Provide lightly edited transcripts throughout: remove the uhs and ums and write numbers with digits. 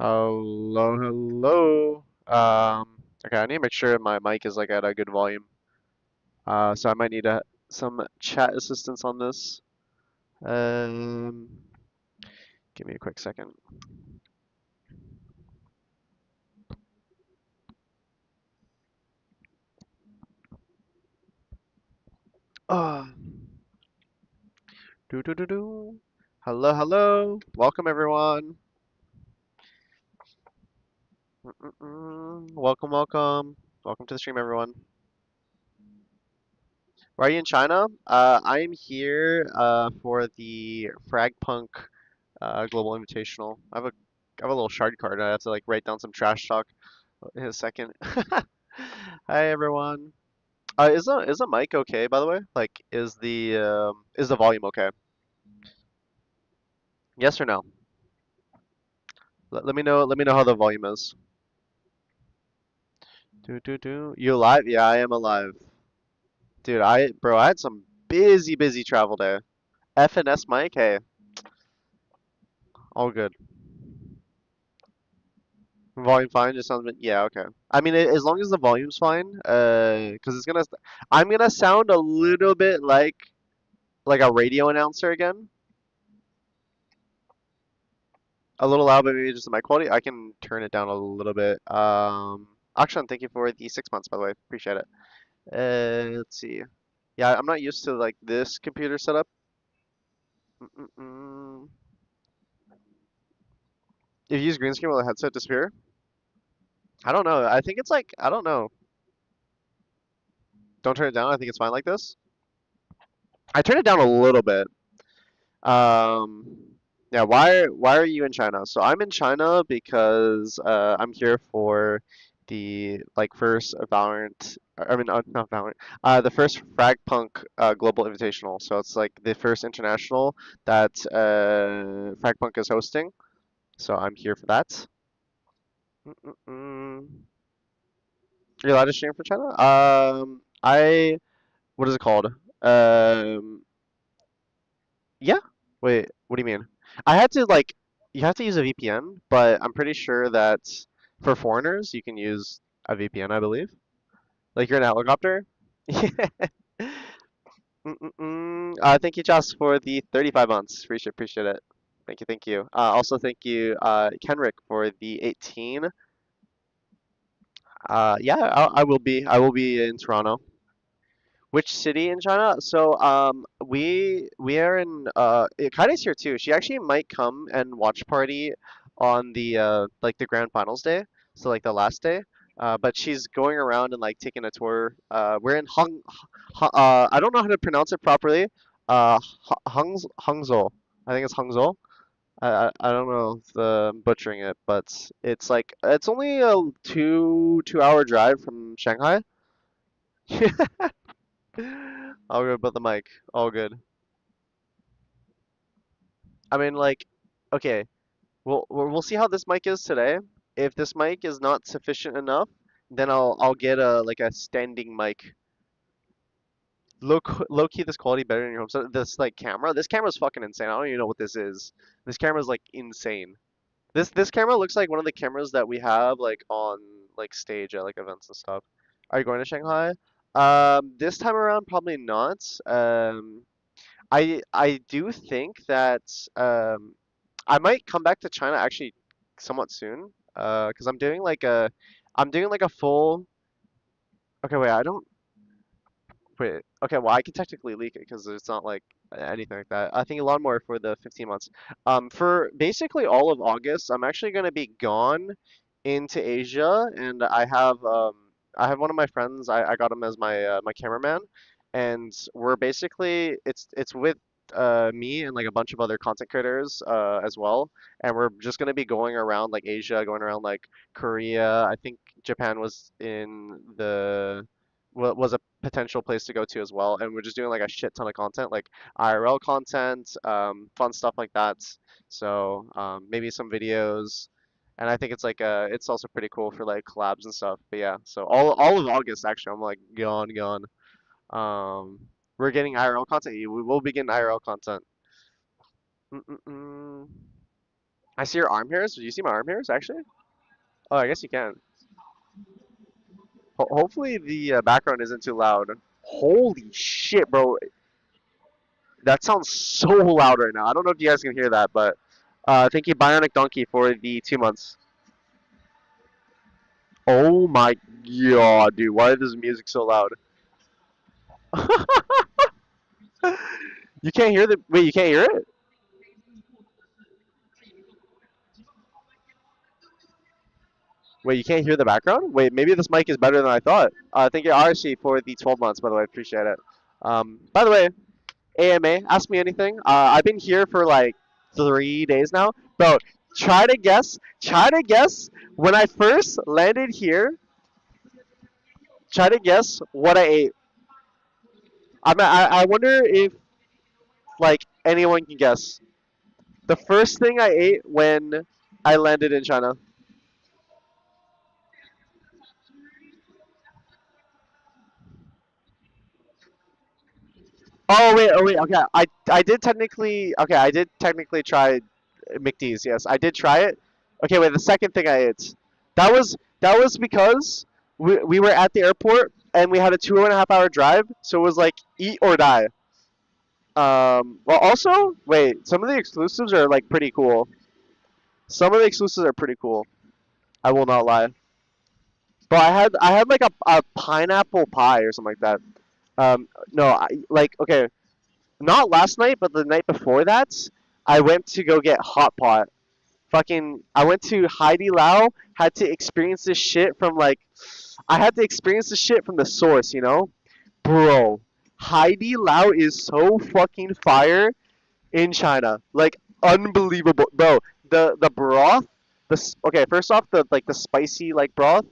Hello, hello. Okay, I need to make sure my mic is like at a good volume. So I might need some chat assistance on this. Um, Give me a quick second. Ah, do do do do. Hello, hello. Welcome everyone. Welcome, welcome. Welcome to the stream, everyone. Why are you in China? I am here for the Frag Punk Global Invitational. I have a little shard card. I have to like write down some trash talk in a second. Hi everyone. Is the mic okay, by the way? Like, is the volume okay? Yes or no? Let me know. Let me know how the volume is. Do do do. You alive? Yeah, I am alive, dude. I had some busy travel day. F and S mic. Hey, all good. Volume fine. Just sounds. Yeah, okay. I mean, as long as the volume's fine. Because I'm gonna sound a little bit like a radio announcer again. A little loud, but maybe just the mic quality. I can turn it down a little bit. Akshan, thank you for the 6 months, by the way. Appreciate it. Let's see. Yeah, I'm not used to like this computer setup. Mm-mm-mm. If you use green screen, will the headset disappear? I don't know. I think it's like, I don't know. Don't turn it down. I think it's fine like this. I turned it down a little bit. Um, yeah, why are you in China? So I'm in China because I'm here for the like first Valorant. I mean, not Valorant. The first Frag Punk Global Invitational. So it's like the first international that Frag Punk is hosting. So I'm here for that. Mm-mm-mm. You're allowed to stream for China? I what is it called? Um, Yeah. Wait, what do you mean? I had to like you have to use a VPN, but I'm pretty sure that for foreigners you can use a VPN, I believe. Like you're in a helicopter. Thank you, Josh, for the 35 months. Appreciate it. Thank you, thank you. Also, thank you, Kenrick, for the 18. Yeah, I will be in Toronto. Which city in China? So we are in Kai's here too. She actually might come and watch party on the like the grand finals day, so like the last day. But she's going around and like taking a tour. We're in I don't know how to pronounce it properly. Hangzhou. I think it's Hangzhou. I don't know if I'm butchering it, but it's like it's only a two-hour drive from Shanghai. All good about the mic. All good. I mean, like, okay, we'll see how this mic is today. If this mic is not sufficient enough, then I'll get a like a standing mic. Low key, this quality better in your home. So this like camera, this camera's fucking insane. I don't even know what this is. This camera's like insane. This camera looks like one of the cameras that we have like on like stage at like events and stuff. Are you going to Shanghai? This time around, probably not. I do think that I might come back to China actually somewhat soon. Because I'm doing like a full. Okay, wait, I don't wait. Okay, well, I can technically leak it because it's not like anything like that. I think a lot more for the 15 months. For basically all of August, I'm actually gonna be gone into Asia, and I have one of my friends. I got him as my cameraman, and we're basically it's with me and like a bunch of other content creators as well, and we're just gonna be going around like Asia, going around like Korea. I think Japan was in the was a potential place to go to as well, and we're just doing like a shit ton of content, like IRL content, fun stuff like that. So maybe some videos. And I think it's like it's also pretty cool for like collabs and stuff. But yeah, so all of August actually, I'm like gone. Um, we're getting IRL content. We will be getting IRL content. Mm-mm-mm. I see your arm hairs. Do you see my arm hairs actually? Oh, I guess you can. Hopefully the background isn't too loud. Holy shit, bro. That sounds so loud right now. I don't know if you guys can hear that, but thank you, Bionic Donkey, for the 2 months. Oh my god, dude. Why is this music so loud? You can't hear the. Wait, you can't hear it? Wait, you can't hear the background? Wait, maybe this mic is better than I thought. Thank you, Arashi, for the 12 months, by the way. I appreciate it. By the way, AMA, ask me anything. I've been here for like 3 days now. Bro, try to guess when I first landed here, try to guess what I ate. I wonder if, like, anyone can guess. The first thing I ate when I landed in China. Oh wait, okay. I did technically try McD's. Yes, I did try it. Okay, wait. The second thing I ate, that was because we were at the airport and we had a 2.5 hour drive, so it was like eat or die. Well, also, wait. Some of the exclusives are like pretty cool. Some of the exclusives are pretty cool. I will not lie. But I had like a pineapple pie or something like that. No, like okay, not last night, but the night before that, I went to go get hot pot. Fucking, I went to Heidi Lao. Had to experience this shit from like, I had to experience this shit from the source, bro. Heidi Lao is so fucking fire in China, like unbelievable, bro. The broth, okay. First off, the spicy like broth,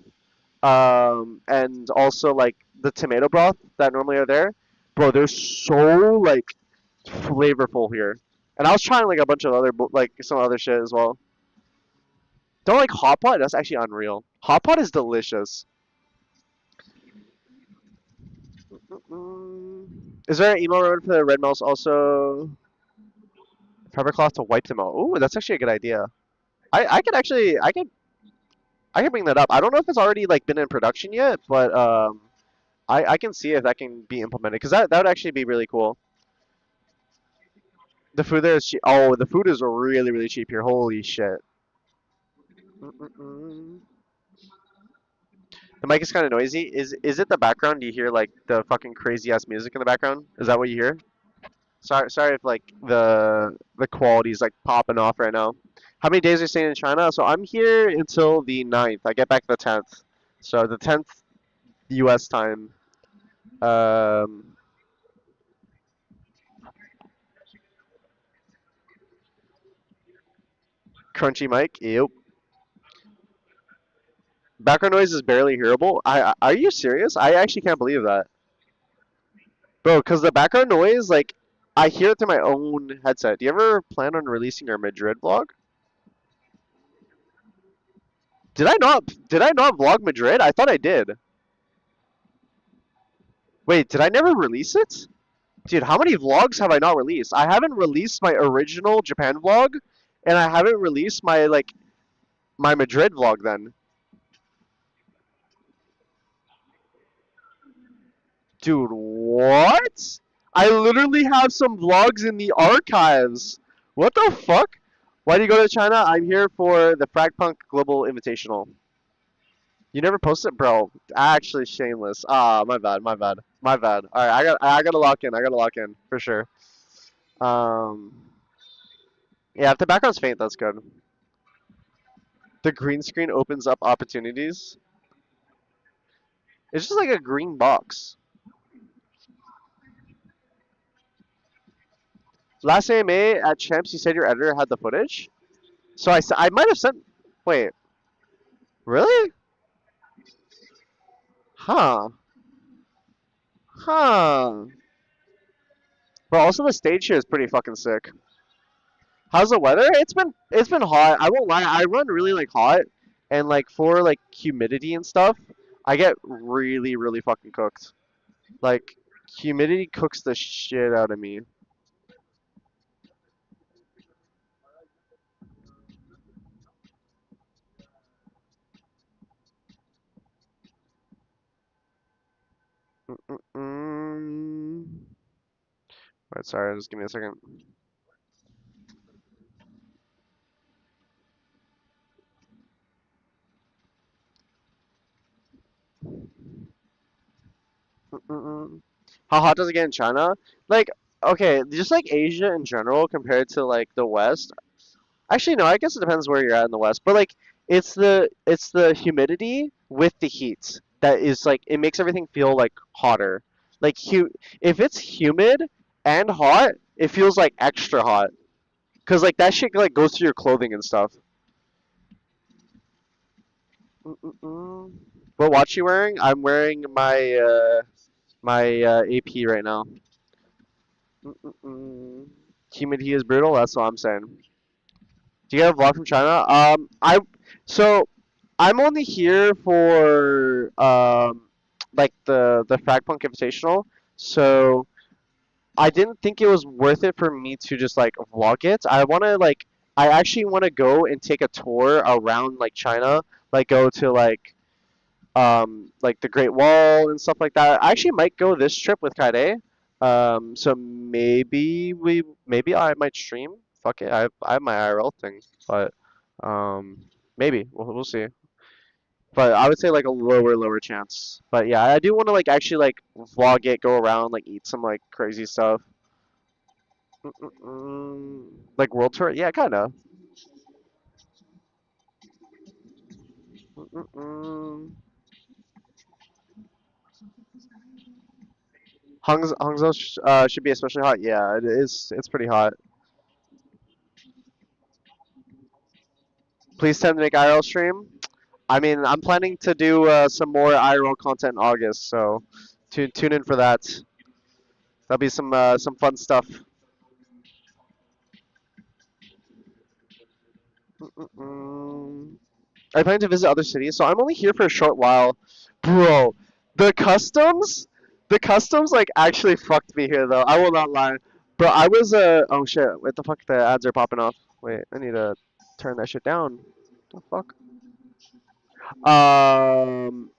and also like the tomato broth that normally are there, bro. They're so like flavorful here. And I was trying like a bunch of other like some other shit as well. Don't like hot pot? That's actually unreal. Hot pot is delicious. Mm. Is there an email road for the red mouse also? Paper cloth to wipe them out. Ooh, that's actually a good idea. I could actually I could bring that up. I don't know if it's already like been in production yet, but I can see if that can be implemented because that would actually be really cool. The food there is cheap. Oh, the food is really really cheap here. Holy shit. Mm-mm-mm. The mic is kind of noisy. Is it the background? Do you hear like the fucking crazy ass music in the background? Is that what you hear? Sorry if like the quality's like popping off right now. How many days are you staying in China? So I'm here until the 9th. I get back the 10th. So the 10th U.S. time. Um, crunchy mic. Yep. Background noise is barely hearable. Are you serious? I actually can't believe that, bro. Because the background noise, like, I hear it through my own headset. Do you ever plan on releasing our Madrid vlog? Did I not? Did I not vlog Madrid? I thought I did. Wait, did I never release it? Dude, how many vlogs have I not released? I haven't released my original Japan vlog, and I haven't released my like my Madrid vlog then. Dude, what? I literally have some vlogs in the archives. What the fuck? Why do you go to China? I'm here for the Frag Punk Global Invitational. You never posted, bro. Actually, shameless. Ah, my bad, my bad, my bad. All right, I gotta lock in. I gotta lock in for sure. Um, yeah, if the background's faint, that's good. The green screen opens up opportunities. It's just like a green box. Last AMA at Champs, you said your editor had the footage. So I might have sent. Wait, really? Huh? Huh? But also the stage here is pretty fucking sick. How's the weather? It's been hot. I won't lie. I run really like hot, and like for like humidity and stuff, I get really really fucking cooked. Like humidity cooks the shit out of me. Wait, sorry, just give me a second. Mm-mm. How hot does it get in China? Like, okay, just like Asia in general compared to like the West. Actually, no, I guess it depends where you're at in the West. But like, it's the humidity with the heat that is like it makes everything feel like hotter. Like, if it's humid and hot, it feels like extra hot. Cause like that shit like goes through your clothing and stuff. Mm-mm-mm. What watch you wearing? I'm wearing my AP right now. Mm-mm-mm. Humidity is brutal. That's what I'm saying. Do you get a vlog from China? So I'm only here for like the Frag Punk Invitational. So I didn't think it was worth it for me to just like vlog it. I actually want to go and take a tour around like China, like go to like the Great Wall and stuff like that. I actually might go this trip with Kaide. So maybe I might stream. Fuck it, I have my IRL thing, but um, maybe we'll see. But I would say like a lower chance. But yeah, I do want to like actually like vlog it, go around, like eat some like crazy stuff. Like world tour, yeah, kind of. Hangzhou should be especially hot. Yeah, it is. It's pretty hot. Please tend to make IRL stream. I mean, I'm planning to do some more IRL content in August, so tune in for that. That'll be some fun stuff. Mm-mm. I plan to visit other cities, so I'm only here for a short while. Bro, the customs, the customs like actually fucked me here though. I will not lie. Bro, I was oh shit, what the fuck? The ads are popping off. Wait, I need to turn that shit down. The fuck? Um,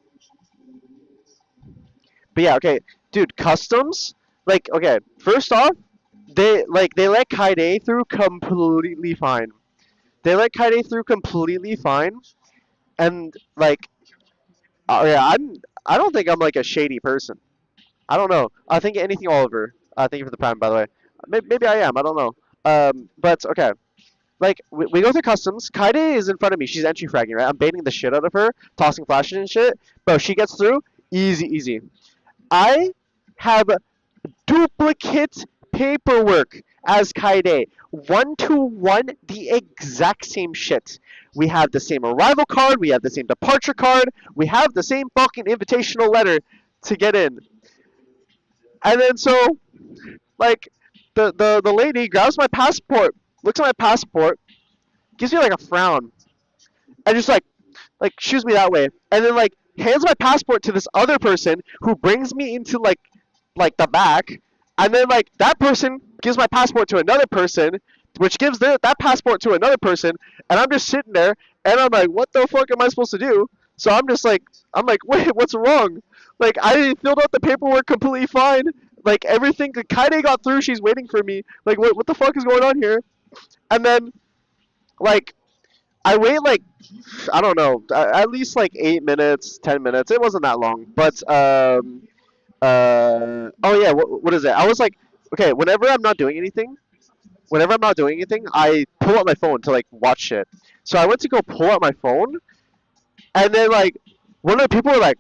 but yeah, okay, dude, customs. Like, okay, first off, they let Kaide through completely fine. They let Kaide through completely fine, and like, yeah, I don't think I'm like a shady person. I don't know. I think anything Oliver. Thank you for the prime, by the way. Maybe I am. I don't know. But okay. Like we go through customs. Kaide is in front of me. She's entry fragging, right? I'm baiting the shit out of her, tossing flashes and shit. Bro, she gets through. Easy, easy. I have duplicate paperwork as Kaide. One to one, the exact same shit. We have the same arrival card. We have the same departure card. We have the same fucking invitational letter to get in. And then so like the lady grabs my passport, looks at my passport, gives me like a frown, and just like shoos me that way, and then like hands my passport to this other person who brings me into like the back, and then like that person gives my passport to another person, which gives that passport to another person, and I'm just sitting there, and I'm like, what the fuck am I supposed to do? So I'm like, wait, what's wrong? Like I filled out the paperwork completely fine. Like everything, Kaide got through. She's waiting for me. Like what the fuck is going on here? And then like I wait like I don't know, at least like 8 minutes, 10 minutes. It wasn't that long, but oh yeah, what is it? I was like, okay, whenever I'm not doing anything, I pull out my phone to like watch shit. So I went to go pull out my phone, and then like one of the people were like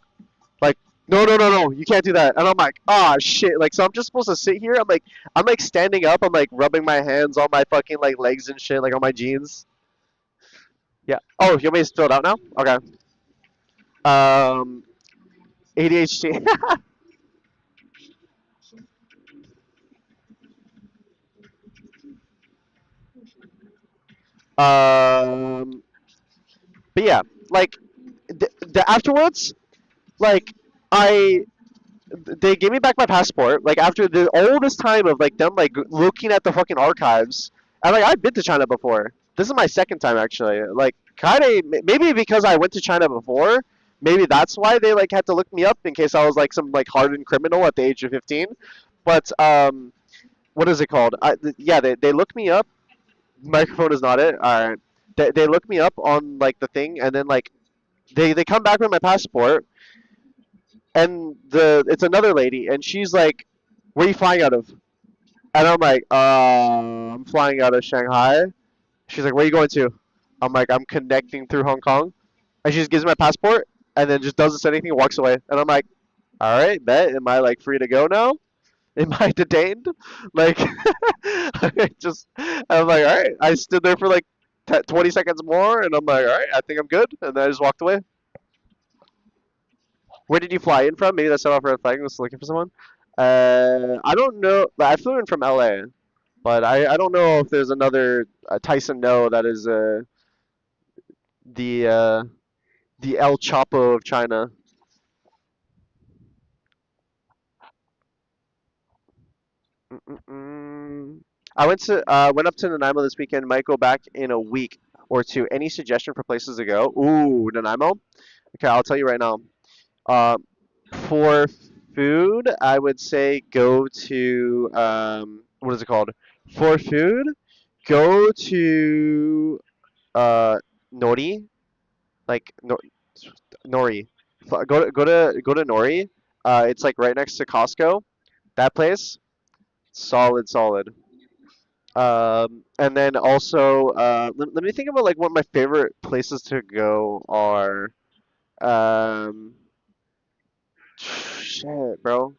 no, you can't do that. And I'm like, ah shit. Like so I'm just supposed to sit here. I'm like standing up. I'm like rubbing my hands on my fucking like legs and shit, like on my jeans. Yeah. Oh, you want me to fill it out now? Okay. Um, ADHD. um, but yeah, like the afterwards, like I they gave me back my passport. Like after all this time of like them like looking at the fucking archives, and like I've been to China before. This is my second time actually. Like kind of maybe because I went to China before. Maybe that's why they like had to look me up in case I was like some like hardened criminal at the age of 15. But what is it called? Yeah, they look me up. Microphone is not it. All right. They look me up on like the thing, and then like they come back with my passport, and it's another lady, and she's like, "Where are you flying out of?" And I'm like, I'm flying out of Shanghai." She's like, "Where are you going to?" I'm like, "I'm connecting through Hong Kong." And she just gives me my passport, and then just doesn't say anything and walks away. And I'm like, "All right, bet. Am I like free to go now? Am I detained?" Like, I just, I'm like, "All right." I stood there for like 20 seconds more, and I'm like, "All right, I think I'm good." And then I just walked away. Where did you fly in from? Maybe that's set off red flag was looking for someone. I don't know. I flew in from LA, but I don't know if there's another Tyson No that is the uh, the El Chapo of China. Mm-mm-mm. I went up to Nanaimo this weekend. Might go back in a week or two. Any suggestion for places to go? Ooh, Nanaimo. Okay, I'll tell you right now. Uh, for food, I would say go to what is it called? For food, go to uh, Nori, like Nori. Go to Nori. It's like right next to Costco. That place, solid, solid. And then also, let me think about like what my favorite places to go are. Um, shit, bro.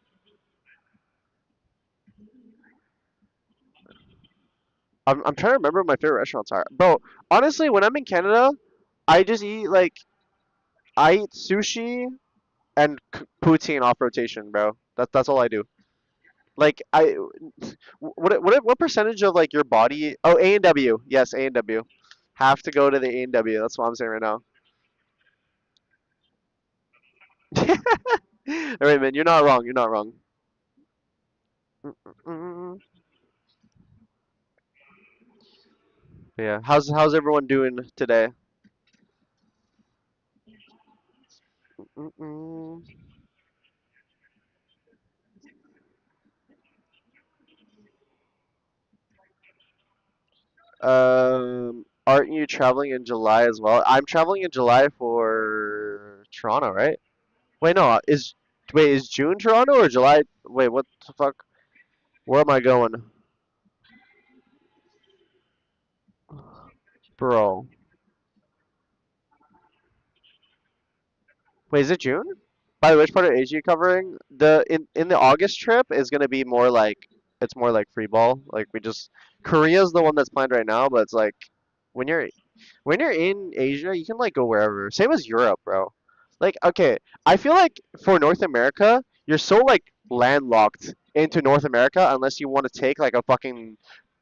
I'm trying to remember what my favorite restaurants are. Bro, honestly, when I'm in Canada, I just eat like I eat sushi and poutine off rotation, bro. That's all I do. Like what percentage of like your body? Oh, A&W. Yes, A&W. Have to go to the A&W. That's what I'm saying right now. All right, man. You're not wrong. You're not wrong. Mm-mm-mm. Yeah. How's everyone doing today? Mm-mm. Aren't you traveling in July as well? I'm traveling in July for Toronto, right? Wait, no, is June Toronto or July? Wait, what the fuck? Where am I going, bro? Wait, is it June? By the way, which part of Asia are you covering? In the August trip is gonna be more like it's more like free ball. Like we just Korea's the one that's planned right now, but it's like when you're in Asia, you can like go wherever. Same as Europe, bro. Like, okay, I feel like for North America, you're so like landlocked into North America unless you want to take like a fucking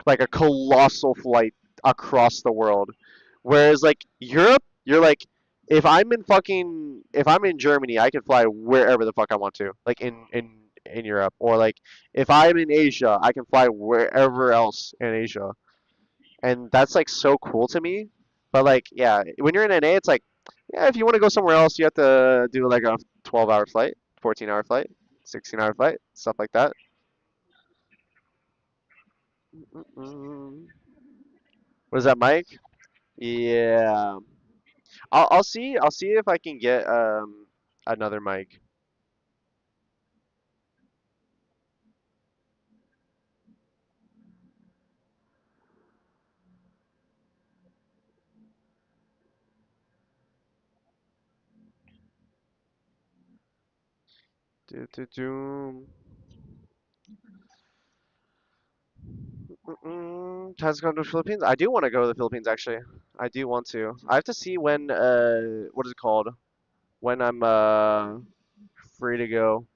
like a colossal flight across the world. Whereas like Europe, you're like if I'm in Germany, I can fly wherever the fuck I want to. Like in Europe, or like if I'm in Asia, I can fly wherever else in Asia, and that's like so cool to me. But like, yeah, when you're in NA, it's like, yeah, if you want to go somewhere else, you have to do like a 12-hour flight, 14-hour flight, 16-hour flight, stuff like that. Mm. What is that, Mike? Yeah, I'll see if I can get another mic. Do, do, do. Has to go to the Philippines? I do want to go to the Philippines actually. I do want to. I have to see when what is it called? When I'm free to go.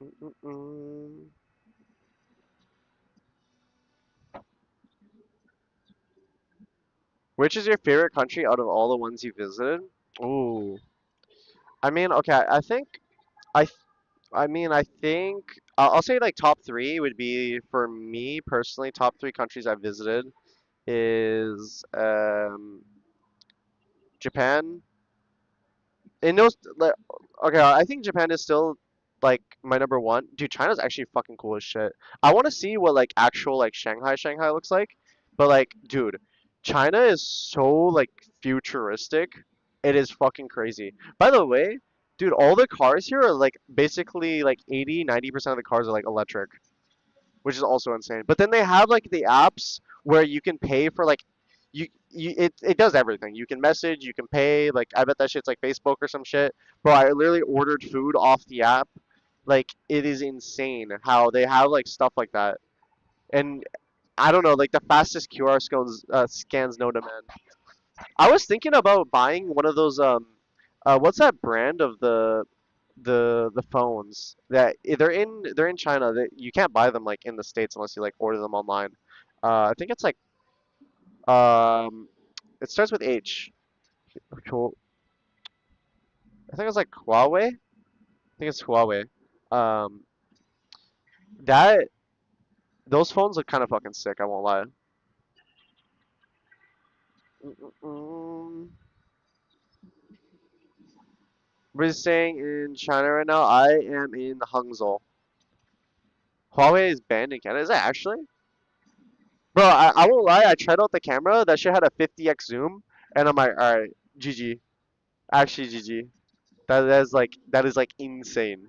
Mm-mm. Which is your favorite country out of all the ones you visited? Ooh. I mean, okay, I th- I think I'll say like top three would be for me personally. Top three countries I've visited is Japan. In those, like, okay, I think Japan is still. like my number one. Dude, China's actually fucking cool as shit. I want to see what like actual like Shanghai looks like. But like, dude, China is so like futuristic. It is fucking crazy. By the way, dude, all the cars here are like basically like 80-90% of the cars are like electric, which is also insane. But then they have like the apps where you can pay for like it does everything. You can message, you can pay. Like I bet that shit's like Facebook or some shit. Bro, I literally ordered food off the app. Like it is insane how they have like stuff like that. And I don't know, like the fastest QR scans known to man. I was thinking about buying one of those what's that brand of the phones that they're in China that you can't buy them like in the States unless you like order them online. I think it's like um it starts with H. Cool. I think it's like Huawei. I think it's Huawei. Um that those phones look kind of fucking sick, I won't lie. Mm-mm-mm. We're staying in China right now. I am in Hangzhou. Huawei is banned in Canada. Is that actually? Bro, I won't lie. I tried out the camera. That shit had a 50x zoom, and I'm like, all right, GG. Actually, GG. That is like insane.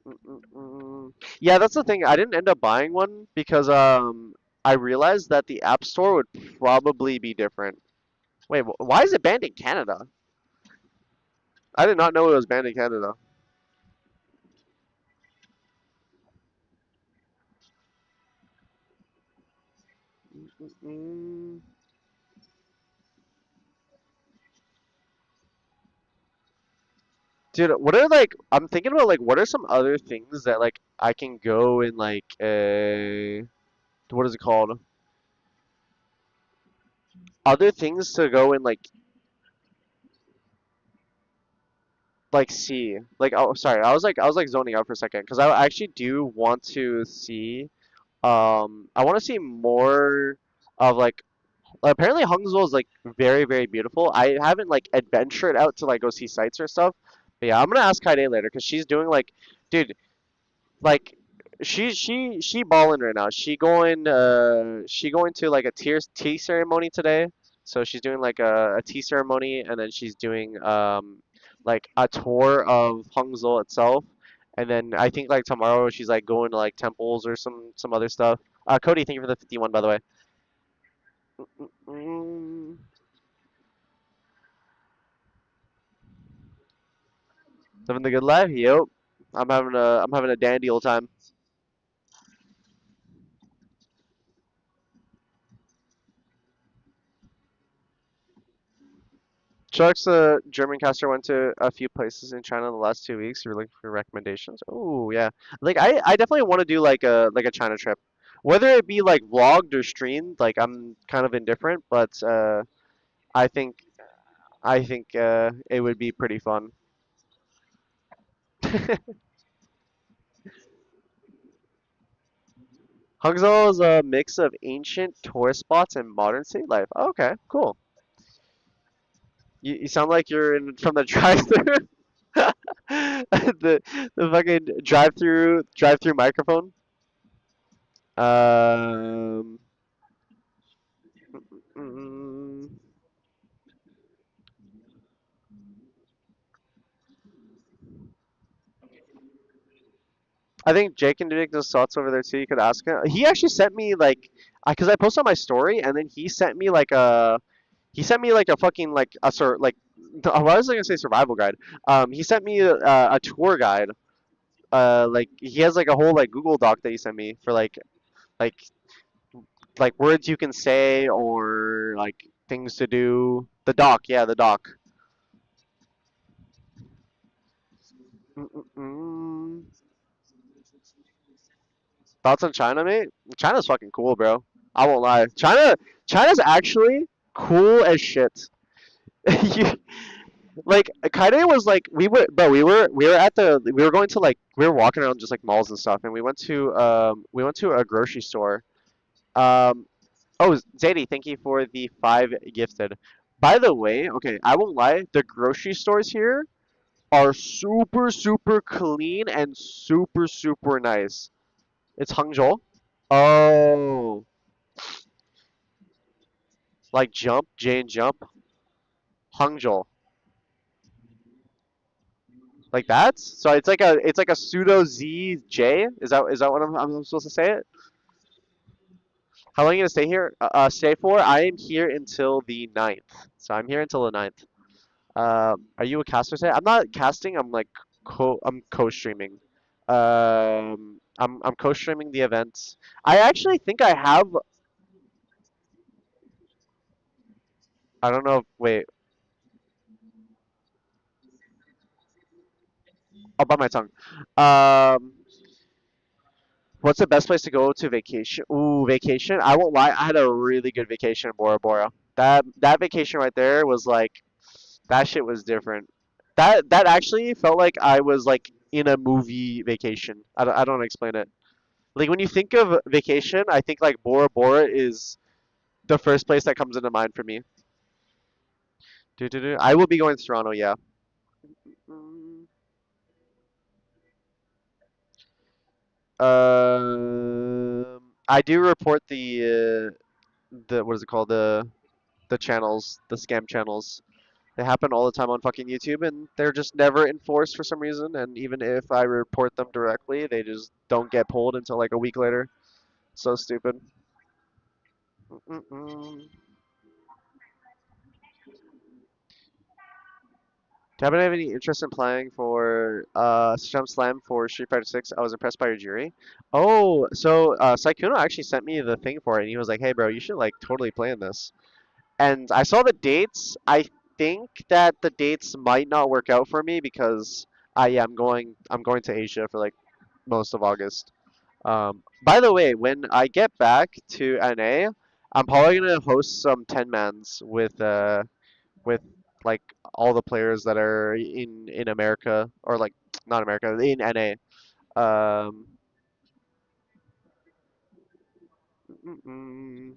Mm-mm-mm. Yeah, that's the thing. I didn't end up buying one because I realized that the App Store would probably be different. Wait, why is it banned in Canada? I did not know it was banned in Canada. Mm-mm. Dude, what are like I'm thinking about like what are some other things that like I can go and like what is it called? Other things to go and like see. Like oh sorry, I was like zoning out for a second because I actually do want to see I want to see more of like apparently Hangzhou is like very beautiful. I haven't like adventured out to like go see sights or stuff. But yeah, I'm gonna ask Kaide later because she's doing like dude like she balling right now. She going to like a tea ceremony today. So she's doing like a tea ceremony and then she's doing like a tour of Hangzhou itself. And then I think like tomorrow she's like going to like temples or some other stuff. Cody, thank you for the 51 by the way. Mm, living the good life, yep. I'm having a dandy old time. Chuck's a German caster went to a few places in China the last 2 weeks. You're looking for recommendations. Oh yeah, like I definitely want to do like a China trip, whether it be like vlogged or streamed. Like I'm kind of indifferent, but I think I think it would be pretty fun. Hangzhou is a mix of ancient tourist spots and modern city life. Oh, okay, cool. You sound like you're in from the drive-through. The fucking drive-through microphone. Um, mm, I think Jake and Nick just thoughts over there too. You could ask him. He actually sent me like, cause I posted on my story, and then he sent me like a fucking like a sort like, why was I gonna say survival guide? He sent me a tour guide. Like he has like a whole like Google Doc that he sent me for like like words you can say or like things to do. The doc, yeah, the doc. Mm-mm-mm. Thoughts on China, mate? China's fucking cool, bro. I won't lie. China's actually cool as shit. You, like Kaide was like we were at the we were going to like we were walking around just like malls and stuff and we went to a grocery store. Um oh Zadie, thank you for the 5 gifted. By the way, okay, I won't lie, the grocery stores here are super super clean and super super nice. It's Hangzhou. Oh, like jump, J and jump, Hangzhou. Like that? So it's like a pseudo Z J. Is that what I'm supposed to say it? How long are you gonna stay here? Stay for? I am here until the 9th. So I'm here until the 9th. Are you a caster today? I'm not casting. I'm co-streaming. I'm co-streaming the events. I actually think I have. I don't know. Wait. I'll bite my tongue. Um, what's the best place to go to vacation? Ooh, vacation. I won't lie. I had a really good vacation in Bora Bora. That vacation right there was like that shit was different. That actually felt like I was like in a movie vacation. I don't explain it. Like when you think of vacation, I think like Bora Bora is the first place that comes into mind for me. I will be going to Toronto, yeah. Mm, I do report the what is it called the channels, the scam channels. They happen all the time on fucking YouTube, and they're just never enforced for some reason. And even if I report them directly, they just don't get pulled until like a week later. So stupid. Mm-mm. Do you happen to have any interest in playing for Jump Slam for Street Fighter 6? I was impressed by your jury. Oh, so Saikuno actually sent me the thing for it, and he was like, "Hey, bro, you should like totally play in this." And I saw the dates. I think that the dates might not work out for me because I'm going to Asia for like most of August. By the way, when I get back to NA, I'm probably gonna host some 10 mans with like all the players that are in America or like not America in NA. Mm, mm.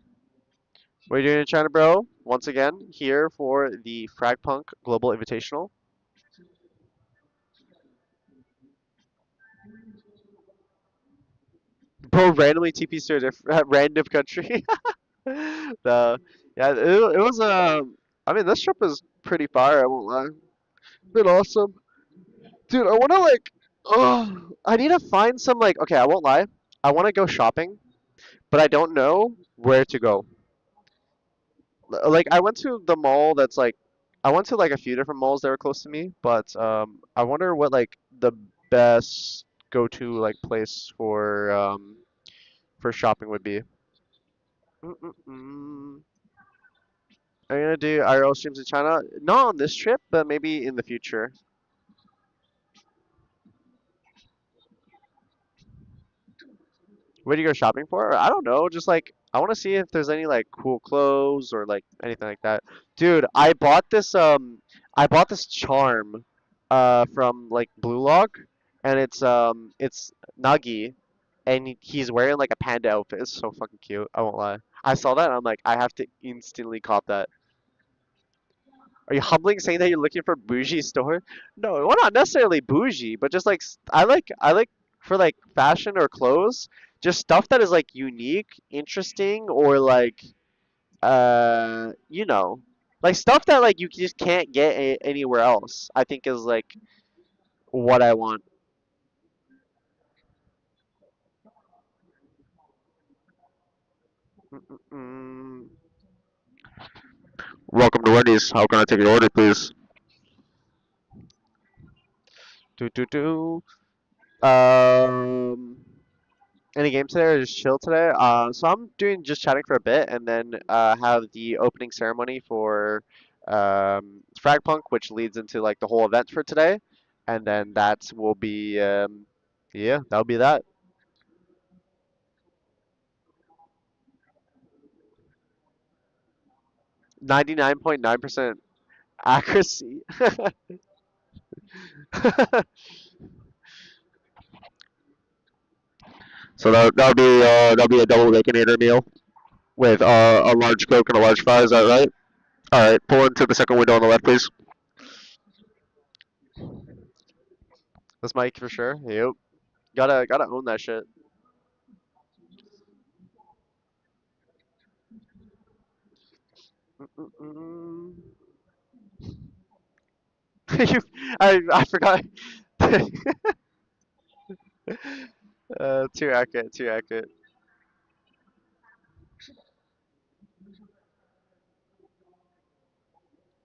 What are you doing in China, bro? Once again, here for the Frag Punk Global Invitational. Bro, randomly TPs to a random country. the yeah, it was I mean, this trip is pretty fire. I won't lie. Been awesome, dude. I wanna like, oh, I need to find some like. Okay, I won't lie. I want to go shopping, but I don't know where to go. Like I went to the mall that's like I went to like a few different malls that were close to me, but I wonder what like the best go-to like place for shopping would be. Mm-mm-mm. Are you gonna do IRL streams in China? Not on this trip, but maybe in the future. What do you go shopping for? I don't know. Just like I want to see if there's any like cool clothes or like anything like that. Dude, I bought this charm from like Blue Log, and it's Nagi, and he's wearing like a panda outfit. It's so fucking cute. I won't lie. I saw that and I'm like I have to instantly cop that. Are you humbling saying that you're looking for bougie store? No, well not necessarily bougie, but just like I like for like fashion or clothes, just stuff that is like unique, interesting, or like you know, like stuff that like you just can't get anywhere else. I think is like what I want. Mm-mm-mm. Welcome to Wendy's. How can I take your order, please? Do do do. Um. Any games today or just chill today? So I'm doing just chatting for a bit and then have the opening ceremony for Frag Punk, which leads into like the whole event for today, and then that will be yeah, that'll be that. 99.9% accuracy. So that'll be a double baconator meal with a large Coke and a large fry. Is that right? All right, pull into the second window on the left, please. That's Mike for sure. Yep. Gotta own that shit. Mm-mm-mm. You, I forgot. Too accurate. Too accurate.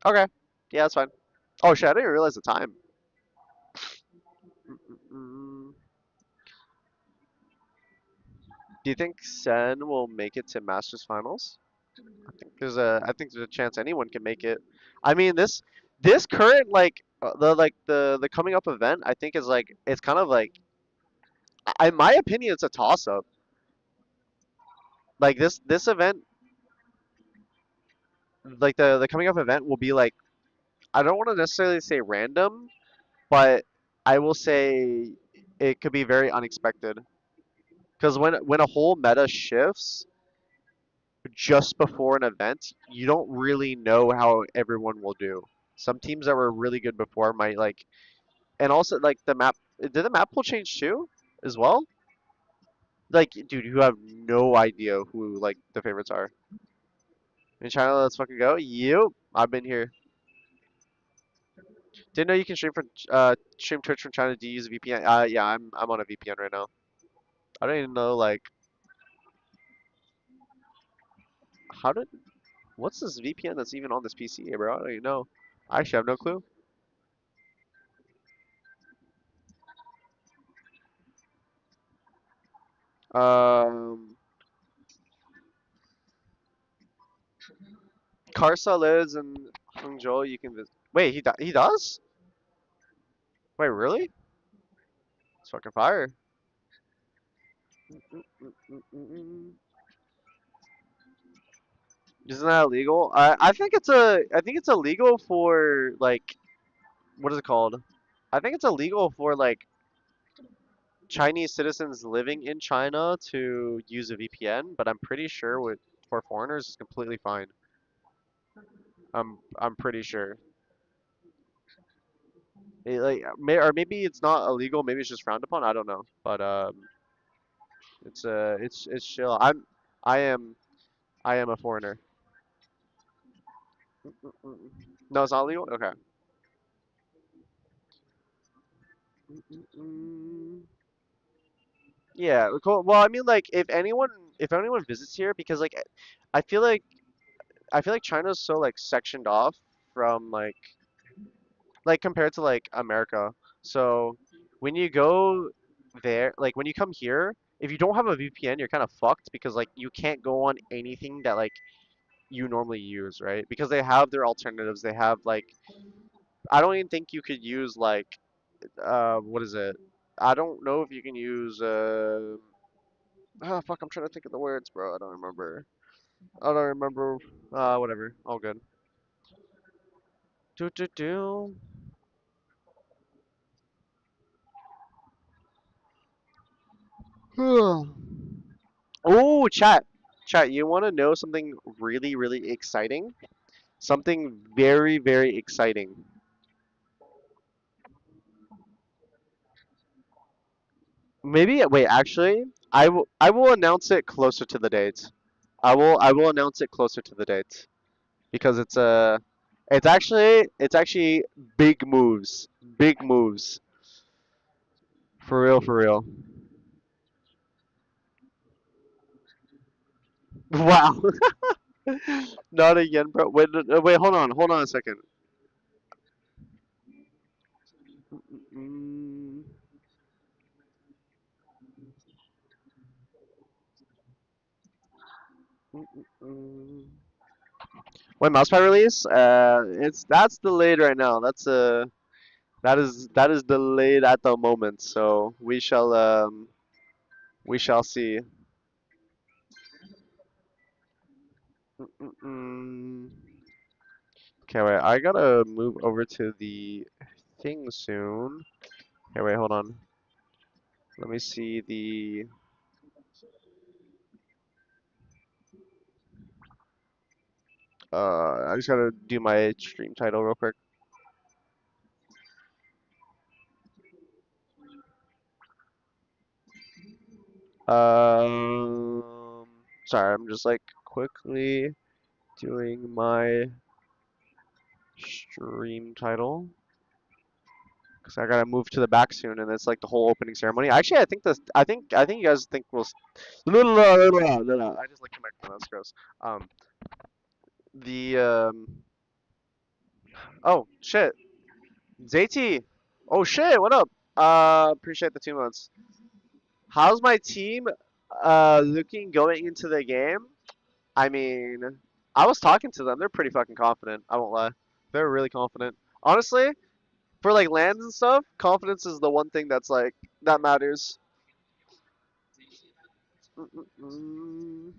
Okay. Yeah, that's fine. Oh shit, I didn't even realize the time. Mm-mm-mm. Do you think Sen will make it to Masters Finals? I think there's a chance anyone can make it. I mean, this current the coming up event, I think is like it's kind of like in my opinion it's a toss up. Like this event, like the coming up event will be like I don't want to necessarily say random, but I will say it could be very unexpected. Because when a whole meta shifts just before an event, you don't really know how everyone will do. Some teams that were really good before might like, and also like the map. Did the map pool change too, as well? Like, dude, you have no idea who like the favorites are in China. Let's fucking go. Yep, I've been here. Didn't know you can stream Twitch from China. Do you use a VPN? Yeah, I'm on a VPN right now. I don't even know like how did what's this VPN that's even on this PC, bro? I don't even know. I actually have no clue. Um, Karsa lives in Hangzhou. You can visit. Wait, he does? Wait, really? It's fucking fire. Mm-mm-mm-mm-mm. Isn't that illegal? I think it's illegal for like what is it called? I think it's illegal for like Chinese citizens living in China to use a VPN, but I'm pretty sure with for foreigners it's completely fine. I'm pretty sure. Or maybe it's not illegal, maybe it's just frowned upon. I don't know, but it's chill. I am I am a foreigner. Mm-mm. No, it's not illegal. Okay. Mm-mm. Yeah, cool. Well, I mean, like, if anyone visits here, because like, I feel like, I feel like China's so like sectioned off from like compared to like America. So when you go there, like when you come here, if you don't have a VPN, you're kind of fucked because like you can't go on anything that like you normally use, right? Because they have their alternatives. They have like, I don't even think you could use like, what is it? I don't know if you can use fuck, I'm trying to think of the words, bro. I don't remember. I don't remember. Whatever. All good. Do do do. Oh, chat. You want to know something really, really exciting? Something very, very exciting. Maybe. Wait. Actually, I will announce it closer to the date. I will announce it closer to the date because it's actually big moves. Big moves. For real. For real. Wow. Not again, bro. Wait, wait, hold on a second. Mm, mm, mm. When Mousepad release? It's that's delayed right now. That is delayed at the moment. So we shall see. Mm. Okay, wait. I gotta move over to the thing soon. Okay, wait, hold on. Let me see the. I just gotta do my stream title real quick. Um, Sorry, I'm just like quickly doing my stream title because I gotta move to the back soon, and it's like the whole opening ceremony. Actually, I think this. I think you guys think we'll. No, no, no, no, no, no, no. I just licked my microphone. That's gross. The Oh shit, ZT. Oh shit, what up? Appreciate the 2 months. How's my team looking going into the game? I mean, I was talking to them. They're pretty fucking confident. I won't lie. They're really confident. Honestly, for like lands and stuff, confidence is the one thing that's like that matters. Mm-mm-mm.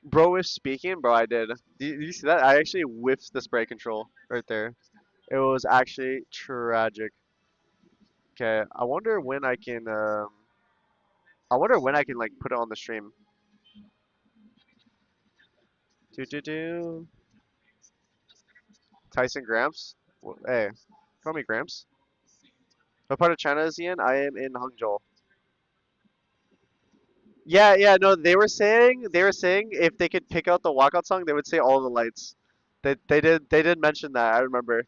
Bro was speaking, bro. I did. Did you see that? I actually whiffed the spray control right there. It was actually tragic. Okay, I wonder when I can. I wonder when I can like put it on the stream. Do do do. Tyson Gramps. Hey, call me Gramps. What part of China is he in? I am in Hangzhou. Yeah, yeah, no, they were saying if they could pick out the walkout song, they would say all the lights. They did mention that. I remember.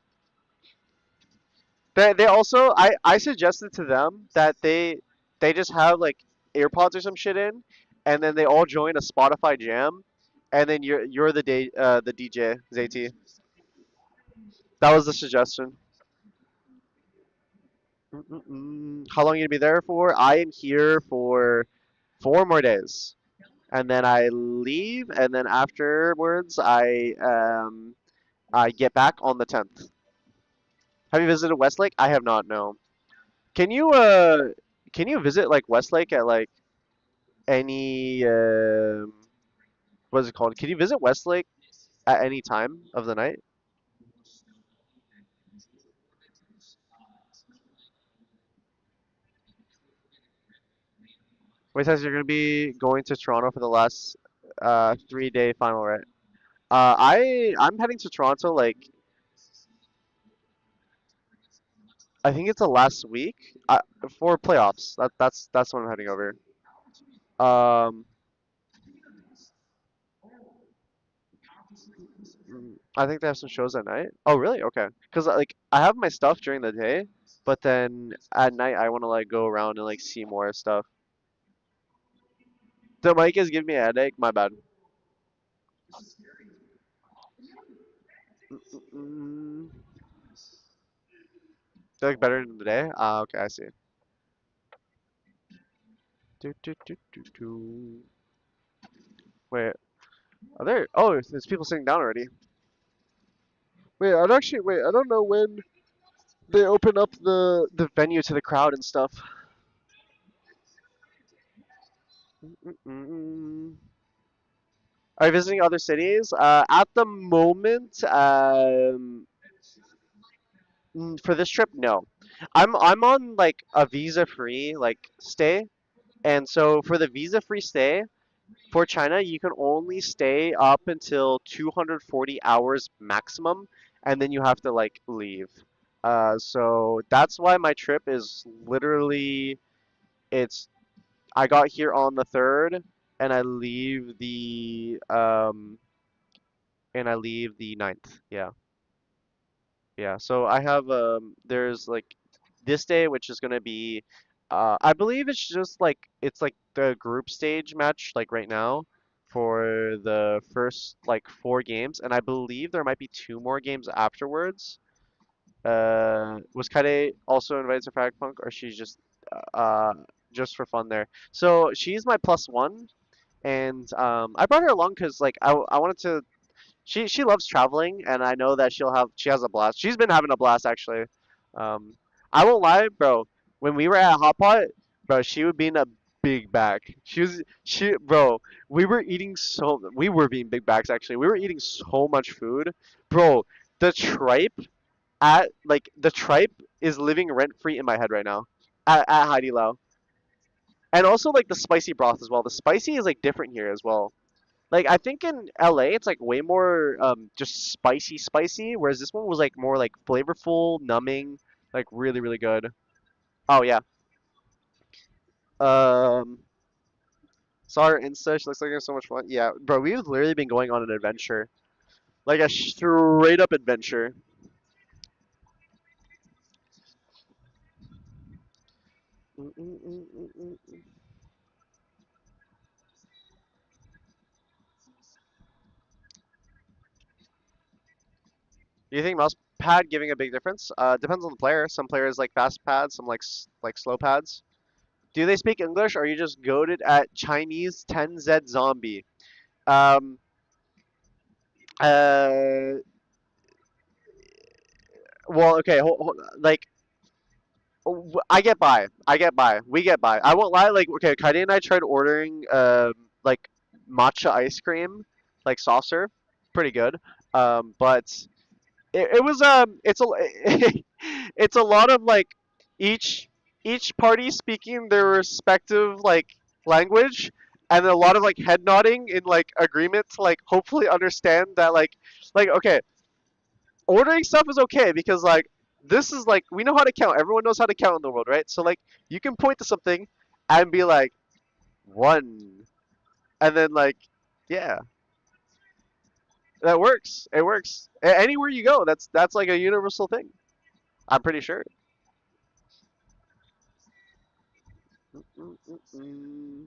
They also I suggested to them that they just have like AirPods or some shit in, and then they all join a Spotify jam, and then you're the DJ ZT. That was the suggestion. How long are you gonna be there for? I am here for 4 more days, and then I leave, and then afterwards I get back on the 10th. Have you visited Westlake? I have not. No. Can you can you visit like Westlake at like any what is it called? Can you visit Westlake at any time of the night? Wait, says you're gonna be going to Toronto for the last 3-day final, right? I'm heading to Toronto like I think it's the last week for playoffs. That's when I'm heading over. Um, I think they have some shows at night. Oh, really? Okay. Because like I have my stuff during the day, but then at night I want to like go around and like see more stuff. The mic is giving me a headache. My bad. Mm, they look better in the day. Ah, okay, I see. Do, do, do, do, do. Wait, are there? Oh, there's people sitting down already. Wait, I don't know when they open up the venue to the crowd and stuff. Mm-mm. Are you visiting other cities? At the moment, for this trip, no. I'm on like a visa-free like stay, and so for the visa-free stay for China, you can only stay up until 240 hours maximum, and then you have to like leave. So that's why my trip is literally it's I got here on the 3rd, and I leave the 9th. Yeah. Yeah. So I have there's like this day which is gonna be I believe it's just like it's like the group stage match like right now for the first like 4 games, and I believe there might be 2 more games afterwards. Was Kade also invited to Frag Punk, or she's just for fun there? So she's my +1, and I brought her along because like I wanted to. She loves traveling, and I know that she has a blast. She's been having a blast actually. Um, I won't lie, bro. When we were at Hot Pot, bro, she would be in a big bag. Bro. We were being big bags actually. We were eating so much food, bro. The tripe the tripe is living rent free in my head right now at Heidi Lau, and also like the spicy broth as well. The spicy is like different here as well. Like I think in LA it's like way more just spicy, whereas this one was like more like flavorful, numbing, like really really good. Oh yeah. Um, saw her Insta. She looks like it's so much fun. Yeah, bro, we've literally been going on an adventure, like a straight up adventure. Do you think mouse pad giving a big difference? Depends on the player. Some players like fast pads, some like like slow pads. Do they speak English, or are you just goaded at Chinese TenZ zombie? Um, uh, well, okay, like I get by. I get by. We get by. I won't lie. Like, okay, Kaidi and I tried ordering like matcha ice cream, like soft serve, pretty good. But it was it's a it's a lot of like each each party speaking their respective like language, and a lot of like head nodding in like agreement to like hopefully understand that like okay, ordering stuff is okay because like this is like we know how to count. Everyone knows how to count in the world, right? So like you can point to something and be like one, and then like yeah, that works. It works. Anywhere you go, that's like a universal thing. I'm pretty sure. Mm-mm-mm.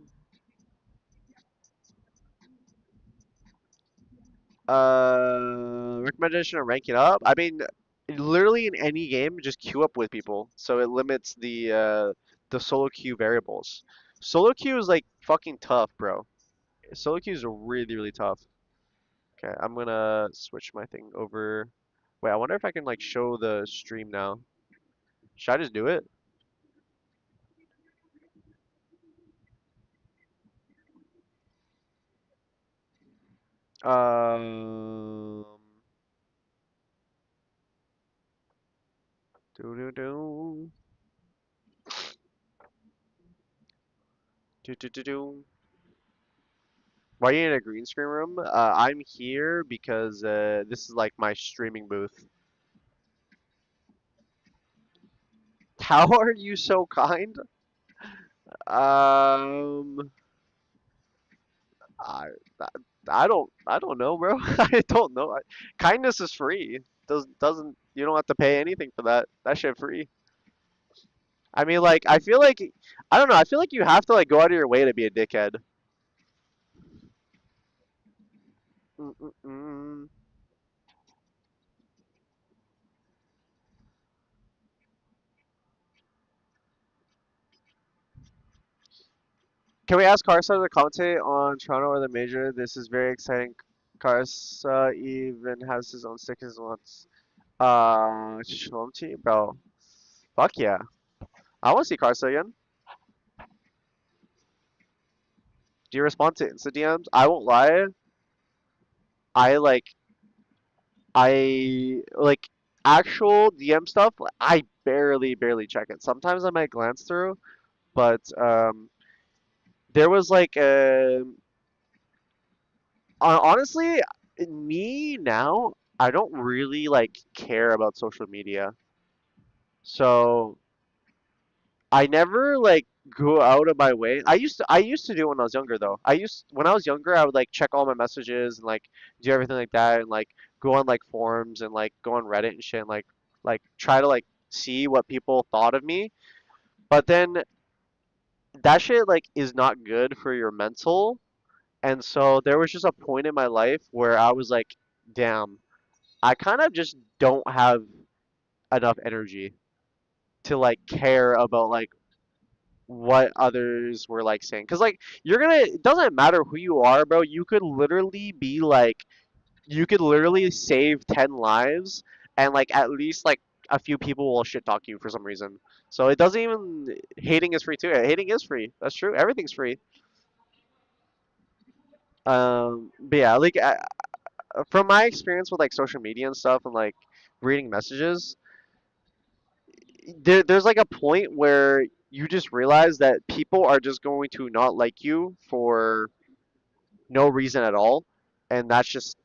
Recommendation of ranking up. I mean, literally in any game, just queue up with people, so it limits the solo queue variables. Solo queue is like fucking tough, bro. Solo queues are really, really tough. Okay, I'm gonna switch my thing over. Wait, I wonder if I can like show the stream now. Should I just do it? Um, do do do do do do do. Why are you in a green screen room? I'm here because this is like my streaming booth. How are you so kind? Um, I, I don't know, bro. I don't know. Kindness is free. Doesn't you don't have to pay anything for that. That shit free. I mean, like I feel like I don't know. I feel like you have to like go out of your way to be a dickhead. Mm-mm-mm. Can we ask Karsa to commentate on Toronto or the major? This is very exciting. Karsa even has his own stickers once. Shalom to you, bro. Fuck yeah. I want to see Karsa again. Do you respond to Insta DMs? I won't lie. I like I like actual DM stuff. I barely check it. Sometimes I might glance through, but there was like honestly, me now, I don't really like care about social media. So I never like go out of my way. I used to do it when I was younger though. When I was younger, I would like check all my messages and like do everything like that and like go on like forums and like go on Reddit and shit and like try to like see what people thought of me. But then that shit like is not good for your mental. And so there was just a point in my life where I was like, damn, I kind of just don't have enough energy to like care about like what others were like saying. Cause like you're gonna, it doesn't matter who you are, bro. You could literally save 10 lives, and like at least like a few people will shit talk you for some reason. So it doesn't even hating is free too. Hating is free. That's true. Everything's free. But yeah, like from my experience with like social media and stuff and like reading messages, there's like a point where you just realize that people are just going to not like you for no reason at all, and that's just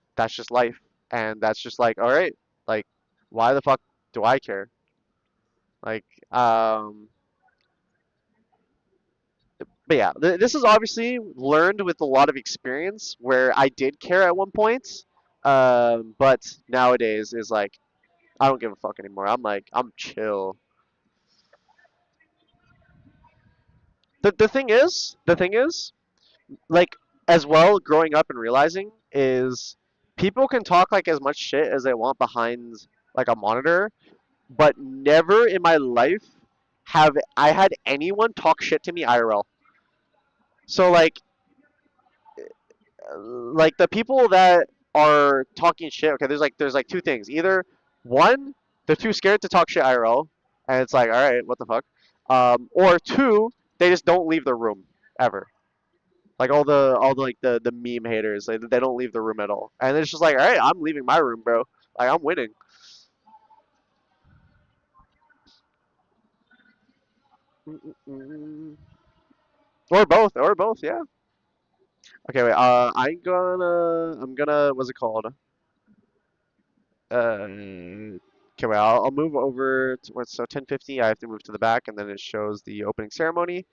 life, and that's just like, all right, like, why the fuck do I care? Like, but yeah, this is obviously learned with a lot of experience where I did care at one point, but nowadays is like I don't give a fuck anymore. I'm like I'm chill. The thing is, like as well, growing up and realizing is people can talk like as much shit as they want behind like a monitor, but never in my life have I had anyone talk shit to me IRL. So like the people that are talking shit. Okay, there's like two things. Either one, they're too scared to talk shit IRL, and it's like, all right, what the fuck. Or two, they just don't leave the room ever. Like all the like the meme haters, they don't leave the room at all, and it's just like, all right, I'm leaving my room, bro. Like I'm winning. Mm-mm-mm. Or both, yeah. Okay, wait. I'm gonna. What's it called? Okay, wait. I'll move over to what's so 10:50. I have to move to the back, and then it shows the opening ceremony.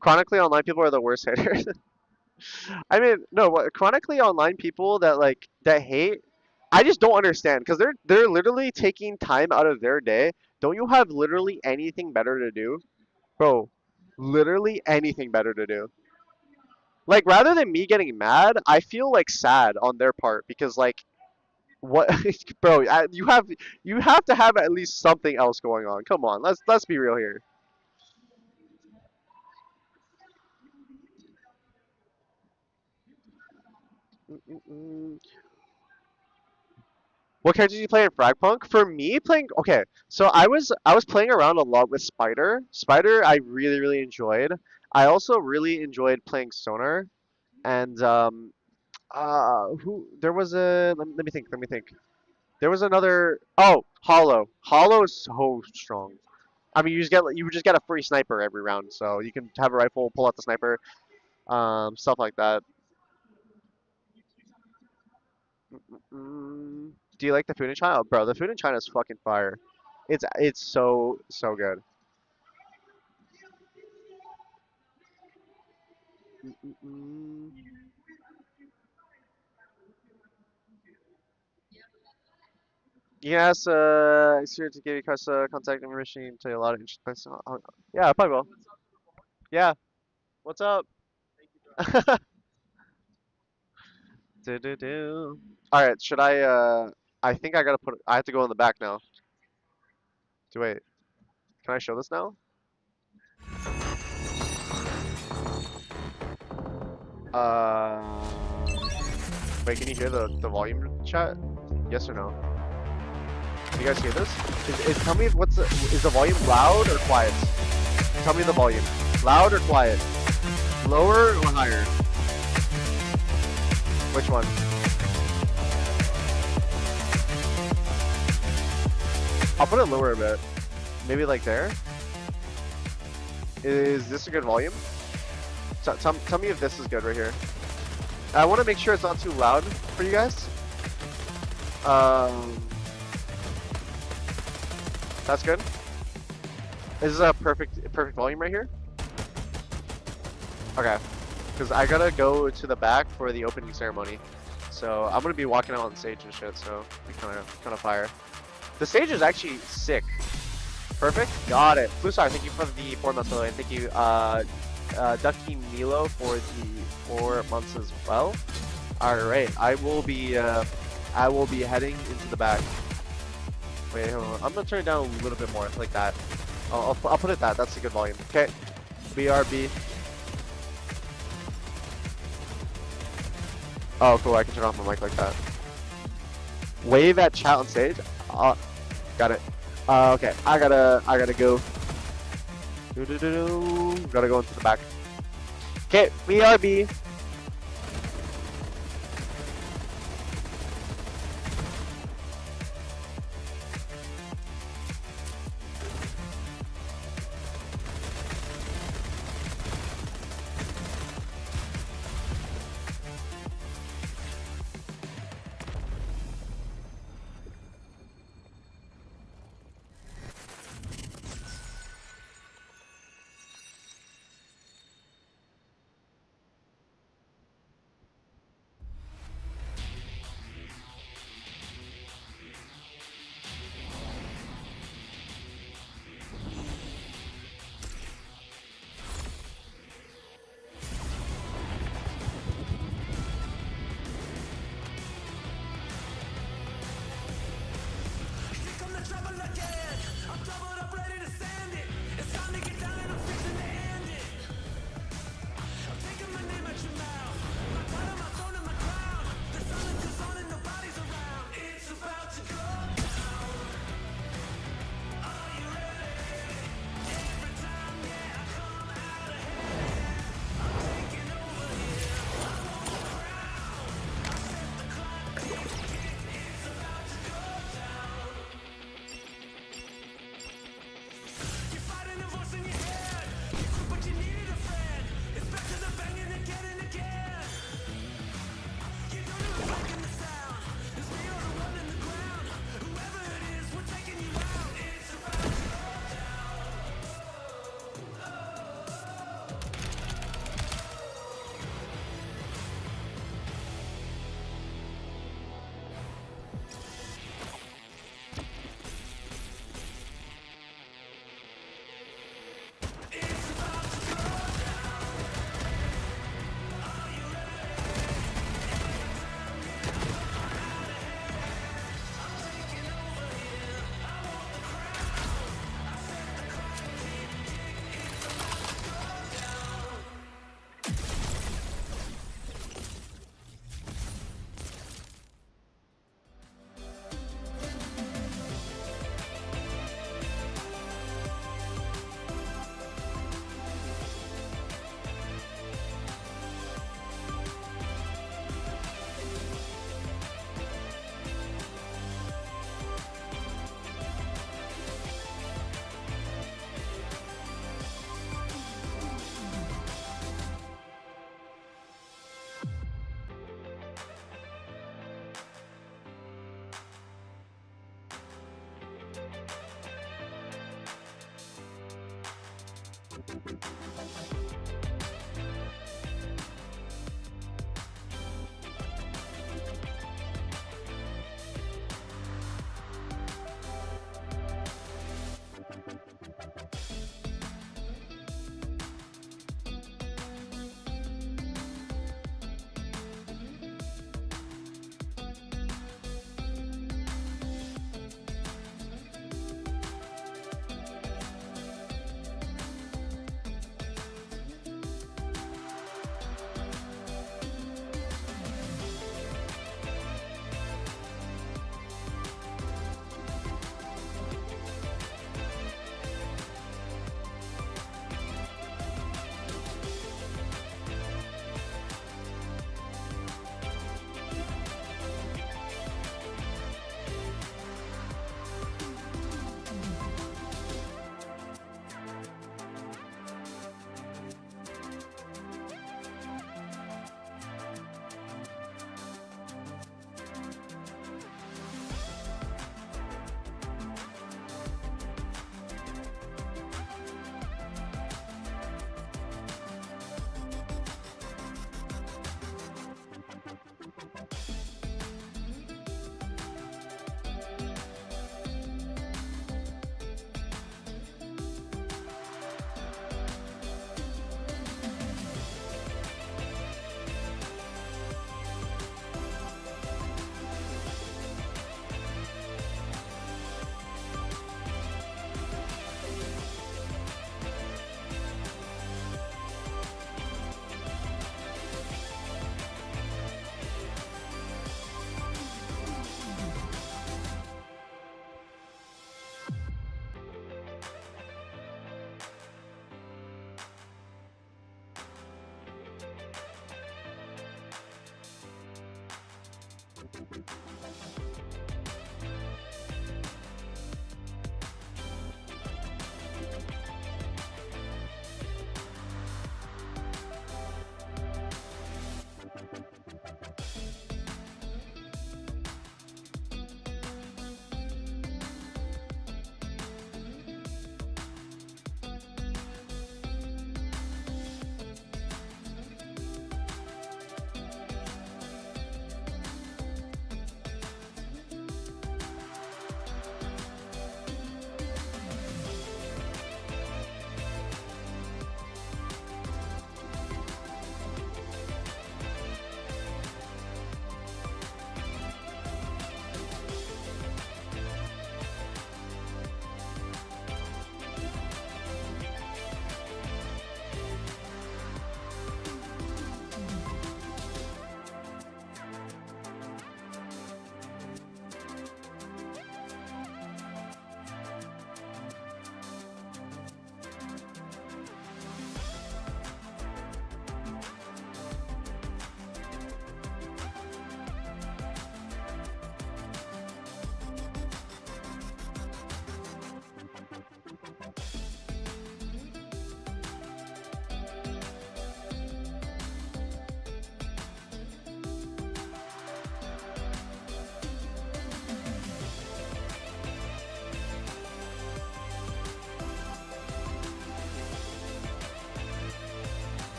Chronically online people are the worst haters. I mean, no, chronically online people that like that hate, I just don't understand because they're literally taking time out of their day. Don't you have literally anything better to do, bro? Literally anything better to do. Like rather than me getting mad, I feel like sad on their part because like what, bro? You have to have at least something else going on. Come on, let's be real here. Mm-mm-mm. What character do you play in Frag Punk? For me, playing okay. So I was playing around a lot with Spider. Spider I really enjoyed. I also really enjoyed playing Sonar. And who there was a let me think. Let me think. There was another. Oh, Hollow. Hollow is so strong. I mean, you just get a free sniper every round, so you can have a rifle, pull out the sniper, stuff like that. Do you like the food in China, bro? The food in China is fucking fire. It's so good. Mm. Yes, it's here to give you guys contact information, tell you a lot of interesting places. Yeah, I probably will. Yeah, what's up? Do. All right, should I? I think I gotta put. I have to go in the back now. Do wait. Can I show this now? Uh, wait. Can you hear the volume chat? Yes or no? Can you guys hear this? Tell me is the volume loud or quiet? Tell me the volume. Loud or quiet? Lower or higher? Which one? I'll put it lower a bit. Maybe like there. Is this a good volume? Tell me if this is good right here. I want to make sure it's not too loud for you guys. Um, that's good. This is a perfect volume right here. Okay, because I gotta go to the back for the opening ceremony, so I'm gonna be walking out on stage and shit. So we kind of fire. The stage is actually sick. Perfect. Got it. Flusar, thank you for the 4 months, and thank you, Ducky Milo for the 4 months as well. All right, I will be heading into the back. Wait, hold on. I'm gonna turn it down a little bit more, like that. I'll put it that. That's a good volume. Okay. BRB. Oh, cool. I can turn off my mic like that. Wave at chat on stage. Got it. Okay. I gotta go. Gotta go into the back. Okay. BRB.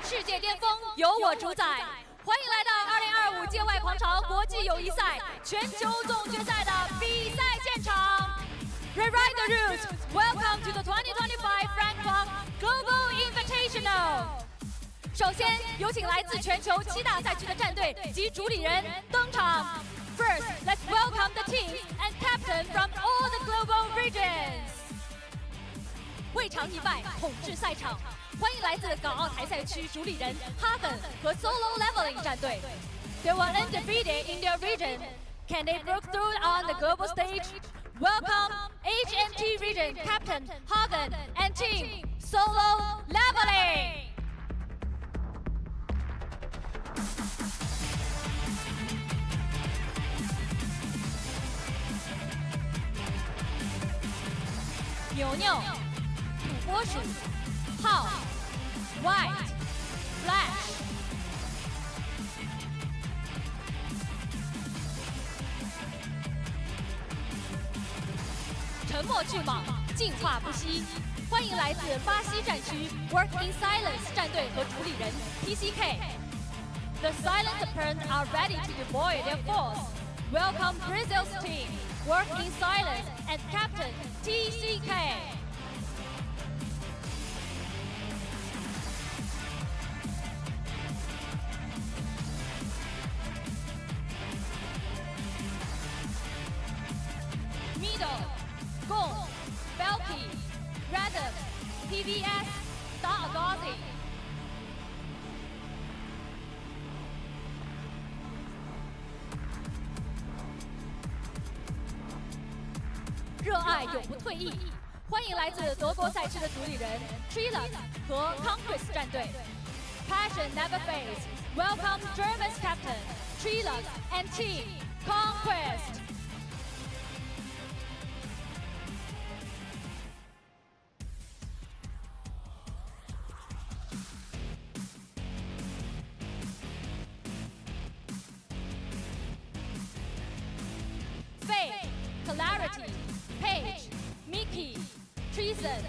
世界巅峰由我主宰。欢迎来到2025界外狂潮国际友谊赛全球总决赛的比赛现场。Rewrite the rules. Welcome to the 2025 Frag Punk Global Invitational. 首先，有请来自全球7大赛区的战队及主理人登场。First, let's welcome the teams and captain from all the global regions. 未尝一败，统治赛场。欢迎来自港澳台赛区主理人哈根和 Solo Leveling 战队。They were undefeated in their region. Can they break through on the global stage? Welcome HMT region captain Hagen and team Solo Leveling. 牛牛、土拨鼠、Hawk、White、Flash。沉默巨蟒，进化不息。欢迎来自巴西战区 Work in Silence 战队和主理人 TCK。The Silent Apprentices are ready to deploy their force. Welcome Brazil's team, Work in Silence and Captain TCK. Middle, Gong, Belky, Radom, PVS, Dagazi. 热爱永不退役。欢迎来自德国赛区的主理人 Trilux 和 Conquest 战队。Passion never fades. Welcome German's captain Trilux and team Conquest. Faith, Clarity, Paige, Mickey, Treason,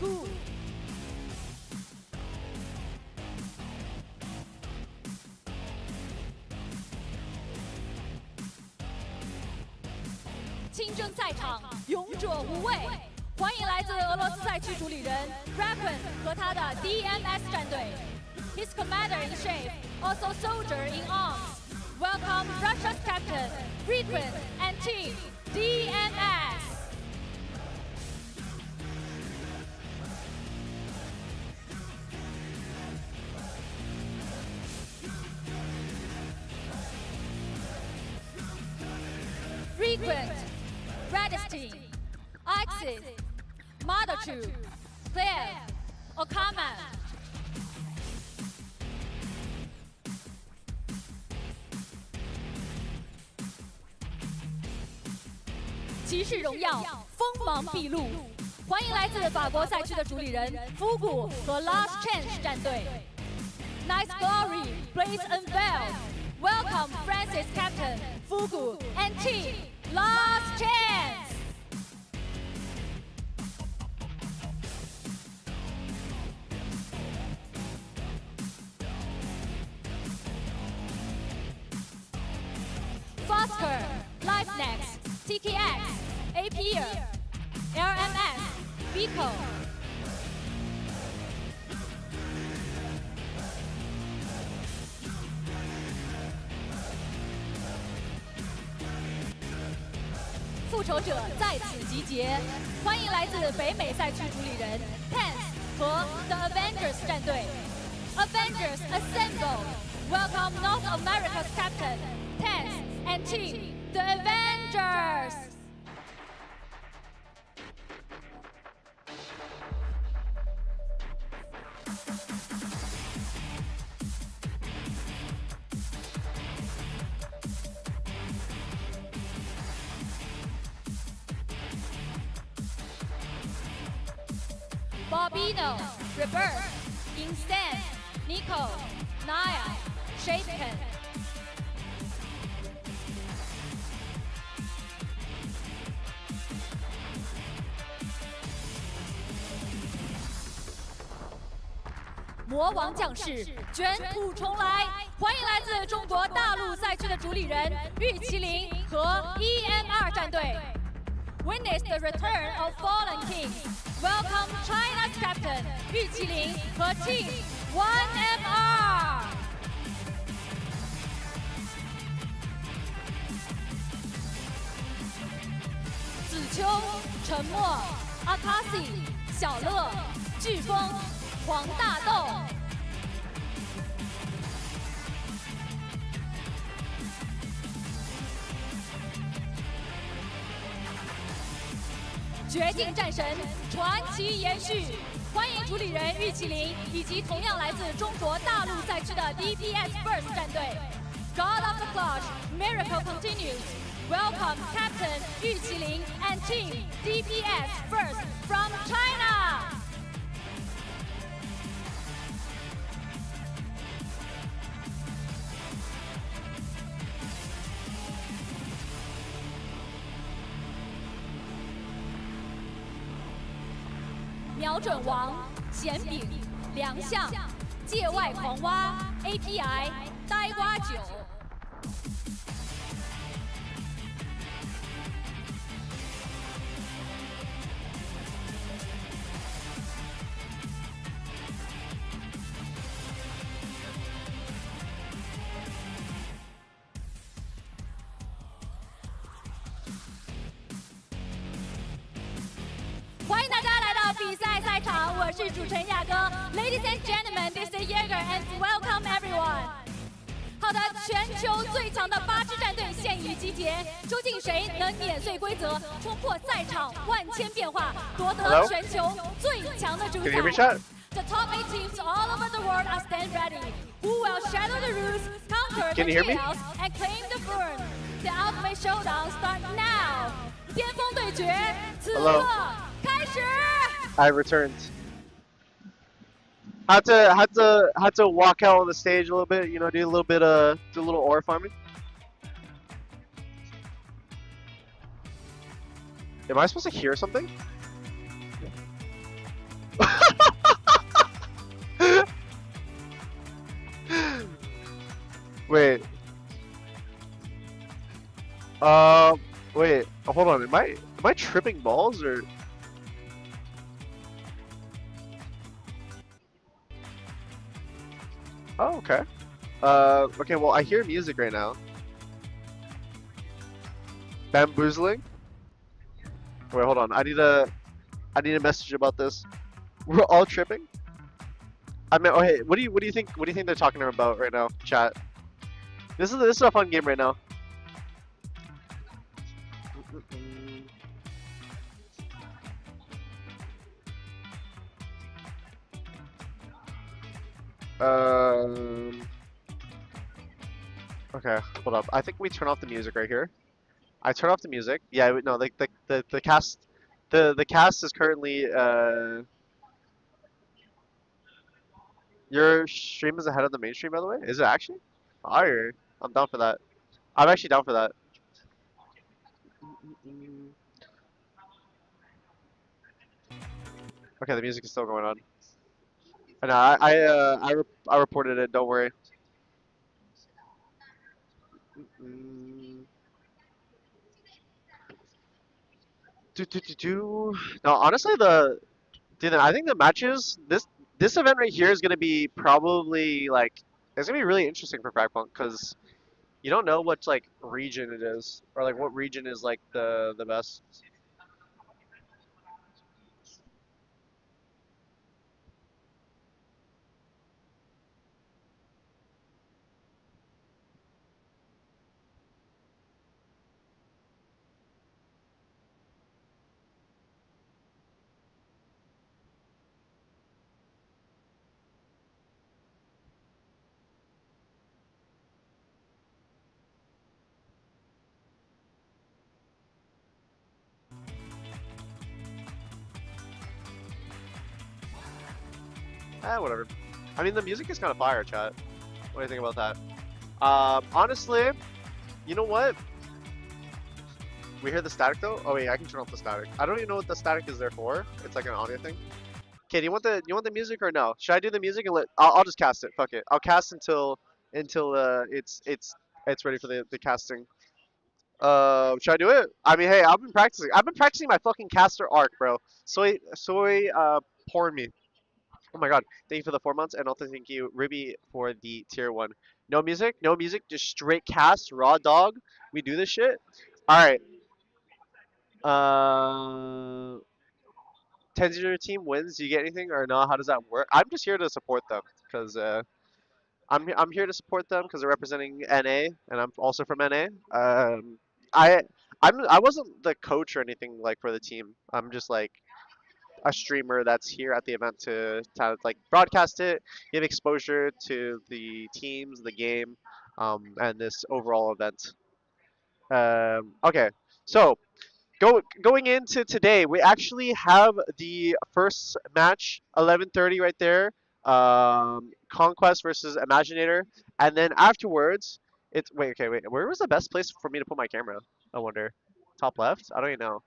Goo. 亲征赛场，勇者无畏。欢迎来自俄罗斯赛区主理人 FragPunk 和他的 DMS 战队。His commander in shape, also soldier in arms. Welcome Russia's captain, FragPunk and team DMS. Frequent, Radisty, Axis, Madachu, Claire, Okama. 骑士荣耀，锋芒毕露。欢迎来自法国赛区的主理人 Fugu 和 Last Chance 战队。Nice Glory, Blaze Unveiled. Welcome Francis Captain Fugu and team Last Chance. Foster, Life Next, TKX, APR, LMS, Vico. 复仇者在此集结，欢迎来自北美赛区主理人 TenZ 和 The Avengers 战队。Avengers Assemble! Welcome North America's captain TenZ and team The Avengers. Bobino, Rebirth, Instant, Nico, Naya, Shaken. 魔王将士卷土重来，欢迎来自中国大陆赛区的主理人玉麒麟和 EMR 战队。Witness the return of fallen kings. Welcome China's captain 玉麒麟和 Team 1MR。子秋、沉默、阿卡西、小乐、飓风、黄大豆。绝境战神，传奇延续。欢迎主理人玉麒麟以及同样来自中国大陆赛区的 DPS First 战队。God of the Clutch, Miracle continues. Welcome Captain 玉麒麟 and Team DPS First from China. 瞄准王、咸饼、良相、界外狂蛙、API、呆瓜酒。欢迎大家来到比赛赛场，我是主持人亚哥。Ladies and gentlemen, this is Jaeger and welcome everyone. 好的，全球最强的8支战队现已集结，究竟谁能碾碎规则，冲破赛场万千变化，夺得全球最强的主宰 ？The top 8 teams all over the world are stand ready. Who will shadow the rules, counter the chaos, and claim the throne? The ultimate showdown starts now. 巅峰对决，此刻。开始 I returned. Had to walk out on the stage a little bit, you know, do a little ore farming. Am I supposed to hear something? Wait. Wait. Hold on. Am I tripping balls or? Oh, okay. Okay, well, I hear music right now. Bamboozling? Wait, hold on. I need a message about this. We're all tripping? I mean, okay, what do you think they're talking about right now, chat? This is a fun game right now. Okay, hold up. I think we turn off the music right here. I turn off the music. Yeah, no, the cast, the cast is currently Your stream is ahead of the main stream, by the way. Is it actually? Fire! I'm down for that. I'm actually down for that. Okay, the music is still going on. And I reported it. Don't worry. No, honestly, I think the matches this event right here is gonna be probably like it's gonna be really interesting for Frag Punk because you don't know what like region it is or like what region is like the best. Whatever. I mean, the music is kind of fire, chat. What do you think about that? Honestly, you know what? We hear the static though? Oh wait, I can turn off the static. I don't even know what the static is there for. It's like an audio thing. Okay, do you want the music or no? Should I do the music and I'll just cast it. Fuck it. I'll cast until it's ready for the casting. Should I do it? I mean, hey, I've been practicing. I've been practicing my fucking caster arc, bro. Porn me. Oh my god. Thank you for the 4 months, and also thank you, Ruby, for the tier 1. No music? No music, just straight cast, raw dog. We do this shit? Alright. Uh, TenZ team wins. Do you get anything or no? How does that work? I'm just here to support them because I'm here to support them because they're representing NA, and I'm also from NA. I I wasn't the coach or anything like for the team. I'm just like a streamer that's here at the event to like broadcast it, give exposure to the teams, the game, and this overall event. Okay, so going into today, we actually have the first match, 11:30 right there. Conquest versus Imaginator, and then afterwards, it's wait, okay, wait. Where was the best place for me to put my camera? I wonder. Top left? I don't even know.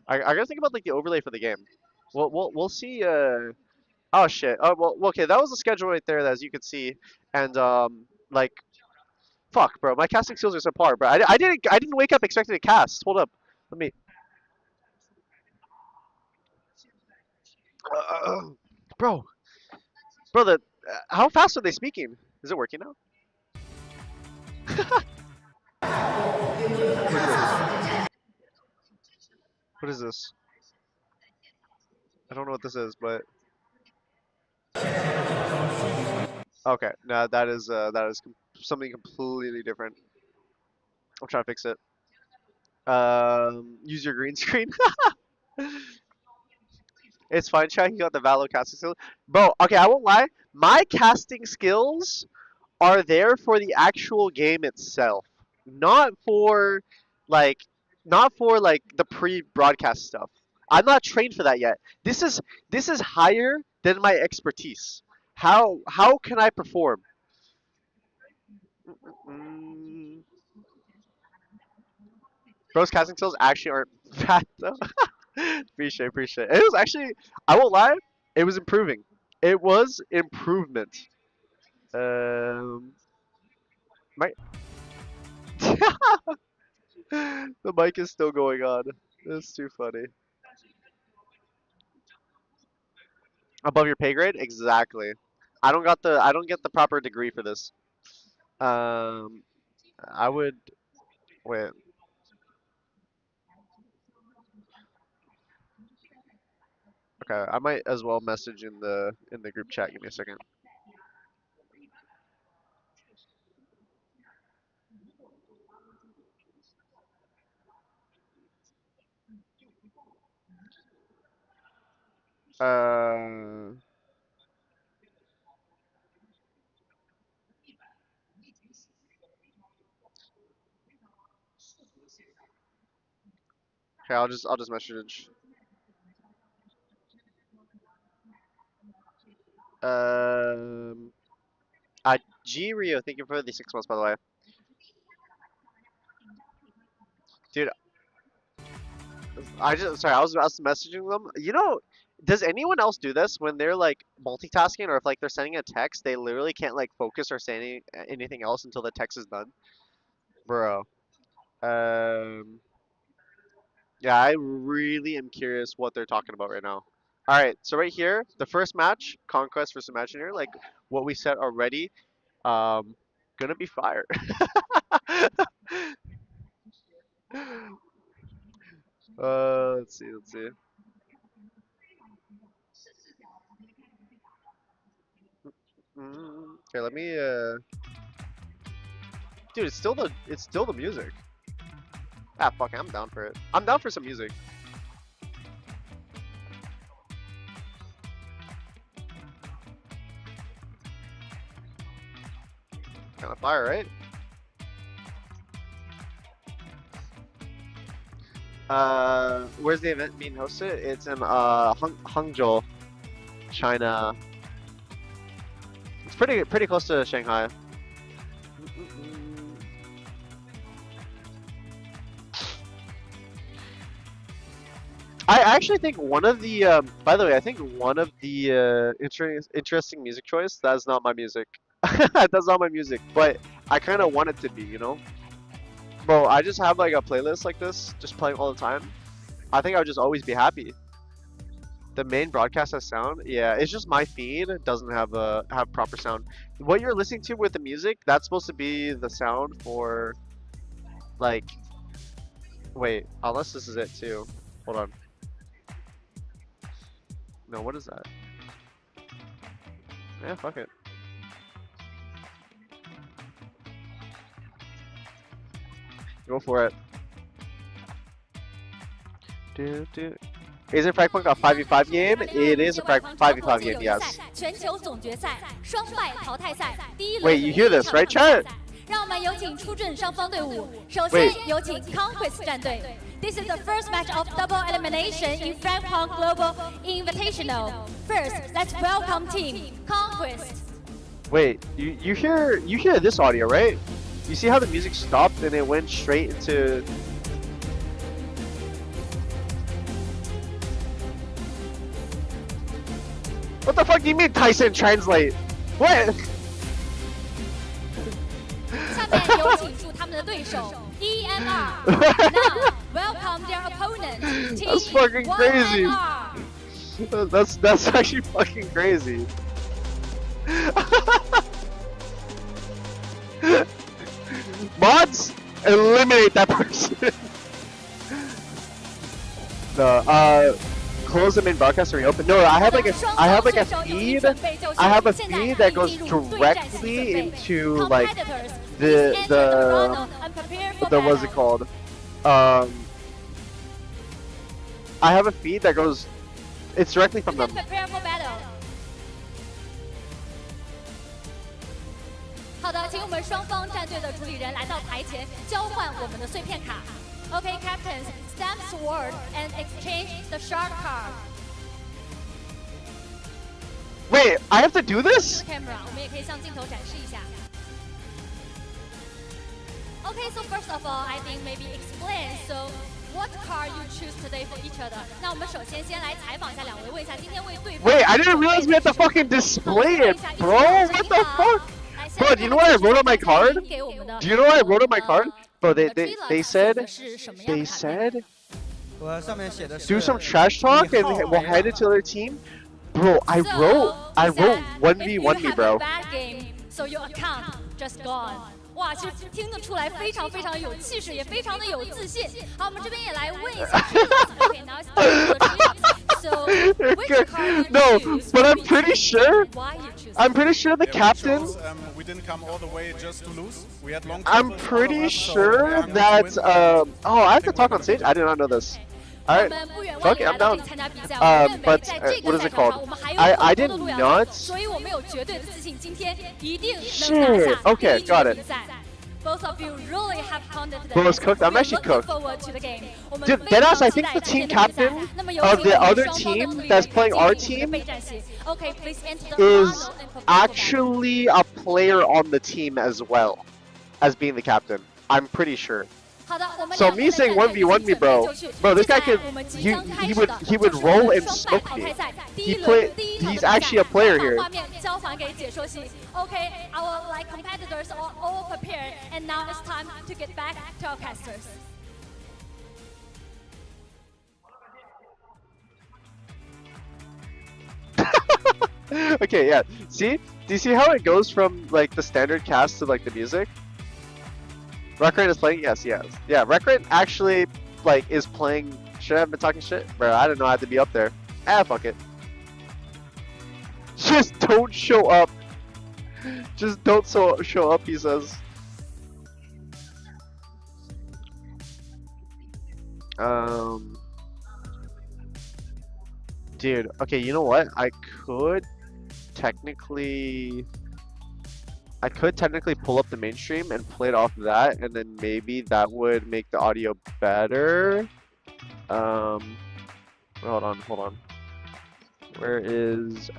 I gotta think about like the overlay for the game. We'll see. Oh shit. Oh well. Okay, that was the schedule right there, as you can see, and like fuck, bro. My casting skills are subpar, bro. I didn't wake up expecting to cast. Hold up. Let me. Uh, bro, bro, how fast are they speaking? Is it working now? What is this? What is this? I don't know what this is, but okay. No, that is something completely different. I'm trying to fix it. Use your green screen. It's fine, Chad. You got the Valo casting skills, bro. Okay, I won't lie. My casting skills are there for the actual game itself, not for like the pre-broadcast stuff. I'm not trained for that yet. This is higher than my expertise. How can I perform? Mm, Bro's casting skills actually aren't bad though. Appreciate. It was actually, I won't lie, it was improving. It was improvement. Um, my the mic is still going on. It's too funny. Above your pay grade? Exactly. I don't get the proper degree for this. Um, I would wait. Okay, I might as well message in the group chat. Give me a second. Uh, okay, I'll just message. Um, G Rio, thank you for the 6 months, by the way, dude. I was messaging them. You know, does anyone else do this when they're like multitasking, or if like they're sending a text, they literally can't like focus or say anything else until the text is done, bro? Um, yeah, I really am curious what they're talking about right now. All right, so right here, the first match, Conquest versus Imagineer, like what we said already, um, gonna be fire. Let's see. Okay, let me. Dude, it's still the music. Ah, fuck, I'm down for it. I'm down for some music. Kind of fire, right? Where's the event being hosted? It's in Hangzhou, China. It's pretty close to Shanghai. I actually think one of the by the way, I think one of the interesting music choice, that's not my music. That's not my music, but I kind of want it to be, you know? Bro, I just have like a playlist like this, just playing all the time. I think I would just always be happy. The main broadcast has sound. Yeah, it's just my feed doesn't have proper sound. What you're listening to with the music, that's supposed to be the sound for like wait, unless this is it too. Hold on. No, what is that? Yeah, fuck it. Go for it. Do, do. Is it FragPunk a 5v5 game? It is a 5v5 game, yes. Wait, you hear this, right, chat? 让我们有请出阵双方队伍。首先有请 Conquest 战队。This is the first match of double elimination in Frag Punk Global Invitational. First, let's welcome team Conquest. Wait, you hear this audio, right? You see how the music stopped and it went straight into. What the fuck do you mean Tyson translate? What? 下面有请出他们的对手 EMR. Now, welcome their opponent. Team That's fucking crazy. 1R. That's actually fucking crazy. Mods, eliminate that person. No, close the main broadcast and reopen. No, I have like a feed. I have a feed that goes directly into like the what's it called? I have a feed that goes. It's directly from them. Prepare for battle. 好的，请我们双方战队的主理人来到台前，交换我们的碎片卡。Okay, captains, stamp sword and exchange the shark card. Wait, I have to do this? Camera, 我们也可以向镜头展示一下。Okay, so first of all, I think maybe explain so what card you choose today for each other. 那我们首先先来采访一下两位，问一下今天为对方。Wait, I didn't realize we had to fucking display it, bro. What the fuck? Bro, do you know what I wrote on my card? Do you know what I wrote on my card? Bro, they said do some trash talk and we'll head it to their team. Bro, I wrote 1v1 me, bro. Bad game, so your account just gone. 哇，其实听得出来非常非常有气势，也非常的有自信。好，我们这边也来问一下。Okay, now it's so which card No, you choose? but I'm pretty sure. Why you choose? I'm pretty sure the captain. We didn't come all the way just to lose. We had long. I'm pretty sure that. Oh, I have to talk on stage. I did not know this. Alright, fuck it, I'm down. But what is it called? I did not. Shit. Okay, got it. Both of you really have confidence. Bro, it's cooked. I'm actually cooked. Dude, deadass, I think the team captain of the other team that's playing our team is actually a player on the team as well as being the captain. I'm pretty sure. So me saying 1v1 me, bro, this guy could, he would roll and smoke me. He's actually a player here. Okay, our like competitors are all prepared, and now it's time to get back to our casters. Okay, yeah. See? Do you see how it goes from like the standard cast to like the music? Rekrent is playing? Yes, yes. Yeah, Rekrent actually like is playing. Should I have been talking shit? Bro, I didn't know I had to be up there. Ah, fuck it. Just don't show up. Just don't show up, he says. Dude, okay, you know what? I could technically pull up the mainstream and play it off of that, and then maybe that would make the audio better. Hold on. Where is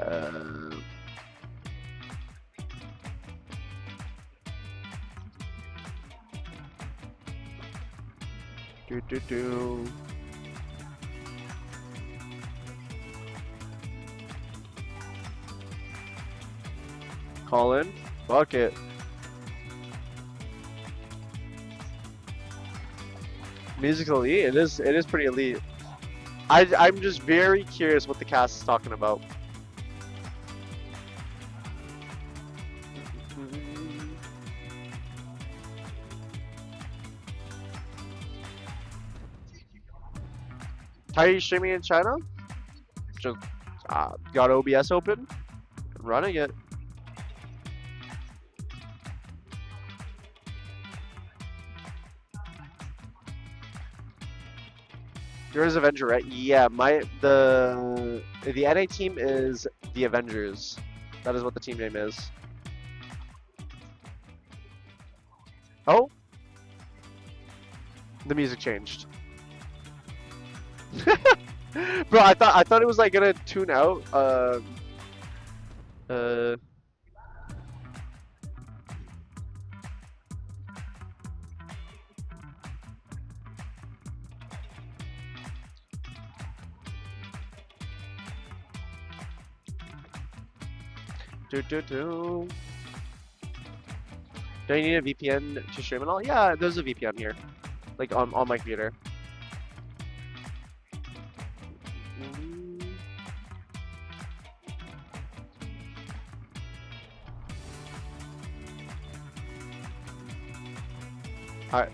call in. Fuck it. Music's elite. It is. It is pretty elite. I'm just very curious what the cast is talking about. How are you streaming in China? Just got OBS open, running it. Yours Avenger, right? Yeah, the NA team is the Avengers. That is what the team name is. Oh, the music changed. Bro, I thought it was like gonna tune out. Do you need a VPN to stream and all? Yeah, there's a VPN here, like on my computer. Alright.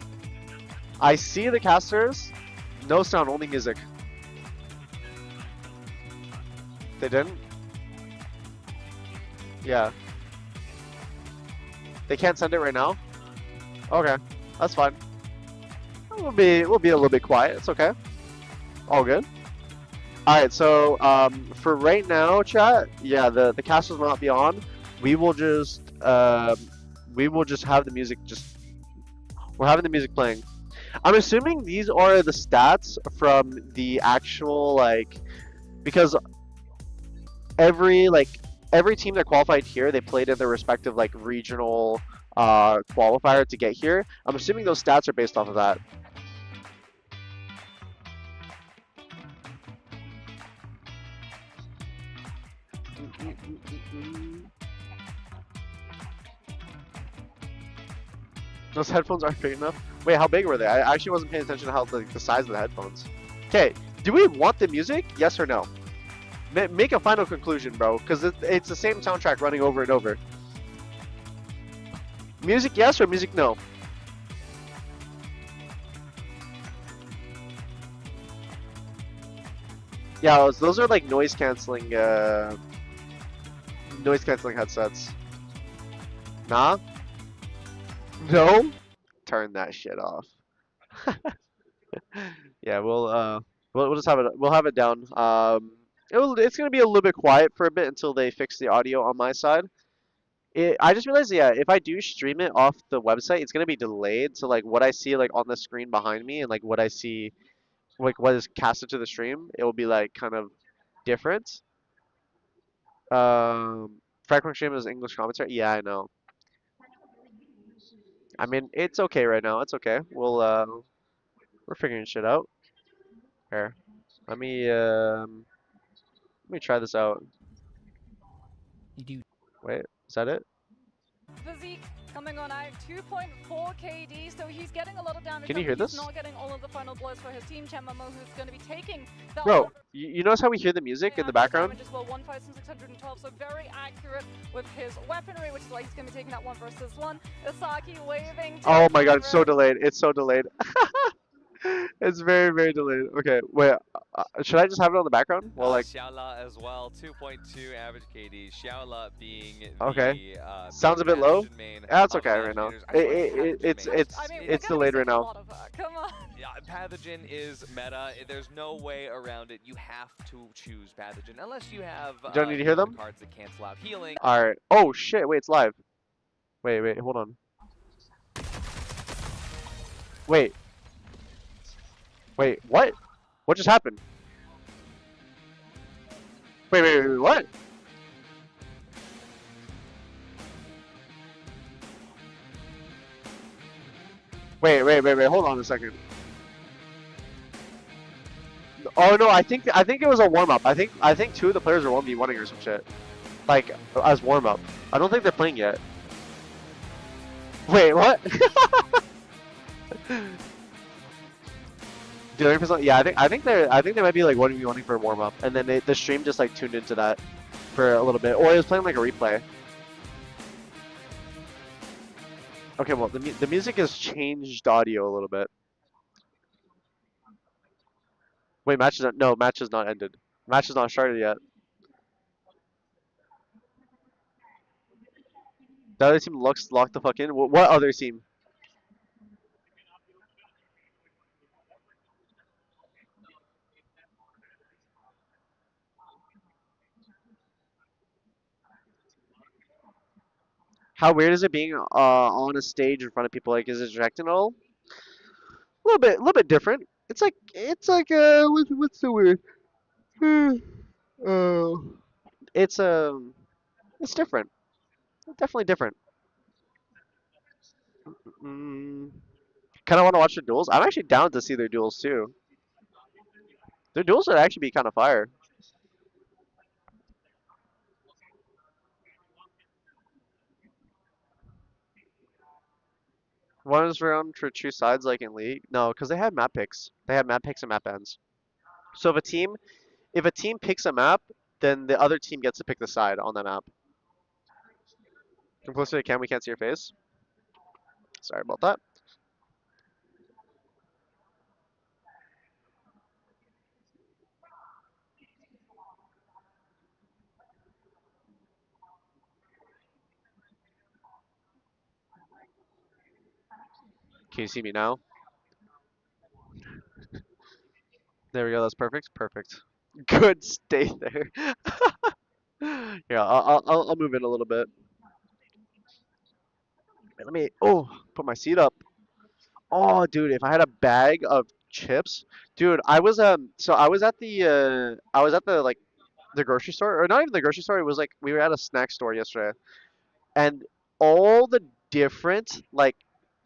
I see the casters. No sound, only music. They didn't? Yeah. They can't send it right now? Okay. That's fine. We'll be a little bit quiet. It's okay. All good. Alright, so for right now, chat, yeah, the casters will not be on. We will just have the music we're having the music playing. I'm assuming these are the stats from the actual, like, because every team that qualified here, they played in their respective like regional qualifier to get here. I'm assuming those stats are based off of that. Those headphones aren't big enough. Wait, how big were they? I actually wasn't paying attention to how the size of the headphones. Okay, do we want the music? Yes or no? Make a final conclusion, bro, because it's the same soundtrack running over and over. Music yes or music no? Yeah, those are like noise canceling headsets. Nah? No? Turn that shit off. Yeah, we'll just have it down. It's gonna be a little bit quiet for a bit until they fix the audio on my side. I just realized, yeah, if I do stream it off the website, it's gonna be delayed. So like what I see like on the screen behind me and like what I see, like what is casted to the stream, it will be like kind of different. Frag Punk stream is English commentary. Yeah, I know. I mean, it's okay right now. It's okay. We're figuring shit out. Here, let me try this out. You do. Wait, is that it? Physique coming on out, 2.4 KD, so he's getting a lot of damage. Can you hear this? He's not getting all of the final blows for his team. Chemamo, who's going to be taking the Bro, you notice how we hear the music in the background? As well, 1,612, so very accurate with his weaponry, which is why he's going to be taking that 1-versus-1. Isaki waving. Oh my god, it's so delayed. It's so delayed. It's very, very delayed. Okay, wait. Should I just have it on the background? Well, like. Xiaola as well, 2.2 average KD. Xiaola being okay. the Sounds a bit low. Main That's okay right now. It's delayed right now. Come on. Yeah, Pathogen is meta. There's no way around it. You have to choose Pathogen unless you have Don't need to hear them? cards that cancel out healing. All right. Oh shit! Wait, it's live. Wait, hold on. Wait, what? What just happened? Wait, what? Wait, hold on a second. Oh no, I think it was a warm up. I think two of the players are 1v1ing or some shit. Like as warm up. I don't think they're playing yet. Wait, what? Doing for something? Yeah, I think they might be like 1v1ing for a warm up, and then the stream just like tuned into that for a little bit, or it was playing like a replay. Okay, well the music has changed audio a little bit. Wait, match is not, no, match has not ended. Match has not started yet. The other team looks locked the fuck in. What other team? How weird is it being on a stage in front of people? Like, is it distracting at all? A little bit different. It's like what's the word? Oh, it's it's different. Definitely different. Mm, kind of want to watch the duels. I'm actually down to see their duels too. Their duels would actually be kind of fire. One is round for two sides like in League. No, because they had map picks. They had map picks and map ends. So if a team picks a map, then the other team gets to pick the side on that map. Come closer to the cam. We can't see your face. Sorry about that. Can you see me now? There we go. That's perfect. Perfect. Good. Stay there. Yeah, I'll move in a little bit. Wait, let me. Oh, put my seat up. Oh, dude, if I had a bag of chips, dude, I was at the like the grocery store, or not even the grocery store. It was like we were at a snack store yesterday, and all the different like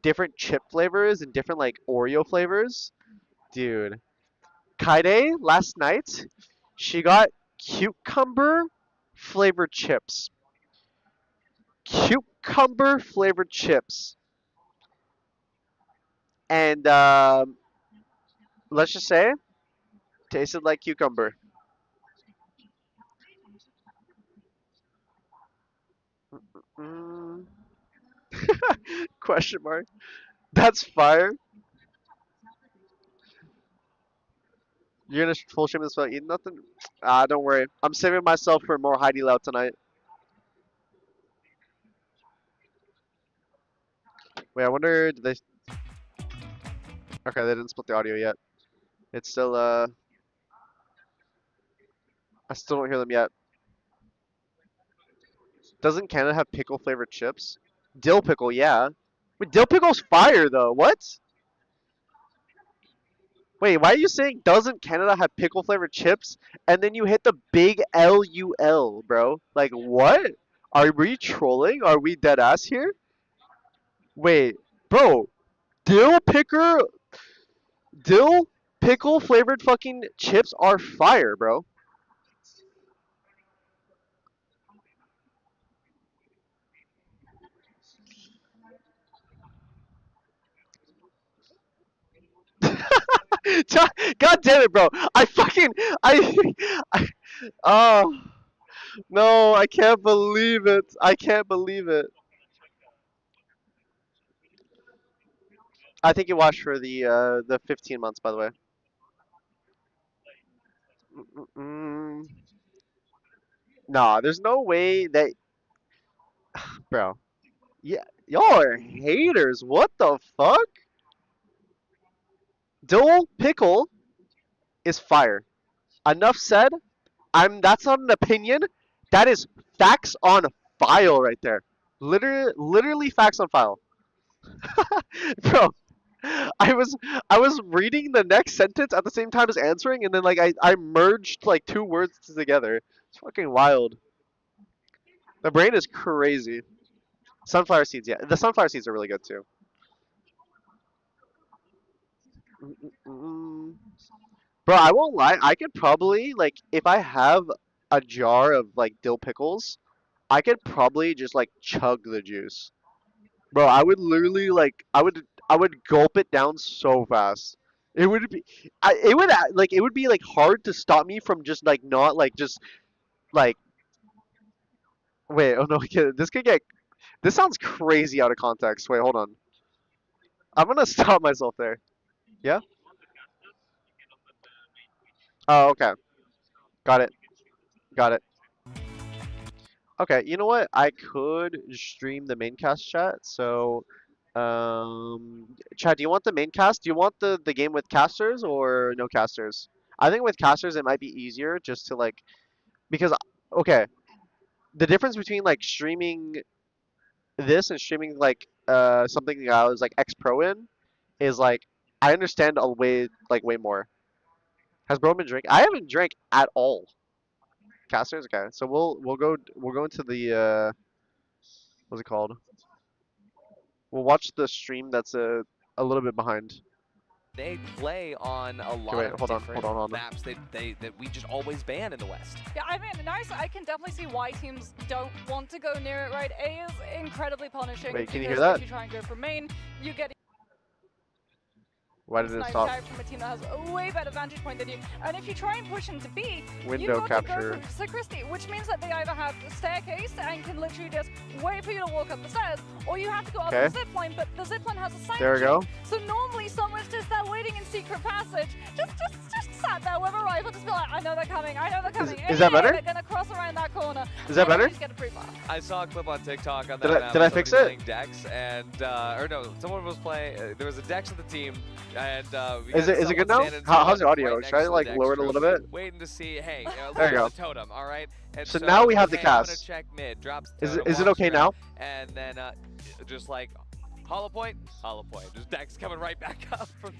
different chip flavors and different like Oreo flavors, dude. Kaide last night, she got cucumber flavored chips. Cucumber flavored chips, and let's just say tasted like cucumber. Mm, question mark. That's fire. You're gonna full stream this without eating nothing? Ah, don't worry. I'm saving myself for more Heidi Loud tonight. Wait, I wonder did they? Okay, they didn't split the audio yet. It's still I still don't hear them yet. Doesn't Canada have pickle flavored chips? Dill pickle, yeah. Wait, dill pickle's fire though. What? Wait, why are you saying doesn't Canada have pickle flavored chips? And then you hit the big LUL, bro. Like what? Are we trolling? Are we dead ass here? Wait, bro, dill picker, dill pickle flavored fucking chips are fire, bro. God damn it, bro. I fucking I, I oh no, I can't believe it. I can't believe it. I think you watched for the 15 months, by the way. Mm, nah, there's no way that, bro. Yeah, y'all are haters. What the fuck? Dill pickle is fire. Enough said. That's not an opinion. That is facts on file right there. Literally facts on file. Bro, I was reading the next sentence at the same time as answering, and then like I merged like two words together. It's fucking wild. The brain is crazy. Sunflower seeds, yeah. The sunflower seeds are really good too. Mm, bro, I won't lie. I could probably like if I have a jar of like dill pickles, I could probably just like chug the juice. Bro, I would literally like I would gulp it down so fast. It would be it would like it would be like hard to stop me from just like not like just like wait, oh no, this sounds crazy out of context. Wait, hold on. I'm gonna stop myself there. Yeah? Oh, okay. Got it. Got it. Okay, you know what? I could stream the main cast chat. So, chat, do you want the main cast? Do you want the game with casters or no casters? I think with casters it might be easier just to like because okay, the difference between like streaming this and streaming like something that I was like ex pro in is like I understand a way more. Has bro been drink? I haven't drank at all. Casters, okay. So we'll go into the what's it called? We'll watch the stream that's a little bit behind. They play on a lot wait, of hold on, different hold on. maps that we just always ban in the West. Yeah, I mean, nice. I can definitely see why teams don't want to go near it, right? A is incredibly punishing. Wait, can you hear because that? If you try and go for main, you get Why did it snipe stop? attack from a team that has a way better vantage point than you. And if you try and push into B, Window you've got capture. to go for Christie, which means that they either have the staircase and can literally just wait for you to walk up the stairs, or you have to go up Okay. the zip line, but the zip line has a sign. There we go. So normally someone's just there waiting in secret passage, just sat there with a rifle, just be like, I know they're coming, I know they're coming. Is that better? They're gonna cross around that corner. Is that And then better? you just get a free fire. I saw a clip on TikTok on that Did I- map did I of fix somebody it? playing Dex, and or no, someone was playing. There was a Dex of the team, and we Is got it good someone now? standing How's the right audio? next Should I to the like Dex lower it a room, little bit? waiting to see. Hey, There you go. the totem. All right. And So now we have the hey, I'm gonna cast. check mid. Drops. Is totem, it walks okay around, now? And then just like hollow point. Just Dex coming right back up from.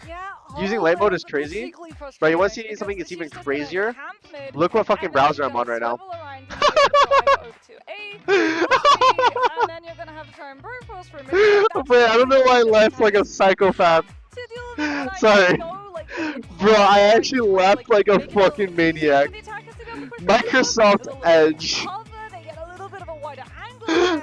Yeah, Using Hollow light mode is is crazy, particularly but you wanna frustrating see something because that's even she's just gonna crazier? camp mid, Look what fucking and then browser she's I'm on gonna right now. swivel around and you're gonna drive over to A, and then you're gonna have to try and brute force for a minute. That's Wait, I don't know why I left like a psychopath. to deal with it, and I Sorry. know, like, the Bro, I cost actually of, left like a making it fucking easier maniac. for the attackers to be able to push Microsoft forward. Edge. Cover, they get a little bit of a wider angle now,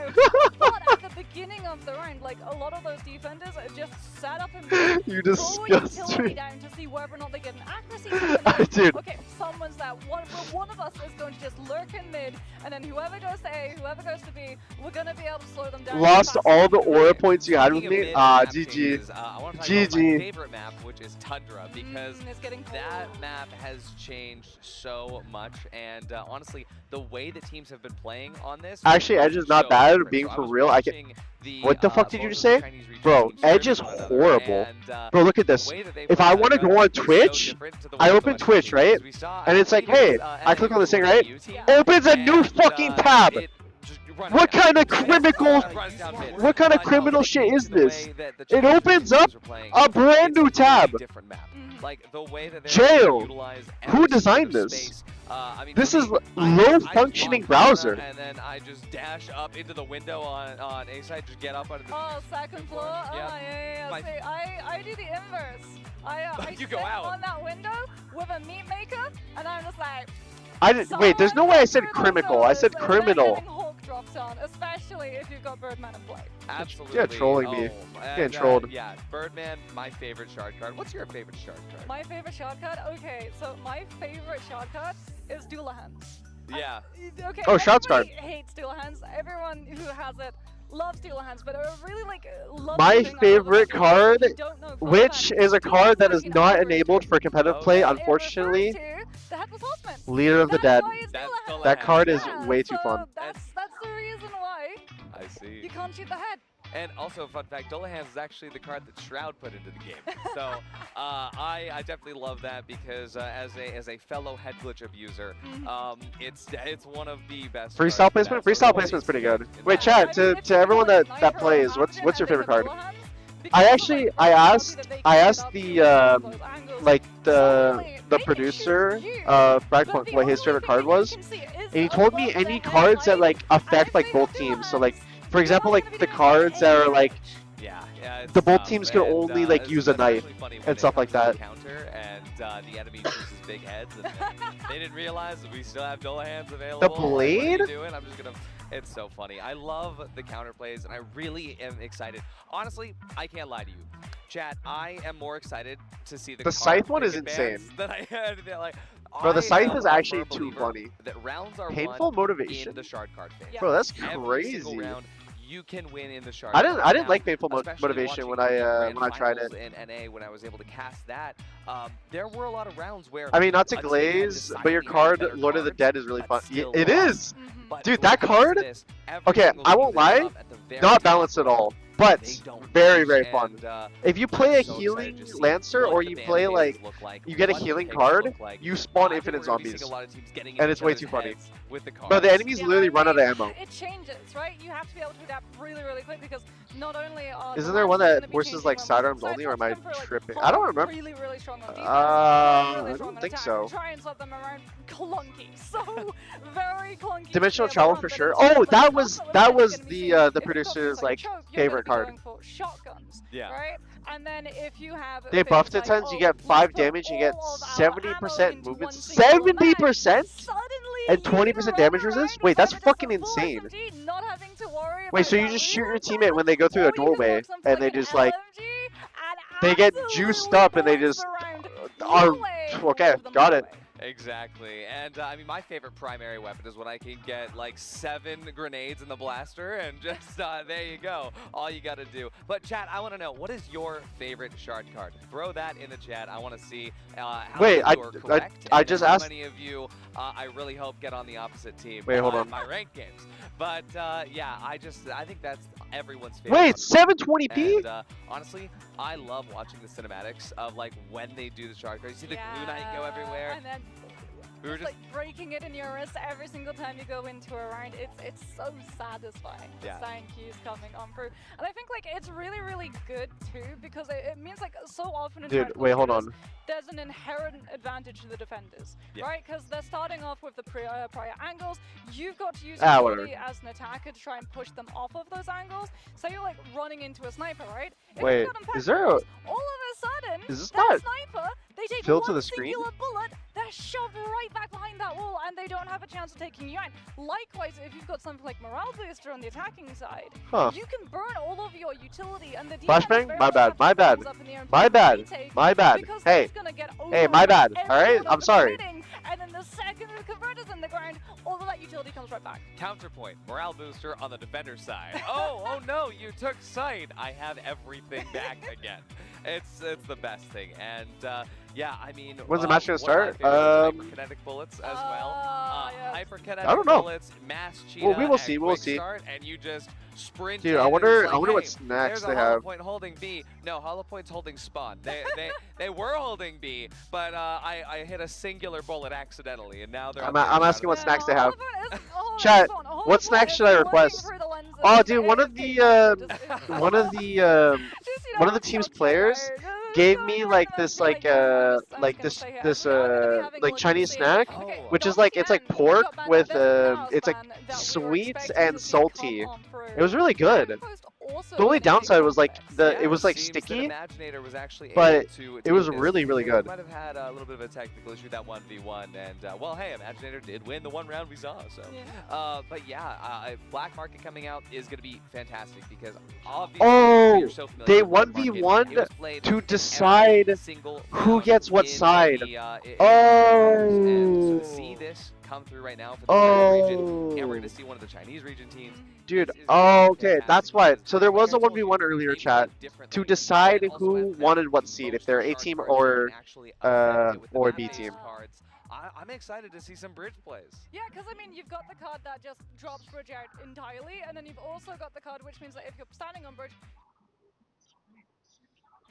but at the beginning of the round, like, a lot of those defenders are just sat up and You throw disgust utility me. down to see whether or not they get an accuracy. Something Dude. okay, someone's that one of us is going to just lurk in mid, and then whoever goes to A, whoever goes to B, we're gonna be able to slow them down. Lost faster all than the we aura do. points you had with Speaking of me. mid Ah, map GG. changes, I want to talk about my GG. favorite map, which is Tundra, because It's getting that cold. map has changed so much, and honestly, the way the teams have been playing on this. Actually, Edge is not so bad, different. being So I for was real, I can- watching the, What the fuck did you both just of the say? Chinese region Bro, teams Edge serving is one another, horrible. and, Bro, look at the this. way that they If play I that wanna map go on is so Twitch, different to the I way the open West Twitch, teams right? we saw And it's like, hey, I click on this thing, right? Opens a new fucking tab. What kind of criminal? What kind of criminal shit is this? It opens up a brand new tab. Different map. Like the way that Jail. utilize Who every designed bit of this? space. I mean, This for is me, low I functioning walk browser. and then I just dash up into the window on A side, just get up under the. Oh, second floor? Oh, yeah. My- See, I do the inverse. I You go sit out. on that window with a meat maker, and I'm just like... I didn't. Wait, there's no way I said someone criminal. I said knows that criminal. getting Hulk drops on, especially if you've got Birdman in play. Absolutely. You're trolling me. Getting and, trolled. Yeah, Birdman, my favorite shard card. What's your favorite shard card? My favorite shard card? Okay, so my favorite shard card is Dual Yeah. Okay, Oh, shots card. everybody hates Dual Hands. Everyone who has it loves Dual Hands, but I really like love My using that favorite other stuff. card, If you don't know which Valorant, is a Dual card Hands that is fucking not average. enabled for competitive play, Okay. It refers unfortunately. to the Headless Horseman. Leader of the That's Dead. why it's That's Dual the Hands. That card is Yeah, way too so fun. That's the reason why I see. you can't shoot the head. And also, fun fact, Dolahans is actually the card that Shroud put into the game. So I definitely love that because as a fellow head glitch abuser, it's one of the best. Freestyle cards placement. that Freestyle sort of placement's pretty plays good. in Wait, that. chat I mean, to if you everyone call it that Nitro plays. Hunter What's your and they favorite go card? Dual Hands, I because of actually the I functionality asked that they I can asked give the up those angles, like solely, the they can producer shoot you, of but FragPunk the what his only favorite thing card that you was, can see is and he told me above any the cards that headlight, like affect and like if both they have teams. So Dual like Hands, for example they're like only the gonna be doing cards that are aim like Yeah, yeah. It's The both tough. teams can And, only like use a that's knife actually funny when and it stuff like comes to that. the counter and the enemy chooses big heads and they didn't realize that we still have Dolahands available. The Like, what are blade? you doing? I'm just gonna. It's so funny. I love the counter plays and I really am excited. Honestly, I can't lie to you. Chat, I am more excited to see the The card Scythe one pick is advance insane. than I had. Like, Bro, the I Scythe am is a actually firm too believer funny. that rounds are Painful won motivation. in the shard card phase. Yeah. Bro, that's Every crazy. single round, you can win in the shard. I didn't card. I didn't Now, like painful especially motivation when watching the I grand tried it. finals in NA when I was able to cast that. There were a lot of rounds where I mean, not to a team had glaze, but your decidedly had card, better Lord of the cards, Dead, is really but fun. still It lost. is! But Dude, when that it comes to card? this, every Okay, single I team won't is lie, up at the very not top balanced at level. all, They but don't very, lose, very fun. and, If you I'm play a so excited healing to see Lancer what or the you ban play phases like, look like, you get a what the healing picks card, look like. you spawn I think infinite we're gonna be zombies. seeing a lot of teams getting And in it's way each too other's funny. heads with the Bro, the cards. enemies Yeah, literally I run out of mean, ammo. It changes, right? You have to be able to adapt really, really quick because not only are Isn't the there one Lancers that gonna be forces changing like when sidearms side only, or am swaps I come through, like, tripping? Hollow I don't remember. really, really strong on defense. I Really strong don't on think attack. so. Try and slap them around clunky. So very clunky. Dimensional to Travel clear, for but sure. in terms Oh, of, like, that the was concept that of what was you're gonna be seeing, the if you've got producer's things like choke, you're gonna favorite be card. going for shotguns, Yeah. right? And then if you have They things buffed it, like, TenZ. oh, You get let's 5 put damage. You get all of our ammo 70% into movement. one single mag, 70%? suddenly And you 20% can damage run resist? around Wait, with that's either just fucking a full insane. SMG, not having to worry Wait, about so you that just shoot your reload teammate time, when they go through or a you can doorway, lock some and they flipping just like LMG and they get juiced absolutely up and they blitz just the round are away, okay. leave them Got all it. away. Exactly, and I mean, my favorite primary weapon is when I can get like 7 grenades in the blaster, and just there you go. All you gotta do. But chat, I want to know, what is your favorite shard card? Throw that in the chat. I want to see how Wait, many of you are correct, I and just how asked. many of you I really hope get on the opposite team. Wait, hold in on. my ranked games. But yeah, I think that's everyone's favorite. Wait, weapon. 720p? And honestly, I love watching the cinematics of like when they do the shard card. You see the glue knight go everywhere. And then We were just like breaking it in your wrist every single time you go into a round. It's so satisfying. Yeah. The sign keys coming on through, and I think like it's really, really good too because it means like so often in Dude, tactical wait, hold shooters, on. there's an inherent advantage to the defenders, Yeah. right? Because they're starting off with the prior angles. You've got to use Ah, your whatever. ability as an attacker to try and push them off of those angles. So you're like running into a sniper, right? If Wait, you've got them is there a- all of a sudden Is this that not sniper, they take filled to one the screen? singular bullet, they're shoved right back behind that wall, and they don't have a chance of taking you out. Likewise, if you've got something like Morale Booster on the attacking side, Huh. you can burn all of your utility, and the Flashbang? defenders very My much bad, have to my put bad. things up in the air and My try and bad, retake my bad. because Hey, they're just gonna get hey, my overrun bad, every alright? one of I'm the sorry. hitting, and then the second the converter's in the ground, all of that utility comes right back. Counterpoint, morale booster on the defender side. Oh no, you took sight. I have everything back again. It's the best thing, and yeah, I mean, When's the match gonna one of start? my favorites is hyperkinetic bullets as well. Yeah. Hyperkinetic I don't know. bullets, mass cheetah, Well, we will and see, we'll quick see. start, and you just sprint. Dude, in, I and wonder it's like, what hey, snacks there's they a hollow have. point holding B. No, hollow point's holding spawn. They were holding B, but I hit a singular bullet accidentally, and now they're. I'm up there asking what shouting. snacks they have. Chat, Chat, what snacks should I request? Oh, dude, one of the team's players gave me like this like Chinese snack, which is like it's like pork with it's like sweet and salty. It was really good. The only downside was like it was like seems that sticky, Imaginator was actually but able to it was do this. really, really good. Might have had a little bit of a technical issue that 1v1, and well, hey, Imaginator did win the one round we saw. So, but yeah, Black Market coming out is going to be fantastic because obviously you're so familiar they with Black 1v1 Market. It was played to every decide single who round gets what in side. the, Oh. and so to see this come through right now for the American region, and we're going to see one of the Chinese region teams. Dude, This is oh, gonna be okay, fantastic that's why. because, So there was a like I told you, 1v1 earlier, they chat, play differently, to decide and also who as that wanted what seed, if they're A most team shard cards or can actually affect it with the or map B based team. cards. I'm excited to see some bridge plays. Yeah, because I mean, you've got the card that just drops bridge out entirely, and then you've also got the card which means that if you're standing on bridge,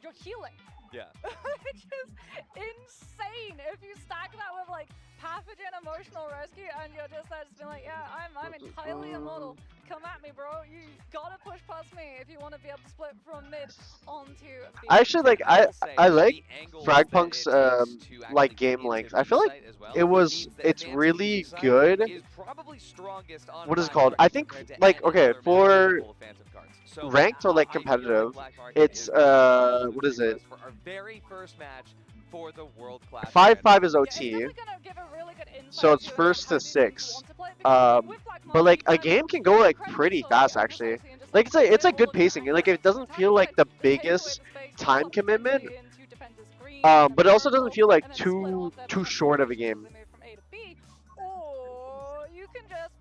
you're healing. Yeah. Which is insane. If you stack that with like pathogen emotional rescue, and you're just there, just being like, yeah, I'm entirely immortal. Come at me, bro. You gotta push past me if you want to be able to split from mid onto B. I actually like will say, I like the angles Frag that Punk's it takes to like actually game get into length. B I feel like site as well, it was means that it's advancing really B site good. is probably strongest on What is it Black called? Market I think compared to like any okay other map for full of Phantom cards. So ranked or like I feel competitive. Black Market It's is gonna be what is treating it? us for our very first match for the World Class 5-5 is Yeah, it's OT, definitely gonna give a really good so insight it's to first how to do teams 6. want to play because with Black But Market like you a can game can go like incredibly pretty slowly fast over actually. salty and just Like clear it's a all good of the pacing. Like angles. it doesn't How do feel you like like the take away biggest the space, pull time up commitment. potentially into defender's green, and But it then also doesn't circle, feel like and then split off their too potential short of a rotations as game. they move from A to B, or you can just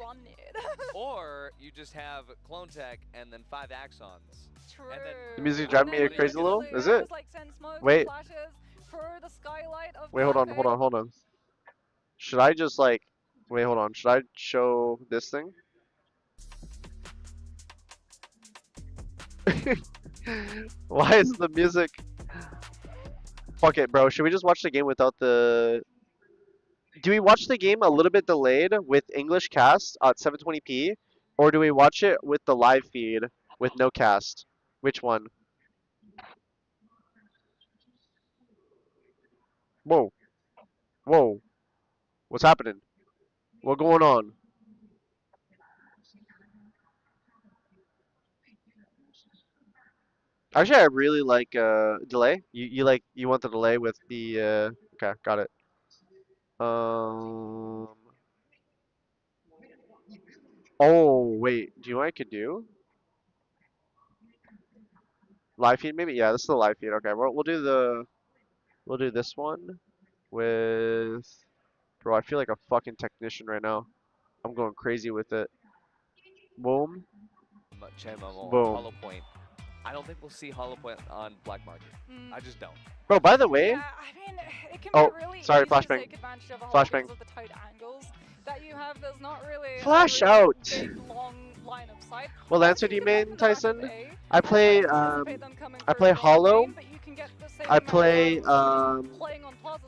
run it. Or you just have Clone Tech and then 5 Axons. True. And then The music's And driving then me crazy a little. literally, Is it? just like send smoke and Wait. flashes through the skylight of Wait, hold on, Cafe. hold on. Should I just like, wait, hold on. Should I show this thing? Why is the music? Fuck it, bro. Should we just watch the game without the? Do we watch the game a little bit delayed with English cast at 720p, or do we watch it with the live feed with no cast? Which one? Whoa, whoa. What's happening? What going on? Actually, I really like delay. You want the delay with the okay, got it. Um. Oh wait, do you know what I could do? Live feed maybe? Yeah, this is the live feed. Okay, we'll do this one with bro. I feel like a fucking technician right now. I'm going crazy with it. Boom, boom. Hollow Point. I don't think we'll see Hollow Point on Black Market. I just don't. Bro, by the way, Yeah, I mean, it can oh, be really sorry, easy to flashbang. take advantage of a whole Flashbang. because of the tight angles that you have. There's not really Flash a really out. big, long line of sight. What Lancer do you main, Tyson? I play Hollow. I play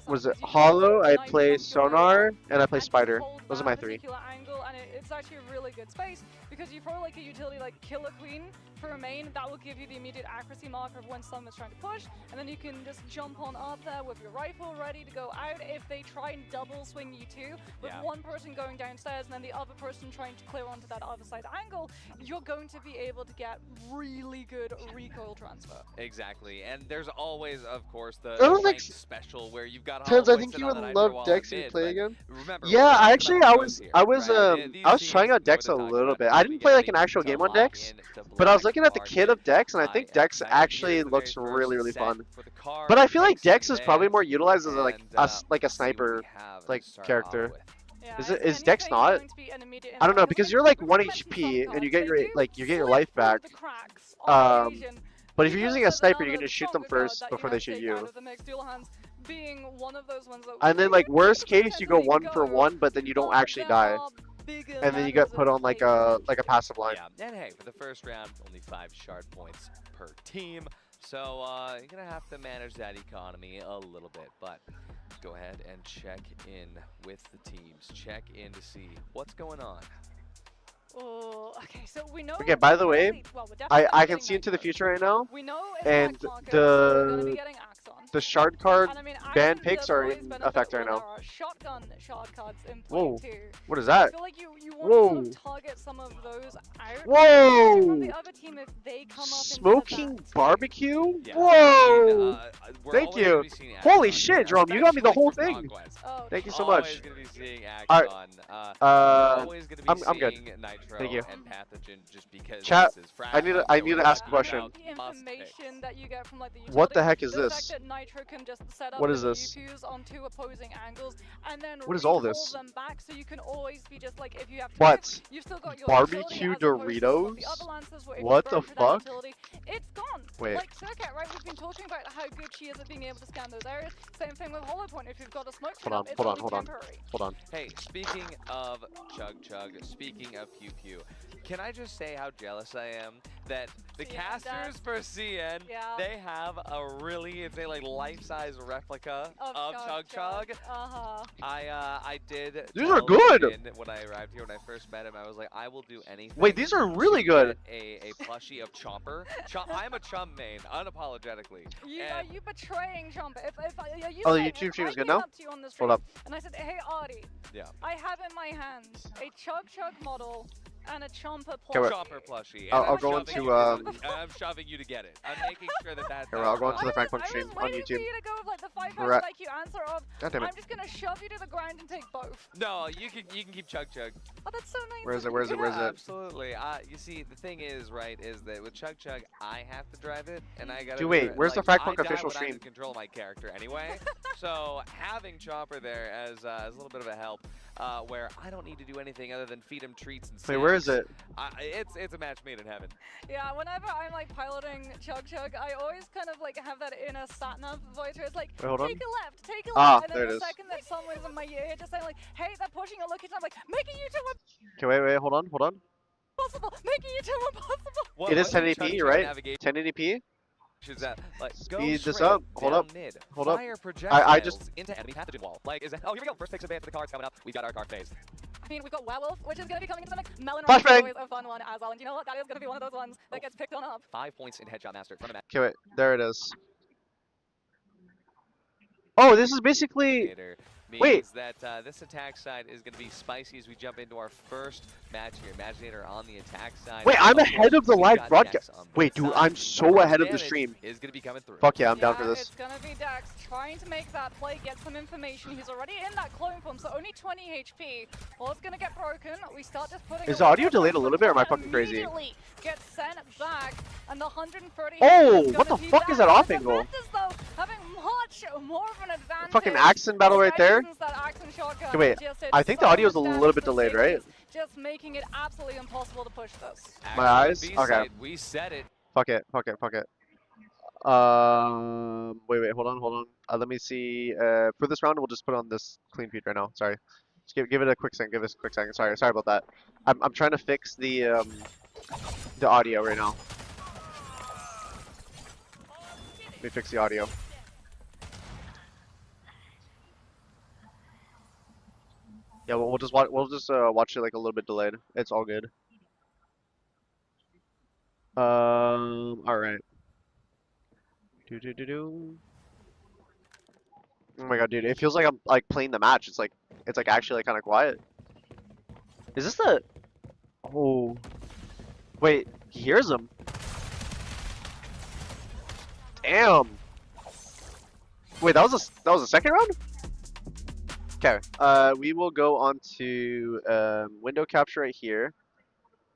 was it Hollow? I play Sonar, and I play Spider. Those are my 3. Angle, and it's actually a really good space because you throw like a utility like Killer Queen for a main, that will give you the immediate accuracy marker of when someone's trying to push, and then you can just jump on up there with your rifle ready to go out if they try and double swing you too, with one person going downstairs and then the other person trying to clear onto that other side angle, you're going to be able to get really good recoil transfer. Exactly, and there's always, of course, the like ranked special where you've got TenZ, I think you would love Dex if you play again. Yeah, actually, I was trying out Dex a little bit. I didn't play like an actual game on Dex, but I was looking at the kit of Dex, and I think Dex actually looks really fun. But I feel like Dex is probably more utilized as like a sniper like character. Yeah, Is Dex not? I don't know, because you're like 1 HP and you get your life back. But if you're using a sniper, you're gonna shoot them first before they shoot you. And then like worst case, you go 1 for 1, but then you don't actually die. And then you get put on like a passive line. Yeah, and hey, for the first round, only 5 shard points per team. So you're gonna have to manage that economy a little bit, but go ahead and check in with the teams. Check in to see what's going on. Oh, okay, so we know. Okay, by the way, I can see into the future right now, and the shard card ban picks are in effect right now. Shotgun shard cards in play Whoa, too. what is that? I feel like you Whoa. want to sort of target some of those out. Whoa! The other team, if they come up Smoking barbecue? Yeah, Whoa! we're Thank always you. gonna be seeing Holy Axon shit, here, Jerome, you got me the especially whole for thing. Conquest. Oh, Thank you so Always much. gonna be seeing Alright, Axon. Always gonna be I'm good. seeing Nitro Thank you. and Pathogen just because Chat, this is Frag I need Punk, to ask a question. the information that you get from like the What the utility, heck is the this? fact that Nitro can just set up What is the this? UPUs on 2 opposing angles and then What is all recall this? them back, so you can always be just like, if you have to What? move, you've still got your Barbecue utility as opposed to some of the Doritos? other lancers where if What you the burn through that fuck? utility, it's gone. Wait. Like Circuit, right? We've been talking about how good she is at being able to scan those areas. Same thing with Hollow Point. If you've got a smoke Hold it's on, only hold on. temporary. Hold on. Hey, speaking of Chug Chug, speaking of Pew Pew, can I just say how jealous I am that the CN casters does. for CN, Yeah. they have a really, it's a like life-size replica of Chug Chug. I did. These are tell good! Jin when I arrived here, when I first met him, I was like, I will do anything. Wait, these are really to good. get a plushie of Chomper. I'm a Chum main, unapologetically. Are you betraying Chomper? Are you Oh, the saying, YouTube if stream I is good came now? up to you on the Hold street up. And I said, hey Artie, Yeah. I have in my hands a Chug Chug model and a Chomper Okay, wait. plushie. Chopper plushie. I'll and I'm go shoving into, you- I'm shoving you to get it. I'm making sure that that's. Okay, well, I'll go into the Frag Punk I stream was on waiting YouTube. for you to go with like the 5 Right. IQ answer of, God damn it. I'm just gonna shove you to the ground and take both. No, you can keep Chug Chug. Oh, that's so nice. Where is of it? Where is you. it? Where is Yeah, it? Absolutely. You see, the thing is, right, is that with Chug Chug, I have to drive it, and I gotta. Dude, wait, be, where's the like, Frag Punk I die official when I'm stream? in control of my character anyway. So having Chopper there as a little bit of a help, where I don't need to do anything other than feed him treats and. Wait, where is snacks. it? It's a match made in heaven. Yeah, whenever I'm like piloting Chug Chug, I always kind of like have that inner sat-nav voice where it's like, Wait, hold on. take a left, take a Ah, left. And there then it the is. second that someone's in my ear just saying like, hey, they're pushing a look at, I'm like, making you too Okay, wait, hold on. impossible, making you too impossible. It is What 1080p, Chug you're Chug right? navigation 1080p? is that, like, go Speed this straight up. Hold down up. Mid, Hold up. fire projectiles I just- into enemy pathogen wall. Like, is that? Oh, here we go. First picks advance for the cards coming up. We got our card phase. I mean, we've got Werewolf, which is going to be coming into the mix. Melon Flashbang! is always a fun one as well, and you know what? That is going to be one of those ones that gets picked on up. 5 points in Headshot Master from the Okay, wait, there it is. Oh, this is basically. Navigator. Means Wait. that this attack side is going to be spicy as we jump into our first match here. Imaginator on the attack side. Wait, I'm Of ahead course, of the we've live got broadcast. Dex on Wait, this dude, side. I'm so ahead of the Damage stream. Is going to be coming through. Fuck yeah, I'm down Yeah, for this. It's going to be Dax trying to make that play, get some information. He's already in that clone form, so only 20 HP. Well, it's going to get broken. We start just putting. Is the away audio that delayed a little bit, or am I and fucking crazy? immediately gets sent back, and the 130. Oh, is what gonna the be fuck is back. that off The angle? defenders, though, having much more of an advantage. Fucking accent battle right there. Especially since that accent shotgun Okay, wait, just did I think the so audio's a much little bit damage to delayed, right? safeties, just making it absolutely impossible to push this. My Actually, eyes? B Okay. side, we said it. Fuck it. Wait, hold on. Let me see. For this round, we'll just put on this clean feed right now. Sorry. Just give it a quick second. Give us a quick second. Sorry about that. I'm trying to fix the audio right now. Let me fix the audio. Yeah, we'll just watch it like a little bit delayed. It's all good. All right. Oh my god, dude! It feels like I'm like playing the match. It's like actually like kind of quiet. Is this the? Oh, wait. He hears him. Damn. Wait, that was a second round. Okay. We will go on to window capture right here.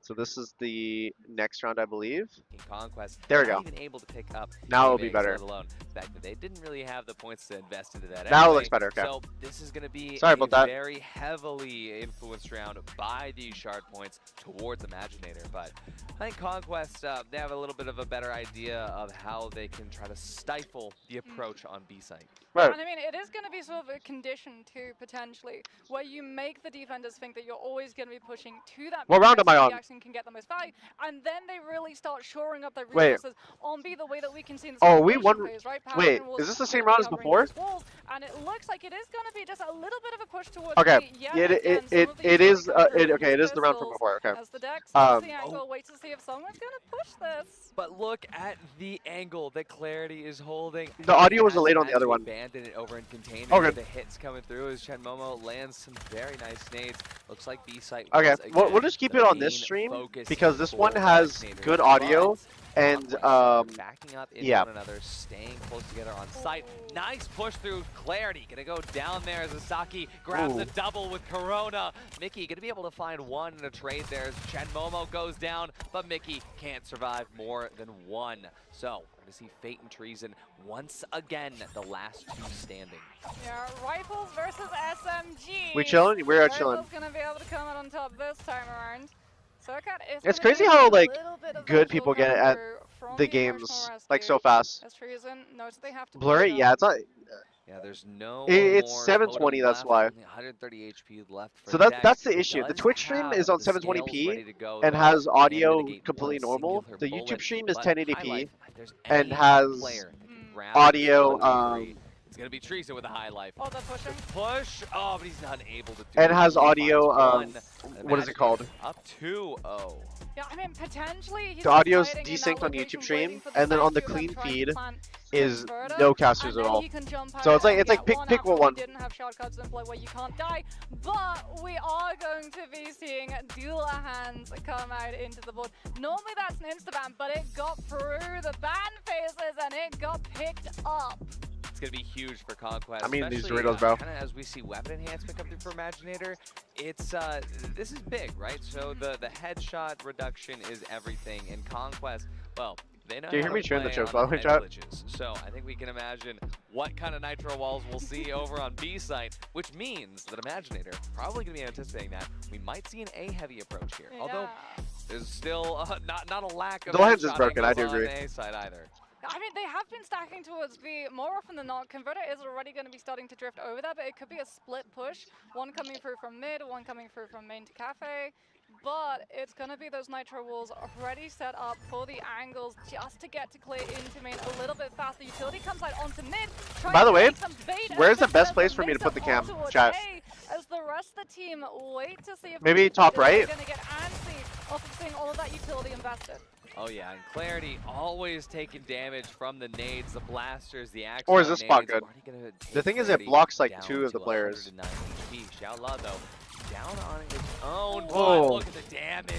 So this is the next round, I believe. In Conquest, There we not go. even able to pick up. Now it'll be teammates, better. Let alone the fact that they didn't really have the points to invest into that. Now it anyway. looks better, okay. So this is going to be Sorry a about that. very heavily influenced round by these shard points towards Imaginator. But I think Conquest, they have a little bit of a better idea of how they can try to stifle the approach on B site. Right. And I mean, it is going to be sort of a condition too, potentially, where you make the defenders think that you're always going to be pushing to that. What round am I on? Reaction can get the most value, and then they really start shoring up their Wait. resources on B the way that we can see in the Oh, we celebration won- phase, right? wait, Power is this the walls same gonna round be as covering before? those walls, and it looks like it is going to be just a little bit of a push towards Okay. B. Yeah, Yeah, again, some of these it is. really good Okay, it is the round from pistols before. Okay. As the deck Um, sees the angle, wait to see if someone's going to push this. But look at the angle that Clarity is holding. The audio was Has delayed on the had other to one. Abandon it over in containment. Okay. The hits coming through as Chen Momo lands some very nice nades. Looks like B site. Okay, was, we'll again, just keep the it on this main stream focus because this for one has Imaginator. good audio But and Conquest backing up into yeah. one another, staying close together on site. Nice push through Clarity. Gonna go down there as Asaki grabs Ooh. a double with Corona. Mickey gonna be able to find one in a trade there as Chen Momo goes down, but Mickey can't survive more than one. So we're gonna see Fate and Treason once again, the last two standing. Yeah, Rifles versus SMG. We chilling? We're chilling. Rifles gonna be able to come out on top this time around. Sokat is It's gonna crazy get how, a like, little bit of good visual people get coming at through from the emotional games rescue. like so fast. As Treason knows that they have to Blur push it? Yeah, up. it's not. Yeah, there's no It's more 720, totem that's left, why. only 130 HP left for So Dex. that's the issue. The Does Twitch stream have is on the scales 720p ready to go, and though, has and audio mitigate completely one normal. singular The bullet, YouTube stream is but 1080p High Life, if there's and any has player that can grab audio, the victory, it's gonna be Treason with a High Life. Oh, they're pushing. Push. Oh, but he's not able to do and it. has He finds audio. one. What is it called? Up 2-0. Yeah, I mean, potentially he's The audio's just hiding in desynced that on location, YouTube stream, waiting for and then on the vacuum and clean trying to feed, plant is converter, no casters and at then all. he can jump So out it's like and get pick after one. we didn't have shortcuts in play where you can't die, but we are going to be seeing dealer hands come out into the board. Normally that's an insta-ban, but it got through the ban phases and it got picked up. It's going to be huge for Conquest. I mean, these especially, Doritos, bro. Kind of as we see weapon enhancement come through for Imaginator, it's this is big, right? So the headshot reduction is everything. In Conquest, well, they know Do you how hear me to cheering the play jokes, on by the the way, head chat? glitches. So I think we can imagine what kind of nitro walls we'll see over on B site, which means that Imaginator probably going to be anticipating that we might see an A heavy approach here. Yeah. Although there's still not a lack of The lens is headshot broken, I do angles on agree. the A side either. I mean, they have been stacking towards B more often than not. Converter is already going to be starting to drift over there, but it could be a split push. One coming through from mid, one coming through from main to cafe. But it's going to be those nitro walls already set up for the angles just to get to clear into main a little bit faster. Utility comes out onto mid. By the way, where's the There's best a place for me to mix-up put the cam, towards chat? A, as the rest of the team wait to see if Maybe top they're right? going to get antsy off of seeing all of that utility invested. Oh yeah, and Clarity always taking damage from the nades, the blasters, the axes. Or is this spot good? The thing is, it blocks like 2 of the players. Xiaola though, down on his own. Whoa. But look at the damage.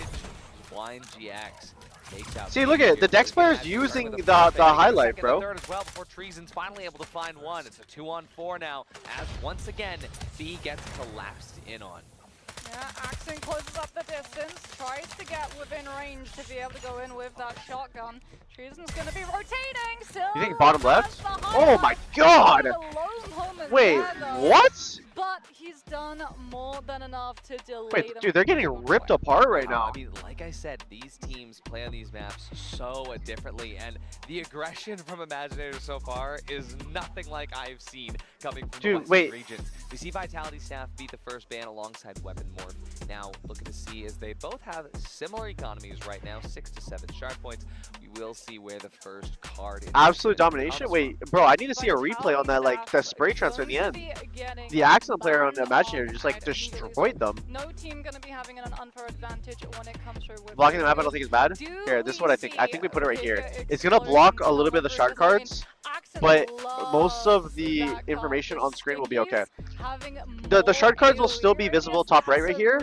Blind GX takes out. See, look at it. The Dex player's using the highlight, bro. Third as well before Treason's finally able to find one. It's a 2-on-4 now, as once again B gets collapsed in on. Yeah, Axon closes up the distance, tries to get within range to be able to go in with that shotgun. Treason's going to be rotating still. You think bottom left? Oh my god! Wait, what? But he's done more than enough to delay Wait, them dude, they're getting from ripped going. apart right now. I mean, like I said, these teams play on these maps so differently, and the aggression from Imaginator so far is nothing like I've seen coming from the Western regions. We see Vitality Staff beat the first ban alongside Weapon Morph. Now, looking to see as they both have similar economies right now, 6 to 7 sharp points. We will see where the first card is. Absolute domination? Wait, bro, I need to see a replay on that, like, the spray transfer at the end. The Axon player on the Imaginator just, like, destroyed them. No team going to be having an unfair advantage when it comes through with Blocking the map I don't think is bad. Here, this is what I think. I think we put it right here. It's gonna block a little bit of the shard cards, but most of the information on screen will be okay. The shard cards will still be visible top right here,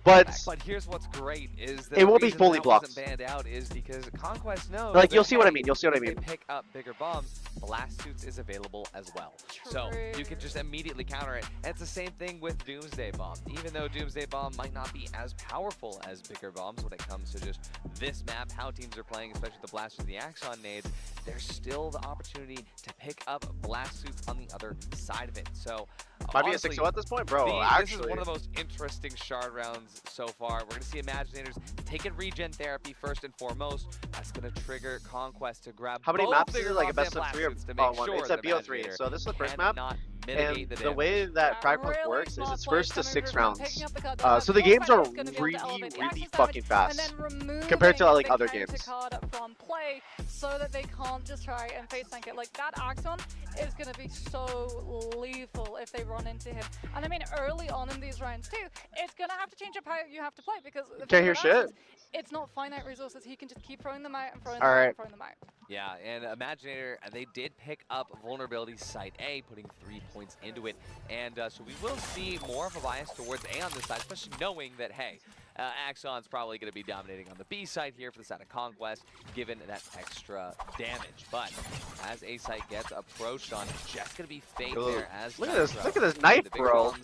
but here's what's great is that it won't be reason fully that wasn't blocked. banned out is because Conquest knows Like, that, you'll see what I hey, mean. You'll see what I if mean. They pick up bigger bombs. Blast Suits is available as well, so you can just immediately counter it. And it's the same thing with Doomsday Bomb. Even though Doomsday Bomb might not be as powerful as bigger bombs when it comes to just this map, how teams are playing, especially the blasters, the Axon nades, there's still the opportunity to pick up Blast Suits on the other side of it. So might be a honestly, 6-0 at this point, bro. this is one of the most interesting shard rounds so far. We're going to see Imaginators taking regen therapy first and foremost. That's going to trigger Conquest to grab How many both maps is bigger it? Like a bombs best and of 3 Blast or Suits to make one? sure It's a that BO3. Imaginator So this is the first map. cannot And mitigate the the damage. way that FragPunk really works is smart it's plays first to coming 6 through from rounds. picking up the card. So the games Both are fighters gonna be able really, to elevate the really access fucking damage, fast and then removing compared to like the other counter games. card from play so that they can't just try and face tank it. Like that Axon is going to be so lethal if they run into him. And I mean, early on in these rounds too, it's going to have to change up how you have to play because Can't hear shit. It's not finite resources. He can just keep throwing them out and throwing All them out right. and throwing them out. Yeah, and Imaginator, they did pick up vulnerability site A, putting 3 points into it. And so we will see more of a bias towards A on this side, especially knowing that, hey, Axon's probably going to be dominating on the B side here for the side of Conquest, given that extra damage. But as A site gets approached on, it's just going to be Fate there as Look at this knife, bro.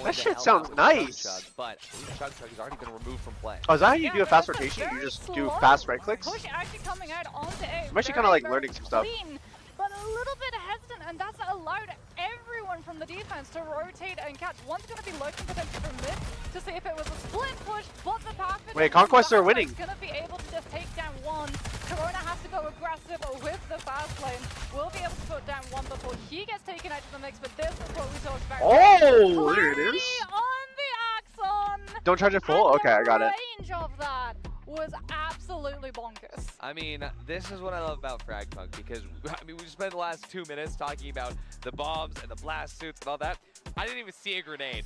That shit sounds nice. But Chug has already been removed from play. Oh, is that how you do a fast rotation? You just do fast right clicks? Push actually coming out onto A. I'm actually kind of like learning some stuff. Clean, but a little bit hesitant, and that's allowed everyone from the defense to rotate and catch. One's going to be looking potentially from mid to see if it was a split push, but the path. Wait, Conquest are winning. Going to be able to just take down one. Corona has to go aggressive with the fast lane. We'll be able to put down one before he gets taken out of the mix, but this is what we talked about. Oh, there it is. On the Axon. Don't charge it full? Okay, I got it. The range of that was absolutely bonkers. I mean, this is what I love about Frag Punk, because I mean, we spent the last 2 minutes talking about the bombs and the blast suits and all that. I didn't even see a grenade.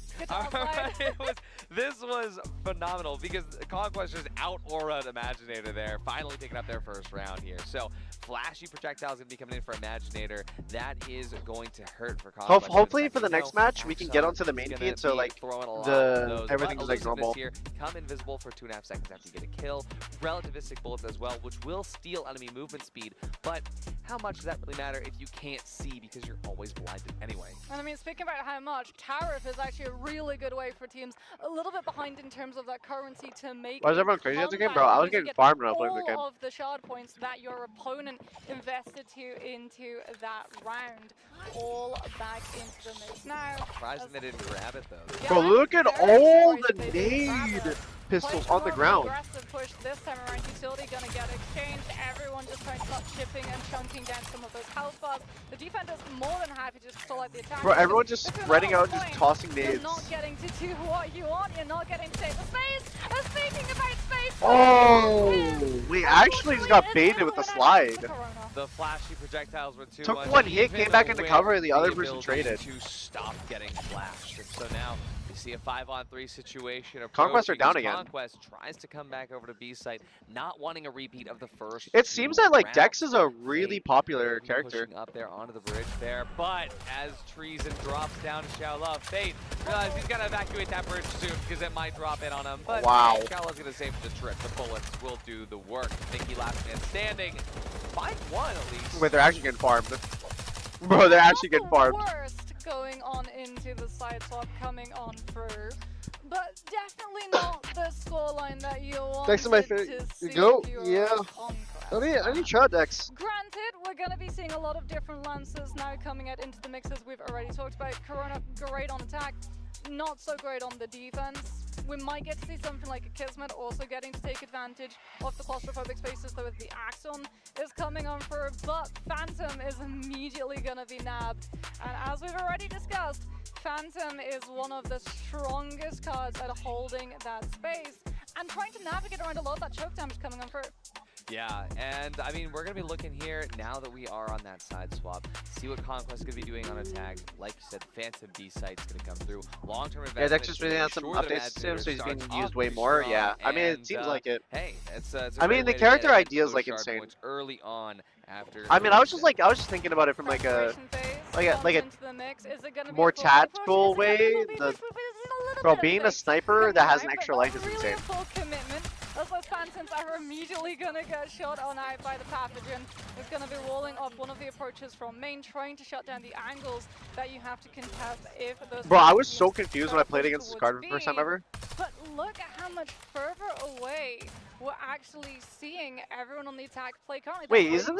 This was phenomenal, because Conquest just out-aura'd Imaginator there, finally picking up their first round here. So flashy projectiles going to be coming in for Imaginator. That is going to hurt for Conquest. Hopefully for the next match we can get onto the main feed, so like everything's like normal. Here, become invisible for 2.5 seconds after you get a kill. Relativistic bullets as well, which will steal enemy movement speed. But how much does that really matter if you can't see, because you're always blinded anyway? And I mean, speaking about how much, Tariff is actually a really good way for teams a little bit behind in terms of that currency to make. Why is everyone crazy at the game, bro? I was getting farmed when I was playing the game. All of the shard points that your opponent invested into that round, all back into the mix now. Surprising they didn't grab it though. Yeah, Bro, look at all the nade pistols on the ground. Aggressive push this time around. Utility gonna get exchanged. Everyone just trying to start chipping and chunking down some of those health bars. The defender's more than happy to just stall out the attack. Bro, everyone just spreading out, just tossing nades. You're not getting to do what you want. You're not getting to take the space. And speaking about space. Oh, we actually just got baited with the slide. The flashy projectiles were too Took much. one hit, came back into With cover, and the other person ability traded. to stop getting flashed. And so now we see a 5-on-3 situation. Conquest are down again. Conquest tries to come back over to B site, not wanting a repeat of the first. It seems that like rounds. Dex is a really popular character. Pushing up there onto the bridge there, but as Treason drops down to Xiaola, Fate realizes he's got to evacuate that bridge soon because it might drop in on him. But wow. Xiaola's going to save the trip. The bullets will do the work. Mickey last man standing. 5-1 at least. Wait, they're actually getting farmed. Bro, they're actually getting farmed. Worst going on into the side swap coming on through, but definitely not the scoreline that you wanted Dex in my to face. see. Go, your yeah. Conquest. I need shot Dex. Granted, we're going to be seeing a lot of different lances now coming out into the mixes. We've already talked about Corona, great on attack, not so great on the defense. We might get to see something like a Kismet also getting to take advantage of the claustrophobic spaces, though, with the Axon is coming on through, but Phantom is immediately going to be nabbed. And as we've already discussed, Phantom is one of the strongest cards at holding that space and trying to navigate around a lot of that choke damage coming on through. Yeah, and I mean, we're going to be looking here now that we are on that side swap. See what Conquest is going to be doing on attack. Like you said, Phantom B site's going to come through. Long-term investment. Yeah, Dex just really has some updates to him, so he's being used way more. Yeah, I mean, it seems like it. Hey, it's I mean, the character idea is like insane. Early on, after. I mean, I was just thinking about it from like a more tactical way. Bro, being a sniper that has an extra life is insane. As those Phantoms are immediately gonna get shot on out by the pathogen. It's gonna be walling off one of the approaches from main, trying to shut down the angles that you have to contest if those. Bro, I was so confused when I played against this card for the first time ever. But look at how much further away we're actually seeing everyone on the attack play currently. Wait, isn't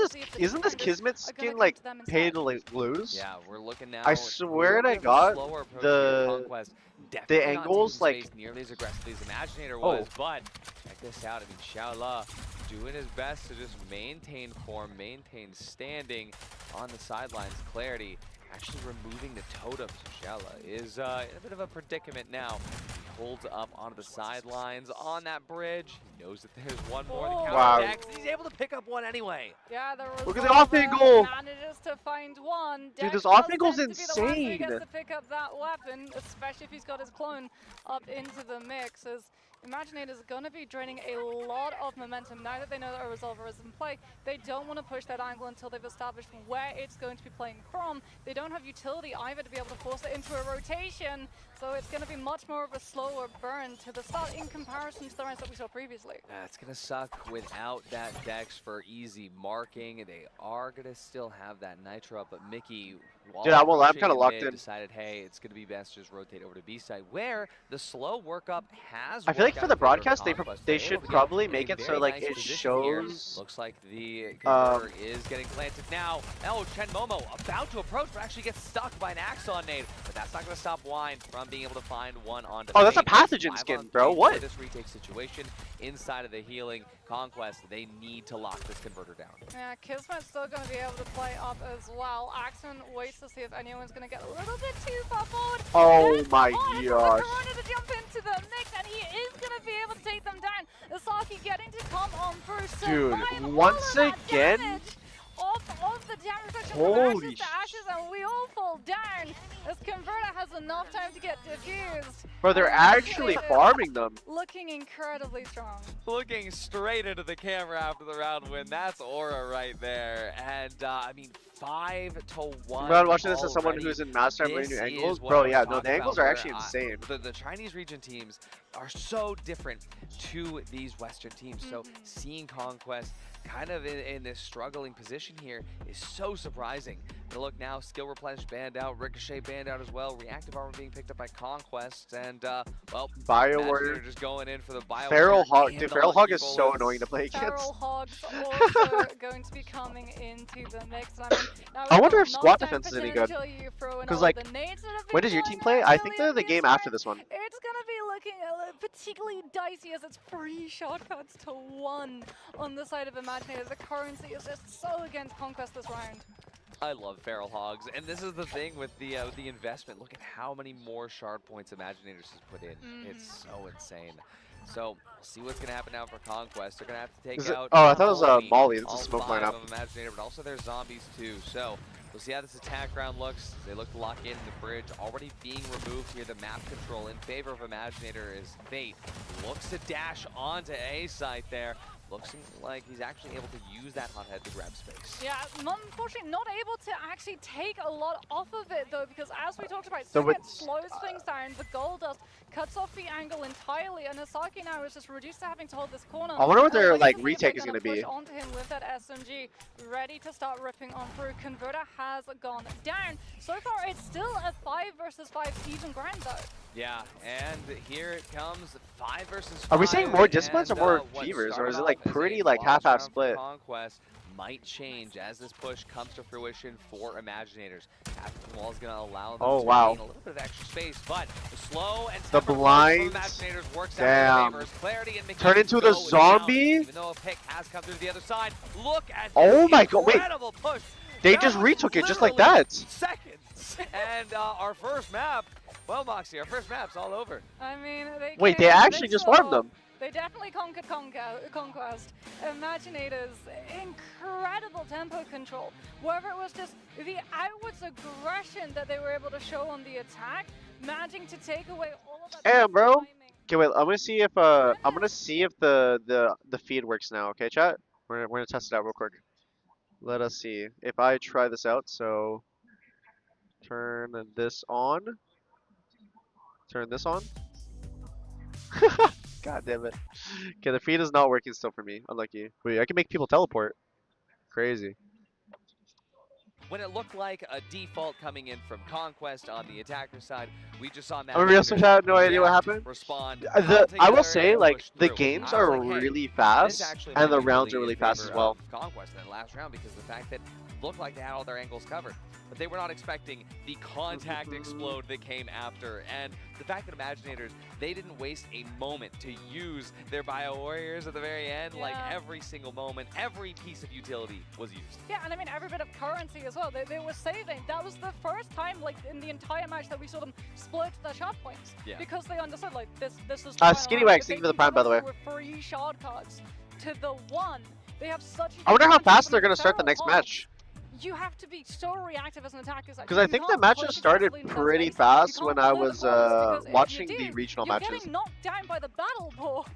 this Kismet skin like pay to lose? Yeah, we're looking now. I swear to God, the angles like nearly as aggressively as Imaginator was, but check this out. I mean, Xiaola doing his best to just maintain form, maintain standing on the sidelines. Clarity actually removing the totem. So Xiaola is in a bit of a predicament now. He holds up onto the sidelines on that bridge. He knows that there's one more to counter Dex. He's able to pick up one anyway. Yeah, there was. Look at the off angle. Manages to find one. Dude, this off angle's insane. He gets to pick up that weapon, especially if he's got his clone up into the mix. As Imaginator is going to be draining a lot of momentum now that they know that a Resolver is in play. They don't want to push that angle until they've established where it's going to be playing from. They don't have utility either to be able to force it into a rotation, so it's going to be much more of a slower burn to the start in comparison to the rounds that we saw previously. It's going to suck without that Dex for easy marking. They are going to still have that Nitro up, but Mickey, dude, I'm kind of locked in. Decided, hey, it's going to be best to just rotate over to B side, where the slow workup has. I feel like for the broadcast, they should probably make it so like it shows. Looks like the converter is getting planted now. Oh, Chen Momo about to approach, but actually gets stuck by an Axon nade. But that's not going to stop Wine from being able to find one on. Oh, that's a pathogen skin, bro. What? This retake situation inside of the healing. Conquest, they need to lock this converter down. Yeah, Kismet's still going to be able to play up as well. Axon waits to see if anyone's going to get a little bit too far forward. Oh my gosh. gosh. Corona to jump into the mix, and he is going to be able to take them down. Asaki getting to come on through. Dude, once again? Of the damage reduction Holy from ashes to ashes, and we all fall down as Converter has enough time to get diffused. Bro, they're actually farming them. Looking incredibly strong. Looking straight into the camera after the round win. That's aura right there. And I mean, 5-1. I'm watching this as someone already. who's in Master and This new is angles. what Bro, I was yeah, no, talking the angles about, are where, actually insane. The Chinese region teams are so different to these Western teams. So seeing Conquest kind of in this struggling position here is so surprising. But look now, skill replenish banned out, Ricochet banned out as well, reactive armor being picked up by Conquest, and well, Bio Imagine Warrior they're just going in for the Bio Feral Warrior Hog. and Dude, the Feral Hog is Lucky so Bullets. annoying to play against. Feral Hogs also going to be coming into the mix. I mean, now I wonder if with squad knockdown defense is any good. potential, you throw in 'Cause, all like, the nades that have been when does your flying team play? out I think they're earlier the this game round. after this one. It's going to be looking particularly dicey as it's 3 shortcuts to 1 on the side of Imaginator. The currency is just so against Conquest this round. I love Feral Hogs, and this is the thing with the investment. Look at how many more shard points Imaginators has put in. It's so insane. So, we'll see what's going to happen now for Conquest. They're going to have to take out Oh, I thought it was all Molly. That's a all smoke 5 lineup. of Imaginator, but also their zombies too. So, we'll see how this attack round looks. They look to lock in the bridge. Already being removed here. The map control in favor of Imaginator is Fate. Looks to dash onto A site there. Looks like he's actually able to use that hot head to grab space. Yeah, unfortunately not able to actually take a lot off of it though, because as we talked about, So Sigurd slows things down, the gold dust cuts off the angle entirely, and Asaki now is just reduced to having to hold this corner. I wonder what their, Waiting like, to see if retake they're is gonna push be. onto him with that SMG, ready to start ripping on through. Converter has gone down. So far, it's still a 5 versus 5 even ground though. Yeah, and here it comes, 5 versus 5. Are we saying more disciplines or and, more what fevers, or started is it like off as pretty a like loss half-half round for split? Conquest might change as this push comes to fruition for Imaginators. Captain Wall is going to allow them to gain a little bit of extra space, but the slow and The blinds. Imaginators works Damn. out in their favors. Clarity and Turn into the go zombie? down, even though a pick has come through the other side. Look at Oh this my god, wait. incredible push. They That just was retook it just like literally that. Seconds. And our first map, well, Moxie, our first map's all over. I mean, they Wait, they came, actually just saw- farmed them. They definitely conquered Conquest. Imaginators, incredible tempo control. Whether it was just the outwards aggression that they were able to show on the attack, managing to take away all of that. Damn, bro. timing. Okay, wait. I'm gonna see if the feed works now. Okay, chat. We're gonna test it out real quick. Let us see if I try this out. So turn this on. Turn this on. God damn it. Okay, the feed is not working still for me. Unlucky. Wait, I can make people teleport. Crazy. When it looked like a default coming in from Conquest on the attacker side, we just saw I'm real so chat. No idea what happened. Respond. I will say, like, the through. games I was are like, hey, really this fast, actually and might the be rounds are really really in fast as favor well. of Conquest in that last round, because the fact that it looked like they had all their angles covered, but they were not expecting the contact explode that came after, and the fact that Imaginators, they didn't waste a moment to use their Bio Warriors at the very end. Like, Yeah. every single moment, every piece of utility was used. Yeah, and I mean every bit of currency as well. They were saving. That was the first time, like in the entire match, that we saw them split their shard points. Yeah. Because they understood, like this is. The final Skinny round. Wags, If thank you they for the can prime, by the come way. over with 3 shard cards to the 1. They have such. I wonder how advantage fast over they're gonna start the Feral next Hogs. match. You have to be so reactive as an attacker. Because I think the match just started pretty fast when I was watching the regional you're matches. getting knocked down by the battle ball.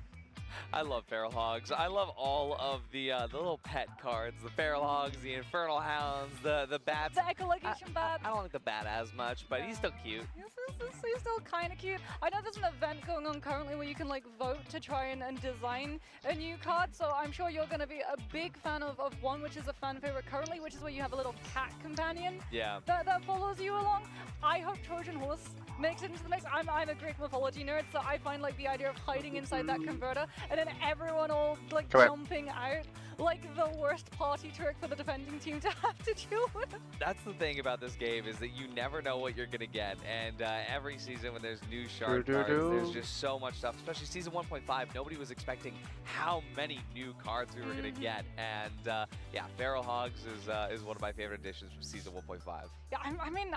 I love Feral Hogs. I love all of the little pet cards. The Feral Hogs, the Infernal Hounds, the bats. The echolocation bat. I don't like the bat as much, but he's still cute. He's still kind of cute. I know there's an event going on currently where you can like vote to try and design a new card, so I'm sure you're going to be a big fan of one which is a fan favorite currently, which is where you have a little cat companion Yeah. that follows you along. I hope Trojan Horse makes it into the mix. I'm a Greek mythology nerd, so I find like the idea of hiding inside that converter and then everyone all like Correct. jumping out like the worst party trick for the defending team to have to deal with. That's the thing about this game is that you never know what you're gonna get, and every season when there's new shard cards, there's just so much stuff. Especially season 1.5, nobody was expecting how many new cards we were gonna get, and yeah, Feral Hogs is one of my favorite additions from season 1.5. Yeah, I mean,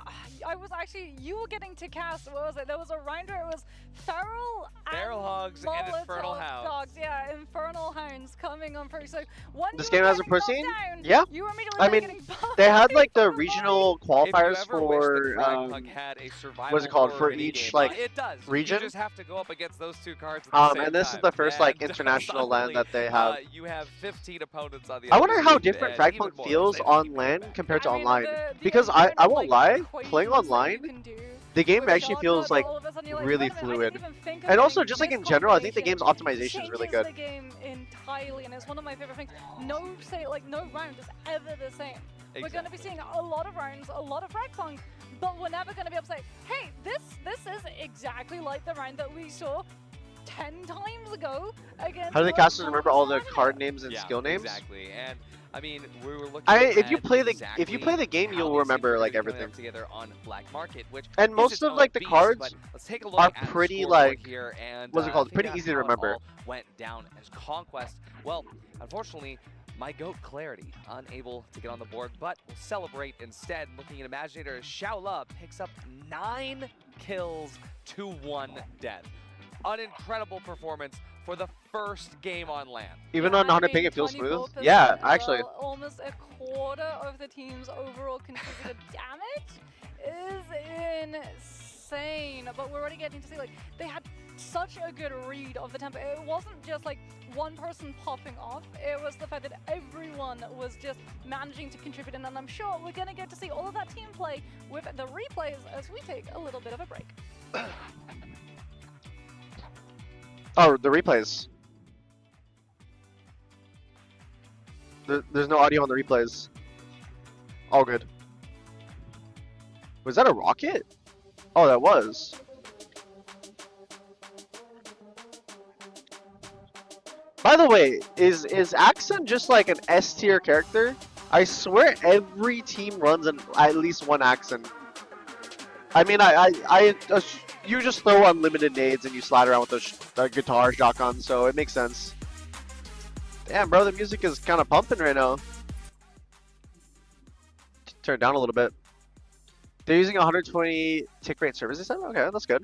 I was actually, you were getting to cast, what was it? There was a round where it was Feral Hogs and Infernal Hounds. Dogs, yeah, Infernal Hounds coming on first. So when This you game were has a getting push knocked scene? down, Yeah. you were immediately I mean, getting they had like the from the regional If qualifiers you ever wish for that FragPunk had a survival what's it called, horror for mini each, game, like, it does. region? You just have to go up against those two cards at the same and this is time. the first like And international LAN suddenly, that they have. You have 15 opponents on the I other wonder how team, different and even FragPunk more, feels 'cause on they've LAN back. compared to I mean, online. the Because amount I of, won't like, lie, playing equations that you online, can do the game with a actually dodge feels loop, like all of a sudden you're like, really wait a minute, I fluid. didn't even think of And also getting just like this in general, I think the game's combination. optimization is really Changes good. the game entirely, and it's one of my favorite things. No round is ever the same. We're going to be seeing a lot of rounds, a lot of FragPunk, but we're never going to be able to say, hey, this is exactly like the round that we saw 10 times ago against. How do the casters remember all the card names and Yeah, skill names? Exactly, and I mean, we were looking. If you at play the exactly game, how you'll these remember things are like gonna be coming everything. up together on Black Market, which And is most its of own like the beast, cards but let's take a look are at the pretty scoreboard like here and what's it called? figure Pretty out easy to how it remember. all went down as Conquest. Well, unfortunately, my GOAT Clarity unable to get on the board, but will celebrate instead. Looking at Imaginator, Shaola picks up 9 kills to 1 death. An incredible performance for the first game on LAN. Even Yeah, on 100 I ping, mean, it feels smooth. 24% Yeah, as actually. well. Almost a quarter of the team's overall contributed damage is insane. But we're already getting to see, like, they had such a good read of the tempo. It wasn't just like one person popping off. It was the fact that everyone was just managing to contribute. And I'm sure we're going to get to see all of that team play with the replays as we take a little bit of a break. Oh, the replays. There's no audio on the replays. All good. Was that a rocket? Oh, that was. By the way, is Axon just like an S tier character? I swear every team runs at least one Axon. I mean, you just throw unlimited nades and you slide around with the guitar shotgun, so it makes sense. Damn, bro, the music is kind of pumping right now. Turn it down a little bit. They're using 120 tick rate service system? Okay, that's good.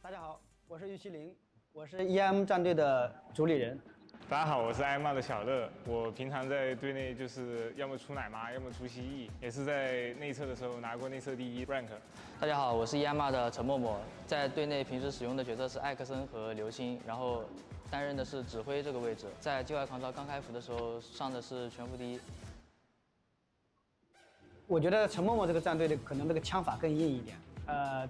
大家好，我是玉70，我是 EM 战队的主理人。大家好，我是艾玛的小乐。我平常在队内就是要么出奶妈，要么出蜥蜴，也是在内测的时候拿过内测第1 rank。大家好，我是 EM 的陈默默，在队内平时使用的角色是艾克森和流星，然后担任的是指挥这个位置。在界外狂潮刚开服的时候上的是全服第1。我觉得陈默默这个战队的可能这个枪法更硬一点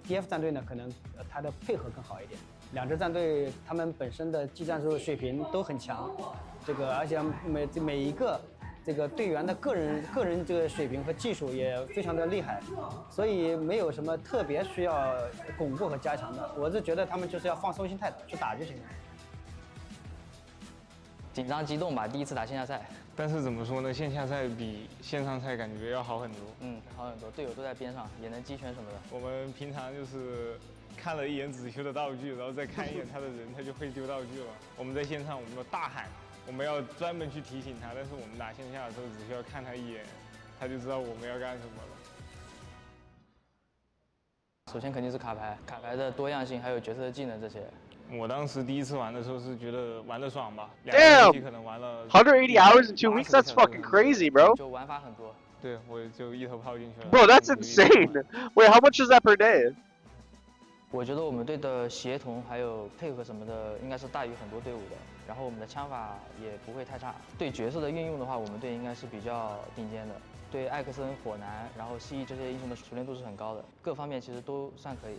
，DF 战队呢可能他的配合更好一点。两支战队他们本身的技战术水平都很强，而且每一个这个队员的个人这个水平和技术也非常的厉害，所以没有什么特别需要巩固和加强的。我是觉得他们就是要放松心态去打就行了。紧张激动吧，第一次打线下赛。但是怎么说呢，线下赛比线上赛感觉要好很多。好很多，队友都在边上，也能击拳什么的。我们平常就是看了一眼子修的道具，然后再看一眼他的人，他就会丢道具了。我们在线上我们要大喊，我们要专门去提醒他，但是我们打线下的时候只需要看他一眼，他就知道我们要干什么了。首先肯定是卡牌，卡牌的多样性，还有角色的技能这些。我当时第一次玩的时候是觉得玩得爽吧， Damn! 可能玩了180 hours in 2 weeks? That's fucking crazy, bro. 就玩法很多。对，我就一头泡进去了。Bro, that's insane. Wait, how much is that per day? 我觉得我们队的协同还有配合什么的，应该是大于很多队伍的。然后我们的枪法也不会太差。对角色的运用的话，我们队应该是比较顶尖的。对艾克森、火男，然后蜥蜴这些英雄的熟练度是很高的，各方面其实都算可以。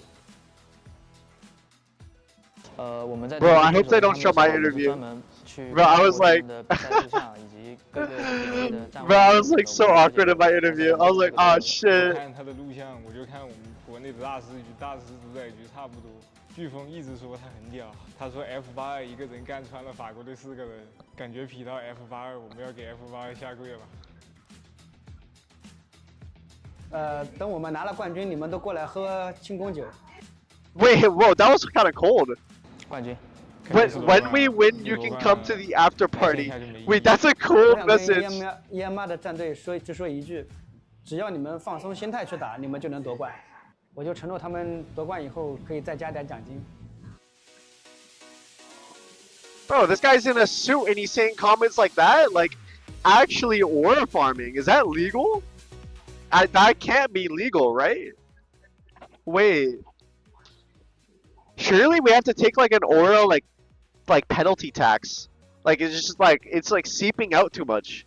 我们在 Bro, I hope they don't show my interview. Bro, I was like, Bro, I was like so awkward in my interview. I was like, oh 我 shit. 看他的录像，我就看我们国内的大师局、大师主宰局差不多。飓风一直说他很屌，他说 F82一个人干穿了法国队4个人，感觉匹到 F82，我们要给 F82下跪了。等我们拿了冠军，你们都过来喝庆功酒。Wait, whoa, that was kind of cold. 冠军。 When we win, you can come to the after party. Wait, that's a cool 我想跟 message. EMR 的战队只说一句，只要你们放松心态去打，你们就能夺冠。我就承诺他们夺冠以后可以再加点奖金。Bro, this guy's in a suit and he's saying comments like that? Like, actually aura farming, is that legal? That can't be legal, right? Wait. Surely we have to take like an aura like penalty tax. Like it's just like it's like seeping out too much.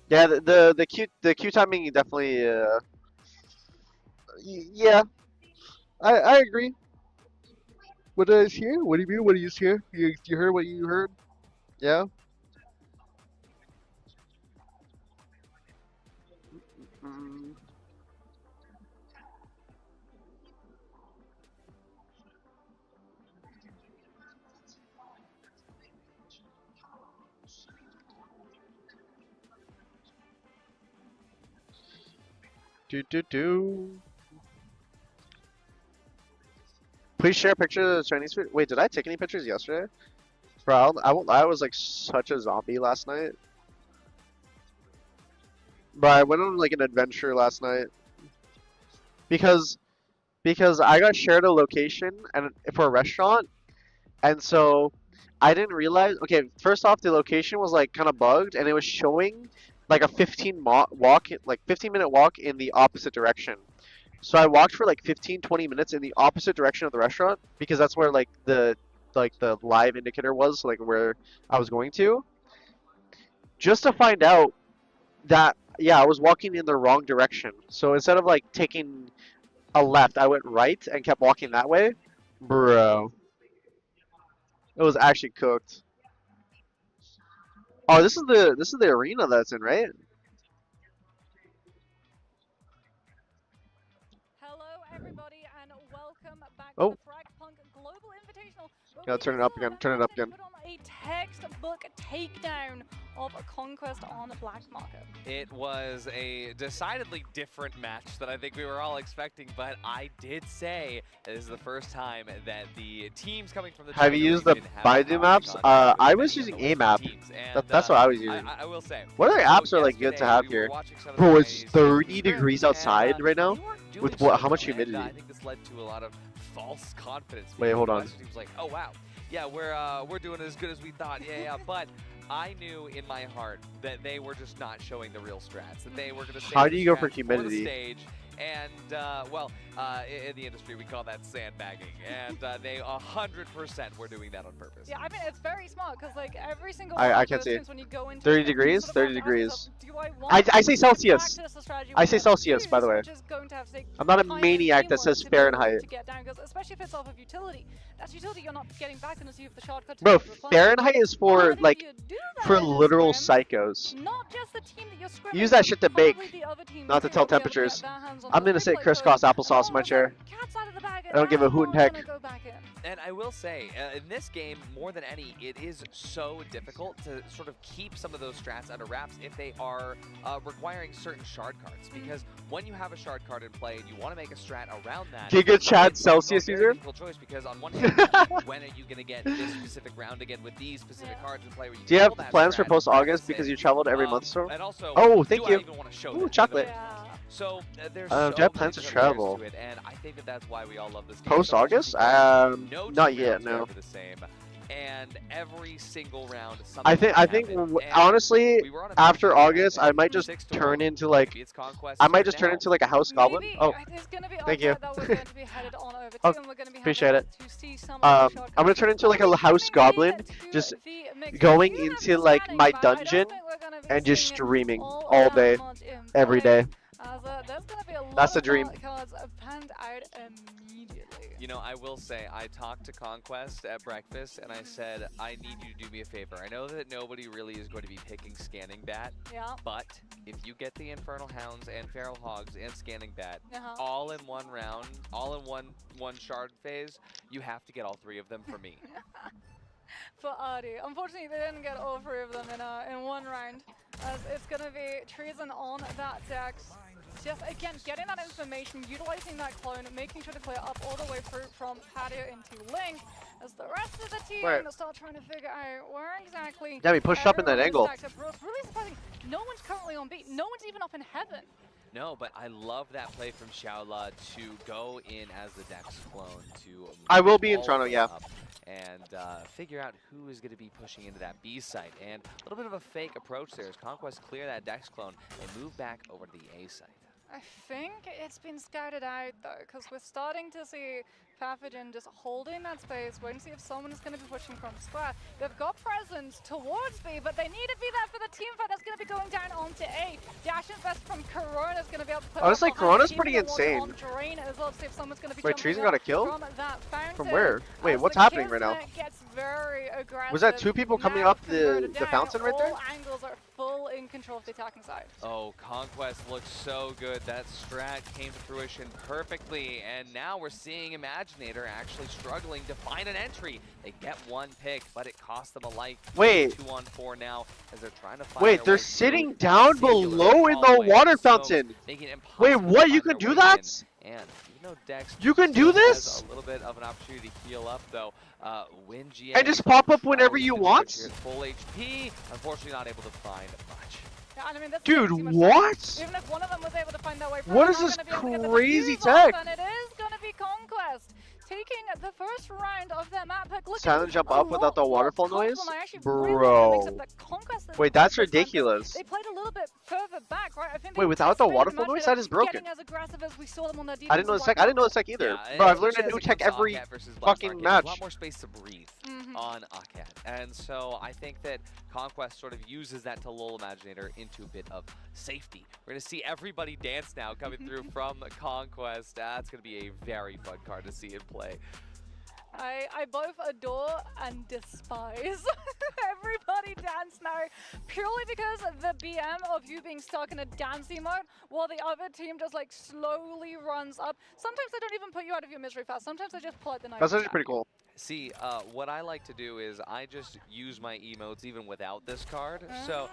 Yeah, the Q timing definitely yeah. I agree. What is here? What do you mean? What is here? You heard what you heard? Yeah. Do. Please share a picture of the Chinese food. Wait, did I take any pictures yesterday? Bro, I won't lie, I was like such a zombie last night. But I went on like an adventure last night. Because I got shared a location and for a restaurant, and so I didn't realize. Okay, first off, the location was like kind of bugged, and it was showing like a 15-minute walk in the opposite direction. So I walked for like 15-20 minutes in the opposite direction of the restaurant because that's where like the live indicator was, like where I was going to. Just to find out that yeah, I was walking in the wrong direction. So instead of like taking a left, I went right and kept walking that way. Bro. It was actually cooked. Oh, this is the arena that's in, right? Hello, everybody, and welcome back Oh. to the Frag Punk Global Invitational. Yeah, turn it up again. Turn it up again. Put on a textbook takedown of a Conquest on Black Market. It was a decidedly different match than I think we were all expecting, but I did say this is the first time that the teams coming from the Have you used the Baidu maps? I was using a map. That's what I was using. I will say. What other apps are like good to have here? Bro, it's 30 degrees outside right now. With what? How much humidity? I think this led to a lot of false confidence. Wait, hold on. Teams like, oh wow, yeah, we're doing as good as we thought. Yeah, but I knew in my heart that they were just not showing the real strats. That they were going to. How do you go for humidity? Stage. And, in the industry, we call that sandbagging. And they 100% were doing that on purpose. Yeah, I mean, it's very smart because, like, every single I can't see. when you go into 30 degrees? 30 degrees. I say Celsius. I say Celsius, by the way. I'm not a maniac that says Fahrenheit. To get down, especially if it's off of utility. That's utility you're not getting back unless you have the shortcut. Bro, Fahrenheit is for, like, for literal psychos. Not just the team that you're scrimming, Use that shit to bake, team not to tell temperatures. I'm gonna say crisscross applesauce in my chair. I don't give a hoot and heck. And I will say, in this game, more than any, it is so difficult to sort of keep some of those strats under wraps if they are requiring certain shard cards. Because when you have a shard card in play and you want to make a strat around that, Giga Chad Celsius user? Difficult choice because on one hand, when are you going to get this specific round again with these specific cards in play? Where you Do you have pull that plans for strat post-August because you traveled every month so? And also, Oh, thank do you. I even want to show Ooh, that? chocolate. So there's Do you have so plans to many different layers travel? to it, and I think that that's why we all love this game. Post-August? No Not two yet, rounds are no. ever the same, and every single round something I think happened, and honestly, we were on a after mission, August, I might just 6-1. turn into like Maybe it's Conquest I might just turn now. into like a house goblin. Oh, thank you. Oh, appreciate it. I'm gonna turn into like a house goblin, just going into like my dungeon and just streaming all day, every day. That's the dream. Cards panned out immediately. You know, I will say, I talked to Conquest at breakfast, and I said, I need you to do me a favor. I know that nobody really is going to be picking Scanning Bat, but if you get the Infernal Hounds and Feral Hogs and Scanning Bat all in one round, all in one shard phase, you have to get all 3 of them for me. For Artie. Unfortunately, they didn't get all 3 of them in one round, as it's going to be Treason on that Dex. Just, again, getting that information, utilizing that clone, making sure to clear up all the way through from Patio into Link, as the rest of the team start trying to figure out where exactly... Yeah, we pushed up in that angle. Really surprising. No one's currently on beat. No one's even up in heaven. No, but I love that play from Xiaola to go in as the Dex clone to... I will be in Toronto, yeah. And figure out who is going to be pushing into that B site. And a little bit of a fake approach there as Conquest clear that Dex clone and move back over to the A site. I think it's been scouted out though, because we're starting to see Pathogen just holding that space, waiting to see if someone is going to be pushing from square. They've got presence towards B, but they need to be there for the team fight that's going to be going down onto A. Dash and Best from Corona is going to be able to put honestly, Corona's pretty insane. On Drain as well, to see if someone's going to be Wait, Treason got a kill? From that fountain. From where? Wait, what's happening right now? Gets very aggressive. Was that 2 people coming up the fountain right there? All angles are full in control of the attacking side. Oh, Conquest looks so good. That strat came to fruition perfectly, and now we're seeing Imaginator actually struggling to find an entry. They get 1 pick, but it costs them a life. Wait. 2 on 4 now as they're trying to find Wait, they're sitting down below in the water fountain. Wait, what? You can do that? And even though Dex you can do this? A little bit of an opportunity to heal up, though. WinGA and just pop up whenever you want? Full HP, unfortunately not able to find much. Yeah, and I mean, dude, what? Even if one of them was able to find their way, what is this crazy tech? And it is going to be Conquest taking the first round of their map pick. Silent jump up without the waterfall noise? Bro. Wait, that's ridiculous. They played a little bit further back, right? I think wait, without the waterfall noise? That is broken. As aggressive as we saw them on their I didn't know the tech. I didn't know the tech either. Yeah, bro, I've learned a new tech every fucking match. A lot more space to breathe on Aket. And so I think that Conquest sort of uses that to lull Imaginator into a bit of safety. We're going to see everybody dance now coming through from Conquest. That's going to be a very fun card to see in play. I both adore and despise everybody dance now, purely because the BM of you being stuck in a dancing mode while the other team just like slowly runs up. Sometimes they don't even put you out of your misery fast. Sometimes they just pull out the knife. That's actually pretty cool. See, what I like to do is I just use my emotes even without this card. So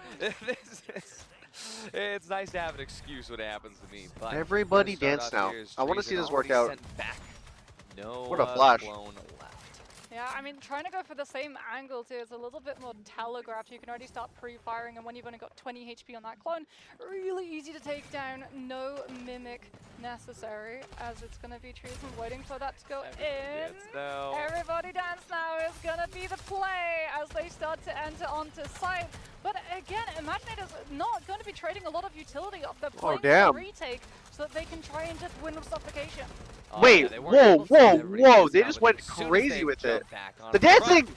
it's nice to have an excuse when it happens to me. But everybody dance now. I want to see this work out. No, what a flash. Yeah, I mean, trying to go for the same angle too is a little bit more telegraphed. You can already start pre-firing, and when you've only got 20 HP on that clone, really easy to take down. No mimic necessary, as it's going to be Treason waiting for that to go in. Everybody dance now is going to be the play as they start to enter onto site. But again, Imaginator's not going to be trading a lot of utility off. They're playing for retake so that they can try and just win with suffocation. Wait, whoa, they just went crazy with it. The dancing!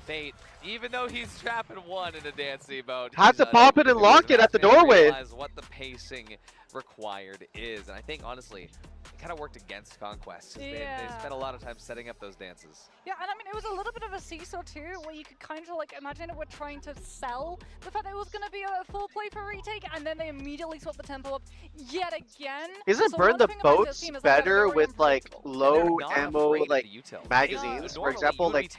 Fate, even though he's trapping 1 in a dancing mode, had to pop it and lock it at the doorway. What the pacing required is, and I think honestly, it kind of worked against Conquest. They spent a lot of time setting up those dances. Yeah, and I mean, it was a little bit of a seesaw too, where you could kind of like imagine it were trying to sell the fact that it was going to be a full play for retake, and then they immediately swapped the tempo up yet again. Isn't Burn the Boats better with like low ammo like magazines? For example, like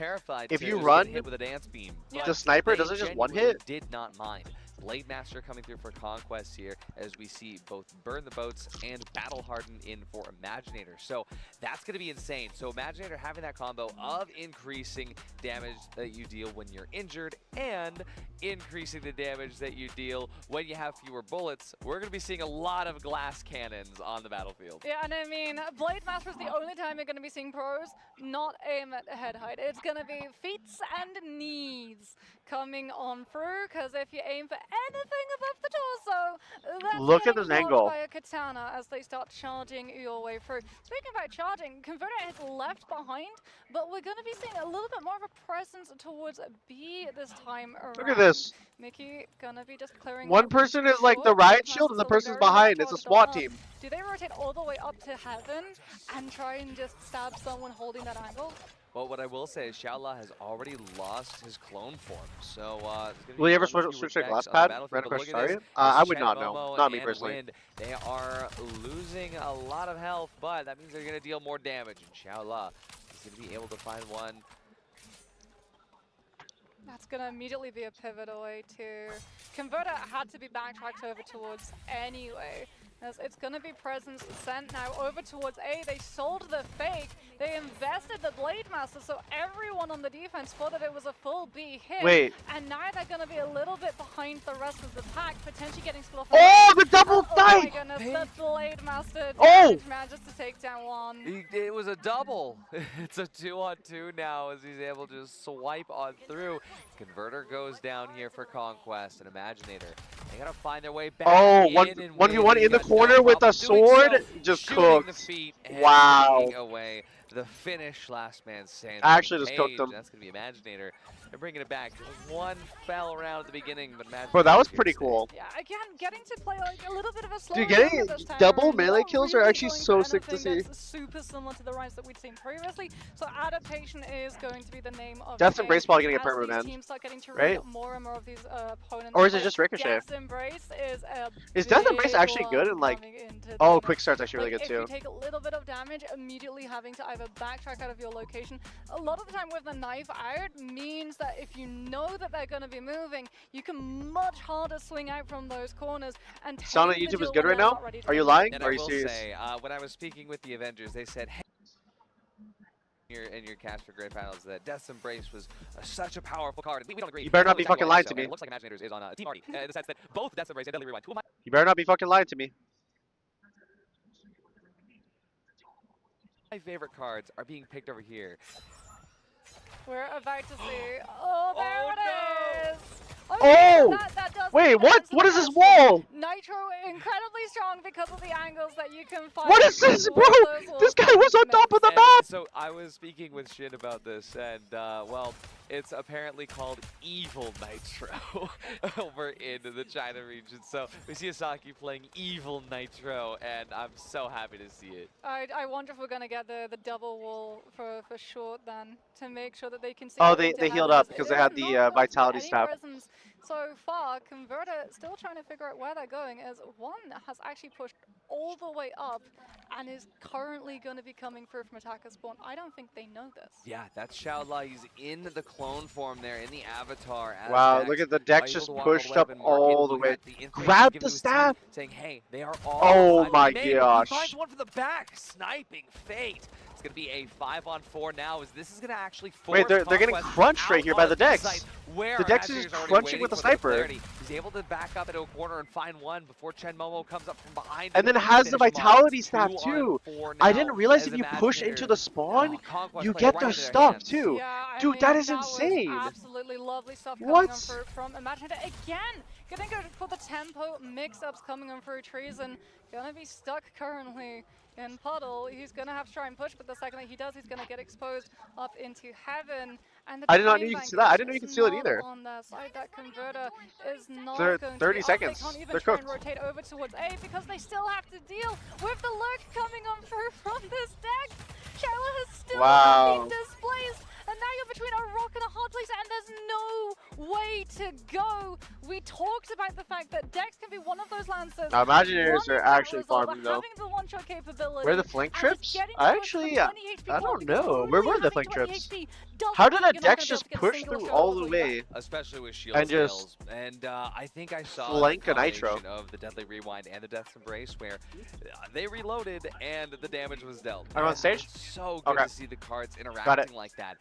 if you run hit with a dance beam, the sniper doesn't just one hit. Did not mind. Blade Master coming through for Conquest here as we see both Burn the Boats and Battle Harden in for Imaginator. So that's going to be insane. So Imaginator having that combo of increasing damage that you deal when you're injured and increasing the damage that you deal when you have fewer bullets. We're going to be seeing a lot of glass cannons on the battlefield. Yeah, and I mean, Blade Master is the only time you're going to be seeing pros not aim at head height. It's going to be feet and knees coming on through, because if you aim for anything above the torso, that's Look at getting this blocked angle. by a katana as they start charging your way through. Speaking about charging, Converter is left behind, but we're going to be seeing a little bit more of a presence towards B this time around. Look at this. Mickey gonna be just clearing. One person is like the riot shield and the person's behind. It's a SWAT team. Do they rotate all the way up to heaven and try and just stab someone holding that angle? Well, what I will say is Xiaola has already lost his clone form, so will he ever switch to glass pad? Random question, sorry. I would not know. Not me personally. Wind, they are losing a lot of health, but that means they're going to deal more damage. And Xiaola is going to be able to find one. That's going to immediately be a pivot away to... Converter had to be backtracked over towards anyway. As it's going to be presence sent now over towards A. They sold the fake. They invested the Blade Master, so everyone on the defense thought that it was a full B hit. Wait. And now they're going to be a little bit behind the rest of the pack, potentially getting split off. Oh, the double Oh my dive! goodness, the Blade Master manages to take down one. It was a double. It's a 2-on-2 now as he's able to just swipe on through. Converter goes down here for Conquest and Imaginator. They gotta find their way back. Oh, in 1v1 in the corner with a sword, just cooked. Wow. Away the finish, last man standing. Actually just cooked him. That's gonna be Imaginator. They're bringing it back. There was one fell around at the beginning, but Imaginator. Bro, that was pretty cool. Yeah, again, getting to play like a little bit of a slow. Dude, getting double melee kills are actually so sick to see. Super similar to the runs that we'd seen previously. So adaptation is going to be the name of Death's Embrace probably gonna get permanent banned. Teams start getting to right? More and more of these opponents. Or is it just Ricochet? Death's Embrace is Death's Embrace actually good and like? Oh, Quick Start's actually really good too. If you take a little bit of damage, immediately having to either backtrack out of your location. A lot of the time with the knife out means that if you know that they're going to be moving, you can much harder swing out from those corners. And Sound on YouTube is good right now? Are you lying? And or are I you will serious? say, when I was speaking with the Avengers, they said, hey, in your cast for Great Finals, that Death's Embrace was such a powerful card. We don't agree. You better not be fucking lying to me. It looks like Imaginators is on Team Arty, in the sense that both Death's Embrace and Deadly Rewind. You better not be fucking lying to me. My favorite cards are being picked over here. We're about to see. Oh, there it is. Oh! That wait, what? What is this wall? Nitro incredibly strong because of the angles that you can find. What is this, bro? This guy was on top of the map! So I was speaking with Shin about this, and well, it's apparently called Evil Nitro over in the China region. So we see Asaki playing Evil Nitro, and I'm so happy to see it. I wonder if we're going to get the double wall for short then, to make sure that they can see. Oh, they healed up because they had the Vitality Staff. So far, Converter still trying to figure out where they're going, as one has actually pushed all the way up and is currently going to be coming through from attacker spawn. I don't think they know this. Yeah, that's Xiaola. He's in the clone form there, in the avatar. Wow, look at the Dex just pushed up all the way. Grab the staff! Saying, hey, they are all. Oh my gosh. He finds one for the back, sniping Fate. It's going to be a 5-on-4 now, as this is going to actually force. Wait, they're getting crunched right here by the Dex. The Dex is crunching with the sniper. He's able to back up into a corner and find one before Chen Momo comes up from behind. And then has the Vitality Staff too. I didn't realize if you push into the spawn, you get their stuff too. Dude, that is insane. Absolutely lovely stuff coming on through from Imaginator again. Getting good for the tempo mix-ups coming on through trees, and gonna be stuck currently in Puddle. He's gonna have to try and push, but the second that he does, he's gonna get exposed up into heaven. And I did not know you could see that. I didn't know you could steal it either. On their side, that Converter is not They're going 30 to seconds. They can't even They're try cooked. and rotate over towards A because they still have to deal with the lurk coming on through from this deck. Xiaola has still been displaced. And now you're between a rock and a hard place, and there's no way to go. We talked about the fact that Dex can be one of those lancers. Now, Imaginators are actually farming though. The one-shot capability, Where are the flank trips? I don't know. Where were the flank trips? How did a Dex just push through all the way? Especially with shield and skills. And I think I saw flank a Nitro of the Deadly Rewind and the Death's Embrace where they reloaded and the damage was dealt. I'm on stage? It's so good to see the cards interacting like that.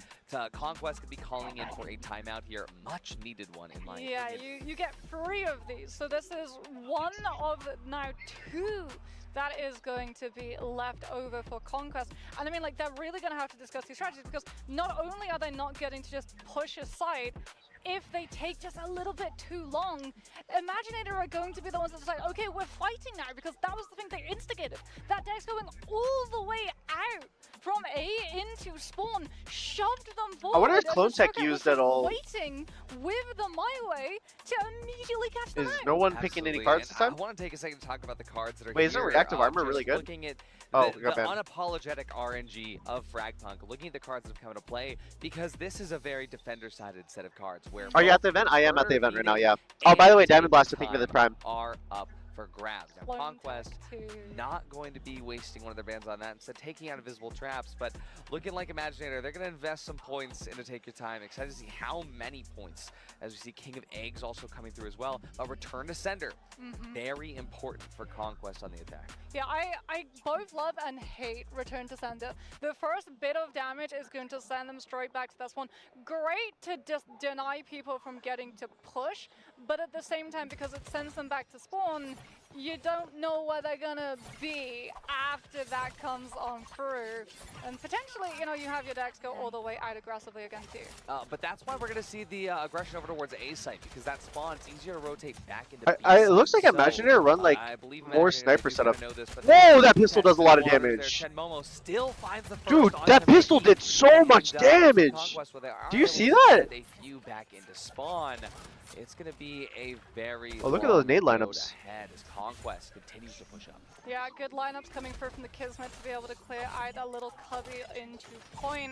Conquest could be calling in for a timeout here, much needed one in my opinion. You get 3 of these, so this is one of now 2 that is going to be left over for Conquest. And I mean, like, they're really going to have to discuss these strategies, because not only are they not getting to just push aside, if they take just a little bit too long, Imaginator are going to be the ones that decide, okay, we're fighting now, because that was the thing they instigated. That deck's going all the way out from A into spawn, shoved them forward. I wonder if Clone and Tech Berserker was used just at all. waiting with the My Way to immediately catch them Is out. no one picking any Absolutely, cards this and time? I want to take a second to talk about the cards that are Wait, here. isn't reactive armor Just really good? Looking at Oh, the got banned. unapologetic RNG of Frag Punk, looking at the cards that have come into play, because this is a very defender-sided set of cards. Where Are you both at the event? I am at the event right now, yeah. feeding Oh, by the way, and Diamond Blaster, taking thank you for the time prime. are up for grabs. Now, Clone Conquest Tech too. not going to be wasting one of their bans on that, instead taking out invisible traps, but looking like Imaginator, they're going to invest some points into Take Your Time. Excited to see how many points, as we see King of Eggs also coming through as well. A return to sender, very important for Conquest on the attack. Yeah, I both love and hate Return to Sender. The first bit of damage is going to send them straight back to that spawn. Great to just deny people from getting to push, but at the same time, because it sends them back to spawn, you don't know where they're gonna be after that comes on through. And potentially, you know, you have your decks go all the way out aggressively again too. But that's why we're going to see the aggression over towards A site, because that spawn, it's easier to rotate back into B It looks like site. Imaginator run like I believe more Imaginator sniper is gonna setup. know this, but Whoa, that they pistol catch does a lot of the waters there. damage. Chen Momo still finds the first Dude, on that him. pistol did so much damage. Conquest, where they are Do you able see to that? send a few back into spawn. It's going to be a very Oh, look at those long nade road lineups. ahead as Conquest continues to push up. Yeah, good lineups coming through from the Kismet to be able to clear out that little cubby into point.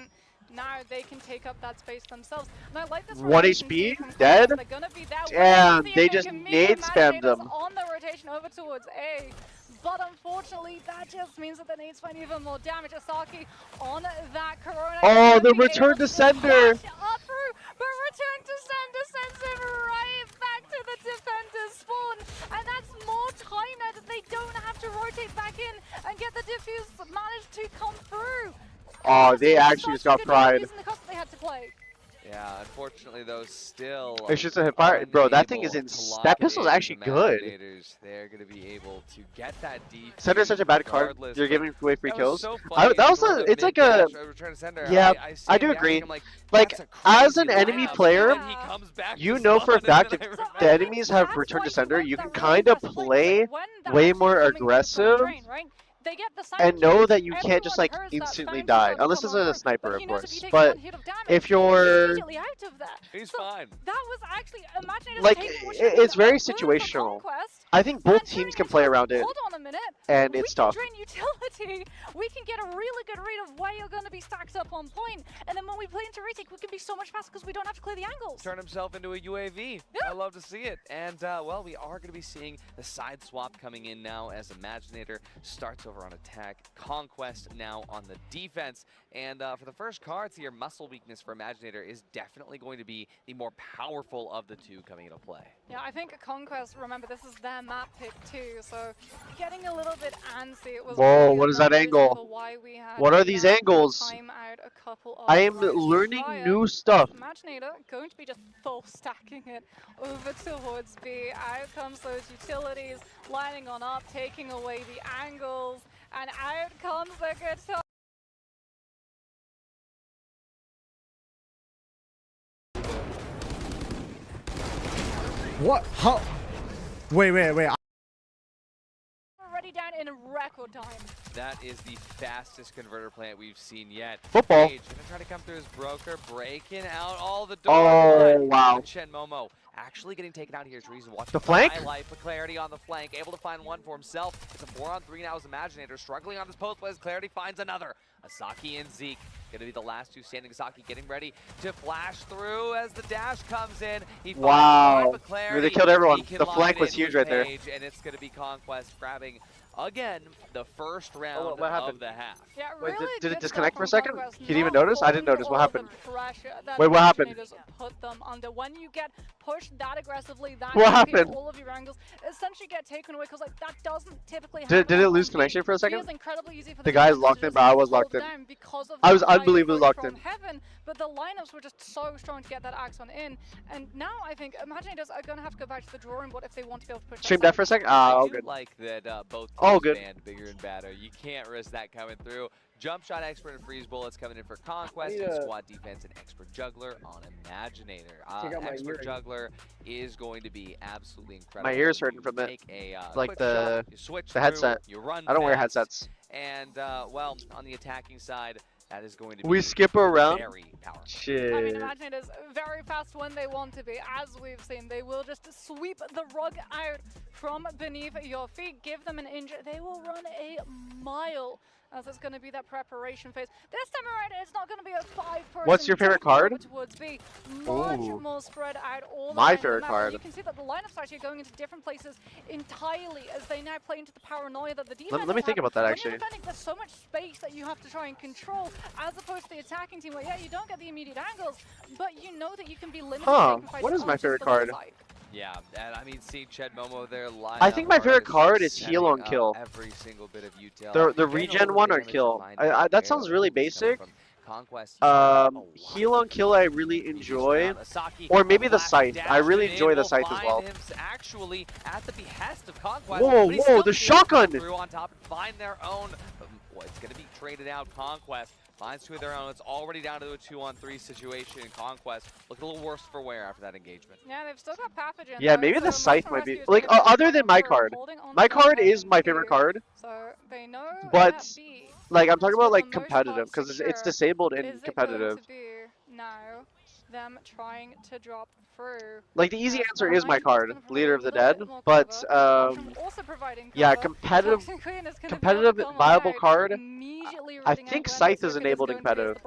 Now they can take up that space themselves. And I like this 1 rotation HP, too from dead. Conquest. They're gonna be there. Damn, We'll see if they can just meet nade spammed Imaginators them. on the rotation over towards A. But unfortunately, that just means that the nades find even more damage. Asaki on that Corona. Oh, He's the gonna be return able to sender. flash up through, but return to sender sends him right back to the defender's spawn. And that's more time now that they don't have to rotate back in and get the diffuse managed to come through. Oh, they That's actually just such a got good job fried. using the cost that they had to play. Yeah, unfortunately, though, still. It's just a hip fire. Bro, that thing is unable in. to lock That it pistol's in. actually good. Imaginators, they're going to be able to get that defense. Sender's such a bad card. regardless, You're but giving away free that kills. was so funny. That was For a. the It's like a. mid-catch, return to sender, Yeah, see I him do reacting, agree. I'm like, Like, that's a as an crazy enemy lineup. player, And then he comes back You to know for a spawn, and fact then if I the remember. enemies have That's return why to you sender, want you that can really kind of fast play, play because when they're way actually more coming in from the aggressive drain, right? They get the and silent know kill. that you can't just like Everyone hears that instantly fountain die, shot unless come it's on a through, sniper, but of he knows course. if he takes But one hit of damage, if he's you're immediately out of that. He's So fine. that was actually Imaginator like, taking what should have it's been a very boon for situational. Conquest, I think both and teams turning can it play to, around it, hold on a minute, and we it's can tough. drain utility, we can get a really good read of where you're going to be stacked up on point, and then when we play into retake, we can be so much faster because we don't have to clear the angles. Turn himself into a UAV. Yeah. I love to see it. And, well, we are going to be seeing the side swap coming in now as Imaginator starts over on attack. Conquest now on the defense. And for the first cards here, muscle weakness for Imaginator is definitely going to be the more powerful of the two coming into play. Yeah, I think Conquest, remember, this is their map pick too, so getting a little bit antsy. It was Whoa, really what is that another reason angle? for why we had What are these that angles? time out a couple of I am rounds learning prior. new stuff. Imaginator going to be just full stacking it over towards B. Out comes those utilities, lining on up, taking away the angles, and out comes the guitar. What? How? Wait. Already down in record time. That is the fastest converter plant we've seen yet. Football. Gage gonna try to come through his broker, breaking out all the Oh, doors. wow. Chen Momo actually getting taken out here is reason. Watch The flank? highlight for Clarity on the flank, able to find one for himself. It's a 4-on-3 now as Imaginator, struggling on this post, but as Clarity finds another. Asaki and Zeke gonna be the last two standing. Asaki getting ready to flash through as the dash comes in. He finds Wow. one, but Clarity, They killed everyone. he can The lock flank it was in huge with right there. Page, and it's gonna be Conquest grabbing again the first round what happened? of the half. Yeah, Wait, really did it good disconnect stuff for a from second? Conquest, You didn't even not notice? I didn't falling notice. What all the happened? pressure that Wait, what happened? Imaginators put them under. When you get pushed that aggressively, that What can be happened? all of your angles essentially get taken away because like that doesn't typically Did happen. it on lose P. connection for a P second? is incredibly easy for The the guys defenders locked to in, just but I was hold locked in. down because of I was the high unbelievably push locked from in. Heaven, but the lineups were just so strong to get that Axon in. And now I think Imaginators are going to have to go back to the drawing board if they want to be able to push Stream that that for a second? Ah, I all do good. like that both All teams good. banned bigger and badder. You can't risk that coming through. Jump shot expert and freeze bullets coming in for Conquest, and squad defense and expert juggler on Imaginator. Expert juggler is going to be absolutely incredible. My ear's hurting from it. Take a Like the headset. You run I don't wear fast, headsets. And well, on the attacking side, that is going to be We skip around. very powerful. Shit. I mean, Imaginator's very fast when they want to be. As we've seen, they will just sweep the rug out from beneath your feet, give them an inch. They will run a mile, as it's going to be that preparation phase. This time around, it's not going to be a 5-person. What's your favorite card? Which would be much more spread out all My around the favorite map. card. You can see that the lineups are actually going into different places entirely as they now play into the paranoia that the defense Let me think about that, when actually. you're defending, there's so much space that you have to try and control, as opposed to the attacking team where, yeah, you don't get the immediate angles, but you know that you can be limited. What is my favorite card? Yeah, and I mean, seeing Ched Momo there live. I think my favorite card is heal on kill. Every single bit of util. The regen one or kill. That sounds really basic. Heal on kill I really enjoy, or maybe the scythe. I really enjoy the scythe as well. Actually, at the behest of Conquest. Whoa, the shotgun! Through on top and find their own. It's going to be traded out. Conquest finds two of their own. It's already down to a 2-on-3 situation. Conquest looking a little worse for wear after that engagement. Yeah, they've still got Pathogen. Yeah, maybe the scythe might be like other than my card. My card is my favorite card. So they know. But like I'm talking about like competitive because it's disabled in competitive. Now them trying to drop through. Like the easy answer is my card, Leader of the Dead, but yeah, competitive viable card. I think Scythe is enabled in competitive.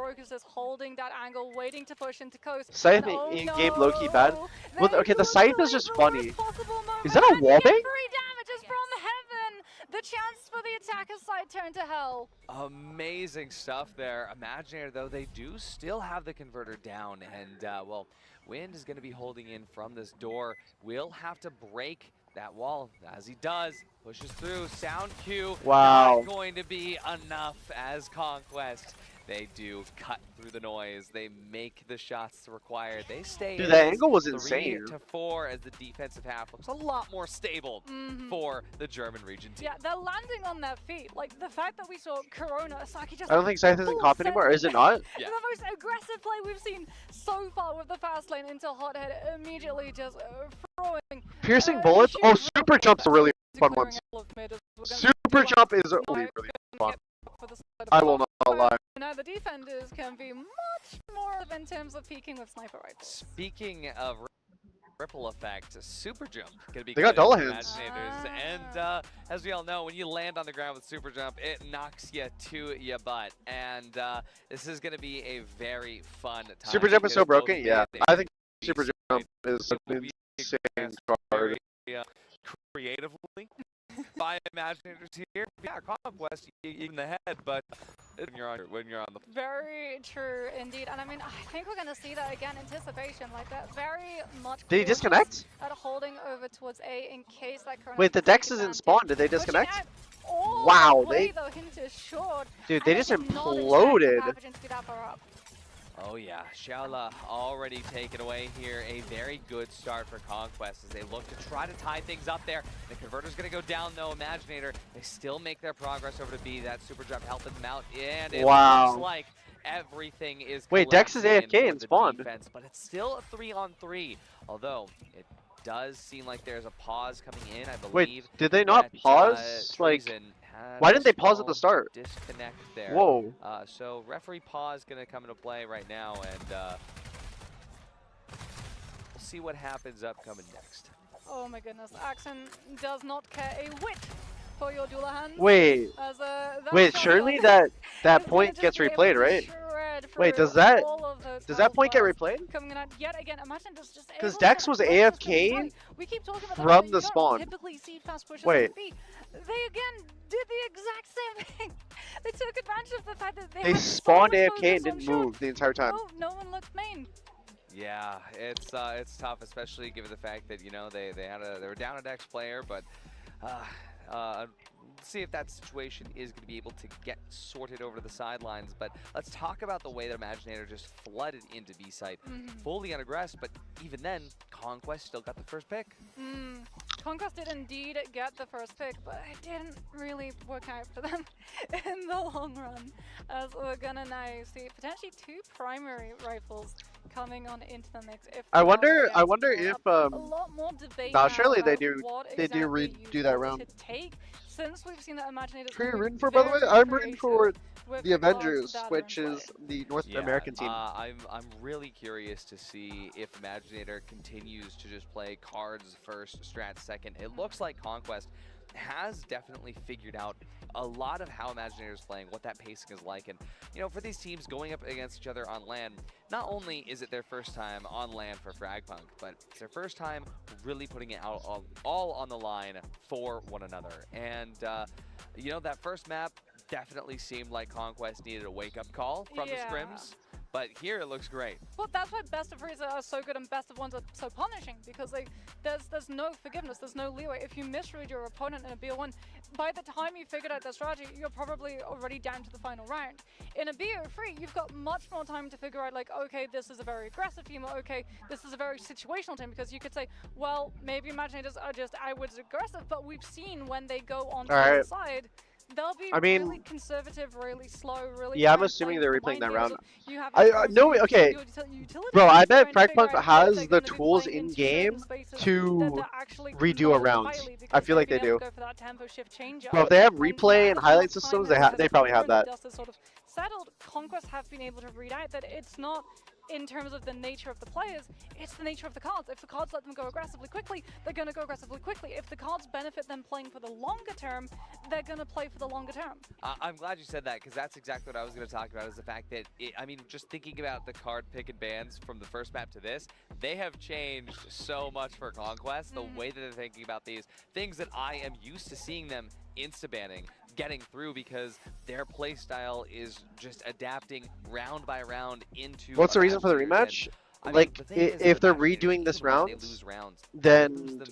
Scythe in game low key bad. Well, okay, the Scythe is just funny. Is that a wallbang? The chance for the attacker's side turn to hell. Amazing stuff there. Imaginator, though, they do still have the converter down. And, well, Wind is going to be holding in from this door. Will have to break that wall. As he does, pushes through. Sound cue. Wow. Not going to be enough as Conquest. They do cut through the noise. They make the shots required. They stay. Dude, that angle was insane. 3-4 as the defensive half looks a lot more stable for the German region team. Yeah, they're landing on their feet. Like the fact that we saw Corona, Asaki just. I don't think Scythe isn't cop anymore. Is it not? Yeah. The most aggressive play we've seen so far with the fast lane into Hothead, immediately just throwing. Piercing bullets. Oh, super jump's a really fun one. Super jump is really fun. I will not lie. Now the defenders can be much more in terms of peeking with sniper rifles. Speaking of ripple effect, super jump gonna be. They got double hands. And as we all know, when you land on the ground with super jump, it knocks you to your butt. And this is gonna be a very fun time. Super jump is so broken. Yeah, I think super jump is an insane card. Creatively. By Imaginators here, yeah, Conquest in the head, but when you're on the very true indeed, and I mean I think we're gonna see that again. Anticipation like that, very much. Did he disconnect? At holding over towards A in case that. Wait, the Dex isn't spawned. Did they disconnect? Wow, dude, they just imploded. Oh yeah, Shaola already taken away here. A very good start for Conquest as they look to try to tie things up there. The converter's gonna go down though. Imaginator, they still make their progress over to B. That super jump helping them out, and it looks like everything is. Wait, Dex is AFK and spawned. Defense, but it's still a 3-on-3. Although it does seem like there's a pause coming in. I believe. Wait, did they not pause? Like. Why didn't they pause at the start? Disconnect there. Whoa. So referee pause gonna come into play right now, and we'll see what happens upcoming next. Oh my goodness, Axon does not care a whit for your Doulahan. Wait, wait, surely that point gets replayed, right? Wait, does that point get replayed? Because Dex was AFK from the spawn. Wait. They again did the exact same thing. They took advantage of the fact that they spawned AFK and didn't move the entire time. Oh, no one looked main. Yeah, it's tough, especially given the fact that they were down a Dex player, but see if that situation is going to be able to get sorted over the sidelines. But let's talk about the way that Imaginator just flooded into B site, fully unaggressed. But even then, Conquest still got the first pick. Conquest did indeed get the first pick, but it didn't really work out for them in the long run. As we're gonna now see potentially 2 primary rifles coming on into the mix. If I wonder if if a lot more debate nah, now surely they about do what they do exactly redo you that want round. to take, since we've seen that Imaginators Who are you can be rooting for, by the way? very I'm rooting for creative with the regards to Avengers, data which and is play. the North Yeah, American team. I'm really curious to see if Imaginator continues to just play cards first, strat second. It looks like Conquest has definitely figured out a lot of how Imaginator is playing, what that pacing is like. And, you know, for these teams going up against each other on LAN, not only is it their first time on LAN for FragPunk, but it's their first time really putting it out all on the line for one another. And, you know, that first map definitely seemed like Conquest needed a wake-up call from the scrims. But here it looks great. Well, that's why best of threes are so good and best of ones are so punishing, because there's no forgiveness, there's no leeway. If you misread your opponent in a BO1, by the time you figured out their strategy, you're probably already down to the final round. In a BO3, you've got much more time to figure out, like, okay, this is a very aggressive team, or okay, this is a very situational team, because you could say, well, maybe Imaginators are just outwards aggressive, but we've seen when they go on to the other side, they'll be really conservative, really slow, really. Yeah, I'm assuming they're replaying that round. I no, okay, bro. I bet FragPunk has the tools in game to redo a round. I feel like they do. Bro, if they have replay and highlight systems, they probably have that. Settled, Conquest have been able to read out that it's not in terms of the nature of the players, it's the nature of the cards. If the cards let them go aggressively quickly, they're going to go aggressively quickly. If the cards benefit them playing for the longer term, they're going to play for the longer term. I'm glad you said that, because that's exactly what I was going to talk about, is the fact that, I mean, just thinking about the card pick and bans from the first map to this, they have changed so much for Conquest, the way that they're thinking about these things that I am used to seeing them insta-banning, getting through, because their play style is just adapting round by round into. What's the reason for the rematch? Like, if they're redoing this round, then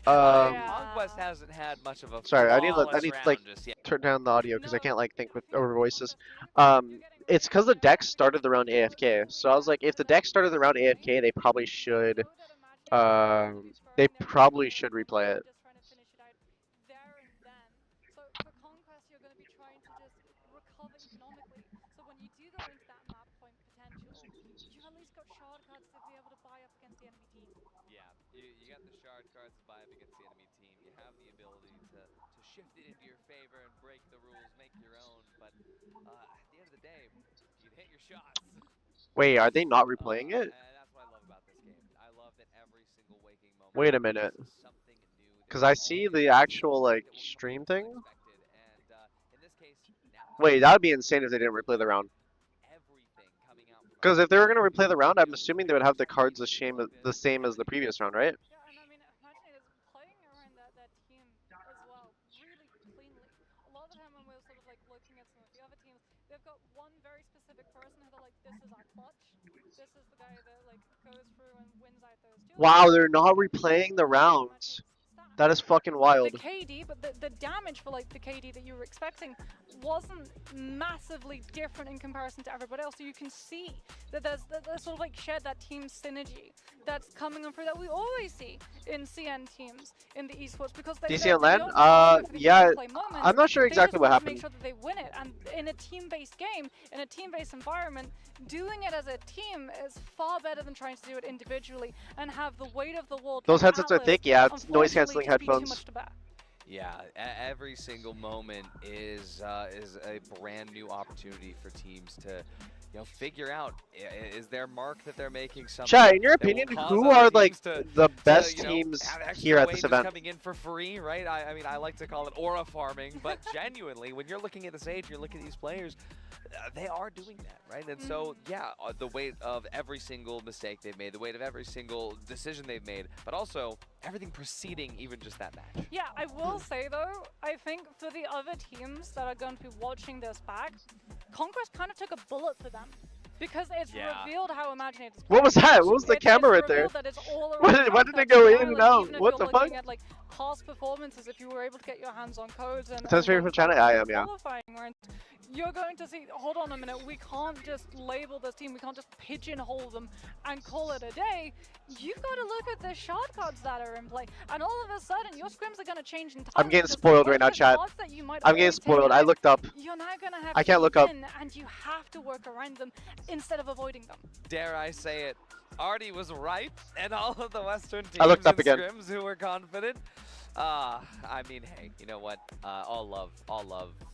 Conquest hasn't had much of a. Sorry, I need like turn down the audio because I can't like think with over voices. It's because the deck started the round AFK. So I was like, if the deck started the round AFK, they probably should replay it. You got the shard cards to buy up against the enemy team. You have the ability to shift it into your favor and break the rules, make your own. But at the end of the day, you hit your shots. Wait, are they not replaying it? And that's what I love about this game. I love that every single waking moment. Wait a minute. Because I see the actual like stream thing. Wait, that would be insane if they didn't replay the round. Because if they were going to replay the round, I'm assuming they would have the cards the same as the previous round, right? Yeah, and I mean, Imaginators playing around that team as well, really cleanly. A lot of the time when we're sort of like looking at some of the other teams, they've got one very specific person who they're like, this is our clutch. This is the guy that like goes through and wins out those duels. Wow, they're not replaying the rounds. That is fucking wild. The KD, but the damage for like the KD that you were expecting wasn't massively different in comparison to everybody else. So you can see that there's sort of like shared that team synergy that's coming on through that we always see in CN teams in the esports, because they DC and LAN? yeah, I'm not sure exactly what happened. Make sure that they win it, and in a team-based game, in a team-based environment, doing it as a team is far better than trying to do it individually and have the weight of the world. Those headsets are thick, yeah. It's noise canceling headphones. Yeah, every single moment is a brand new opportunity for teams to, you know, figure out, is their mark that they're making something. Chat, in your opinion, who are like the best teams here at this event? Coming in for free, right? I mean, I like to call it aura farming, but genuinely, when you're looking at the stage, you're looking at these players, they are doing that, right? And so, yeah, the weight of every single mistake they've made, the weight of every single decision they've made, but also everything preceding even just that match. Yeah, I will say though, I think for the other teams that are going to be watching this back, Conquest kind of took a bullet for them Because it's revealed how Imaginators play. What was that? What was the camera right there? That it's all Why did it go in and out? What the fuck? Looking at like past performances, if you were able to get your hands on codes and TenZ from China? I am, yeah. qualifying rounds, you're going to see, hold on a minute, we can't just label this team, we can't just pigeonhole them and call it a day. You've got to look at the shot cards that are in play, and all of a sudden your scrims are going to change entirely. I'm getting spoiled right now, chat. I'm getting spoiled. I looked up. You're now going to have I can't look up. And you have to work around them instead of avoiding them. Dare I say it, Artie was right, and all of the Western teams I looked up in again. scrims who were confident. I mean, hey, you know what? All love.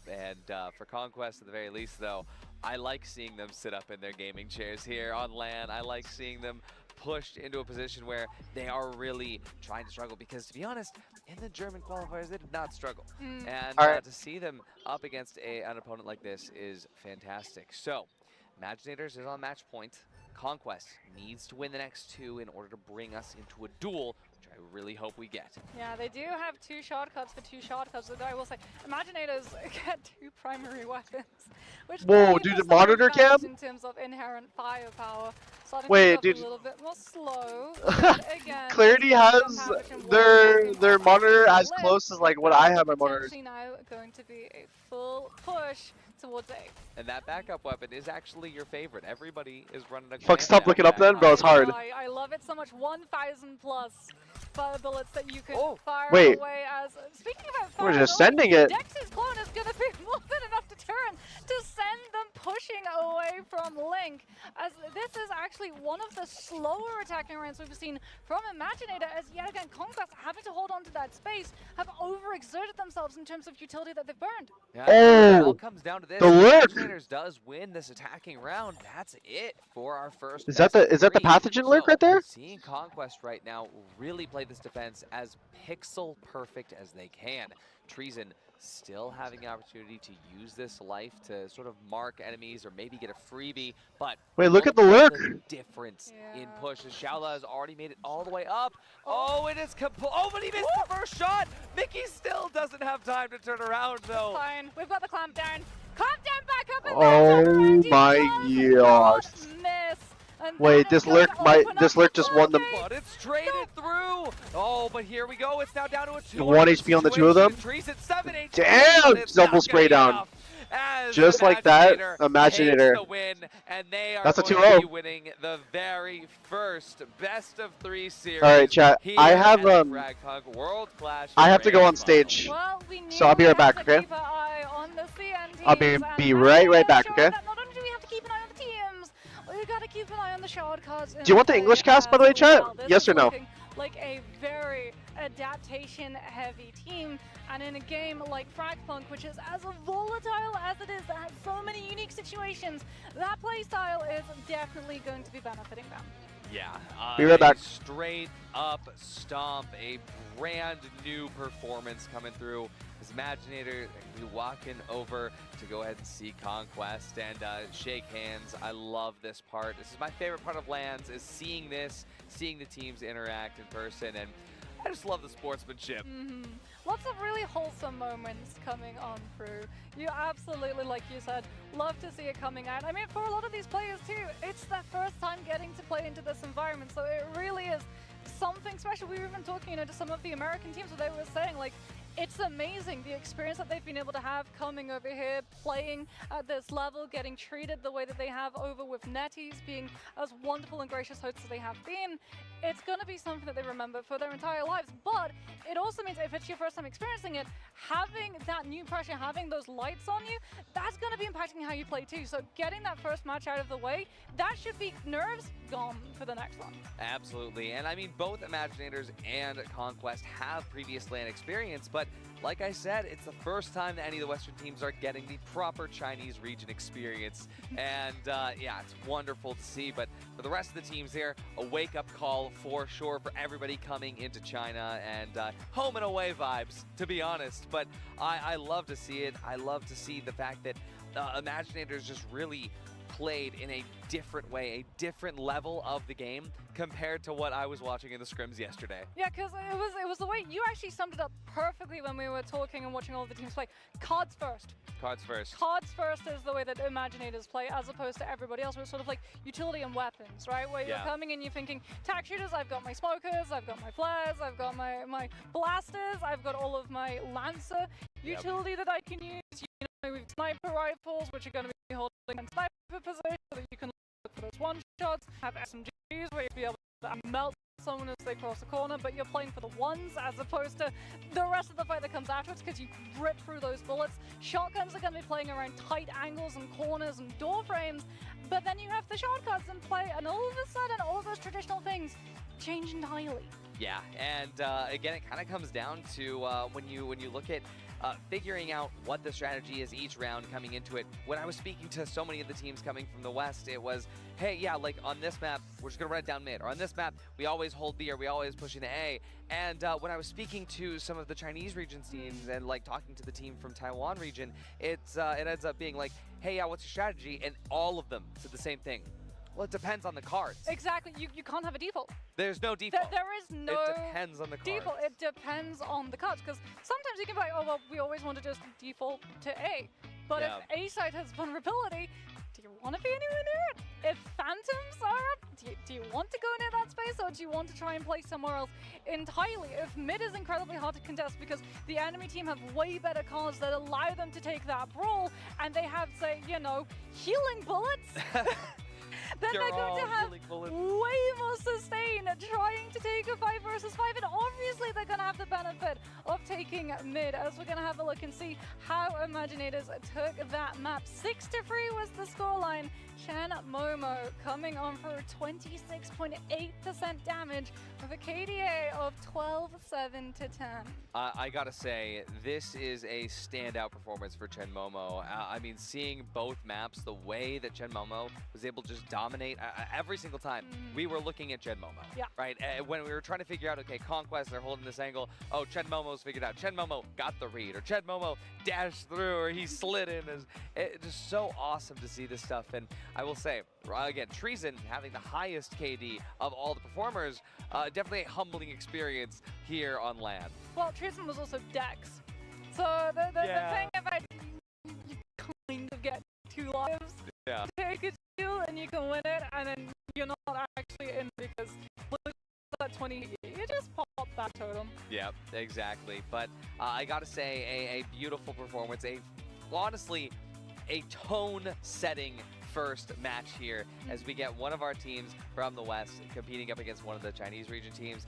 And for Conquest at the very least, though, I like seeing them sit up in their gaming chairs here on LAN. I like seeing them pushed into a position where they are really trying to struggle, because to be honest, in the German qualifiers, they did not struggle. And to see them up against an opponent like this is fantastic. So, Imaginators is on match point. Conquest needs to win the next two in order to bring us into a duel, which I really hope we get. Yeah, they do have 2 shortcuts for 2 shortcuts, but I will say, Imaginators get 2 primary weapons. Which Whoa, dude, the monitor cam? In terms of inherent firepower. Wait, dude. A little bit more slow. Again, Clarity has their monitor as close as like what I have my monitors. Now going to be a full push towards A. And that backup weapon is actually your favorite. Everybody is running a Fuck, stop looking up then, bro. It's hard. I love it so much. 1,000 plus bullets that you can fire wait. away as. Speaking about We're firing just sending it. Dex's clone is going to be more than enough deterrent to send them pushing away from Link, as this is actually one of the slower attacking rounds we've seen from Imaginator, as yet again Conquest having to hold on to that space, have overexerted themselves in terms of utility that they've burned. Yeah, it all comes down to this. The lurk! Imaginators does win this attacking round. That's it for our first. Is that the pathogen lurk right there? Seeing Conquest right now really play this defense as pixel perfect as they can. Treason still having the opportunity to use this life to sort of mark enemies or maybe get a freebie, but wait, look at the lurk. Difference in push. Shaola has already made it all the way up. Oh, it is oh, but he missed the first shot. Mickey still doesn't have time to turn around though. It's fine. We've got the clamp down. Clamp down back up. And Oh my gosh. Miss. Wait, this lurk just won the. But it's traded through. Oh, but here we go. It's now down to a 2. 1 HP on the 2 of them. Damn, double spray down. Just like that, Imaginator. The win, and they are That's a going to be 2-0. winning the very first best of 3 series. All right, chat. I have Frag Punk World Clash. I have to go on stage, well, so I'll be right back. Okay. I'll be right back. Okay. Not only do we have to keep an eye on the teams, we got to keep an eye on the shard cards. Do you want the English cast, by the way, chat? Yes or no? Like a very adaptation-heavy team, and in a game like Frag Punk, which is as volatile as it is, that has so many unique situations, that playstyle is definitely going to be benefiting them. Yeah, be right back. Straight up stomp, a brand new performance coming through. As Imaginator be walking over to go ahead and see Conquest and shake hands. I love this part. This is my favorite part of LANs, is seeing this, seeing the teams interact in person, and I just love the sportsmanship. Lots of really wholesome moments coming on through. You absolutely, like you said, love to see it coming out. I mean, for a lot of these players too, it's their first time getting to play into this environment, so it really is something special. We were even talking, to some of the American teams where they were saying, like, it's amazing the experience that they've been able to have coming over here, playing at this level, getting treated the way that they have over with Netties, being as wonderful and gracious hosts as they have been. It's going to be something that they remember for their entire lives, but it also means if it's your first time experiencing it, having that new pressure, having those lights on you, that's going to be impacting how you play too. So getting that first match out of the way, that should be nerves gone for the next one. Absolutely, and I mean, both Imaginators and Conquest have previous LAN experience, but like I said, it's the first time that any of the Western teams are getting the proper Chinese region experience. And yeah, it's wonderful to see. But for the rest of the teams here, a wake-up call for sure for everybody coming into China, and home and away vibes, to be honest. But I love to see it. I love to see the fact that Imaginators just really played in a different way, a different level of the game compared to what I was watching in the scrims yesterday. Yeah, because it was the way you actually summed it up perfectly when we were talking and watching all of the teams play. Cards first. Cards first. Cards first is the way that Imaginators play, as opposed to everybody else, where it's sort of like utility and weapons, right? Where you're coming in, you're thinking, tack shooters, I've got my smokers, I've got my flares, I've got my blasters, I've got all of my Lancer utility that I can use. You know, we've sniper rifles, which are going to be holding in sniper position, so that you can look for those one-shots, have SMGs, where you'll be able to melt someone as they cross the corner, but you're playing for the ones as opposed to the rest of the fight that comes afterwards, because you rip through those bullets. Shotguns are going to be playing around tight angles and corners and door frames, but then you have the shotguns in play, and all of a sudden, all those traditional things change entirely. Yeah, and again, it kind of comes down to when you look at figuring out what the strategy is each round coming into it. When I was speaking to so many of the teams coming from the West, it was, hey, yeah, like on this map, we're just gonna run it down mid, or on this map, we always hold B, or we always pushing the A. And when I was speaking to some of the Chinese region teams and like talking to the team from Taiwan region, it ends up being like, hey, yeah, what's your strategy? And all of them said the same thing. Well, it depends on the cards. Exactly. You can't have a default. There's no default. There is no It depends on the cards. default. It depends on the cards, because sometimes you can be like, oh, well, we always want to just default to A. But if A side has vulnerability, do you want to be anywhere near it? If phantoms are up, do you want to go near that space, or do you want to try and play somewhere else entirely? If mid is incredibly hard to contest because the enemy team have way better cards that allow them to take that brawl, and they have, say, you know, healing bullets, then they're going to have way more sustain trying to take a 5 versus 5, and obviously they're going to have the benefit of taking mid, as we're going to have a look and see how Imaginators took that map. 6-3 was the scoreline. Chen Momo coming on for 26.8% damage with a KDA of 12-7 to 10. I gotta say, this is a standout performance for Chen Momo. I mean, seeing both maps, the way that Chen Momo was able to just dominate every single time we were looking at Chen Momo, right? When we were trying to figure out, okay, Conquest, they're holding this angle. Oh, Chen Momo's figured out. Chen Momo got the read, or Chen Momo dashed through, or he slid in. It's just so awesome to see this stuff. And I will say, again, Treason having the highest KD of all the performers, definitely a humbling experience here on LAN. Well, Treason was also Dex. So the thing about you kind of get 2 lives, take a steal and you can win it, and then you're not actually in because at 20, you just pop that totem. Yeah, exactly. But I gotta say, a beautiful performance, honestly, a tone-setting first match here as we get one of our teams from the West competing up against one of the Chinese region teams.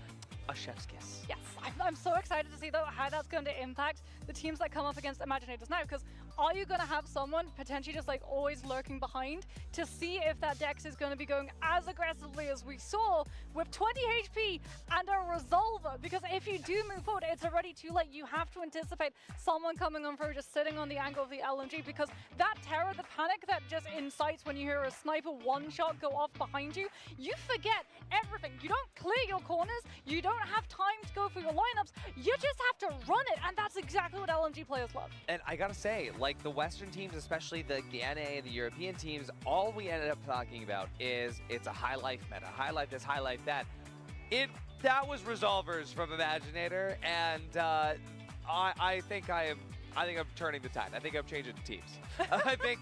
A chef's kiss. Yes, I'm so excited to see though how that's going to impact the teams that come up against Imaginators now, because are you going to have someone potentially just like always lurking behind to see if that Dex is going to be going as aggressively as we saw with 20 HP and a Resolver? Because if you do move forward, it's already too late. You have to anticipate someone coming on through, just sitting on the angle of the LMG, because that terror, the panic that just incites when you hear a sniper one-shot go off behind you, you forget everything. You don't clear your corners, you don't have time to go through your lineups, you just have to run it, and that's exactly what LMG players love. And I gotta say, like the Western teams, especially the NA, the European teams, all we ended up talking about is it's a high life meta, high life this, high life that. That was Resolvers from Imaginator, and I think I'm turning the tide. I think I'm changing teams. I think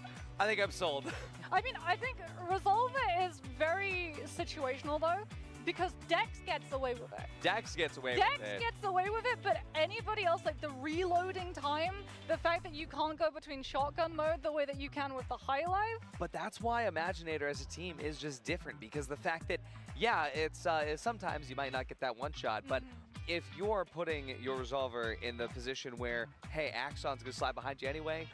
I'm sold. I mean, I think Resolver is very situational though, because Dex gets away with it. Dex gets away with it. Dex gets away with it, but anybody else, like the reloading time, the fact that you can't go between shotgun mode the way that you can with the high life. But that's why Imaginator as a team is just different, because the fact that, yeah, it's sometimes you might not get that one shot, but if you're putting your Resolver in the position where, hey, Axon's gonna slide behind you anyway,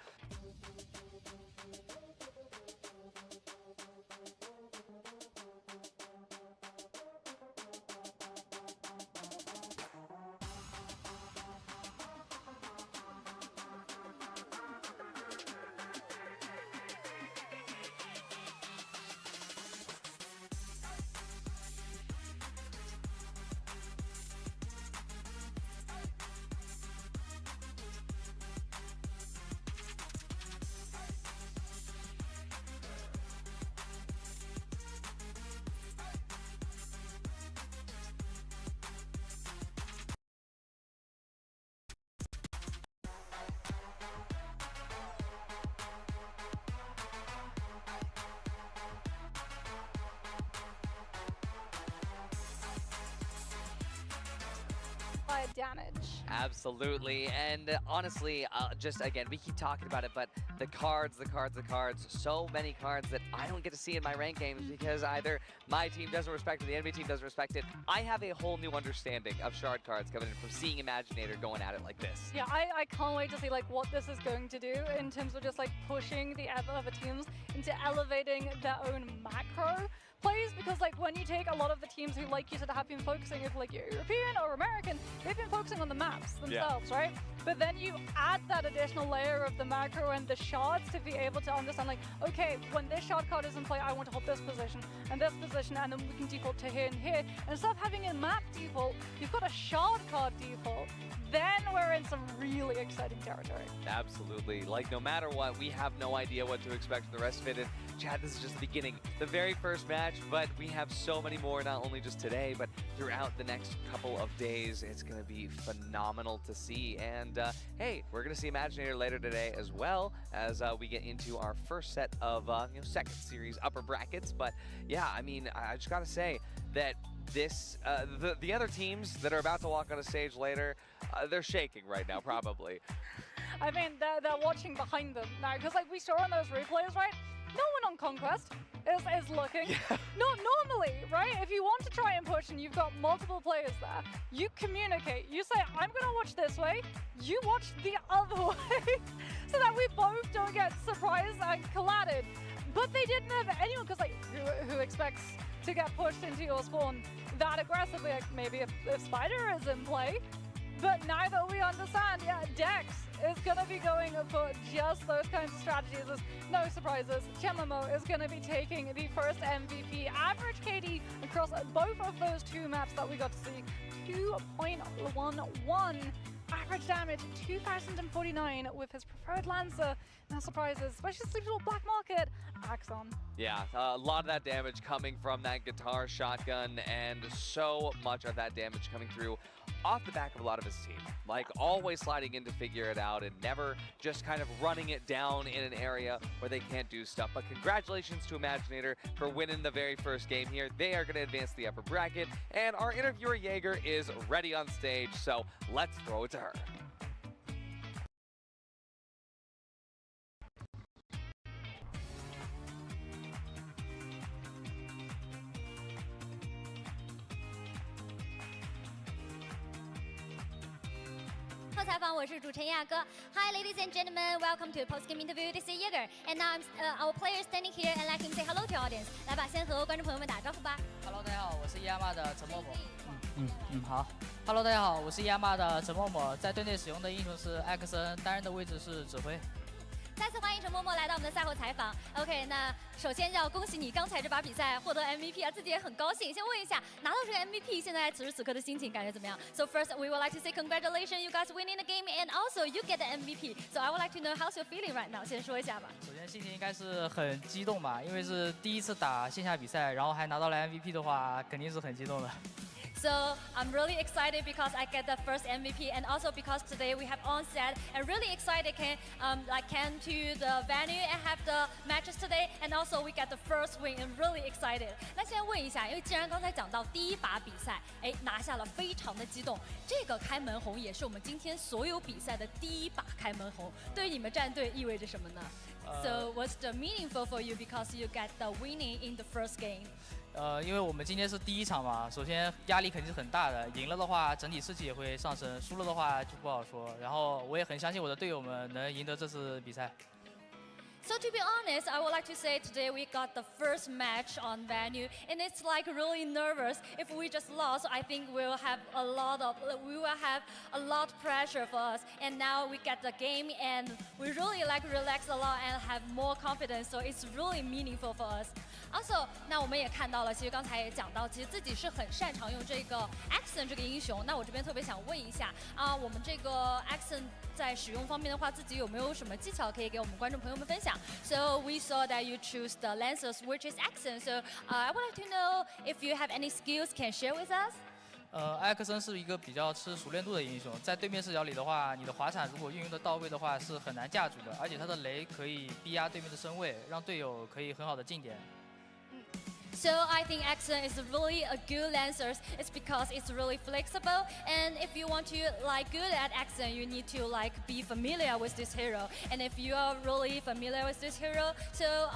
damage. Absolutely, and honestly, just again, we keep talking about it, but the cards, so many cards that I don't get to see in my ranked games because either my team doesn't respect it, the enemy team doesn't respect it. I have a whole new understanding of shard cards coming in from seeing Imaginator going at it like this. Yeah, I can't wait to see like what this is going to do in terms of just like pushing the other teams into elevating their own macro plays, because like when you take a lot of the teams who, like you said, have been focusing, if like European or American, they've been focusing on the maps themselves, right? But then you add that additional layer of the macro and the shards to be able to understand like, okay, when this shard card is in play, I want to hold this position, and then we can default to here and here. And instead of having a map default, you've got a shard card default. Then we're in some really exciting territory. Absolutely. Like, no matter what, we have no idea what to expect for the rest of it. And Chad, this is just the beginning, the very first match, but we have so many more, not only just today, but throughout the next couple of days. It's going to be phenomenal to see. And hey, we're going to see Imaginator later today as well as we get into our first set of second series upper brackets. But yeah, I mean, I just got to say that this the other teams that are about to walk on a stage later, they're shaking right now, probably. I mean, they're watching behind them now, because like we saw in those replays, right? No one on Conquest is looking. Yeah. Not normally, right? If you want to try and push and you've got multiple players there, you communicate. You say, I'm going to watch this way, you watch the other way, so that we both don't get surprised and collided. But they didn't have anyone, because like, who expects to get pushed into your spawn that aggressively? Like maybe if Spider is in play. But now that we understand, yeah, Dex is going to be going for just those kinds of strategies. There's no surprises. Chemamo is going to be taking the first MVP. Average KD across both of those two maps that we got to see, 2.11. Average damage, 2,049 with his preferred Lancer. No surprises, especially Sleepable Black Market, Axon. Yeah, a lot of that damage coming from that guitar shotgun, and so much of that damage coming through off the back of a lot of his team. Like, always sliding in to figure it out and never just kind of running it down in an area where they can't do stuff. But congratulations to Imaginator for winning the very first game here. They are going to advance to the upper bracket, and our interviewer Jaeger is ready on stage, so let's throw it to her. Hi, ladies and gentlemen, welcome to the post-game interview. This is Jaeger, and now our player standing here and let him say hello to the audience. 来吧，先和观众朋友们打招呼吧。Hello， 大家好，我是亚马的陈默默。好。Hello， 大家好，我是亚马的陈默默，在队内使用的英雄是艾克森，担任的位置是指挥。再次欢迎陈默默来到我们的赛后采访。OK， 那首先要恭喜你刚才这把比赛获得 MVP 啊，自己也很高兴。先问一下，拿到这个 MVP， 现在此时此刻的心情感觉怎么样 ？So first, we would like to say congratulations, you guys winning the game, and also you get the MVP. So I would like to know how's your feeling right now. 先说一下吧。首先心情应该是很激动吧，因为是第一次打线下比赛，然后还拿到了 MVP 的话，肯定是很激动的。So I'm really excited because I get the first MVP, and also because today we have onset, and really excited can came to the venue and have the matches today, and also we get the first win, and really excited. 那先问一下，因为既然刚才讲到第一把比赛，拿下了，非常的激动。这个开门红也是我们今天所有比赛的第一把开门红，对于你们战队意味着什么呢？So what's the meaningful for you because you get the winning in the first game? 因为我们今天是第一场嘛，首先压力肯定是很大的，赢了的话整体士气也会上升，输了的话就不好说。然后我也很相信我的队友们能赢得这次比赛。So to be honest, I would like to say today we got the first match on venue, and it's like really nervous. If we just lost, I think we will have a lot pressure for us. And now we get the game, and we really relax a lot and have more confidence. So it's really meaningful for us. Also， 那我们也看到了，其实刚才也讲到，其实自己是很擅长用这个 Axon 这个英雄。那我这边特别想问一下啊，我们这个 Axon 在使用方面的话，自己有没有什么技巧可以给我们观众朋友们分享 ？So we saw that you choose the Lancers, which is Axon. So I would like to know if you have any skills can share with us. 艾克森是一个比较吃熟练度的英雄，在对面视角里的话，你的滑铲如果运用的到位的话，是很难架住的，而且他的雷可以逼压对面的身位，让队友可以很好的进点。So I think Accent is really a good Lancer. It's because it's really flexible, and if you want to like good at Accent, you need to like be familiar with this hero. And if you are really familiar with this hero, so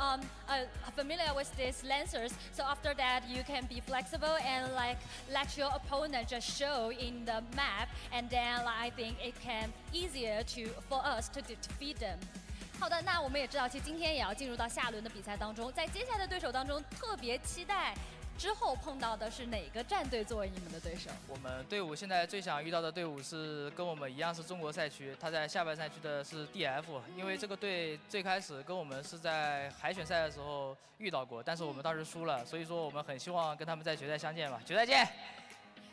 familiar with these Lancers, so after that you can be flexible and like let your opponent just show in the map, and then like, I think it can easier for us to defeat them. 好的，那我们也知道，其实今天也要进入到下轮的比赛当中，在接下来的对手当中，特别期待之后碰到的是哪个战队作为你们的对手？我们队伍现在最想遇到的队伍是跟我们一样是中国赛区，他在下半赛区的是 DF， 因为这个队最开始跟我们是在海选赛的时候遇到过，但是我们当时输了，所以说我们很希望跟他们在决赛相见吧，决赛见。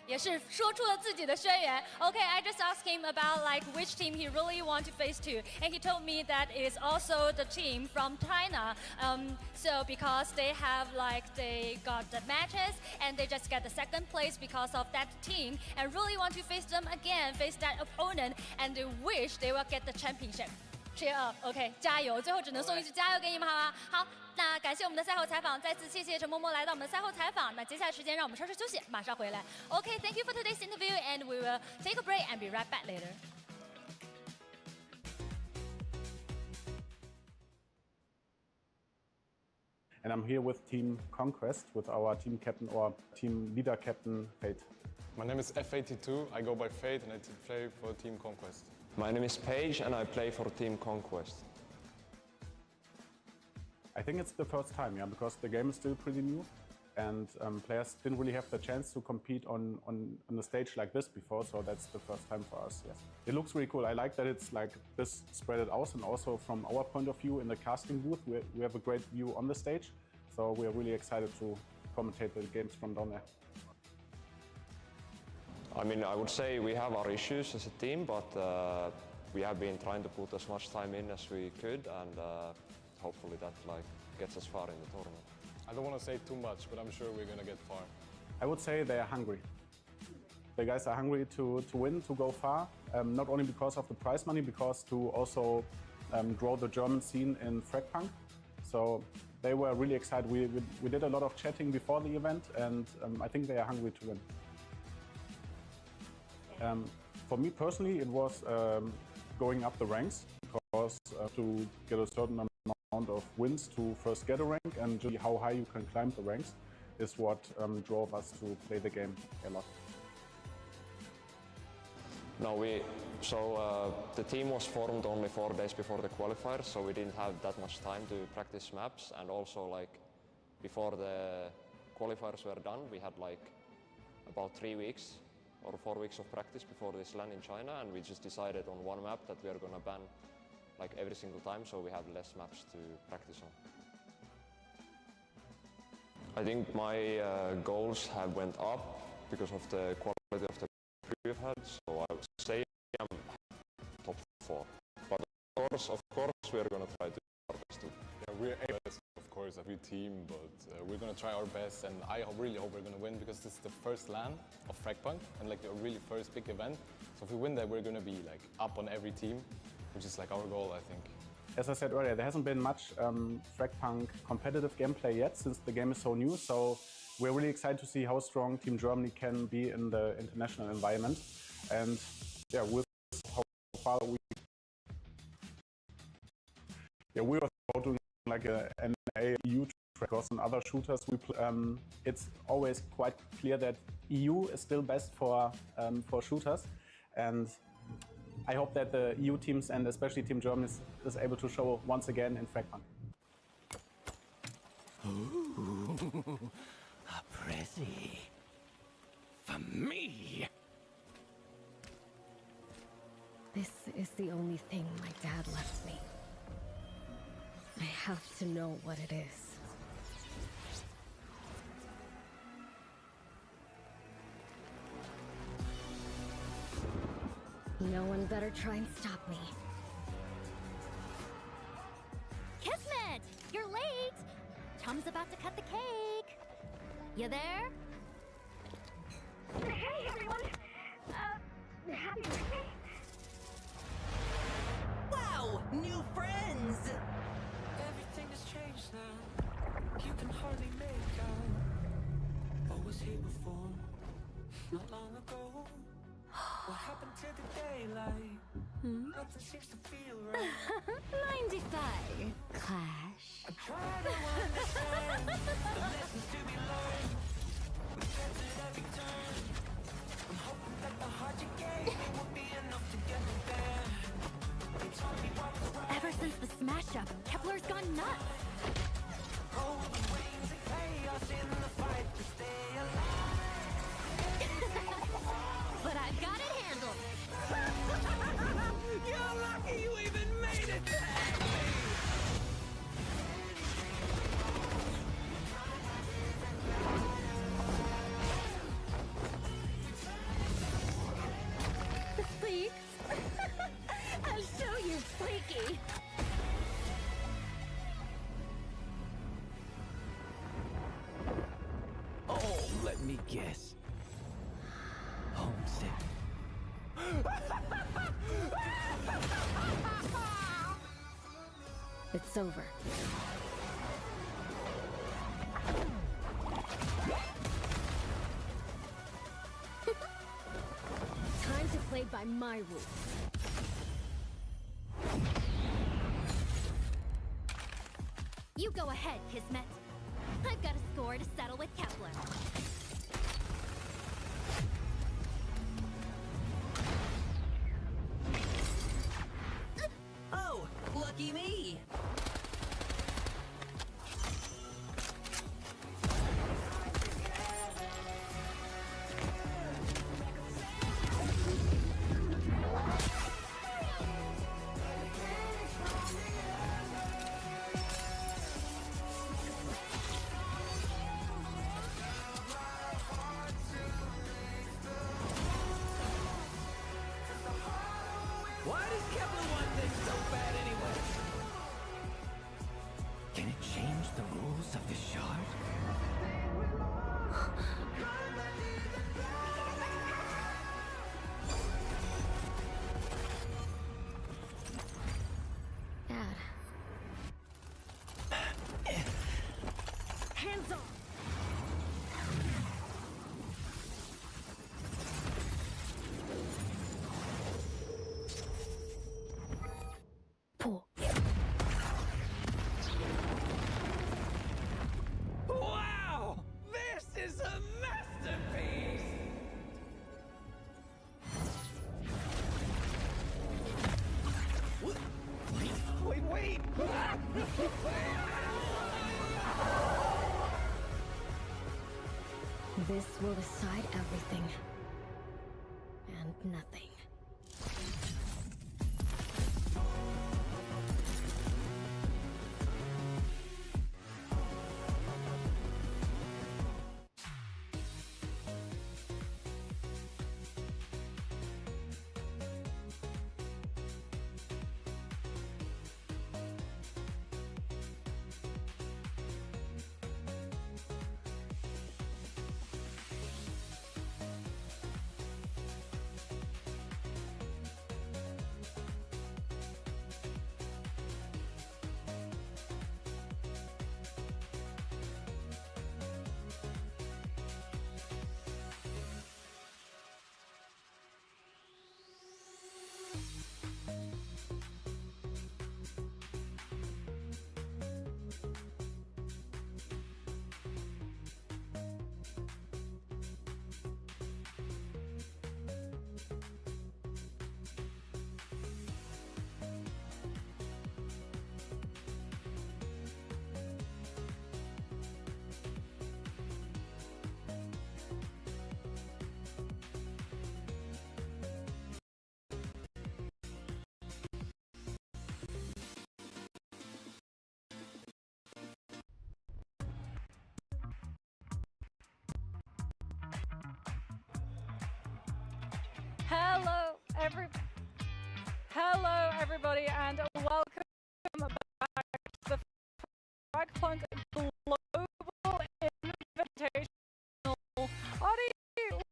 也是说出了自己的宣言。Okay, I just asked him about like which team he really want to face to, and he told me that is also the team from China. So because they got the matches and they just get the second place because of that team, and really want to face them again, face that opponent, and they wish they will get the championship. Cheer up, OK， 加油！最后只能送一句加油给你们，好吗？好，那感谢我们的赛后采访，再次谢谢陈嬷嬷来到我们的赛后采访。那接下来时间让我们稍事休息，马上回来。OK, thank you for today's interview, and we will take a break and be right back later. And I'm here with Team Conquest, with our team captain or team leader captain, Fate. My name is F82, I go by Fate and I play for Team Conquest. My name is Paige and I play for Team Conquest. I think it's the first time, yeah, because the game is still pretty new and players didn't really have the chance to compete on a stage like this before, so that's the first time for us, yes. It looks really cool. I like that it's like this spread it out, and also from our point of view in the casting booth, we have a great view on the stage, so we're really excited to commentate the games from down there. I mean, I would say we have our issues as a team, but we have been trying to put as much time in as we could, and hopefully that gets us far in the tournament. I don't want to say too much, but I'm sure we're going to get far. I would say they are hungry. The guys are hungry to win, to go far, not only because of the prize money, because to also grow the German scene in Frag Punk. So they were really excited. We did a lot of chatting before the event, and I think they are hungry to win. For me personally, it was going up the ranks, because to get a certain amount of wins to first get a rank and how high you can climb the ranks is what drove us to play the game a lot. No, the team was formed only 4 days before the qualifiers, so we didn't have that much time to practice maps, and also before the qualifiers were done, we had about 3 weeks or 4 weeks of practice before this LAN in China, and we just decided on one map that we are going to ban every single time, so we have less maps to practice on. I think my goals have went up because of the quality of the crew we've had, so I would say I'm top 4. But of course, we're going to try to do our best too. Yeah, we're best, of course, every team, but we're going to try our best, and I really hope we're going to win, because this is the first LAN of Frag Punk and the really first big event. So if we win that, we're going to be up on every team, which is our goal, I think. As I said earlier, there hasn't been much Frag Punk competitive gameplay yet, since the game is so new, so we're really excited to see how strong Team Germany can be in the international environment. And yeah, with how far we are doing an EU track, because in other shooters it's always quite clear that EU is still best for shooters, and I hope that the EU teams and especially Team Germany is able to show once again in Frag Punk. Ooh, a pretty for me. This is the only thing my dad left me. I have to know what it is. No one better try and stop me. Kismet, you're late. Tom's about to cut the cake. You there? Hey everyone! Happy birthday? Wow, new friends! Everything has changed now. you can hardly make out. What was here before? Not long ago. What happened to the daylight? Nothing seems to feel right. Mind if I clash? I try to understand the lessons to be learned. We felt at every turn. I'm hoping that the heart you gave me will be enough to get me there. They told me what was right. Ever since the smash up, Kepler's gone nuts. Oh, the wings of chaos in the fight to stay alive. But I've got it handled. You're lucky you even made it to Please? I'll show you, freaky. Oh, let me guess. Homesick. It's over. Time to play by my rules. You go ahead, Kismet. I've got a score to settle with Kepler. Oh, lucky me. Why does Kepler want this so bad anyway? Can it change the rules of the shard? Dad. Hands off! Pull. Wow! This is a masterpiece! Wait! This will decide everything. And nothing. Hello, everybody, and welcome back to the Frag Punk Global Invitational. Audie,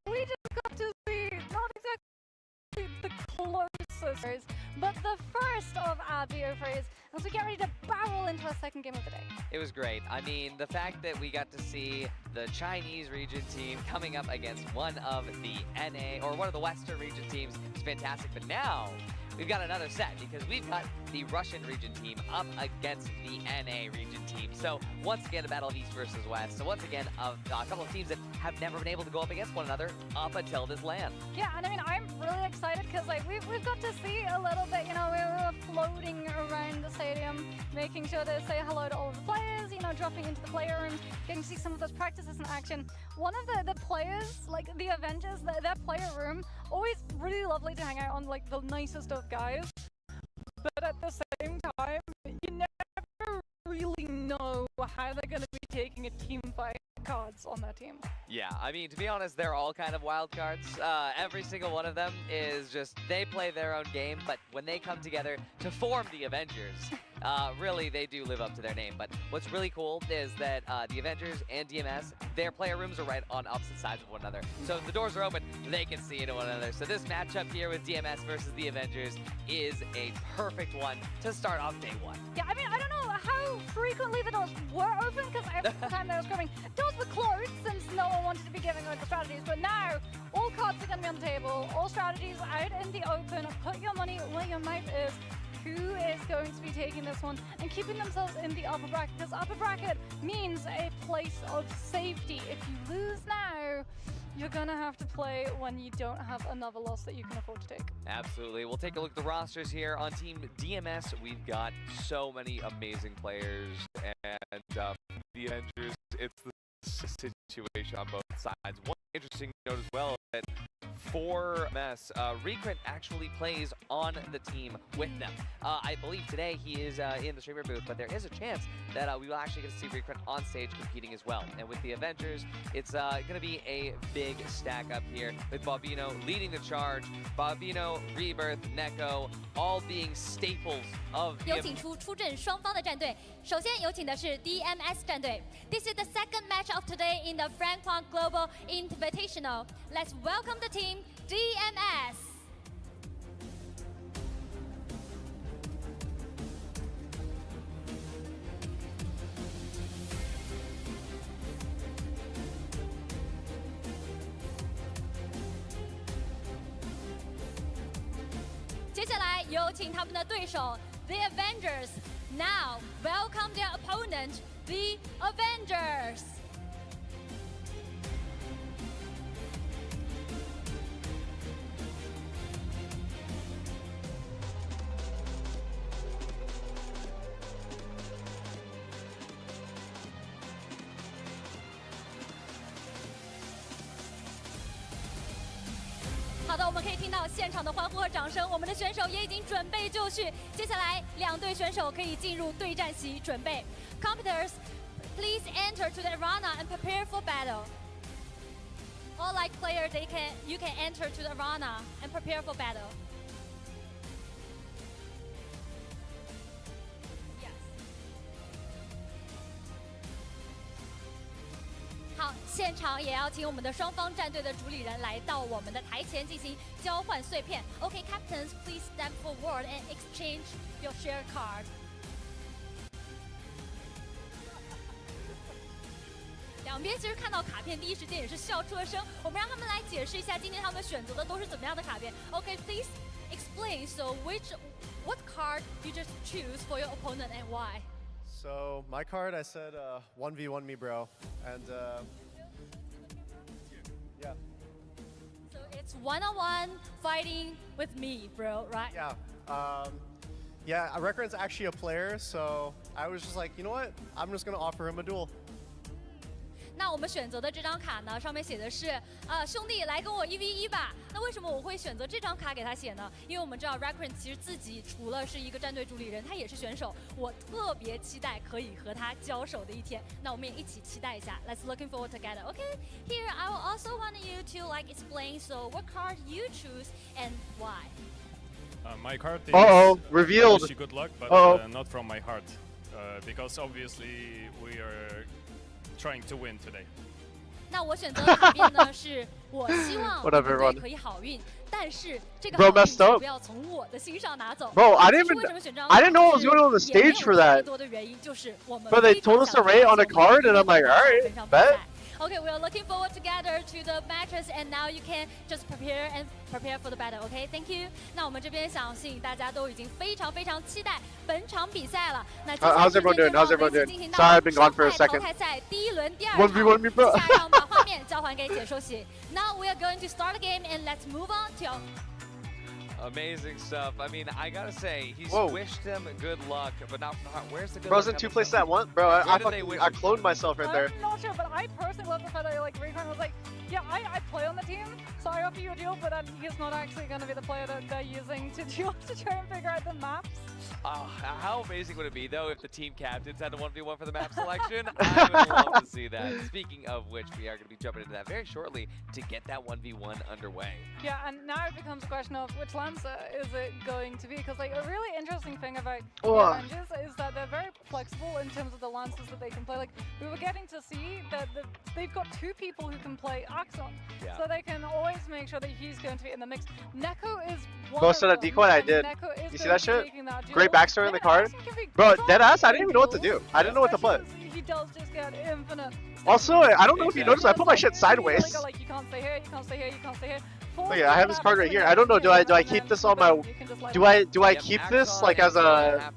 we just got to see not exactly the closest, but the first of our VO3s as we get ready to barrel into our second game of the day. It was great. I mean, the fact that we got to see the Chinese region team coming up against one of the NA, or one of the Western region teams is fantastic. But now, we've got another set because we've got the Russian region team up against the NA region team. So once again, a battle of East versus West. So once again, a couple of teams that have never been able to go up against one another up until this LAN. Yeah, and I mean, I'm really excited because like we've got to see a little bit, you know, we were floating around the stadium, making sure to say hello to all of the players, you know, dropping into the player rooms, getting to see some of those practices in action. One of the players, like the Avengers, their player room, always really lovely to hang out on, like the nicest of guys. But at the same time, you never really know how they're going to be taking a team fight cards on their team. Yeah, I mean, to be honest, they're all kind of wild cards. Every single one of them is just, they play their own game, but when they come together to form the Avengers, really, they do live up to their name. But what's really cool is that the Avengers and DMS, their player rooms are right on opposite sides of one another. So if the doors are open, they can see into one another. So this matchup here with DMS versus the Avengers is a perfect one to start off day one. Yeah, I mean, I don't know how frequently the doors were open, because every time they were screaming, doors were closed since no one wanted to be giving away the strategies. But now, all cards are going to be on the table, all strategies out in the open. Put your money where your mouth is. Who is going to be taking this one and keeping themselves in the upper bracket? Because upper bracket means a place of safety. If you lose now, you're going to have to play when you don't have another loss that you can afford to take. Absolutely. We'll take a look at the rosters here on Team DMS. We've got so many amazing players, and the Avengers, it's the situation on both sides. One interesting note as well that for MS, Recruit actually plays on the team with them. I believe today he is in the streamer booth, but there is a chance that we will actually get to see Recruit on stage competing as well. And with the Avengers, it's going to be a big stack up here with Bobino leading the charge. Bobino, Rebirth, Neko, all being staples of the... 有请出阵双方的战队。首先有请的是 DMS 战队。This is the second match of today in the Frag Punk Global Invitational. Let's welcome the team DMS. 接下来有请他们的对手 The Avengers. Now welcome their opponent, The Avengers. 好的，我们可以听到现场的欢呼和掌声，我们的选手也已经准备就绪。接下来，两队选手可以进入对战席，准备。Competitors, please enter to the arena and prepare for battle. All like players, you can enter to the arena and prepare for battle. Yes. 好，现场也要请我们的双方战队的主理人来到我们的台前进行交换碎片。Okay, captains, please step forward and exchange your share card. 两边其实看到卡片，第一时间也是笑出了声。我们让他们来解释一下，今天他们选择的都是怎么样的卡片。Okay, please explain. So, what card you just choose for your opponent and why? So my card, I said 1v1 me, bro, and yeah. So it's one-on-one fighting with me, bro, right? Yeah. Yeah, Recruit's actually a player, so I was just like, you know what? I'm just gonna offer him a duel. 那我们选择的这张卡呢，上面写的是兄弟来跟我1v1吧。那为什么我会选择这张卡给他写呢？因为我们知道 Recruit 其实自己除了是一个战队主理人，他也是选手。我特别期待可以和他交手的一天。那我们也一起期待一下。Let's looking forward together. Okay, here I will also want you to like explain. So what card you choose and why? My card is revealed. Wish you good luck, but not from my heart, because obviously we are trying to win today. 那我选择的这边呢，是我希望我 Whatever, 们队 everyone. 可以好运，但是这个 Bro 好运 messed up. 不要从我的心上拿走。 Bro, I 其 didn't 实 even 为什么选这张 I didn't know I was 卡 going on the 是也没 stage 有 for 太 that. 多的原因，就是我们 But they 非常 told us to 想 rate on a 把我们 card, and I'm like, all 跟 right, 上比 bet. 赛。Okay, we are looking forward together to the matches, and now you can just prepare for the battle. Okay, thank you. 那我们这边相信大家都已经非常期待本场比赛了。那接下来 How's everyone doing? How's everyone doing? 进行到 Sorry, I've been gone for a 淘 second. 汰赛第一轮第二 1v1 me, 场。 bro. 接下来让我们把画面交还给解说席。Now we are going to start the game, and let's move on to. Amazing stuff. I mean, I gotta say, he's Whoa. wished them good luck, but not from the heart. Where's the good Bro's luck in 2 coming places from? at once, bro. I Where did they wish I it cloned from? myself right there. I'm not sure, but I personally love the fact that like Recon was like, yeah, I play on the team, so I offer you a deal, but then he's not actually going to be the player that they're using to try and figure out the maps. How amazing would it be, though, if the team captains had the 1v1 for the map selection? I would love to see that. Speaking of which, we are going to be jumping into that very shortly to get that 1v1 underway. Yeah, and now it becomes a question of which Lancer is it going to be? Because like a really interesting thing about the Avengers is that they're very flexible in terms of the Lancers that they can play. Like we were getting to see that they've got 2 people who can play Axon, so they can always make sure that he's going to be in the mix. Neko is one Most of of the them, decoy I and did. Neko is You see going that to be shit? taking that Great duel. backstory in the Maybe card. Axon can be Bro, strong deadass, I in didn't even know what to duels, do. I didn't know what to put. especially since he does just get infinite. Also, I don't know if you noticed, I put my shit sideways. Like you can't stay here, you can't stay here, you can't stay here. Oh yeah, I have this card right here. I don't know. Do I keep this on my? Do I keep this like as a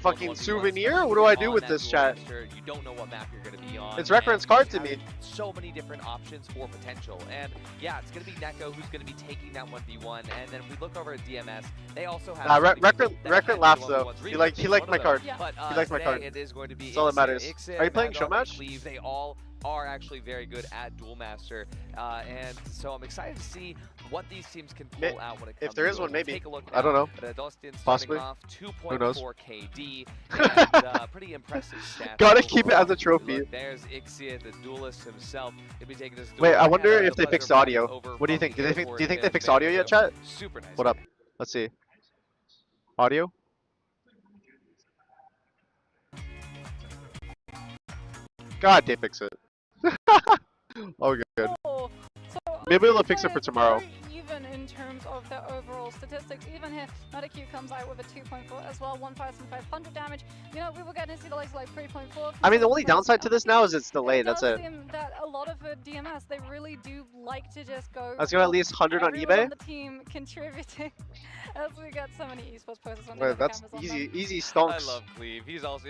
fucking souvenir? What do I do with this chat? You don't know what map you're going to be on. It's reference card to me. So many different options for potential, and yeah, it's going to be Neko who's going to be taking that 1v1. And then if we look over at DMS, they also have. Record laughs though. He liked my card. But, He liked my card. It is going to be That's all that matters. Ixit, Are you playing Vandal, show match? Cleave, they all are actually very good at Duel Master, and so I'm excited to see what these teams can pull out when it comes If there is to one, it. maybe. Take a look I don't know. At Dustin Possibly. starting off Who knows? 2.4 KD, and pretty impressive stats. Gotta keep it as a trophy. Look, there's Ixia, the duelist himself. He'll be taking this duel. Wait, I wonder Had if they the fixed pleasure of audio. over What do you from think? the Do you think airport they in fixed audio yet, chat? Super nice. What up? Let's see. Audio? God, they fix it. Oh, good. Maybe they'll fix it for tomorrow. Even in terms of their overall statistics, even here, Medicu comes out with a 2.4 as well, 1,500 damage. You know, we were getting to see the likes of like 3.4. I mean, the only downside to this now is it's delayed. That's it. Seem that a lot of DMS, they really do like to just go. Let's go at least 100 on everyone eBay. On the team contributing, as we get so many esports posters on. Wait, that's easy stonks. I love Cleve. He was also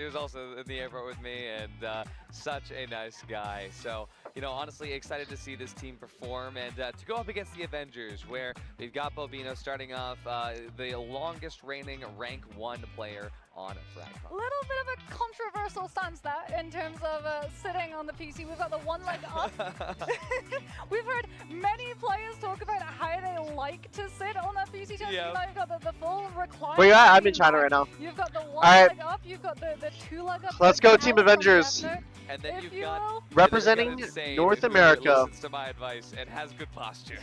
in the airport with me, and such a nice guy. So, you know, honestly excited to see this team perform and to go up against the Avengers, where we've got Bobino starting off, the longest reigning rank 1 player on Frag Punk. A little bit of a controversial stance there in terms of sitting on the PC. We've got the one leg up. We've heard many players talk about how they like to sit on that PC chair. Yeah. You know, you've got the full recline. Where you at? I'm in China right now. You've got the one Alright. leg up. You've got the 2 leg up. Let's go, Team Avengers. And then you've got Representing North America. Listens to my advice and has good posture.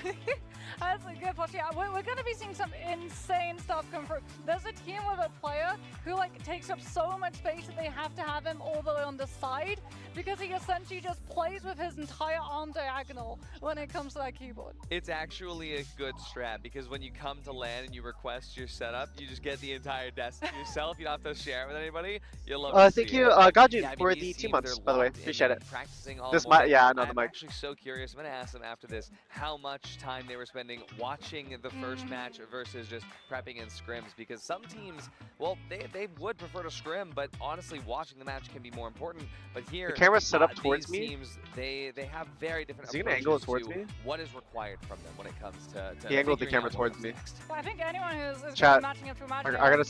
That's a good posture. Yeah, we're going to be seeing some insane stuff come through. There's a team with a player who like takes up so much space that they have to have him all the way on the side because he essentially just plays with his entire arm diagonal when it comes to that keyboard. It's actually a good strat because when you come to LAN and you request your setup, you just get the entire desk to yourself. You don't have to share it with anybody. You'll love to Thank see you, it. Gajin, Yeah, I mean, for these the 2 teams, months, they're by the way. locked in Appreciate and it. practicing all This morning. yeah, I know the I'm mic. actually so curious. I'm going to ask them after this how much time they were spending watching the first match versus just prepping in scrims, because some teams, well, they would prefer to scrim, but honestly, watching the match can be more important. But here, The camera's set up towards these me. teams, they have very different Is he gonna angle it approaches towards to me? what is required from them when it comes to He angled the figuring camera out what towards comes me. next. I think anyone who's Chat. matching up to I imagine gotta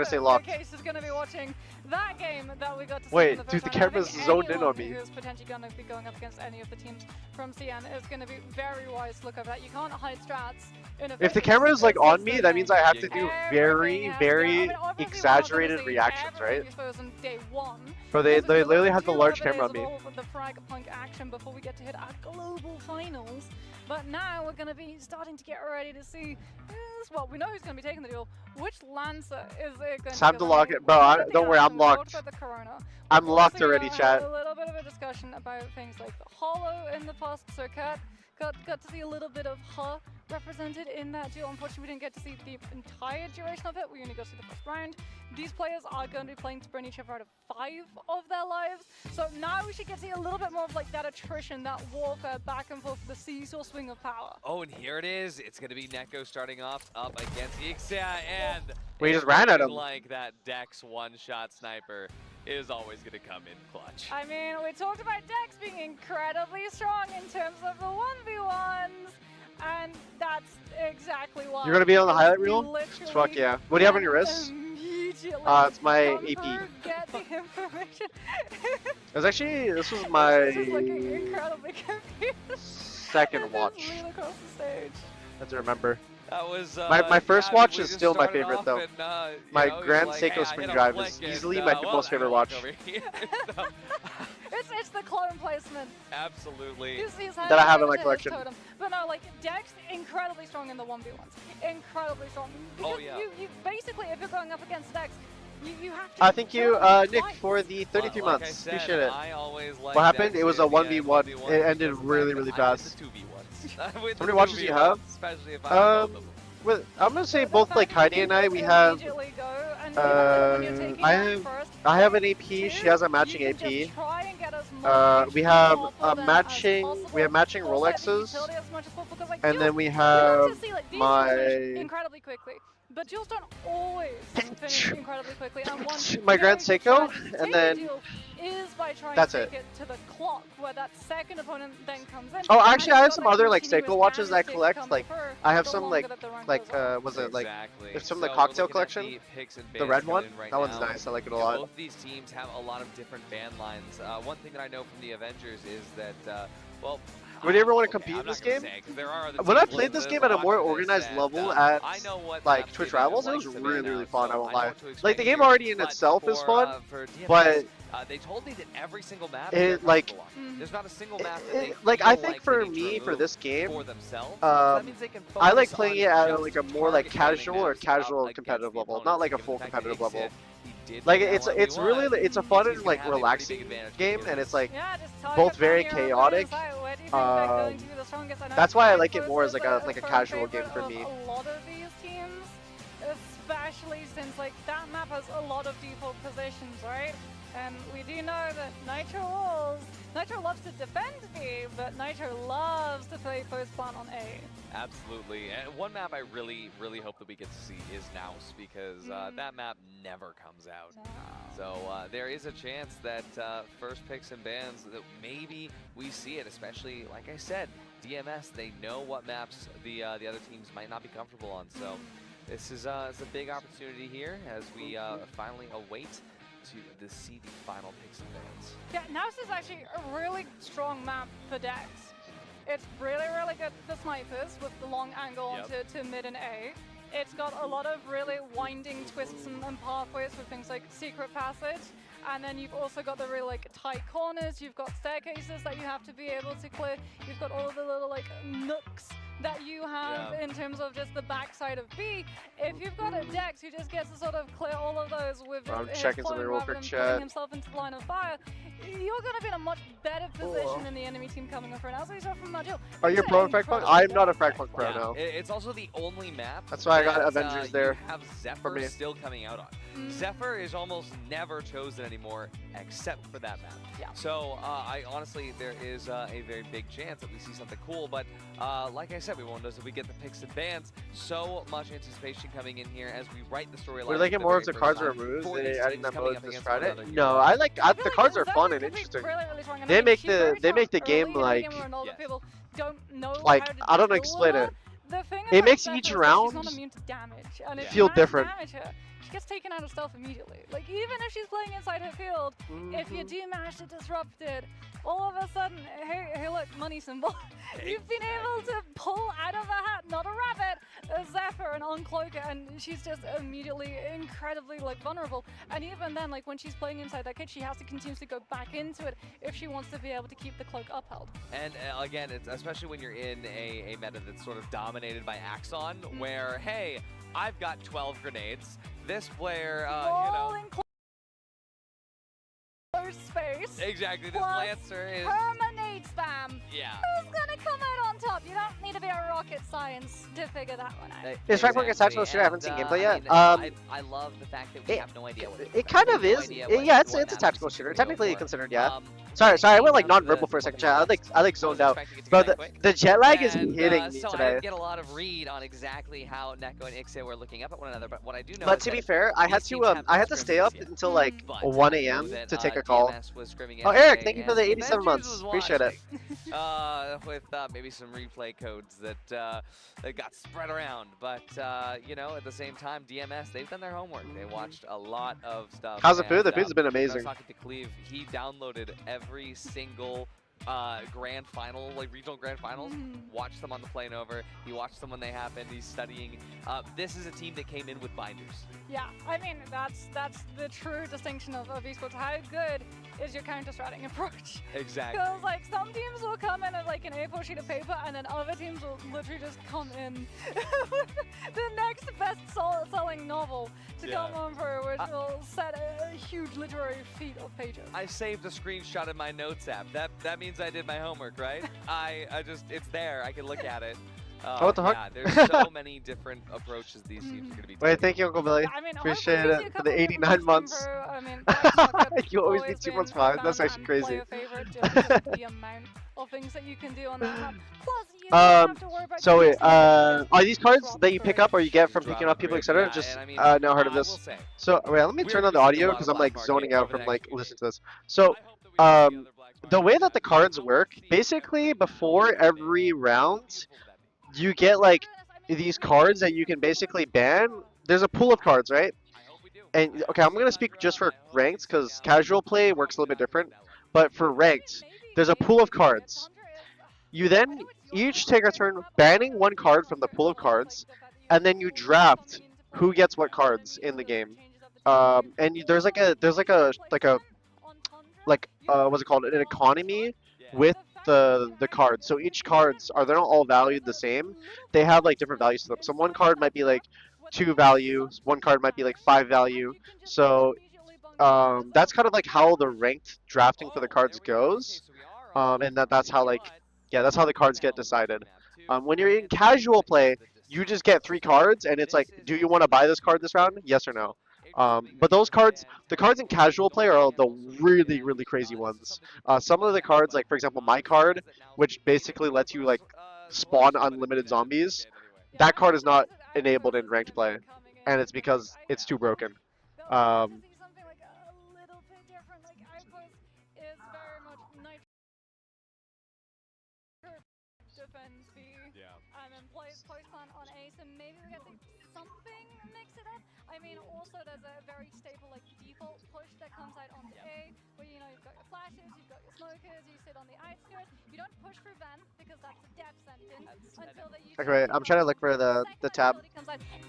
stay locked. case is going to be watching that game that we got to see Wait, in the dude, first the round. I camera's think zoned in anyone on me. who's potentially going to be going up against any of the teams from CN is going to be very wise to look over that. You can't hide strats. If the camera is like on me, that means I have to do very exaggerated reactions, right? Bro, they literally have the large camera days on of me. all of the Frag Punk action before we get to hit our global finals. But now we're going to be starting to get ready to see, well, we know who's going to be taking the duel. Which Lancer is it going It's time to to go? lock it, bro. Don't worry, I'm locked. About the Corona. I'm We've locked also, already, had chat. a little bit of a discussion about things like the Hollow in the past. So Kat got to see a little bit of her represented in that duel. Unfortunately, we didn't get to see the entire duration of it. We only got to see the first round. These players are going to be playing to burn each other out of 5 of their lives. So now we should get to see a little bit more of like that attrition, that warfare back and forth, the seesaw swing of power. Oh, and here it is. It's going to be Neko starting off up against Ixia, and We just ran at him. Like that Dex one-shot sniper is always going to come in clutch. I mean, we talked about Dex being incredibly strong in terms of the 1v1s, and that's exactly why. You're gonna be on the highlight reel? Literally Fuck yeah. What do you have on your wrist? Immediately It's my come AP. through, get the information. It was actually, this was my This is looking incredibly confused. second watch. Just lean across the stage. I have to remember. That was my first yeah, watch we is just still my started favorite off though. and, My you know, Grand like, Seiko hey, I spring hit a drive flick is and, easily my well, most favorite I watch. over here. So, It's the clone placement. absolutely. He's That I have in my to his collection. totem. But no, like, Dex, incredibly strong in the 1v1s. Incredibly strong. Because yeah. you basically, if you're going up against Dex, you have to... Thank you, throw Nick, twice. for the 33 Like I months. said, Appreciate it. I always like What happened? Dex It was a in the 1v1. 1v1 It ended because really, I really did fast. the 2v1s. How many watches do you have? Especially if I have both of them. With, I'm gonna say both like Heidi and I, we have. I have an AP. She has a matching AP. We have a matching. We have matching Rolexes, and then we have my incredibly quickly. But duels don't always finish incredibly quickly. And one my Grand Seiko, take and the then duel is by trying that's to take it. it to the clock, where that second opponent then comes in. Oh, and actually, I you've have got some that other like continuous Seiko watches that I damage to collect. come Like through I have the some longer that the rank goes on. was it like Exactly. it's from the So cocktail we're looking at collection? picks and The bans red coming one? in right That one's now. nice. I like it a Yeah, lot. both these teams have a lot of different ban lines. One thing that I know from the Avengers is that, well, Would you ever want to okay, compete I'm in this not gonna game? say, 'cause there are other When I teams played like this the game at a more Rockets organized and, level at I know what like maps Twitch Savannah Rivals, it likes was to really, ban really out, fun. I so won't know lie. what to Like expect the game here. already in But itself is fun, for DMS, but they told me that every single map it, is like, there's not a single map that they like feel I think like for they need to me for remove this game, for themselves. So that means they can I like focus playing on it at just like a more like target casual timing or maps casual up competitive against the level, opponents, not like a given full the fact that competitive Ixia, level. he did Like win it's that it's 1v1. really it's a fun He's and gonna like have a pretty big relaxing advantage game, doing and it's this. like Yeah, just target both very down your chaotic. opponent's eye. Where do you think they're going to be the strongest? I know That's why I like it Cyclops more as is like a firm casual game favorite for of me. A lot of these teams, especially since like that map has a lot of default positions, right? And we do know that Nitro loves to defend B, but Nitro loves to play post plant on A. Absolutely, and one map I really, really hope that we get to see is Naus, because that map never comes out. So there is a chance that first picks and bans, that maybe we see it, especially, like I said, DMS, they know what maps the other teams might not be comfortable on. So this is it's a big opportunity here as we finally await to see the final picks and bans. Yeah, Naus is actually a really strong map for Dex. It's really, really good for snipers with the long angle onto to mid and A. It's got a lot of really winding twists and pathways with things like secret passage. And then you've also got the really like tight corners, you've got staircases that you have to be able to clear, you've got all of the little like nooks that you have in terms of just the backside of B. If you've got a Dex who just gets to sort of clear all of those with I'm his checking clone something real rather quick, than chat. putting himself into the line of fire, you're going to be in a much better position in the enemy team coming up right now. So you saw from that duel. Are you a pro in Frag Punk? I'm not a Frag Punk pro now. It's also the only map. That's why I got that, Avengers there You have for me. Zephyr still coming out on. Zephyr is almost never chosen anymore, except for that map. So I honestly, there is a very big chance that we see something cool. But like I said, we won't know if we get the picks and bans. So much anticipation coming in here as we write the storyline. Would they get more of the cards removed? Are they adding that mode this Friday? No, I like the cards are fun and interesting. They make the game like I don't know explain it. It makes each round feel different. She gets taken out of stealth immediately. Like even if she's playing inside her field, if you do manage to disrupt it, all of a sudden, hey look, money symbol. You've been able to pull out of a hat, not a rabbit, a Zephyr and uncloak it, and she's just immediately incredibly like vulnerable. And even then, like when she's playing inside that kit, she has to continuously go back into it if she wants to be able to keep the cloak upheld. And again, it's especially when you're in a meta that's sort of dominated by Axon, where hey, I've got 12 grenades. This player, you know. Space. Exactly, this Lancer is terminates them. Yeah. Who's gonna come out on top? You don't need to be a rocket science to figure that one out. Is FragPunk a tactical shooter? I haven't seen gameplay yet. I love the fact that we have no idea what it kind of is. Yeah, it's a tactical shooter. Technically considered, yeah. Sorry, I went like non-verbal for a second. Chat. I like zoned out. Bro, the jet lag is hitting me so today. I didn't get a lot of read on exactly how Neko and Ixia were looking up at one another, but what I do know But is to that be fair, I had to stay up until like 1 a.m. to take a call. Oh, yesterday, Eric, thank you for the 87 months. Appreciate it. With maybe some replay codes that got spread around, but you know, at the same time, DMS, they've done their homework. They watched a lot of stuff. How's the food? The food's been amazing. I was talking to Cleve. He downloaded every single grand final, like regional grand finals, watched them on the plane over. He watched them when they happened. He's studying. This is a team that came in with binders. Yeah, I mean, that's the true distinction of esports. How good is your counter-stratting approach? Exactly. Because like some teams will come in at like an A4 sheet of paper, and then other teams will literally just come in with the next best-selling novel to come on through, which will set a huge literary feat of pages. I saved a screenshot in my notes app. That means I did my homework, right? I just, it's there. I can look at it. What the heck? Yeah, there's so many different approaches these teams are going to be taking. Wait, thank you, Uncle Billy. I mean, appreciate it for the 89 months. I mean, you always be 2 months behind. That's actually crazy. The amount of things that you can do on that map. Plus, you don't have to worry about so wait, are these cards that you pick up or you get from picking up people, etc.? Just never heard of this. So wait, let me turn on the audio because I'm like zoning out from like listening to this. So the way that the cards work, basically before every round, you get like these cards that you can basically ban. There's a pool of cards, right? And okay, I'm gonna speak just for ranked because casual play works a little bit different. But for ranked, there's a pool of cards. You then each take a turn banning one card from the pool of cards, and then you draft who gets what cards in the game. And there's like a what's it called? An economy with the cards. So each cards they're not all valued the same. They have like different values to them. So one card might be like 2 value, one card might be like 5 value. So that's kind of like how the ranked drafting for the cards goes. And that's how that's how the cards get decided. When you're in casual play, you just get 3 cards and it's like, do you want to buy this card this round? Yes or no. But those cards, the cards in casual play are the really, really crazy ones. Some of the cards, like for example, my card, which basically lets you like spawn unlimited zombies, that card is not enabled in ranked play, and it's because it's too broken. I mean, also there's a very stable like default push that comes out on the A, where you know you've got your flashes, you've got your smokers, you sit on the outskirts. You don't push through Van because that's a death sentence until they use. Okay, wait, I'm trying to look for the tab.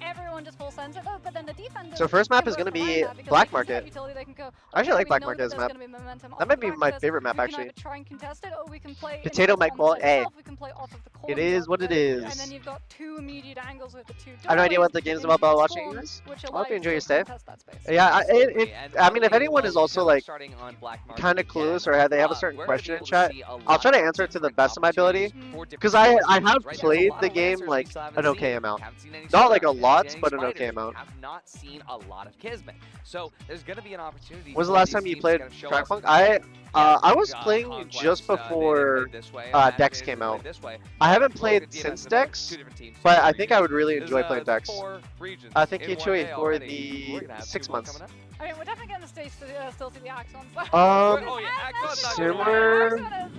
Everyone just full sends it, but then the defenders. So first map is gonna be Black Market. I actually like Black Market as a map. That might be my favorite map actually. Potato Mike Ball A. It is what it is. And then you've got 2 immediate angles with the 2. I have no idea what the game's about watching you guys. I hope you enjoy your stay. Yeah, I mean, if anyone is also like kind of clueless or they have a certain question in chat, I'll try to answer it to the best of my ability. Because I have played the game like an okay amount. Not like a lot, but an okay amount. Have not seen a lot of Kismet, so there's going to be an opportunity. When was the last time you played Frag Punk? I was playing just before Dex came out. I haven't played since Dex, but I think I would really enjoy playing Dex. I think Kichui for the 6 months. I mean, we're definitely going to stay still see the Axon. Simmer.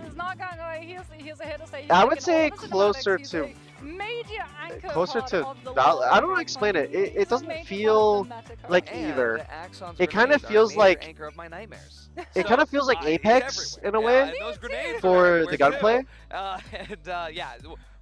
Is not going away. He's a hit to stay. I would say closer to major anchor closer part to of the Val. I don't know how to Frag explain Punk it. It is a doesn't major feel part of the meta like currently. either. The Axon's It kind of grenades are a feels major like anchor of my nightmares. it So, kind of feels like it's Apex in a everywhere. way And those grenades are for everywhere the gunplay. too. Yeah,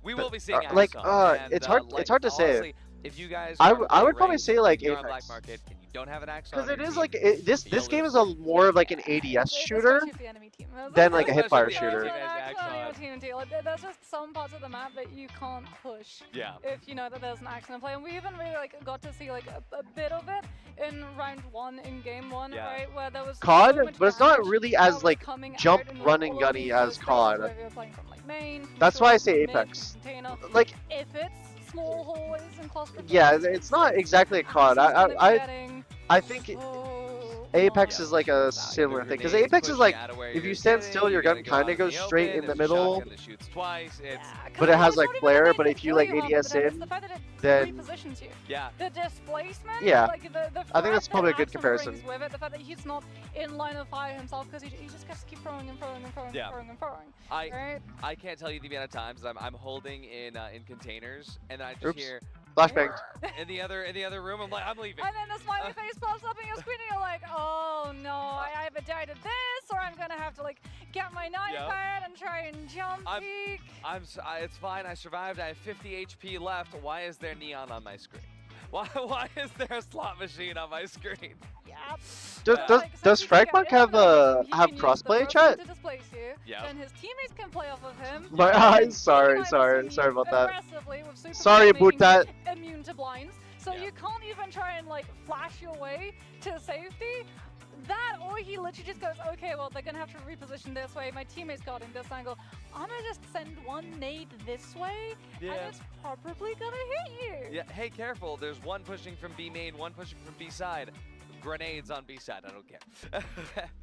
we will be seeing Like Axon. And, it's hard. like, it's hard to say. honestly, if you guys I are would probably ranked, say like you're on Black Apex. Market, and you don't have an Axon Because on it your is team, like this game is a more of like an ADS shooter Especially if the enemy team has than like a Especially hipfire if the shooter. enemy has Axon on your Axon. team too. Like, there's just some parts of the map that you can't push. Yeah. If you know that there's an Axon in play, and we even really like got to see like a bit of it in round 1 in game 1, Yeah. right, where there was COD, so much but it's not damage really that as was like coming jump, out in, run, all and of gunny these as spaces, COD. whether you're playing from like main, from That's why I short, say from mid, Apex. from container. Like, if it's small hallways and claustrophobic, yeah, it's not exactly a COD. I think Apex is like a similar thing because Apex is like if you stand still, your gun kind of goes straight in the middle, but it has like flare. But if you like ADS in, then repositions you. Yeah. The displacement. Yeah. Like the I think that's fact probably a that good Axon comparison. brings with it, the fact that he's not in line of fire himself because he just gets to keep throwing and throwing and throwing Yeah. and throwing and throwing. Right? I can't tell you the amount of times I'm holding in containers and I just Oops. hear Flashbang. in the other room. I'm like, I'm leaving. And then the smiley face pops up on your screen and you're like, oh no, I either died at this or I'm gonna have to like get my knife Yep. out and try and jump peek. It's fine. I survived. I have 50 HP left. Why is there neon on my screen? Why is there a slot machine on my screen? Yep. Does FragPunk have crossplay chat? To displace you, Yep. and his teammates can play off of him. My and eyes. then Sorry he might be seeing about you that. aggressively with super Sorry making about that. you immune to blinds, so you can't even try and like flash your way to safety. That, or he literally just goes, okay, well, they're gonna have to reposition this way. My teammate's guarding this angle. I'm gonna just send one nade this way, Yeah. and it's probably gonna hit you. Yeah. Hey, careful. There's one pushing from B main, one pushing from B side. Grenades on B side. I don't care.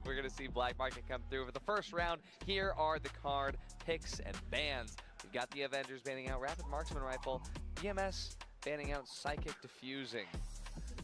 We're gonna see Black Market come through for the first round. Here are the card picks and bans. We've got the Avengers banning out Rapid Marksman Rifle, EMS banning out Psychic Diffusing.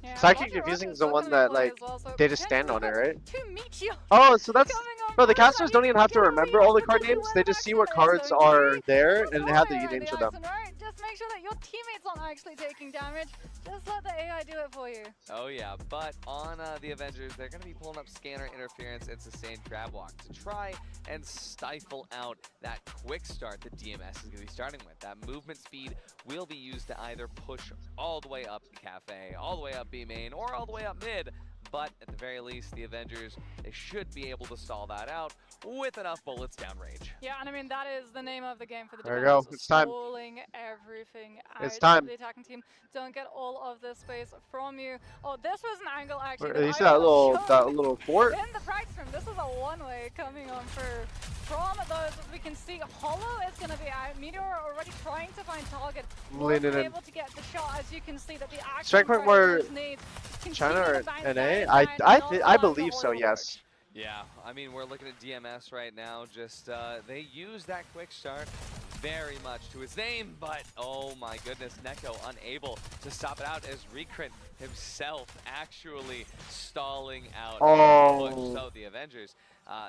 Yeah, Psychic Roger Diffusing Rocket's is the one looking that at play like as well, so they just stand on it, potentially right? two meteors Oh, so that's coming on bro. The board. casters don't even have to remember all the card names. They just see what cards are there and they have the names for them. Right? Just make sure that your teammates aren't actually taking damage. Just let the AI do it for you. Oh yeah, but on the Avengers, they're going to be pulling up scanner interference and sustained crab walk to try and stifle out that quick start that DMS is going to be starting with. That movement speed will be used to either push all the way up the cafe, all the way up B main, or all the way up mid. But at the very least, the Avengers, they should be able to stall that out with enough bullets downrange. Yeah, and I mean, that is the name of the game for the There we go. defenders. It's time. Stalling everything out. It's time. The attacking team don't get all of this space from you. Oh, this was an angle actually. You that see I that was little fort? in the practice room. This is a one-way coming on through. From those, as we can see, Hollow is going to be out. Meteor already trying to find target. Leaning Wasn't in. able to get the shot, as you can see that the action Strike point were China or NA? I believe so. Yes. Yeah, I mean, we're looking at DMS right now. Just they use that quick start very much to his name, but oh my goodness, Neko unable to stop it out as Recrit himself actually stalling out the push. So the Avengers,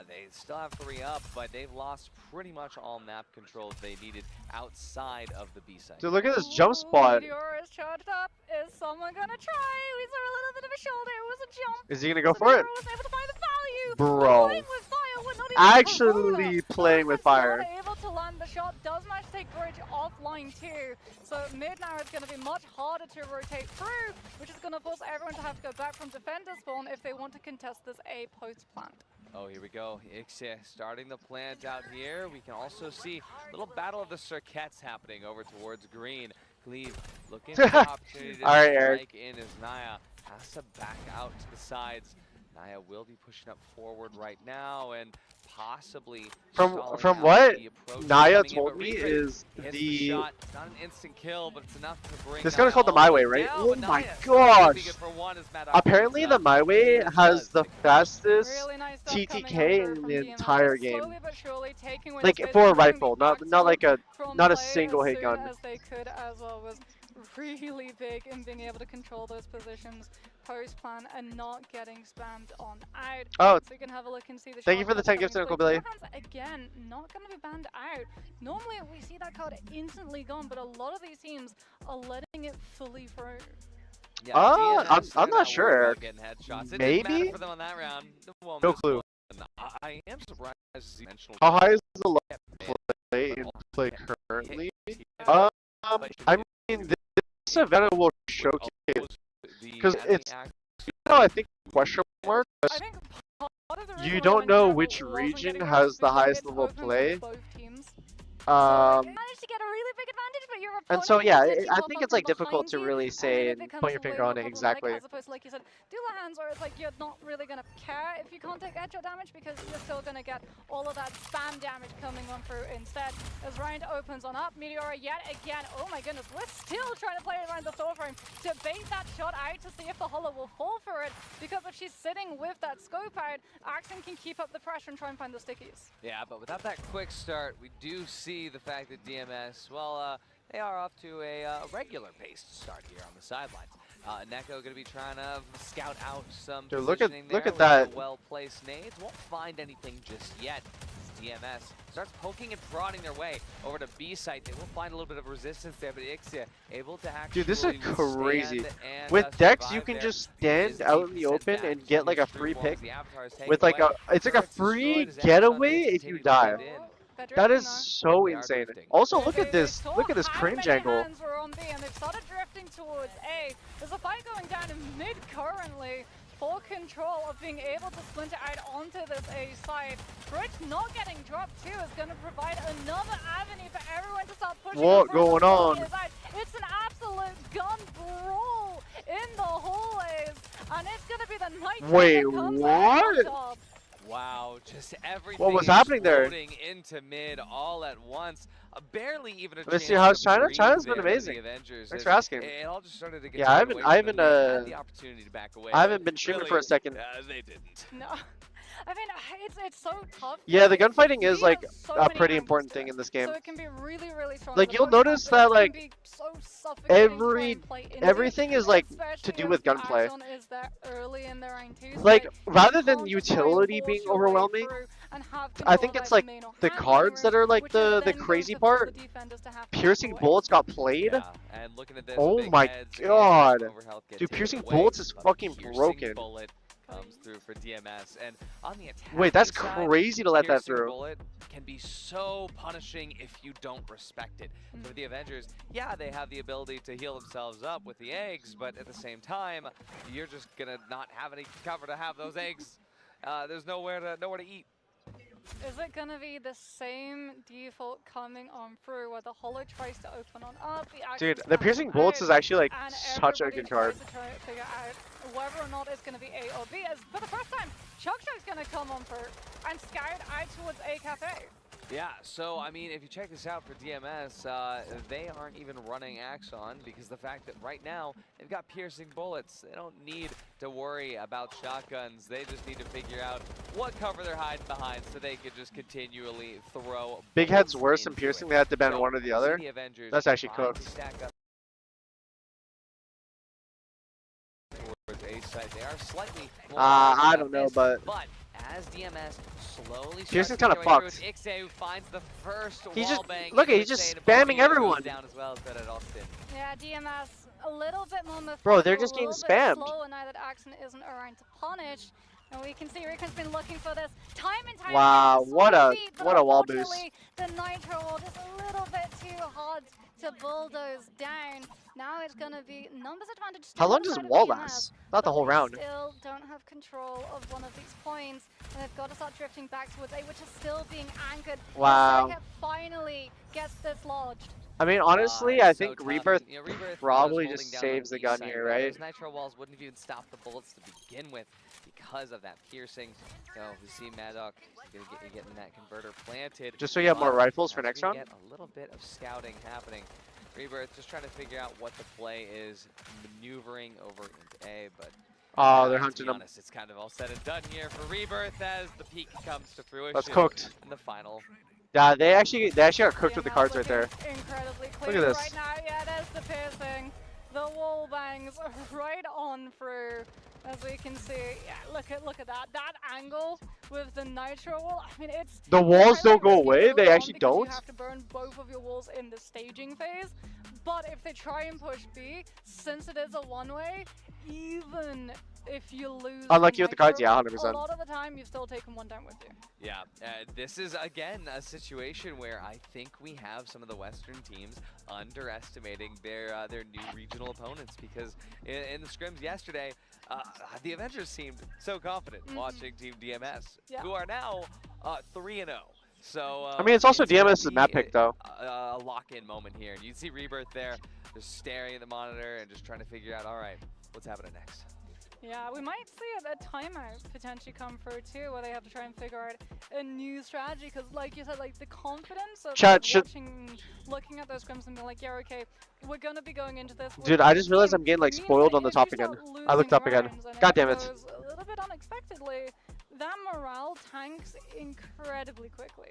they still have 3 up, but they've lost pretty much all map control they needed outside of the B side. Dude, look at this jump spot. Meteor is charged up. Is someone gonna try? We saw a little bit of a shoulder. It was a jump. Is he gonna go So for it? Meteor was able to find the value. Bro. Playing with fire, we're not even Actually playing with fire. Not able to land the shot. Does manage to take bridge offline too. So mid now is going to be much harder to rotate through, which is going to force everyone to have to go back from defender spawn if they want to contest this A post plant. Oh, here we go. Ixia starting the plant out here. We can also see a little battle of the circuits happening over towards green. Cleve looking for the opportunity to All right, Eric. strike in as Naya has to back out to the sides. Naya will be pushing up forward right now and possibly From stalling out what the approach Naya coming in, told but me Recrit is hits the shot. It's not an instant kill, but it's enough to bring this gun is Naya called the all My the Way, way right? down, Oh but my Naya gosh! good for one as Matt Apparently opens the up. My Way has the fastest Really nice stuff TTK coming in over the from entire DMS. game. Slowly but surely taking away Like the space for a and bringing rifle, the not like a from not a play single as hit soon gun. as they could as well was really big in being able to control those positions post-plan and not getting spammed on out. Oh, so you can have a look and see the thank you shot for the clock 10 gifts, coming Uncle through. Billy. Hands, again, not going to be banned out. Normally we see that card instantly gone, but a lot of these teams are letting it fully through. Yeah, I'm not sure, Eric. It Maybe? didn't matter for them on that round. Well, No clue. I am surprised you mentioned How high is the low play currently? I mean, this event will showcase because it's, I think, question mark. You don't know which region has the highest level of play. Managed to get a really big advantage, but your And so opponent yeah, did keep I off think on it's like from difficult to behind you, really and say then and it becomes point your way finger more on it problematic, exactly. as opposed to, like you said, Dula hands, where it's like you're not really gonna care if you can't take headshot damage because you're still gonna get all of that spam damage coming on through instead. As Ryan opens on up, Meteora yet again. Oh my goodness, we're still trying to play around the throw frame to bait that shot out to see if the Hollow will fall for it, because if she's sitting with that scope out, Axen can keep up the pressure and try and find the stickies. Yeah, but without that quick start, we do see the fact that DMS, well, they are off to a regular paced start here on the sidelines. Neko going to be trying to scout out some Dude, positioning look there at that. with well-placed nades. Won't find anything just yet. DMS starts poking and prodding their way over to B site. They will find a little bit of resistance there, but Ixia able to actually Dude, this is crazy. and, With Dex, you survive can there. just stand out in the open back and get like a his free three pick balls. The Avatar is taken with like away. it's like a Turret's free destroyed as Amazon getaway needs to if you continue to die. blend in. That is so insane. Also, look at this cringe angle. Hands were on B and they've started drifting towards A. There's a fight going down in mid currently for control of being able to splinter out onto this A side. Bridge not getting dropped too is going to provide another avenue for everyone to start pushing. What going on? It's an absolute gun brawl in the hallways, and it's going to be the night. Wait, what? Wow, just everything What was happening there? exploding into mid all at once. Barely even a Let me chance see, how's to China? breathe China's been there for the amazing. Avengers. Thanks for asking. It all just started to get Yeah, I taken haven't, away I from haven't, them. They had the opportunity to back away. I haven't been streaming for a Really, second. they didn't. No. I mean, it's so tough. Yeah, the gunfighting is We like have so a many pretty angles important to thing it. in this game. So it can be really, really strong. Like The you'll focus notice on it that can like be so suffocating to try and play into, everything is like to especially do with if gunplay. Axon is there early in their own too. So Like you rather than can't just try and utility force being your way overwhelming, through and have I control think of it's either like main or the hand cards that rooms, are like which is the then going crazy to force part. the defenders to have to back Piercing away. bullets got played. Yeah, and looking at this, Oh big my heads and god, overhealth get dude! taken Piercing away, bullets is but fucking piercing broken. bullet comes through for DMS, and on the attack. Wait, that's crazy to let that piercing through. Bullet can be so punishing if you don't respect it. So for the Avengers, yeah, they have the ability to heal themselves up with the eggs, but at the same time, you're just gonna not have any cover to have those eggs. There's nowhere to eat. Is it gonna be the same default coming on through where the Hollow tries to open on up? Dude, the piercing bullets is actually like such a good card. To try to figure out whether or not it's gonna be A or B. As for the first time, Chuckshot's gonna come on through and scout out towards A Cafe. Yeah, so I mean, if you check this out for DMS, they aren't even running Axon because the fact that right now they've got piercing bullets. They don't need to worry about shotguns. They just need to figure out what cover they're hiding behind so they can just continually throw. Big head's worse than piercing. They had to ban one or the other. That's actually trying to cooked. stack up towards A side. They are slightly more I don't know, but as DMS slowly Piercing's kind kinda of fucked. Ixia, who finds the first He's wall just bang. look at he's just spamming everyone. Down as well as that at Austin. Yeah, DMS a little bit more methodical, Bro, they're just getting a little spammed. bit slower now that Axon isn't around to punish. And we can see Ricon's been looking for this time and time Wow, again. what a Sweet, but what a wall boost. unfortunately, the Nitro wall just a little bit too hard to bulldoze down. Now it's gonna be numbers advantage. How long on the does side of wall DMS, last? Not the whole but they round. Still don't have control of one of these points, and they've got to start drifting back towards A, which is still being anchored. Wow. Second finally gets this lodged. I mean, honestly, It's I so think tough. Rebirth You know, Rebirth probably was just holding down saves on the gun side, here, but right? Those Nitro walls wouldn't even stop the bullets to begin with because of that piercing. So we see Maddock getting that converter planted. Just so you have more But rifles for as next we round? get a little bit of scouting happening. Rebirth just trying to figure out what the play is, maneuvering over into A, but Oh, they're to hunting be them. honest, it's kind of all said and done here for Rebirth as the peak comes to fruition. That's cooked. In the final. Yeah, they actually got cooked with the cards right there. Incredibly Look clean at this. right now. Yeah, there's the piercing. the wall bangs right on through. As we can see, yeah, look at that angle with the nitro wall. I mean, it's The walls don't go away. They actually because you don't. have to burn both of your walls in the staging phase. But if they try and push B, since it is a one-way, even if you lose Unlucky the with the cards, nitro, yeah, a 100%. lot of the time you've still taken one down with you. Yeah, this is again a situation where I think we have some of the Western teams underestimating their new regional opponents, because in the scrims yesterday, the Avengers seemed so confident watching Team DMS, who are now 3-0. So I mean, it's also gonna DMS's be map pick, though. a lock-in moment here, and you can see Rebirth there, just staring at the monitor and just trying to figure out, all right, what's happening next. Yeah, we might see a timeout potentially come through too, where they have to try and figure out a new strategy. Because, like you said, like the confidence of looking at those scrims and being like, yeah, okay, we're gonna be going into this. Dude, I just realized I'm getting like spoiled on the top again. I looked up again. God damn it. A little bit unexpectedly, that morale tanks incredibly quickly.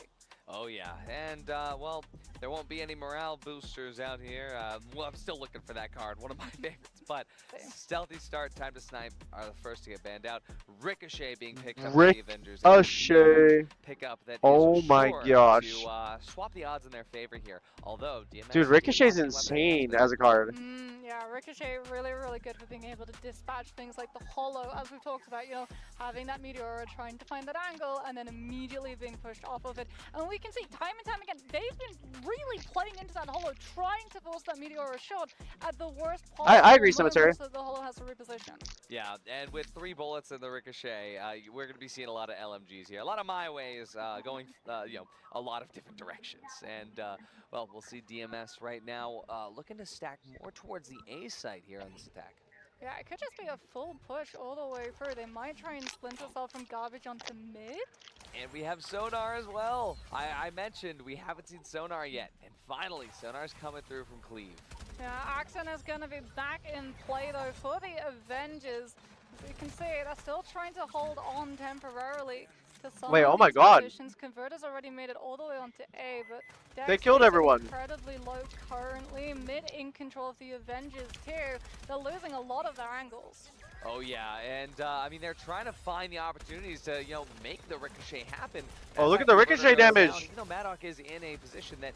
Oh yeah, and well, there won't be any morale boosters out here. Well, I'm still looking for that card, one of my favorites. But Stealthy Start, Time to Snipe are the first to get banned out. Ricochet being picked up by the Avengers. Ricochet. Pick up that Oh is my sure gosh. to swap the odds in their favor here. Although DMS, Dude, Ricochet's insane as a card. Yeah, Ricochet really good for being able to dispatch things like the Hollow, as we've talked about, you know, having that Meteor, trying to find that angle, and then immediately being pushed off of it. And we can see time and time again, they've been really playing into that Hollow, trying to force that Meteor shot at the worst possible I agree, Cemetery. so the Hollow has to reposition. Yeah, and with 3 bullets in the Ricochet, we're going to be seeing a lot of LMGs here. A lot of my ways going, you know, a lot of different directions. And, well, we'll see DMS right now looking to stack more towards the A site here on this attack. Yeah, it could just be a full push all the way through. They might try and splinter cell from garbage onto mid. And we have Sonar as well. I mentioned we haven't seen Sonar yet. And finally, Sonar's coming through from Cleve. Yeah, Axon is going to be back in play though for the Avengers. As you can see, they're still trying to hold on temporarily to some Wait, of oh my these God. positions. Converter's already made it all the way onto A, but They Dex killed is everyone. incredibly low currently. Mid in control of the Avengers too. They're losing a lot of their angles. Oh yeah, and I mean, they're trying to find the opportunities to, you know, make the Ricochet happen. Oh, As look that at the Converter Ricochet goes damage. down, even though Maddock is in a position that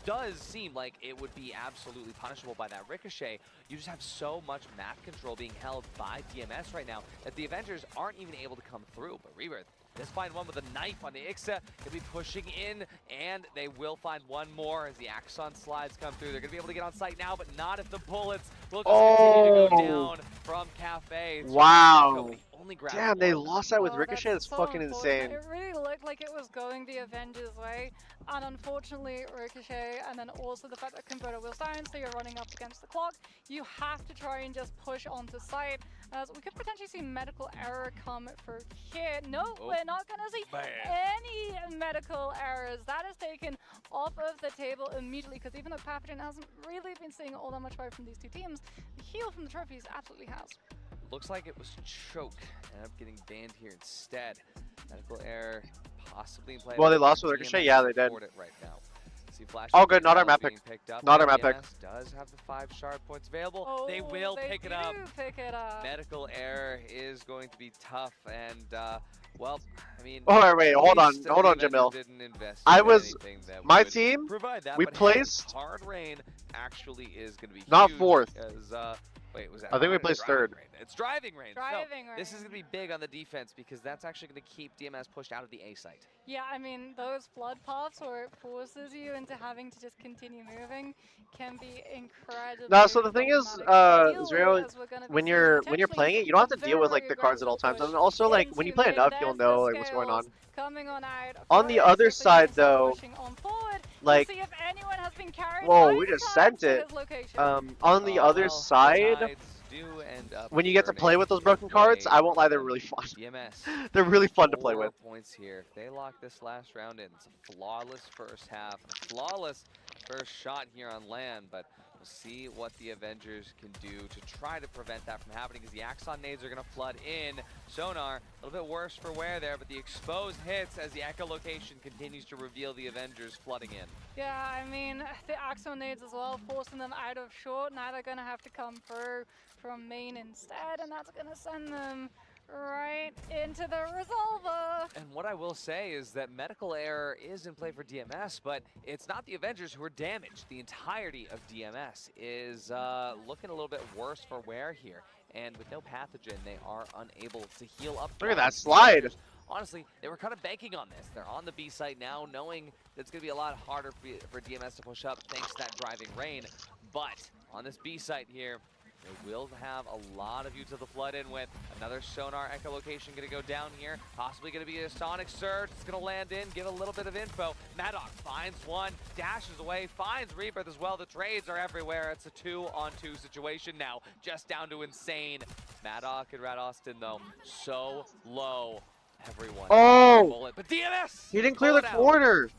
does seem like it would be absolutely punishable by that Ricochet, you just have so much map control being held by DMS right now that the Avengers aren't even able to come through. But Rebirth does find one with a knife on the Ixa. He'll be pushing in, and they will find one more as the Axon slides come through. They're going to be able to get on site now, but not if the bullets will just continue to go down from Cafe. Wow. Only grabs Damn, they one. lost that with Oh, Ricochet. That's so fucking unfortunate. insane. It really looked like it was going the Avengers' way. And unfortunately, Ricochet, and then also the fact that Converter was down, so you're running up against the clock. You have to try and just push onto site. As we could potentially see medical error come through here. No, we're not going to see any medical errors. That is taken off of the table immediately, because even though Pathogen hasn't really been seeing all that much fight from these two teams, the heal from the trophies absolutely has. Looks like it was Choke. Ended up getting banned here instead. Medical error possibly in play. Well, they lost with Ricochet? Yeah, they did. It right now. See Flash Oh, good. Not our map being pick. picked up. Not our map pick. DMS does have the 5 shard points available. Oh, they will pick it up. Pick it up. Medical error is going to be tough, and well, I mean. Oh, wait, hold on, the Jamil. Avengers didn't invest I in was anything that my would team. provide that, We but hey, placed Hard Rain actually is going to be not huge fourth. because, wait, was that? I think we Hard or placed Driving third. Rain? It's driving range. Driving This is going to be big on the defense because that's actually going to keep DMS pushed out of the A site. Yeah, I mean, those flood paths where it forces you into having to just continue moving can be incredible. No, so the thing is, Zero, when you're playing it, you don't have to deal with like the cards at all times. And also, like when you play enough, you'll know like what's going on. Coming on out. On the other side, though, like, see if anyone has been carried whoa, we just sent it. On the other side, Tides do end up when you get to turning play with those broken cards, I won't lie, they're really fun. DMS. They're really fun to play 4 with. points here. If they lock this last round in, it's a flawless first half, and a flawless first shot here on land, but We'll see what the Avengers can do to try to prevent that from happening, because the Axon nades are going to flood in. Sonar, a little bit worse for wear there, but the exposed hits as the echolocation continues to reveal the Avengers flooding in. Yeah, I mean, the Axon nades as well, forcing them out of short. Now they're going to have to come through from main instead, and that's going to send them right into the Resolver. And what I will say is that medical error is in play for DMS, but it's not the Avengers who are damaged. The entirety of DMS is looking a little bit worse for wear here. And with no pathogen, they are unable to heal up. Look at that slide. Honestly, they were kind of banking on this. They're on the B site now, knowing that it's going to be a lot harder for DMS to push up thanks to that driving rain. But on this B site here, they will have a lot of use of the flood in with another sonar echolocation going to go down here. Possibly going to be a sonic surge. It's going to land in, give a little bit of info. Maddox finds one, dashes away, finds Rebirth as well. The trades are everywhere. It's a 2-on-2 situation now, just down to insane. Maddox and Rad Austin, though, so low. Everyone. Oh! But DMS! He didn't clear the corner.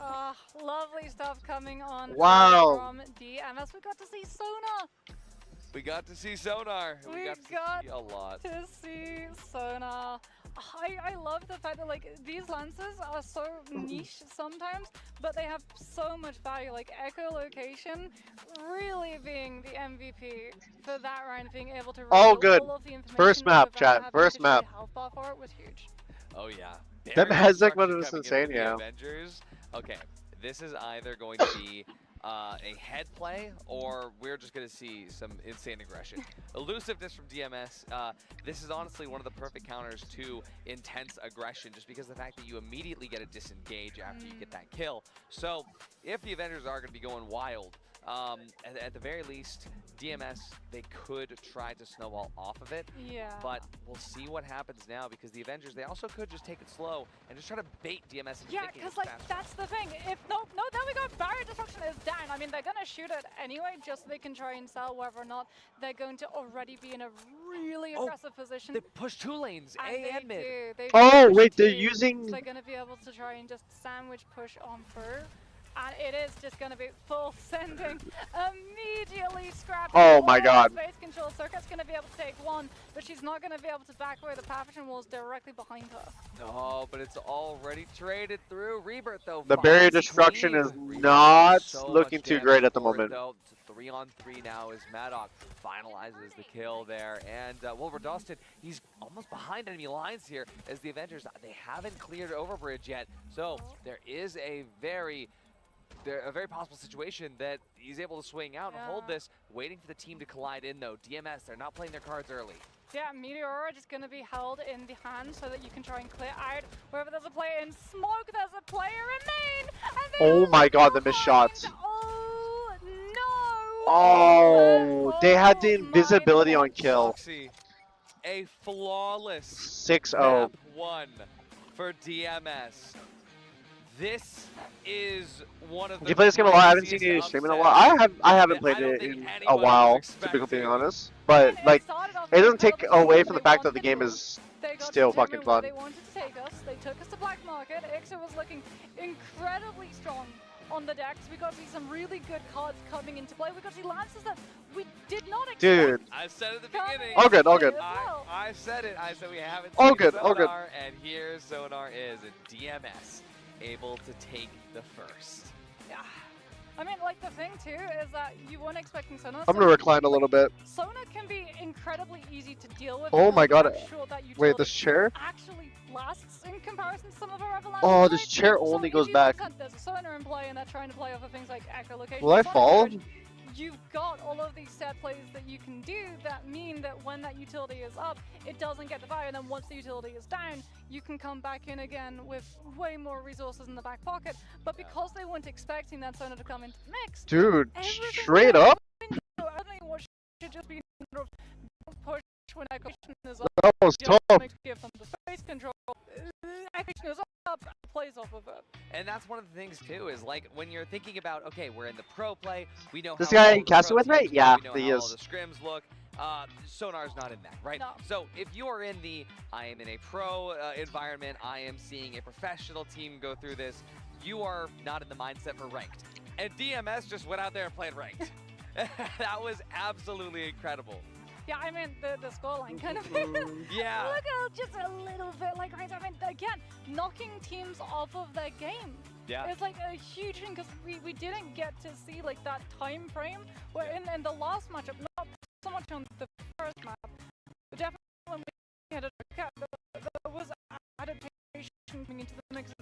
Lovely stuff coming on Wow. from DMS. We got to see Sonar. We got to see Sonar. We got to see a lot. To see Sonar. I love the fact that like these lances are so niche sometimes, but they have so much value. Like echolocation really being the MVP for that round, being able to Oh, good. all of the information First map, without chat. having First to map. shoot health bar for it was huge. Oh yeah. That Very Hezek good mode is structure insane, coming in yeah. from the Avengers. Okay, this is either going to be a head play, or we're just going to see some insane aggression. Elusiveness from DMS. This is honestly one of the perfect counters to intense aggression, just because of the fact that you immediately get a disengage after you get that kill. So if the Avengers are going to be going wild, at the very least, DMS, they could try to snowball off of it. Yeah. But we'll see what happens now, because the Avengers, they also could just take it slow and just try to bait DMS into Yeah, thinking because it's like faster. that's the thing. If no, there we go. Barrier destruction is down. I mean, they're gonna shoot it anyway, just so they can try and sell whether or not they're going to already be in a really aggressive position. They push 2 lanes, A they and mid. do. They Oh, push wait, they're two, using- So they're gonna be able to try and just sandwich push on through. And it is just going to be full sending, immediately scrapping. Oh my all God. the space control. Circuit's going to be able to take one, but she's not going to be able to back away. The pathogen wall's directly behind her. No, but it's already traded through. Rebirth, though. The barrier finds destruction clean. is Rebirth not does so looking much too damage great at the for it, moment. Though. It's a 3-on-3 now as Maddox finalizes the kill there. And Wilbur Dustin, he's almost behind enemy lines here as the Avengers, they haven't cleared Overbridge yet. So there is a very possible situation that he's able to swing out and hold this, waiting for the team to collide in though. DMS, they're not playing their cards early. Yeah, Meteora just going to be held in the hand so that you can try and clear out. Wherever there's a player in smoke, there's a player in main. And Oh my God, the missed shots. oh no! Oh, they had the invisibility on kill. Foxy, a flawless 6-0. map 1 for DMS. This is one of the Do you play this game a lot? I haven't seen you craziest stream in a while. I haven't played don't it think in a anyone while, was to be completely expecting. honest. But like, it doesn't take away from the fact that the game is They got still to Timber fucking where fun. They wanted to take us. They took us to Black Market. Ixa was looking incredibly strong on the decks. We got to see some really good cards coming into play. We got to see lances that we did not expect. Dude. I said at the beginning. All good, all good. I said it. I said we haven't All seen good, Sonar, all good. and here Sonar is, and DMS able to take the first. Yeah. I mean, like, the thing, too, is that you weren't expecting Sonar. I'm gonna recline a little bit. Sonar can be incredibly easy to deal with. Oh my God. I'm sure that Wait, utility this chair? actually lasts in comparison to some of our other lances. Oh, this chair only goes back. There's a Sonar in play, and they're trying to play off of things like echolocation. Will I Sonic fall? Bridge. You've got all of these set plays that you can do that mean that when that utility is up, it doesn't get the fire, and then once the utility is down, you can come back in again with way more resources in the back pocket. But because they weren't expecting that Sonar to come into the mix, Dude, everything straight up? I think what should just be sort of push when echolocation is up. That was just tough. give them the space control. Echolocation is up, plays off of it. And that's one of the things too, is like when you're thinking about, okay, we're in the pro play, we know This how guy all the casted pro with me? teams go, Yeah, we know he how is. all the scrims look. Sonar's not in that, right? No. So if you are in the, I am in a pro environment, I am seeing a professional team go through this, you are not in the mindset for ranked. And DMS just went out there and played ranked. That was absolutely incredible. Yeah, I mean, the scoreline kind of Yeah. Look at just a little bit like, right, I mean, again, knocking teams off of their game. Yeah. It's like a huge thing because we didn't get to see like that time frame where in the last matchup, not so much on the first map, but definitely when we had a cap, there was adaptation coming into the mix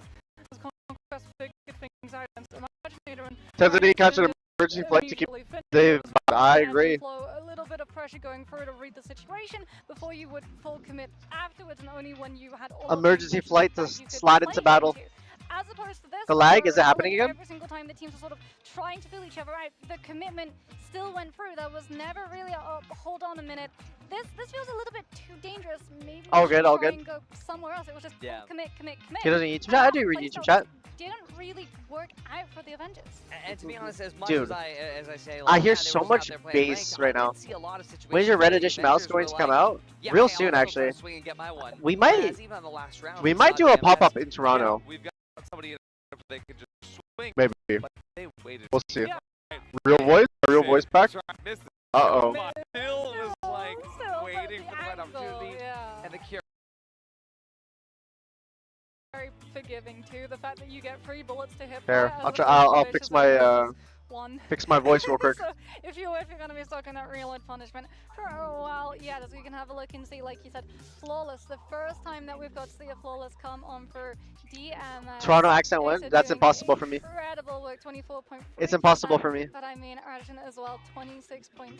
as Conquest figured things out and Imaginator and TenZ need to catch an emergency flight to keep Dave. I agree. A little bit of pressure going through to read the situation before you would full commit afterwards, and only when you had all Emergency flight to slide into battle. As opposed to this, The lag, is it happening again? Every single time the teams were sort of trying to feel each other out, the commitment still went through. There was never really a hold on a minute. This feels a little bit too dangerous. Maybe All we good, should all try good. and go somewhere else. It was just full commit. He doesn't YouTube chat? I do read YouTube chat. Didn't really work out for the Avengers. And to be honest, as much Dude, as I say, I like, hear yeah, they so were just much out there playing bass ranked, right I now. did see a lot of When's your situations Red where the Edition mouse Avengers going were to come like, out? yeah, Real hey, soon, I'll go for a actually. swing and get my one. We Whereas even on the last round, we we might saw do a DMS, pop-up in Toronto. yeah, we've got somebody in there they could just swing. Maybe. But they waited. We'll see. Yeah. Real voice? A real voice pack? That's right, missed it. Uh-oh. Still was like Still, waiting for the right angle, opportunity. yeah. And the cure. Very forgiving too. The fact that you get 3 bullets to hit. There, fire, I'll fix my one. fix my voice real quick. So if you're gonna be stuck in that real life punishment for a while, yeah, so you can have a look and see, like you said, flawless. The first time that we've got to see a flawless come on for DMS. Toronto accent win? That's impossible for me. Incredible work, 24.3%. It's impossible for me. But I mean, Artisan as well, 26.6.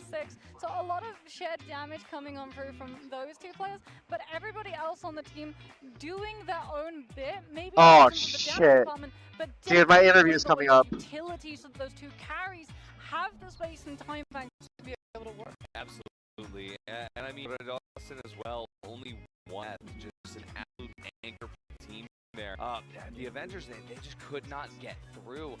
So a lot of shared damage coming on through from those two players, but everybody else on the team doing their own bit. Maybe Oh, not in terms of the damage shit. department, but Dude, my definitely interview is the coming up. Utility so that those two carries have the space and time banks to be able to work. Absolutely. And I mean, Austin as well, only one, just an absolute anchor team there. The Avengers, they just could not get through.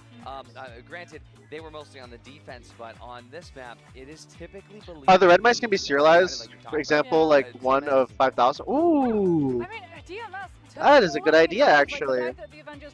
Granted, they were mostly on the defense, but on this map, it is typically believed. The red mice can be serialized. For example, like 1 of 5,000. Ooh. I mean, DMS. That is a good idea, actually. Like the fact that the Avengers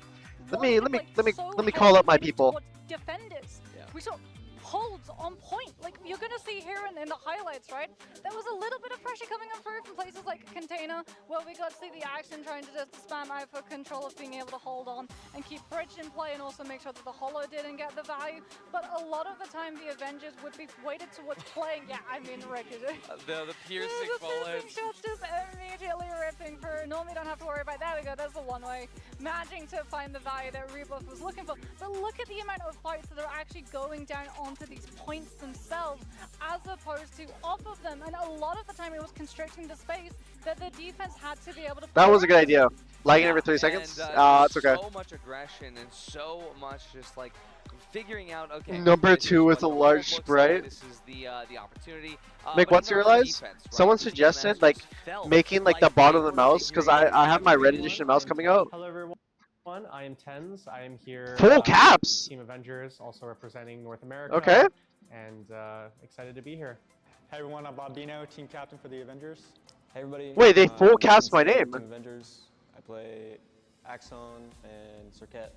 Let me so call up my heavily people. towards defenders. We saw holds on point. Like you're gonna see here in the highlights, right? There was a little bit of pressure coming up through from places like Container, where we got to see the action trying to just spam out for control of being able to hold on and keep bridge in play and also make sure that the holo didn't get the value. But a lot of the time the Avengers would be weighted towards playing. Yeah, I mean Ricochet. The piercing The bullets. shots just immediately ripping through. Normally don't have to worry about that. There we go. That's the one way. Managing to find the value that Rebuff was looking for. But look at the amount of fights that are actually going down onto these points themselves as opposed to off of them. And a lot of the time it was constricting the space that the defense had to be able to. That was a good idea. Lagging every 3 seconds? It's okay. So much aggression and so much just like figuring out, okay. Number 2 with a large sprite. This is the opportunity. Make what serialized? Someone suggested like making like the bottom of the mouse because I have my red edition mouse coming out. Hello everyone, I am TenZ. I am here. Full caps! Team Avengers, also representing North America. Okay. And excited to be here. Hey everyone, I'm Bob Dino, team captain for the Avengers. Hey everybody. Wait, they full cast my name. Team Avengers. I play Axon and Circuit.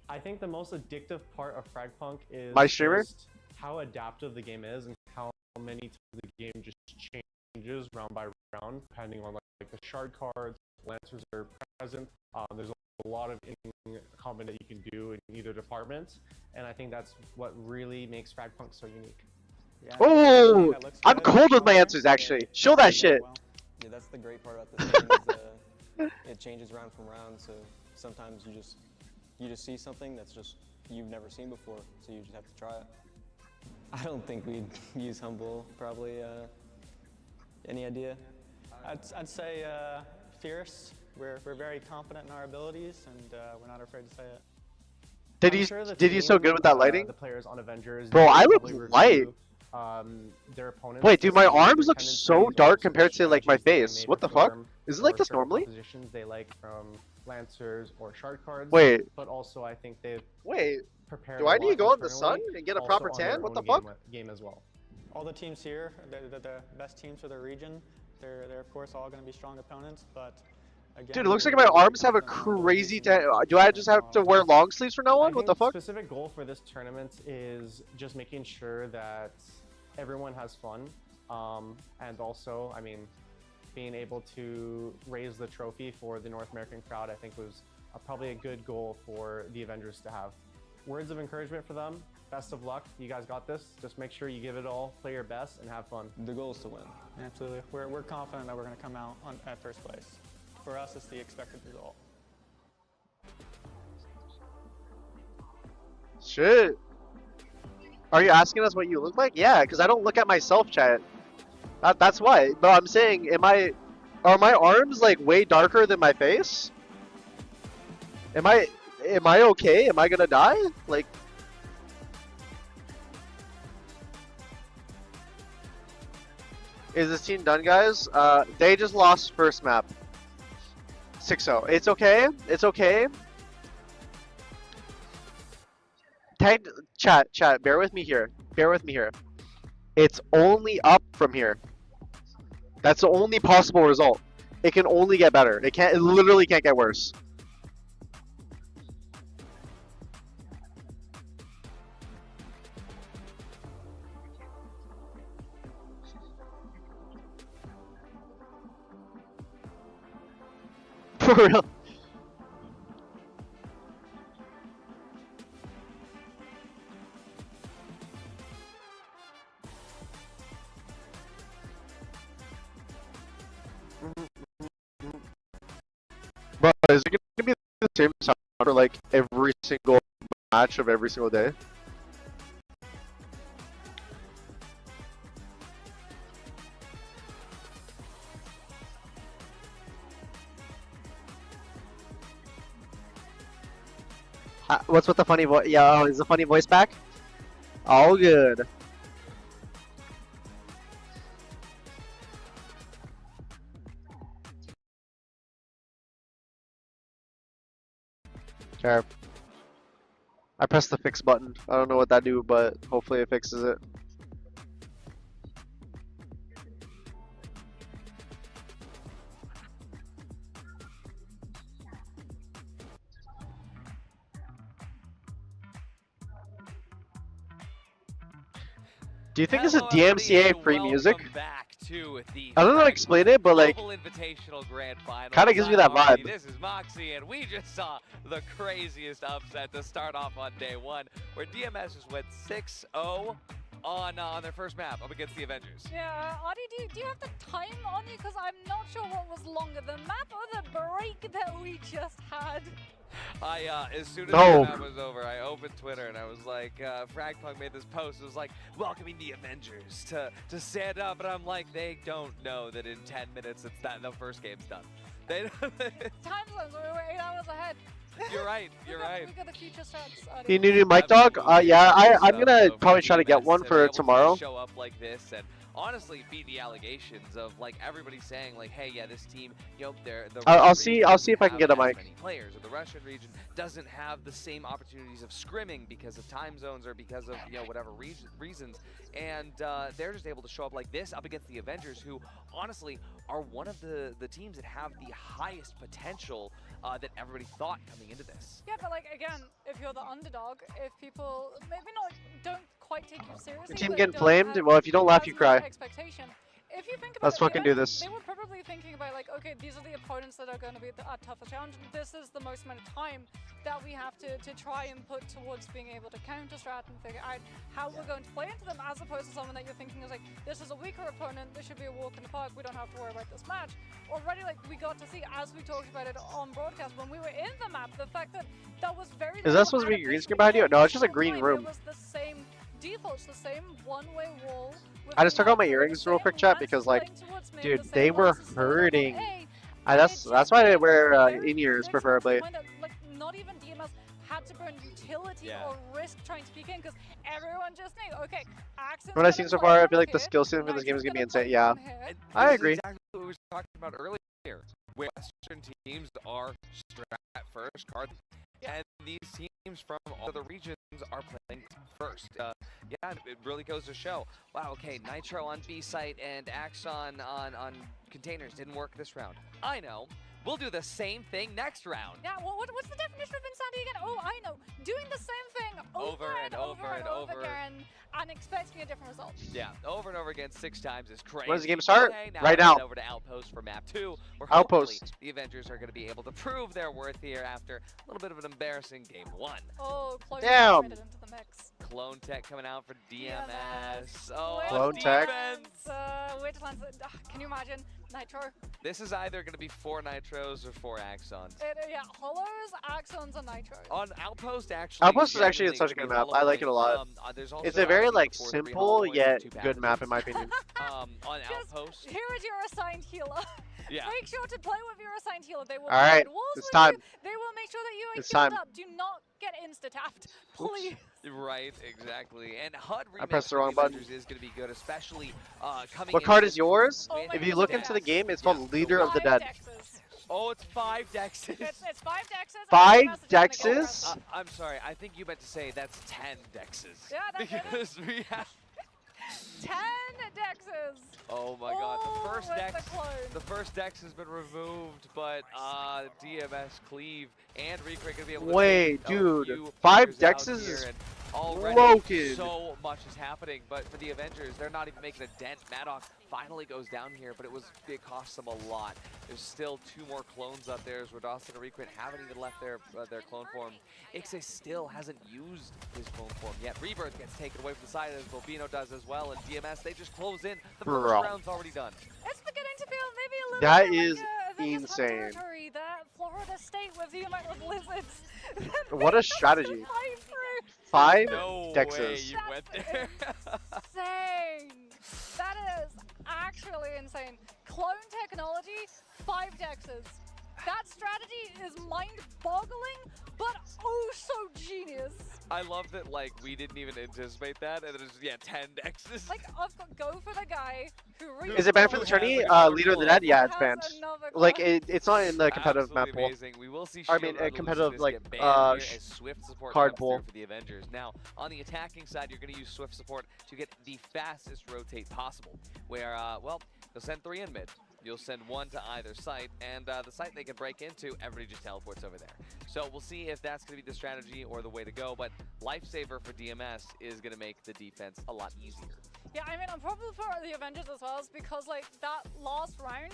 I think the most addictive part of Frag Punk is my streamer? just how adaptive the game is and how many times the game just changes round by round depending on like the shard cards, lancers are present. There's a lot of combat that you can do in either department, and I think that's what really makes Frag Punk so unique. Yeah, Oh, I'm cold with my answers actually. Show that shit. Yeah, that's the great part about this game is it changes round from round, so sometimes you just see something that's just you've never seen before, so you just have to try it. I don't think we'd use Humble, probably. Any idea? I'd say fierce. We're very confident in our abilities, and we're not afraid to say it. Did you so good with that lighting? The players on Avengers. Bro, I look light. Their opponents. Wait, dude, my arms look so dark compared to like my face. What the fuck? Is it like this normally? Positions they like from lancers or shard cards. Wait. But also, I think they've prepared. Do I need to go in the internally, sun and get a also proper on their tan? What own the fuck? game as well. All the teams here, they're the best teams for their region. They're of course all going to be strong opponents, but again, Dude, it looks we're like my really arms have a confident in our crazy. abilities and Do I just have to wear long sleeves from now I on? What think the fuck? specific goal for this tournament is just making sure that everyone has fun, and also, I mean, being able to raise the trophy for the North American crowd, I think was probably a good goal for the Avengers to have. Words of encouragement for them. Best of luck. You guys got this. Just make sure you give it all, play your best, and have fun. The goal is to win. Absolutely. We're confident that we're going to come out at first place. For us, it's the expected result. Shit. Are you asking us what you look like? Yeah, because I don't look at myself, chat. That's why. But I'm saying, are my arms like way darker than my face? Am I okay? Am I gonna die? Like, is this team done, guys? They just lost first map. 6-0. It's okay. It's okay. Chat, bear with me here. Bear with me here. It's only up from here. That's the only possible result. It can only get better. It literally can't get worse. For real. Bro, is it gonna be the same sound for like every single match of every single day? What's with the funny voice? Yeah, oh, is the funny voice back? All good. Okay. I pressed the fix button. I don't know what that do, but hopefully it fixes it. Do you think this is DMCA free music? I don't know how to explain it, but like, kind of gives me that vibe. This is Moxie, and we just saw the craziest upset to start off on day one, where DMS just went 6-0 on their first map up against the Avengers. Yeah, Adi, do you have the time on you? Because I'm not sure what was longer, the map or the break that we just had. As soon as the map was over, I opened Twitter and I was like, Frag Punk made this post. It was like, welcoming the Avengers to stand up. And I'm like, they don't know that in 10 minutes the first game's done. They Time zones, we're 8 hours ahead. You're right, you're right. We got the future stats. You need a new mic dog? Yeah, I'm gonna probably try to get one for tomorrow. Show up like this and honestly beat the allegations of like everybody saying like, hey, yeah, this team, you know, I'll see if I can get a mic. Many players, or the Russian region doesn't have the same opportunities of scrimming because of time zones or because of whatever reasons, and they're just able to show up like this up against the Avengers, who honestly are one of the teams that have the highest potential that everybody thought coming into this. Yeah, but like again, if you're the underdog, if people maybe don't quite take you seriously, Your team getting flamed? Well, if you don't laugh, you cry. Expectation. If you think about Let's fucking do this. They were probably thinking about like, okay, these are the opponents that are going to be our toughest challenge. This is the most amount of time that we have to try and put towards being able to counter strat and figure out how we're going to play into them, as opposed to someone that you're thinking is like, this is a weaker opponent, this should be a walk in the park, we don't have to worry about this match. Already, like, we got to see, as we talked about it on broadcast when we were in the map, the fact that that was very... Is that supposed to be a green screen behind you? No, it's just a green room. It was the same defaults, the same one-way wall. I just took out my earrings real quick, chat, because like, dude, they were hurting. That's why I wear in-ears preferably. Like, not even DMS had to burn utility or risk trying to peek in, because everyone just knew, okay, Accent's What I've seen so far, I feel like the skill ceiling for this game is gonna be insane. Yeah, I agree. Exactly what we were talking about earlier. Western teams are strat first, card, and these teams from all the regions are playing first. Yeah, it really goes to show. Wow, okay, Nitro on B site and Axon on containers didn't work this round. I know, we'll do the same thing next round. Yeah, well, what's the definition of insanity again? Oh, I know. Doing the same thing over and over again and expecting a different result. Yeah, over and over again 6 times is crazy. When does the game start? Okay, Right we now. head over to Outpost for map 2, where Outpost. hopefully the Avengers are going to be able to prove their worth here after a little bit of an embarrassing game 1. Oh, Clone Damn. Tech made it into the mix. Clone Tech coming out for DMS. Oh, Clone Tech. Which ones? Can you imagine? Nitro. This is either going to be 4 Nitros or 4 Axons. Yeah, Hollows, Axons, and Nitros. On Outpost, actually. Outpost is actually such a good map. I like it a lot. It's a very like simple yet good map in my opinion. On Outpost. Here is your assigned healer. Yeah. Make sure to play with your assigned healer. They will All right, provide walls it's with time. you. They will make sure that you are It's healed time. up. Do not get insta-tapped, please. Right, exactly. And HUD I pressed the wrong button. is going to be good, especially coming What in card with is yours? Oh If you look into the game, it's called Leader of the Dead. Oh, it's 5 dexes. It's 5 dexes. 5 and the message is gonna get dexes? pressed. I'm sorry, I think you meant to say that's 10 dexes. Yeah, that's it. Because we have 10 dexes. Oh my god, with the first dex has been removed, but DMS Cleave and Recreate gonna be able to Wait, take a dude, few 5 players out dexes here, is and already broken. so much is happening, but for the Avengers, they're not even making a dent. Maddox finally goes down here, but it costs them a lot. There's still 2 more clones up there as Rodolph and Recreate haven't even left their clone form. Ixe still hasn't used his clone form yet. Rebirth gets taken away from the side as Bobino does as well, and DMS, they just close in. The first Bro. round's already done. It's beginning to feel maybe a little That bit is like Avengers Hunt insane. territory, that Florida State with the amount of lizards. What a strategy. Fight through. 5 No way dexes. you went there. Insane. That is actually insane. Clone technology, 5 dexes. That strategy is mind-boggling, but oh so genius. I love that, like, we didn't even anticipate that, and there's, 10 dexes. Like, go for the guy who really Is it banned for the tourney? Leader of the Dead? Yeah, it's banned. Like it's not in the competitive map pool. Amazing. We will see I mean, Shield competitive Revolutionist like get banned here as Swift support card comes pool. through for the Avengers. Now, on the attacking side, you're going to use Swift support to get the fastest rotate possible. Where, well, you'll send 3 in mid. You'll send 1 to either site, and the site they can break into, everybody just teleports over there. So we'll see if that's going to be the strategy or the way to go, but Lifesaver for DMS is going to make the defense a lot easier. Yeah, I mean, I'm probably for the Avengers as well, because like that last round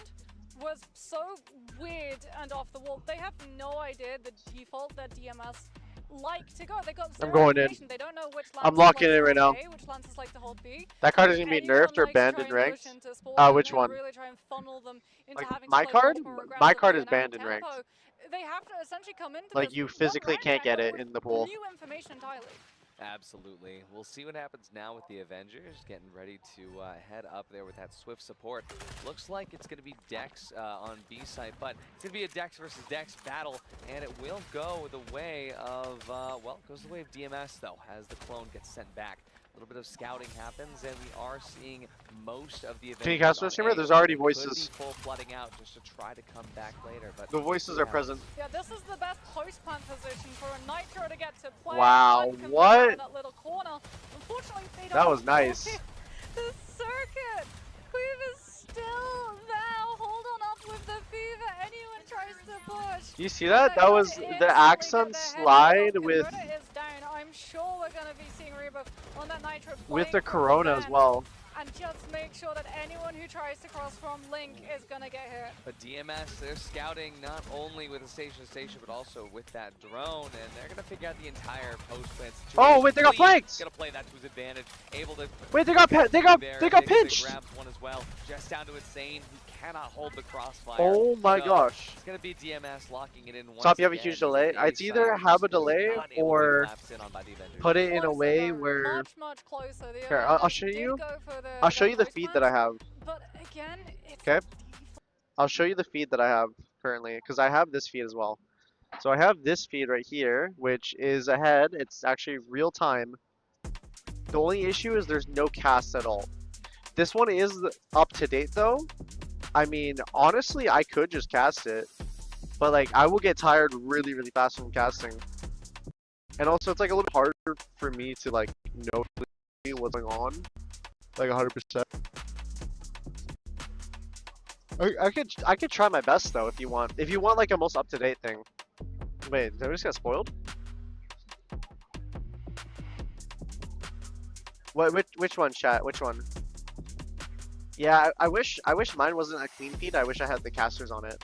was so weird and off the wall. They have no idea the default that DMS like to go. They got I'm going in. They don't know which I'm locking like in right now. A, which lances like to hold B. That card is going to be nerfed or banned in ranked? Which one? Really try and funnel them into Like having my to play card? multiple rounds My of card B is and banned out in ranked. tempo. They have to essentially come into Like this you one physically round can't get but it with in the pool. New information entirely. Absolutely. We'll see what happens now with the Avengers getting ready to head up there with that Swift support. Looks like it's going to be Dex on B site, but it's going to be a Dex versus Dex battle, and it will go the way of, well, it goes the way of DMS, though, as the clone gets sent back. A little bit of scouting happens, and we are seeing most of the Avengers. Can you cast on this streamer? A. There's already Could voices. be full flooding out just to try to come back later, but The voices are present. Yeah, this is the best post-plant position for a Nitro to get to play. Wow, One can what? play in that little corner. Unfortunately, they don't That was nice. The circuit! Cleave is still there. Hold on up with the fever. Anyone tries to push. Do you see that? That was the Axon slide with Corona is down. I'm sure we're going to be seeing Rebirth on that Nitro with playing the from Corona as then. well. And just make sure that anyone who tries to cross from Link is going to get hit. But DMS, they're scouting not only with a station, but also with that drone, and they're going to figure out the entire post-plant situation. Oh, wait, they got flanked! Going to play that to his advantage, able to... Wait, they got pinched! Grabs one as well, just down to Insane, who cannot hold the crossfire. Oh my So gosh. It's going to be DMS locking it in once Stop, you have a again. huge delay. The It's either side have a just delay not able to be or lapsed in on by the Avengers. put it in a way where... Much closer. The Here, I'll Avengers show did you. go for I'll show you the feed that I have. But again, it's Okay? I'll show you the feed that I have currently, because I have this feed as well. So I have this feed right here, which is ahead. It's actually real time. The only issue is there's no cast at all. This one is up to date though. I mean, honestly, I could just cast it, but like I will get tired really, really fast from casting. And also, it's like a little harder for me to like know what's going on, like 100%. I could try my best though if you want. If you want like a most up to date thing. Wait, did I just get spoiled? What? Which one, chat? Which one? Yeah, I wish mine wasn't a clean feed. I wish I had the casters on it.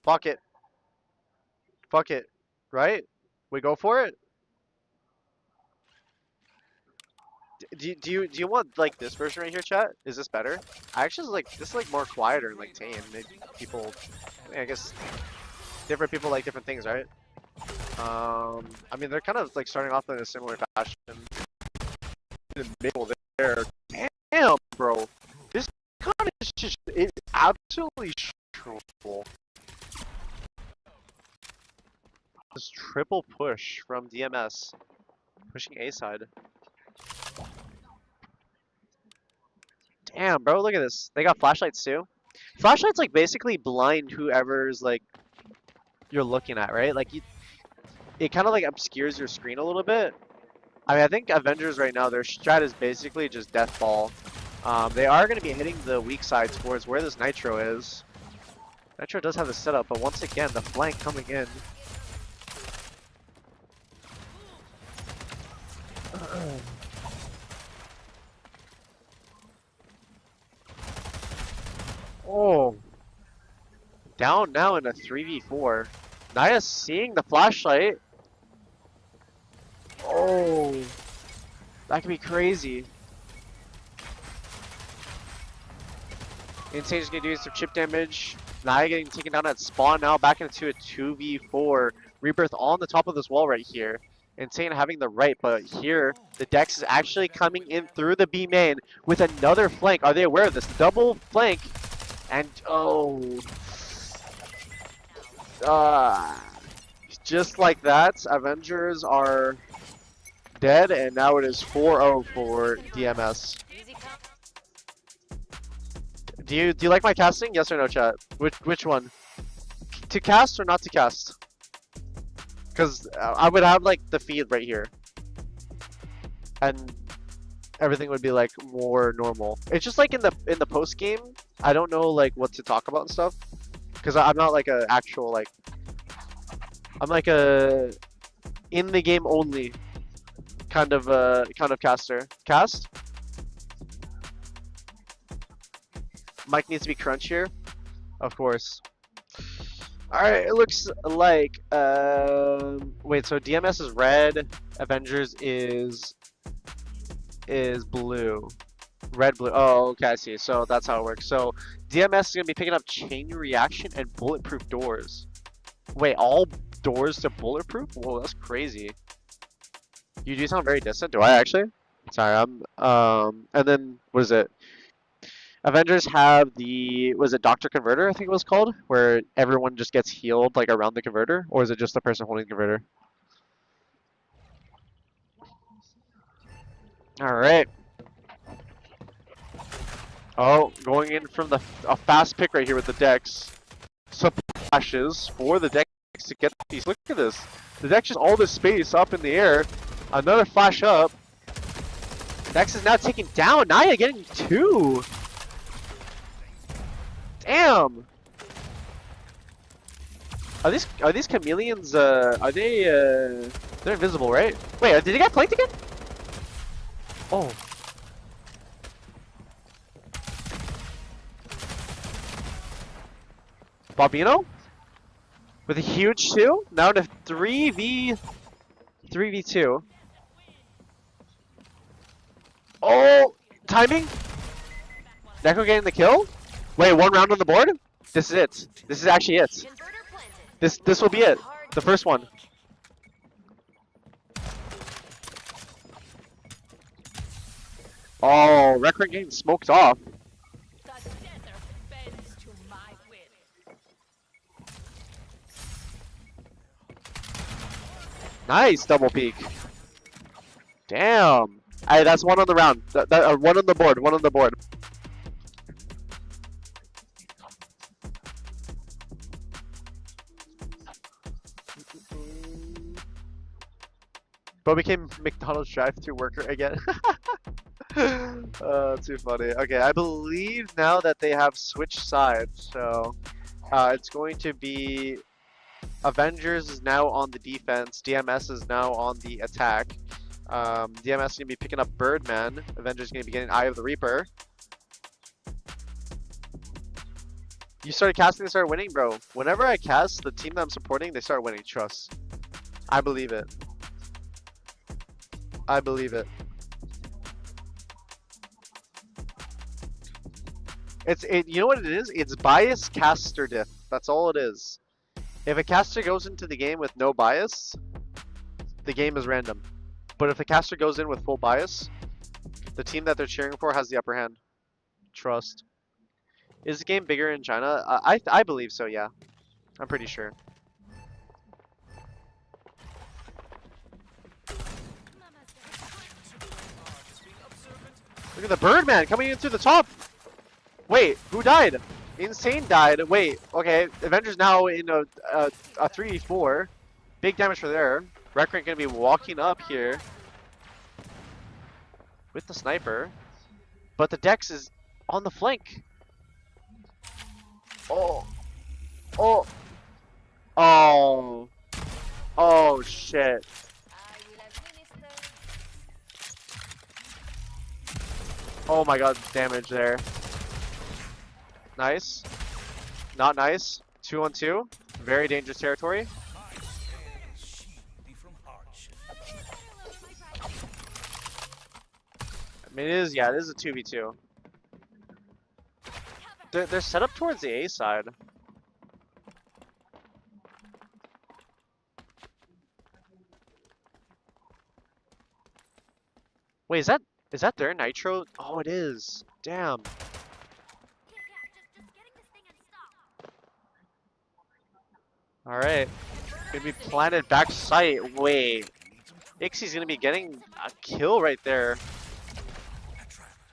Fuck it. Fuck it. Right? We go for it? Do you want like this version right here, chat? Is this better? I actually like this is like more quieter and like tame. Maybe people, I guess different people like different things, right? I mean they're kind of like starting off in a similar fashion. The middle there. Damn, bro. This con is just absolutely triple. This triple push from DMS. Pushing A side. Damn, bro, look at this. They got flashlights too. Flashlights like basically blind whoever's like you're looking at, right? Like it kind of like obscures your screen a little bit. I mean, I think Avengers right now, their strat is basically just death ball. They are going to be hitting the weak side towards where this Nitro is. Nitro does have the setup, but once again, the flank coming in. Oh. Down now in a 3v4. Naya's seeing the flashlight. Oh. That could be crazy. Insane's gonna do some chip damage. Naya getting taken down at spawn now, back into a 2v4. Rebirth on the top of this wall right here. Insane having the right, but here the Dex is actually coming in through the B main with another flank. Are they aware of this? Double flank, and oh, just like that, Avengers are dead, and now it is 4-0 for DMS. Do you like my casting? Yes or no, chat? Which one? To cast or not to cast? Because I would have like the feed right here, and everything would be like more normal. It's just like in the post game, I don't know like what to talk about and stuff, because I'm not like a actual like I'm like a in the game only kind of caster. Cast. Mic needs to be crunchier, of course. Alright, it looks like, wait, so DMS is red, Avengers is blue. Red, blue, oh, okay, I see, so that's how it works. So, DMS is going to be picking up chain reaction and bulletproof doors. Wait, all doors to bulletproof? Whoa, that's crazy. You do sound very distant, do I actually? Sorry, and then, what is it? Avengers have the, was it Doctor Converter, I think it was called? Where everyone just gets healed like around the converter? Or is it just the person holding the converter? Alright. Oh, going in from a fast pick right here with the Dex. Some flashes for the Dex to get these. Look at this. The Dex just all this space up in the air. Another flash up. Dex is now taking down. Naya getting 2. Damn! Are these chameleons, are they, they're invisible, right? Wait, did they get flanked again? Oh. Bobino? With a huge 2? Now to 3v2. Oh! Timing? Neko getting the kill? Wait, 1 round on the board? This is it. This is actually it. This will be it. The first one. Oh, Recurrent getting smoked off. Nice double peek. Damn. Alright, that's 1 on the round. 1 on the board. 1 on the board. Bo became McDonald's drive-thru worker again. Too funny. Okay, I believe now that they have switched sides, so it's going to be Avengers is now on the defense, DMS is now on the attack. DMS is going to be picking up Birdman, Avengers is going to be getting Eye of the Reaper. You started casting, they started winning, bro. Whenever I cast, the team that I'm supporting, they start winning, trust. I believe it. I believe it. You know what it is? It's bias caster diff. That's all it is. If a caster goes into the game with no bias, the game is random. But if a caster goes in with full bias, the team that they're cheering for has the upper hand. Trust. Is the game bigger in China? I believe so, yeah. I'm pretty sure. Look at the Birdman coming in through the top. Wait, who died? Insane died. Wait, okay. Avengers now in a 3v4. Big damage for there. Recurrent gonna be walking up here with the sniper, but the Dex is on the flank. Oh, oh, oh, oh shit. Oh my god, damage there. Nice. Not nice. 2-on-2. Very dangerous territory. I mean, it is a 2v2. They're set up towards the A side. Wait, is that their nitro? Oh, it is. Damn. All right. Gonna be planted back sight. Wait. Ixie's gonna be getting a kill right there.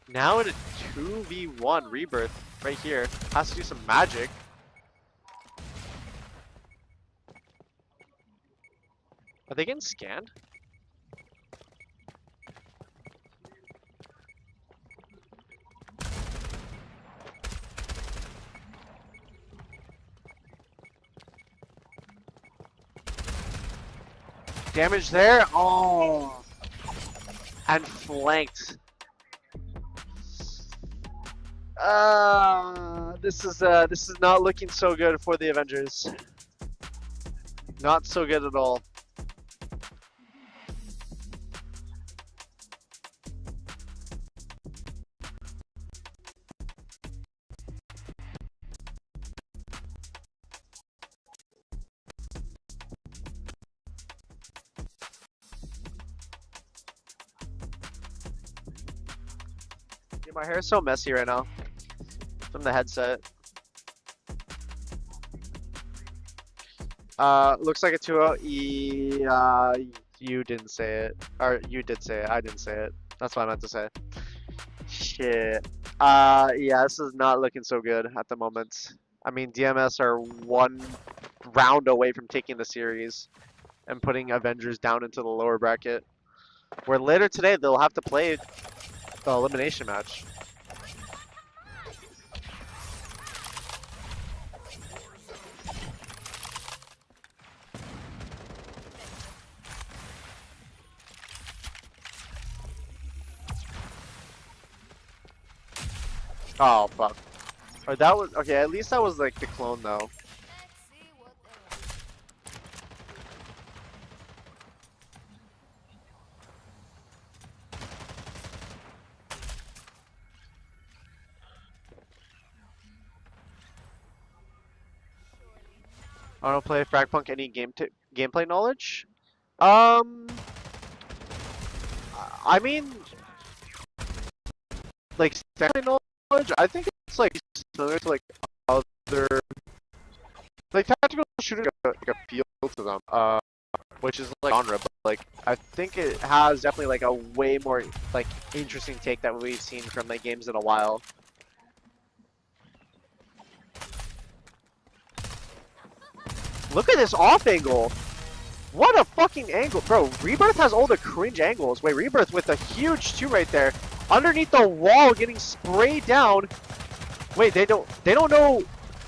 Now in a 2v1 rebirth right here. Has to do some magic. Are they getting scanned? Damage there. Oh. And flanked. This is not looking so good for the Avengers. Not so good at all. Dude, my hair is so messy right now from the headset. Looks like a 2-0. You didn't say it. Or you did say it. I didn't say it. That's what I meant to say. Shit. Yeah, this is not looking so good at the moment. I mean, DMS are one round away from taking the series and putting Avengers down into the lower bracket. Where later today they'll have to play the elimination match. Oh fuck. Or that was okay, at least that was like the clone though. I don't play Frag Punk. Any gameplay knowledge? I mean, like gameplay knowledge. I think it's like similar to like other like tactical shooters, like a feel to them. Which is like genre, but like I think it has definitely like a way more like interesting take that we've seen from like games in a while. Look at this off angle. What a fucking angle. Bro, Rebirth has all the cringe angles. Wait, Rebirth with a huge 2 right there. underneath the wall, getting sprayed down. Wait, they don't know.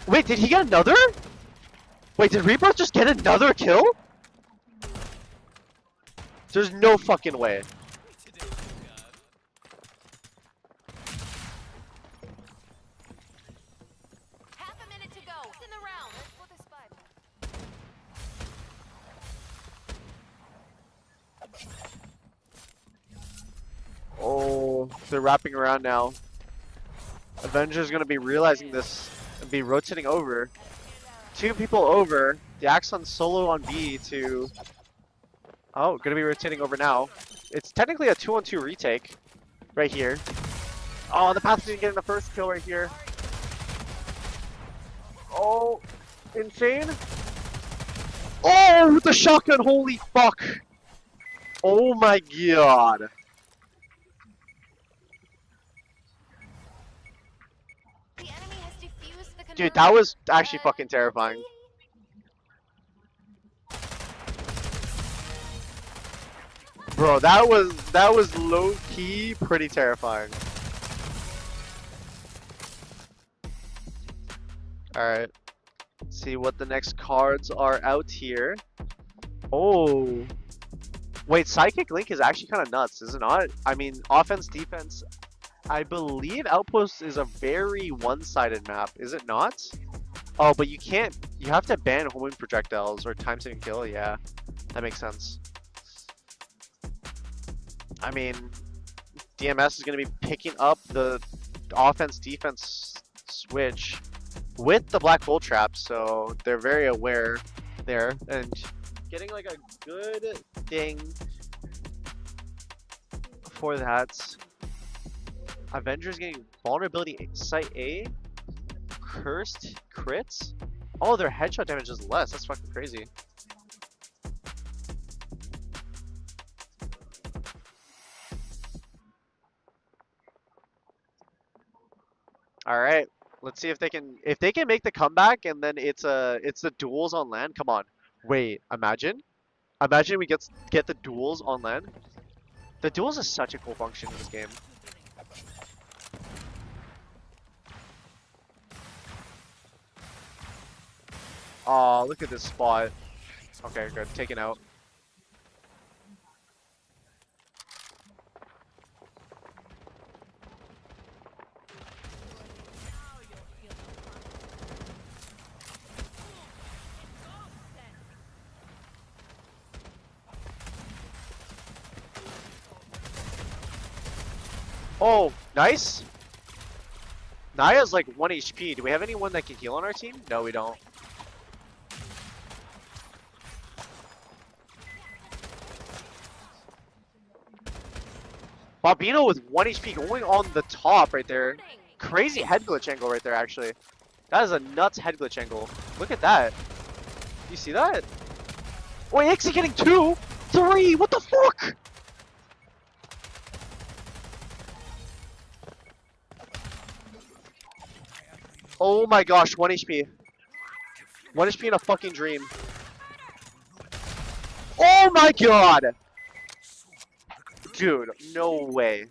Wait, did he get another? Wait, did Rebirth just get another kill? There's no fucking way. Half a minute to go in the round. Let's put this spot. Oh, they're wrapping around now. Avenger's gonna be realizing this and be rotating over. 2 people over. The Axon solo on B to... Oh, gonna be rotating over now. It's technically a 2-on-2 retake right here. Oh, the Pathfinder getting the first kill right here. Oh, insane. Oh, with the shotgun, holy fuck. Oh my god. Dude, that was actually fucking terrifying. Bro, that was low key pretty terrifying. All right. Let's see what the next cards are out here. Oh. Wait, Psychic Link is actually kind of nuts, is it not? I mean, offense, defense. I believe Outpost is a very one-sided map, is it not? Oh, but you can't. You have to ban homing projectiles or time saving kill. Yeah, that makes sense. I mean, DMS is going to be picking up the offense-defense switch with the Black Hole Trap, so they're very aware there and getting like a good thing for that. Avengers getting vulnerability site A, cursed crits. Oh, their headshot damage is less. That's fucking crazy. All right, let's see if they can make the comeback, and then it's the duels on land. Come on, wait, imagine we get the duels on land. The duels is such a cool function in this game. Oh, look at this spot. Okay, good, taken out. Oh, nice. Naya's like 1 HP. Do we have anyone that can heal on our team? No, we don't. Bobino with 1 HP going on the top right there. Crazy head glitch angle right there, actually. That is a nuts head glitch angle. Look at that. You see that? Wait, Ixie getting 2, 3. What the fuck? Oh my gosh, 1 HP. 1 HP in a fucking dream. Oh my god! Dude, no way.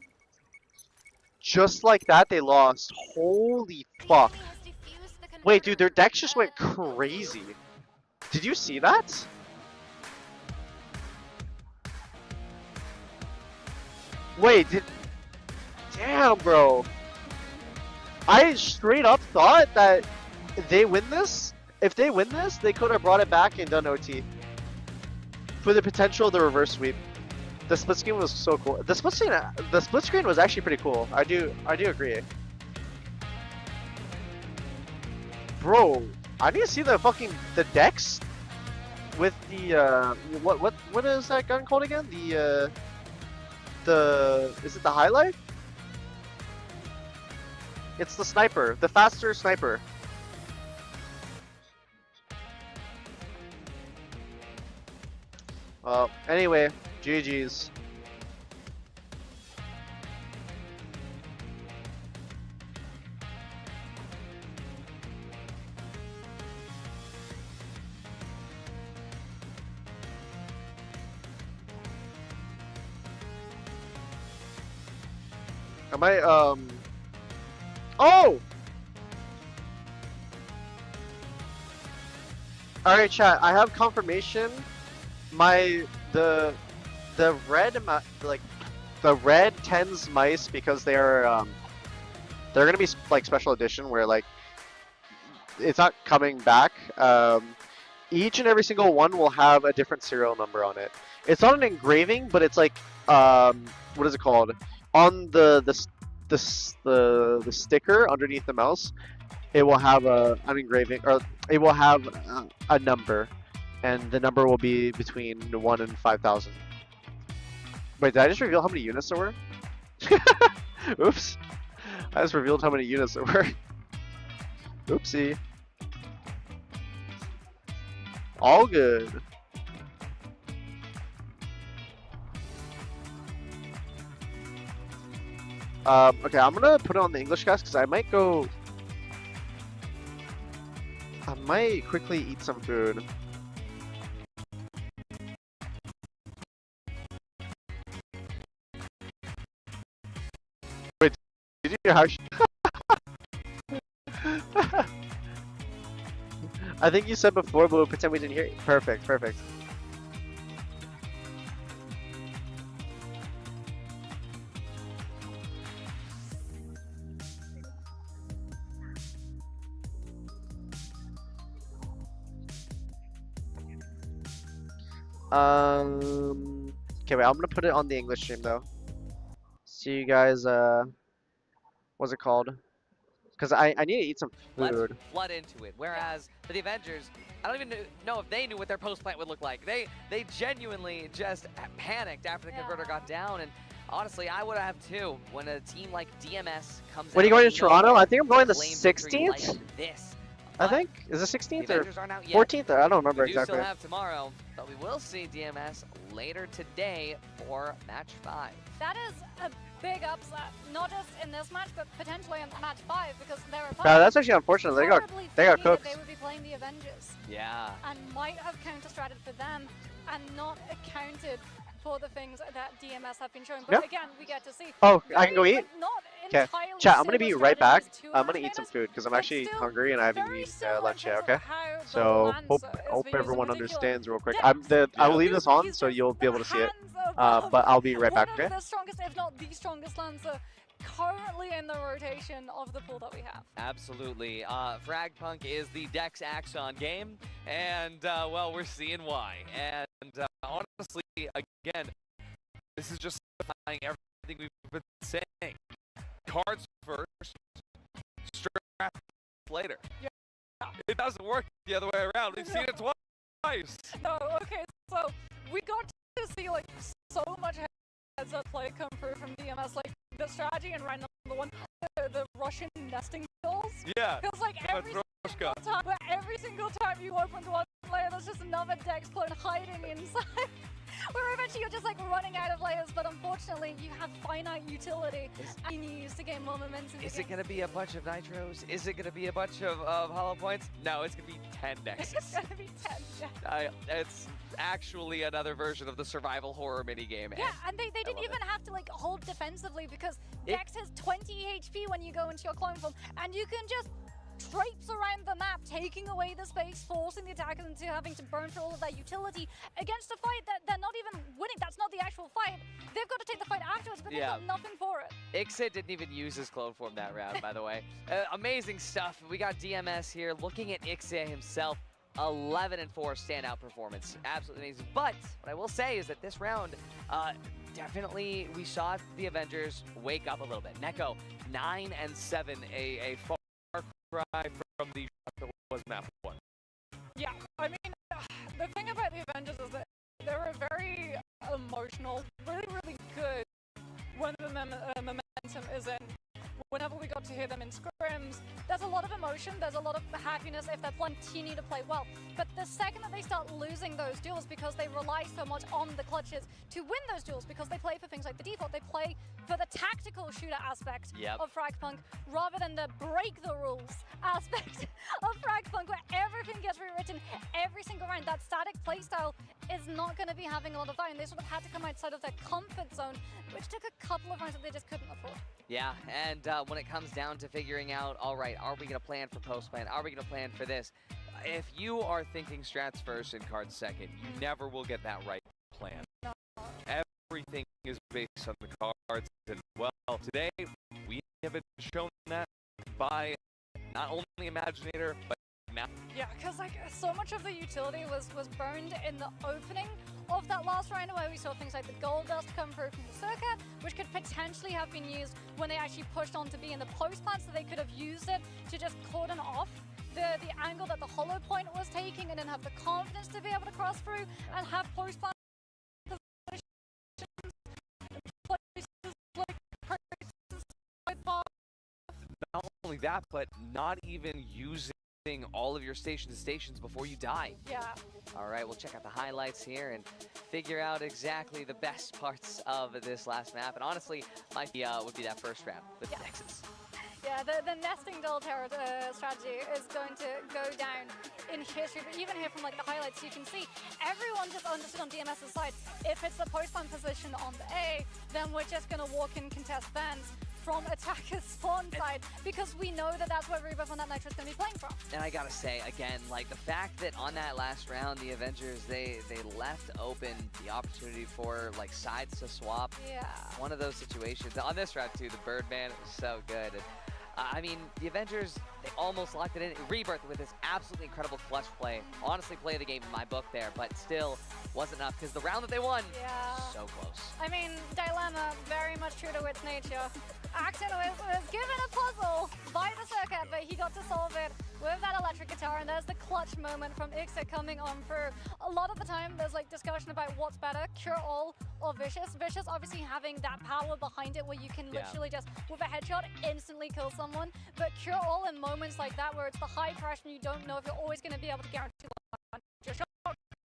Just like that, they lost. Holy fuck. Wait, dude, their decks just went crazy. Did you see that? Wait, Damn, bro. I straight up thought that if they win this, they could have brought it back and done OT. For the potential of the reverse sweep. The split screen was so cool. The split screen was actually pretty cool. I do agree. Bro, I need to see the decks with the what is that gun called again? Is it the highlight? It's the sniper, the faster sniper. Anyway, GG's. Am I Oh! Alright, chat, I have confirmation. The red like the red TenZ mice, because they're gonna be like special edition where like it's not coming back. Each and every single one will have a different serial number on it. It's not an engraving, but it's like what is it called? On the sticker underneath the mouse, it will have an engraving, or it will have a number, and the number will be between 1 and 5,000. Wait, did I just reveal how many units there were? Oops. I just revealed how many units there were. Oopsie. All good. Okay, I'm gonna put it on the English cast because I might quickly eat some food. Wait, did you hear how I think you said before, but we'll pretend we didn't hear you. Perfect, perfect. Okay, wait, I'm gonna put it on the English stream though. See you guys, what's it called? Because I need to eat some Let's food. flood into it. Whereas for the Avengers, I don't even know if they knew what their post plant would look like. They genuinely just panicked after the converter got down, and honestly, I would have too. When a team like DMS comes When are you out going of to Toronto? nowhere I think I'm going the claim victory 16th. like this. I think is it 16th The or Avengers aren't out yet. 14th? I don't remember We do exactly. still have tomorrow, but we will see DMS later today for match 5. That is a big upset, not just in this match, but potentially in match 5, because their opponents That's actually unfortunate. They got probably cooked. that they would be playing the Avengers Yeah. and might have counter-stratted for them and not accounted for the things that DMS have been showing. But Yeah. again, we get to see. Oh, I can go very, eat? like, not Okay. entirely Chat, I'm gonna be similar right back. strategies to I'm gonna eat Match some Mainers, food because I'm but actually still hungry and I haven't very eaten similar lunch in yet. terms Okay. of how the So Lancer hope is being used in everyone particular. understands real quick. Dex, I will leave this on so you'll be able to see it. But I'll be right back. One Okay. of the strongest, if not the strongest Lancer currently in the rotation of the pool that we have. Absolutely. Frag Punk is the Dex Axon game, and well, we're seeing why. And honestly, again, this is just justifying everything we've been saying. Cards first, strap later. Yeah. It doesn't work the other way around. We've seen it twice. No, okay, so we got to see like so much heads-up play come through from DMS, like the strategy in round number 1, the Russian nesting dolls. Yeah. Feels like every single time you open one layer, there's just another Dex clone hiding inside. Where eventually you're just like running out of layers, but unfortunately you have finite utility and you use to gain more momentum. Is it going to be a bunch of nitros? Is it going to be a bunch of hollow points? No, it's going to be 10 Nexus. It's going to be 10, yeah. It's actually another version of the survival horror minigame. Yeah, and they didn't even have to like hold defensively because Dex has 20 HP when you go into your clone form, and you can just traipse around the map, taking away the space, forcing the attackers into having to burn through all of their utility against a fight that they're not even winning. That's not the actual fight. They've got to take the fight afterwards, but they've got nothing for it. Ixit didn't even use his clone form that round, by the way. Amazing stuff. We got DMS here looking at Ixit himself. 11-4 standout performance. Absolutely amazing. But what I will say is that this round, definitely we saw the Avengers wake up a little bit. Neko, 9-7, a far cry from the shot that was map 1. Yeah, I mean, the thing about the Avengers is that they're very emotional, really good when the momentum is in. Whenever we got to hear them in scrims, there's a lot of emotion, there's a lot of happiness if they continue to play well. But the second that they start losing those duels because they rely so much on the clutches to win those duels, because they play for things like the default, they play for the tactical shooter aspect of FragPunk rather than the break the rules aspect of FragPunk, where every everything gets rewritten every single round. That static playstyle is not going to be having a lot of value, and they sort of had to come outside of their comfort zone, which took a couple of rounds that they just couldn't afford. Yeah, and when it comes down to figuring out, all right, are we going to plan for post-plan? Are we going to plan for this? If you are thinking strats first and cards second, you never will get that right plan. No. Everything is based on the cards, and well, today we have been shown that by not only Imaginator, but now. Yeah, because like so much of the utility was burned in the opening of that last round, where we saw things like the gold dust come through from the circuit, which could potentially have been used when they actually pushed on to be in the post plan, so they could have used it to just cordon off the angle that the hollow point was taking, and then have the confidence to be able to cross through and have post plan Not only that, but not even using all of your stations before you die. Yeah. All right, we'll check out the highlights here and figure out exactly the best parts of this last map. And honestly, might be would be that first round with Nexus. Yeah, the nesting dual terror strategy is going to go down in history, but even here from like the highlights, you can see everyone just understood on DMS's side. If it's the post-plan position on the A, then we're just going to walk in contest bands from attacker's spawn side, because we know that that's where Rebirth on that Nitro is going to be playing from. And I gotta say, again, like the fact that on that last round, the Avengers, they left open the opportunity for like sides to swap. Yeah. One of those situations. On this round too, the Birdman was so good. And, I mean, the Avengers, they almost locked it in. Rebirth with this absolutely incredible clutch play. Honestly, play of the game in my book there, but still wasn't enough because the round that they won, so close. I mean, Dilemma, very much true to its nature. Axon was given a puzzle by the circuit, but he got to solve it with that electric guitar, and there's the clutch moment from Ixit coming on through. A lot of the time, there's like discussion about what's better, Cure All or Vicious. Vicious obviously having that power behind it where you can literally just, with a headshot, instantly kill someone. But Cure All in moments like that where it's the high pressure and you don't know if you're always going to be able to guarantee your shot,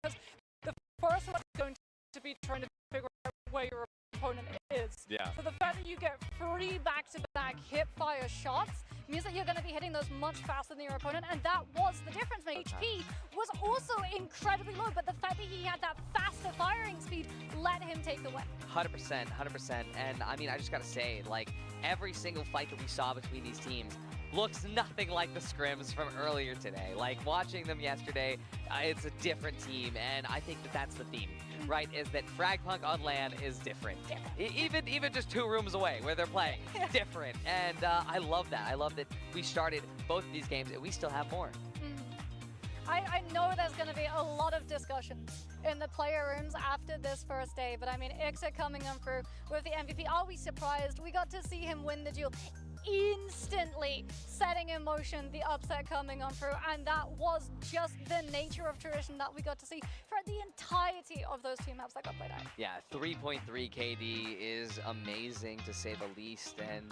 because the first one is going to be trying to figure out where your opponent is. Yeah. So the fact that you get 3 back-to-back hip-fire shots means that you're going to be hitting those much faster than your opponent, and that was the difference. HP was also incredibly low, but the fact that he had that faster firing speed let him take the win. 100%, 100%. And I mean, I just gotta say, like, every single fight that we saw between these teams looks nothing like the scrims from earlier today. Like, watching them yesterday, it's a different team, and I think that that's the theme, right? Is that Frag Punk on LAN is different. Even just 2 rooms away where they're playing, different. And I love that. I love that we started both of these games, and we still have more. I know there's going to be a lot of discussions in the player rooms after this first day, but I mean, Ixit coming on through with the MVP. Are we surprised? We got to see him win the duel, instantly setting in motion the upset coming on through, and that was just the nature of tradition that we got to see for the entirety of those 2 maps that got played out. Yeah, 3.3 KD is amazing to say the least, and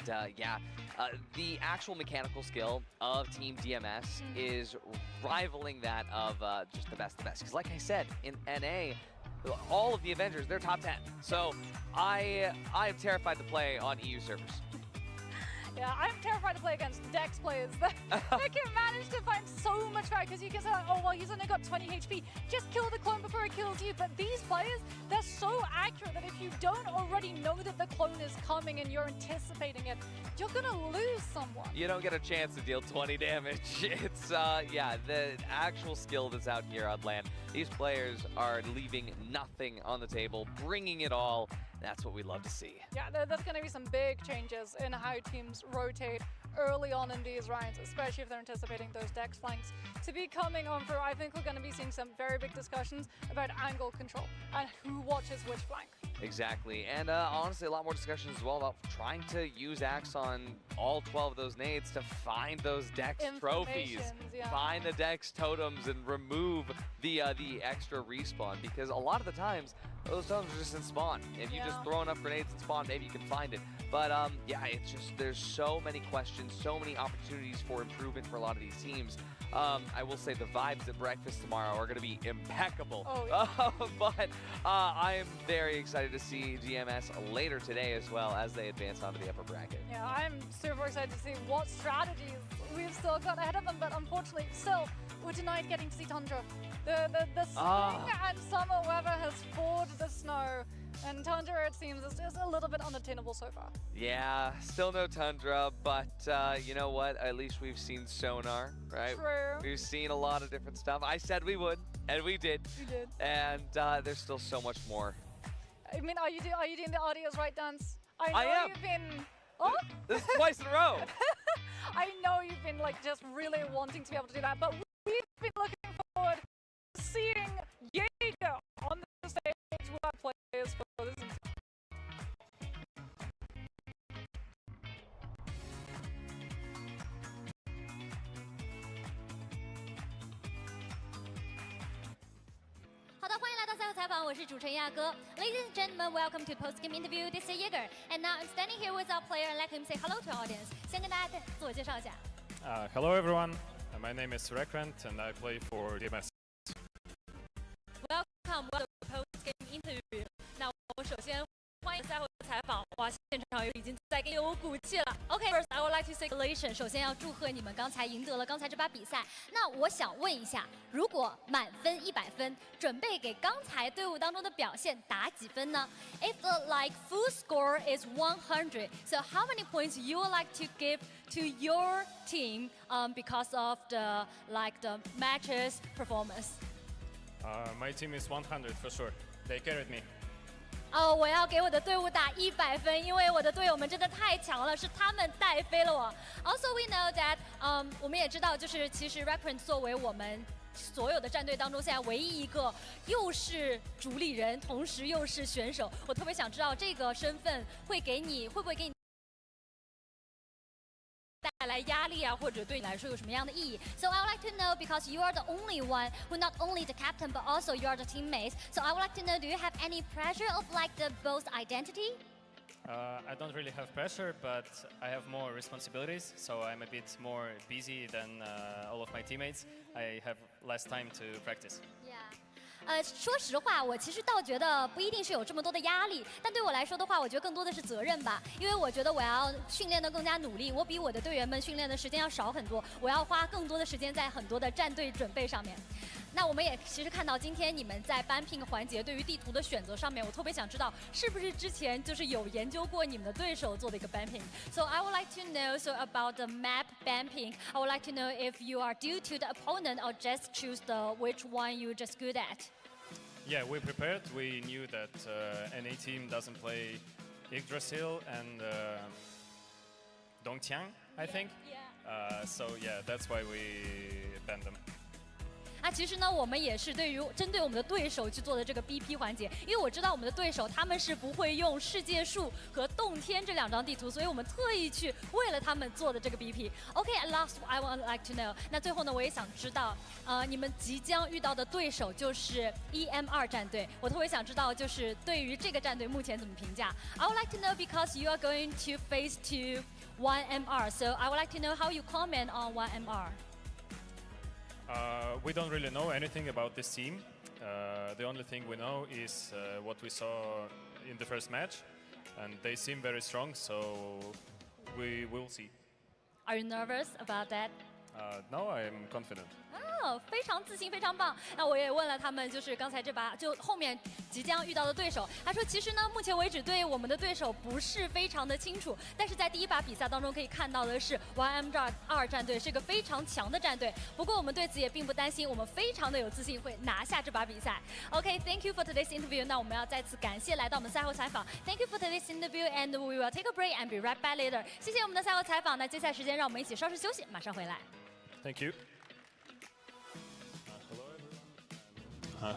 the actual mechanical skill of Team DMS is rivaling that of just the best. Because like I said, in NA, all of the Avengers, they're top 10. So I am terrified to play on EU servers. Yeah, I'm terrified to play against Dex players that can manage to find so much fire, because you can say, oh, well, he's only got 20 HP. Just kill the clone before it kills you. But these players, they're so accurate that if you don't already know that the clone is coming and you're anticipating it, you're going to lose someone. You don't get a chance to deal 20 damage. It's, yeah, the actual skill that's out here on LAN. These players are leaving nothing on the table, bringing it all. That's what we love to see. Yeah, there's going to be some big changes in how teams rotate early on in these rounds, especially if they're anticipating those Dex flanks to be coming on through. I think we're going to be seeing some very big discussions about angle control and who watches which flank. Exactly, and honestly, a lot more discussions as well about trying to use Axe on all 12 of those nades to find those Dex trophies, find the Dex totems, and remove the extra respawn, because a lot of the times, those totems are just in spawn. If you just throw enough grenades in spawn, maybe you can find it. But yeah, it's just, there's so many questions, so many opportunities for improvement for a lot of these teams. I will say the vibes at breakfast tomorrow are going to be impeccable. Oh, yeah. But I am very excited to see GMS later today as well as they advance onto the upper bracket. Yeah, I'm super excited to see what strategies we've still got ahead of them, but unfortunately still we're denied getting to see Tundra. The spring and summer weather has thawed the snow, and Tundra, it seems, is just a little bit unattainable so far. Yeah, still no Tundra, but you know what? At least we've seen sonar, right? True. We've seen a lot of different stuff. I said we would, and we did. We did. And there's still so much more. I mean, are you doing the audios right dance? I know am. you've been. Oh? This is twice in a row. I know you've been like just really wanting to be able to do that, but we've been looking forward to seeing Jaeger on the stage with our players for this. Ladies and gentlemen, welcome to post-game interview. This is Jaeger, and now I'm standing here with our player and let him say hello to our audience. 先跟大家自我介绍一下。Hello everyone, my name is Frag and I play for DMS. Welcome to post-game interview. 那我首先欢迎赛后采访，哇，现场已经在给有骨气了。Okay, first I would like to say congratulations. 首先要祝贺你们刚才赢得了刚才这把比赛。那我想问一下，如果满分100分，准备给刚才队伍当中的表现打几分呢 ？If the full score is 100, so how many points you would like to give to your team because of the matches performance? My team is 100 for sure. They carried me. 我要给我的队伍打100分，因为我的队友们真的太强了，是他们带飞了我。Also, we know that, 我们也知道，就是其实 FragPunk 作为我们所有的战队当中现在唯一一个又是主理人，同时又是选手，我特别想知道这个身份会不会给你带来压力啊，或者对你来说有什么样的意义 ？So I would like to know because you are the only one who not only the captain but also you are the teammates. So I would like to know, do you have any pressure of the both identity? I don't really have pressure, but I have more responsibilities, so I'm a bit more busy than all of my teammates. I have less time to practice. Yeah. 说实话，我其实倒觉得不一定是有这么多的压力，但对我来说的话，我觉得更多的是责任吧。因为我觉得我要训练得更加努力，我比我的队员们训练的时间要少很多，我要花更多的时间在很多的战队准备上面。那我们也其实看到今天你们在ban-ping环节对于地图的选择上面，我特别想知道是不是之前就是有研究过你们的对手做的一个ban-ping。So I would like to know about the map ban-ping. I would like to know if you are due to the opponent or just choose which one you just good at. Yeah, we prepared. We knew that NA team doesn't play Yggdrasil and Dongqiang, I think. Yeah. So yeah, that's why we banned them. 那其实呢，我们也是针对我们的对手去做的这个 BP 环节，因为我知道我们的对手他们是不会用世界树和洞天这2张地图，所以我们特意去为了他们做的这个 BP。Okay, last I would like to know. 那最后呢，我也想知道，你们即将遇到的对手就是 EM2 战队，我特别想知道，就是对于这个战队目前怎么评价 ？I would like to know because you are going to face to 1MR, so I would like to know how you comment on 1MR. We don't really know anything about this team. The only thing we know is what we saw in the first match, and they seem very strong, so we will see. Are you nervous about that? No, I am confident. 非常自信，非常棒。那我也问了他们，就是刚才这把就后面即将遇到的对手，他说其实呢，目前为止对我们的对手不是非常的清楚，但是在第一把比赛当中可以看到的是 1M2 战队是个非常强的战队。不过我们对此也并不担心，我们非常的有自信会拿下这把比赛。Okay, thank you for today's interview. 那我们要再次感谢来到我们赛后采访。Thank you for today's interview, and we will take a break and be right back later. 谢谢我们的赛后采访。那接下来时间让我们一起稍事休息，马上回来。Thank you.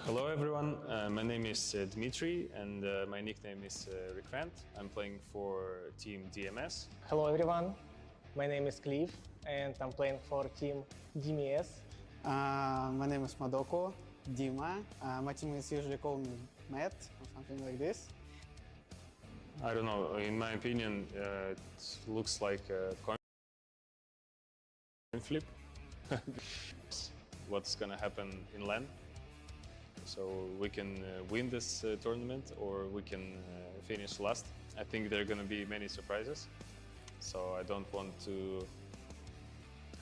Hello everyone, my name is Dmitry and my nickname is Rekrant. I'm playing for team DMS. Hello everyone, my name is Cliff and I'm playing for team DMS. My name is Madoko, Dima. My teammates usually call me Matt or something like this. I don't know, in my opinion it looks like a coin flip. What's gonna happen in LAN? So we can win this tournament or we can finish last. I think there are going to be many surprises. So I don't want to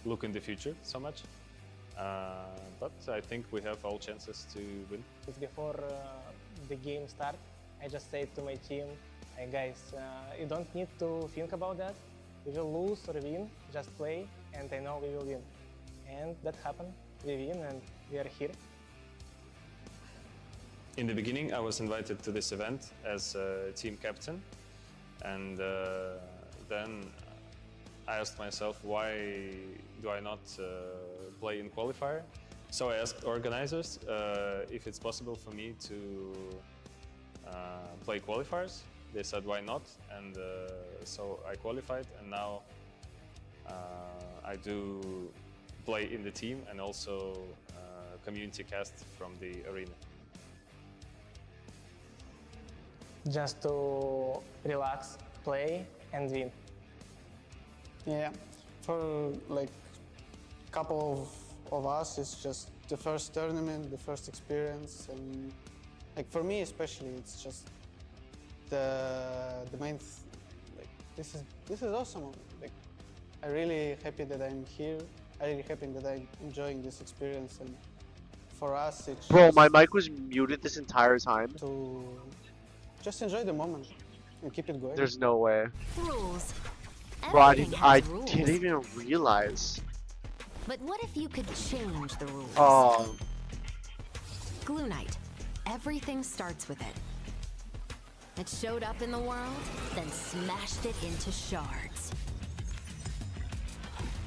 look in the future so much. But I think we have all chances to win. Before the game start, I just said to my team, hey guys, you don't need to think about that. We will lose or win, just play, and I know we will win. And that happened. We win and we are here. In the beginning, I was invited to this event as a team captain, and then I asked myself, why do I not play in qualifier? So I asked organizers if it's possible for me to play qualifiers. They said, why not? And so I qualified, and now I do play in the team and also community cast from the arena. Just to relax, play, and win. Yeah, for like couple of us, it's just the first tournament, the first experience, and like for me especially, it's just the main. Like this is awesome. Like I'm really happy that I'm here. I'm really happy that I'm enjoying this experience, and for us, it's Bro, just my mic was muted this entire time. to just enjoy the moment and keep it going. There's no way. Rules. Bro, I Everything didn't, has I rules. didn't even realize. But what if you could change the rules? Oh. Glue Knight. Everything starts with it. It showed up in the world, then smashed it into shards.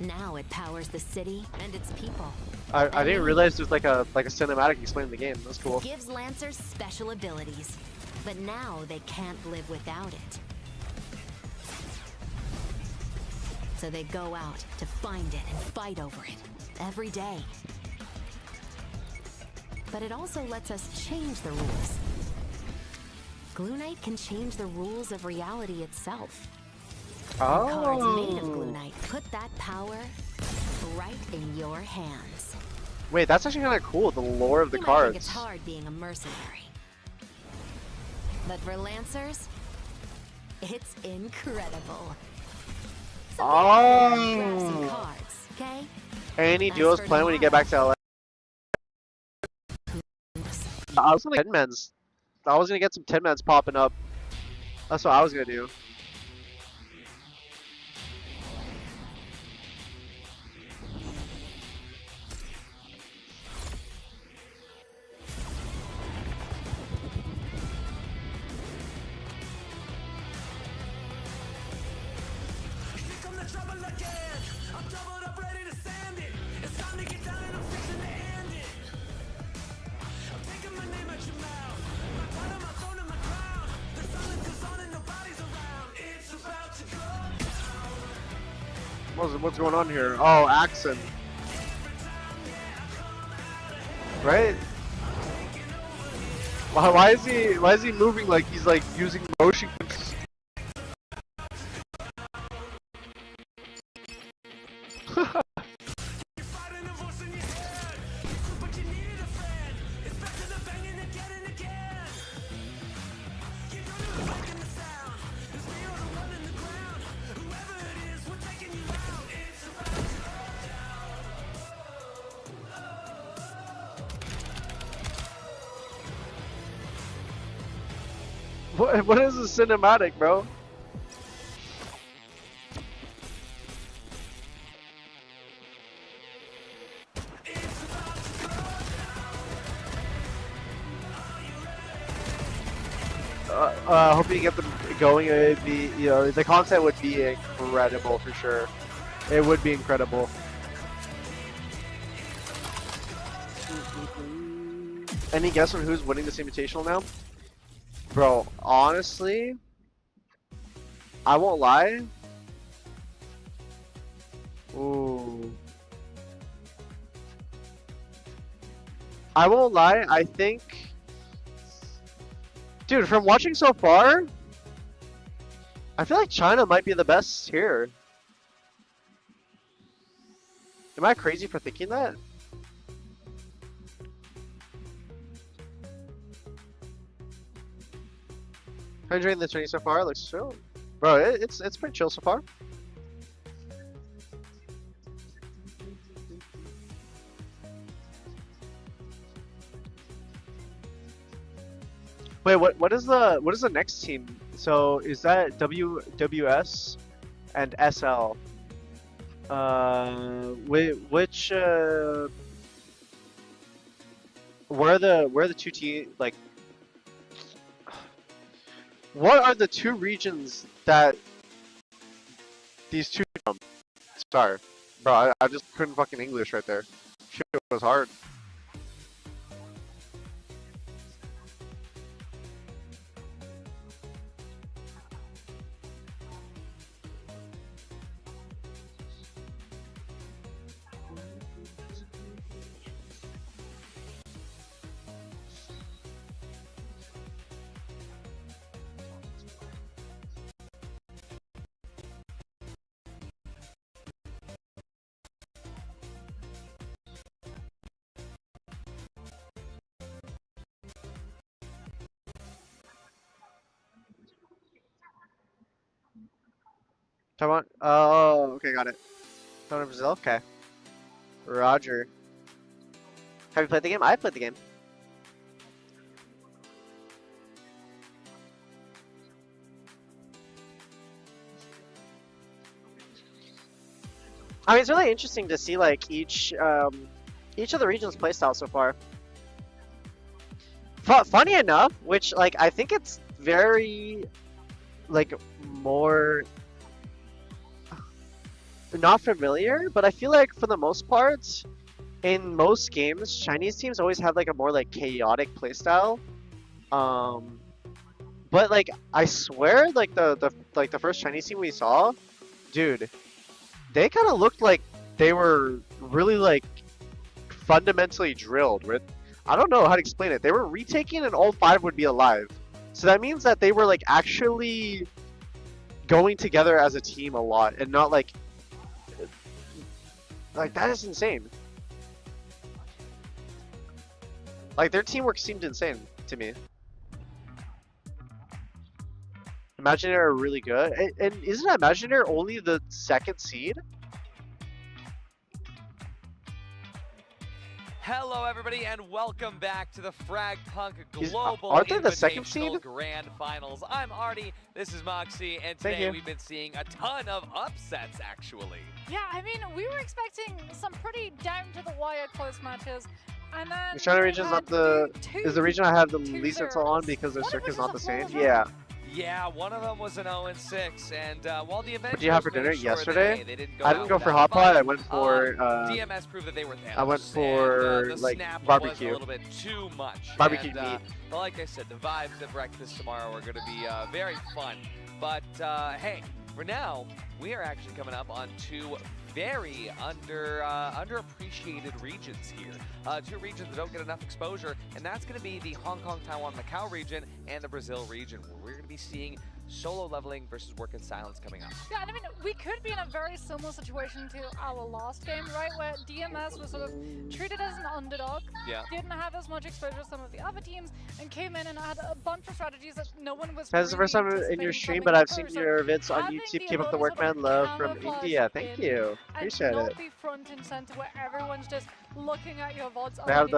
Now it powers the city and its people. I didn't realize there's like a cinematic explaining the game. That's cool. It gives Lancers special abilities, but now they can't live without it. So they go out to find it and fight over it every day. But it also lets us change the rules. Glue Knight can change the rules of reality itself. Oh. The cards made of Glue Knight put that power right in your hands. Wait, that's actually kind of cool. The lore of the You might think it's cards. hard being a mercenary. But for Lancers, it's incredible. So grab some Oh. cards, okay? Any As duos for plan when you get back to LA? I was gonna get 10-mans. I was gonna get some 10-mans popping up. That's what I was gonna do. What's going on here? Oh, Axon. Right? Why is he moving like he's like using motion controls? What is a cinematic, bro? Hoping to get them going. It would be, you know, the content would be incredible for sure. It would be incredible. Any guess on who's winning this invitational now? Bro, honestly, I won't lie. Ooh. I won't lie, I think... Dude, from watching so far, I feel like China might be the best here. Am I crazy for thinking that? How you enjoying the training so far? Looks chill. Bro, it's pretty chill so far. Wait, what is the next team? So is that WS and SL? Which where are the two teams like? What are the two regions that these two from? Sorry, bro, I just couldn't fucking English right there. Shit was hard. Taiwan? Oh, okay, got it. Taiwan, Brazil? Okay. Roger. Have you played the game? I've played the game. I mean, it's really interesting to see like each of the regions' playstyle so far. Funny enough, which like I think it's very like more not familiar, but I feel like for the most part, in most games, Chinese teams always have like a more like chaotic playstyle. But like I swear, like the first Chinese team we saw, dude, they kind of looked like they were really like fundamentally drilled with. I don't know how to explain it. They were retaking and all 5 would be alive. So that means that they were like actually going together as a team a lot and not like that is insane. Like their teamwork seemed insane to me. Imaginary are really good. And isn't Imaginary only the 2nd seed? Hello, everybody, and welcome back to the Frag Punk Global Aren't they the 2nd Invitational seed? Grand Finals. I'm Artie, this is Moxie, and today we've been seeing a ton of upsets, actually. Yeah, I mean, we were expecting some pretty down-to-the-wire close matches. And then The China region is not is the region I have the least intel on because their circuit is not the same. Yeah. Yeah, one of them was an 0-6, and while the event What did you have for made dinner sure yesterday? they didn't go I didn't out go for without hot pot. fight, I went for DMS proved that they were Thanos, I went for and, the like snap barbecue. was a little bit too much. Barbecue and, meat. But like I said, the vibes at breakfast tomorrow are going to be very fun. But hey, for now, we are actually coming up on 2 very underappreciated regions here. 2 regions that don't get enough exposure, and that's going to be the Hong Kong, Taiwan, Macau region and the Brazil region, where we're going to be seeing solo leveling versus work in silence coming up. Yeah, and I mean, we could be in a very similar situation to our last game, right? Where DMS was sort of treated as an underdog, didn't have as much exposure as some of the other teams, and came in and had a bunch of strategies that no one was That's the first time in your stream, but I've seen your vids on YouTube. Keep up the work, man. Love from India. Thank you. Appreciate not it. be front and center where everyone's just looking at your VODs. They have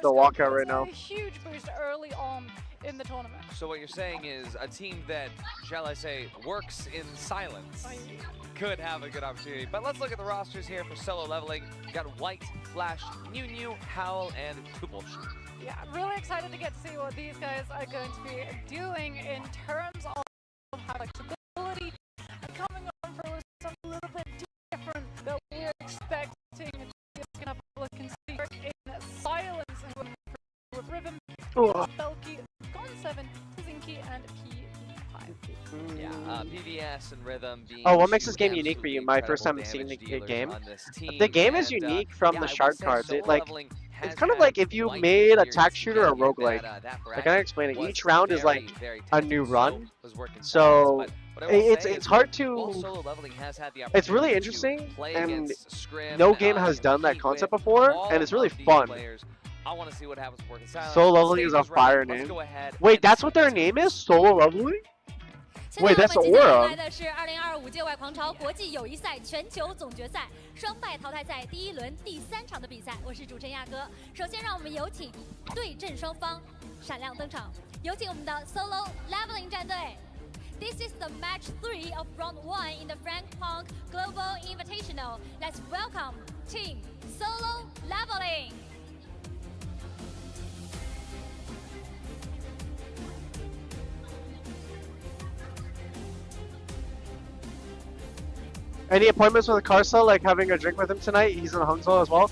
the walkout right now. A huge boost early on in the tournament. So what you're saying is a team that, shall I say, works in silence could have a good opportunity. But let's look at the rosters here for solo leveling. We got White, Flash, New, Howl, and Kupolch. Yeah, I'm really excited to get to see what these guys are going to be doing in terms of how flexibility and coming on for something a little bit different that we're expecting. It's going to public and see in silence and with Rhythm, Belky, Gon7, Zinky, and P5. Yeah, PVS and Rhythm being Oh, what makes this game unique for you? My first time seeing the game. The game is unique from the shard cards. It like it's kind of like if you made a tac shooter or roguelike. Like I explain it. Each round is like a new run. So it's hard to. It's really interesting, and no game has done that concept before, and it's really fun. I want to see what happens with working silence. Solo leveling is a fire name. Wait, that's what their name is? Solo leveling? 现在 Wait, 我 that's 们即将迎 Aura. 来的是2025界外狂潮国际友谊赛全球总决赛双败淘汰赛第1轮第3场的比赛。我是主持人亚哥。首先，让我们有请对阵双方闪亮登场。有请我们的 Solo Leveling 战队。This is the match 3 of round 1 in the Frag Punk Global Invitational. Let's welcome Team Solo Leveling. Any appointments with Carso, like having a drink with him tonight? He's in Hangzhou as well.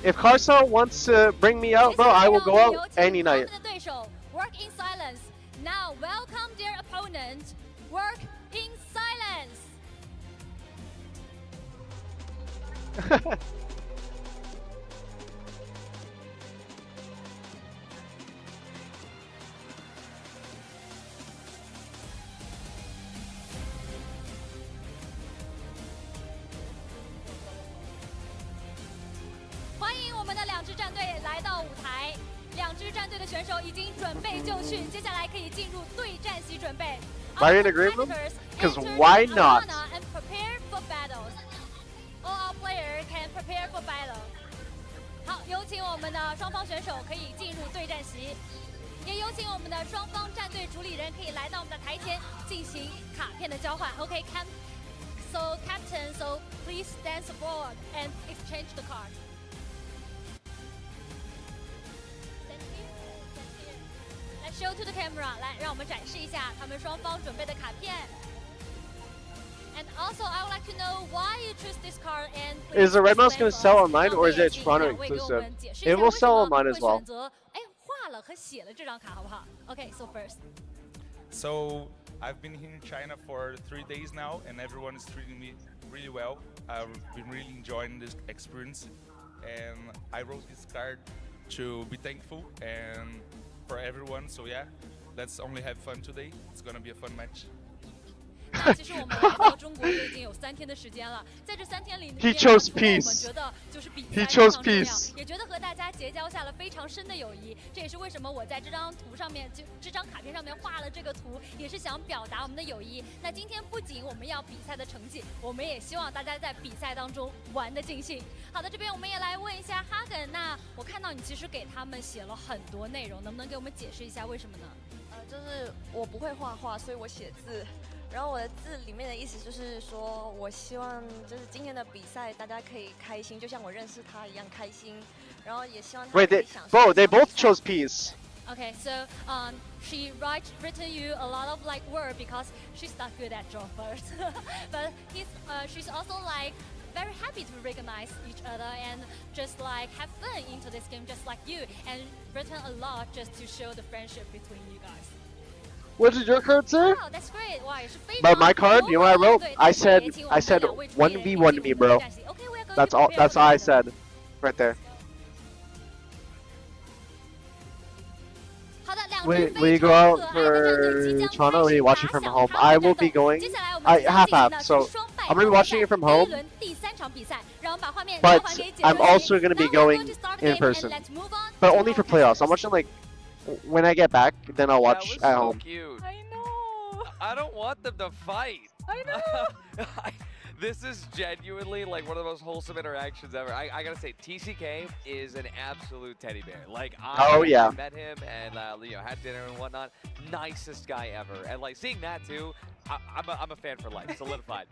If Carso wants to bring me out, bro, I will go out any night. Work in silence. Now welcome their opponent. Work in silence. 欢迎我们的2支战队来到舞台，2支战队的选手已经准备就绪，接下来可以进入对战席准备。Am I in agreement? Because why not? And prepare for battles. All our players can prepare for battle. 好，有请我们的双方选手可以进入对战席，也有请我们的双方战队主理人可以来到我们的台前进行卡片的交换。OK, so captain, so please stand forward and exchange the card. Let's show to the camera. 来，让我们展示一下他们双方准备的卡片。And also, I would like to know why you choose this card and. Is the Red Mouse going to sell online or is it Toronto exclusive? It will sell online as well. 哎，画了和写了这张卡好不好 ？Okay, so first. So I've been here in China for 3 days now, and everyone is treating me really well. I've been really enjoying this experience, and I wrote this card to be thankful and for everyone. So yeah, let's only have fun today. It's gonna be a fun match. 那其实我们来到中国也已经有3天的时间了，在这3天里面， He chose 我们 peace. 觉得就是比赛 He 非 chose 常重要， peace. 也觉得和大家结交下了非常深的友谊。这也是为什么我在这张图上面，这张卡片上面画了这个图，也是想表达我们的友谊。那今天不仅我们要比赛的成绩，我们也希望大家在比赛当中玩得尽兴。好的，这边我们也来问一下哈根，那我看到你其实给他们写了很多内容，能不能给我们解释一下为什么呢？就是我不会画画，所以我写字。然后我的字里面的意思就是说，我希望就是今天的比赛大家可以开心，就像我认识他一样开心。然后也希望他 Wait, 可以 they, 享受。bro, they both chose peace. Okay, so she written you a lot of like word because she's not good at draw first, but she's also like very happy to recognize each other and just like have fun into this game just like you, and written a lot just to show the friendship between you guys. What did your card say? Wow, that's great. 哇，也是非常 But my card, you know what I wrote? 对 I said 也请我们的两位主理人 1v1 me, bro. Okay, we are going That's to all. prepare That's all I said, right there. 好的，两 Will 支 will you 非 go 常 out 可爱的战队即 for 将 Toronto or are 开 you 始 watching 打 from 响 home? 他 I 们的 will 战 be 斗。 going. 接下来我们 I 将 half 进行 half, 的是 so 双败 I'm gonna be 淘汰 watching 赛 it from 第一 home. 轮第3场比赛，让我们把画面交 But 还给解 I'm 说 also 员。 gonna be Now we're going to start the in game and person. let's move on But to only our for playoffs. I'm contestants. watching like when I get back, then I'll That watch was at so home. cute. I know. I don't want them to fight. I know. This is genuinely like one of the most wholesome interactions ever. I gotta say, TCK is an absolute teddy bear. Like I yeah. met him and you know, had dinner and whatnot. Nicest guy ever. And like seeing that too, I'm a fan for life. Solidified.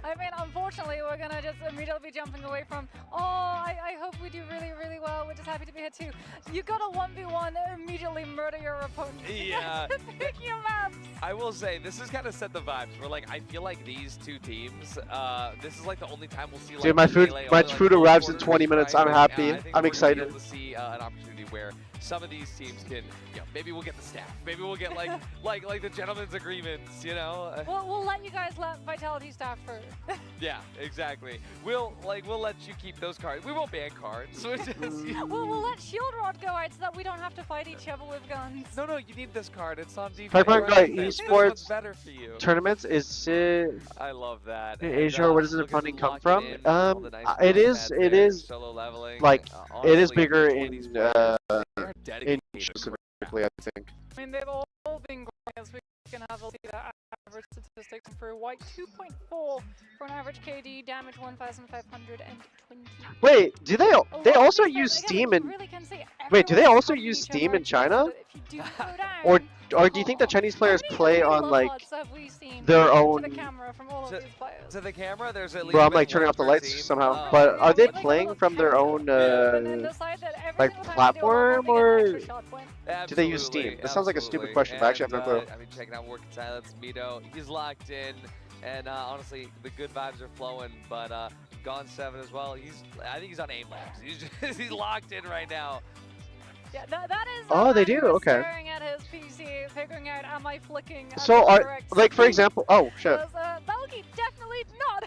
I mean, unfortunately, we're gonna just immediately be jumping away from. Oh, I hope we do really, really well. We're just happy to be here too. You got a 1v1, immediately murder your opponent. Yeah. Pick your maps. I will say this has kind of set the vibes. Where like I feel like these two teams, this is like the only time we'll see. Dude, like, my food arrives in 20 minutes. I'm happy. I think I'm we're excited. gonna be able to see an opportunity where some of these teams can, you know, maybe we'll get the staff. Maybe we'll get like like the gentleman's agreements. You know. We'll let you guys let Vitality staff first. Yeah, exactly. We'll let you keep those cards. We won't ban cards. We'll just, We'll let Shield Rod go out so that we don't have to fight each other with guns. No, you need this card. It's on defense. Frag Punk Right? got This one's esports better for you. tournaments. Is it I love that. in And, Asia or where does the look at funding them come locking from? in, all the nice It mouse is pads it there, is solo leveling. like it is Honestly, bigger 20s in players, they're in dedicated. specifically, I think. I mean, they've all been great as we can have a see that average statistics for White 2.4 for an average KD, damage 1,520. Wait, do they A lot also of these use players, again, Steam like, in? you really can see Wait, do they everyone's also helping use each Steam other in out here, so China? that if you do go down, Or do you think the Chinese players play on love like mods have we seen their to own? the camera from all of these players? To the camera, there's at least Bro, I'm been like turning one off the per lights team. somehow. But are they playing from their own like platform, or do they use Steam? This sounds like a stupid question, but I actually have no clue. I mean, checking out Working Silence, Mito, he's locked in, and honestly, the good vibes are flowing. But Gone 7 as well. I think he's on aim labs. He's locked in right now. Yeah, that is. Oh, they do. Okay. Staring at his PC, figuring out, am I flicking? At So the are correct like for speed? example? Oh shit! Valky definitely not.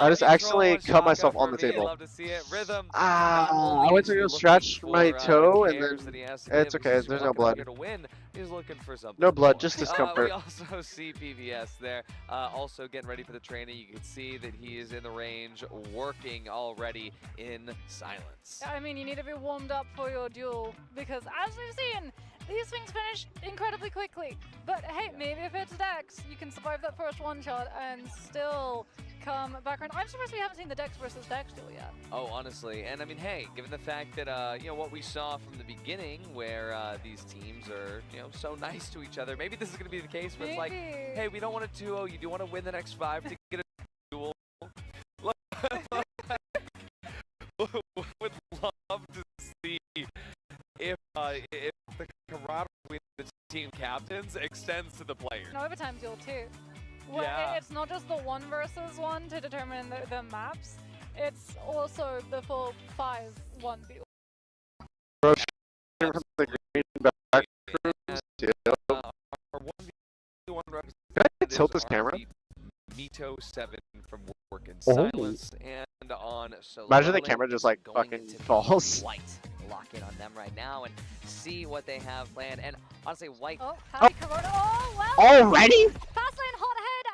I just accidentally cut myself on the table. Love to see it. Rhythm. I went to go stretch my toe and then it's okay. There's no blood. To win. He's looking for something. No blood, more. just discomfort. We also see PVS there, also getting ready for the training. You can see that he is in the range, working already in silence. I mean, you need to be warmed up for your duel because, as we've seen, these things finish incredibly quickly. But hey, maybe if it's Dex, you can survive that first one shot and still come back around. I'm surprised we haven't seen the Dex versus Dex duel yet. Oh, honestly, and I mean, hey, given the fact that you know what we saw from the beginning, where these teams are so nice to each other, maybe this is going to be the case where it's like, hey, we don't want a 2-0. You do want to win the next 5 to get a duel. Would love to see if the camaraderie with the team captains extends to the players. An overtime duel too. Well, Yeah. It's not just the 1 versus 1 to determine the maps. It's also the full 5-1 duel. Bro, from the green back rooms, too. Our 1v1 Can I tilt this camera? Mito 7 from Working Oh. Silence and on Solo. Imagine the camera just like fucking falls. White. Lock in on them right now and see what they have planned. And honestly, White. Oh, happy Corona. Oh, well. Already? Fast lane, hot head,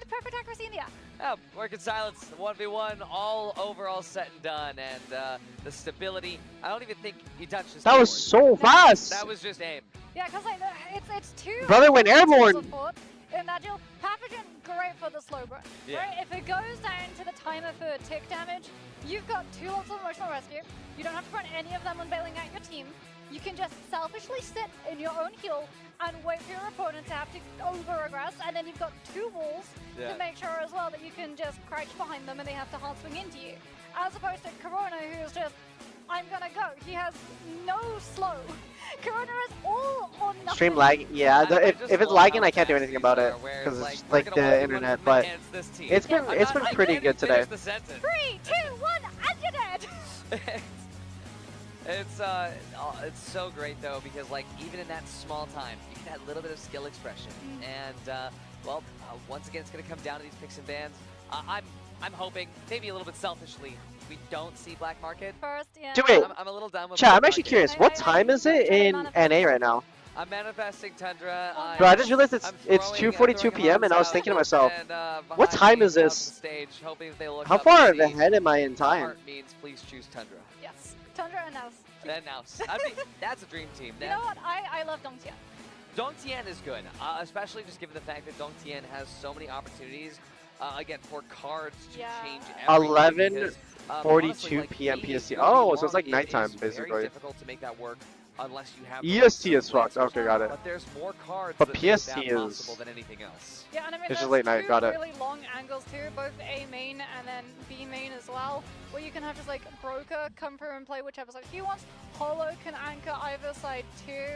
and perfect accuracy in the air. Yeah, Working Silence, 1v1, all overall set and done. And the stability, I don't even think he touched his That was so fast. That was just aim. Yeah, because like, it's two. Brother went airborne. Support in that duel. Pathogen, great for the slow burn. Yeah. Right? If it goes down to the timer for tick damage, you've got 2 lots of emotional rescue. You don't have to run any of them when bailing out your team. You can just selfishly sit in your own heal and wait for your opponent to have to over-aggress, and then you've got 2 walls Yeah. to make sure as well that you can just crouch behind them and they have to hard swing into you. As opposed to Corona, who's just, I'm gonna go. He has no slow. Corona is all or nothing. Stream lag, yeah. If it's lagging, I can't do anything about it because it's like the internet. But it's been pretty good today. 3, 2, 1, and you're dead. It's so great though, because like even in that small time, you get that little bit of skill expression, and well, once again, it's gonna come down to these picks and bans. I'm hoping, maybe a little bit selfishly, we don't see Black Market. First, yeah. Do it. I'm a little done with Chat, I'm Black actually Market. curious. What time is it in NA right now? I'm manifesting Tundra. Bro, I just realized it's throwing 2:42 p.m. and I was thinking to myself, and, what time is this? Stage, hoping that they look How up far and see ahead am I in what time? heart means, please choose Tundra. Yes, Tundra and Naus. And now, that's a dream team. You know what? I love Dongtian. Dongtian is good, especially just given the fact that Dongtian has so many opportunities, again, for cards to change everything. because, 11:42 honestly, p.m. he is PST. good Oh, wrong. so it's like It nighttime is very basically. difficult to make that work unless you have EST is fucked. Okay, got it. But there's more cards But that make PST that is- possible than anything else. Yeah, and I mean, It's just there's late night, 2 got it. really long angles too, both A main and then B main as well, where you can have just like Broker come through and play whichever side he wants. Holo can anchor either side too,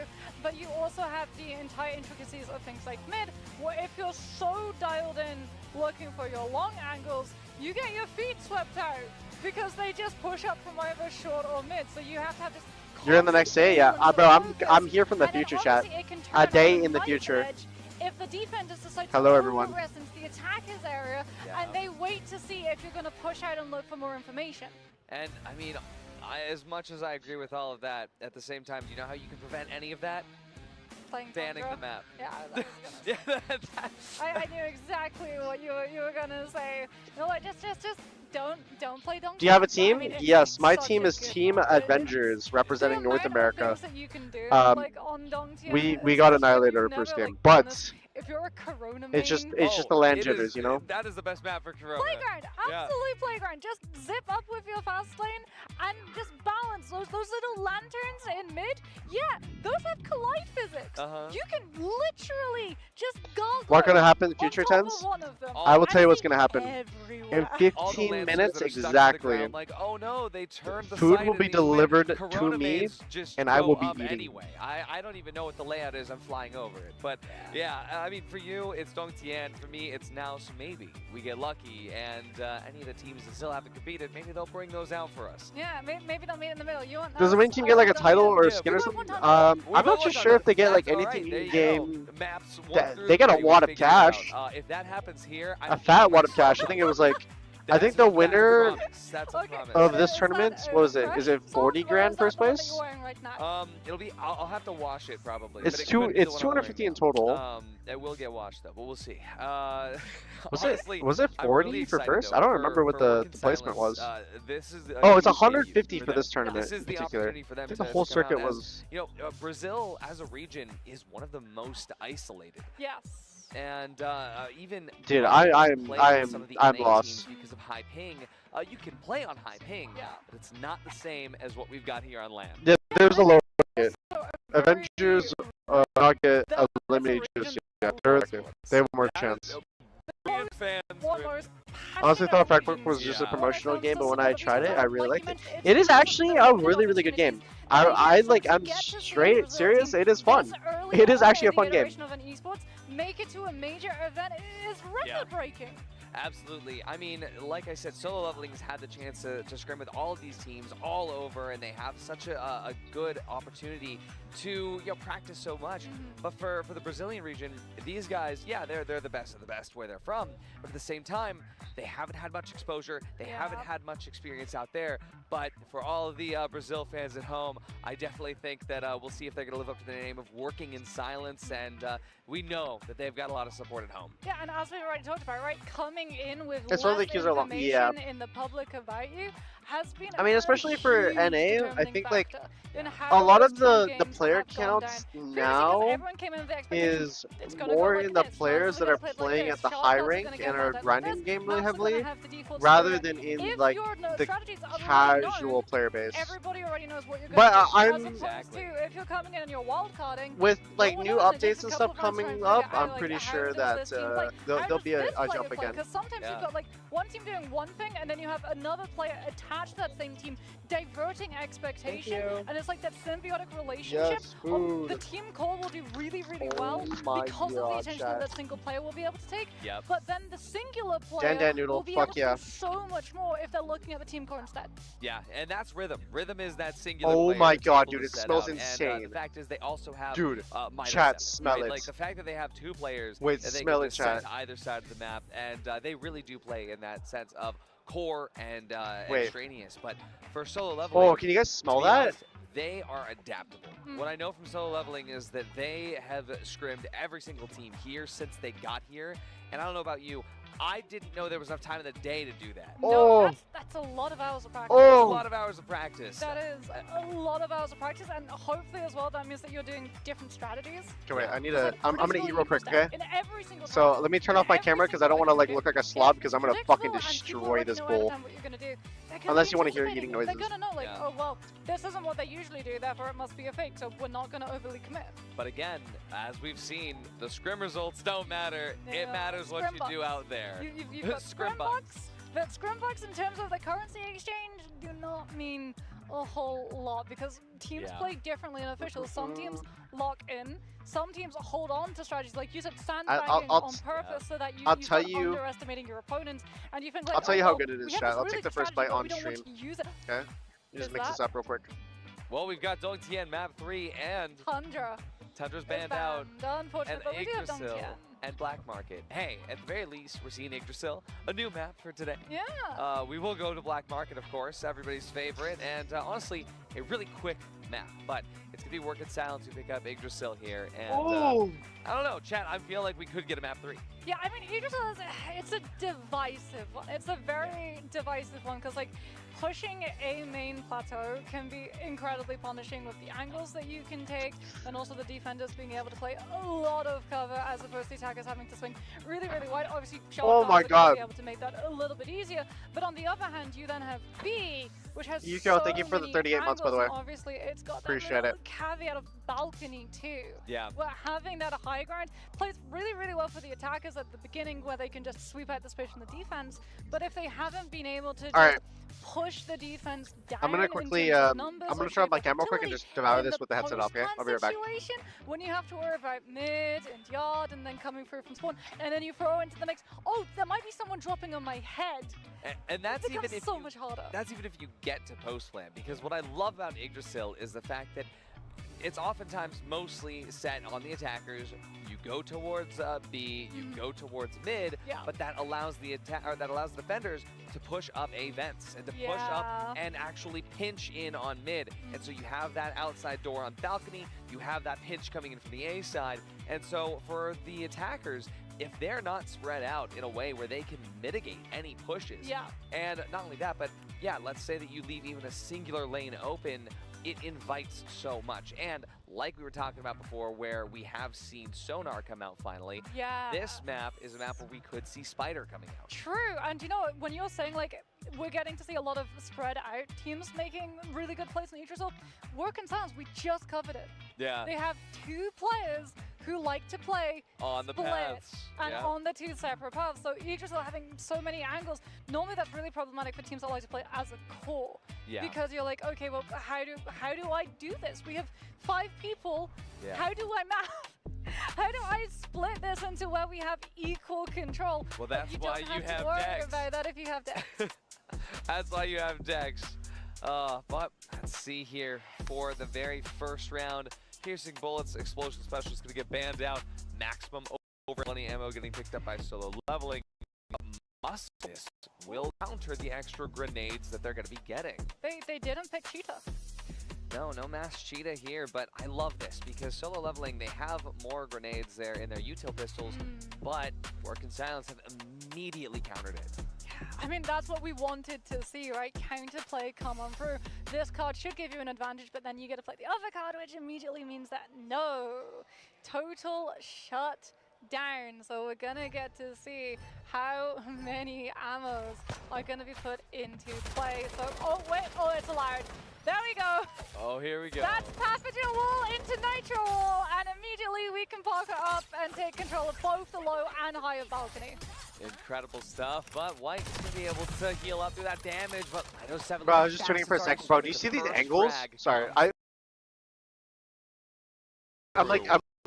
but you also have the entire intricacies of things like mid, where if you're so dialed in looking for your long angles, you get your feet swept out because they just push up from either short or mid, so you have to have this. You're in the next day, yeah. Bro, I'm here from the future, chat. A day in the future. If the defenders decide Hello, to everyone. progress into the attackers area, and they wait to see if you're going to push out and look for more information. And I mean, as much as I agree with all of that, at the same time, do you know how you can prevent any of that? Playing Banning Tundra. the map. Yeah, I knew exactly what you were gonna say. You know what? Just don't play Donkey. Do you have a team? I mean, it's Yes, my such team a is good Team mod. Avengers representing North America. Things that you can do, Um, like on Dongtian, we especially got if you've Annihilator never, first game, like, done but this, if you're a Corona It's just main, it's just the land it jitters, is- you know. That is the best map for Corona. Playground, Yeah. absolutely playground. Just zip up with your fast lane and just balance those little lanterns in mid. Yeah, those have collide physics. You can literally just gargle. What's gonna happen in on future top of tens? one of them. I will And tell you what's see gonna happen. In everywhere. All the 15 Lancers minutes that are stuck to the exactly. ground, like, oh no, they turned the Food site will and be these win. delivered to Corona me, mains just and I go will be up eating. anyway. I don't even know what the layout is. I'm flying over it. But yeah, I mean, for you, it's Dongtian. For me, it's now. So maybe we get lucky, and any of the teams that still haven't competed, maybe they'll bring those out for us. Yeah, maybe they'll meet in the middle. You want Does the main team get like a title or a skin or something? I'm not too sure if they get like anything in game. Maps They get a wad of cash. If that happens here, A fat wad of cash. I think it was like. I think the winner of this tournament, what was it? Is it 40 grand first place? It'll be. I'll have to wash it probably. It's but it two. could be the It's one I'm 250 in wearing total. now. It will get washed though, but we'll see. Was honestly, it I'm 40 really for excited, first? though, I don't for- remember what for the Working placement was. Silence. This is Oh, it's a huge 150 debut for this them. tournament This is in the particular. opportunity for them I think to the whole come out circuit as- was. You know, Brazil as a region is one of the most isolated. Yes. And even Dude, though I you am- can play I with am- some of the I'm NA lost. teams because of high ping. You can play on high ping, but it's not the same as what we've got here on land. Yeah, there's a low bracket. Avengers not get eliminated just yet. They have more chance. Honestly, thought Frag Punk was just a promotional game, but when I tried it, I really liked it. It is actually a really, really good game. I'm straight serious. It is fun. It is actually a fun game. Of an esports, make it to a major event is record breaking. Absolutely. I mean, like I said, Solo Leveling has had the chance to scrim with all of these teams all over, and they have such a good opportunity to practice so much. But for the Brazilian region, these guys, yeah, they're the best of the best where they're from, but at the same time, they haven't had much exposure. They haven't had much experience out there. But for all of the Brazil fans at home, I definitely think that we'll see if they're going to live up to the name of working in silence, and we know that they've got a lot of support at home. Yeah, and as we already talked about, right, coming in with It's less one of the cues are long- yeah. information in the public about you has been I mean, a especially for huge NA, I determining think like factor in a how lot those of the team games player have gone counts down. now Everyone came in with the expectation is it's gonna go more like in the this, players Chances that are are gonna play like playing this, at the shots high are rank gonna and get are held out like grinding this, game really maps are gonna heavily, have the default rather score. than in If like your the strategies are already casual known, player base. everybody already knows what you're But gonna do. I'm- As opposed to if you're coming in and you're wildcarding, With like no one new knows, and it takes updates a and couple stuff of rounds to coming try and up, figure out, I'm like, pretty how sure does that this team play? How there'll does be a this player jump play? again. Because sometimes you've got like one team doing one thing, and then you have another player attached to that same team, diverting expectation, and it's like that symbiotic relationship Yes, of food. the team core will do really, really well my because of the God, attention chat. that that single player will be able to take. Yep. But then the singular player Dan Noodle, will be fuck able to yeah. do so much more if they're looking at the team core instead. Yeah, and that's Rhythm. Rhythm is that singular Oh player my that's God, able dude, to it set smells up. And, insane. the fact is they also have Dude, Midas chat, 7, smell right? it. Like the fact that they have two players Wait, that they smell can it, just set chat. either side of the map, and they really do play in that sense of core and Wait. extraneous. But for Solo Leveling, Oh, can you guys smell to be that? honest, they are adaptable. What I know from Solo Leveling is that they have scrimmed every single team here since they got here. And I don't know about you, I didn't know there was enough time in the day to do that. No, that's a lot of hours of practice. That's a lot of hours of practice. That is a lot of hours of practice, and hopefully as well that means that you're doing different strategies. Okay, wait, I need Because, to. like, I'm gonna Brazil eat real quick, used that okay? in every single So practice. let me turn off my camera because I don't want to like look like a slob because I'm gonna fucking destroy this bowl. What you're gonna do. They're gonna Unless be you want to hear anticipating. eating noises. They're gonna know, like, Yeah. oh well, this isn't what they usually do, therefore it must be a fake, so we're not gonna overly commit. But again, as we've seen, the scrim results don't matter. It Yeah, matters what you scrim do bucks. out there. You've got Scrim scrim bucks, but scrim bucks in terms of the currency exchange do not mean a whole lot because teams Yeah. play differently in officials. Some teams lock in, some teams hold on to strategies like you said, sandbagging I'll- on purpose so that I'll you tell start you- underestimating your opponents and you think like, I'll tell oh, you how well, good it we is, have chat. this I'll really take the good first strategy, bite but on we don't want stream. to use it. Okay? You just Is mix this that- up real quick. Well, we've got Dongtian map 3 and Tundra. Tundra's banned out. And Unfortunately, but we do have Yggdrasil Dongtian. and Black Market. Hey, at the very least, we're seeing Yggdrasil, a new map for today. Yeah. We will go to Black Market, of course, everybody's favorite. And honestly, a really quick map, but it's going to be working silent to pick up Yggdrasil here. And Oh. I don't know, chat, I feel like we could get a map 3. Yeah, I mean, Yggdrasil is, it's a divisive one. It's a very divisive one because, like, pushing a main plateau can be incredibly punishing with the angles that you can take, and also the defenders being able to play a lot of cover as opposed to attackers having to swing really, really wide. Obviously, Oh my Shelly God. be able to make that a little bit easier. But on the other hand, you then have B, which has Yukio, so thank you for the many 38 months, by the angles, way. and obviously, it's got that Appreciate little it. caveat of balcony too. Yeah. Where having that high ground plays really, really well for the attackers at the beginning, where they can just sweep out the space from the defense. But if they haven't been able to just push the defense down, I'm gonna quickly, I'm gonna turn off my camera real quick and just devour this with the headset off, okay? I'll be right back. Situation, when you have to worry about mid and yard and then coming through from spawn, and then you throw into the mix, oh, there might be someone dropping on my head. And that's even if so much harder. That's even if you get to post plan, because what I love about Yggdrasil is the fact that it's oftentimes mostly set on the attackers. You go towards B, you go towards mid, but that allows the defenders to push up A vents and to push up and actually pinch in on mid. And so you have that outside door on balcony, you have that pinch coming in from the A side, and so for the attackers, if they're not spread out in a way where they can mitigate any pushes, and not only that, but yeah, let's say that you leave even a singular lane open, it invites so much. And like we were talking about before, where we have seen Sonar come out finally, this map is a map where we could see Spider coming out. True, and you know, when you're saying like we're getting to see a lot of spread out teams making really good plays in Yggdrasil, Work and Silence, we just covered it. Yeah. They have two players who like to play on the split paths and on the two separate paths. So Yggdrasil having so many angles, normally that's really problematic for teams that like to play as a core. Because you're like, okay, well, how do I do this? We have 5 people. How do I map? How do I split this into where we have equal control? Well, that's why you have to worry Dex. about that if you have Dex. That's why you have Dex. But let's see here for the very first round. Piercing bullets, explosion specialist going to get banned out. Maximum over money ammo getting picked up by Solo Leveling. This will counter the extra grenades that they're going to be getting. They didn't pick Cheetah. No mass cheetah here, but I love this because Solo Leveling, they have more grenades there in their util pistols, but Work and Silence have immediately countered it. I mean, that's what we wanted to see, right? Counterplay come on through. This card should give you an advantage, but then you get to play the other card, which immediately means that no. Total shut down. So we're gonna get to see how many ammos are gonna be put into play. So, oh wait, oh, it's allowed. There we go. Oh, here we go. That's Pathogen Wall into Nitro Wall, and immediately we can park it up and take control of both the low and higher balcony. Incredible stuff, but White's going to be able to heal up through that damage, but I know 7. Bro, I was just tuning in for a second, bro. Do you see these angles? Sorry, I'm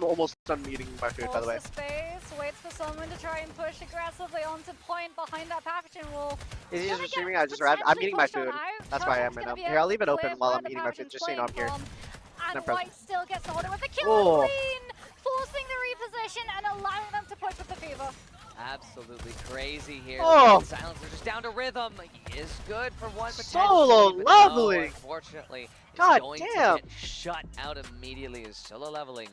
almost done eating my food, by the way. Holds the space, waits for someone to try and push aggressively onto point behind that Pathogen Wall. Is he just streaming? I'm eating my food. That's why I am right now. Here, I'll leave it open while I'm eating my food, just so you know I'm here. And White still gets ordered with the kill clean, forcing the reposition and allowing them to push with the fever. Absolutely crazy here. Oh. Silencer just down to rhythm. He is good for one Solo potentially, Leveling. No, unfortunately, God going damn. to get shut out immediately as Solo Leveling.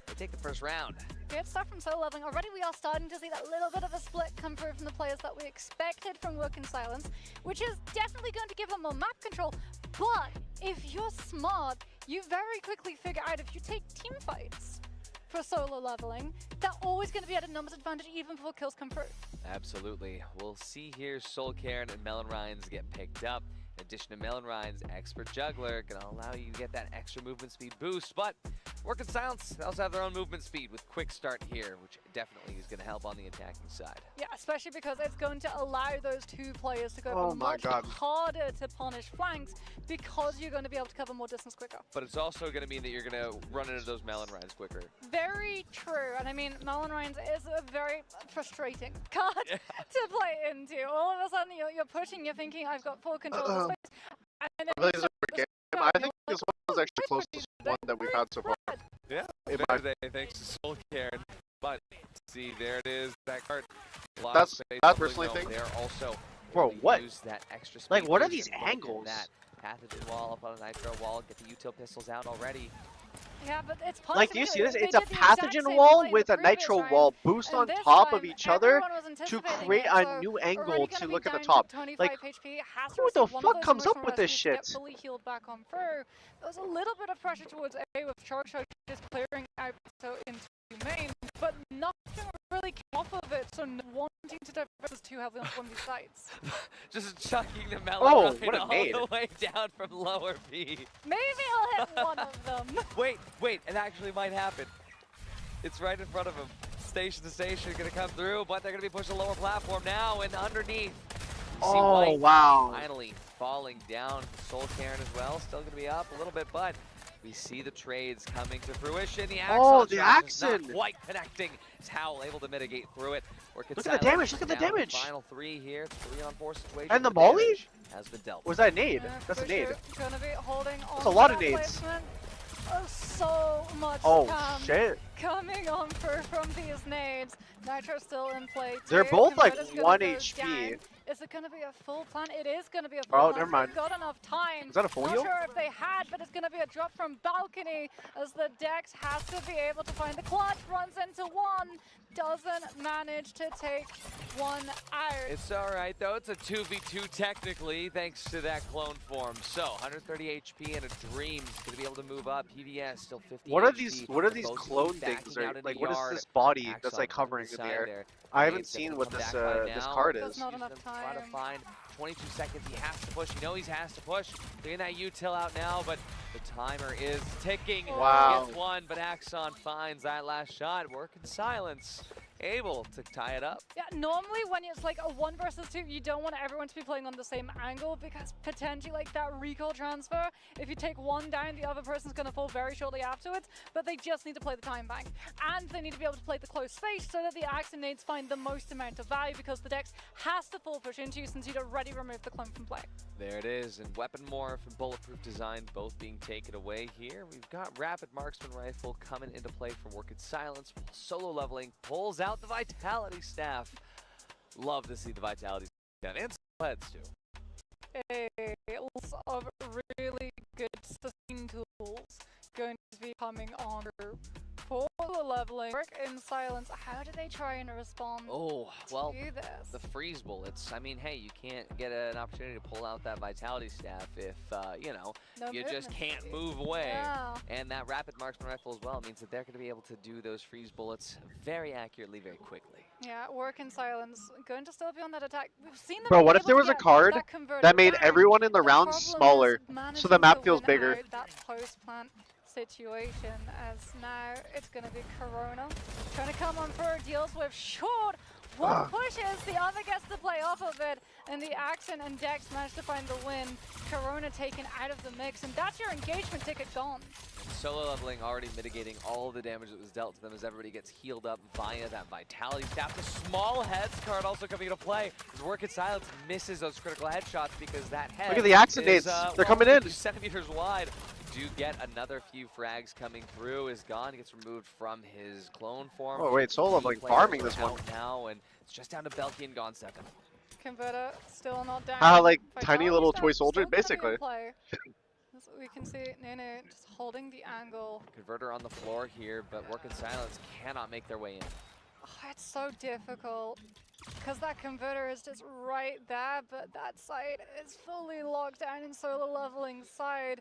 They take the first round. Good stuff from Solo Leveling. Already we are starting to see that little bit of a split come through from the players that we expected from Work in Silence, which is definitely going to give them more map control. But if you're smart, you very quickly figure out if you take team fights for Solo Leveling, they're always going to be at a numbers advantage even before kills come through. Absolutely. We'll see here Soul Cairn and Melon Rhynes get picked up. In addition to Melon Rhynes, Expert Juggler can allow you to get that extra movement speed boost, but Work in Silence, they also have their own movement speed with Quick Start here, which definitely is going to help on the attacking side. Yeah, especially because it's going to allow those two players to go much harder to punish flanks because you're going to be able to cover more distance quicker. But it's also going to mean that you're going to run into those Melon Rhynes quicker. Very true, and I mean, Melon Rhynes is a very frustrating card to play into. All of a sudden, you're pushing, you're thinking, I've got full control of the space. And then I think this one was actually closest one that we've had so far. Yeah, thanks to Soul Cairn. But see, there it is, that card. That's personally think. They're also Bro, what? use that extra speed Like, what are boost these and look at angles? That. Pathogen wall up on a Nitro wall. Get the util pistols out already. Yeah, but it's Like, do you see this? They It's a did the exact pathogen same wall play in with the a previous nitro round, wall boost and on this top of time, each other everyone was to anticipating create it, a so new already angle gonna to be look at the down top. to 25 Like, HP, has to who the receive one of fuck those comes up emotional with this rescues to get shit? fully healed back on through. There's a little bit of pressure towards A with Shark just clearing out so into main, but nothing really came off of it, so wanting to divert is too heavily on one of these sites. Just chucking the melon Oh, right what a all nade. the way down from lower B. Maybe he'll hit one of them. Wait, it actually might happen. It's right in front of him. Station to station gonna come through, but they're gonna be pushing the lower platform now and underneath. You see Oh, White wow. finally falling down. Soul Karen as well, still gonna be up a little bit, but we see the trades coming to fruition. The Axon Oh, the shot is not Axon. quite connecting. Is Howl able to mitigate through it. Look at the damage, look at the down to damage. Final 3 here, 3-on-4 situation. And the damage molly? has been dealt. Was that a nade? Yeah, That's a for nade. sure. Gonna be holding on That's a lot to of that nades. placement. So much Oh, spam shit. coming on from these nades. Nitro still in play too. They're both like Converter's gonna 1 go HP. down. Is it gonna be a full plant? It is gonna be a full Oh, plant. never mind. They've got enough time. Is that a full Not heal? sure if they had, but it's gonna be a drop from balcony as the Dex has to be able to find the clutch. Runs into one, doesn't manage to take one out. It's alright though, it's a 2v2 technically, thanks to that clone form. So, 130 HP and a Dream is going to be able to move up. PVS still 50 What are HP. these Both clone backing things? out in Like, the what is yard. this body that's Axon like on hovering in the side air? there. I haven't Nades seen gonna what come this back by this now. card There's is. not Use enough them to try to time. find 22 seconds. He has to push. You know he has to push. Doing that util out now, but the timer is ticking. Wow. Gets one, but Axon finds that last shot. Work in silence. Able to tie it up. Yeah, normally when it's like a 1 versus 2, you don't want everyone to be playing on the same angle because potentially like that recall transfer, if you take one down, the other person's going to fall very shortly afterwards, but they just need to play the time bank. And they need to be able to play the close space so that the Axon nades find the most amount of value because the Dex has to full push into you since you'd already removed the clone from play. There it is, and Weapon Morph and Bulletproof Design both being taken away here. We've got Rapid Marksman Rifle coming into play for Work in Silence. Solo leveling pulls out the Vitality Staff. Love to see the Vitality Staff, and Sleds too. Lots of really good sustain tools going to be coming on for the leveling. Work in Silence, how do they try and respond Oh, well, to this? the freeze bullets. I mean, hey, you can't get an opportunity to pull out that Vitality Staff if, you know, No you just movement can't speed. move away. Yeah. And that Rapid Marksman Rifle as well means that they're going to be able to do those freeze bullets very accurately, very quickly. Yeah, Work in Silence, going to still be on that attack. We've seen them Bro, be what if able there to was a get card that converter that made down. everyone in the round problem smaller, is so managing the map to feels win bigger? out that post-plant situation, as now it's going to be Corona trying to come on for deals with short. One Ugh. pushes, the other gets to play off of it, and the Axon and Dex manage to find the win. Corona taken out of the mix, and that's your engagement ticket gone. And solo leveling already mitigating all of the damage that was dealt to them as everybody gets healed up via that Vitality Staff. The small heads card also coming into play. As Work in Silence misses those critical headshots because that head Look at the Axon nades. They're coming in. 7 meters wide. Do get another few frags coming through. Is gone. Gets removed from his clone form. Oh, wait, solo leveling, Players farming are this one. out now, and it's just down to Belky and Gone second. Converter still not down. Like Vitality tiny little Staff toy still soldier, gonna be in basically. play. As we can see Nene just holding the angle. Converter on the floor here, but Work in Silence cannot make their way in. Oh, it's so difficult because that converter is just right there, but that side is fully locked down in solo leveling side.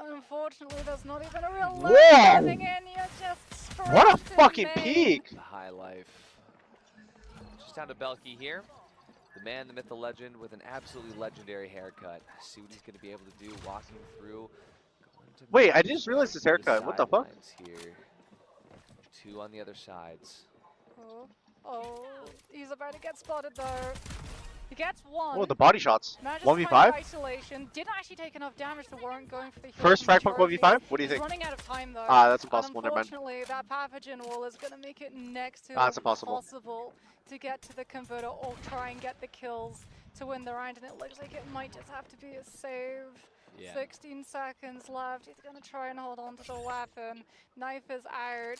Unfortunately, there's not even a real loop Whoa! coming in. You're just What a sprayed fucking in peak! The high life. Just down to Belky here. The man, the myth, the legend with an absolutely legendary haircut. See what he's going to be able to do walking through. Going to Wait, I just realized his haircut. What the fuck? sidelines here. Two on the other sides. Oh, he's about to get spotted though. He gets one. Oh, the body shots. Manages to 1v5? find isolation. Didn't actually take enough damage to warrant going for the heal First from the FragPunk trophy. 1v5? What do you He's think? running out of time though. Ah, that's impossible, never mind. Unfortunately, that pathogen wall is going to make it next to Ah, that's impossible. impossible to get to the converter or try and get the kills to win the round, and it looks like it might just have to be a save. Yeah. 16 seconds left. He's going to try and hold on to the weapon. Knife is out.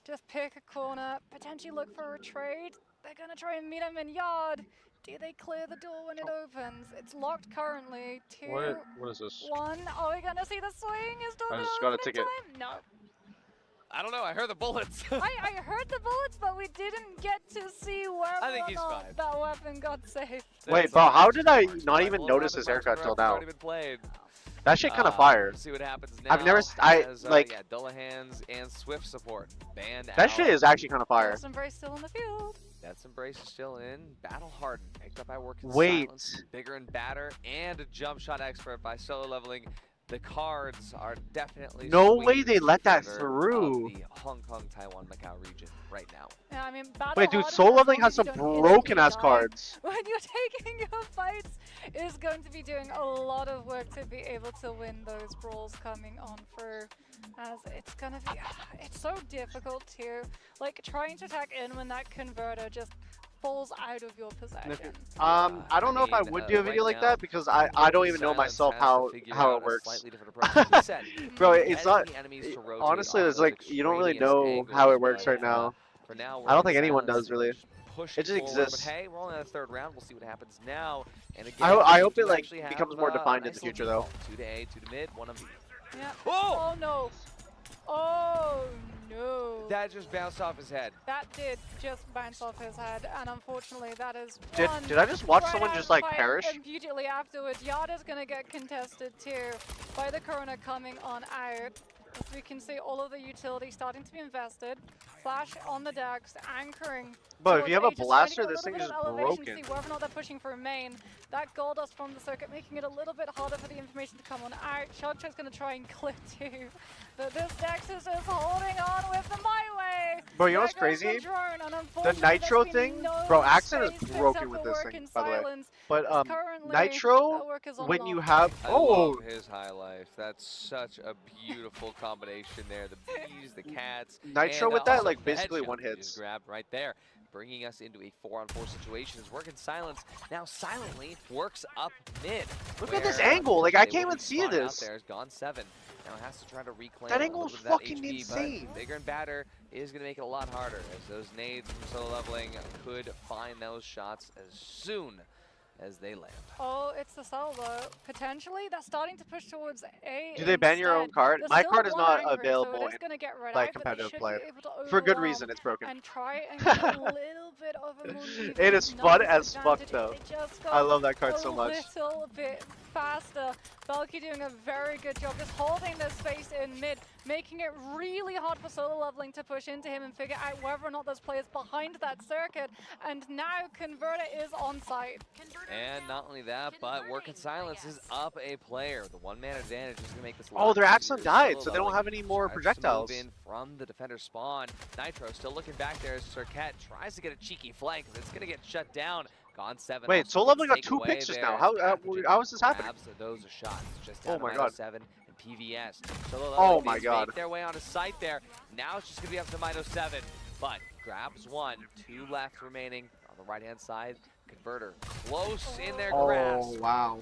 Just pick a corner. Potentially look for a trade. They're going to try and meet him in yard. Do they clear the door when it opens? It's locked currently. What is this? 1. Are we gonna see the swing? Is door I gonna just got a open in ticket. time? No. I don't know. I heard the bullets. I heard the bullets, but we didn't get to see I think whether or he's not fine. that weapon got saved. Wait, bro, how did I not even Well, notice Rapid his Mark's haircut till round's now? already been played. That shit kind of fire. See what happens now. I've never, Yeah, Dullahan's and Swift support banned out. That shit is actually kind of fire. That's Embrace still in the field. That's Embrace is still in. Battle hardened, picked up by Working Wait. Silence, bigger and badder, and a jump shot expert by solo leveling. The cards are definitely No way swinging they in let that favor through. of the Hong Kong, Taiwan, Macau region right now. Yeah, I mean, battle Wait, dude, hardened Soul as Leveling long has as some you don't broken ass instantly die cards. When you're taking your fights, is going to be doing a lot of work to be able to win those brawls coming on through. As it's gonna be, it's so difficult to, like, trying to attack in when that converter just falls out of your possession. I don't know if I would do a video like that because I don't even know myself how it works. Bro, it's not. Honestly, it's like you don't really know how it works right now. For now, I don't think anyone does really. Push It just forward, exists. But hey, we're only in the 3rd round. We'll see what happens now. And again, I hope we it like actually have, becomes more defined a in the nice future little though. default. 2 to A, 2 to mid, 1 on B. Yeah. Oh! Oh no! Oh no! That just bounced off his head. That did just bounce off his head, and unfortunately, that is Did I just watch right someone out just like fight perish? Immediately afterwards, Yada's gonna get contested too by the Corona coming on out. As we can see, all of the utility starting to be invested. Flash on the decks, anchoring. But if you have a towards Aegis, blaster, finding a this little thing bit is of elevation to broken. see whether or not they're pushing for a main. That gold dust from the circuit making it a little bit harder for the information to come on out. Sharktrade's going to try and clip too. But this Nexus is holding on with the My Way. Bro, you know what's There goes crazy? the drone, and The unfortunately, Nitro there's been thing, no bro, Accent space is picked broken up with for this work thing, in by the way. silence. But As currently, Nitro, that work is on when and you off. have I oh, love his high life. That's such a beautiful combination there. The bees, the cats. Nitro and with that, also like, the basically headshot one he hits. just grabbed right there, bringing us into a 4-on-4 situation. His work in silence now silently works up mid. Look at this where, angle, like, I they can't will even be see spotted this. Out there is gone 7. Now has to try to reclaim That a angle little is bit of that fucking HP, insane. but bigger and badder is going to make it a lot harder as those nades from solo leveling could find those shots as soon as they land. Oh, it's the solo. Potentially, that's starting to push towards A. Do they ban your own instead. card? There's My still card is one not anchor, available so it is in gonna get red like out, but they competitive should play. be able to For good overwhelm reason, it's broken. and try and get a little bit of a more It is fun as fuck though. I love that card so much. A little bit faster. Valky doing a very good job just holding the space in mid, making it really hard for solo leveling to push into him and figure out whether or not there's players behind that circuit. And now Converter is on site. And not only that, but Work in Silence is up a player. The one-man advantage is going to make this a Oh, lot their Axon easier. died, Solo so they don't leveling have any more tries to projectiles. move in from the defender spawn. Nitro still looking back there as Cirquette tries to get a cheeky flank, but it's going to get shut down. Gone 7. Wait, also Soul gets Leveling got taken 2 away picks just there. now. How is this happening? Grabs those are shots. Just Oh down my to God. 7 and PVS. Solo Oh Leveling my needs to God. make their way onto site there. Now it's just going to be up to -7, but grabs 1, 2 left remaining on the right-hand side. Converter close in their grasp. Oh wow.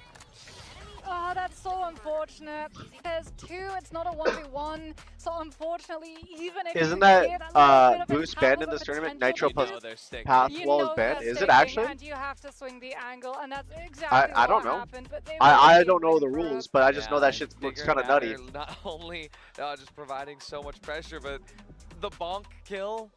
Oh, that's so unfortunate. There's 2, it's not a 1v1, so unfortunately, even if Isn't you that get a little bit of a boost banned in caliber this tournament? potential Nitro boost, plus path you wall know is banned? they're Is it staking, actually? And you have to swing the angle, and that's exactly I don't what know. happened. But they I really don't know the went for it. rules, but I just know that and shit looks Bigger kind of nutty. Matter Not only just providing so much pressure, but the bonk kill.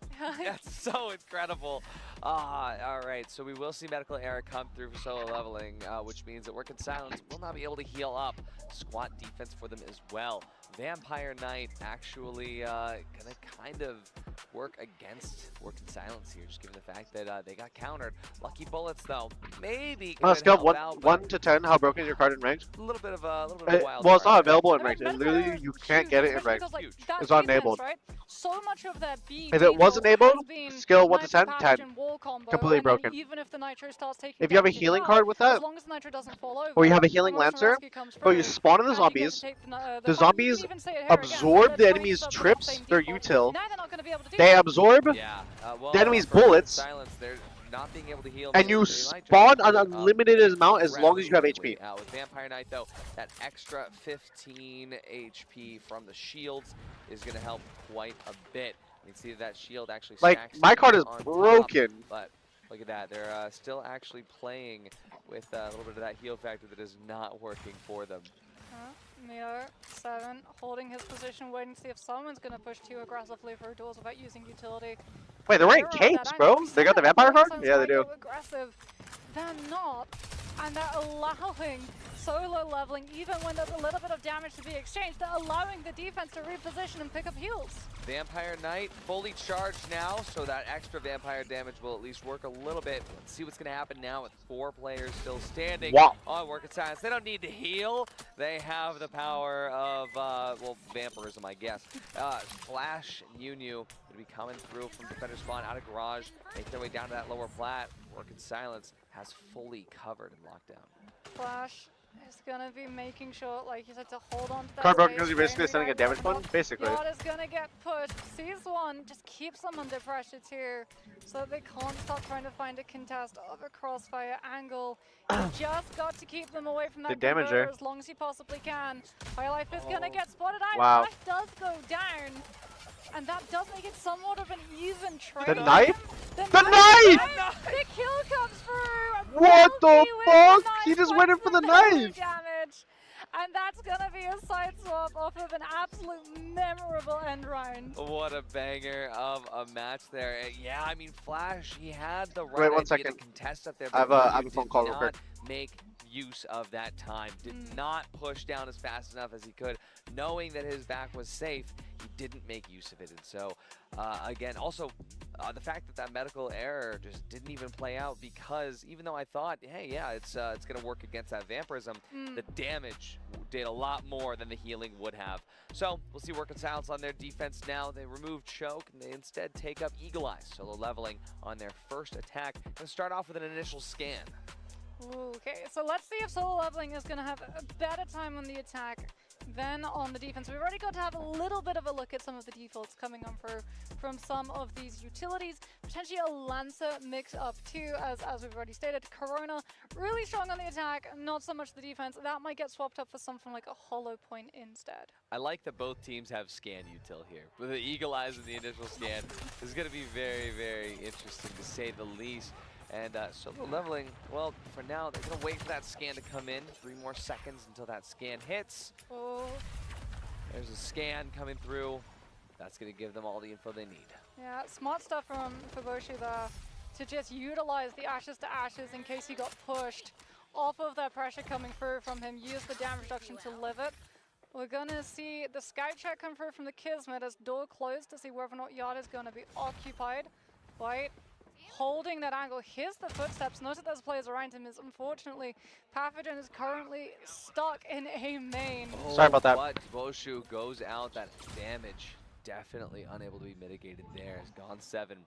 That's so incredible. All right, so we will see medical error come through for solo leveling, which means that Work in Silence will not be able to heal up. Squat defense for them as well. Vampire Knight actually gonna kind of work against Work in Silence here, just given the fact that they got countered. Lucky bullets though, maybe. On a could scale of help out, but 1 to 10, how broken is your card in ranked? a little bit of a wild Well, it's card. not available in ranked. Literally, you can't get it in ranked. It's not enabled. Right? So much of their B If it was default enabled, has been skill 1 to 10, Nitro 10. Pathogen wall combo, Completely and then broken. even if the Nitro starts taking If you have a damage healing as well, card with that, as long as the Nitro doesn't fall over, or you have a healing once lancer, Rescue comes bro, you through, spawn in the and you get to zombies. take The fight. You zombies can even say it here again. absorb They're the enemy's 20 trips, same their default. util. Now they're not going to be able to do They that. absorb Yeah, well, the enemy's for Work in bullets, Silence, they're not being able to heal, and you means they might spawn just an put it up unlimited amount as long as you have rapidly. HP. With Vampire Knight, though, that extra 15 HP from the shields is going to help quite a bit. You can see that shield actually Like, stacks my card is on top, broken. but Look at that. They're still actually playing with a little bit of that heal factor that is not working for them. Mio, 7, holding his position, waiting to see if someone's going to push too aggressively for doors without using utility. Wait, they're wearing capes, bro. They got the vampire card? Yeah, they do. Aggressive. They're not, and they're allowing solo leveling even when there's a little bit of damage to be exchanged. They're allowing the defense to reposition and pick up heals. Vampire Knight fully charged now, so that extra vampire damage will at least work a little bit. Let's see what's going to happen now with 4 players still standing. Wow. On Work in Silence. They don't need to heal. They have the power of, well, vampirism, I guess. Flash and Yunyu going to be coming through from defender spawn out of garage, make their way down to that lower plat. Work in Silence has fully covered in lockdown. Flash is gonna be making sure, like you said, to hold on to that. Card broken because you're basically sending a damage button, basically. Yard is gonna get pushed. Sees one, just keeps them under pressure too, so they can't stop trying to find a contest of a crossfire angle. You just got to keep them away from that converter as long as you possibly can. High Life is gonna get spotted out. Wow. Flash does go down. And that does make it somewhat of an even trade. The knife? The knife! The kill comes through! What the fuck? He just went in for the knife! Damage. And that's gonna be a side swap off of an absolute memorable end round. What a banger of a match there. Yeah, I mean, Flash, he had the right Wait, one idea second. to contest up there. I have a phone call real quick. Make use of that time. Did not push down as fast enough as he could. Knowing that his back was safe, he didn't make use of it. And so, again, also, the fact that that medical error just didn't even play out, because even though I thought, hey, yeah, it's going to work against that vampirism, the damage did a lot more than the healing would have. So we'll see Work in Silence on their defense now. They remove Choke, and they instead take up Eagle Eye, solo leveling on their first attack, and start off with an initial scan. Okay, so let's see if solo leveling is going to have a better time on the attack than on the defense. We've already got to have a little bit of a look at some of the defaults coming on from some of these utilities. Potentially a Lancer mix-up too, as we've already stated. Corona, really strong on the attack, not so much the defense. That might get swapped up for something like a Hollow Point instead. I like that both teams have scan util here. With the Eagle Eyes in the initial scan, this is going to be very, very interesting to say the least. And solo leveling, well, for now, they're going to wait for that scan to come in. 3 more seconds until that scan hits. Oh. There's a scan coming through. That's going to give them all the info they need. Yeah, smart stuff from Fuboshi there to just utilize the Ashes to Ashes in case he got pushed off of that pressure coming through from him. Use the damage reduction to live it. We're going to see the scout check come through from the Kismet as door closed to see whether or not Yard is going to be occupied. White holding that angle, hears the footsteps, knows that there's players around him. Is unfortunately, Pathogen is currently stuck in a main. Sorry about that. But Boshu goes out, that damage definitely unable to be mitigated there. Has gone 7,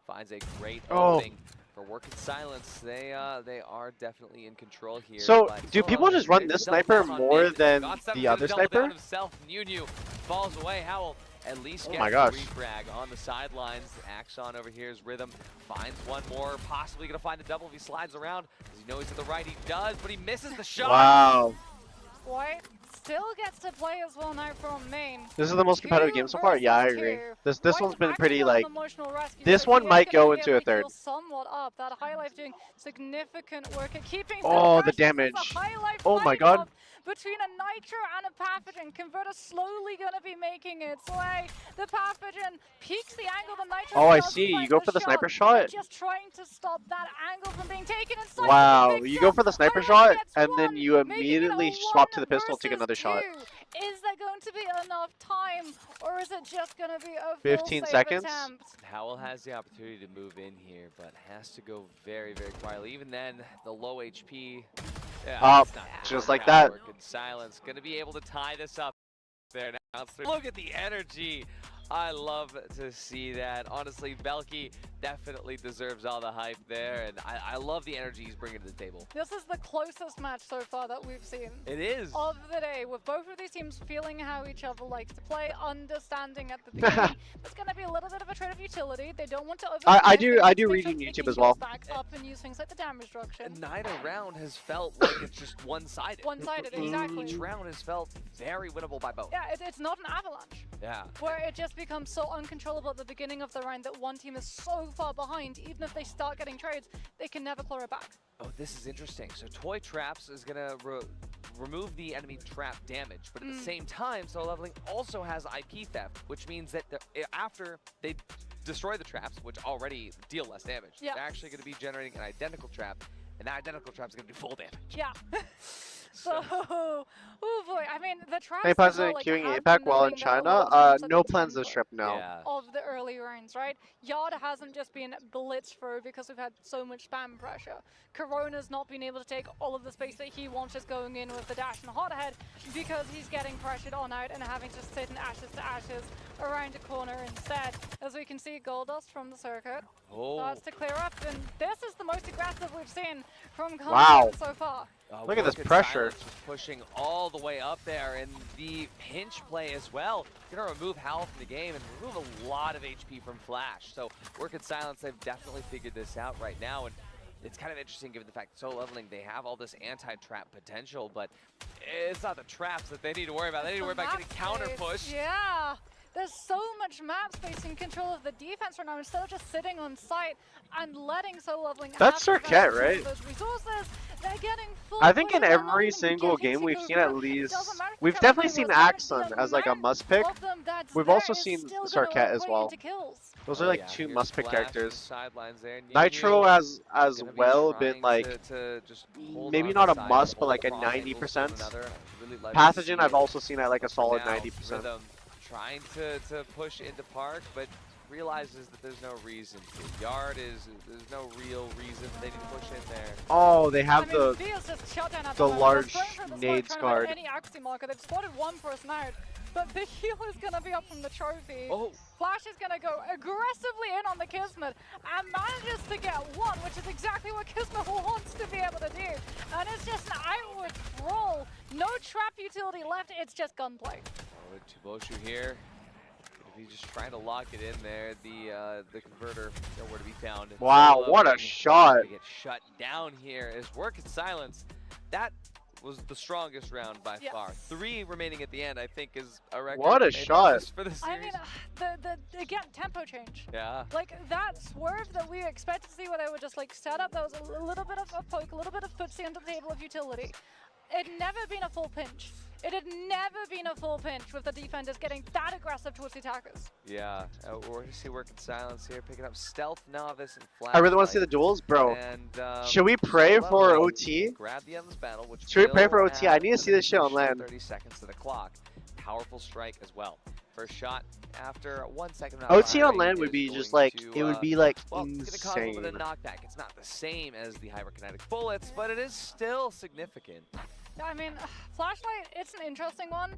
finds a great opening for Work in Silence. They are definitely in control here. So, do people just run this sniper more than the other sniper? Himself, Nunu falls away. Howell at least gets my gosh. the refrag on the sidelines. Axon over here is Rhythm, finds one more, possibly gonna find a double if he slides around, because he knows to the right he does, but he misses the shot. Wow. White still gets to play as well now from main. This is the most competitive game so far? Yeah, I agree. This one's been pretty, like, this one might go into a third. Somewhat up. That High Life doing significant work at keeping the damage. Oh my god. Between a Nitro and a Pathogen, Converter slowly going to be making its way. The Pathogen peeks the angle, the Nitro. Oh, I see. You go for the sniper shot? Just trying to stop that angle from being taken inside. Wow, you go for the sniper shot, and then you immediately swap to the pistol, take another shot. Is there going to be enough time, or is it just going to be a 15 seconds? Attempt? Howell has the opportunity to move in here, but has to go very, very quietly. Even then, the low HP. Yeah, just like that. Work in Silence, gonna be able to tie this up there now. Look at the energy. I love to see that. Honestly, Belky definitely deserves all the hype there, and I love the energy he's bringing to the table. This is the closest match so far that we've seen. It is. Of the day, with both of these teams feeling how each other likes to play, understanding at the beginning. There's going to be a little bit of a trade of utility. They don't want to I do read on YouTube as well. Back up and use things like the damage reduction. And neither round has felt like it's just one-sided. One-sided, exactly. Each round has felt very winnable by both. Yeah, it's not an avalanche. Yeah. Where it just becomes so uncontrollable at the beginning of the round that one team is so far behind, even if they start getting trades, they can never claw it back. Oh, this is interesting. So Toy Traps is gonna remove the enemy trap damage, but at the same time, Solo Leveling also has IP theft, which means that after they destroy the traps, which already deal less damage, they're actually going to be generating an identical trap, and that identical trap is going to do full damage. Yeah. So, oh boy, I mean, the traps Any plans on like, queuing have APAC been while in knowing that a lot China? of teams at No the plans this template trip, no. of the early rounds, right? Yard hasn't just been blitzed through because we've had so much spam pressure. Corona's not been able to take all of the space that he wants just going in with the dash and hot head because he's getting pressured on out and having to sit in ashes to ashes around the corner instead. As we can see, Gold Dust from the circuit starts to clear up, and this is the most aggressive we've seen from Congo so far. Look at this pressure. Just pushing all the way up there, and the pinch play as well. Gonna remove Howl from the game and remove a lot of HP from Flash. So Work in Silence, they've definitely figured this out right now, and it's kind of interesting given the fact that Solo Leveling, they have all this anti-trap potential, but it's not the traps that they need to worry about. They need to worry about getting counter pushed. Yeah. There's so much map space in control of the defense right now, instead of just sitting on site and letting Solo Leveling That's have Circuit, right? those resources. They're getting full I think in push, they're not every even single getting game to we've go seen through. at least, Doesn't matter if we've you're definitely playing seen with Axon as like a must pick. of them that's We've there also is seen still gonna Circuit work as way well. into kills. Those are like Yeah, two here's must pick Flash on the characters. sidelines there. Nitro has as gonna be well trying been like to just hold maybe on not the a side, must, but hold like the a cross angles 90%. one another. Really let us Pathogen see I've it. also seen at like a But for solid now, 90%. Rhythm trying to push into Park, but realizes that there's no reason to. Yard there's no real reason they need to push in there. Oh, they have I mean, Via's just shut down at the moment. large They're going for the nades smoke, trying to guard. hit any Axie marker. They've spotted one person out, but the heal is going to be up from the trophy. Oh. Flash is going to go aggressively in on the Kismet and manages to get one, which is exactly what Kismet wants to be able to do. And it's just an outward roll. No trap utility left, it's just gunplay. Oh, Tuboshu here. He's just trying to lock it in there. The converter nowhere to be found. Wow, what a shot! Get shut down here. As Work in Silence, that was the strongest round by far. 3 remaining at the end, I think, is a record. What a maybe shot! just for the series. I mean, again, tempo change. Yeah. Like that swerve that we expect to see where they would just like set up, that was a little bit of a poke, a little bit of footsie under the table of utility. It had never been a full pinch. It had never been a full pinch with the defenders getting that aggressive towards the attackers. Yeah, we're going to see Work in Silence here, picking up Stealth, Novice, and Flash. I really want to see the duels, bro. And, should we pray for OT? Grab the Endless Battle, which Should we pray for will OT? I add need to see this shit on additional land. 30 seconds to the clock. Powerful strike as well. First shot after 1 second. OT on land would be just like, it would be like well, it's gonna cause a little bit insane. of knockback. It's not the same as the hyperkinetic bullets, but it is still significant. I mean, Flashlight, it's an interesting one.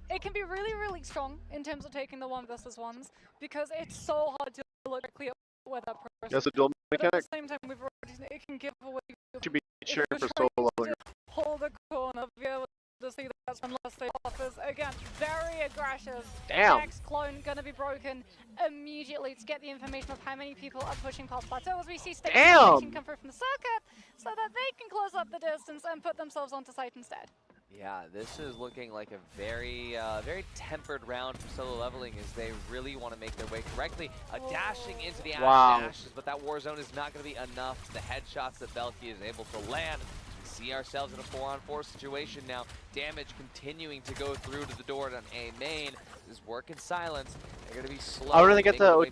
It can be really, really strong in terms of taking the 1v1s because it's so hard to look clear with that person. That's a dual But mechanic. at the same time, we've already seen it can give away. Should be cheering if for you're trying Solo. to hold the corner, be able to see that unless they offers again very aggressive. Damn. Next clone gonna be broken immediately to get the information of how many people are pushing past plateau as we see state information come through from the circuit so that they can close up the distance and put themselves onto site instead. Yeah, this is looking like a very, very tempered round for Solo Leveling as they really want to make their way correctly. Dashing into the dashes, but that Warzone is not going to be enough. The headshots that Belky is able to land. We see ourselves in a 4-on-4 situation now. Damage continuing to go through to the door on A main. This is Work in Silence. They're going to be slow. I really get to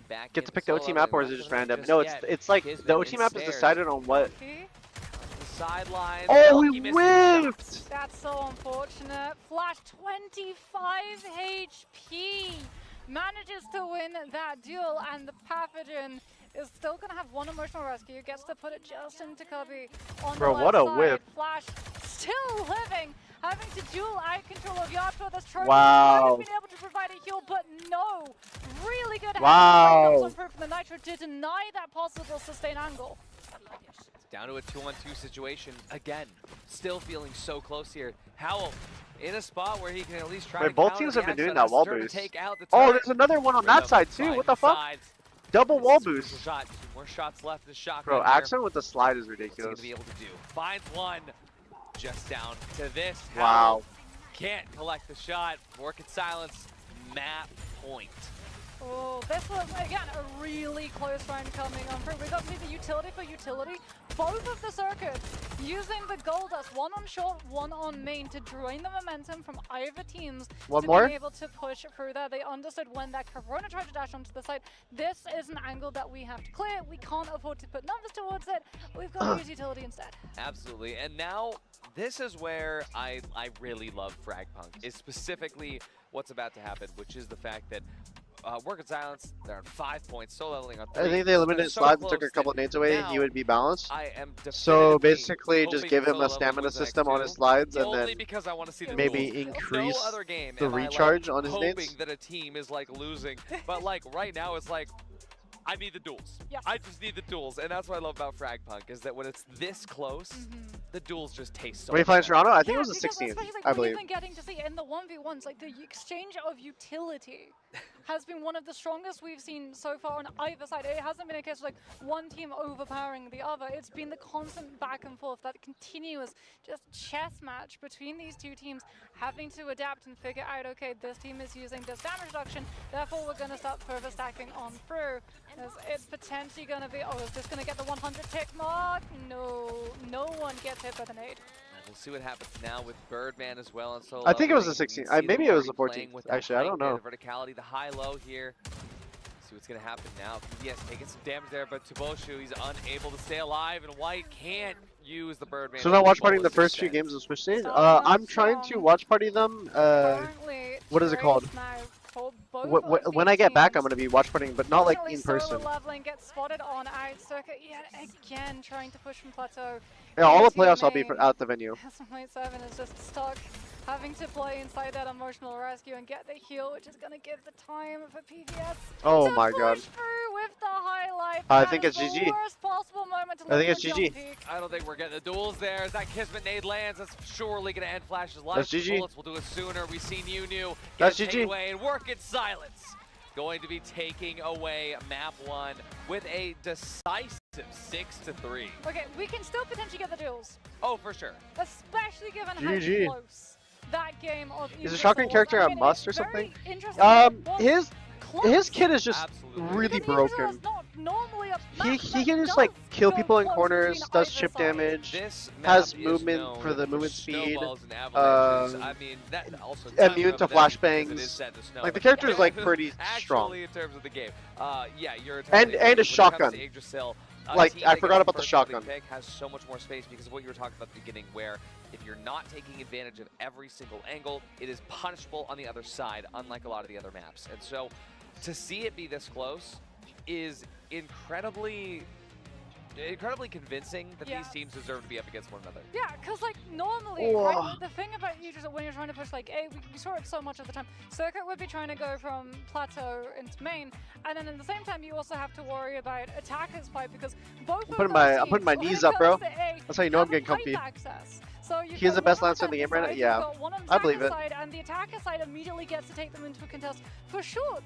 pick the OT map, or is it just random? No, it's like the OT map is decided on what. Sidelines. Oh, we whiffed! That's so unfortunate. Flash 25 HP manages to win that duel, and the Pathogen is still gonna have one emotional rescue. Gets to put it just into Cubby on Bro, the left what a side. whiff. Flash still living, having to duel out control of Yard for this trophy. Wow. Might have been able to provide a heal, but no. Really good Wow. help from the Nitro to deny that possible sustain angle. Down to a 2-on-2 situation again. Still feeling so close here. Howl in a spot where he can at least try to both counter teams the have been doing Axon that wall to boost. take out the Oh, turret. there's another one on that side too. What the fuck? Double wall boost. Shot. 2 more shots left in the shotgun. Bro, here. Axon with the slide is What's he ridiculous. gonna be able to do? Finds one. Just down to this. Wow. Can't collect the shot. Work in Silence. Map point. Oh, this was, again, a really close round coming on through. We got to see the utility for utility. Both of the circuits using the gold dust, one on short, one on main, to drain the momentum from either teams One to more? be able to push through there. They understood when that Corona tried to dash onto the side, this is an angle that we have to clear. We can't afford to put numbers towards it. We've got to use utility instead. Absolutely, and now this is where I really love Frag Punk, is specifically what's about to happen, which is the fact that Work in Silence, they're on 5 points, still leveling on 3. I think they eliminated So slides and took close a couple that nades away. now He would be balanced. I am So definitively basically, just hoping give him solo a level stamina wins next system on two, his slides, and only then because I want to see the maybe duels. increase No other game the am I, recharge like, on his hoping nades. that a team is like losing, but like right now it's like, I need the duels. Yeah. I just need the duels, and that's what I love about Frag Punk, is that when it's this close, the duels just taste so When he much finds better. Toronto, I think it was the because 16th, especially I what believe. you've been getting to see in the 1v1s, like the exchange of utility has been one of the strongest we've seen so far on either side. It hasn't been a case of like one team overpowering the other. It's been the constant back and forth, that continuous just chess match between these two teams, having to adapt and figure out, okay, this team is using this damage reduction, therefore we're going to start further stacking on through. It's potentially going to be, oh, is this going to get the 100 tick mark? No, no one gets hit by the nade. We'll see what happens now with Birdman as well and solo. I think it was the leveling. You 16th. can see Maybe them it was the already playing 14th. with that Actually, I don't height there, know. The verticality, the high-low here. See what's going to happen now. Yes, taking some damage there, but Tuboshu, he's unable to stay alive, and White can't use the Birdman. So not watch partying the fullest first few extent. games of Switch Stage. I'm trying to watch party them. What is it called? When I get back, I'm gonna be watch partying, but not like in person. Leveling gets spotted on out circuit yet again, trying to push from plateau. Yeah, all the into playoffs I'll be main. at the venue. SM87 is just stuck, having to play inside that emotional rescue and get the heal, which is going to give the time for PVS Oh to my push god. through with the highlight. I That think is it's the GG. worst possible moment to I think look it's for GG. jump peak. I don't think we're getting the duels there. As that Kismet nade lands, that's surely going to end Flash's life. That's The GG. bullets will do it sooner. We've seen Yu That's get GG. away and Work in Silence. Going to be taking away map 1 with a decisive 6-3. Okay, we can still potentially get the duels, Oh, for sure. especially given GG. how close that game of Is a Idris shotgun was. character I a mean, must or it's very something? interesting that it was His kit is just really Idris broken. is not normally a He map can that just like kill go people in close corners, between does either chip side. damage, This has map is movement known for the movement speed, snowballs and avalanches. I mean, that also immune to because it is flashbangs. set in stone. Like the character is like pretty Actually, strong. in terms of the game, yeah, you're And entirely right. a When it shotgun. comes to Yggdrasil, a Like, team I that forgot gets about the first early shotgun. pick has so much more space because of what you were talking about at the beginning, where if you're not taking advantage of every single angle, it is punishable on the other side, unlike a lot of the other maps. And so, to see it be this close is incredibly convincing that Yeah. these teams deserve to be up against one another. Yeah, because like normally, Whoa. right, the thing about you just when you're trying to push like we saw it so much of the time. Circuit would be trying to go from plateau into main, and then at the same time you also have to worry about attackers fight because both I'm of putting those I'm putting my teams, when knees it up, bro. comes to A, That's how you know I'm have getting pipe comfy. access. So you've He's got the best one on lancer in the game right now? side, Yeah. you've got one on I believe attacker it. side, and the attacker side immediately gets to take them into a contest for sure.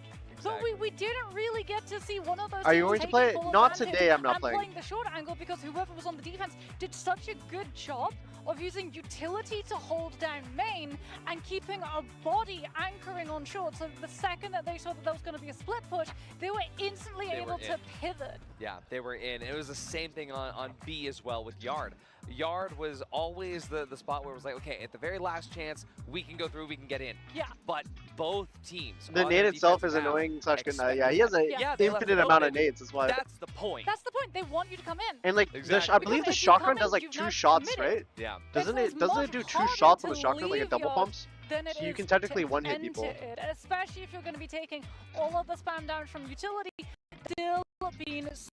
But we didn't really get to see one of those Are you teams going to taking play it? full Not advantage today, I'm not and playing. the short angle because whoever was on the defense did such a good job of using utility to hold down main and keeping a body anchoring on short. So the second that they saw that there was going to be a split push, they were instantly They able were to in. pivot. Yeah, they were in. It was the same thing on B as well with Yard. Yard was always the spot where it was like, okay, at the very last chance, we can go through, we can get in. Yeah. But both teams. The on nade their itself is defensive half annoying slash good. expected Yeah, he has that. a Yeah, they left infinite it amount of open. nades. That's why. That's the point. That's the point. They want you to come in. And like Exactly. I believe the Because if you come shotgun in, does like you've 2 now shots, committed. right? Yeah. Doesn't It's it? Doesn't much it do 2 harder shots on to the shotgun like a leave double Yard pumps? than it So you is can technically to one-hit enter people. it, especially if you're going to be taking all of the spam damage from utility, still being because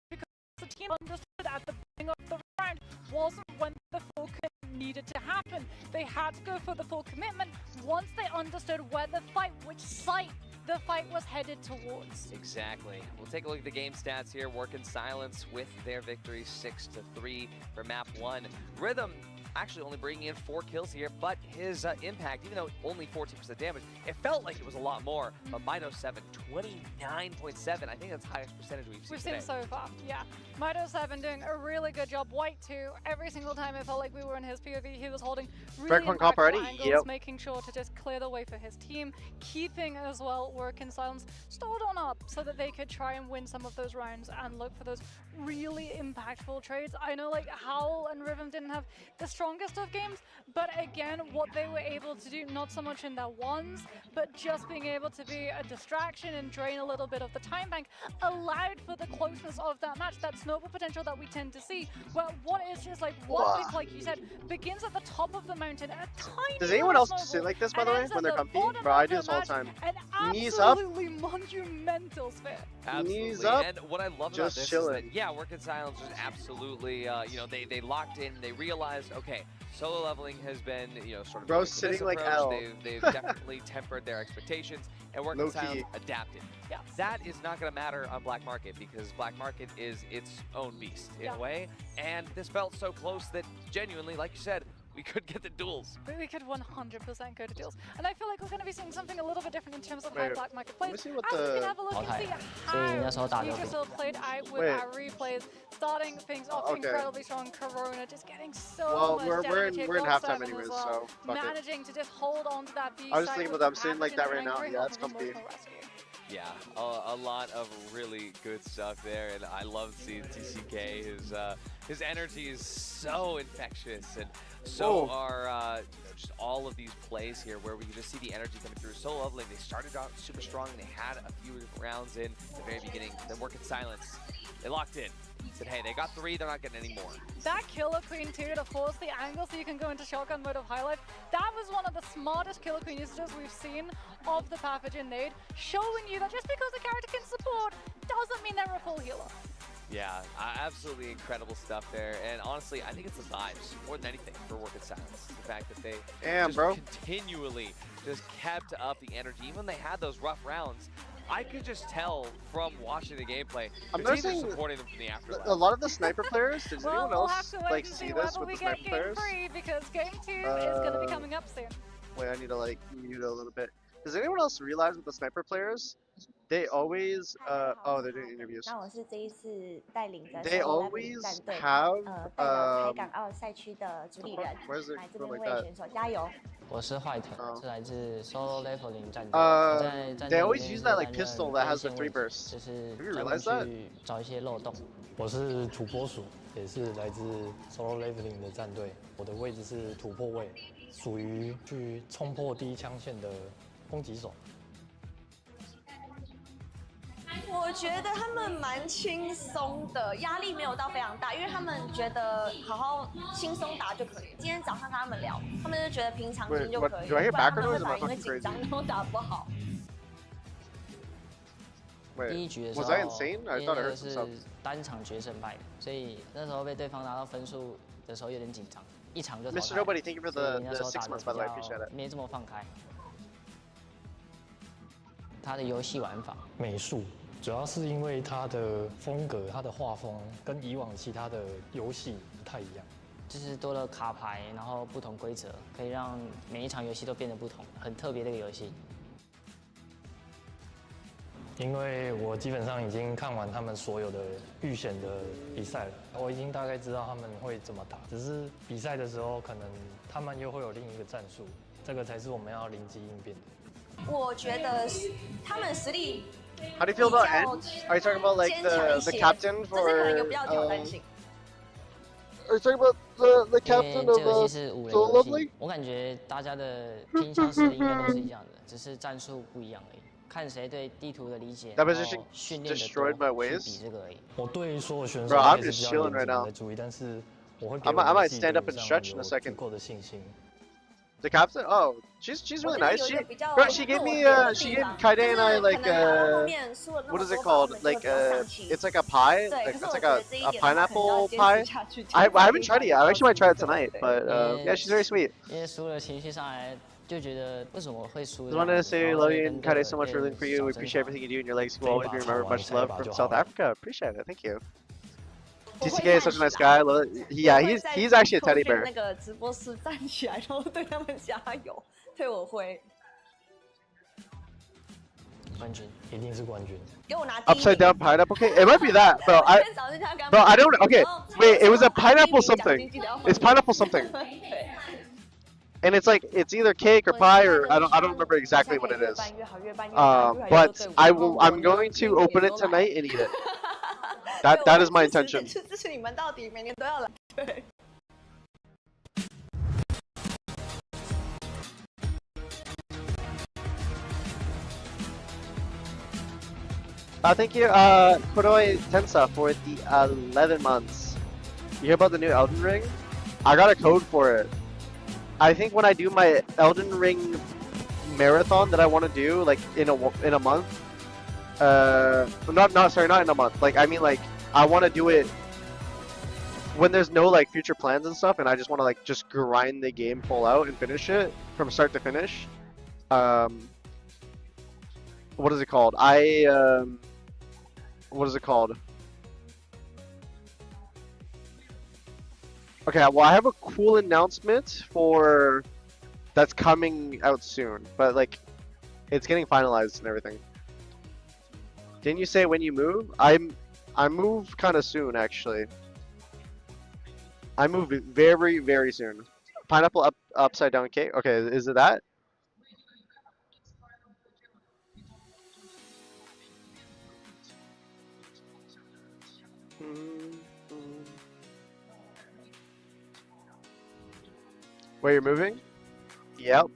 the team understood at the beginning of the round wasn't when the full commitment needed to happen. They had to go for the full commitment once they understood where the fight, which site the fight was headed towards. Exactly. We'll take a look at the game stats here. Work in Silence with their victory 6-3 for map 1. Rhythm actually only bringing in 4 kills here, but his impact, even though only 14% damage, it felt like it was a lot more. But Mido7, 29.7. I think that's the highest percentage we've seen today. So far, yeah. Mido7 doing a really good job. White too. Every single time it felt like we were in his POV, he was holding really impactful angles, making sure to just clear the way for his team, keeping as well work in silence, stored on up so that they could try and win some of those rounds and look for those really impactful trades. I know like Howl and Rhythm didn't have the strongest of games, but again, what they were able to do, not so much in their ones, but just being able to be a distraction and drain a little bit of the time bank, allowed for the closeness of that match, that snowball potential that we tend to see, where what is just like one big, like you said, begins at the top of the mountain, a tiny Does anyone else sit like this, by the way, when they're comfy? Bro, I do this all the time. Knees up. Absolutely monumental sphere. Absolutely. Knees up. And what I love about this is that, yeah, Work in Silence was absolutely, you know, they locked in, they realized, okay, solo leveling has been, you know, sort of Bro sitting like L. They've definitely tempered their expectations, and Work in Silence adapted. Yeah. That is not going to matter on Black Market, because Black Market is its own beast in a way, and this felt so close that genuinely, like you said, we could get the duels. We could 100% go to duels. And I feel like we're going to be seeing something a little bit different in terms of how Black Market plays. As we can have a look and see how Yggdrasil played out with our replays, starting things off incredibly strong. Corona just getting so much damage. We're in halftime anyways, so managing to just hold on to that B side. I was just thinking about that. I'm sitting like that right now. Yeah, it's comfy. Yeah, a lot of really good stuff there, and I love seeing TCK. His energy is so infectious, and so are you know, just all of these plays here where we can just see the energy coming through. So lovely. They started out super strong. They had a few rounds in at the very beginning. Then Work in Silence. They locked in. Said, hey, they got 3. They're not getting any more. That Killer Queen too, to force the angle so you can go into shotgun mode of High Life. That was one of the smartest Killer Queen usages we've seen of the Pathogen nade, showing you that just because the character can support doesn't mean they're a full healer. Yeah, absolutely incredible stuff there. And honestly, I think it's the vibes more than anything for Work in Silence. The fact that they continually just kept up the energy. Even when they had those rough rounds, I could just tell from watching the gameplay, the teams are supporting them from the afterlife. A lot of the sniper players, does anyone else like see this with the sniper players? Because game 2 is going to be coming up soon. Wait, I need to like mute a little bit. Does anyone else realize with the sniper players, they always oh, they're doing interviews. They always have where's it going like that? 我是坏腾，是来自 Solo Leveling 战队。They always use that like pistol that has the 3 bursts. 就是 Have you realized that? 去找一些漏洞。我是土拨鼠，也是来自 Solo Leveling 的战队。我的位置是突破位，属于去冲破第一枪线的攻击手。我觉得他们蛮轻松的，压力没有到非常大，因为他们觉得好好轻松打就可以。今天早上跟他们聊，他们就觉得平常心就可以，不然他们会把因为紧张然后打不好。第一局的时候，因为那个是单场决胜败的，所以那时候被对方拿到分数的时候有点紧张，一场就淘汰。Mr. Nobody, thank you for the 6 months, by the way, I appreciate it. 没这么放开。他的游戏玩法，美术。主要是因为它的风格、它的画风跟以往其他的游戏不太一样，就是多了卡牌，然后不同规则，可以让每一场游戏都变得不同，很特别这个游戏。因为我基本上已经看完他们所有的预选的比赛了，我已经大概知道他们会怎么打，只是比赛的时候可能他们又会有另一个战术，这个才是我们要灵机应变的。我觉得他们实力。How do you feel about N? Are you talking about like the captain for? Are you talking about the captain of Solo Leveling? 我感觉大家的拼枪实力应该都是一样的，只是战术不一样而已。看谁对地图的理解，然后训练的多，去比这个而已。我对所有选手也是比较严谨的注意，但是我会给我自己队伍上有足够的信心。The captain? Oh, she's really nice. She gave me Kaide and I like what is it called? Like it's like a pie. Like, it's like a pineapple pie. I haven't tried it yet. I actually might try it tonight. But yeah, she's very sweet. 因为输了情绪上来就觉得为什么会输？ Just wanted to say love you and Kaide so much for rooting for you. We appreciate everything you do in your legacy. We'll always be remembered. Much love from South Africa. Appreciate it. Thank you. TCK is such a nice guy. Yeah, he's actually a teddy bear. 那个直播室站起来，然后对他们加油，对我会。冠军，一定是冠军。给我拿第一名。 Upside down pineapple cake? It might be that, bro. Bro, I don't. Okay, wait. It was a pineapple something. It's pineapple something. And it's like it's either cake or pie or I don't remember exactly what it is. But I'm going to open it tonight and eat it. That is my intention. 支持你们到底，每年都要来。对。 Thank you, Kodoi TenZ for the 11 months. You hear about the new Elden Ring? I got a code for it. I think when I do my Elden Ring marathon that I want to do, like in a month, not in a month. Like I mean, like I want to do it when there's no like future plans and stuff, and I just want to like just grind the game full out and finish it from start to finish. What is it called? What is it called? Okay, well I have a cool announcement for that's coming out soon, but like it's getting finalized and everything. Didn't you say when you move? I move kind of soon actually. I move very, very soon. Pineapple upside down cake. Okay, is it that? Where you're moving? Yep.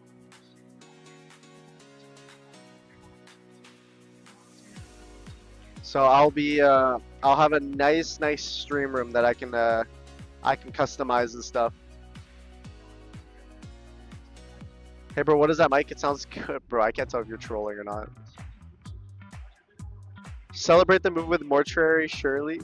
So I'll have a nice stream room that I can customize and stuff. Hey bro, what is that mic? It sounds good, bro. I can't tell if you're trolling or not. Celebrate the move with Mortuary Shirley.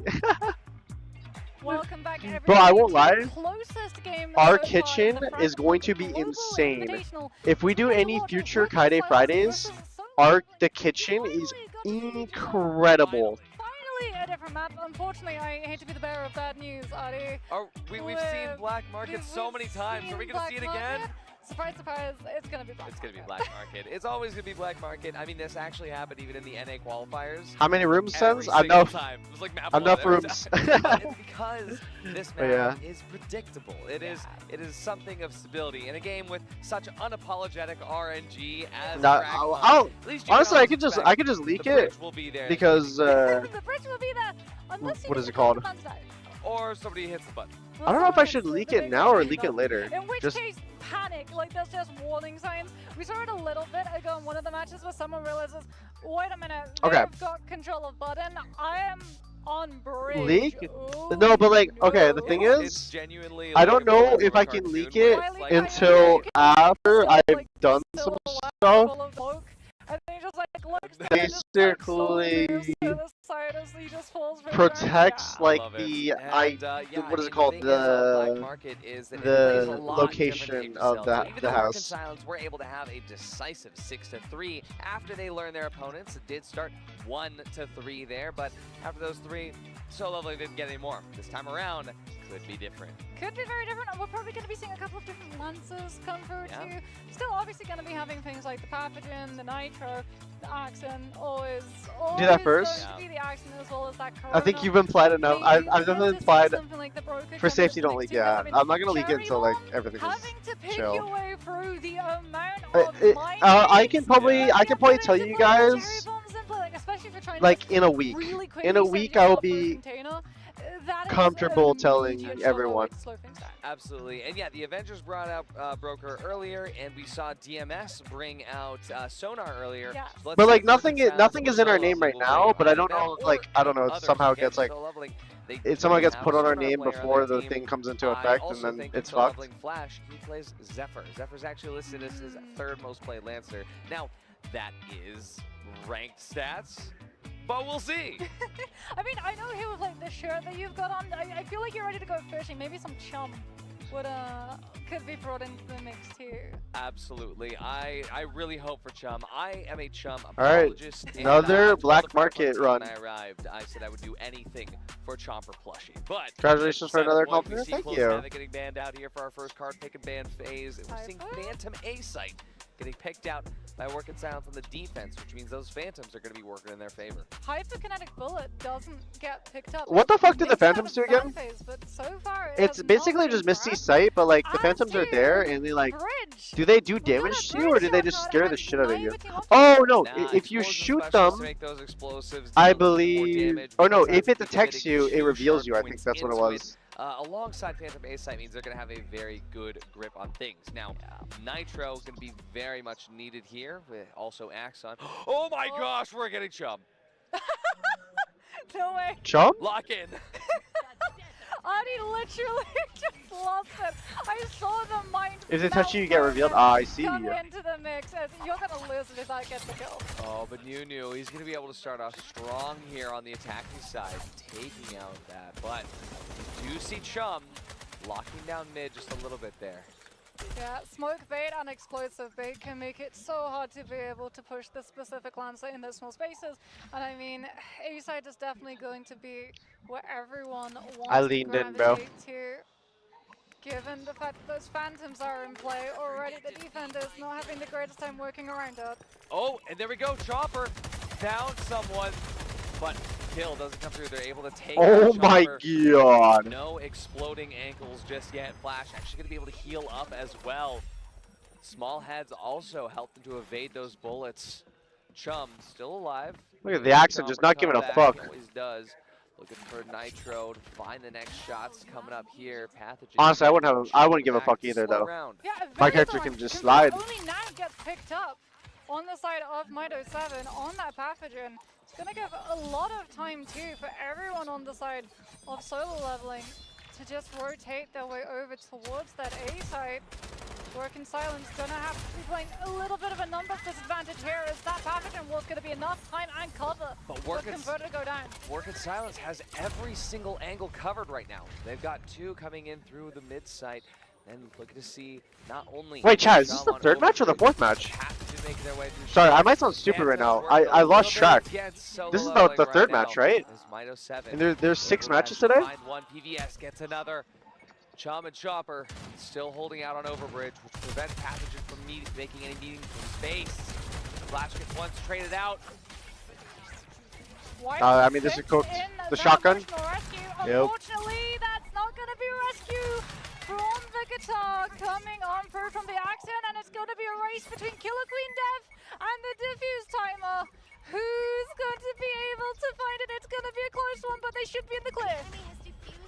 Welcome back, everybody. Bro, I won't lie. Closest game Our so kitchen far in the is going to be Global insane. Invitational. If we do any future Kaide Fridays, the kitchen is incredible. Finally, a different map. Unfortunately, I hate to be the bearer of bad news, Adi. We've seen Black Market so many times. Are we going to see it again? Surprise, surprise, it's gonna be Black It's going to be Black Market. It's always going to be Black Market. I mean, this actually happened even in the NA qualifiers. How many rooms, TenZ? Enough. It was like map Enough one every rooms. time. It's because this map Yeah. is predictable. It is something of stability in a game with such unapologetic RNG as Nah, Frag I'll- Punk. At least you honestly, know I could just leak the it bridge will be there. because the bridge will be there unless you what is it called? Or somebody hits the button. I don't know if I should leak it now or leak it later. In which Just case, panic. Like, there's just warning signs. We saw it a little bit ago in one of the matches where someone realizes, wait a minute, Okay. they've got control of button. I am on bridge. leak? Ooh, No, but like, okay, the thing It's is, genuinely I like don't a know Pokemon if I can cartoon leak where it it's like- until after I've done some stuff. full of smoke. And then he just like looks down and just like slowly moves to the side as he just falls for Protects like love it. the And, yeah, what is I it called, mean, the thing is about Black the Market is that it plays a lot location different of to the Even the though house. Silence were able to have a decisive 6-3 after they learned their opponents. It did start 1-3 there, but after those three, So Lovely didn't get any more. This time around, could be different. Could be very different. We're probably going to be seeing a couple of different Lancers come through too. Still obviously going to be having things like the Pathogen, the Nitro, the Axon, always Do that first. going to be the Axon as well as that I think you've implied enough. I've definitely implied. like the Broker For safety, don't leak. Yeah, I'm not gonna leak it until like everything having to pick is chill. your way through the amount of I can probably tell you guys especially if you're trying like to in a week. really In a quickly week, send I'll yourself through be container. That is comfortable an telling immediate everyone. slow things down. Absolutely. And yeah, the Avengers brought out Broker earlier, and we saw DMS bring out Sonar earlier. Yeah. So let's But see like if nothing is Sentinels in or our So name right Lovely will now. bring But I out don't them, know. or Like I don't know. It others. somehow Again, gets like So Lovely, they it somehow do gets have put on our Sonar name player on before their the team. thing comes into I effect, also and then think it's that fucked. Lovely Flash, he plays Zephyr. Zephyr's actually listed as his third most played Lancer. Now, that is ranked stats, but we'll see. I mean, I know he was like the shirt that you've got on. I feel like you're ready to go fishing. Maybe some chum. could be brought into the mix too. Absolutely. I really hope for Chum. I am a Chum Alright, apologist. another And, black I told the market FragPunk team run. When I arrived, I said I would do anything for Chomper plushie. But Congratulations for another point, we compliment. see Thank Close you. Havoc getting banned out here for our first card pick and ban phase. We're seeing Phantom A-Site getting picked out by Working Silence on the defense, which means those Phantoms are going to be working in their favor. Hyperkinetic Bullet doesn't get picked up. What the fuck did the It's Phantoms do again? phase, but so far It's basically just Misty Sight, but like the Phantoms are there and they like, do they do damage to you or do they just scare the shit out of you? Oh no, if you shoot them, I believe, oh no, if it detects you, it reveals you. I think that's what it was. Alongside Phantom A-Site means they're going to have a very good grip on things. Now, Nitro going to be very much needed here, with also Axon. Oh my gosh, we're getting Chum. No way. Chum? Lock in. Adi literally just lost it. I saw the mind. If they touch you, you get revealed. Ah, I see come you. into the mix as you're gonna lose it if I get the kill. Oh, but Nunu, he's going to be able to start off strong here on the attacking side, taking out that. But you do see Chum locking down mid just a little bit there. Yeah, smoke bait and explosive bait can make it so hard to be able to push the specific Lancer in those small spaces. And I mean, A-side is definitely going to be where everyone wants to gravitate to. Given the fact that those Phantoms are in play already, the defenders not having the greatest time working around it. Oh, and there we go, Chopper found someone, but kill doesn't come through. They're able to take Oh out my Chopper. god. No exploding ankles just yet. Flash actually going to be able to heal up as well. Small heads also helped them to evade those bullets. Chum still alive. Look at the accent, just not giving a fuck. He always does. Looking for Nitro to find the next shots coming up here. Pathogen. Honestly, I wouldn't give a fuck either though. Yeah, My character can just slide. Only now gets picked up on the side of Mido 7 on that Pathogen. It's going to give a lot of time too for everyone on the side of solo leveling to just rotate their way over towards that A side. Working Silence gonna have to be playing a little bit of a numbers disadvantage here as that Pathogen was gonna be enough time and cover for Converter to go down. Working Silence has every single angle covered right now. They've got two coming in through the mid site. And looking to see not only. Wait, Chad, is this the third match or the fourth match? Sorry, I might sound stupid right now. I lost track. This is the third match, right? And there's 6 matches today? Find one, PVS gets another. Chum and Chopper still holding out on Overbridge, which prevents Pathogen from making any meaningful space. Flash gets once traded out. I mean, this is cooked. The shotgun. Yep. Unfortunately, that's not going to be a rescue from the guitar coming on through from the accent, and it's going to be a race between Killer Queen Dev and the Diffuse Timer. Who's going to be able to find it? It's going to be a close one, but they should be in the clear.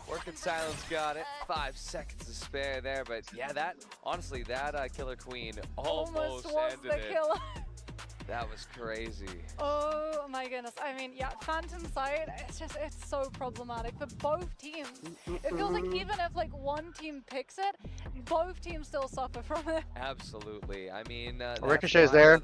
Working Silence got it. 5 seconds to spare there, but yeah, honestly, that Killer Queen almost was ended the it. killer. That was crazy. Oh my goodness. I mean, yeah, Phantom Sight, it's so problematic for both teams. It feels like even if like one team picks it, both teams still suffer from it. Absolutely. I mean, Ricochet's there.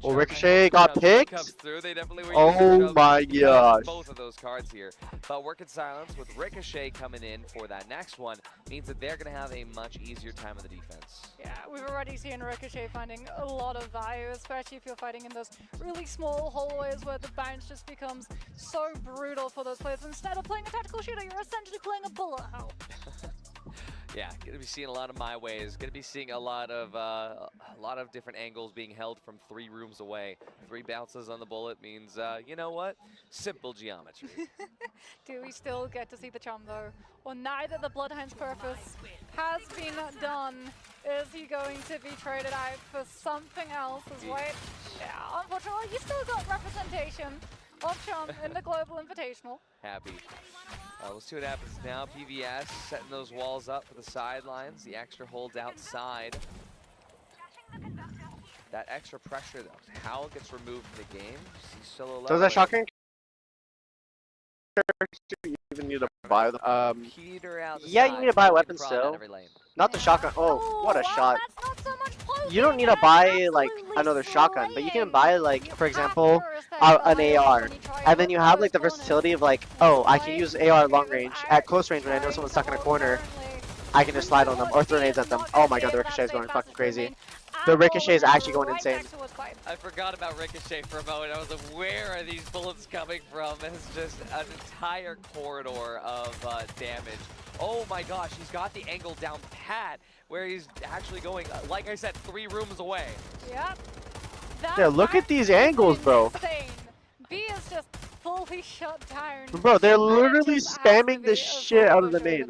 Ricochet got picked. They definitely were oh my gosh. Both of those cards here. But Working Silence with Ricochet coming in for that next one means that they're going to have a much easier time of the defense. Yeah, we've already seen Ricochet finding a lot of value, especially if you're fighting in those really small hallways where the bounce just becomes so brutal for those players. Instead of playing a tactical shooter, you're essentially playing a bullet hell. Yeah, gonna be seeing a lot of my ways. Gonna be seeing a lot of different angles being held from 3 rooms away. 3 bounces on the bullet means, you know what? Simple geometry. Do we still get to see the Chum though? Or neither the Bloodhound's purpose has been done. Is he going to be traded out for something else as well? Yeah, unfortunately, you still got representation of Chum in the Global Invitational. Happy. We'll see what happens now. PVS setting those walls up for the sidelines. The extra holds outside. That extra pressure, though. How it gets removed from the game. See solo level. Does that shotgun you even need to buy them? Yeah, you need to buy a weapon still. Not the shotgun. Oh, what a shot. You don't need to buy like another shotgun, but you can buy like, for example, an AR. And then you have like the versatility of like, oh, I can use AR long range at close range when I know someone's stuck in a corner. I can just slide on them or throw nades at them. Oh my god, the Ricochet is going fucking crazy. The Ricochet is actually going insane. I forgot about Ricochet for a moment. I was like, where are these bullets coming from? It's just an entire corridor of damage. Oh my gosh, he's got the angle down pat where he's actually going, like I said, 3 rooms away. Yep. Yeah, look at these angles, bro. Insane. B is just fully shut down. Bro, they're literally spamming the shit out of the nade.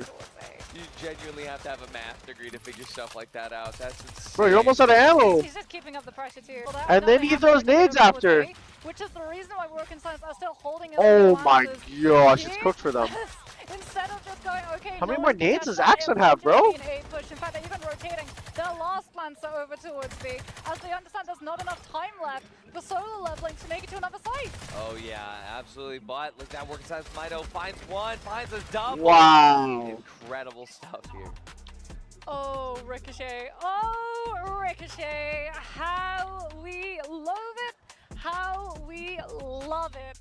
You genuinely have to have a math degree to figure stuff like that out. That's insane. Bro, you're almost out of ammo. He's just keeping up the pressure too. And then he throws nades after. Which is the reason why Work and Science are still holding it. Oh my gosh, it's cooked for them. Instead of just going, okay, How many more nades does Axon have, bro? In fact, they're even rotating their last lancer over towards B, as they understand there's not enough time left for solo leveling to make it to another site. Oh yeah, absolutely. But look at that Work inside. Mido finds one, finds a double. Wow. Incredible stuff here. Oh, Ricochet. Oh, Ricochet. How we loathe it. How we love it.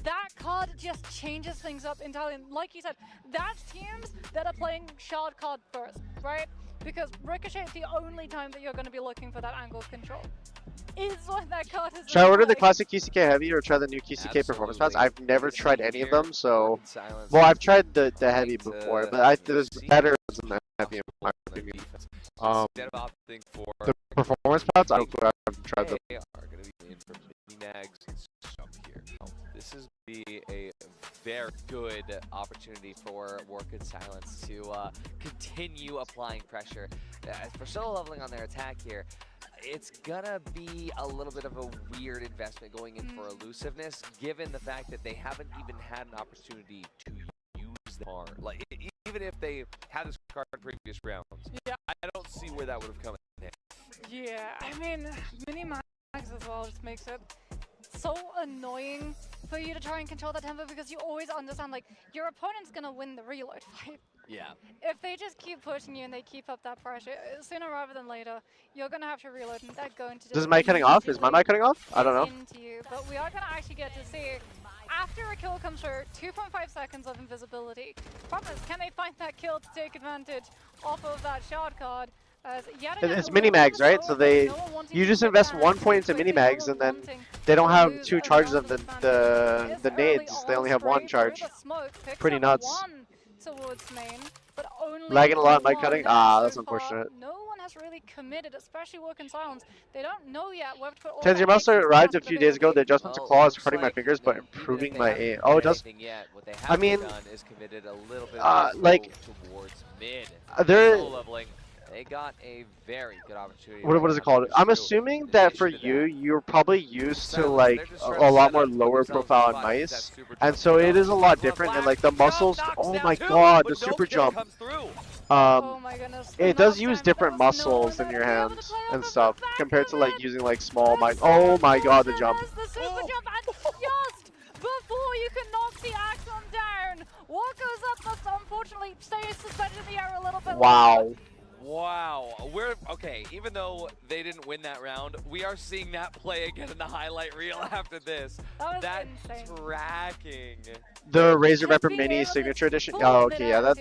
That card just changes things up entirely. And like you said, that's teams that are playing shard card first, right? Because Ricochet is the only time that you're going to be looking for that angle control. Is when that card is. Should I order the classic QCK heavy or try the new QCK performance pads? I've never tried any of them, so. Well, I've tried the heavy before, but there's better than the heavy in my opinion. The performance pads, I haven't tried them. They are going to be in for mini-mags and stuff here. This is be a very good opportunity for Work in Silence to continue applying pressure. For solo leveling on their attack here, it's gonna be a little bit of a weird investment going in for elusiveness, given the fact that they haven't even had an opportunity to use the card. Like, even if they had this card in previous rounds, yeah. I don't see where that would have come in. Yeah, I mean, mini-mags as well just makes it so annoying for you to try and control that tempo, because you always understand, like, your opponent's gonna win the reload fight. Yeah. If they just keep pushing you and they keep up that pressure, sooner rather than later, you're gonna have to reload, and that's going to just. Is mic cutting off? Is my mic cutting off? I don't know. Into you, but we are gonna actually get to see, after a kill comes through, 2.5 seconds of invisibility. Problem is, can they find that kill to take advantage off of that shard card? It's mini-mags, right? So you just invest 1 point into mini-mags, and then they don't have 2 charges of the nades. They only have 1 charge. Pretty nuts. Towards main, but only Lagging a lot, mic cutting? Ah, that's unfortunate. No one has really committed, especially Work in Silence. They don't know yet where to put all TenZ, your mouse arrived a few days ago. The adjustment to claw is hurting my fingers, but improving my aim. Oh, it does. I mean, like, they got a very good opportunity. What is it called? I'm assuming that for you, you're probably used to like a lot more lower profile on mice, and so it is a lot different. And like the muscles, oh my god, the super jump. It does use different muscles in your hands and stuff compared to like using like small mice. Oh my god, the jump. The super jump, and just before you can knock the Axon down, what goes up must unfortunately stay suspended in the air a little bit. Wow. Wow, okay, even though they didn't win that round, we are seeing that play again in the highlight reel after this. That tracking. The Razor Viper Mini Signature Edition? Oh, okay, yeah,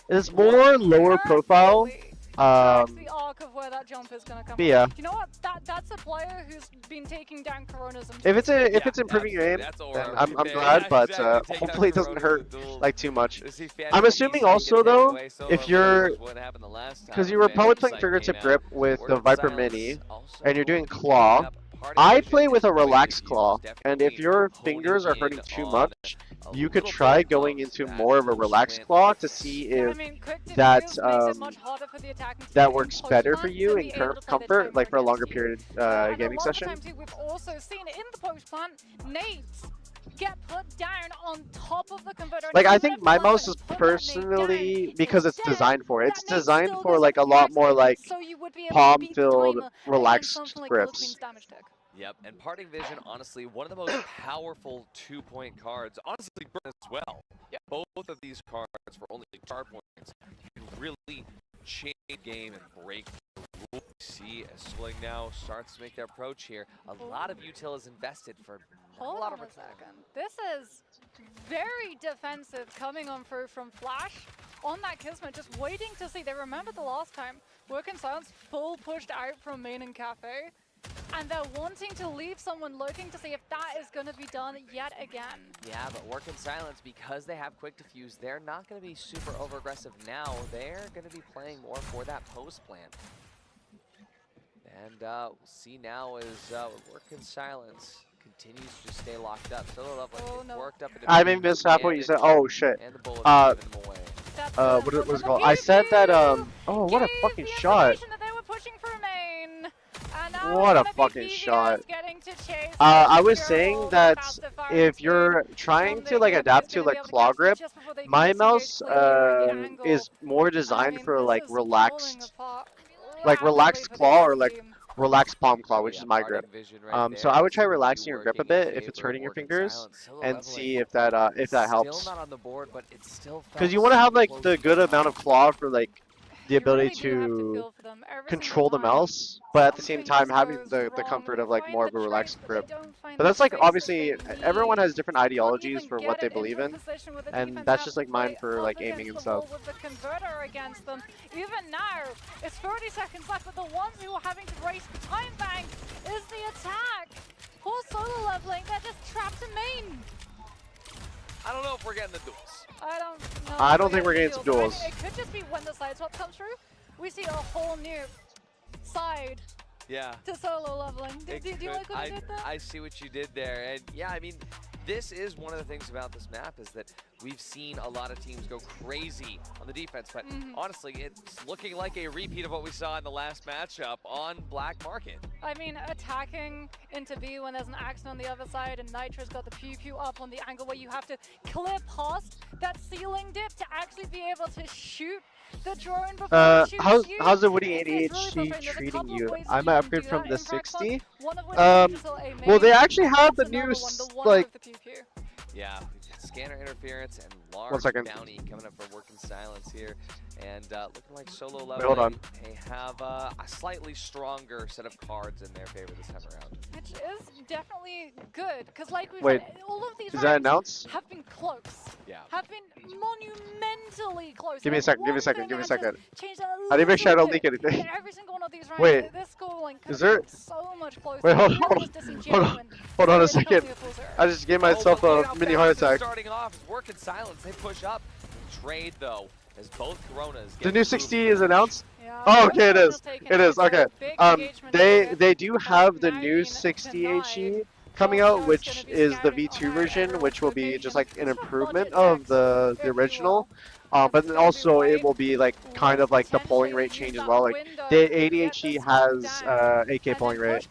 it's more lower profile. That's the arc of where that jump is gonna come. But yeah. You know what? That's a player who's been taking down Coronas. If it's improving your aim, then I'm glad, but hopefully it doesn't hurt like too much. I'm assuming also though, if you're, because you were probably playing fingertip grip with the Viper Mini, and you're doing claw. I play with a relaxed claw, and if your fingers are hurting too much, you could try going into more of a relaxed claw to see if that works better for you in comfort, like for a longer period gaming session. We've also seen in the post plant nades get put down on top of the converter. Like, I think my mouse is personally, because it's designed for it. It's designed for like a lot more like palm-filled, relaxed grips. Yep, and Parting Vision, honestly, one of the most powerful 2-point cards. Honestly, Burn as well. Yeah, both of these cards for only chart points can really change the game and break the rules. See as Sling now starts to make their approach here. A lot of util is invested for Hold on a second. This is very defensive coming on through from Flash on that Kismet, just waiting to see. They remember the last time Work in Silence full pushed out from main and cafe, and they're wanting to leave someone lurking to see if that is going to be done yet again. Yeah, but Work in Silence, because they have quick defuse, they're not going to be super over aggressive now. They're going to be playing more for that post plant. And we'll see now as Work in Silence continues to stay locked up. Solo Leveling worked up. I didn't miss half what you said. Oh shit. What was it called? I said that. Oh, what a fucking shot! What a fucking shot! I was saying that if you're trying to like adapt to like claw grip, my mouse is more designed for like relaxed claw or like relaxed palm claw, which is my grip. So I would try relaxing your grip a bit if it's hurting your fingers, and see if that helps. Because you want to have like the good amount of claw for like the ability to control the mouse, but at the same time having the comfort of like more of a relaxed grip. But that's like obviously everyone has different ideologies for what they believe in, and that's just like mine for like aiming and stuff. With the converter against them. Even now, it's 30 seconds left, but the ones who are having to race the time bank is the attack. Poor Solo Leveling, they're just trapped in main. I don't know if we're getting the duels. I don't think we're getting some duels. It could just be when the side swap comes through, we see a whole new side to Solo Leveling. Do you like what you did there? I see what you did there. And yeah, I mean, this is one of the things about this map is that we've seen a lot of teams go crazy on the defense, but honestly, it's looking like a repeat of what we saw in the last matchup on Black Market. I mean, attacking into B when there's an Axe on the other side and Nitro's got the pew pew up on the angle where you have to clear past that ceiling dip to actually be able to shoot the drone before it shoots you. How's the Woody ADHD treating you? I might upgrade from the 60. Well, they actually have the new like. Yeah, scanner interference and large 1 second. bounty coming up for Work in Silence here, and looking like Solo Leveling. Wait, hold on. They have a slightly stronger set of cards in their favor this time around. Which is definitely good, because like we've Wait, said, all of these is that announced? have been close. Yeah. Have been monumentally close. Give me a second. Give me a second. Give me a second. Changed I didn't make sure I don't leak anything. Every single one of these rounds, Wait, this scoring is there? So much closer. Wait, hold on a second. I just gave myself a mini heart attack. Starting off, Work in Silence. They push up. Trade though, as both Coronas. The new 60 is announced. Oh, okay, it is. It is. Okay. They do have the new 60 HE coming out, which is the V2 version, which will be just like an improvement of the original. But then also it will be like kind of like the polling rate change as well. Like the ADHE has AK polling rate.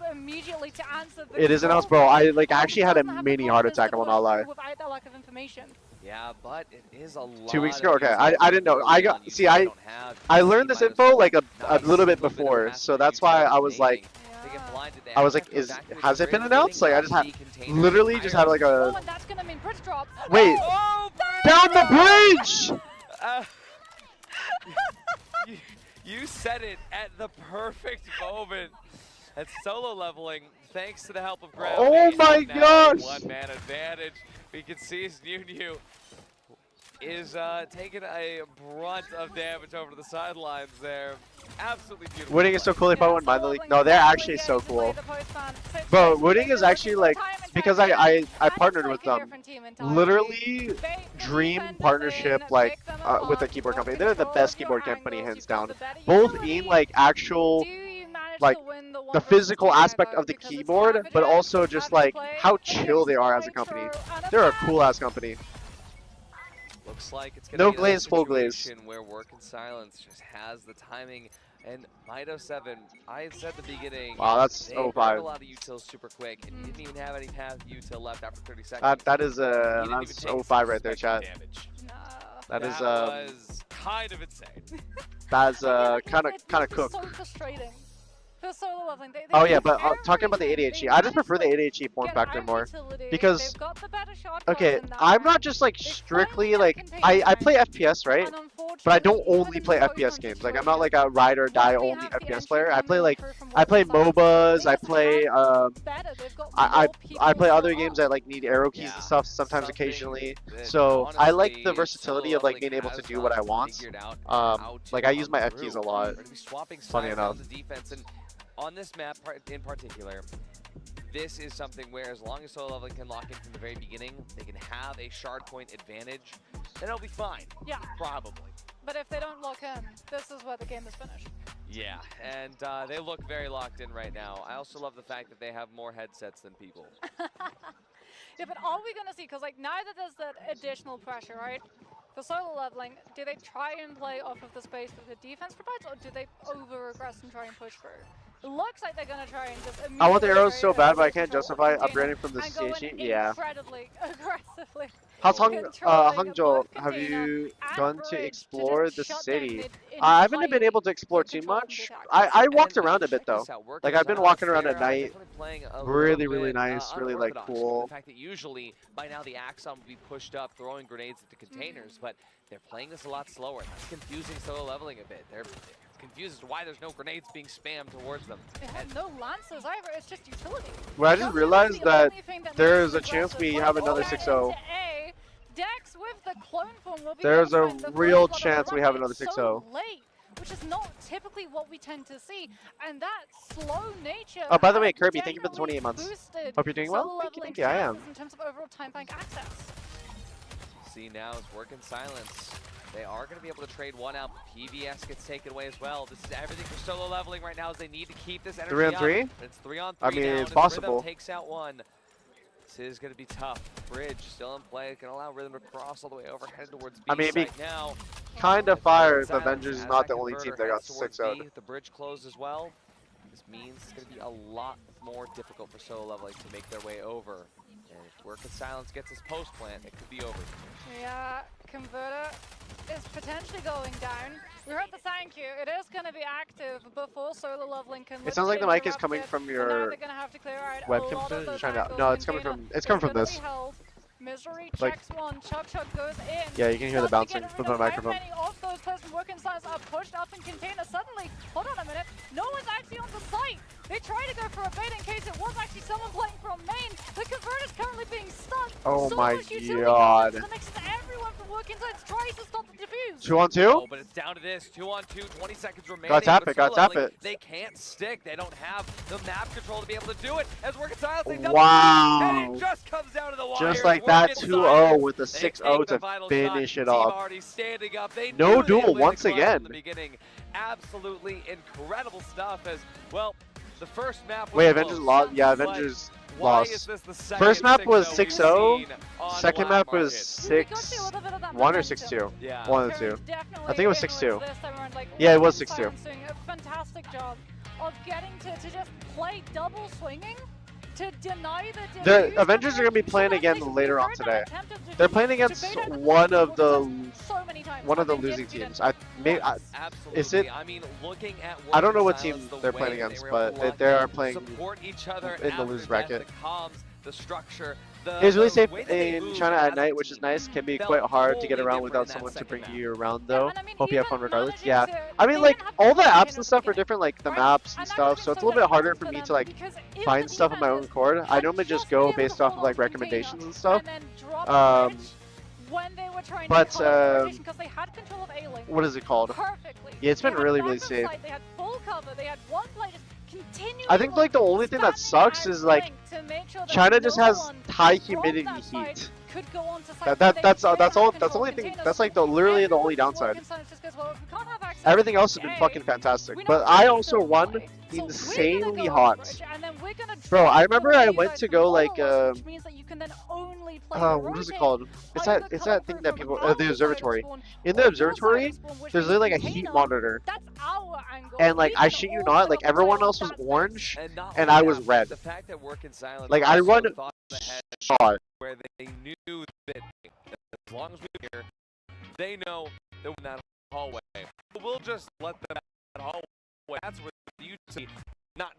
It is announced, bro. I like actually had a mini heart attack. I will not lie. Yeah, but it is a lot. 2 weeks ago. Okay, I didn't know. I learned this info like a little bit before, so that's why I was like. Has it been announced? Like I just had, literally just had like a. Wait, down the bridge. You said it at the perfect moment. That's Solo Leveling, thanks to the help of gravity. Oh my gosh! One man advantage. We can see his New is taking a brunt of damage over to the sidelines there. Absolutely beautiful. Wooding is so cool if I wouldn't mind the league. No, they're actually so cool. Bro, Wooding is actually like, because I partnered with them. Literally dream partnership like with a keyboard company. They're the best keyboard company hands down. Both in like actual like the physical aspect of the keyboard, but also just like how chill they are as a company. They're a cool ass company. Looks like it's no glaze, full glaze. Where Work in Silence just has the timing, and Mido 7. I had said at the beginning. Wow, that's they 05. a lot of utils super quick, and didn't even have any path util left after 30 seconds. That's 05 right there, chat. That was kind of insane. That's kind of cooked. So frustrating. The Solo Leveling. Oh yeah, but talking about the ADHD, I just prefer the ADHD form factor more because okay, I'm not just like strictly like I play FPS, right? but I don't only play FPS games. Like I'm not like a ride or die only FPS player. I play MOBAs. I play I play other games that like need arrow keys and stuff sometimes occasionally. So I like the versatility of like being able to do what I want. Like I use my F keys a lot. Funny enough. On this map in particular, this is something where as long as solo leveling can lock in from the very beginning, they can have a shard point advantage, then it'll be fine. Yeah. Probably. But if they don't lock in, this is where the game is finished. Yeah, and they look very locked in right now. I also love the fact that they have more headsets than people. Yeah, but are we going to see, because like now that there's that additional pressure, right? For solo leveling, do they try and play off of the space that the defense provides, or do they over-aggress and try and push through? It looks like they're going to try and just immediately I want the arrows so bad, but I can't justify upgrading from the CHE. Yeah. Incredibly aggressively. How's Hangzhou, have you gone to explore the city? I haven't been able to explore too much. I walked around a bit though. Like I've been walking around at night. Really nice, really like cool. The fact that usually by now the Axon will be pushed up, throwing grenades at the containers, but they're playing this a lot slower. That's confusing solo leveling a bit. They're confused as to why there's no grenades being spammed towards them. It had no lancers either, it's just utility. Well, I just realized that there's a chance we have another 6-0. Dex with the clone form will be There's a real chance we have another 6-0. Late, which is not typically what we tend to see, and that slow nature. Oh, by the way, Kirby, thank you for the 28 months. Hope you're doing well. Thank you, I am. In terms of overall time bank access. See now is work in silence. They are going to be able to trade one out, but PVS gets taken away as well. This is everything for solo leveling right now, as they need to keep this energy 3-on-3? up. It's 3-on-3 I mean, now, it's possible. Rhythm takes out one. This is going to be tough. Bridge still in play. Can allow Rhythm to cross all the way over, headed towards B I mean, it'd be site now. kind of fire if Avengers is not the only team that got 6-0'd. The bridge closed as well. This means it's going to be a lot more difficult for solo leveling to make their way over. And if Work in Silence gets his post plant, it could be over. Yeah, Converter is potentially going down. We heard the thank you. It is going to be active before solo leveling can. It sounds like the mic is coming from your webcam. No, it's coming from this. Misery Like, checks one, Chuck goes in. Yeah, you can hear the bouncing from the microphone. Many of those players from Work in Silence are pushed up in container. Suddenly, hold on a minute, no one's actually on the site. They try to go for a bait in case it was actually someone playing from main. The Converter's currently being stuck. Oh so my much utility god. connects to everyone from Work in Silence tries to stop the defuse. 2-on-2? Oh, but it's down to this. 2-on-2, 20 seconds remaining. Gotta tap but it, gotta solo tap leveling, it. They can't stick. They don't have the map control to be able to do it. As Work in Silence, they Wow. and it just comes down to the wire. Just like that, 2-0 with a 6-0 to finish it off. Already standing up. They No knew duel they'd win once the clutch again. From the beginning. Absolutely incredible stuff. As well, the first map was Wait, Avengers close, lost. Yeah, but Avengers why is lost. this the second First map was 6-0 we've 6-0. seen on Second the map black was market? 6-1 or 6-2. Yeah. One of the two. I think it was 6-2. Yeah, it was 6-2. Doing a fantastic job of getting to just play double swinging to deny the The Avengers are going to be playing again later on today. They're playing against one of the losing teams. Is it? I mean, looking at I don't know what Silence, team the they're way playing that against, they were able but to they are playing support each other in the after lose that, bracket. The comms, the structure, It's really safe way that they in move China as at a night, which is team nice. Can be felt quite hard to get totally around different without in that someone to second bring map. you around, though. Hope you have fun regardless. Yeah, I mean, like, all the apps and stuff are different, like the maps and stuff, so it's a little bit harder for me to, like, find stuff on my own accord. I normally just go based off of, like, recommendations and stuff. When they were trying But, to because they had control of A-Link what is it called? perfectly. Yeah, it's been They had really, back really on safe. site, they had full cover, they had one play just continually I think, like, the only thing that sucks is, like, to make sure that China just no has one high from humidity that side heat. could go onto site. That's the only thing. That's like literally the only downside. Everything else has been fucking fantastic. But I also run insanely hot. Bro, I remember I went to go like what is it called? It's that thing that people the observatory. In the observatory, there's literally like a heat monitor. And like I shit you not, like everyone else was orange and I was red. The fact that Work in Silence Like I also run thought ahead hot. where they knew that as long as we're here, they know they're in that hallway. We'll just let them out that hallway. That's where you see not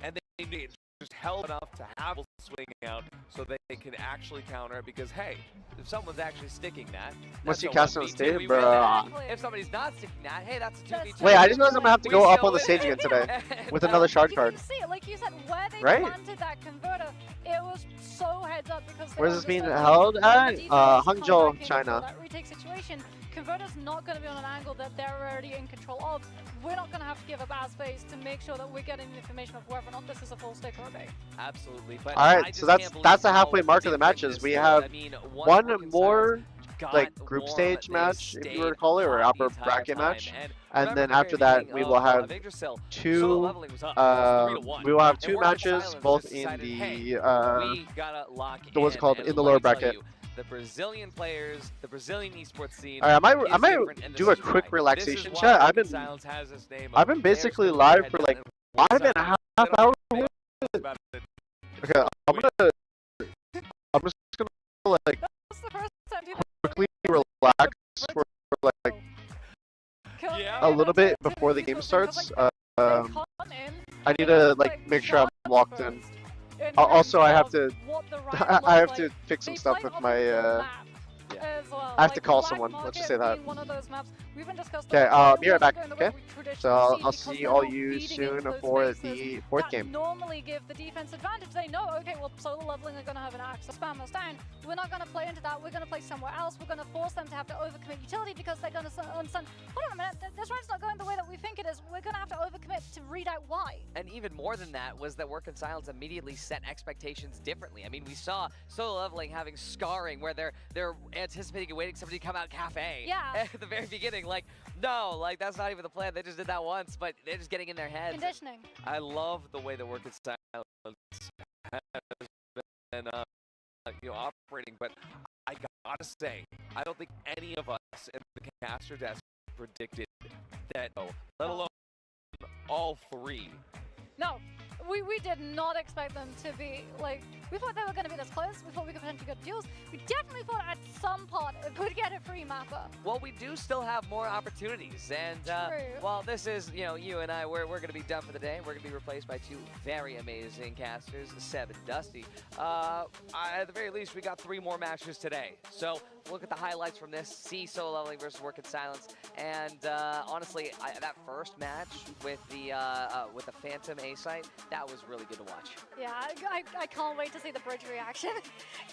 and they need just held enough to have a swing out so they can actually counter it because, hey, if someone's actually sticking that, Once that's you a cast on 1v2. stage, We bro. win that. If somebody's not sticking that, hey, that's a 2v2. Wait, I just realized I'm gonna have to We go up still on the win. stage again today with And another shard you card. can see it, like you said, where they Right? planted that converter, it was so heads up because they Where's this being understood, held when at? the defense comes Hangzhou, back in China. for that retake situation, converter's not going to be on an angle that they're already in control of. We're not going to have to give up our space to make sure that we're getting the information of whether or not this is a full stick or a bait. Absolutely. But All I right, just so can't believe that's the how halfway mark of the different matches. this We is. have I mean, one Working more got like group warm, stage they match, if you were to stayed call it, or hot the upper entire bracket time. match, And and remember then the after very that beginning we will of, have Yggdrasil, solo two. leveling was up almost 3-1. We will have And two Working matches, Silence both just in decided, hey, the we gotta lock what's it called, and in the let lower me tell bracket. you, the Brazilian players, the Brazilian esports scene. All right, I is might different, and do this a is quick why. relaxation This is chat. why I've Working been Silence has this name I've of been they're basically still with their live head for down like and 5.5 they don't hours. about it. Okay, I'm just gonna like That's the first time quickly relax for like a little bit before the game starts. I need to like make sure I'm locked in. Also, I have to I have to fix some stuff with my as well. I have to Like, call Black someone. Market Let's just say that. being one of those maps, we've been discussing Okay, before, be right it back. wasn't going the way Okay, we traditionally so I'll because see they're all not you feeding soon into those for spaces the fourth that game. normally give the defense advantage. They know, okay, well, solo leveling are going to have an axe to spam us down. We're not going to play into that. We're going to play somewhere else. We're going to force them to have to overcommit utility because they're going to understand, hold on a minute, this round's not going the way that we think it is. We're going to have to overcommit to read out why. And even more than that was that Working Silence immediately set expectations differently. I mean, we saw solo leveling having scarring where they're anticipating and waiting somebody to come out cafe Yeah. at the very beginning. Like, no, like that's not even the plan. They just did that once, but they're just getting in their heads. Conditioning. I love the way the Working Silence has been operating, but I gotta say, I don't think any of us in the caster desk predicted that, let alone all three. No, we did not expect them to be, like, we thought they were going to be this close. We thought we could potentially go to duels. We definitely thought at some part it could get a free mapper. Well, we do still have more opportunities, and well, this is, you and I, we're going to be done for the day. We're going to be replaced by two very amazing casters, Seb and Dusty. At the very least, we got 3 more matches today. So look at the highlights from this. See solo leveling versus Working Silence, and honestly, that first match with the Phantom A site, that was really good to watch. Yeah, I can't wait to see the bridge reaction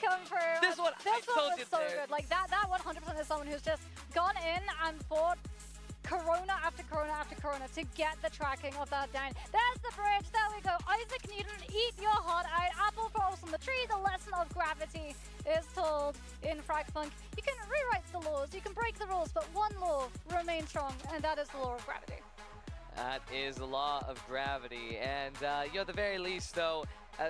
come through. This one, was so good. Like that 100% is someone who's just gone in and fought Corona after Corona after Corona to get the tracking of that down. There's the bridge, there we go. Isaac Newton, eat your heart out. Apple falls from the tree. The lesson of gravity is told in Frag Punk. You can rewrite the laws, you can break the rules, but one law remains strong, and that is the law of gravity. That is the law of gravity, and at the very least, though,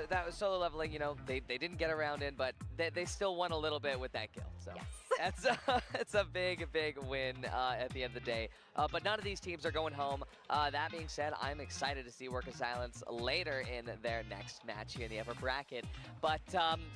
that was solo leveling. They didn't get around in, but they still won a little bit with that kill. So it's a big win at the end of the day. But none of these teams are going home. That being said, I'm excited to see Working Silence later in their next match here in the upper bracket. But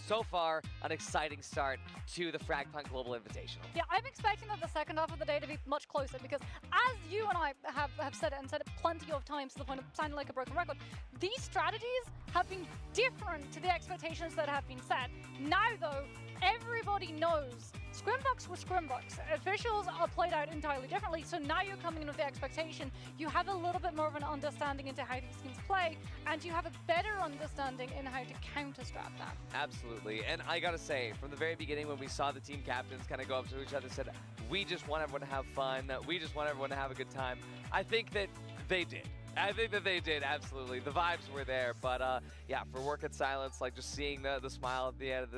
so far, an exciting start to the Frag Punk Global Invitational. Yeah, I'm expecting that the second half of the day to be much closer because as you and I have said it and said it plenty of times to the point of sounding like a broken record, these strategies have been different to the expectations that have been set. Now though, everybody knows Scrimbucks were Scrimbucks. Officials are played out entirely differently, so now you're coming in with the expectation. You have a little bit more of an understanding into how these teams play, and you have a better understanding in how to counter-strap that. Absolutely, and I gotta say, from the very beginning when we saw the team captains kind of go up to each other and said, we just want everyone to have fun, we just want everyone to have a good time, I think that they did. I think that they did, absolutely. The vibes were there, but yeah, for Working Silence, like just seeing the smile at the end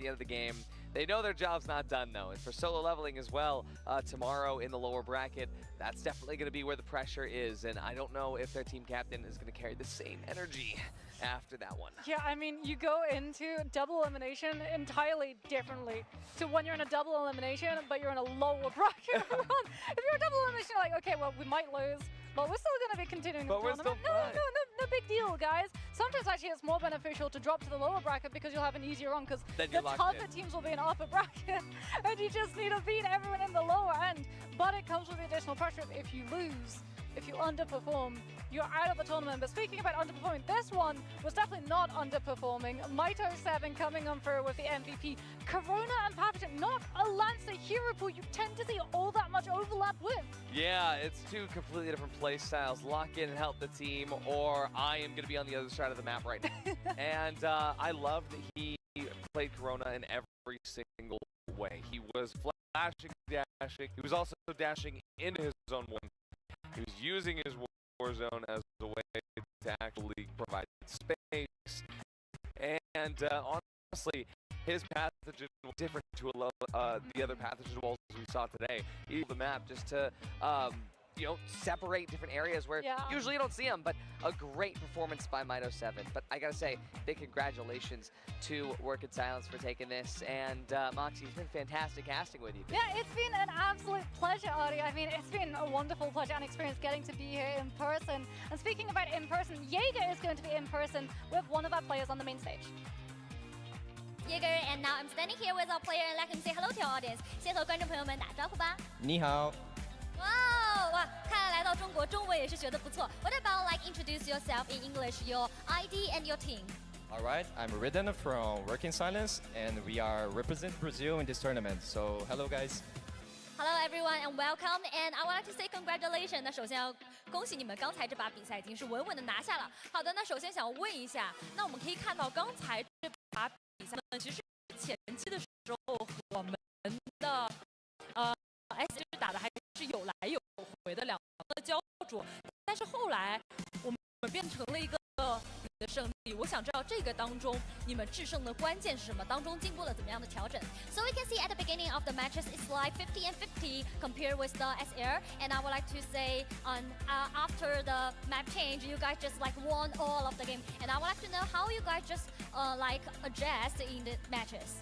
of the game. They know their job's not done though, and for solo leveling as well, tomorrow in the lower bracket, that's definitely going to be where the pressure is, and I don't know if their team captain is going to carry the same energy after that one. Yeah, I mean, you go into double elimination entirely differently to when you're in a double elimination, but you're in a lower bracket run. If you're a double elimination, you're like, okay, well, we might lose, but we're still going to be continuing the tournament. No big deal, guys. Sometimes actually it's more beneficial to drop to the lower bracket because you'll have an easier run because the tougher teams will be in upper bracket and you just need to beat everyone in the lower end. But it comes with the additional pressure if you lose. if you underperform, you're out of the tournament. But speaking about underperforming, this one was definitely not underperforming. Mito7 coming on through with the MVP. Corona and Pavichin, not a Lancer hero pool you tend to see all that much overlap with. Yeah, it's two completely different play styles. Lock in and help the team, or I am going to be on the other side of the map right now. And I love that he played Corona in every single way. He was flashing, dashing. He was also dashing in his own one. He was using his war zone as a way to actually provide space. And honestly, his pathogen was different to the other pathogen walls we saw today. He used the map just to you know, separate different areas where usually you don't see them, but a great performance by Mito7. But I gotta say, big congratulations to Work in Silence for taking this, and Moxie, it's been fantastic casting with you. Yeah, it's been an absolute pleasure, Artie. I mean, it's been a wonderful pleasure and experience getting to be here in person. And speaking about in person, Jaeger is going to be in person with one of our players on the main stage. Jaeger, and now I'm standing here with our player, and let him say hello to our audience. 先和观众朋友们打招呼吧。你好。 哇，看来来到中国，中文也是学得不错。What about like introduce yourself in English, your ID and your team? All right, I'm Riden from Work in Silence, and we are represent Brazil in this tournament. So hello guys. Hello everyone and welcome, and I would like to say congratulations. 那首先要恭喜你们，刚才这把比赛已经是稳稳的拿下了。好的，那首先想问一下，那我们可以看到刚才这把比赛呢，其实前期的时候和我们的S 就是打的还是有来有回的两个焦灼，但是后来我们变成了一个的胜利。我想知道这个当中你们制胜的关键是什么？当中经过了怎么样的调整 ？So we can see at the beginning of the matches it's like 50 and 50 compared with the SR, and I would like to say after the map change, you guys just like won all of the game, and I would like to know how you guys just like adjust in the matches.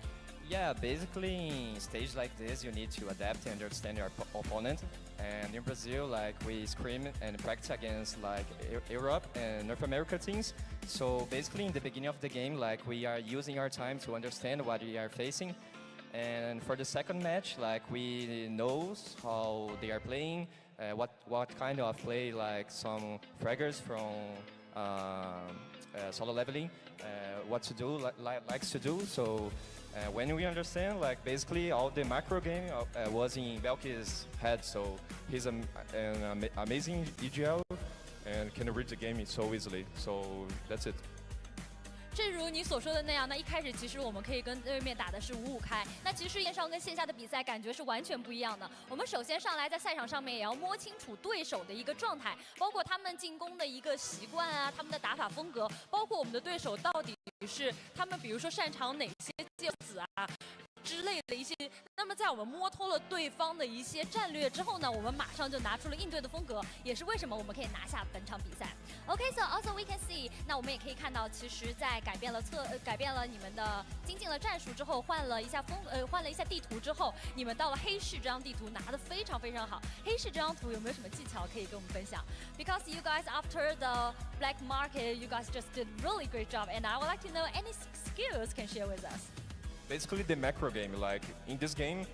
Yeah, basically in stage like this, you need to adapt and understand your opponent. And in Brazil, like we scrim and practice against like Europe and North America teams. So basically in the beginning of the game, like we are using our time to understand what we are facing. And for the second match, like we know how they are playing, what kind of play like some fraggers from solo leveling, what to do, likes to do. So when we understand, like basically all the macro game was in Valky's head, so he's an amazing EGL and can read the game so easily. So that's it. 正如你所说的那样，那一开始其实我们可以跟对面打的是5-5开，那其实线上跟线下的比赛感觉是完全不一样的。我们首先上来在赛场上面也要摸清楚对手的一个状态，包括他们进攻的一个习惯啊，他们的打法风格，包括我们的对手到底是他们比如说擅长哪些介子啊。之类的一些，那么在我们摸透了对方的一些战略之后呢，我们马上就拿出了应对的风格，也是为什么我们可以拿下本场比赛。Okay, so also we can see， 那我们也可以看到，其实，在改变了你们的精进了战术之后，换了一下地图之后，你们到了黑市这张地图拿得非常非常好。黑市这张图有没有什么技巧可以跟我们分享 ？Because you guys after the black market, you guys just did really great job, and I would like to know any skills can share with us. Basically the macro game, like in this game,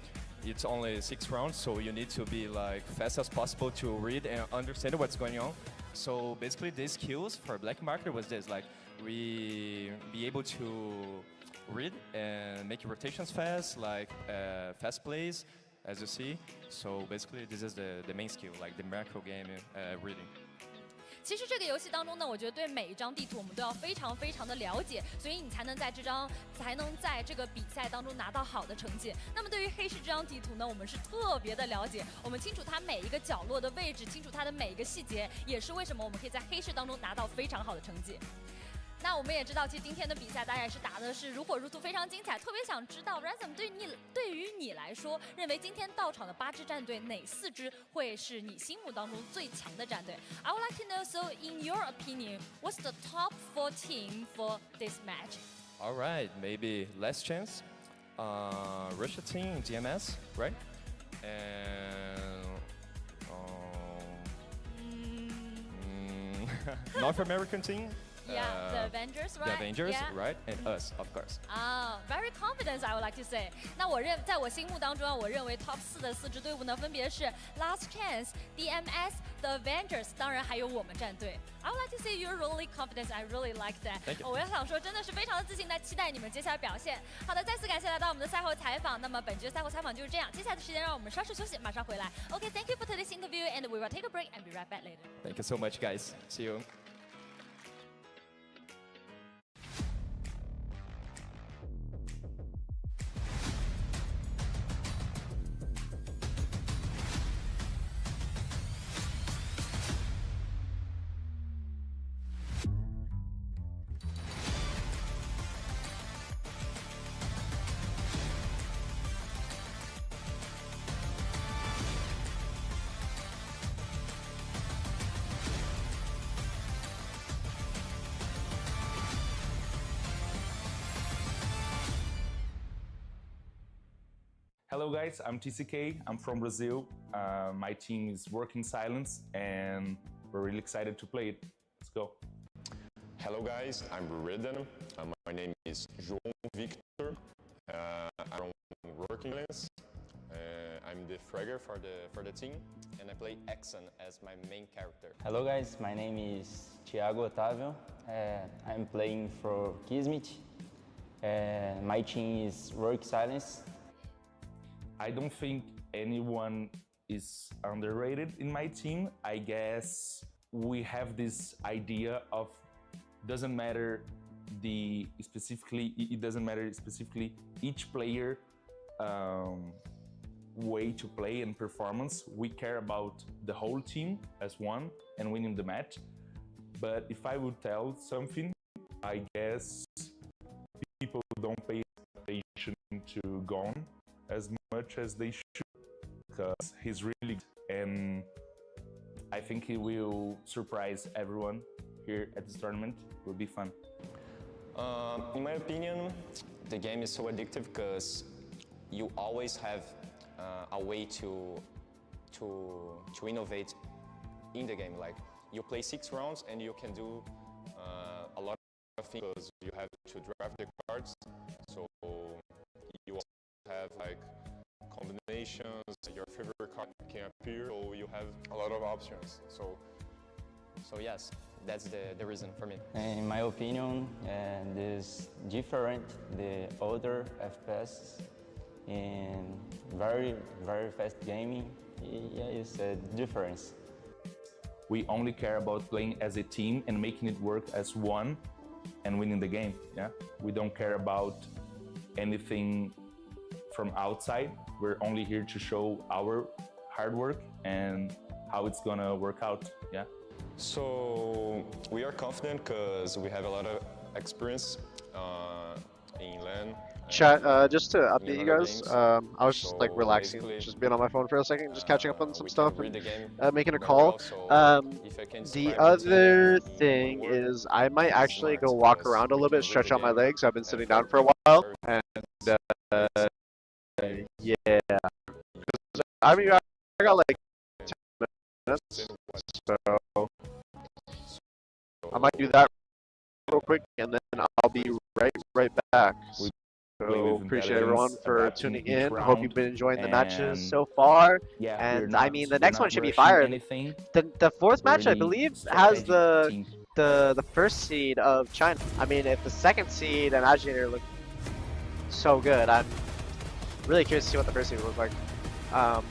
it's only 6 rounds, so you need to be like fast as possible to read and understand what's going on. So basically the skills for black market was this, like we be able to read and make rotations fast, like fast plays, as you see. So basically this is the main skill, like the macro game reading. 其实这个游戏当中呢，我觉得对每一张地图我们都要非常非常的了解，所以你才能在这个比赛当中拿到好的成绩。那么对于黑市这张地图呢，我们是特别的了解，我们清楚它每一个角落的位置，清楚它的每一个细节，也是为什么我们可以在黑市当中拿到非常好的成绩。那我们也知道，其实今天的比赛大家也是打的是如火如荼，非常精彩。特别想知道 Ransom 对于你来说，认为今天到场的8支战队哪4支会是你心目当中最强的战队 ？I would like to know, so in your opinion, what's the top 4 team for this match? All right, maybe Last Chance, Russia team, GMS, right? And North American team. the Avengers, right? The Avengers, yeah. right? And us, of course. Very confident, I would like to say. 那在我心目当中，我认为 Top 4的4支队伍呢，分别是 Last Chance、DMS、The Avengers， 当然还有我们战队。I would like to say you're really confident. I really like that. 我要想说，真的是非常的自信，在期待你们接下来表现。好的，再次感谢来到我们的赛后采访。那么本局的赛后采访就是这样，接下来的时间让我们稍事休息，马上回来。Okay, thank you for today's interview, and we will take a break and be right back later. Thank you so much, guys. See you. Hello guys, I'm TCK, I'm from Brazil. My team is Working Silence and we're really excited to play it. Let's go. Hello guys, I'm Rhythm. My name is João Victor. I'm from Working Silence. I'm the fragger for the team and I play Exxon as my main character. Hello guys, my name is Thiago Otávio. I'm playing for Kismet. My team is Work Silence. I don't think anyone is underrated in my team. I guess we have this idea of it doesn't matter specifically each player way to play and performance. We care about the whole team as one and winning the match. But if I would tell something, I guess people don't pay attention to Gon as much as they should, because he's really good and I think he will surprise everyone here at this tournament. It will be fun. In my opinion, the game is so addictive because you always have a way to innovate in the game. Like you play 6 rounds and you can do a lot of things because you have to draft the cards. So you also have like combinations, your favorite card can appear, so you have a lot of options. So yes, that's the reason for me. In my opinion, this different the other FPS in very fast gaming. Yeah, it's a difference. We only care about playing as a team and making it work as one and winning the game. Yeah, we don't care about anything from outside. We're only here to show our hard work and how it's gonna work out. Yeah. So we are confident because we have a lot of experience in LAN. Chat, just to update you guys, I was just like relaxing, just being on my phone for a second, just catching up on some stuff and making a call. The other thing is I might actually go walk around a little bit, stretch out my legs. I've been sitting down for a while, and yeah. I mean, I got like 10 minutes, so I might do that real quick, and then I'll be right back. So appreciate everyone for tuning in. Hope you've been enjoying the matches so far. Yeah, and I mean, the next one should be fire. The fourth match, I believe, has the first seed of China. I mean, if the second seed and Agitator look so good, I'm really curious to see what the first seed will look like. But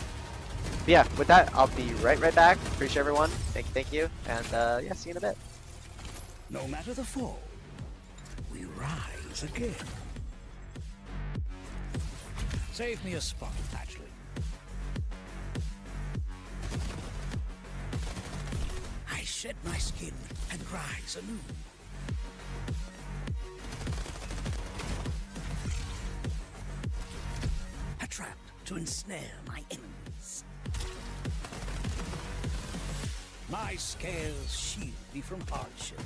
yeah, with that, I'll be right back. Appreciate everyone. Thank you, and yeah, see you in a bit. No matter the fall, we rise again. Save me a spot, Hatchley. I shed my skin and rise anew. A trap to ensnare my enemies. My scales shield me from hardship.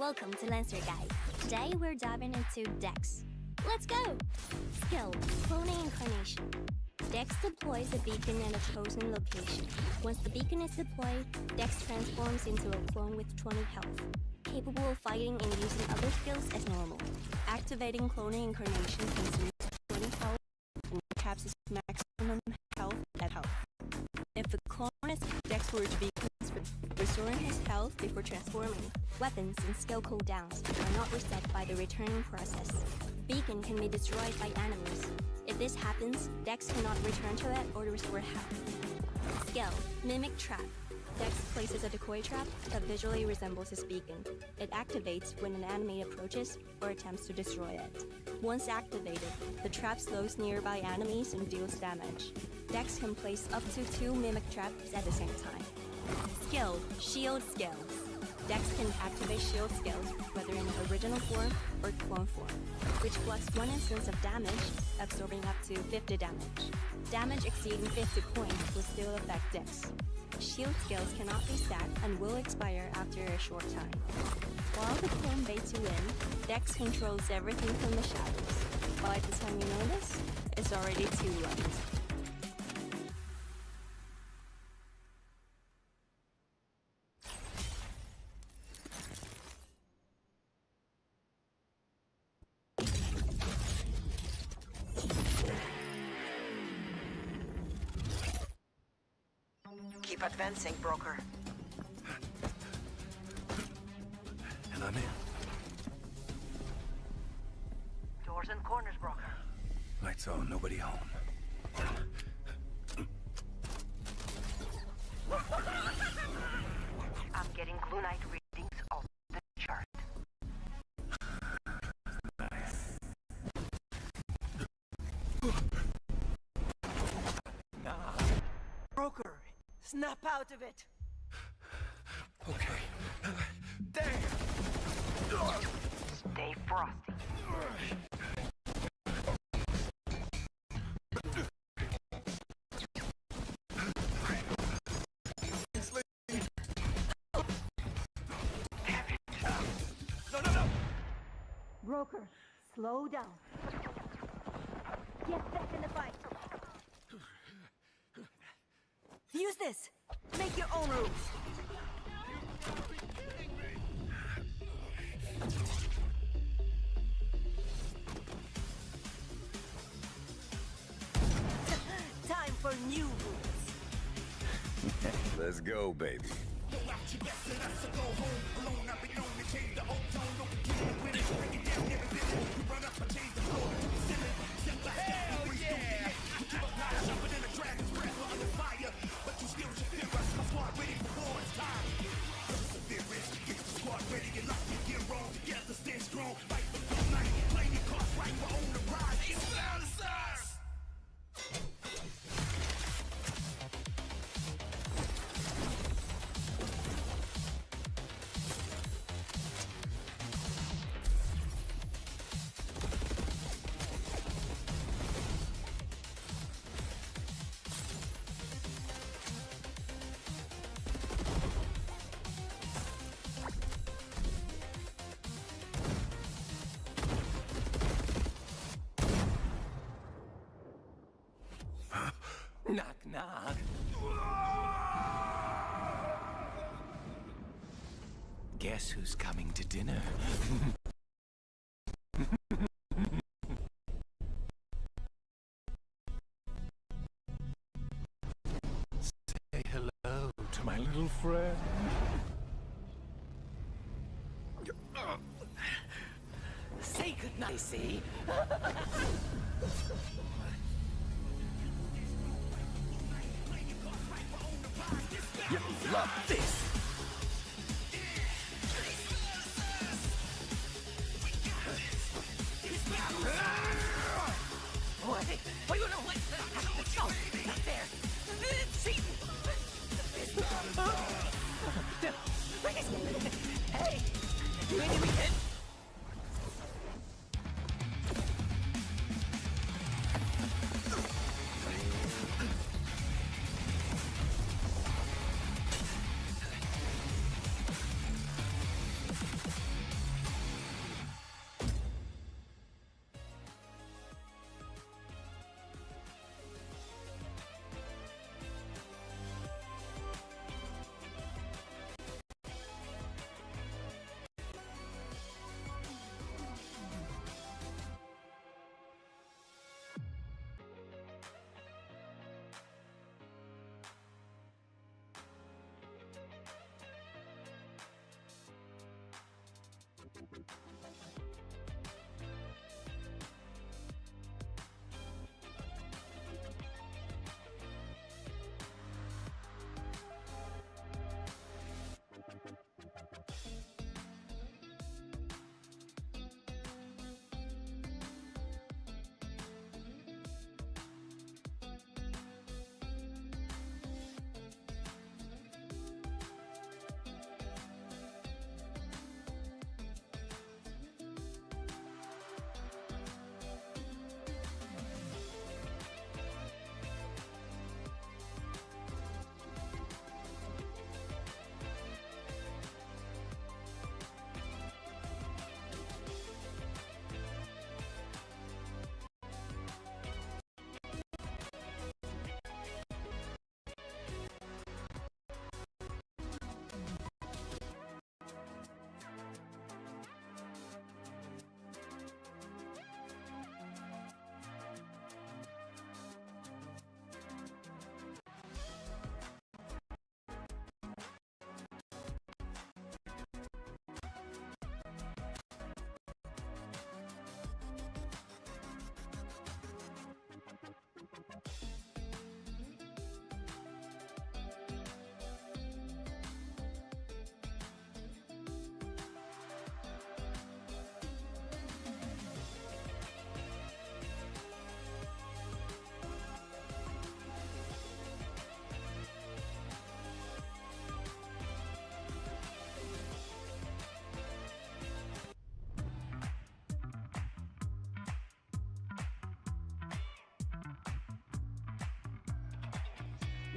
Welcome to Lancer Guide. Today we're diving into Dex. Let's go! Skill, Cloning Incarnation. Dex deploys a beacon at a chosen location. Once the beacon is deployed, Dex transforms into a clone with 20 health, capable of fighting and using other skills as normal. Activating Cloning Incarnation consumes 20 health and caps its maximum health at health. If the clone is Dex were to be restoring his health before transforming, weapons and skill cooldowns are not reset by the returning process. Beacon can be destroyed by enemies. If this happens, Dex cannot return to it or restore health. Skill, Mimic Trap. Dex places a decoy trap that visually resembles his beacon. It activates when an enemy approaches or attempts to destroy it. Once activated, the trap slows nearby enemies and deals damage. Dex can place up to 2 Mimic Traps at the same time. Skill, Shield Skills. Dex can activate shield skills, whether in original form or clone form, which flux 1 instance of damage, absorbing up to 50 damage. Damage exceeding 50 points will still affect Dex. Shield skills cannot be stacked and will expire after a short time. While the clone baits you in, Dex controls everything from the shadows. By the time you notice, it's already too late. Keep advancing, Broker. And I'm in. Doors and corners, Broker. Lights on, nobody home. I'm getting Glunite readings off the chart. Nice. Nah. Broker, snap out of it. Okay. Damn. Stay frosty. No. Broker, slow down. Get back in the fight. Use this. Make your own rules. Time for new rules. Let's go, baby. Knock, knock. Guess who's coming to dinner? Say hello to my little friend. Say goodnight, see? You love this. Wait, no, wait. Let's go. Not there. See? Hey, do any we can?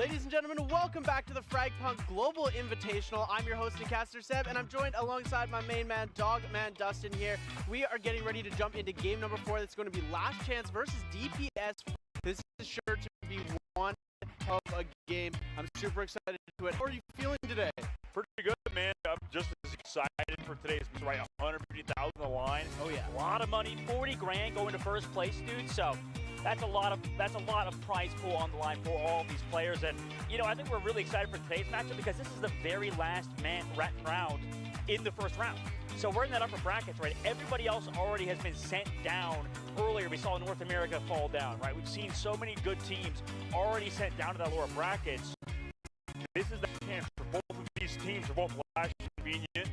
Ladies and gentlemen, welcome back to the Frag Punk Global Invitational. I'm your host and caster Seb, and I'm joined alongside my main man, Dogman Dustin here. We are getting ready to jump into game number 4. That's going to be Last Chance versus DPS. This is sure to be one hell of a game. I'm super excited to it. How are you feeling today? Pretty good, man. I'm just as excited for today's right. 150,000 on the line. Oh yeah. A lot of money, 40 grand going to first place, dude. So that's a lot of prize pool on the line for all of these players. And you know, I think we're really excited for today's matchup because this is the very last round in the first round. So we're in that upper brackets, right? Everybody else already has been sent down earlier. We saw North America fall down, right? We've seen so many good teams already sent down to that lower brackets. This is the chance for both of these teams, for both Lash and Convenient,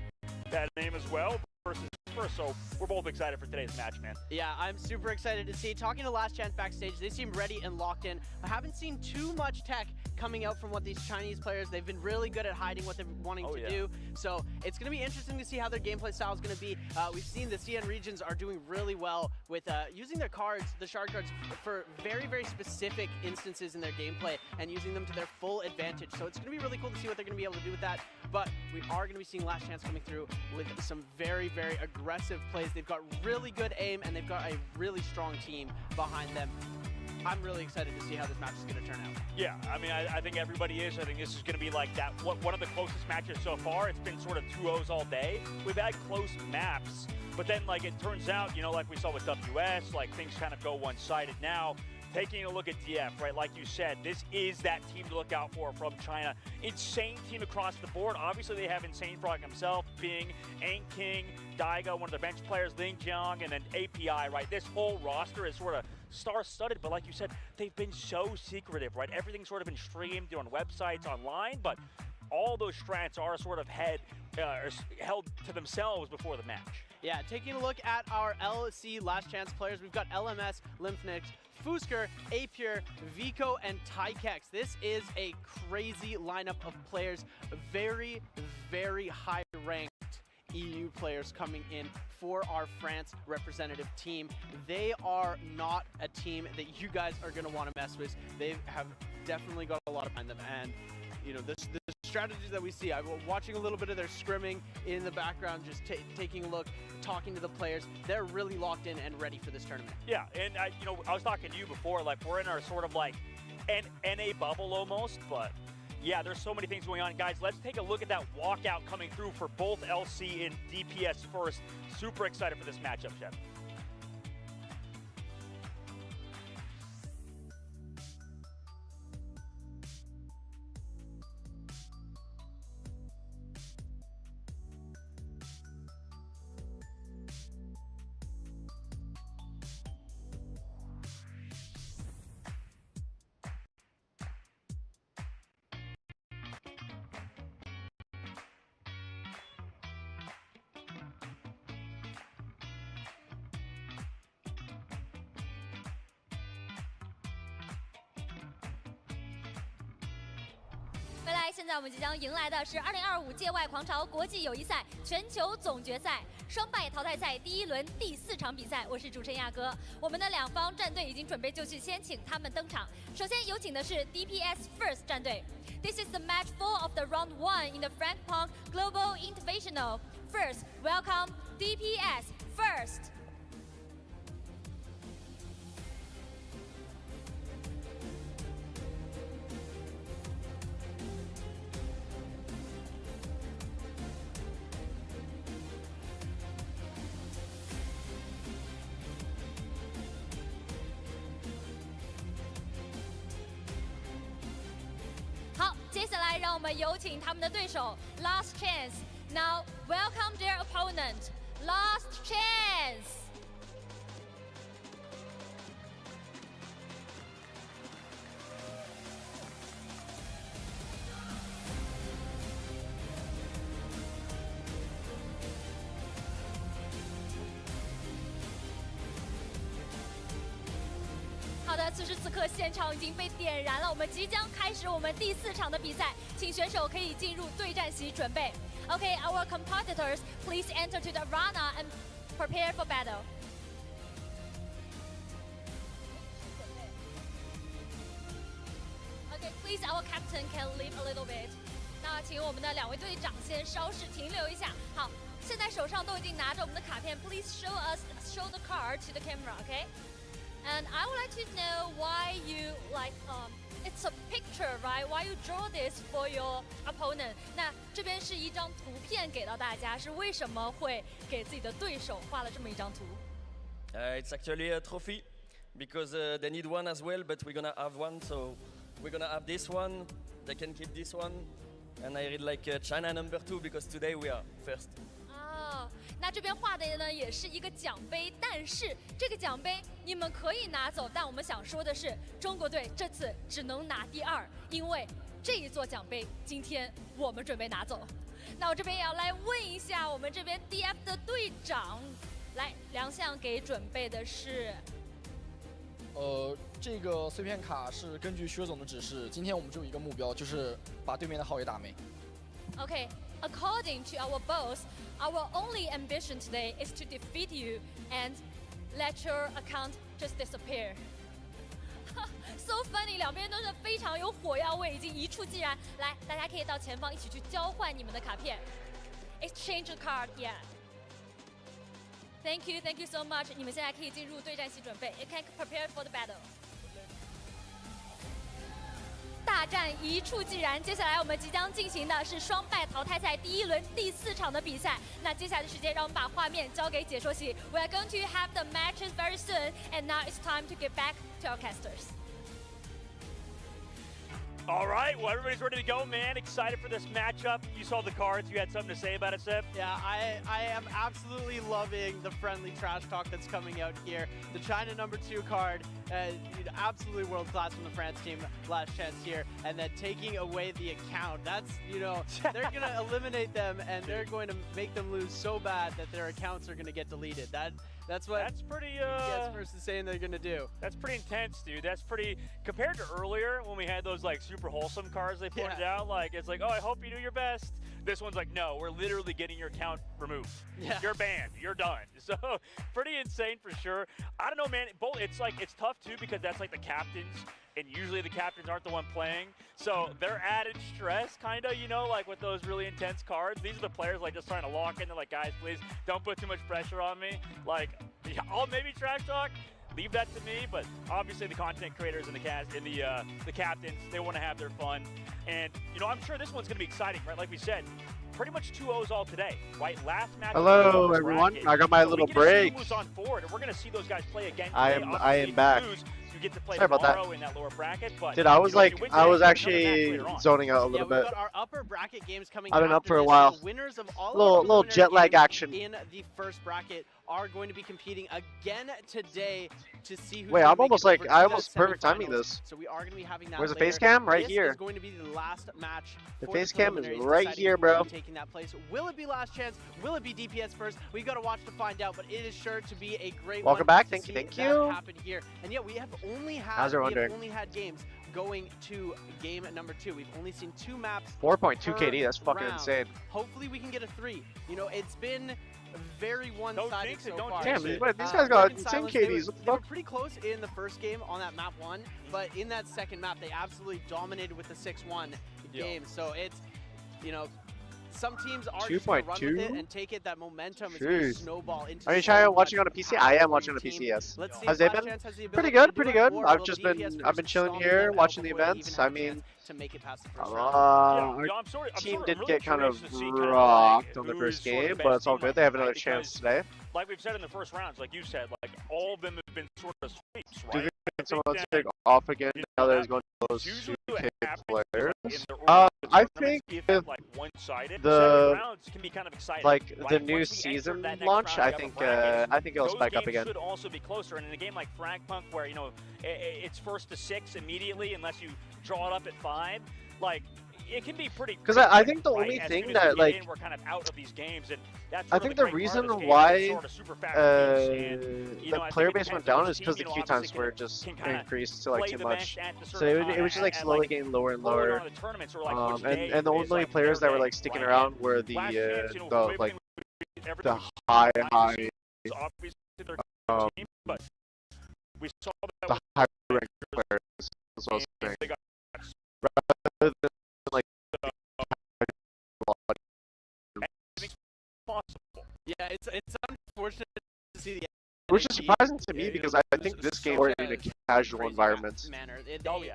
that name as well, versus first. So we're both excited for today's match, man. Yeah, I'm super excited to see. Talking to Last Chance backstage, they seem ready and locked in. I haven't seen too much tech coming out from what these Chinese players, they've been really good at hiding what they're wanting to do. So it's going to be interesting to see how their gameplay style is going to be. We've seen the CN regions are doing really well with using their cards, the shard cards, for very, very specific instances in their gameplay and using them to their full advantage. So it's going to be really cool to see what they're going to be able to do with that. But we are going to be seeing Last Chance coming through with some very, very aggressive plays. They've got really good aim and they've got a really strong team behind them. I'm really excited to see how this match is going to turn out. Yeah, I mean, I think everybody is. I think this is going to be like that. One of the closest matches so far. It's been sort of 2-0s all day. We've had close maps, but then like it turns out, you know, like we saw with WS, like things kind of go one-sided now. Taking a look at DF, right, like you said, this is that team to look out for from China. Insane team across the board. Obviously, they have Insane Frog himself, Bing, Ain't King, Daiga, one of their bench players, Ling Jiang, and then API, right? This whole roster is sort of star-studded, but like you said, they've been so secretive, right? Everything's sort of been streamed on websites, online, but all those strats are sort of held to themselves before the match. Yeah, taking a look at our LC Last Chance players, we've got LMS, Lymphnics, Fusker, Apure, Vico, and Tykex. This is a crazy lineup of players. Very, very high-ranked EU players coming in for our France representative team. They are not a team that you guys are going to want to mess with. They have definitely got a lot behind them, and you know, the strategies that we see. I'm watching a little bit of their scrimming in the background, just taking a look, talking to the players. They're really locked in and ready for this tournament. Yeah, and you know, I was talking to you before, like we're in our sort of like NA bubble almost, but yeah, there's so many things going on. Guys, let's take a look at that walkout coming through for both LC and DPS first. Super excited for this matchup, Chef.现在我们即将迎来的是2025界外狂潮国际友谊赛全球总决赛双败淘汰赛第1轮第4场比赛。我是主持人亚哥，我们的2方战队已经准备就绪，先请他们登场。首先有请的是 DPS First 战队。This is the match 4 of the round 1 in the Frag Punk Global Invitational. First, welcome DPS First. Hop 接下来，让我们有请他们的对手 Last Chance. Now, welcome their opponent, Last Chance. 好的，此时此刻现场已经被点燃了，我们即将开始我们第4场的比赛，请选手可以进入对战席准备。Okay, our competitors, please enter to the arena and prepare for battle. Okay, please, our captain can leave a little bit. 那请我们的2位队长先稍事停留一下。好，现在手上都已经拿着我们的卡片 ，Please show the card to the camera, okay? And I would like to know why you like it's a picture, right? Why you draw this for your opponent? 那这边是一张图片给到大家，是为什么会给自己的对手画了这么一张图？ It's actually a trophy because they need one as well, but we're gonna have one, so we're gonna have this one. They can keep this one, and I read like China #2 because today we are first. 那这边画的呢也是一个奖杯，但是这个奖杯你们可以拿走，但我们想说的是，中国队这次只能拿第2，因为这一座奖杯今天我们准备拿走。那我这边也要来问一下我们这边 DF 的队长，来梁相给准备的是。这个碎片卡是根据薛总的指示，今天我们只有一个目标，就是把对面的号给打没。Okay, according to our boss, our only ambition today is to defeat you and let your account just disappear. So funny， 两边都是非常有火药味，已经一触即燃。来，大家可以到前方一起去交换你们的卡片。Exchange the card, yeah. Thank you so much. 你们现在可以进入对战席准备。You can prepare for the battle. 大战一触即燃，接下来我们即将进行的是双败淘汰赛第1轮第4场的比赛。那接下来的时间，让我们把画面交给解说席。We are going to have the matches very soon, and now it's time to get back to our casters. All right, well, everybody's ready to go, man. Excited for this matchup. You saw the cards. You had something to say about it, Seb? Yeah, I am absolutely loving the friendly trash talk that's coming out here. The China #2 card, absolutely world class from the France team. Last chance here, and then taking away the account. That's, they're going to eliminate them, and they're going to make them lose so bad that their accounts are going to get deleted. That's pretty first is saying they're gonna do. That's pretty intense, dude. That's pretty compared to earlier when we had those like super wholesome cards they pointed out. Like it's like, oh, I hope you do your best. This one's like, no, we're literally getting your account removed. Yeah. You're banned. You're done. So pretty insane for sure. I don't know, man. It's tough too because that's like the captains, and usually the captains aren't the one playing. So they're added stress, kind of, like with those really intense cards. These are the players like just trying to lock in. They're like, guys, please don't put too much pressure on me. Like, I'll maybe trash talk. Leave that to me, but obviously the content creators and the captains, they want to have their fun. And, I'm sure this one's going to be exciting, right? Like we said, pretty much 2-0s all today, right? Last match. Hello, everyone. I got my little break. On forward, and we're going to see those guys play again. I am back. Get to play Sorry about that. in that lower bracket, but dude, I was actually zoning out a little bit. We've got our upper bracket games coming. I've been up for a this. while. The winners of all little jet lag action in the first bracket are going to be competing again today to see who's Wait, gonna I'm make almost it like over I to almost the perfect timing semifinals. this. So we are going to be having that. Where's the later. face cam? Right this here. Is going to be the last match. The for face cam is preliminaries, right deciding here, who will bro. be taking that place. Will it be last chance? Will it be DPS first? We got to watch to find out. But it is sure to be a great. Welcome one back. to Thank you. see Thank that you. happen here. And yeah, we have only had. How's everyone doing? Only had games going to game #2. We've only seen 2 maps. 4.2 KD. That's fucking round. insane. Hopefully we can get a 3. It's been very one-sided so far. Damn, these guys got insane KDs. They were pretty close in the first game on that map 1, but in that second map, they absolutely dominated with the 6-1 game. So it's, some teams are just going to run with it and take it. That momentum is going to snowball into. Are you trying watching on a PC? I am watching on a PC. Yes. How's it been? Pretty good. Pretty good. I've been chilling here watching the events. I mean, our team did get kind of rocked on the first game, but it's all good. They have another chance today. Like we've said in the first rounds, like you said, like all of them have been sort of sweeps, right? Someone's take off again. Now there's going to those 2K players. I think with the new season launch, I think it'll spike up again. Should also be closer, and in a game like Frag Punk, where it's first to 6 immediately, unless you draw it up at 5, like. It can be pretty. Because I think the only thing that like we're kind of out of these games, and that's I think the reason why the player base went down is because the queue times were just increased to like too much. So it was just like slowly getting lower and lower. And the only players that were like sticking around were the high ranked players. That's what I was saying. me because I think this game is in a casual environment.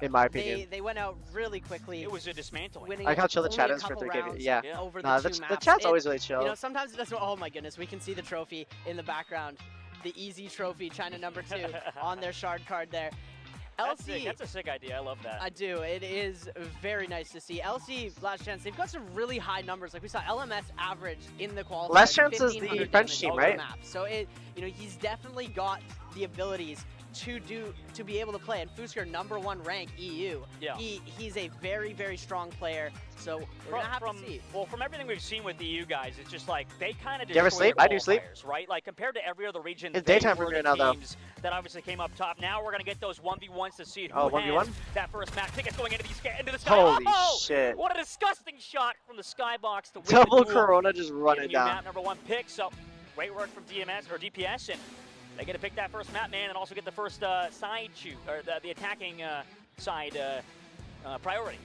In my opinion. They went out really quickly. It was a dismantling. Winning I like how chill the only chat a is for couple the game. rounds Yeah. over Nah, the two the maps. chat's always really chill. You know, sometimes it doesn't. Oh my goodness, we can see the trophy in the background. The easy trophy, China #2 on their shard card there. LC, that's a sick idea. I love that. I do. It is very nice to see. LC, Last Chance, they've got some really high numbers. Like we saw LMS average in the qualifiers. Last Chance is the French team, right? So he's definitely got the abilities to be able to play. And Fusker, #1 rank EU. Yeah. He's a very, very strong player. So we're gonna have to see. Well, from everything we've seen with the EU guys, it's just like they kind of Do you ever sleep? I do sleep. Right? Like compared to every other region, It's daytime for me right now, though. That obviously came up top. Now we're gonna get those 1v1s to see who Oh, 1v1? has that first map ticket going into the sky. Holy oh, shit. What a disgusting shot from the skybox to win Double the duel. Corona just run it New down. map #1 pick. So great work from DPS, and they get to pick that first map, man, and also get the first side shoot, or the attacking side priority.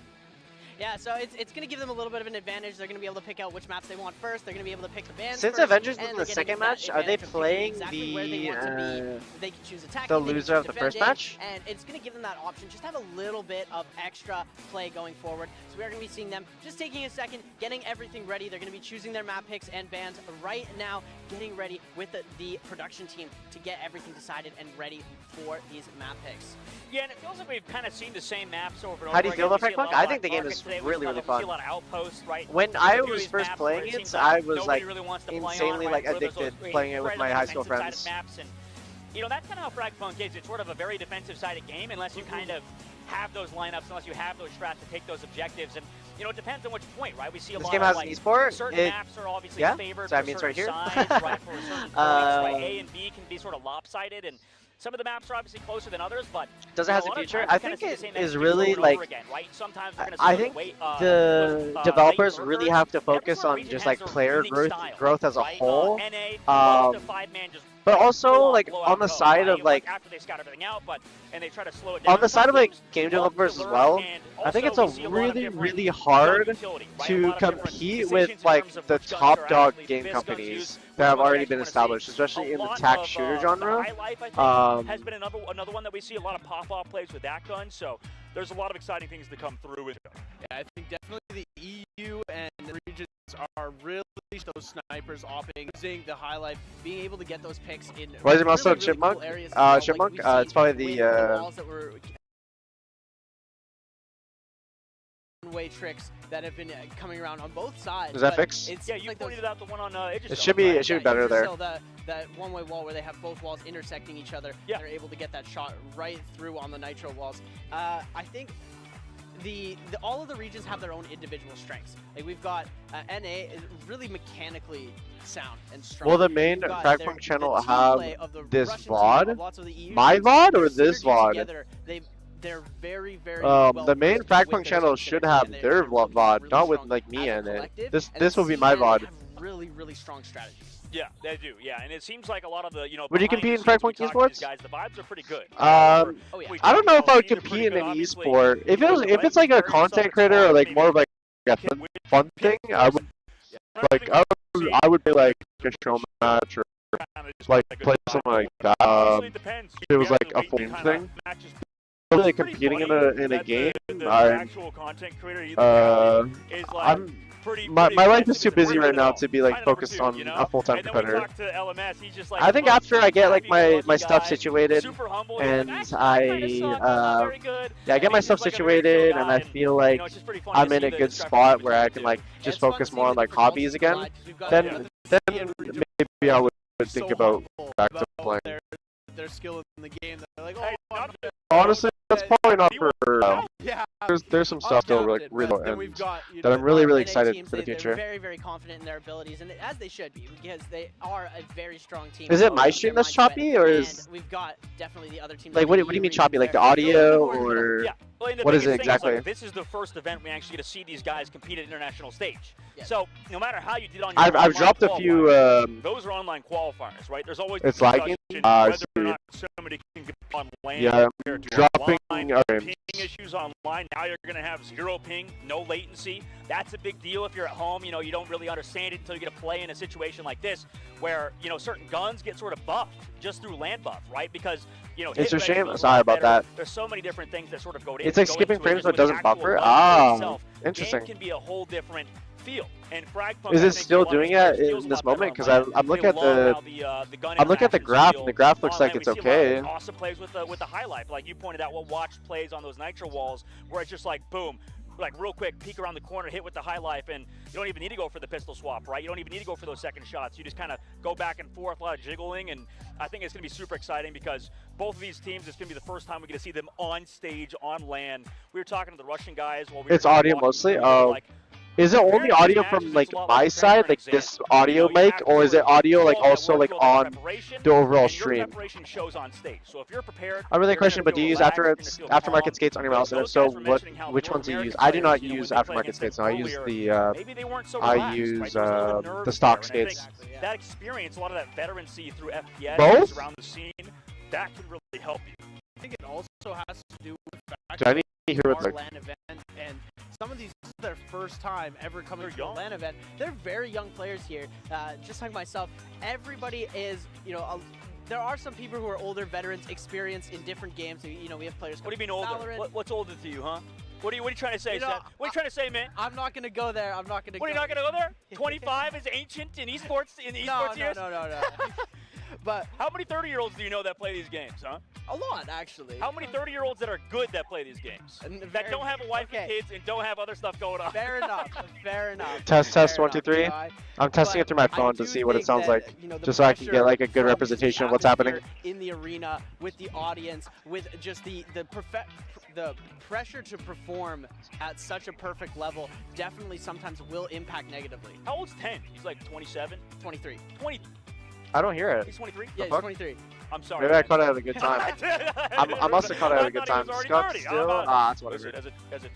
Yeah, so it's going to give them a little bit of an advantage. They're going to be able to pick out which maps they want first. They're going to be able to pick the bands Since first, Avengers and was in they're the getting second that match, are they advantage of picking playing exactly where they want to be. They can choose attacking, the they can loser choose of the first defending, match? and it's going to give them that option. Just have a little bit of extra play going forward. So we are going to be seeing them just taking a second, getting everything ready. They're going to be choosing their map picks and bands right now, getting ready with the production team to get everything decided and ready for these map picks. Yeah, and it feels like we've kind of seen the same maps over and over. How do you feel about again. FragPunk? I think the game is really, really fun. We see a lot of outposts, right? When I was first playing it, I was like insanely like addicted playing it with my high school friends. And, you know, that's kind of how Frag Punk is. It's sort of a very defensive-sided game unless you kind of have those lineups, unless you have those strats to take those objectives. And, you know, it depends on which point, right? We see a This lot game of, has like, an esport. certain maps are obviously favored so for I mean, it's certain right here. sides, right? For certain points, right? A and B can be sort of lopsided, and some of the maps are obviously closer than others, but does it have a future? I think it is really like. Again, right? Sometimes we're I think the developers really have to focus on just like player growth as a whole. But also like on the side of like after they scout everything out, and they try to slow it on the side of like game developers as well, I think it's a really hard to compete with like the top dog game companies that have already been established, especially in the tac shooter genre. Has been another one that we see a lot of pop-off plays with that gun, so there's a lot of exciting things to come through with it. Yeah, I think definitely the EU and the regions are really those snipers opting, using the high life, being able to get those picks in. Why is it also really Chipmunk? Cool areas well. Chipmunk? Like It's probably the walls that were one-way tricks that have been coming around on both sides. Is that fixed? Yeah, you pointed out the one on It should be better there. That one-way wall where they have both walls intersecting each other. Yeah. They're able to get that shot right through on the nitro walls. I think all of the regions have their own individual strengths. Like we've got NA is really mechanically sound and strong. Will the main FragPunk channel have this VOD? My VOD or this VOD? They're very, very the main FragPunk channel should have their VOD, not with like me in it. This will be my VOD. Really, really strong strategies. Yeah, they do. Yeah, and it seems like a lot of the Would you compete in FragPunk esports? Guys, the vibes are pretty good. I don't know if I would compete in an esport. If it's like a content creator or like more of like a fun thing, I would play like a show match or like play something like that. If it was like a full thing. Really competing in a game. My life is too busy right now to be like focused on a full-time competitor. I think after I get like my stuff situated and I get my stuff situated and I feel like I'm in a good spot where I can like just focus more on like hobbies again, then maybe I would think about back to playing. Their skill in the game. They're like, honestly, that's probably not for. There's some stuff still really and that I'm really excited for the future. They're very, very confident in their abilities, and as they should be, because they are a very strong team. Is it my stream that's choppy, or is? We've got definitely the other teams. Like, what do you mean choppy? Like the audio, or what is it exactly? Like, this is the first event we actually get to see these guys compete at international stage. So no matter how you did on your I've dropped a few. Those are online qualifiers, right? There's always it's lagging. somebody can get on land Yeah, compared to dropping. online. Okay. Ping issues online. Now you're going to have 0 ping, no latency. That's a big deal if you're at home. You know, you don't really understand it until you get to play in a situation like this where, you know, certain guns get sort of buffed just through land buff, right? Because, you know, It's a hit rate shame. feels a Sorry lot about better. that. There's so many different things that sort of go It's like go skipping into frames, just but it with the doesn't actual buffer. gun Ah, itself, interesting. Game can be a whole different feel. And FragPunk, Is I it think, still one of doing those it players feels in a this lot better moment? Because online. I'm looking They at love the how the gun I'm looking at the interactions graph, feel and the graph looks like online. it's We see a lot okay. of awesome plays with the high life, like you pointed out. What watched plays on those nitro walls, where it's just like boom, like real quick, peek around the corner, hit with the high life, and you don't even need to go for the pistol swap, right? You don't even need to go for those second shots. You just kind of go back and forth, a lot of jiggling, and I think it's going to be super exciting because both of these teams, it's going to be the first time we get to see them on stage, on LAN. We were talking to the Russian guys while we were It's audio walking mostly. through, they were like, Is it only preparing for these audio matches, from it's like a lot my like preparing side, for an like exam. this audio You mic, have to or is sort it of audio like go that also run like through a lot of on preparation, the overall and your stream? preparation shows on stage. So if you're prepared, I really you're gonna question, but do feel you use relaxed, you're gonna feel aftermarket calm. skates on your mouse? And if Those so, guys were mentioning how the which North ones do you use? American I do not players, you know, use when they play aftermarket against them skates. No, I use earlier, maybe they weren't so I relaxed, use right? There was a little bit of the nerves stock there, and I skates. think that experience, a lot of that veterancy through FPS Both? around the scene, that can really help you. I think it also has to do with the fact Do I need to hear what our the LAN event, and some of these, this is their first time ever coming to a LAN event. They're very young players here. Just like myself, everybody is, you know, there are some people who are older veterans, experienced in different games. You know, we have players. What do you mean older? Valorant. What's older to you, huh? What are you trying to say, You know, Seth? What are you trying to say, man? I'm not gonna go there. I'm not gonna. What, are you not gonna go there? 25 is ancient in esports years? No. But how many 30-year-olds do you know that play these games, huh? A lot, actually. How many 30-year-olds that are good that play these games? That don't have a wife and kids and don't have other stuff going on. Fair enough. Fair enough. Test, Fair 1, 2, 3. enough, I'm testing it through my phone to see what it sounds like, you know, the just so I can get pressure like a good from representation the of what's happening. atmosphere in the arena, with the audience, with just the pressure to perform at such a perfect level definitely sometimes will impact negatively. How old's 10? He's like 27? 23. 20. I don't hear it. He's 23? Yeah, he's fuck? 23. I'm sorry. Maybe I caught it at a good time. I must have caught it at a good time. Scott still? Ah, it's whatever.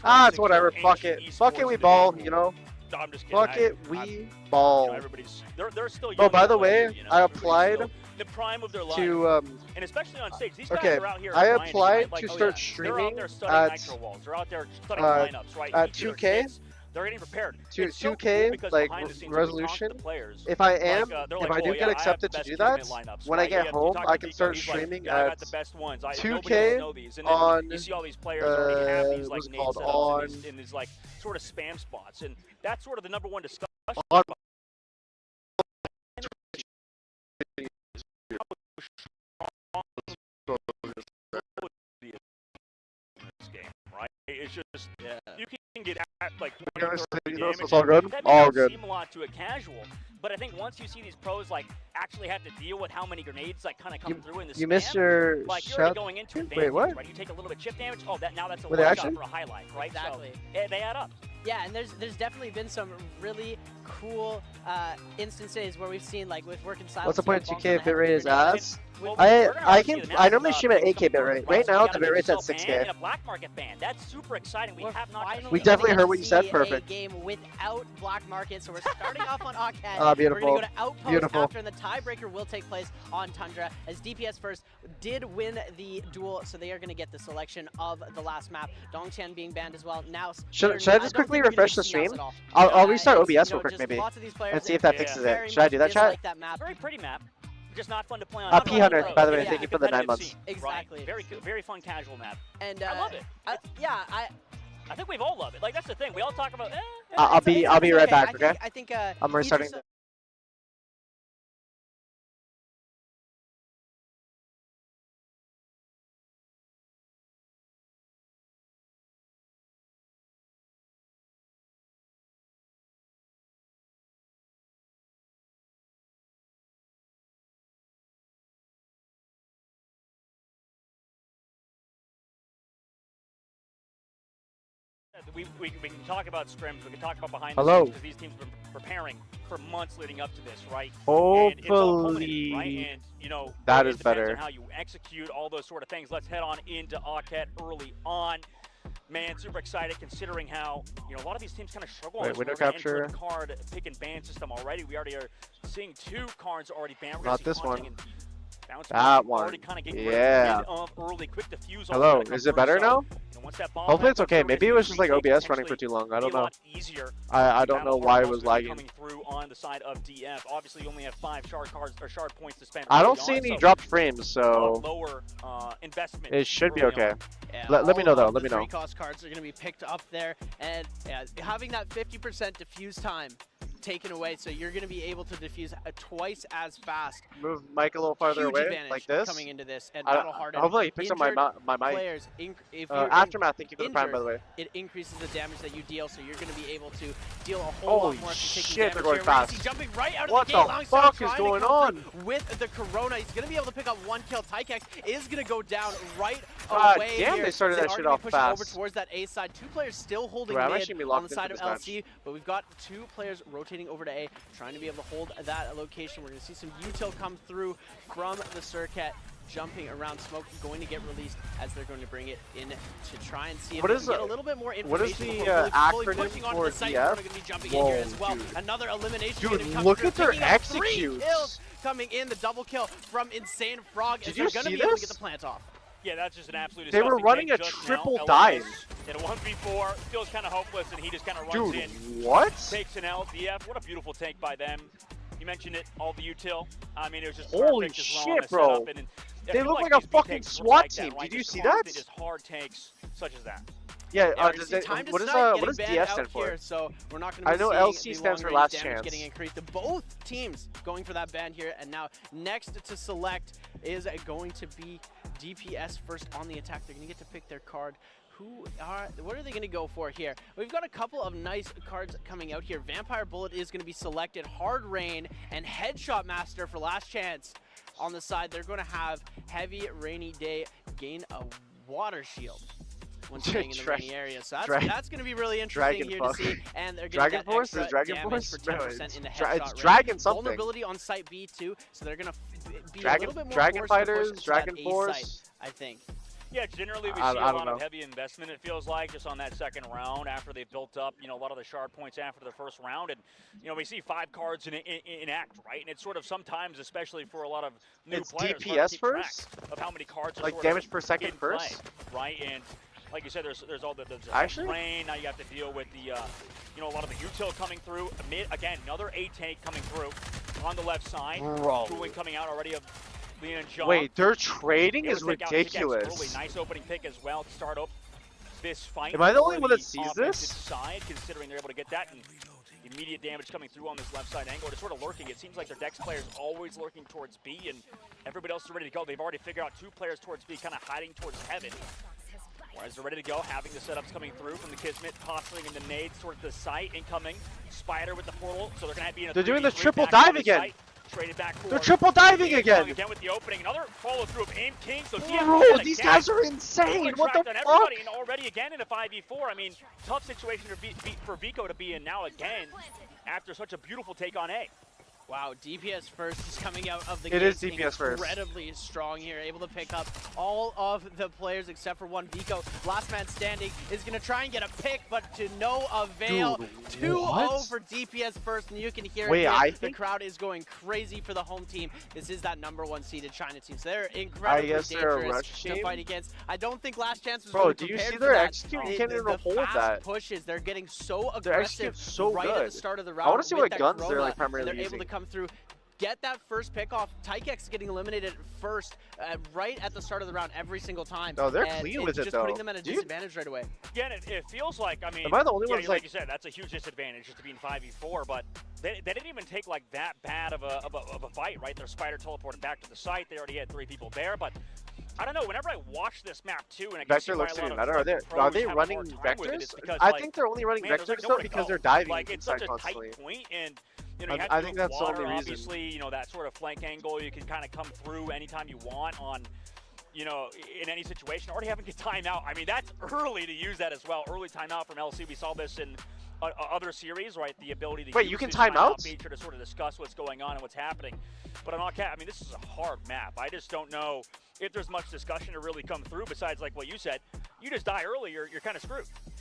Ah, it's whatever. Fuck it. Fuck it, we ball, you know? I'm just kidding. Fuck it, we ball. They're still young. Oh, by the players, way, you know, I everybody's applied still the prime of their life. to and especially on stage, these okay, guys are out here. I grinding, applied right? to Like, start they're out streaming there studying at nitro walls. They're out there studying lineups, right? at Each of 2K. their kits, they're getting prepared. It's so 2K cool because like behind the scenes, when we talk to resolution. the players, If I like, am, they're if like, I do "Oh, get yeah, accepted I to have do the that, best lineups, when right? I get You home, talk I to can Pico, start he's like, streaming yeah, I got at the best ones. Nobody else 2K know these. And then on you see all these players already have these like what's it name called? setups in these like sort of spam spots, and that's sort of the #1 discussion. On game, right? It's just you can get at like 20 Guys, you know, damage. it's all good? That may All not good. seem a lot to a casual, but I think once you see these pros like actually have to deal with how many grenades like kind of come through in the You spam, missed your like you're shot. already going into advantage, Wait, what? right? You take a little bit chip damage. Oh, now that's a Were they one shot actually? for a highlight, right? Exactly. So they add up. Yeah, and there's definitely been some really cool instances where we've seen, like with Work in Silence. What's the point? you know, 2K bonks on the bitrate head is of the grenade. ass. Well, I normally stream at 8K bitrate. Right now the bitrate's at And 6K. a black market ban. That's super exciting. We have not. We definitely heard what you said. A Perfect. game without Black Market, so we're starting off on Ocket. Ah, We're beautiful. gonna go to Outpost Beautiful. after, and the tiebreaker will take place on Tundra, as DPS First did win the duel, so they are gonna get the selection of the last map. Dongtian being banned as well. Now, Should I don't just think quickly we're gonna refresh the see us stream? at all. I'll restart It's, OBS you know, real quick just maybe, lots of these players and see if that Yeah. fixes very it. Should I do that, dislike chat? that map. Very pretty map. Just not fun to play on. P100, by the way, Yeah, thank you for the 9 competitive months. scene, Exactly. Right? Very fun casual map. And I love it. I think we've all loved it. Like that's the thing. We all talk about. I'll be right back. Okay. I think I'm restarting. We can talk about scrims. We can talk about behind Hello. the scenes because these teams have been preparing for months leading up to this, right? And it's all culminating, right? Hopefully And you know that it is depends better. on how you execute all those sort of things. Let's head on into Ocket early on. Man, super excited considering how a lot of these teams kind of struggle on Wait, this. window We're gonna enter capture. the card pick and ban system already. We already are seeing 2 cards already banned. We're Not gonna see this Haunting one. and That one. Yeah. Early, quick defuse. Hello, is it better now? Hopefully it's okay. Maybe it was just like OBS running for too long. I don't know. I don't know why it was lagging. Coming through on the side of DF. Obviously, you only have 5 shard cards or shard points to spend. I don't see any dropped frames, so lower investment. it should be okay. Yeah, Let me know though. Let me know. 3-cost cards are going to be picked up there, and having that 50% diffuse time taken away, so you're going to be able to diffuse twice as fast. Move Mike a little farther Huge away, advantage like this. coming into this, and that'll harden. Hopefully he picks up my mic. Players, if you're Aftermath, thank you for the prime, by the way. It increases the damage that you deal, so you're going to be able to deal a whole Holy lot more if you're taking shit, damage they're going here. fast. He's jumping right out What of the gate. the Longstar fuck is trying to going come on? through with the Corona. He's going to be able to pick up 1 kill. Tykex is going to go down right God away damn, here. they started that are shit gonna off be pushing over fast. towards that A side. 2 players still holding I'm mid actually gonna be on locked the side of into this LC, but we've got 2 players rotating over to A, trying to be able to hold that location. We're going to see some util come through from the Circuit, jumping around smoke, going to get released as they're going to bring it in to try and see if they can get a little bit more information. What is the fully acronym pushing onto for the site. DF? We're going to be jumping in here as well. Dude. Another elimination. Dude, gonna come look through, at their picking up 3 executes. kills coming in. The double kill from Insane Frog. Did As you they're going to see be able to this? get the plant off. Yeah, that's just an absolute. They were running a triple dive. In a 1v4, feels kind of hopeless, and he just kind of runs Dude, in. what? Takes an LDF. What a beautiful take by them. You mentioned it, all the util. I mean, it was just Holy perfect as well shit, on the bro. setup, and I They feel look like these a fucking retakes were SWAT like that, team. right? Did you Just see constant, that? Just hard takes such as that. Yeah, we're gonna does see it, time to what does sight what does getting banned DF stand out for? here, so we're not going I to be know seeing LC the stands for long-range last damage chance. getting increased. Both teams going for that ban here, and now next to select is going to be DPS first on the attack. They're going to get to pick their card. What are they going to go for here? We've got a couple of nice cards coming out here. Vampire Bullet is going to be selected. Hard Rain and Headshot Master for last chance. On the side, they're going to have Heavy Rainy Day gain a water shield when staying in the rainy area. So that's going to be really interesting here to see. And they're going to get extra damage for 10% in the headshot it's Dragon something. Vulnerability on site B too, so they're going to be Dragon, a little bit more Dragon forced to Fighters, push to Dragon that A Force. site, I think. Yeah, generally we see a lot of heavy investment, it feels like, just on that second round after they've built up, a lot of the shard points after the first round. And, we see 5 cards in act, right? And it's sort of sometimes, especially for a lot of new players, DPS first? of how many cards are like sort damage of per second in first? play, right? And like you said, there's all the Actually? rain. Now you have to deal with the, a lot of the util coming through. Again, another A tank coming through on the left side. Bro. Cooling coming out already of Leon and John. Wait, their trading is ridiculous. Early. Nice opening pick as well to start up this fight. Am I the only one that sees this? Side, considering they're able to get that and immediate damage coming through on this left side angle. They're sort of lurking. It seems like their Dex players always lurking towards B, and everybody else is ready to go. They've already figured out 2 players towards B, kind of hiding towards heaven. Whereas they're ready to go, having the setups coming through from the Kismet, tossing in the nades towards the site, incoming. Spider with the portal, so they're going to be in a They're doing the 3v3 triple back on dive the again. site. Traded back They're forward. triple diving Aim again. Again with the opening. Another follow through of Aim King. So Bro, these guys are insane. What the fuck? Everybody, and already again in a 5v4. I mean, tough situation for Vico to be in now again after such a beautiful take on A. Wow, DPS first is coming out of the It is gates DPS first. incredibly strong here, able to pick up all of the players except for one. Vico, last man standing, is going to try and get a pick, but to no avail. 2-0 for DPS first, and you can hear Wait, it. The crowd is going crazy for the home team. This is that #1 seeded China team, so they're incredibly dangerous to fight against. I don't think Last Chance was really do you prepared see for their that. execute? You can't even hold fast that. pushes, they're getting so Their aggressive execute's so right at good. the start of the I round. want to see with what that guns they're Corona, like primarily and they're using. able to come through, get that first pick off. Tykex getting eliminated first, right at the start of the round every single time. No, they're and clean it's with it, just though. putting them at a disadvantage right away. Again, it feels like, I mean, Am I the only one like you said, that's a huge disadvantage just to be in 5v4, but they didn't even take like that bad of a fight, right? Their Spider teleported back to the site. They already had 3 people there, but I don't know. Whenever I watch this map too, and I can see Vector why looks a to lot be of better. Are they pros have a running hard time with it, vectors? is because, I like, think they're only running man, there's, vectors like, though nowhere to because go. they're diving Like, it's inside such a constantly. tight point, and you have I to think move that's the water, only reason. obviously, that sort of flank angle, you can kind of come through anytime you want on, in any situation. Already having a timeout. I mean, that's early to use that as well. Early timeout from LC. We saw this in other series, right? The ability to Wait, use you can this time out? feature to sort of discuss what's going on and what's happening. But on all cap, I mean, this is a hard map. I just don't know if there's much discussion to really come through besides like what you said. You just die early, you're kind of screwed.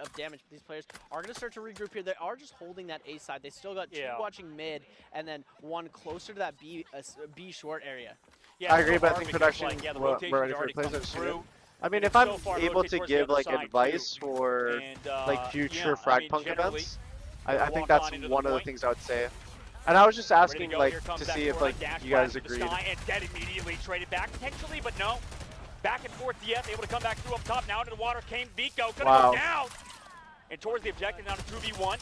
bit of damage. These players are going to start to regroup here. They are just holding that A side. They still got two watching mid and then one closer to that B short area. Yeah, I agree, but I think production we're ready for replacements. I mean, if I'm able to give like advice for like future Frag Punk events, I think that's one of the things I would say. And I was just asking like to see if like you guys agreed. And dead immediately traded back potentially, but no. Back and forth, DF able to come back through up top. Now into the water came Vico, gonna Wow. go down. And towards the objective, down to 2v1.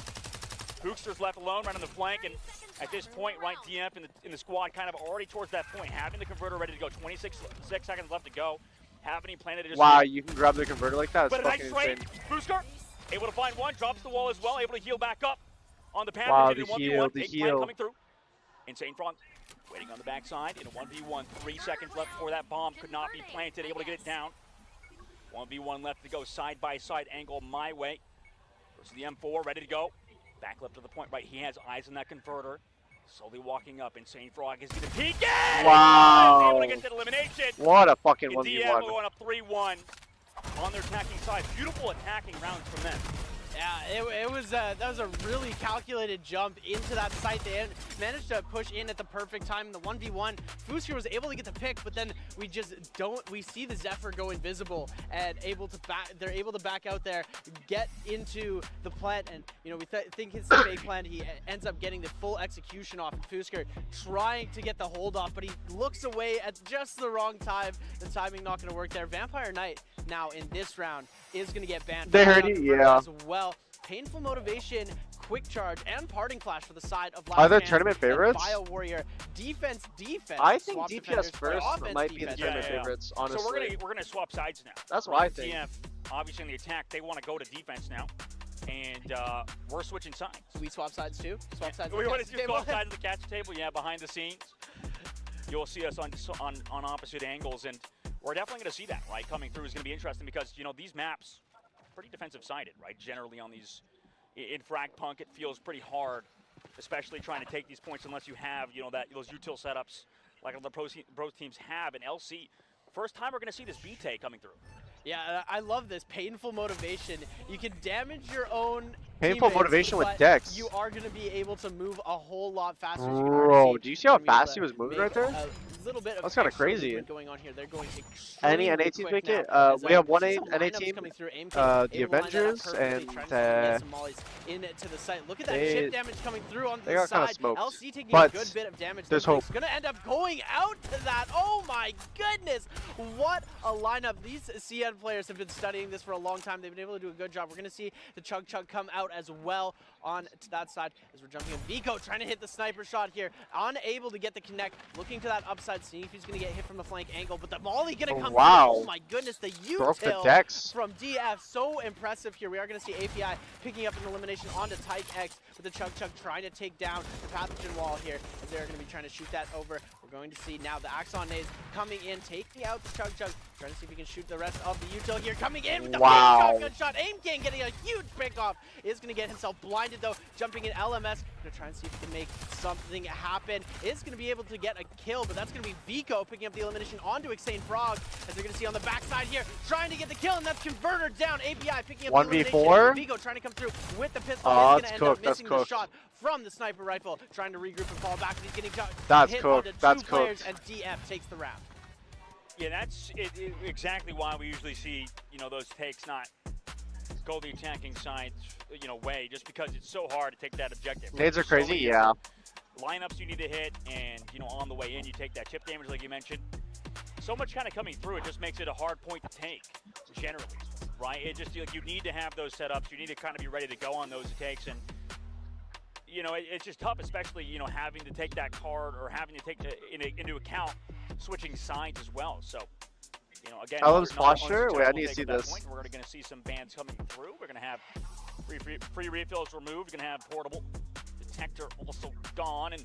Hookster's left alone, right on the flank, and at this point, right, DF in the squad kind of already towards that point, having the converter ready to go. 26 seconds left to go. Having him planted to just Wow, you can grab the converter like that? It's but a fucking nice trade. insane. Boosker able to find one, drops the wall as well, able to heal back up on the path. Wow, in the 1v1, heal, the take plan heal. coming through. Insane Frog waiting on the backside in a 1v1. 3 seconds left before that bomb could not be planted. Able to get it down. 1v1 left to go, side by side angle my way. Versus the M4, ready to go. Back left to the point right. He has eyes on that converter. Slowly walking up. Insane Frog is going to peek it! Wow. Able to get that elimination. What a fucking And 1v1. DM going up 3-1 on their attacking side. Beautiful attacking rounds from them. Yeah, it was that was a really calculated jump into that site. They managed to push in at the perfect time in the 1v1. Fusker was able to get the pick, but then we see the Zephyr go invisible and they're able to back out there, get into the plant, and you know we think it's the fake plant. He ends up getting the full execution off. Fusker trying to get the hold off, but he looks away at just the wrong time. The timing not going to work there. Vampire Knight now in this round is going to get banned. They heard it, yeah. As well. Painful Motivation, Quick Charge, and Parting Flash for the side of Last Are there Chance tournament and favorites? Bio Warrior. Defense. I think swap DPS defenders for first offense might be the defense. tournament favorites, honestly. So we're gonna swap sides now. That's what I think. TF, obviously in the attack, they want to go to defense now, and we're switching sides. We swap sides too. Swap sides. We want to swap sides of the catch table. Yeah, behind the scenes, you'll see us on opposite angles, and we're definitely going to see that. Right, coming through is going to be interesting because you know these maps, pretty defensive sided. Right, generally on these. In Frag Punk, it feels pretty hard, especially trying to take these points unless you have, you know, those util setups like the pro teams have. And LC, first time we're going to see this BT coming through. Yeah, I love this. Painful Motivation. You can damage your own Painful Motivation with but Dex. You are going to be able to move a whole lot faster. Bro, do you see how fast he was moving right there? Little bit of That's kind of extra crazy. movement going on here. They're going Any extremely NA teams quick make it? now, We have one see some NA lineups team, coming through. AMK the able to line that up Avengers, perfectly, and trying to get some mollies into the site. Look at that chip damage coming through on they the got kinda side. smoked, LC taking but a good bit of damage. there's hope. It's going to end up going out to that. Oh my goodness. What a lineup. These CN players have been studying this for a long time. They've been able to do a good job. We're going to see the Chug Chug come out as well on to that side as we're jumping in. Vico trying to hit the sniper shot here. Unable to get the connect. Looking to that upside, seeing if he's going to get hit from the flank angle. But the volley going to come wow. through. Oh my goodness. The Broke the util decks. from DF. So impressive here. We are going to see API picking up an elimination onto Tyke X with the Chug Chug trying to take down the pathogen wall here as they're going to be trying to shoot that over. We're going to see now the Axon nades coming in, taking out the Chug Chug, trying to see if he can shoot the rest of the util here. Coming in with the big shotgun shot. Aim King getting a huge pick off. Is going to get himself blinded though. Jumping in LMS. Going to try and see if he can make something happen. Is going to be able to get a kill, but that's going to be Vico picking up the elimination onto Insane Frog as they're going to see on the backside here, trying to get the kill, and that's Converter down. API picking up the elimination. 1v4? Vico trying to come through with the pistol. Oh, Is that's going to end up cooked, that's missing the cooked. shot from the sniper rifle, trying to regroup and fall back, but he's getting That's hit cooked, onto that's two players, cooked. and DF takes the round. Yeah, that's exactly why we usually see, you know, those takes not go the attacking side, you know, way, just because it's so hard to take that objective. Nades are So crazy, many yeah. lineups you need to hit, and, you know, on the way in, you take that chip damage like you mentioned. So much kind of coming through, it just makes it a hard point to take, generally, right? It just, like, you need to have those setups. You need to kind of be ready to go on those takes, and, you know, it's just tough, especially, you know, having to take that card or having to take into account switching sides as well. So, you know, again, LM's posture? Wait, I need to see this. We're going to see some bans coming through. We're going to have free refills removed. We're going to have portable detector also gone, and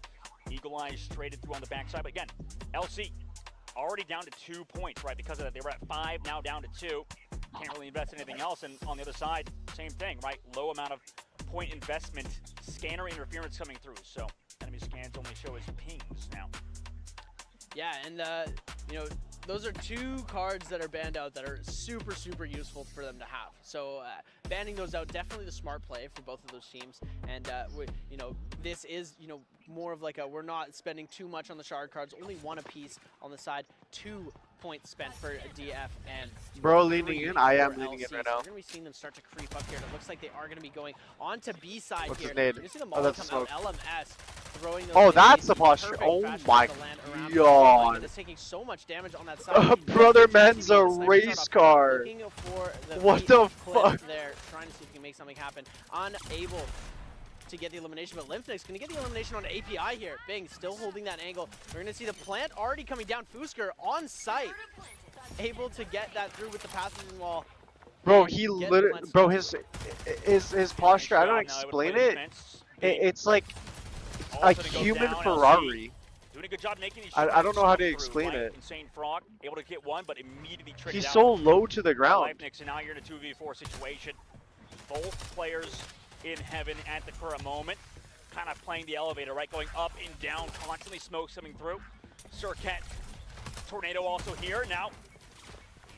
Eagle Eyes traded through on the backside. But again, LC already down to 2 points, right? Because of that, they were at 5, now down to 2. Can't really invest in anything else. And on the other side, same thing, right? Low amount of point investment, scanner interference coming through. So enemy scans only show as pings now. Yeah, and you know, those are 2 cards that are banned out that are super, super useful for them to have. So banning those out, definitely the smart play for both of those teams. And you know, this is, you know, more of like a, we're not spending too much on the shard cards, only 1 apiece on the side, 2 points spent for DF and Bro, leaning 3 in. I for am leaning in LC. right So now. we're going to be seeing them start to creep up here. And it looks like they are going to be going on to B side What's here. his nade? You're going to see the Oh, molly that's come out. smoke. LMS throwing those Oh, nades that's the in posture. perfect Oh fashion my to land around. god. It's taking so much damage on that side. Brother Just Men's to a be able to race start off car. looking for the What beat the clip fuck? there, trying to see if he can make something happen. Unable to get the elimination, but Lymphnick's going to get the elimination on API here. Bing still holding that angle. We're going to see the plant already coming down. Fusker on site, able to get that through with the passing wall. Bro, he literally, bro, his posture. I don't explain it. It's like a human Ferrari. Doing a good job making these I don't know how to through, explain right? it. Insane Frog, able to get one, but immediately triggered He's out. so low to the ground. Lifenix, and now you're in a 2v4 situation. Both players in heaven at the current moment, kind of playing the elevator, right? Going up and down, constantly smokes coming through. Surcat, Tornado also here now.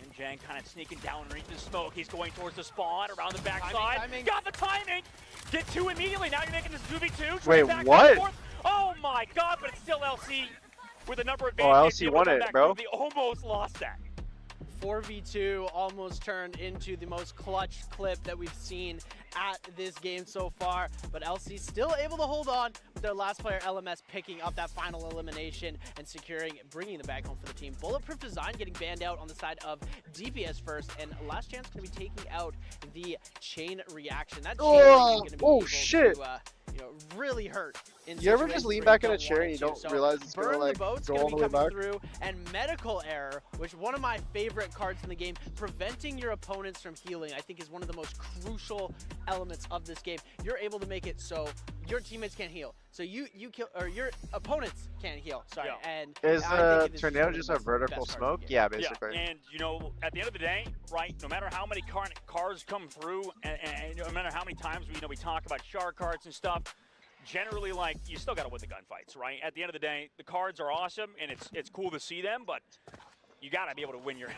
And Jang kind of sneaking down underneath the smoke. He's going towards the spawn, around the backside. Timing. Got the timing! Get 2 immediately, now you're making this 2v2. Wait, back what? and forth. Oh my god, but it's still LC with a number advantage. LC won it, bro. They almost lost that. 4v2 almost turned into the most clutch clip that we've seen at this game so far, but LC still able to hold on with their last player LMS picking up that final elimination and bringing the bag home for the team. Bulletproof Design getting banned out on the side of DPS first, and Last Chance going to be taking out the chain reaction. That chain is going to be able shit. to really hurt. You ever just lean back in a chair and you don't realize it's gonna like go all the way back? through, and medical error, which one of my favorite cards in the game, preventing your opponents from healing, I think is one of the most crucial elements of this game. You're able to make it so your teammates can't heal, so you kill, or your opponents can't heal. Sorry, and Is I think it is Tornado one of just the a best vertical cards in the smoke? game. Yeah, basically. Yeah, and you know, at the end of the day, right? No matter how many cars come through, and no matter how many times we talk about shard cards and stuff. Generally, like, you still got to win the gunfights, right? At the end of the day, the cards are awesome, and it's cool to see them, but you got to be able to win your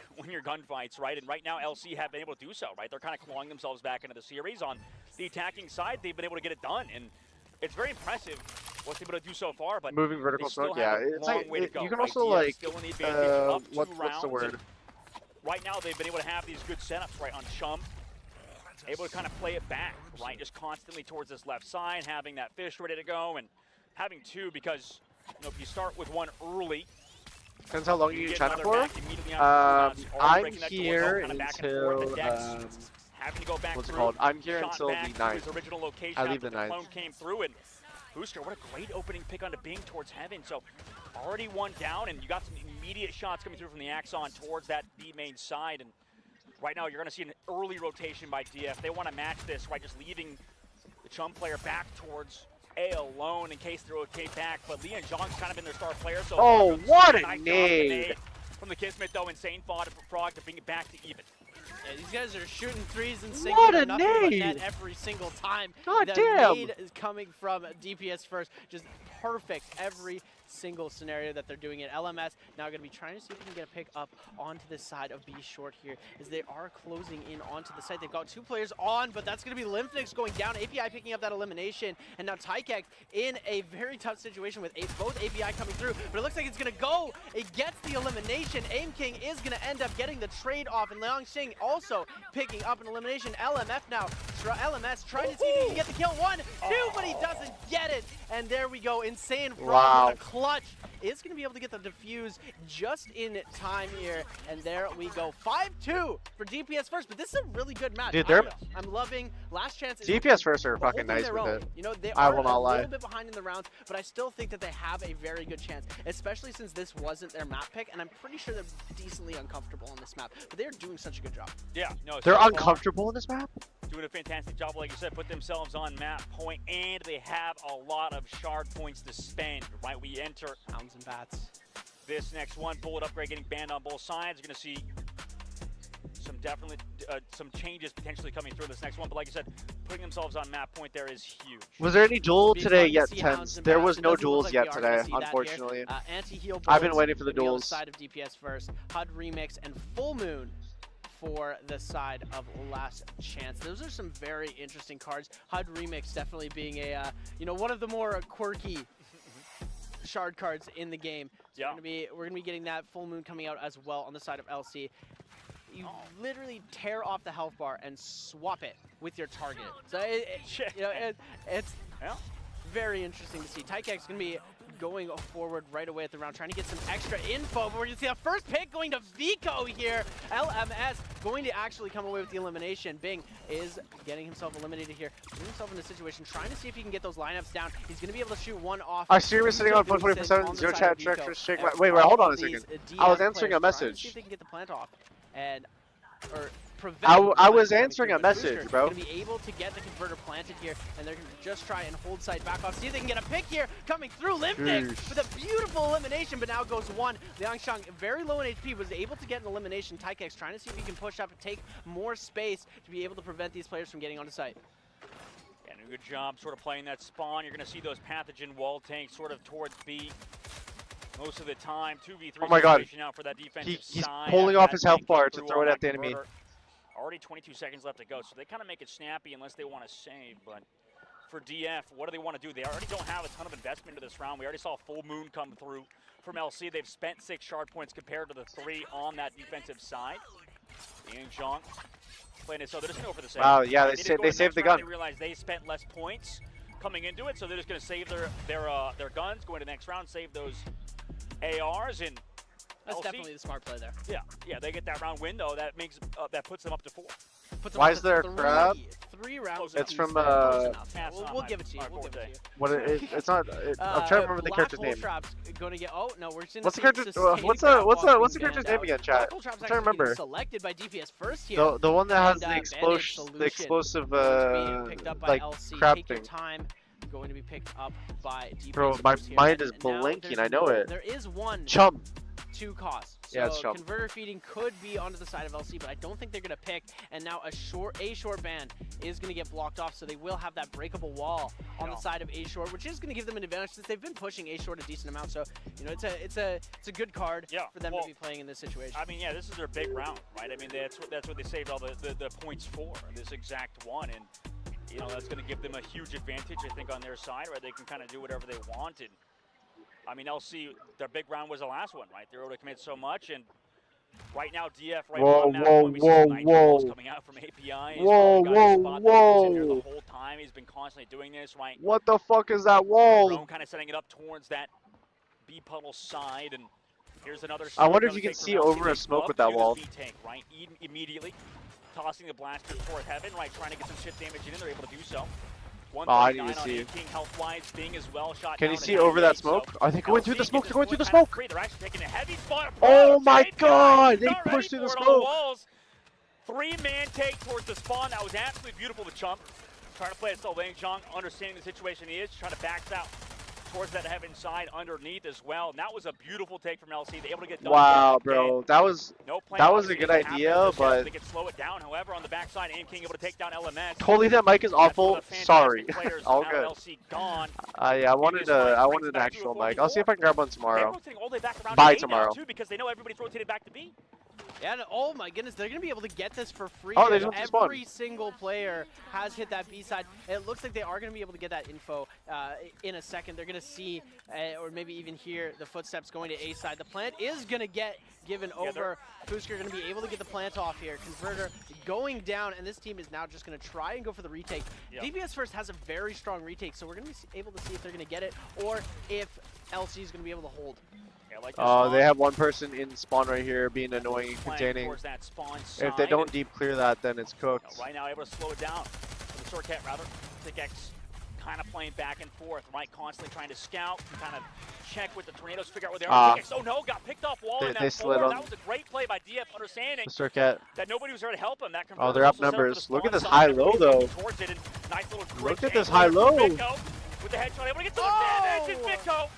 gunfights, right? And right now, LC have been able to do so, right? They're kind of clawing themselves back into the series. On the attacking side, they've been able to get it done, and it's very impressive what they've been able to do so far. But Moving vertical they still smoke, have yeah. a It's long like way to go, you can right? also DF like still in the advantage up 2 what's the rounds, word? and right now, they've been able to have these good setups, right, on Chum. Able to kind of play it back, right? Just constantly towards this left side, having that fish ready to go, and having 2 because, if you start with 1 early, Depends how long you get need China another for. back immediately after I'm breaking that door, here kind of back and forth, until the decks, having to go back what's it through, called? I'm here shot until back the to 9th. his original location I leave after the 9th. clone came through, and Booster, what a great opening pick onto Bing towards heaven. So already 1 down, and you got some immediate shots coming through from the Axon towards that B main side, and right now, you're going to see an early rotation by DF. They want to match this, right? Just leaving the Chum player back towards A alone in case they rotate back. But Leon Zhang's kind of been their star player. So Oh, what a nice job on the nade! from the Kismet, though. Insane fought for Frog to bring it back to even. Yeah, these guys are shooting threes and What single a nothing but nade! net every single time. God the damn! nade is coming from DPS first. Just perfect every single scenario that they're doing it. LMS now going to be trying to see if we can get a pick up onto the side of B short here, as they are closing in onto the site. They've got 2 players on, but that's going to be Lymphnick's going down. API picking up that elimination, and now Tykek in a very tough situation with both API coming through, but it looks like it's going to go. It gets the elimination. Aim King is going to end up getting the trade off, and Liang Xing also picking up an elimination. LMF now, LMS trying to see if he can get the kill. 1, 2, but he doesn't get it, and there we go. Insane Frog Wow. with a clutch is going to be able to get the defuse just in time here, and there we go. 5-2 for DPS first, but this is a really good match. Dude, I'm loving Last Chance. DPS first are fucking holding nice their with own. it. You know, they I are will not a lie. little bit behind in the rounds, but I still think that they have a very good chance, especially since this wasn't their map pick, and I'm pretty sure they're decently uncomfortable on this map, but they're doing such a good job. Yeah, no, They're so far, uncomfortable in this map? doing a fantastic job, like you said, put themselves on map point, and they have a lot of shard points to spend, right? We enter Hounds and Bats. This next one, bullet upgrade getting banned on both sides. You're going to see some changes potentially coming through this next one, but like I said, putting themselves on map point there is huge. Was there any duel Be today fun to yet, see Hounds TenZ? and There Bats. was It no doesn't look duels like yet we are today, gonna see that here. unfortunately. Anti-heal I've been bullets waiting for the gonna be on duels. side of DPS first. HUD Remix and Full Moon for the side of Last Chance. Those are some very interesting cards. HUD Remix definitely being a, one of the more quirky shard cards in the game. So we're gonna be getting that full moon coming out as well on the side of LC. You literally tear off the health bar and swap it with your target. So it's very interesting to see. Tykex is gonna be going forward right away at the round, trying to get some extra info, but we're gonna see a first pick going to Vico here. LMS going to actually come away with the elimination. Bing is getting himself eliminated here, putting himself in a situation, trying to see if he can get those lineups down. He's gonna be able to shoot one off. Our stream is sitting on 120%. Zero chat, director, shake my. Wait, hold on a second. I was answering a message. See if they can get the plant off and or I was answering a message, bro. Going to be able to get the converter planted here, and they're going to just try and hold side back off. See if they can get a pick here, coming through. Limptic with a beautiful elimination, but now goes one. Liangshang, very low in HP, was able to get an elimination. Tykex trying to see if he can push up and take more space to be able to prevent these players from getting onto site. And a good job sort of playing that spawn. You're going to see those pathogen wall tanks sort of towards B. Most of the time, 2v3 oh my God. Out for that defensive He's side. pulling off his health bar to throw it at the enemy. Already 22 seconds left to go, so they kind of make it snappy unless they want to save. But for DF, what do they want to do? They already don't have a ton of investment into this round. We already saw a full moon come through from LC. They've spent 6 shard points compared to the 3 on that defensive side. Ian Zhang playing it, so they're just going to go for the save. Wow, yeah, they saved the gun. They realized they spent less points coming into it, so they're just going to save their guns, going to the next round, save those ARs, and that's LC, definitely the smart play there. Yeah, they get that round window. That makes that puts them up to 4. Why is there a crab? 3 rounds. It's from we'll give it to you. We'll give it to you. What it's not. I'm trying to remember the character's name. Going to get. Oh no, we're what's the character? What's the character's name again, chat? I'm trying to remember. Selected by DPS first here. The one that has the explosive like crab thing. Going to be picked up by DPS. Bro, my mind is blinking. I know it. There is one. Chum. 2 costs. So yeah, it's Chum. Converter feeding could be onto the side of LC, but I don't think they're going to pick. And now a short band is going to get blocked off, so they will have that breakable wall on the side of A short, which is going to give them an advantage since they've been pushing A short a decent amount. So it's a good card for them to be playing in this situation. I mean, yeah, this is their big round, right? I mean, that's what they saved all the points for, this exact one, and that's going to give them a huge advantage, I think, on their side, where they can kind of do whatever they want. And I mean, LC, their big round was the last one, right? They were able to commit so much, and right now, DF, right on that point, we see 90 balls coming out from API. Whoa. The whole time, he's been constantly doing this, right? What the fuck is that wall? Drone kind of setting it up towards that B puddle side, and here's another. I wonder if you can see over a smoke with that wall. Tank, right? Immediately tossing the blaster toward heaven, right? Trying to get some shit damage in, and they're able to do so. I need to see. King health-wise, Bing as well, shot can you down see over that smoke? So are they going through the smoke? They're going through the smoke! They're actually taking a heavy spot. Oh my God! They pushed through the smoke! 3-man take towards the spawn. That was absolutely beautiful to Chump. Trying to play it so Wang Zhang, understanding the situation he is, trying to back out towards that heaven side underneath as well. And that was a beautiful take from LC. They able to get done. Wow, bro, that was a good idea, but they can slow it down. However, on the backside, Aim King able to take down LMS. Totally, that mic is awful. Sorry, all good. LC gone. Yeah, I wanted an actual mic. I'll see if I can grab one tomorrow. By tomorrow. Too, because they know everybody's rotated back to B. Yeah, and oh my goodness, they're going to be able to get this for free. Oh, they just Every single player has hit that B side. It looks like they are going to be able to get that info in a second. They're going to see, or maybe even hear, the footsteps going to A side. The plant is going to get given over. Fusker going to be able to get the plant off here. Converter going down, and this team is now just going to try and go for the retake. DPS First has a very strong retake, so we're going to be able to see if they're going to get it, or if LC is going to be able to hold. They have one person in spawn right here being annoying and containing. If they don't deep clear that, then it's cooked. Right now, able to slow it down. For the Sword Cat, rather. X kind of playing back and forth, right? Constantly trying to scout, kind of check with the tornadoes, figure out where they are. Oh no, got picked off wall in that floor. That was a great play by DF, understanding that nobody was there to help him. That they're up numbers. Look at this high-low, though. Look at this high-low. With the headshot, able to get some damage, and Vico.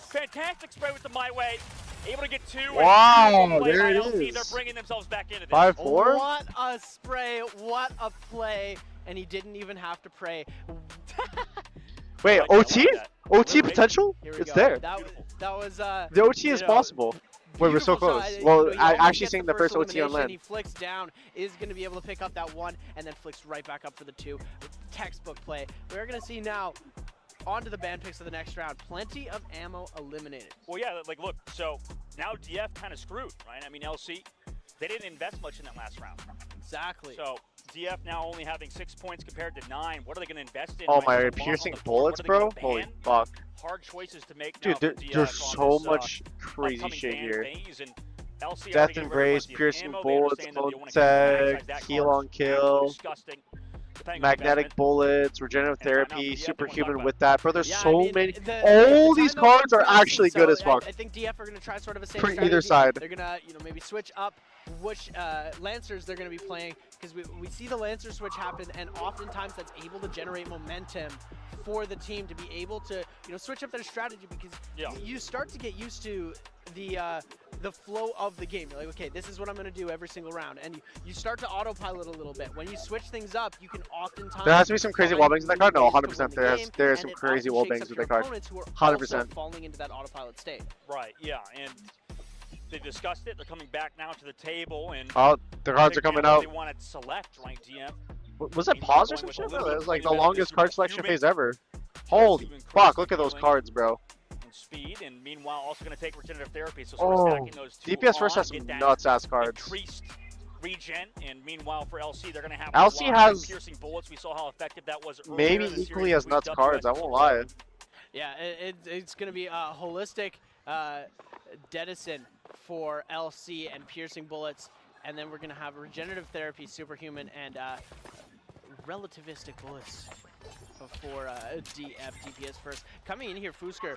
Fantastic spray with the My Way. Able to get 2. Wow, there it is. They're bringing themselves back into this. 5-4? What a spray. What a play. And he didn't even have to pray. Wait, OT? OT potential? It's there. That was the OT is possible. Wait, we're so close. Well, actually seeing the first OT on land. He flicks down, is going to be able to pick up that 1, and then flicks right back up for the 2. Textbook play. We're going to see now onto the ban picks of the next round. Plenty of ammo eliminated. Well, yeah, like, look, so now DF kind of screwed, right? I mean, LC, they didn't invest much in that last round. Exactly. So DF now only having 6 points compared to 9. What are they going to invest in? Oh Right? my, There's a lot piercing on the board. bullets, What are they bro. gonna Holy ban? fuck. Hard choices to make Dude, now for there's DF so on this, much crazy upcoming shit ban here. phase, and LC Death already getting rid of Embrace, the piercing ammo. They bullets, understand that clone they wanna keep the tag, that heal card's on kill, disgusting, depending on the magnetic investment. bullets, regenerative therapy, DF, superhuman with that. Bro, there's Yeah, so I mean, many. the All these timeout cards are works for LC, actually good so as fuck. I think DF are going to try sort of a same For strategy. either side. They're going to, maybe switch up which Lancers they're going to be playing, because we see the Lancer switch happen, and oftentimes that's able to generate momentum for the team to be able to, switch up their strategy, because you start to get used to the flow of the game. You're like, okay, this is what I'm going to do every single round, and you start to autopilot a little bit. When you switch things up, you can oftentimes There has to be some crazy wallbangs in that card? No, 100%. There is and some it crazy often wallbangs shakes up with your that card. opponents who are 100%. also falling into that autopilot state. Right, yeah, and they've discussed it. They're coming back now to the table, and Oh, the cards are coming out. They want to select, right, DF. Was it pause or some shit? Bro? That was like the longest card selection phase ever. Holy fuck, look at those cards, bro. And speed, and meanwhile also going to take regenerative therapy, so Oh, sort of stacking those two DPS first on, has some get that nuts-ass cards. increased regen, and meanwhile for LC, they're going to have LC a lot has of piercing bullets. We saw how effective that was earlier maybe in the equally series as nuts with cards, I WS. won't lie. Yeah, it's going to be a holistic Dedison for LC and piercing bullets, and then we're going to have regenerative therapy, superhuman, and relativistic bullets for DPS first. Coming in here, Fusker,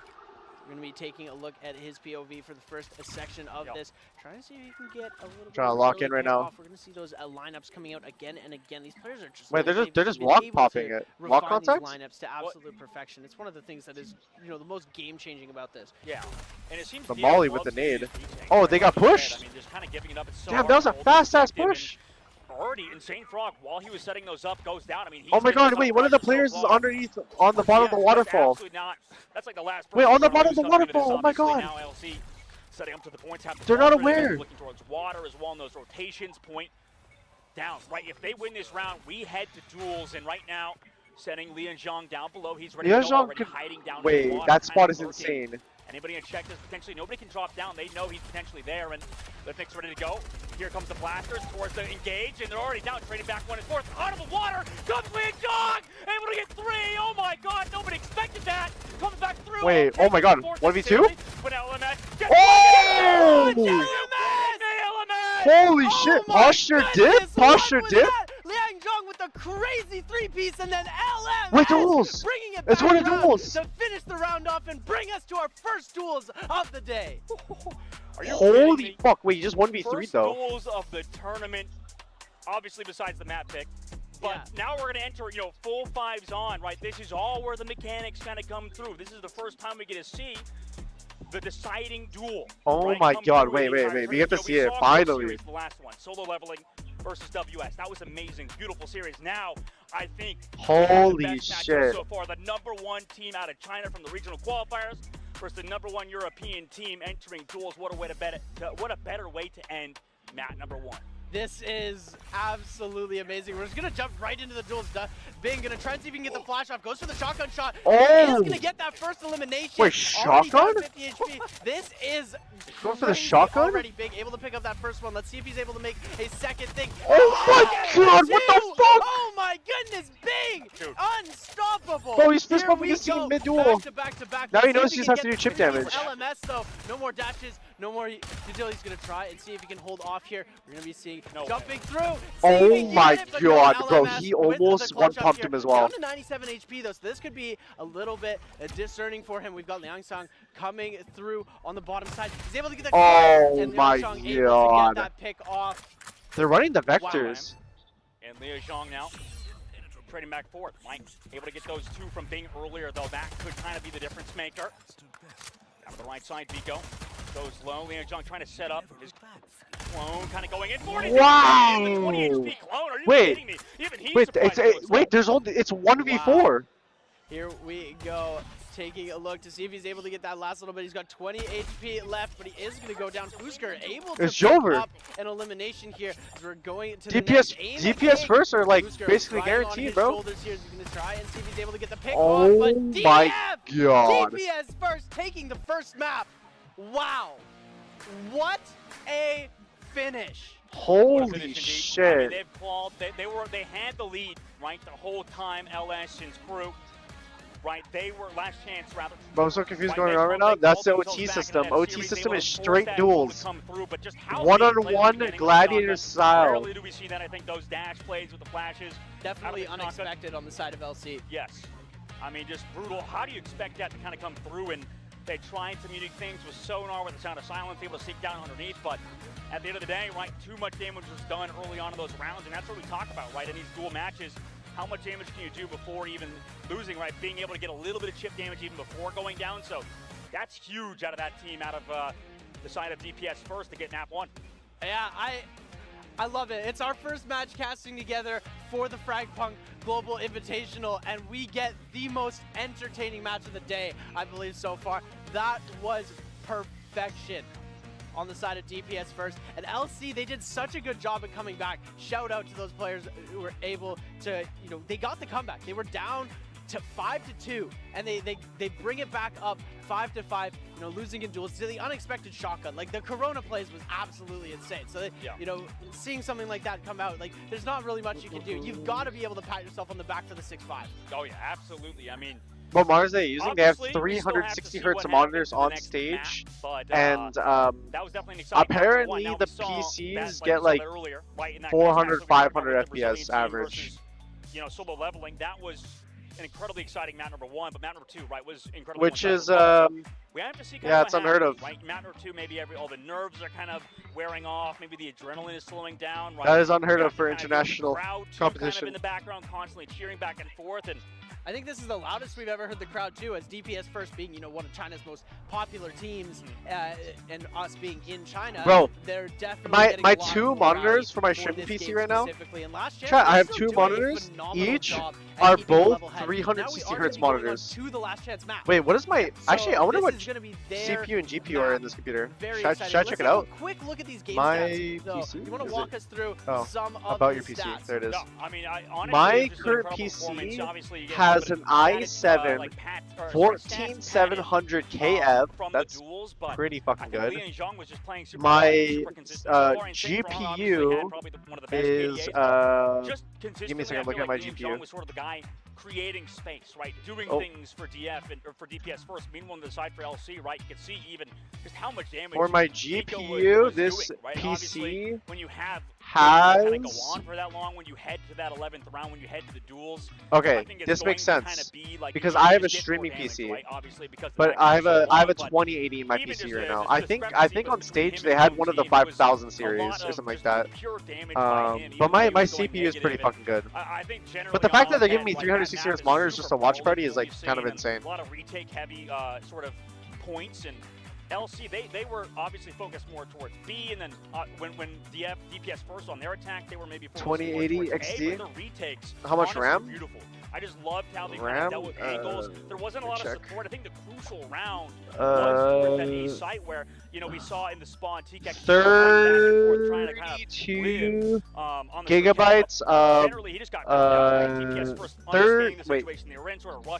we're going to be taking a look at his POV for the first section of this. Trying to see if he can get a little bit Trying to of lock early in right payoff. now. We're going to see those lineups coming out again and again. These players are just Wait, they're just been lock able popping to it. Lock refine these contacts? lineups to absolute perfection. It's one of the things that is, the most game-changing about this. Yeah, and it seems The DF molly with loves the to nade. use retakes, Oh, right? they got Like you said, pushed? I mean, just kind of giving it up. It's so Damn, that was a hard to hold fast-ass effective, and push. Already, Insane Frog, while he was setting those up, goes down. I mean, he's Oh my given god, us wait, some one of the pressure so players is far. underneath on the bottom of the That's waterfall. absolutely not. That's like the last Wait, person on the who's bottom of the coming into this, waterfall, oh my obviously. god. Now LC setting up to the points. Have the They're ball not really good, aware. looking towards water as well in those rotations. Point down. Right, if they win this round, we head to duels. And right now, sending Lian Zhang down below. He's ready to go, already hiding down in the Wait, water, that spot kind is of lurking. insane. Anybody gonna check this potentially? Nobody can drop down. They know he's potentially there, and Lithics ready to go. Here comes the blasters towards the engage, and they're already down, trading back one and forth. Out of the water comes Lian Zhang, able to get 3. Oh my god, nobody expected that. Comes back through. Wait, oh my god, 1v2? But LMS Oh! Holy Oh shit, my posture dip? goodness, Posture what was dip? that? Liang Zhang with the crazy 3-piece, and then LM Wait, duels! bringing it It's back one of around duels! to finish the round off and bring us to our first duels of the day. Are you kidding Holy me? fuck, wait, you just 1v3 First though. duels of the tournament, obviously besides the map pick. But now we're going to enter, full 5s on, right? This is all where the mechanics kind of come through. This is the first time we get to see the deciding duel. Oh right, my come god, through wait, in wait, these wait, times. we get to We see it, saw Pro finally. Series, the last one, solo leveling versus WS. That was amazing, beautiful series. Now, I think Holy the best matchup shit. so far, the #1 team out of China from the regional qualifiers versus the #1 European team entering duels. What a better way to end Mat #1. This is absolutely amazing. We're just going to jump right into the duels. Bing going to try and see if he can get the flash off. Goes for the shotgun shot. Oh! He is going to get that first elimination. Wait, Already shotgun? got 50 HP. This is Going for the crazy shotgun? already. Bing able to pick up that first one. Let's see if he's able to make a second thing. Oh my god, what the fuck? Oh my goodness, Bing! Dude. Unstoppable! Bro, he's fist Here bumping we his team go. mid-duel. Back to back to back. Now he Let's see knows if he just can has to get do chip the damage. LMS though, no more dashes, no more until he's gonna try and see if he can hold off here. We're gonna be seeing jumping through. Oh my It, but no, god, bro, LMS he with the almost clutch up one-pumped here. him as well. Down to 97 HP though, so this could be a little bit discerning for him. We've got Liang Sang coming through on the bottom side. He's able to get the Oh and my Liang Sang able to god. get that pick off. They're running the vectors. And Liu Zhang now trading back forth. Mike able to get those 2 from Bing earlier, though. That could kind of be the difference maker. Down the right side, Vico goes low. Liu Zhang trying to set up his clone, kind of going in. 40 Wow! The 20 HP clone. Are you Wait. kidding me? Even he's Wait, surprised it was wait, there's only, it's 1v4. Here we go. taking a look to see if he's able to get that last little bit. He's got 20 HP left, but he is going to go down. Fusker able to It's pick Jover. up an elimination here. As we're going to the next aim DPS first are like Fusker basically right on guaranteed, his bro. shoulders here. He's going to try and see if he's able to get the pick Oh off, but my DPS! God. DPS first, taking the first map. Wow. What a finish. Holy shit. I mean, they've clawed. They had the lead right the whole time. LS and crew, right? They were last chance rather. Bro, I'm so confused going on right now. That's the OT system. OT system is straight duels. One-on-one gladiator style. Rarely do we see that. I think those dash plays with the flashes. Definitely unexpected on the side of LC. Yes. I mean, just brutal. How do you expect that to kind of come through? And they tried to communicate things with sonar, with the sound of silence, able to seek down underneath, but at the end of the day, right, too much damage was done early on in those rounds, and that's what we talk about, right, in these dual matches. How much damage can you do before even losing, right? Being able to get a little bit of chip damage even before going down, so that's huge out of that team, out of the side of DPS first to get map 1. Yeah, I love it. It's our first match casting together for the Frag Punk Global Invitational, and we get the most entertaining match of the day, I believe, so far. That was perfection on the side of DPS first. And LC, they did such a good job at coming back. Shout out to those players who were able to, they got the comeback. They were down to 5-2, and they bring it back up 5-5, losing in duels to the unexpected shotgun. Like, the Corona plays was absolutely insane. So, seeing something like that come out, like, there's not really much you can do. You've got to be able to pat yourself on the back for the 6-5. Oh, yeah, absolutely. I mean, what monitors are they using? They have obviously, 360 hertz monitors on stage, but, and that was definitely an exciting apparently match. the PCs get like 400, 500 FPS average. Solo leveling, that was an incredibly exciting map number 1, but map number 2, right, was incredibly Which is, we have to see yeah, it's unheard of. Right, map number 2, maybe all the nerves are kind of wearing off, maybe the adrenaline is slowing down. Right? That is unheard of for international competition. Kind of in the background, constantly cheering back and forth, and I think this is the loudest we've ever heard the crowd too, as DPS first being, one of China's most popular teams, and us being in China. Bro, they're definitely my two monitors for my streaming PC right now. Chat, I have two monitors. Each are both 360 hertz monitors. Wait, what is my? Actually, I wonder what CPU and GPU are in this computer. Should I check it out? Quick look at these game my stats, PC. You want to walk us through some of about the your PC. stats. There it is. No, I mean, honestly, my current PC has an i7 14700 KF. That's pretty fucking good. My GPU is give me a second. Look at my GPU. Was sort of the guy creating space, right? Doing things for DF and for DPS first. Meanwhile, on the side for LC, right? You can see even just how much damage. For my GPU, was this doing, right? PC when you have has kind of go on for that long, when you head to that 11th round, when you head to the duels. Okay, this makes sense because I have a streaming PC, right? But I have a 2080 in my PC right now. I think on stage they had one of the 5000 series or something like that. But my CPU is pretty fucking good. But the fact that they're giving me 360 hertz monitors just to watch party is like kind of insane. A lot of retake heavy sort of points, and LC, they were obviously focused more towards B, and then when DPS first on their attack, they were maybe 2080 XD. A, the retakes, how much honestly, RAM? Beautiful. I just loved how they kind of RAM? dealt with angles. There wasn't a lot of support. I think the crucial round was towards that A site where we saw in the spawn TK 32 gigabytes of wait,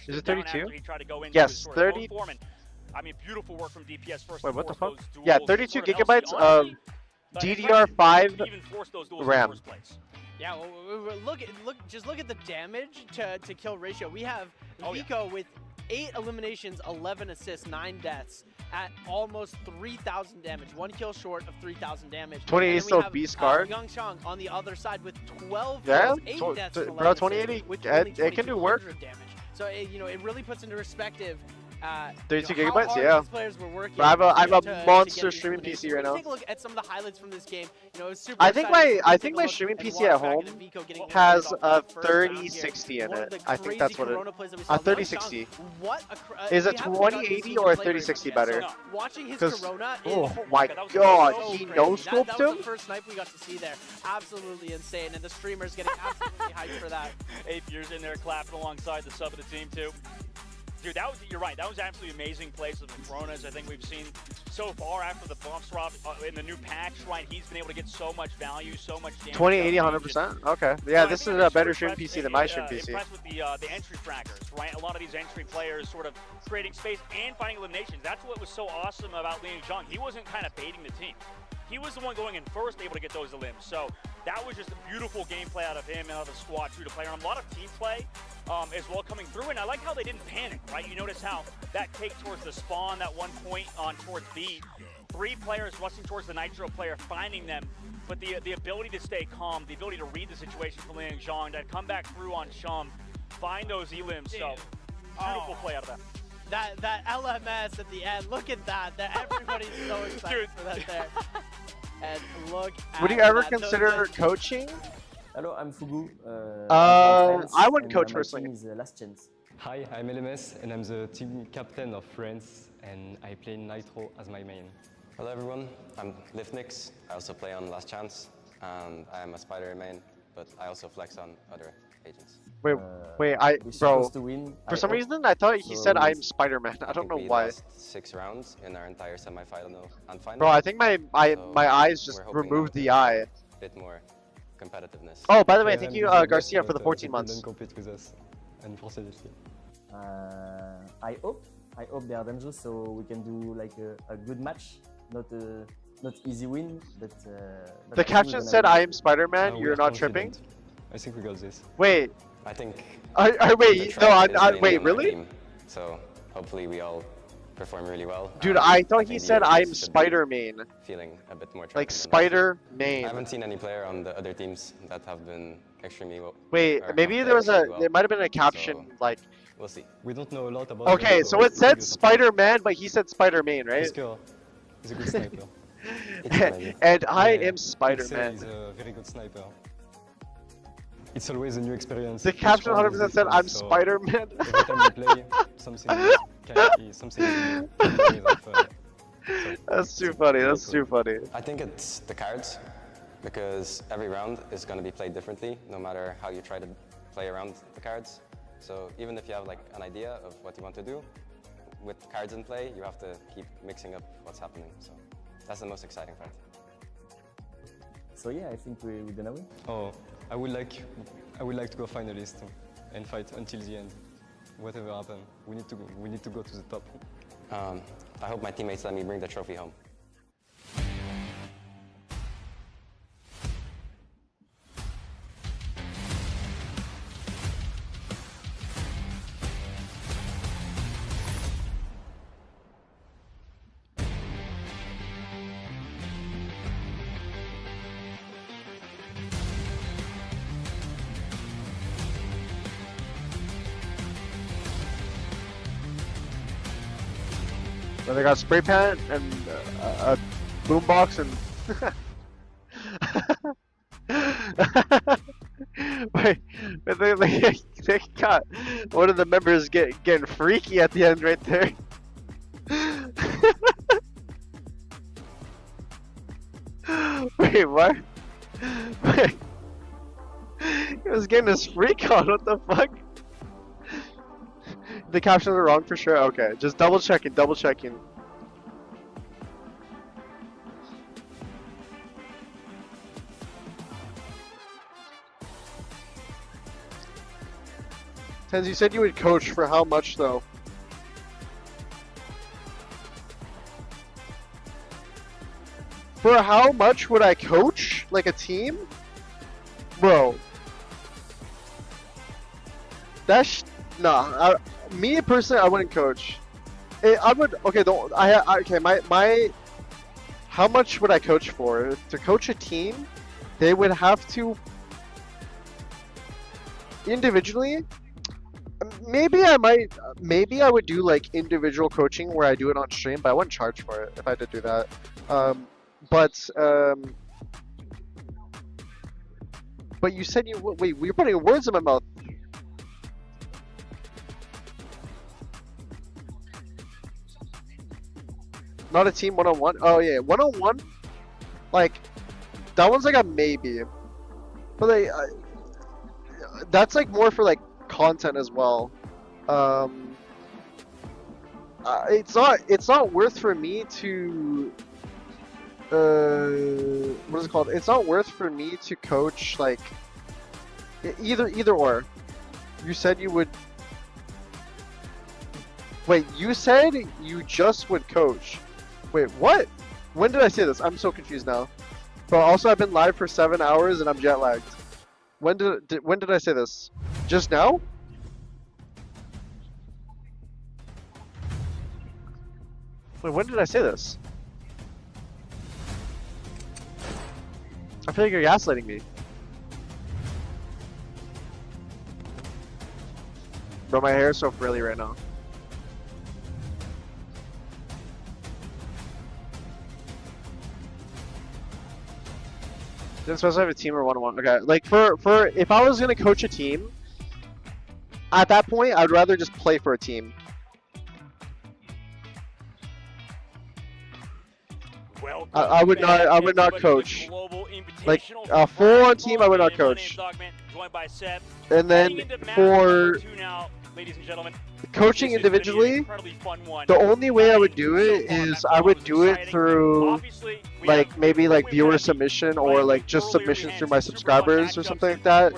is it 32? Yes, 30. I mean, beautiful work from DPS first. Wait, what the fuck? Yeah, 32 gigabytes of DDR5 RAM. Yeah, well, just look at the damage to kill ratio. We have Vico with 8 eliminations, 11 assists, 9 deaths at almost 3,000 damage. 1 kill short of 3,000 damage. 28 still beast card. Young Chang on the other side with 12 kills, 8 deaths, bro, 2080, it can do work. Damage. So it really puts into perspective 32 gigabytes, yeah. I have a monster streaming PC right now. Take a look at some of the highlights from this game. It was super I think my streaming PC at home has a 3060 in it. I think that's what it. A 3060. Is a 2080 or a 3060 better? Because oh my god, he no scoped him. The first snipe we got to see there, absolutely insane, and the streamers getting absolutely hyped for that. Ape Year's in there clapping alongside the sub of the team too. Dude, you're right. That was absolutely amazing plays of the Coronas I think we've seen so far after the buffs drop in the new patch, right? He's been able to get so much value, so much damage. 20, 80, 100%? Okay. Yeah, this is a better stream impressed- PC than my stream PC. Impressed with the entry fraggers, right? A lot of these entry players sort of creating space and finding eliminations. That's what was so awesome about Liang Zhang. He wasn't kind of baiting the team. He was the one going in first, able to get those elims. So that was just a beautiful gameplay out of him and out of the squad too to play on. A lot of team play as well coming through, and I like how they didn't panic, right? You notice how that take towards the spawn, that 1 point on towards B, 3 players rushing towards the Nitro player, finding them, but the ability to stay calm, the ability to read the situation for Liang Zhang, to come back through on Chum, find those elims. So beautiful play out of that. That LMS at the end, look at that. Everybody's so excited for that there. And look at Would you ever that. consider coaching? Hello, I'm Fugu. I wouldn't coach personally. Last Chance. Hi, I'm LMS and I'm the team captain of France and I play Nitro as my main. Hello everyone, I'm Liftnix. I also play on Last Chance and I am a Spider main, but I also flex on other agents. Wait, bro, for some reason I thought he said I'm Spider-Man. I don't know why. Lost 6 rounds in our entire semi-final and final. Bro, I think my eyes just removed the eye. A bit more competitiveness. Oh, by the way, thank you, Garcia, for the 14 months. Compete with us, unfortunately. I hope they are dangerous, so we can do like a good match, not easy win, but. The caption said, "I am Spider-Man." You're not tripping. I think we got this. Wait. I think. Wait. No, wait. Really? Team, so hopefully we all perform really well. Dude, I thought he said I'm Spider-Man. Feeling a bit more. Like Spider-Man. I haven't seen any player on the other teams that have been extremely well. Wait, maybe there was there might have been a caption like. We'll see. We don't know a lot about. Okay, so it said Spider-Man, but he said Spider-Man, right? He's a good sniper. And I am Spider-Man. He's a very good sniper. It's always a new experience. The caption 100% said I'm Spider-Man. Every time we play, something new. That's too funny. That's too funny. I think it's the cards, because every round is going to be played differently, no matter how you try to play around the cards. So even if you have like an idea of what you want to do, with cards in play, you have to keep mixing up what's happening. So that's the most exciting part. So yeah, I think we're gonna win. Oh, I would like to go finalist and fight until the end. Whatever happens, we need to go to the top. I hope my teammates let me bring the trophy home. So they got spray paint and a boombox and. Wait, they got one of the members getting freaky at the end right there. Wait, what? Wait. He was getting his freak on, what the fuck? The captions are wrong for sure? Okay, just double checking. TenZ, you said you would coach for how much though? For how much would I coach? Like a team? Bro. That's nah. Me personally, I wouldn't coach. I would. Okay, okay. My. How much would I coach for? To coach a team, they would have to. Individually, maybe I might. Maybe I would do like individual coaching where I do it on stream, but I wouldn't charge for it if I did do that. But you said you wait. You're putting words in my mouth. Not a team one-on-one? Oh yeah, one-on-one? Like, that one's like a maybe. But like, that's like more for like content as well. It's not worth for me to. What is it called? It's not worth for me to coach like either or. You said you would. Wait, you said you just would coach. Wait, what? When did I say this? I'm so confused now. But also, I've been live for 7 hours and I'm jet lagged. When did I say this? Just now? Wait, when did I say this? I feel like you're gaslighting me. Bro, my hair is so frilly right now. Didn't specify a team or one-on-one. Okay, like for if I was gonna coach a team, at that point I'd rather just play for a team. I would not coach. Like a full-on team, I would not coach. And then for coaching individually, the only way I would do it is I would do it through like maybe like viewer submission or like just submissions through my subscribers or something like that.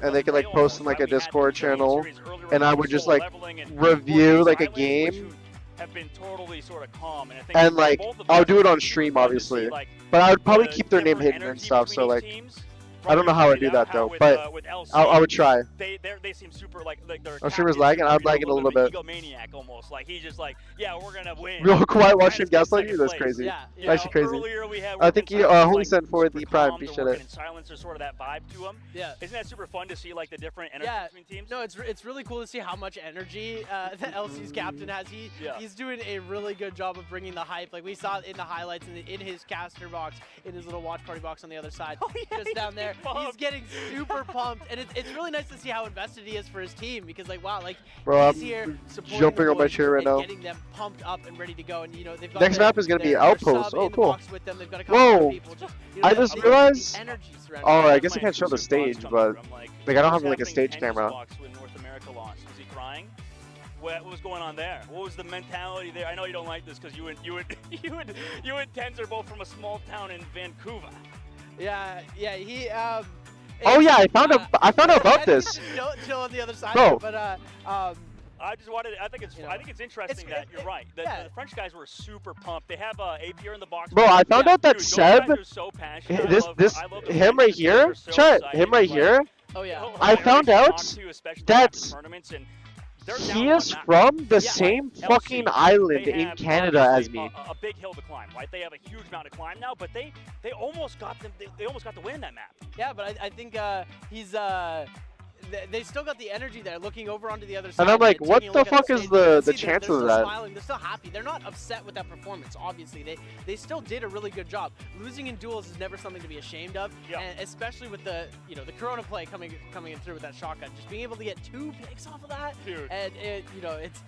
And they could like post in like a Discord channel, and I would just like review like a game. Have been totally sort of calm, and I think And like both of I'll them do it are on stream fun to obviously, see, like, but I would probably the keep their name different hidden and energy stuff. So between like these teams. I don't know how I do that though, but with LC, I would try. They seem super like their Our streamer's captain lagging. is I'm a lagging a little bit bit. egomaniac almost. Like he's just like, yeah, we're gonna win. Real quiet watching Trying to gaslight get you. That's second crazy. place. Yeah, actually crazy. Earlier we had I think working you silence, Holy like, sent for the prime. calm, they're Appreciate working it. in silence. There's sort of that vibe to them. Yeah. Isn't that super fun to see like the different energy between teams? No, it's really cool to see how much energy that LC's captain has. He's doing a really good job of bringing the hype. Like we saw it in the highlights in his caster box, in his little watch party box on the other side, just down there. He's getting super pumped, and it's really nice to see how invested he is for his team because like wow, like Bro, he's here I'm supporting jumping the on my boys chair right and now. getting them pumped up and ready to go. And you know they've got Next map is gonna be their Outpost. sub Oh, in the cool. box with them. They've got a couple of Whoa! people just, you know, I the just energy realized. surrounding Oh, them. I guess I can't show the stage, but like I don't have like a stage camera. When North America lost, was he crying? What was going on there? What was the mentality there? I know you don't like this because you and TenZ are both from a small town in Vancouver. Yeah, he. Oh yeah, I found out about this. Chill on the other side, Bro. but I just wanted. I think it's interesting that you're right. The French guys were super pumped. They have APR in the box. Bro, I found out that Dude, those Seb, guys are so passionate. this I love the him way right here, they're so chat, excited. him right Like, here. Oh yeah. I found out that they're he down is one map. from the Yeah, same like, fucking LC, island they in have Canada as obviously me. A big hill to climb, right? They have a huge amount to climb now, but they almost got them. They almost got the win in that map. Yeah, but I think he's they still got the energy there, looking over onto the other side. And I'm like, what taking a the look at fuck stage. is You can the see chances they're of still that? smiling. They're still happy. They're not upset with that performance. Obviously, they still did a really good job. Losing in duels is never something to be ashamed of, and especially with the the Corona play coming in through with that shotgun. Just being able to get 2 picks off of that, Dude. and it's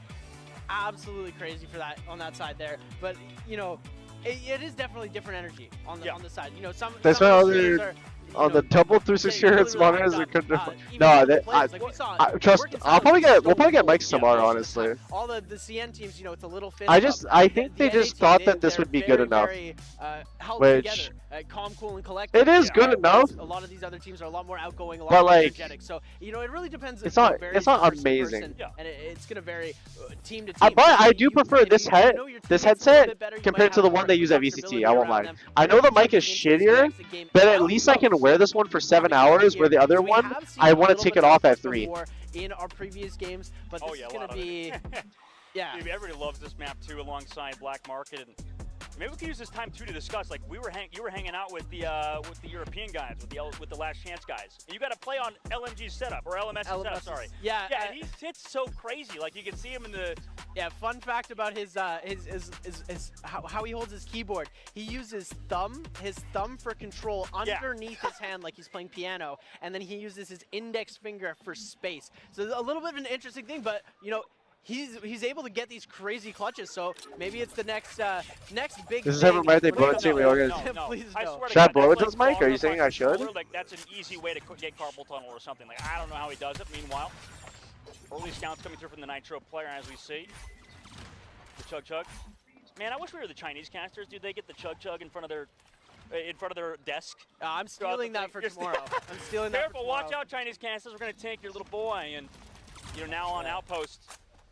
absolutely crazy for that on that side there. But it is definitely different energy on the side. Some That's some why of other those players are, on the double 360 hertz monitors are good. even No, some of the they, players, like we saw, I trust. Working I'll probably Silence get. We'll probably get so mics tomorrow, honestly. all the CN teams, it's a little fit. I think they just thought that this would be good enough. Held Which together, calm, cool, and collected. it is good enough. A lot of these other teams are a lot more outgoing, a lot But, more like, energetic. So it really depends. it's it not- varies it's not person to amazing. person, and it's gonna vary team to team. But I You- do you- prefer if this you head, know your this teammates a little headset bit better, you might compared to have the more one they use at VCT. comfortability I won't around lie. them. I know the mic is shittier, but at least I can wear this one for 7 hours. Where the other We one, have seen I a want to little take bit it of off at this 3. before in our previous games, but this yeah, is a gonna lot of be yeah. Dude, everybody loves this map too, alongside Black Market, and maybe we can use this time too to discuss. Like you were hanging out with the European guys, with the Last Chance guys. And you got to play on LMG's setup or LMS's setup. Sorry. Yeah. Yeah, and he hits so crazy. Like you can see him in the. Yeah, fun fact about his how he holds his keyboard. He uses his thumb for control underneath his hand like he's playing piano, and then he uses his index finger for space. So a little bit of an interesting thing, but he's able to get these crazy clutches. So maybe it's the next big. This is thing. having my day, blow it to me, okay? Please I no. swear to Should I God, blow that it to plays this mic? Are you long saying enough I on should? controller, like that's an easy way to get carpal tunnel or something. Like I don't know how he does it. Meanwhile, early scouts coming through from the Nitro player as we see. chug chug. Man, I wish we were the Chinese casters. Dude, they get the chug chug in front of their desk. I'm stealing that for tomorrow. I'm stealing that for Careful, tomorrow. watch out, Chinese casters. We're gonna take your little boy, and you're now on outpost.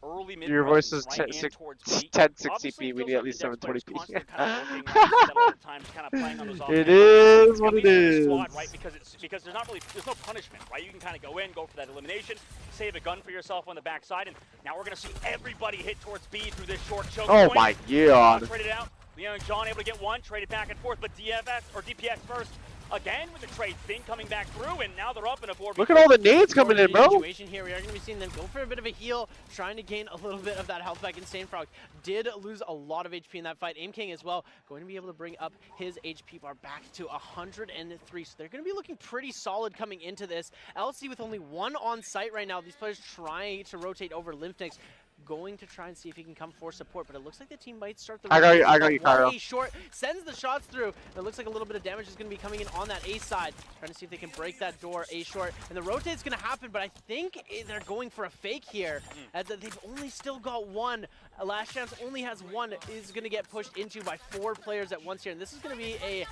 Early mid Your voice is 1060p. We need at least 720p. It is what it is. Squad, right? Because there's no punishment, right? You can kind of go in, go for that elimination, save a gun for yourself on the backside, and now we're gonna see everybody hit towards B through this short choke Oh point. my god. Traded out. Leon and John able to get one, traded back and forth, but DPS first. Again with the trade thing coming back through, and now they're up in a 4v4. Look at all the nades coming in, bro. Situation here. We are going to be seeing them go for a bit of a heal, trying to gain a little bit of that health back. Insane Frog did lose a lot of HP in that fight. Aim King as well, going to be able to bring up his HP bar back to 103. So they're going to be looking pretty solid coming into this. LC with only one on site right now. These players trying to rotate over Lymphnics. Going to try and see if he can come for support, but it looks like the team might start the I got you, Cairo. A short sends the shots through. It looks like a little bit of damage is going to be coming in on that A side. Trying to see if they can break that door. A short, and the rotate's going to happen, but I think they're going for a fake here, as they've only still got one. Last Chance only has one. Is going to get pushed into by 4 players at once here, and this is going to be a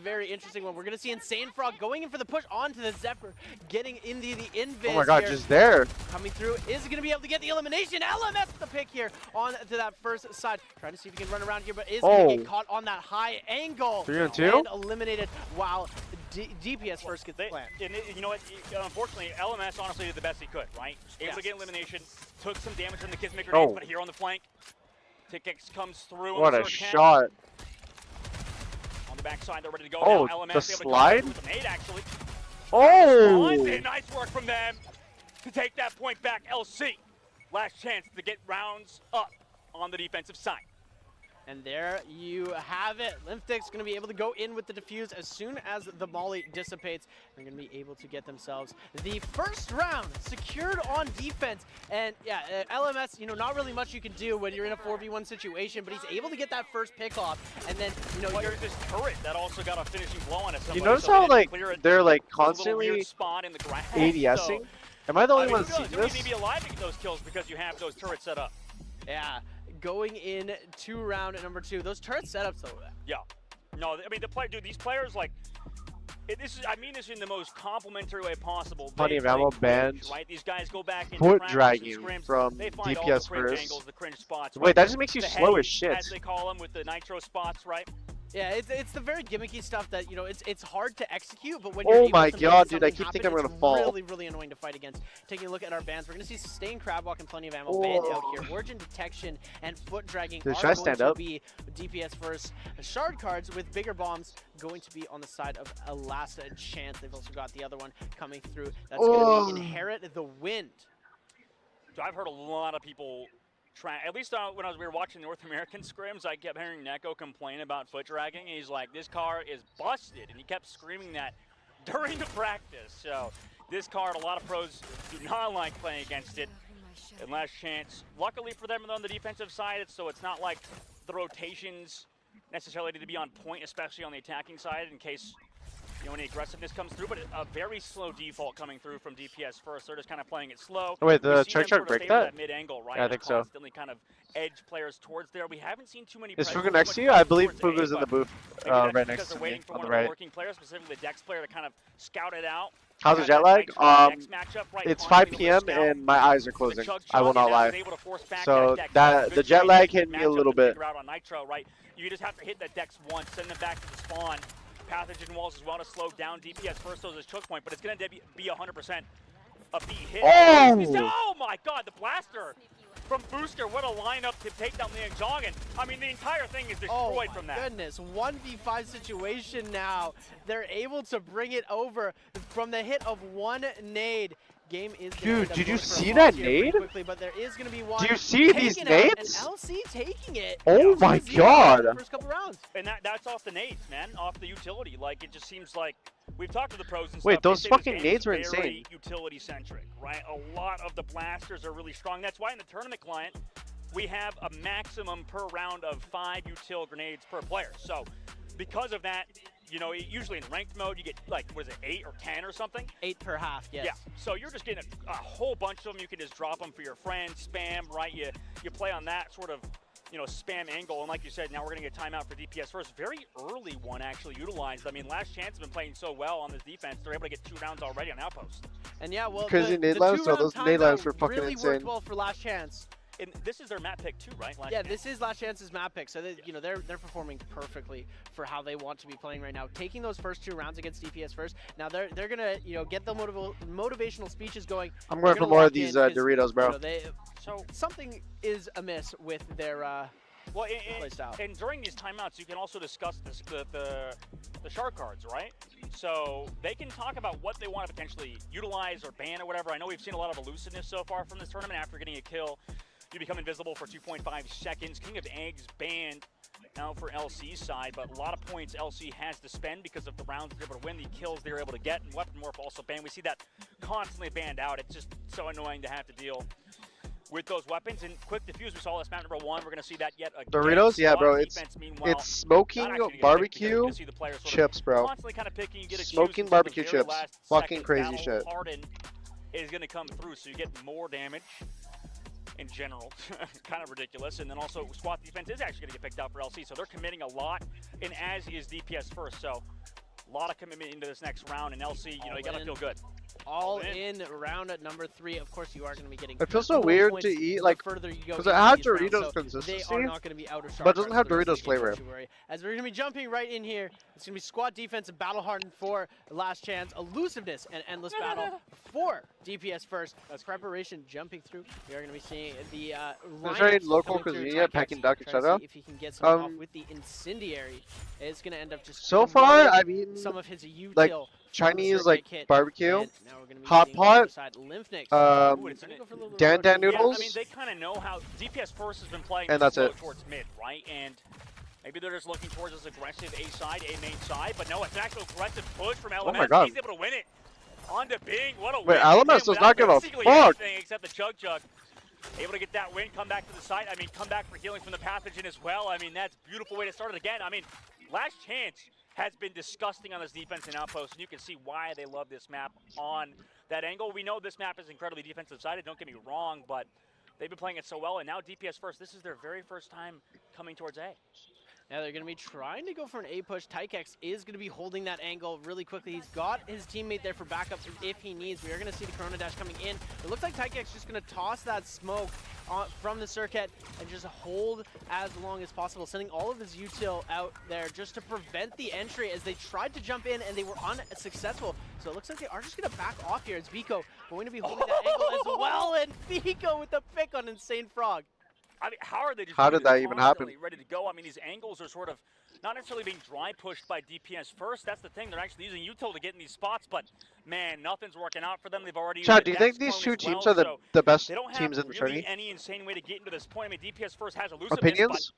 very interesting one. We're going to see Insane Frog going in for the push onto the Zephyr, getting into the invis. Oh my god, here. just there. Coming through, is going to be able to get the elimination. LMS with the pick here on to that first side. Trying to see if he can run around here, but is going to get caught on that high angle. 3 on 2? And eliminated. Wow. DPS first gets the plant. And you know what? Unfortunately, LMS honestly did the best he could, right? Able to get elimination, took some damage from the Kismet grenades, but here on the flank, Tickix comes through. What a shot. On the backside, they're ready to go. Oh, now. LMS the slide? with the nade, actually. Oh! Nice work from them to take that point back. LC, last chance to get rounds up on the defensive side. And there you have it. Lymphnics going to be able to go in with the defuse as soon as the molly dissipates. They're going to be able to get themselves the first round secured on defense. And yeah, LMS, you know, not really much you can do when you're in a 4v1 situation, but he's able to get that first pick off. And then, you know, you're this turret that also got a finishing blow on it. You notice how like they're like constantly spot in the ground. ADSing? Am I the only one that seeing you this? need to be alive to get those kills because you have those turrets set up. Yeah. Going in to round number 2. Those turret setups, though. Yeah. No, I mean, these players, like, I mean this in the most complimentary way possible. Plenty of ammo banned. Right? These guys go back and Foot dragging from they find DPS all the cringe first. angles, the cringe spots. Wait, that just makes you the slow heady, as shit. As they call them, with the nitro spots, right? Yeah, it's the very gimmicky stuff that, you know, it's hard to execute, but when Oh you're able my to god, make dude, I something keep thinking I'm happen, gonna fall. It's really, really annoying to fight against. Taking a look at our bans, we're going to see Sustained Crabwalk and plenty of ammo banned out here. Origin Detection and Foot Dragging Dude, are should I going stand to up? be DPS first. Shard cards with bigger bombs going to be on the side of a last chance. They've also got the other one coming through. That's going to be Inherit the Wind. So I've heard a lot of people at least when we were watching North American scrims, I kept hearing Neko complain about foot dragging. He's like, this car is busted, and he kept screaming that during the practice. So this card, a lot of pros do not like playing against it. And last chance, luckily for them on the defensive side, so it's not like the rotations necessarily need to be on point, especially on the attacking side in case any aggressiveness comes through, but a very slow default coming through from DPS first. They're just kind of playing it slow. Oh, wait, the chart break that? Mid-angle, right? Yeah, I think so. Constantly kind of edge players towards there. We haven't seen too many. Is Fugu next to you? I believe Fugu's in the booth right next to me, on the right. Working player, specifically the Dex player, to kind of scout it out. How's the jet lag? It's 5 p.m. and my eyes are closing. I will not lie. So the jet lag hit me a little bit. On Nitro, right? You just have to hit that Dex once, send them back to the spawn. Pathogen walls as well to slow down DPS first, so there's choke point, but it's going to be 100% a B hit. Oh my god, the blaster from Booster. What a lineup to take down Liang Zhong, and I mean the entire thing is destroyed from that. Goodness, 1v5 situation now. They're able to bring it over from the hit of one nade. Game is dude, did you see that nade? Quickly, but there is going to be one. Do you see these nades? And LC taking it. Oh my god! First couple rounds, and that's off the nades, man, off the utility. Like it just seems like we've talked to the pros and wait, stuff. those fucking nades were insane. Very utility centric, right? A lot of the blasters are really strong. That's why in the tournament client we have a maximum per round of 5 util grenades per player. So because of that. You know, usually in ranked mode, you get, like, what is it, 8 or 10 or something? 8 per half, yes. Yeah, so you're just getting a whole bunch of them. You can just drop them for your friends, spam, right? You play on that sort of you know, spam angle, and like you said, now we're going to get timeout for DPS first. Very early one actually utilized. I mean, Last Chance has been playing so well on this defense. They're able to get 2 rounds already on Outpost. And yeah, well, Crazy the nade labs, so 2-round those nade labs were timeout fucking really insane. worked well for Last Chance. And this is their map pick too, right? Yeah, this is Last Chance's map pick, so you know they're performing perfectly for how they want to be playing right now. Taking those first 2 rounds against DPS first. Now they're gonna get the motivational speeches going. I'm going for more of these Doritos, bro. You know, so something is amiss with their play style. And during these timeouts, you can also discuss the shark cards, right? So they can talk about what they want to potentially utilize or ban or whatever. I know we've seen a lot of elusiveness so far from this tournament. After getting a kill, you become invisible for 2.5 seconds. King of Eggs banned now for LC's side, but a lot of points LC has to spend because of the rounds they're able to win, the kills they're able to get, and Weapon Morph also banned. We see that constantly banned out. It's just so annoying to have to deal with those weapons. And quick diffuse, we saw this map number 1. We're going to see that yet again. Doritos, yeah, bro. It's smoking barbecue chips, bro. Smoking barbecue chips. Fucking crazy shit. Harden is going to come through, so you get more damage in general. Kind of ridiculous. And then also SWAT defense is actually going to get picked out for LC, so they're committing a lot, and as is DPS first. So a lot of commitment into this next round, and LC, you know, you got to feel good. All in round at number 3. Of course, you are going to be getting. It feels so weird to eat, like, further you go. because it has Doritos Doritos consistency, they are not going to be outer but it doesn't have Doritos flavor. As we're going to be jumping right in here, it's going to be squad defense and battle hardened for Last Chance, elusiveness and endless battle for DPS first. As preparation jumping through, we are going to be seeing the Is there any local cuisine yet? Peking duck, etc. If he can get some off with the incendiary, it's going to end up just. So far, I've eaten some of his util. Like Chinese like barbecue, hot pot, dan dan noodles, I mean, they kind of know how DPS first has been playing and that's it. Towards mid, right? And maybe they're just looking towards this aggressive A side, A main side, but no, it's an actual aggressive push from LMS. Oh my god. He's able to win it. On to Bing, what a win. Wait, LMS does not give a fuck. Anything except the Chug. Able to get that win, come back to the site. I mean, come back for healing from the pathogen as well. I mean, that's a beautiful way to start it again. I mean, Last Chance has been disgusting on this defense and outpost, and you can see why they love this map on that angle. We know this map is incredibly defensive-sided, don't get me wrong, but they've been playing it so well, and now DPS first. This is their very first time coming towards A. Now they're going to be trying to go for an A push. Tykex is going to be holding that angle really quickly. He's got his teammate there for backup if he needs. We are going to see the Corona Dash coming in. It looks like Tykex just going to toss that smoke from the circuit and just hold as long as possible, sending all of his util out there just to prevent the entry as they tried to jump in and they were unsuccessful. So it looks like they are just going to back off here. It's Vico going to be holding that angle as well, and Vico with the pick on Insane Frog. I mean, how are they just how did that even happen? Ready to go? I mean, these angles are sort of not necessarily being dry pushed by DPS first. That's the thing. They're actually using util to get in these spots, but man, nothing's working out for them. They've already. Chad, do you think these 2 teams are the best teams in the tourney? They don't have any insane way to get into this point. I mean, DPS first has elusiveness. Opinions?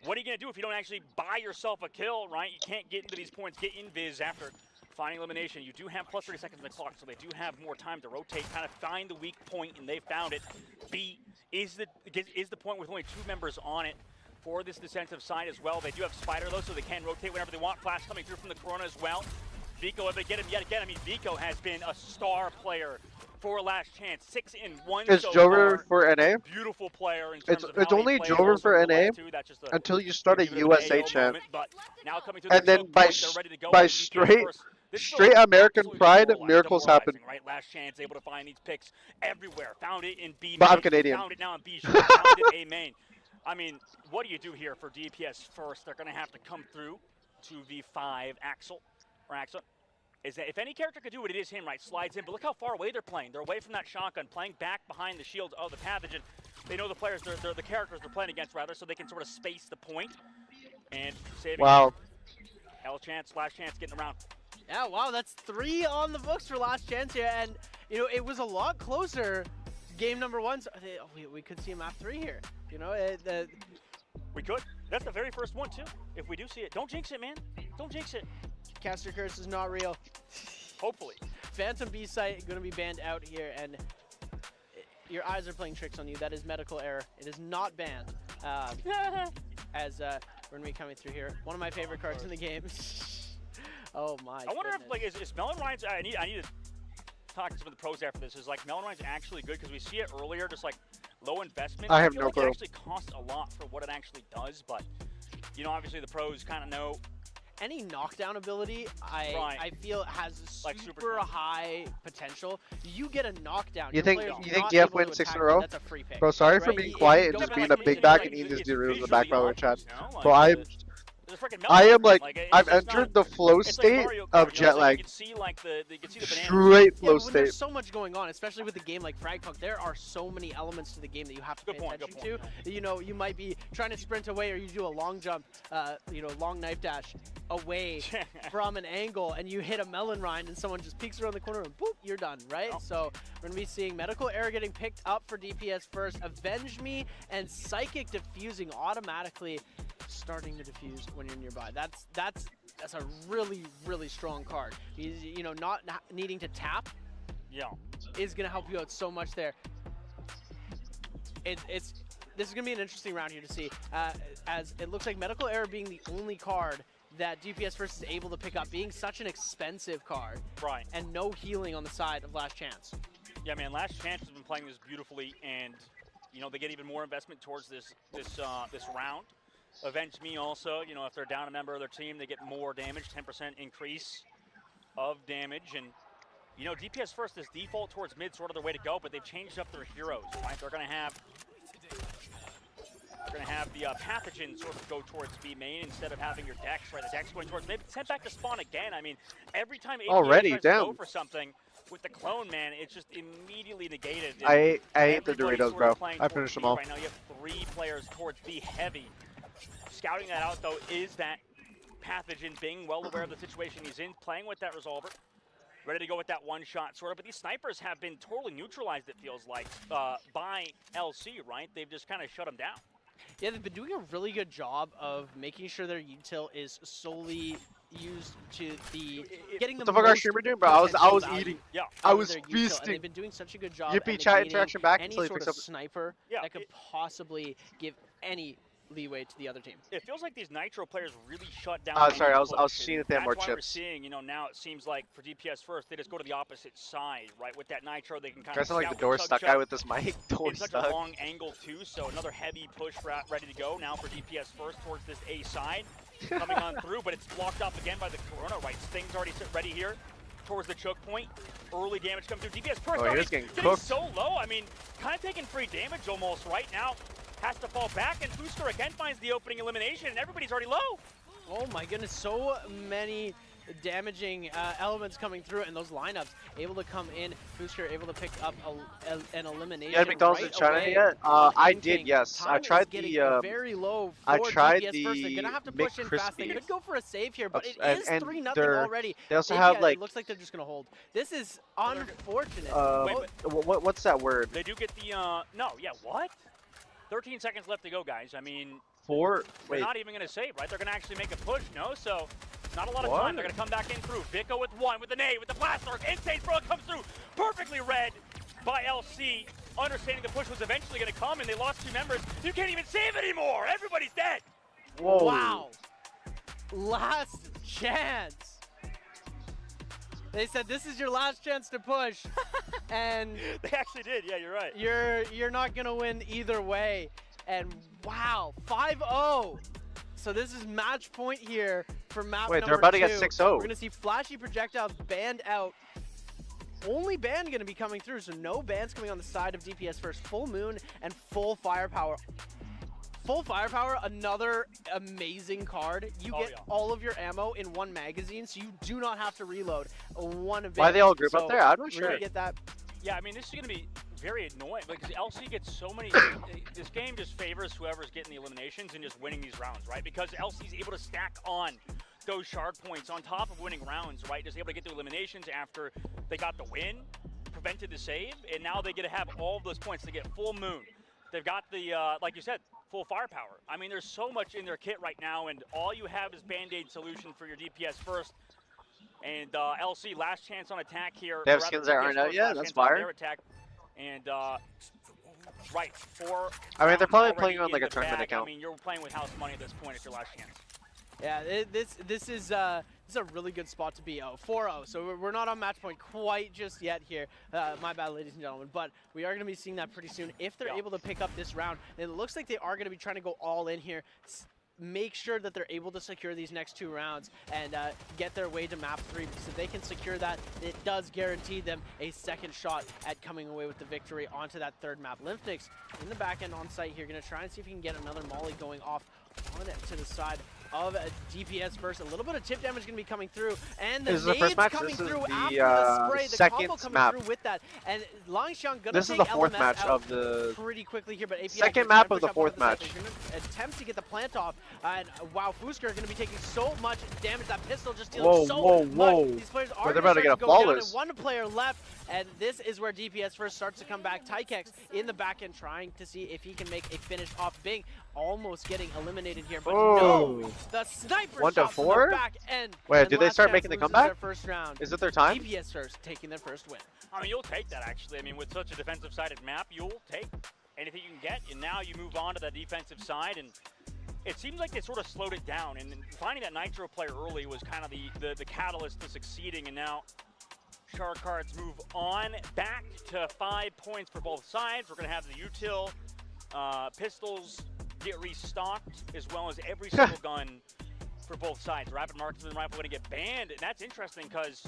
But what are you gonna do if you don't actually buy yourself a kill, right? You can't get into these points, get invis after finding elimination. You do have plus 30 seconds on the clock, so they do have more time to rotate, kind of find the weak point, and they found it. B is the point with only 2 members on it for this defensive side as well. They do have Spider though, so they can rotate whenever they want. Flash coming through from the Corona as well. Vico, if they get him yet again, I mean, Vico has been a star player for Last Chance. 6 in 1 It's so Jover far. for NA. Beautiful player in terms of it's how only he plays. Jover Also for NA until you start a USA champ, and then by straight American pride, miracles happen. Right, Last Chance able to find these picks everywhere. Found it in B. But I'm Canadian. Found it now in B. Found it A main. I mean, what do you do here for DPS first? They're going to have to come through 2v5 Axel. Is that if any character could do it, it is him, right? Slides in, but look how far away they're playing. They're away from that shotgun, playing back behind the shield of the pathogen. They know the players, they're the characters they're playing against, rather, so they can sort of space the point. And saving wow. Last Chance getting around. Yeah, wow, that's 3 on the books for Last Chance here, and you know it was a lot closer. Game number 1, so we could see a map 3 here. You know, we could. That's the very first one too. If we do see it, don't jinx it, man. Don't jinx it. Caster Curse is not real. Hopefully. Phantom B site going to be banned out here, and your eyes are playing tricks on you. That is medical error. It is not banned. As we're going to be coming through here. One of my favorite cards in the game. Oh my I wonder goodness. if, like, is Melon Ryan's, I need to talk to some of the pros after this. Is, like, Melon Ryan's actually good? Because we see it earlier, just, like, low investment. I have feel no like clue. It actually costs a lot for what it actually does, but you know, obviously the pros kind of know. Any knockdown ability, I feel has super high potential. You get a knockdown. You your think player's you think not DF able to wins 6 in attack a you, row? That's a free pick. Bro, sorry for right? being If quiet you and don't just have being a that big reason, back like, and eating his it's zeros in the visually back row chat. obvious, you know? Like, Bro, there's a freaking I am melon like, it's I've just entered not- the flow it's like state Mario Kart, of you know, jet it's like lag. you can see like you can see the bananas. Straight flow Yeah, when state. there's so much going on, especially with a game like Frag Punk, there are so many elements to the game that you have to pay attention to. You know, you might be trying to sprint away, or you do a long jump, you know, long knife dash away from an angle, and you hit a melon rind, and someone just peeks around the corner, and boop, you're done, right? So we're gonna be seeing Medical Error getting picked up for DPS first, Avenge Me, and Psychic diffusing automatically, starting to diffuse when you're nearby. That's a really strong card. You know, not needing to tap is going to help you out so much there. This is going to be an interesting round here to see, as it looks like Medical Error being the only card that DPS First is able to pick up, being such an expensive card. Right. And no healing on the side of Last Chance. Yeah, man, Last Chance has been playing this beautifully, and you know they get even more investment towards this round. Avenge Me also, you know, if they're down a member of their team, they get more damage, 10% increase of damage, and you know, DPS First is default towards mid, sort of their way to go, but they've changed up their heroes, right? They're gonna have the Pathogen sort of go towards B main instead of having your Dex, right? The Dex going towards mid, sent back to spawn again. I mean, every time APA Already, tries damn. to go for something with the clone, man, it's just immediately negated. I ate the Everybody's Doritos, sort bro. of playing I towards finished them B all. right now. You have 3 players towards B heavy. Scouting that out, though, is that Pathogen being well aware of the situation he's in, playing with that Resolver, ready to go with that one shot sort of. But these snipers have been totally neutralized, it feels like, by LC, right? They've just kind of shut them down. Yeah, they've been doing a really good job of making sure their util is solely used to the getting What the the fuck our most streamer doing, bro? I was potential value eating. Yeah. I out of was their util, and feasting. they've been doing such a good job Yippee at chat negating interaction back any until he sort picks of up. sniper that could possibly give any leeway to the other team. It feels like these Nitro players really shut down. Sorry, any I was push, seeing and if they had more that's why we're chips. seeing, you know, now it seems like for DPS First, they just go to the opposite side, right? With that Nitro, they can kind Guys of sound like the door stuck guy with this mic. Door in such stuck. a long angle too, so another heavy push ready to go now for DPS First towards this A side, coming on through, but it's blocked up again by the Corona, right? Sting's already ready here towards the choke point. Early damage coming through. DPS First Oh, he is getting getting cooked. so low. I mean, kind of taking free damage almost right now. Has to fall back, and Booster again finds the opening elimination, and everybody's already low. Oh my goodness, so many damaging elements coming through, and those lineups able to come in. Booster able to pick up an elimination. You had McDonald's in China yet? I did, yes. I tried the. Very low I for tried DPS First. They're gonna have to push in fast. They McCrispy. could go for a save here, but it And- is and 3-0 they're- already. they also have, it like- looks like they're just gonna hold. This is unfortunate. What's that word? They do get the, no, yeah, what? 13 seconds left to go, guys. I mean, Four. they're Wait. not even going to save, right? They're going to actually make a push, no? So, not a lot of What? time. They're going to come back in through. Vico with one, with the nade, with the blast arc. Insane throw comes through. Perfectly read by LC. Understanding the push was eventually going to come, and they lost 2 members. You can't even save anymore. Everybody's dead. Whoa. Wow. Last chance. They said this is your last chance to push, and they actually did. Yeah, you're right. You're not gonna win either way, and wow, 5-0. So this is match point here for map Wait, number they're about to 2. get 6-0. We're gonna see flashy projectiles banned out. Only ban gonna be coming through, so no bans coming on the side of DPS First. Full Moon and full firepower. Full firepower, another amazing card. You get all of your ammo in one magazine, so you do not have to reload one event. Why they all group up So there? I'm not we're sure. gonna get that. Yeah, I mean, this is going to be very annoying because LC gets so many. This game just favors whoever's getting the eliminations and just winning these rounds, right? Because LC's able to stack on those shard points on top of winning rounds, right? Just able to get the eliminations after they got the win, prevented the save, and now they get to have all of those points. They get full moon. They've got the, like you said, full firepower. I mean, there's so much in their kit right now, and all you have is Band-Aid solution for your DPS First. And LC, last chance on attack here. They have or rather, skins that aren't DPS out First, yet? last That's chance on fire. their attack. And, right, 4 I mean, they're probably rounds playing on already like a in the tournament bag. account. I mean, you're playing with house money at this point. It's your last chance. Yeah, this is This is a really good spot to be. 4-0, so we're not on match point quite just yet here. My bad, ladies and gentlemen, but we are going to be seeing that pretty soon. If they're able to pick up this round, it looks like they are going to be trying to go all in here. Make sure that they're able to secure these next 2 rounds and get their way to map 3, because if they can secure that, it does guarantee them a second shot at coming away with the victory onto that 3rd map. Lymphnics in the back end on site here, going to try and see if he can get another molly going off on it to the side of DPS first. A little bit of tip damage going to be coming through, and the nades coming through after the spray. The combo coming through with that, and Langxiang gonna take the 4th LMS match out of the pretty quickly here, but API second map of the 4th match. Attempts to get the plant off, and wow, Fusker going to be taking so much damage. That pistol just dealing so much. These players are about to get a go down, and flawless. 1 player left, and this is where DPS first starts to come back. Tykex in the back end trying to see if he can make a finish off Bing, almost getting eliminated here, but no, the sniper 1 to shot 4? from the back end. Wait, and do they Last start Chance making the loses comeback? their first round. Is it their time? DPS first taking their first win. I mean, you'll take that, actually. I mean, with such a defensive-sided map, you'll take anything you can get, and now you move on to the defensive side, and it seems like they sort of slowed it down, and finding that Nitro player early was kind of the catalyst to succeeding, and now Shark Cards move on back to 5 points for both sides. We're going to have the util pistols get restocked, as well as every single gun for both sides. Rapid Marksman rifle going to get banned, and that's interesting because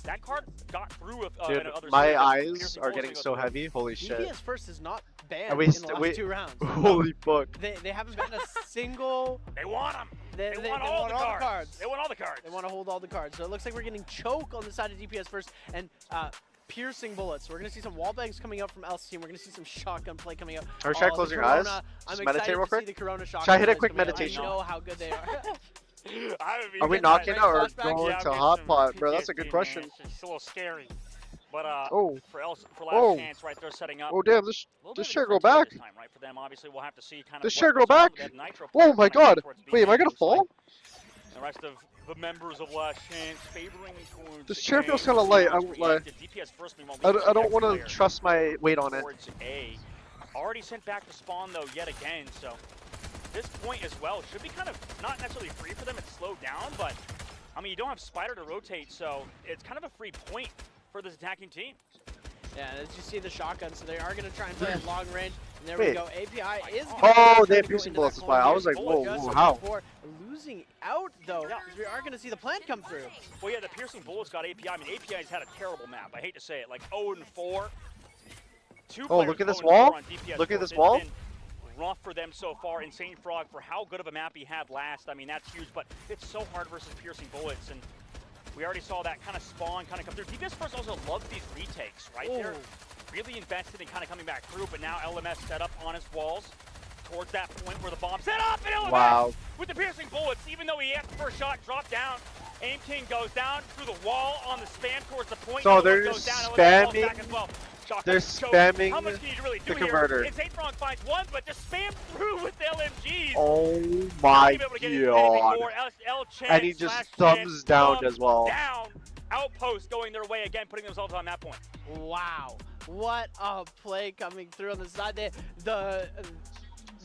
that card got through with Dude, other my series. eyes Piercing are bullets getting gonna so go heavy. Holy shit. DPS first is not banned And we in the last wait, 2 rounds. holy fuck. They haven't banned a single. They want them. They want all all the the cards. They want all the cards. They want to hold all the cards. So it looks like we're getting choke on the side of DPS first, and piercing bullets. We're going to see some wall bangs coming up from El's team. We're going to see some shotgun play coming up. Are we trying to close your eyes? I'm Just excited meditate real to quick? see the Corona shotgun. Should I hit a plays quick coming up. meditation? I know how good they are. Are we knocking out or going Yeah, to I'm hot getting pot, some bro? That's a good PTSD, question. man. It's a little scary. But for last Oh. chance, right, they're setting up. Oh damn, this a little bit of a chair go different start back. this time, right? For them, obviously, we'll have to see kind of This what chair go goes on. back. They have Nitro Oh players my coming god. towards Wait, am I gonna looks like fall? the rest of the members of Last Chance favoring towards This chair A. feels kind of light. I'm Reacted. like, DPS first, meanwhile, I leads don't want to player trust my weight on it. towards A. Already sent back to spawn though yet again, so this point as well should be kind of not necessarily free for them. It's slowed down, but I mean you don't have Spider to rotate, so it's kind of a free point for this attacking team. Yeah, as you see the shotgun, so they are going to try and play at long range. And there Wait. we go. API is going Oh, to they have piercing bullets. That's why I was like, whoa, whoa, how? Losing out though, because we are going to see the plant come through. Well, yeah, the piercing bullets got API. I mean, API's had a terrible map. I hate to say it, like 0-4. Oh, look at this wall. Look at this wall. Rough for them so far. Insane Frog for how good of a map he had last. I mean, that's huge, but it's so hard versus piercing bullets, and we already saw that kind of spawn kind of come through. DPS first also loves these retakes, right? They're really invested in kind of coming back through, but now LMS set up on his walls towards that point where the bomb set up, and LMS with the piercing bullets, even though he had the first shot drop down. Aim King goes down through the wall on the spam towards the point. So they're goes down, spamming. back as well. They're spamming How much can you really do the here? converter. Insane Frog finds one, but just spam through with the LMGs. Oh my god. And he just thumbs down as well. Down. Outpost going their way again, putting themselves on that point. Wow. What a play coming through on the side there.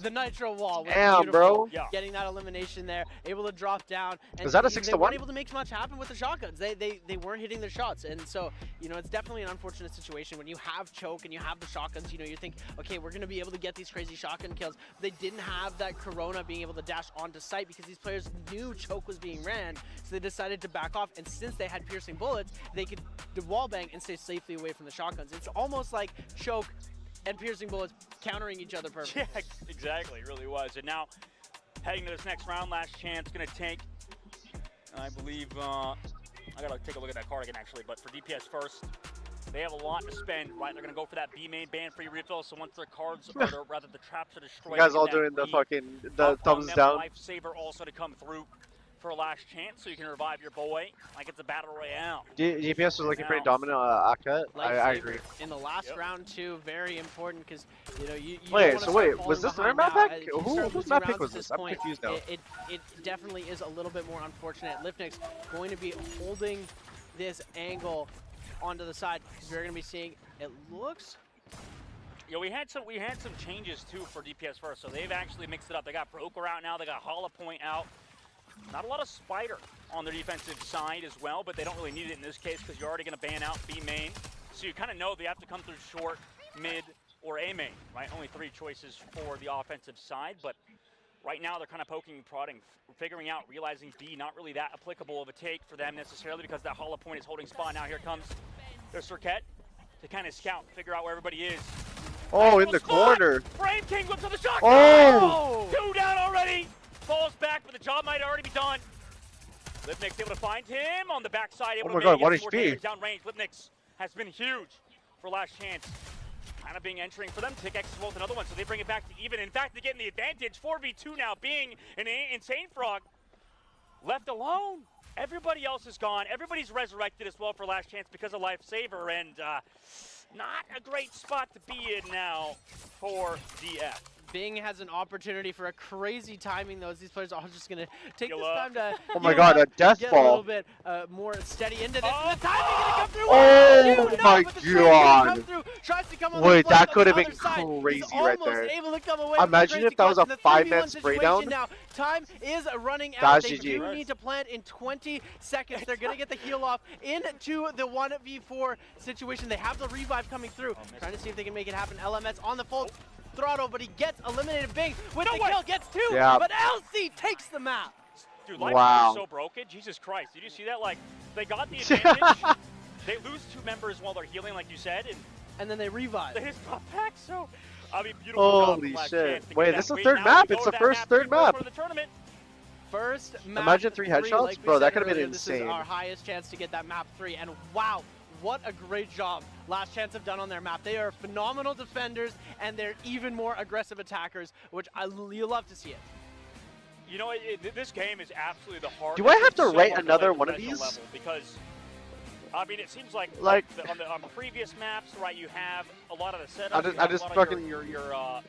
The Nitro wall was Damn, beautiful. bro. Getting that elimination there, able to drop down. And Is that a they 6-1? weren't able to make much happen with the shotguns. They weren't hitting their shots. And so, you know, it's definitely an unfortunate situation when you have choke and you have the shotguns. You know, you think, okay, we're going to be able to get these crazy shotgun kills. They didn't have that Corona being able to dash onto site because these players knew choke was being ran. So they decided to back off. And since they had piercing bullets, they could wall bang and stay safely away from the shotguns. It's almost like choke and piercing bullets countering each other perfectly. Yeah, exactly, it really was. And now, heading to this next round, Last Chance going to take, I believe, I got to take a look at that card again, actually, but for DPS first, they have a lot to spend, right? They're going to go for that B main ban free refill, so once their cards, or rather the traps are destroyed. You guys all doing the fucking, the thumbs down. Lifesaver also to come through for a last chance, so you can revive your boy like it's a battle royale. DPS was looking pretty dominant on Akka. I agree. In the last round too, very important because you know you. Wait, don't so wanna wait, start was this falling their map behind pick? now. If you start Whose losing map pick rounds was at this? I'm point, confused now. It definitely is a little bit more unfortunate. Lifnix going to be holding this angle onto the side. We're going to be seeing. It looks. Yeah, we had some changes too for DPS first, so they've actually mixed it up. They got Broker out now. They got Hollow Point out. Not a lot of spider on their defensive side as well, but they don't really need it in this case because you're already going to ban out B main. So you kind of know they have to come through short, mid, or A main, right? Only 3 choices for the offensive side, but right now they're kind of poking and prodding, figuring out, realizing B not really that applicable of a take for them necessarily because that hollow point is holding spot. Now here comes their Circuit to kind of scout, figure out where everybody is. Oh, in the corner. Frame King whips on the shot. Oh! 2 down already. Falls back, but the job might already be done. Lipnick's able to find him on the backside. Able Oh my to God, maybe what get some more HP? damage down range. Lipnick's has been huge for last chance. Kind of being entering for them. Tick X as well with another one, so they bring it back to even. In fact, they're getting the advantage. 4v2 now, being an Insane Frog left alone. Everybody else is gone. Everybody's resurrected as well for last chance because of Lifesaver, and not a great spot to be in now for DF. Bing has an opportunity for a crazy timing, though, as these players are just going to take this time to Oh my God, a death get ball. a little bit more steady into this. And the timing going to come through. Oh my but the trade gonna God. come through, tries to come on Wait, the flank that on could the have been other side. crazy He's right almost there. able to come away Imagine with if that was a the crazy 5-man clutch in the spray 3v1 down. situation now. Time is running out. That's They GG. do need to plant in 20 seconds. They're going to get the heal off into the 1v4 situation. They have the revive coming through. Trying to see if they can make it happen. LMS on the full throttle, but he gets eliminated. Bing with the kill, gets 2, Yeah. but LC takes the map. Dude, life Wow. is so broken. Jesus Christ. Did you see that? Like, they got the advantage. They lose 2 members while they're healing, like you said, and then they revive. They just brought back, so I mean, beautiful job Holy from Last shit. Chance to Wait, get this is that the win. third Now map. we It's go the to that first third before map. the tournament. First map Imagine 3 3, headshots? like we Bro, that said could have been earlier, This is insane. our highest chance to get that map 3, and wow, what a great job Last Chance have done on their map. They are phenomenal defenders, and they're even more aggressive attackers, which you love to see it. You know, this game is absolutely the hardest. Do I have to so write hard to another play one of professional these? level because, I mean, it seems like on previous maps, right, you have a lot of the setups. I just fucking your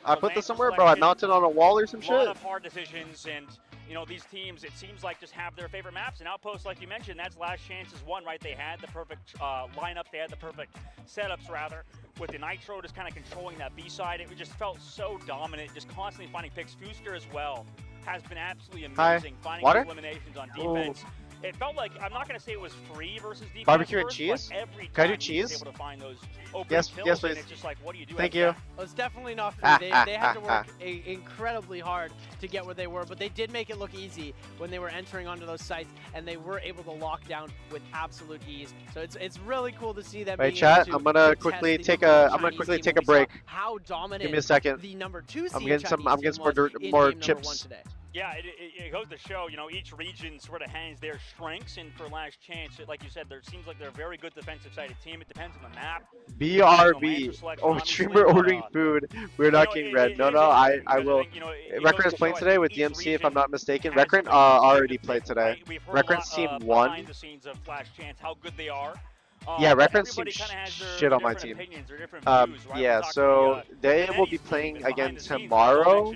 I put lane this somewhere, bro. I selection, mounted on a wall or some a lot shit. of hard decisions, and you know these teams. It seems like just have their favorite maps and Outposts, like you mentioned. That's Last Chance's one, right? They had the perfect lineup. They had the perfect setups, rather. With the Nitro just kind of controlling that B side, it just felt so dominant. Just constantly finding picks. Fusker as well has been absolutely amazing. Finding Water? eliminations on defense. It felt like, I'm not going to say it was free versus defense. Barbecue and first, cheese? but every Can I do time he was cheese? able to find those open Yes, kills, yes, and please. it's just like, what do you do? Thank after you. that? Well, it's definitely not free. They had to work incredibly hard to get where they were, but they did make it look easy when they were entering onto those sites, and they were able to lock down with absolute ease. So it's really cool to see them. Wait, being chat. able I'm to gonna contest quickly the take number a. one I'm gonna Chinese quickly team take when a we saw break. How dominant Give me a second. the number 2 I'm seed getting some. Chinese I'm getting team some more was in more game number 1 chips. today. Yeah, it goes to show, you know, each region sort of has their strengths, and for Last Chance, like you said, there seems like they're a very good defensive-sided team. It depends on the map. BRB. Oh, streamer ordering food. We're not getting red. No, I will. Recron is playing today with DMC, if I'm not mistaken. Recron already played today. Recron's team won. Behind the scenes of Last Chance, how good they are. Yeah, But Recron's team everybody kinda has their shit on my different team. opinions or different views, right? Yeah, We're so talking they will be playing again tomorrow.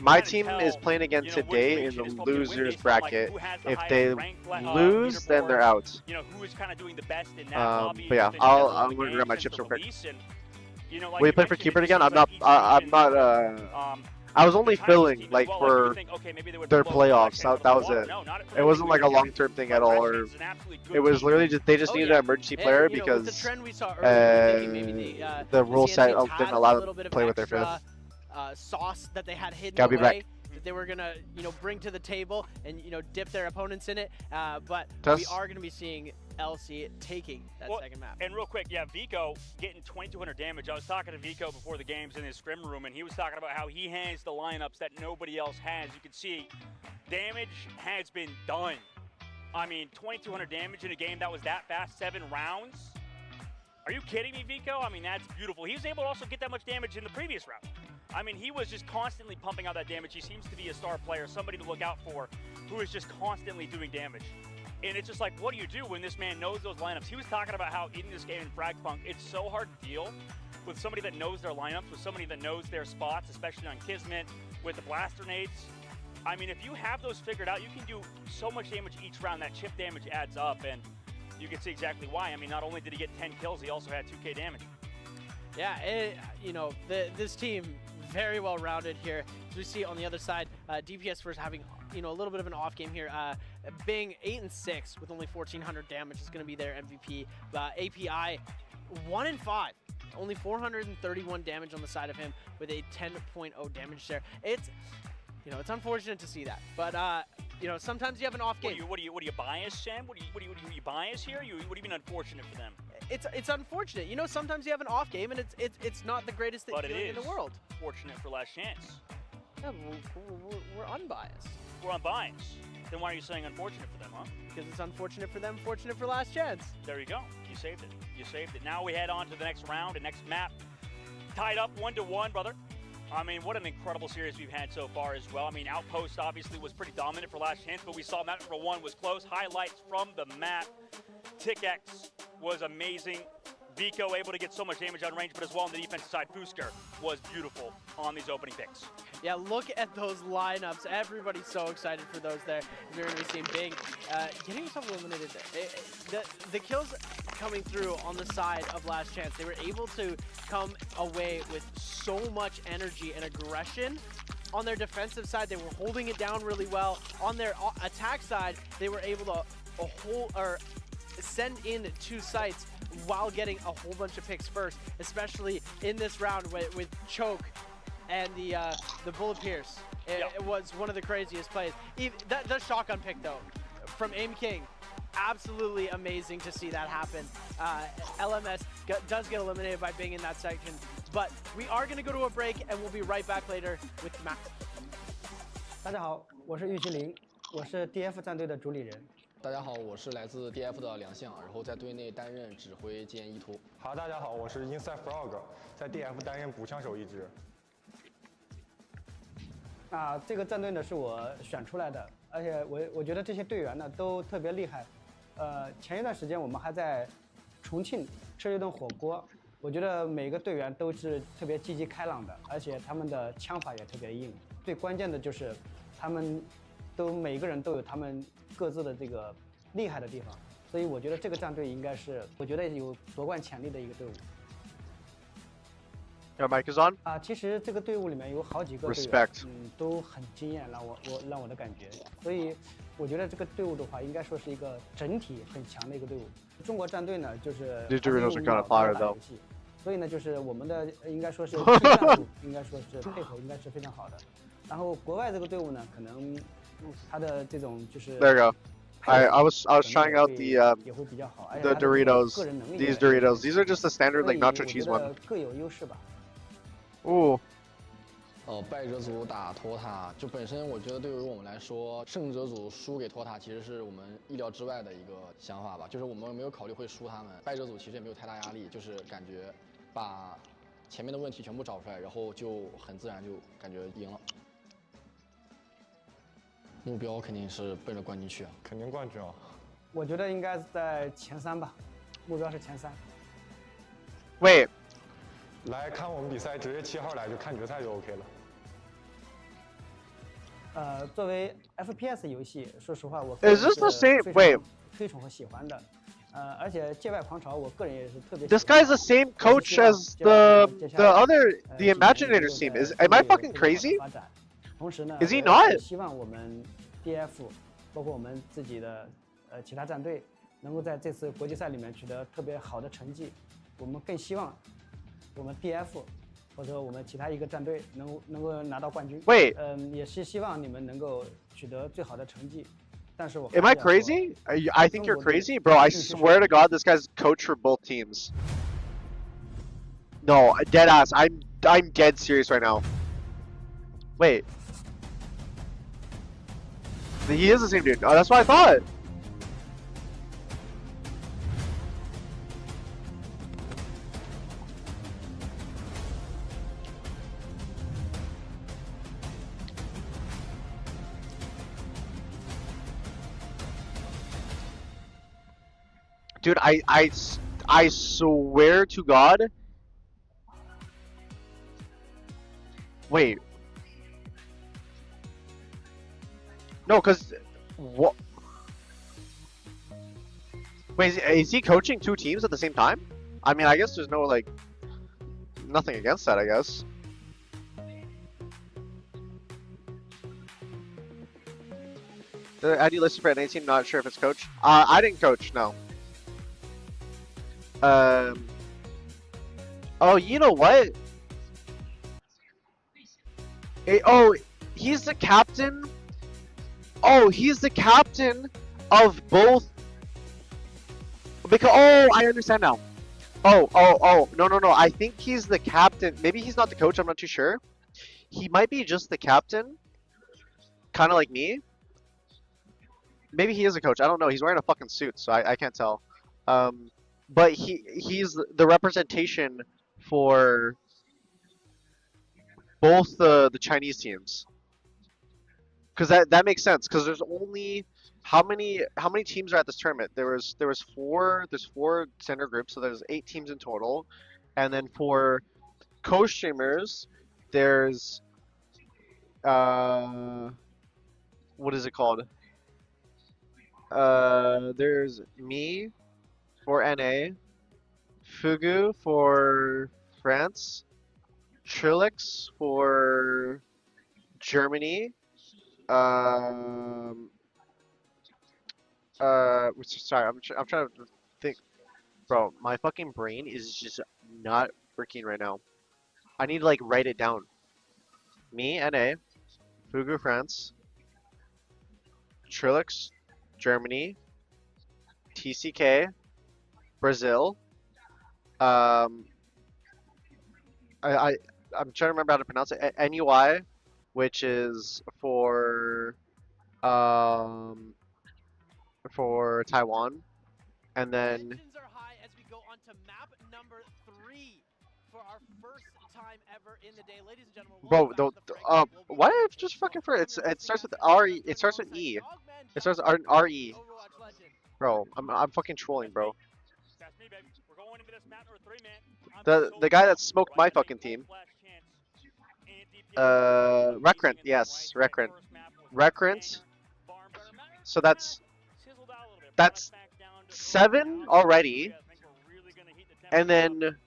My team is playing again today in the losers bracket. If they lose, then they're out. You know, who is kind of doing the best in that lobby. But yeah, within I'm the gonna game grab my since chips the real quick. release, and, you know, like Will you you play for mentioned, Cupid it again? seems I'm not. like each I'm region, not. I was only filling like for their playoffs. That was it. It wasn't like a long-term thing at all, or it was literally just they just needed an emergency player because the rule set didn't allow them to play with their fifth. Sauce that they had hidden Gotta be away back. that they were gonna, you know, bring to the table and, you know, dip their opponents in it. But Tess? we are gonna be seeing LC taking that second map. And real quick, yeah, Vico getting 2,200 damage. I was talking to Vico before the games in his scrim room, and he was talking about how he has the lineups that nobody else has. You can see damage has been done. I mean, 2,200 damage in a game that was that fast, 7 rounds. Are you kidding me, Vico? I mean, that's beautiful. He was able to also get that much damage in the previous round. I mean, he was just constantly pumping out that damage. He seems to be a star player, somebody to look out for, who is just constantly doing damage. And it's just like, what do you do when this man knows those lineups? He was talking about how in this game in Frag Punk, it's so hard to deal with somebody that knows their lineups, with somebody that knows their spots, especially on Kismet, with the blaster nades. I mean, if you have those figured out, you can do so much damage each round. That chip damage adds up, and you can see exactly why. I mean, not only did he get 10 kills, he also had 2K damage. Yeah, you know, this team very well rounded here. As we see on the other side, DPS first having a little bit of an off game here. Being 8-6 with only 1,400 damage is going to be their MVP. API 1-5. Only 431 damage on the side of him with a 10.0 damage share. It's unfortunate to see that, but sometimes you have an off game. What are you biased, Sam? What are you biased here? What do you mean unfortunate for them? It's unfortunate. Sometimes you have an off game and it's not the greatest feeling in the world. Fortunate for Last Chance. Yeah, we're unbiased. We're unbiased. Then why are you saying unfortunate for them, huh? Because it's unfortunate for them, fortunate for Last Chance. There you go. You saved it. You saved it. Now we head on to the next round and next map. Tied up 1-1, brother. I mean, what an incredible series we've had so far as well. I mean, Outpost obviously was pretty dominant for Last Chance, but we saw map number 1 was close. Highlights from the map. TickX was amazing. Vico able to get so much damage on range, but as well on the defensive side, Fusker was beautiful on these opening picks. Yeah, look at those lineups. Everybody's so excited for those there. You're going to be seeing Big getting himself eliminated there. The kills coming through on the side of Last Chance, they were able to come away with so much energy and aggression. On their defensive side, they were holding it down really well. On their attack side, they were able to send in 2 sites while getting a whole bunch of picks first, especially in this round with Choke and the Bullet Pierce. It was one of the craziest plays. The shotgun pick though, from Aim King, absolutely amazing to see that happen. LMS does get eliminated by Bing in that section, but we are going to go to a break and we'll be right back later with Matt. 大家好，我是玉麒麟，我是 DF 战队的主理人。 大家好，我是来自 DF 的两项，然后在队内担任指挥兼依托。好，大家好，我是 Inside Frog， 在 DF 担任补枪手一职。这个战队呢是我选出来的，而且我觉得这些队员呢都特别厉害。前一段时间我们还在重庆吃了一顿火锅，我觉得每个队员都是特别积极开朗的，而且他们的枪法也特别硬。最关键的就是他们每个人都有他们 各自的这个厉害的地方，所以我觉得这个战队应该是我觉得有夺冠潜力的一个队伍。Your mic is on. 其实这个队伍里面有好几个队员，都很惊艳，让我的感觉。所以我觉得这个队伍的话，应该说是一个整体很强的一个队伍。中国战队呢，就是游戏，所以呢，就是我们的应该说是技战术，应该说是配合应该是非常好的。然后国外这个队伍呢，可能 他的这种就是 There you go. I was trying out the Doritos. These Doritos. These are just the standard like nacho cheese one. 各有优势吧。Ooh. 败者组打托塔，就本身我觉得对于我们来说，胜者组输给托塔其实是我们意料之外的一个想法吧，就是我们没有考虑会输他们。败者组其实也没有太大压力，就是感觉把前面的问题全部找出来，然后就很自然就感觉赢了。 目标肯定是奔着冠军去啊，肯定冠军啊！我觉得应该是在前3吧，目标是前3。Wait， 来看我们比赛，直接7号来就看决赛就 OK 了。作为 FPS 游戏，说实话，我 Is this the same? Wait， 推崇和喜欢的。而且界外狂潮，我个人也是特别。This guy's the same coach as the Imaginators team. Am I fucking crazy? 同时呢 Is he not? 希望我们 DF， 包括我们自己的其他战队，能够在这次国际赛里面取得特别好的成绩。我们更希望我们 DF 或者我们其他一个战队能够拿到冠军。Wait， 也是希望你们能够取得最好的成绩。但是我 Am I crazy? I think you're crazy, bro. I swear to God, this guy's coach for both teams. No, dead ass. I'm dead serious right now. Wait. He is the same dude. Oh, that's what I thought. Dude, I swear to God. Wait. No, cause what? Wait, is he coaching 2 teams at the same time? I mean, I guess there's no like nothing against that, I guess. ID listed for at 19. Not sure if it's coach. I didn't coach. No. Oh, you know what? Oh, he's the captain. Oh, he's the captain of both. Because I understand now. Oh, no. I think he's the captain. Maybe he's not the coach. I'm not too sure. He might be just the captain, kind of like me. Maybe he is a coach. I don't know. He's wearing a fucking suit, so I can't tell. But he's the representation for both the Chinese teams. Because that makes sense. Because there's only how many teams are at this tournament? There's four center groups, so there's 8 teams in total, and then for co-streamers, there's what is it called? There's me for NA, Fugu for France, Trilix for Germany. Sorry, I'm trying to think, bro. My fucking brain is just not working right now. I need to like write it down. Me, NA, Fugu, France, Trilix, Germany, TCK, Brazil. I'm trying to remember how to pronounce it. NUI, which is for Taiwan, and then Tensions are high as we go on to map number 3 for our first time ever in the day, ladies and gentlemen. bro, why did I just fucking for it starts with RE. It starts with E. It starts with RE. Bro, I'm fucking trolling, bro. That's me, baby. We're going into this map number 3, man. The guy that smoked my fucking team. Recurrent, yes, Recurrent. So that's 7 already, and then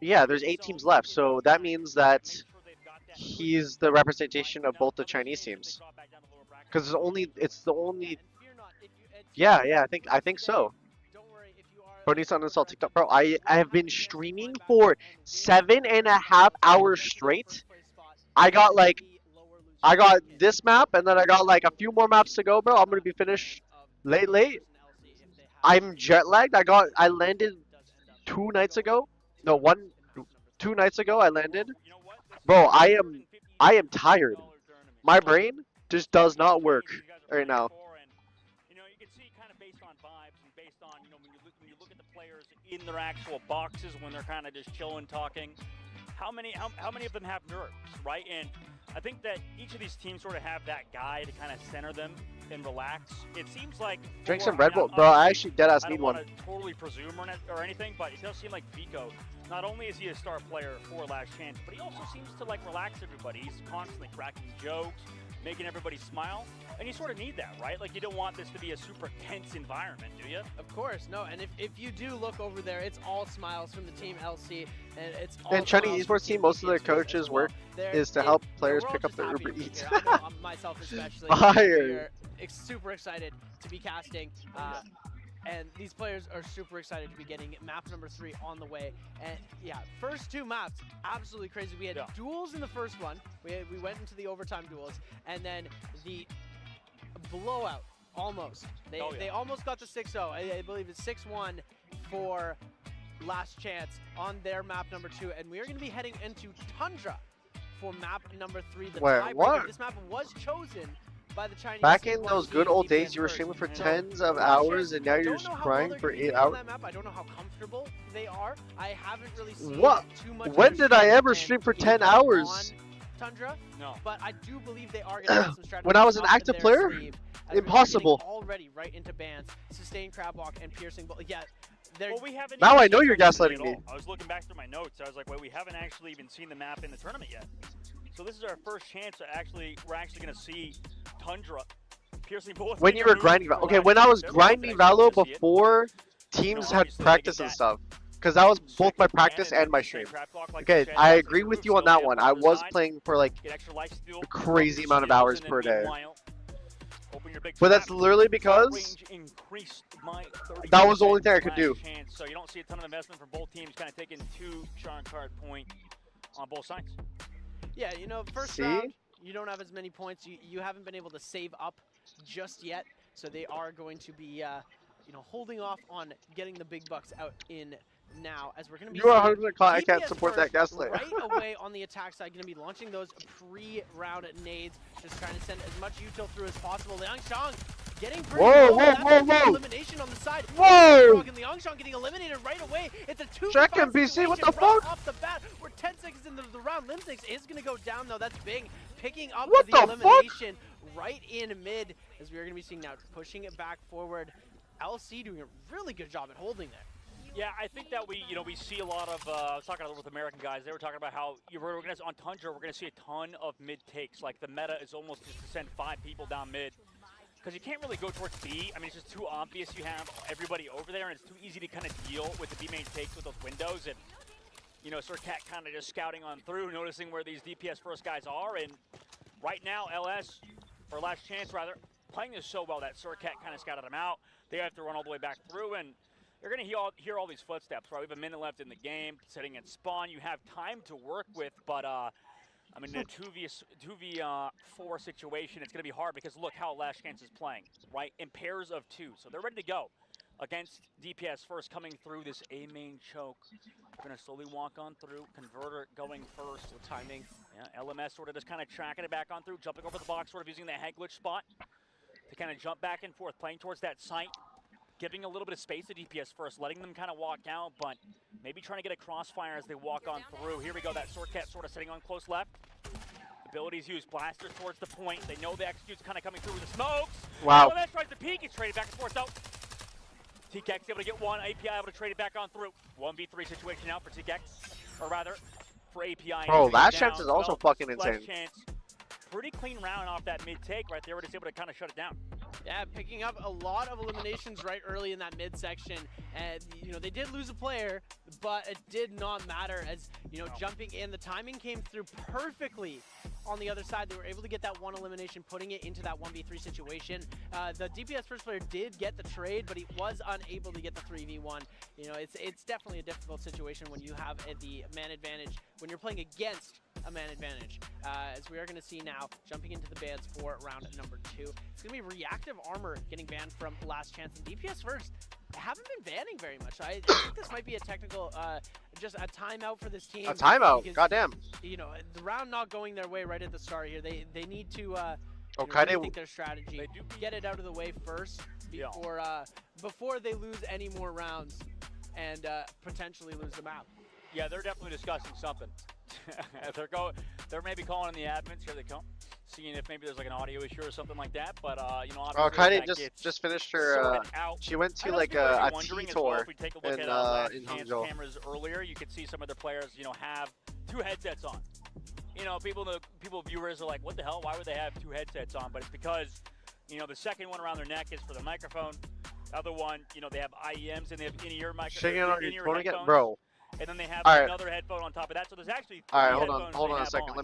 there's 8 teams left. So that means that he's the representation of both the Chinese teams. Because it's the only. Yeah, I think so. Bro, needs to uninstall TikTok. Bro, I have been streaming for 7.5 hours straight. I got this map, and then I got like a few more maps to go, bro. I'm gonna be finished late. I'm jet lagged. I landed 2 nights ago. No, 2 nights ago I landed. Bro, I am tired. My brain just does not work right now. In their actual boxes when they're kind of just chilling, talking. How many of them have nerves, right? And I think that each of these teams sort of have that guy to kind of center them and relax. It seems like Drink some Red Bull, bro. I actually deadass need one. I don't want to totally presume or anything, but it does seem like Vico. Not only is he a star player for Last Chance, but he also seems to like relax everybody. He's constantly cracking jokes, making everybody smile, and you sort of need that, right? Like, you don't want this to be a super tense environment, do you? Of course, no. And if you do look over there, it's all smiles from the team LC, and it's all. And Chinese esports team, most of their coaches' work is to help players pick up their Uber Eats. I know, myself especially. Fire! Super excited to be casting. And these players are super excited to be getting map number 3 on the way. And yeah, first 2 maps, absolutely crazy. We had duels in the first one. We went into the overtime duels, and then the blowout, almost. They almost got the 6-0. I believe it's 6-1 for Last Chance on their map number 2. And we are going to be heading into Tundra for map number 3. The tiebreaker. What? This map was chosen by the Chinese. Back in those good old days, you were streaming for tens of hours, and now you're crying for 8 hours. I don't know how comfortable they are. I haven't really seen What? too much. When did I ever stream for 10 hours? Tundra? No. But I do believe they are going to have some strategies. When I was an active player? Impossible. Already right into bans, sustained crab walk and piercing. But yeah, we haven't now even I know seen you're the map gaslighting at me. all. I was looking back through my notes. I was like, wait, we haven't actually even seen the map in the tournament yet. So this is our first chance to we're actually going to see Tundra piercing bullets. When you were grinding, okay, when I was grinding Valo before teams had practice and stuff. Because that was both my practice and my stream. Okay, I agree with you on that one. I was playing for like a crazy amount of hours per day. But that's literally because that was the only thing I could do. So you don't see a ton of investment from both teams, kind of taking 2 Sean card point on both sides. Yeah, you know, first round, you don't have as many points. You haven't been able to save up just yet, so they are going to be, you know, holding off on getting the big bucks out in now, as we're going to be You are seeing 100% I can't DPS support first that gaslight. right away on the attack side, going to be launching those pre-round nades, just trying to send as much util through as possible. Liangshang getting pretty low. That's elimination on the side. Whoa! And Liangshang getting eliminated right away. It's a 2v5 Check him, BC, what the right fuck? off the bat. We're 10 seconds into the round. Limsix is going to go down, though. That's Bing picking up What the the elimination right in mid, as we are going to be seeing now, pushing it back forward. LC doing a really good job at holding there. Yeah, I think that we see a lot of, I was talking with American guys, they were talking about how on Tundra, we're going to see a ton of mid takes. Like the meta is almost just to send 5 people down mid. Because you can't really go towards B. I mean, it's just too obvious you have everybody over there, and it's too easy to kind of deal with the B main takes with those windows. And, you know, Sircat kind of just scouting on through, noticing where these DPS first guys are. And right now, LS, or Last Chance rather, playing this so well that Sircat kind of scouted them out. They have to run all the way back through, and you're going to hear all these footsteps, right? We have a minute left in the game, sitting at spawn. You have time to work with, but I mean, in a 2v4 situation, it's going to be hard because look how Last Chance is playing, right? In pairs of 2. So they're ready to go against DPS first coming through this A main choke. We're going to slowly walk on through. Converter going first with timing. Yeah, LMS sort of just kind of tracking it back on through, jumping over the box, sort of using the head glitch spot to kind of jump back and forth, playing towards that site. Giving a little bit of space to DPS first, letting them kind of walk out, but maybe trying to get a crossfire as they walk on through. Here we go, that Swordcat sort of sitting on close left. Abilities used, blasters towards the point. They know the execute's kind of coming through with the smokes. Wow. LMS tries to peek, it's traded back and forth though. TKX able to get one, API able to trade it back on through. 1v3 situation now for TKX, or rather, for API. Bro, Last Chance is also fucking insane. Last Chance, pretty clean round off that mid take right there. We're just able to kind of shut it down. Yeah, picking up a lot of eliminations right early in that midsection. And, you know, they did lose a player, but it did not matter as, you know, jumping in. The timing came through perfectly on the other side. They were able to get that one elimination, putting it into that 1v3 situation. The DPS first player did get the trade, but he was unable to get the 3v1. You know, it's definitely a difficult situation when you have the man advantage, when you're playing against a man advantage. As we are going to see now, jumping into the bans for round number 2. It's going to be reactive armor getting banned from Last Chance, and DPS first haven't been banning very much. I think this might be a technical, just a timeout for this team. A timeout? Because, goddamn. You know, the round not going their way right at the start here. They need to think their strategy. Get it out of the way first before before they lose any more rounds and potentially lose them out. Yeah, they're definitely discussing something. They're maybe calling in the admins. Here they come, seeing if maybe there's like an audio issue or something like that. But you know, Kaide just finished her. She went to like a T tour if we take a look in at Hangzhou. cameras earlier, you could see some of their players, you know, have 2 headsets on. You know, viewers are like, what the hell? Why would they have 2 headsets on? But it's because, you know, the second one around their neck is for the microphone. The other one, you know, they have IEMs and they have in-ear Phone again, headphones. bro. And then they have All right. another headphone on top of that. So there's actually 3 All right, headphones hold they on a have second. on.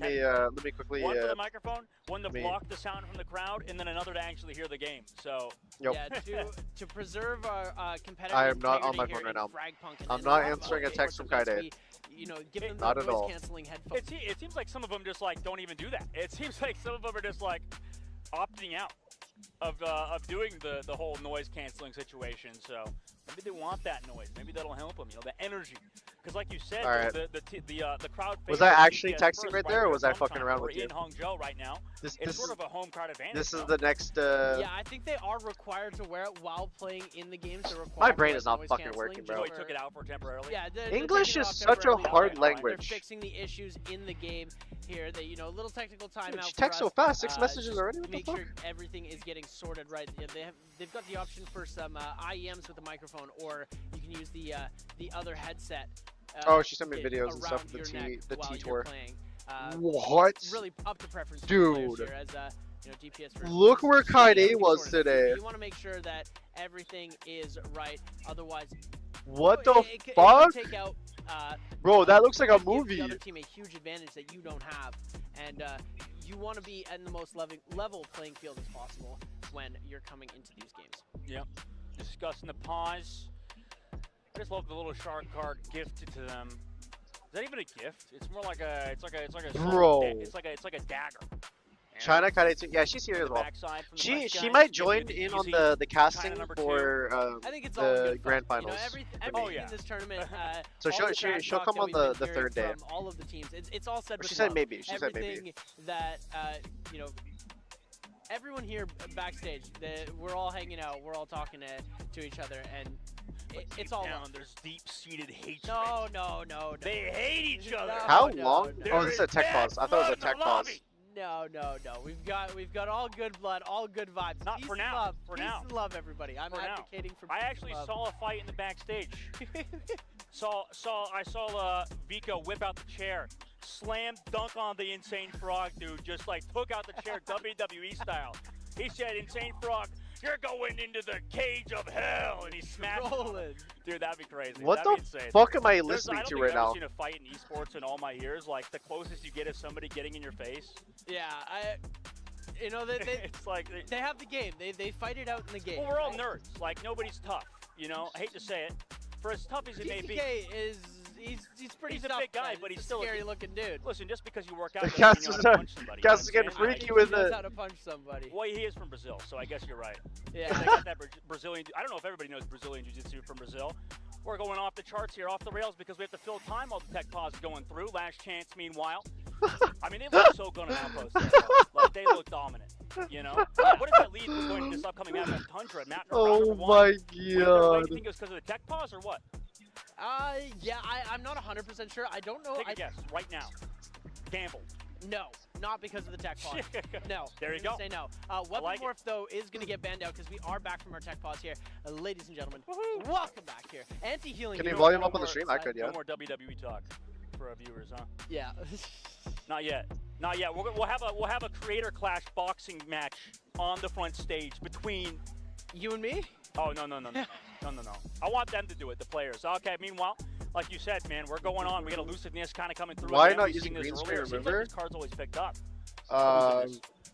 Let me quickly. One for the microphone, one to block the sound from the crowd, and then another to actually hear the game. So yeah, to preserve our competitive I am not on integrity my here phone right in now. FragPunk, and I'm then not a lot of answering a other text from sports Kaide. events, you know, give them Not the at all. noise-canceling headphones. it seems like some of them just like don't even do that. It seems like some of them are just like opting out of doing the whole noise canceling situation. So maybe they want that noise. Maybe that'll help them. You know, the energy. Because like you said, the crowd. Was I actually texting right there, or was I fucking around with you? In Hangzhou right now. It's sort of a home crowd advantage. This is the next. Yeah, I think they are required to wear it while playing in the games. My brain is not fucking working, bro. Joey took it out for temporarily. Yeah, English is such a hard language. They're fixing the issues in the game here. That, you know, a little technical timeout. She texts so fast. 6 messages already. What the make fuck? sure everything is getting sorted right. They've got the option for some IEMs with the microphone, or you can use the other headset. She sent me videos and stuff of the T tour. What? Really up to preference. Dude. Here as, you know, DPS Look where Kaide was today. You want to make sure that everything is right. Otherwise, What the It fuck? could take out, Bro, that looks like a give movie. the other team a huge advantage that you don't have, and you want to be in the most level playing field as possible when you're coming into these games. Yep. Discussing the pause. I just love the little shark card gifted to them. Is that even a gift? It's more like a Bro. it's like a dagger. China kind of, yeah, she's here as well. Backside from the She French guys. might You join get in to on see the casting China for I think it's all in the good grand fun. You finals. know, for everything me. in this tournament. So all the trash she'll talk come that on we've the been third day. hearing from all of the teams. It's all said with She said love. maybe. She said maybe. Everything that you know. Everyone here backstage, we're all hanging out, we're all talking to each other, and it's all down. love. There's deep-seated hatred. No. They hate each other. How No, long? no. Oh, this is a tech pause. I thought it was a tech pause. No. We've got all good blood, all good vibes. Not Peace for and now. Love. For Peace now. and love, everybody. I'm For now. advocating for. I peace actually and love. saw a fight in the backstage. I saw Vico whip out the chair, slam dunk on the Insane Frog dude, just like took out the chair WWE style. He said, "Insane Frog, you're going into the cage of hell," and he smashed him. Rolling. Dude, that'd be crazy. What That'd the be insane. fuck am I I listening don't to think right I've ever now? seen a fight in esports in all my years. Like the closest you get is somebody getting in your face. Yeah, you know, they It's like they have the game. They fight it out in the game. well, we're all right? nerds. Like nobody's tough. You know, I hate to say it. For as tough as he may be, TTK is he's pretty he's a tough, big guy, but he's still scary looking dude. Listen, just because you work out, doesn't Cass mean you know is how to punch somebody. Cass is You know getting what I'm saying? freaky with He knows it. how to punch somebody. Well, he is from Brazil, so I guess you're right. Yeah. They got that Brazilian. I don't know if everybody knows Brazilian Jiu-Jitsu from Brazil. We're going off the charts here, off the rails, because we have to fill time while the tech pause is going through. Last chance, meanwhile. I mean, they look so good on outpost. Like, they look dominant, you know? What does that lead to going to this upcoming map at Tundra? Map Oh round my one? Do you god. think it was because of the tech pause or what? Yeah, I'm not 100% sure. I don't know. Take a guess right now. Gamble. No, not because of the tech pause. No. There you I'm gonna go. Say no. Weapon like Morph, though, is going to get banned out because we are back from our tech pause here. Ladies and gentlemen, welcome back here. Anti-healing. Can you no volume more up on the stream? I could, yeah. No more WWE talk for our viewers, huh? Yeah. Not yet. Not yet. We'll have a creator clash boxing match on the front stage between you and me. Oh no. I want them to do it, the players. Okay. Meanwhile, like you said, man, we're going on. We got elusiveness kind of coming through. Why again. not We've using seen this green screen, earlier. Seems remember? like this card's always picked up.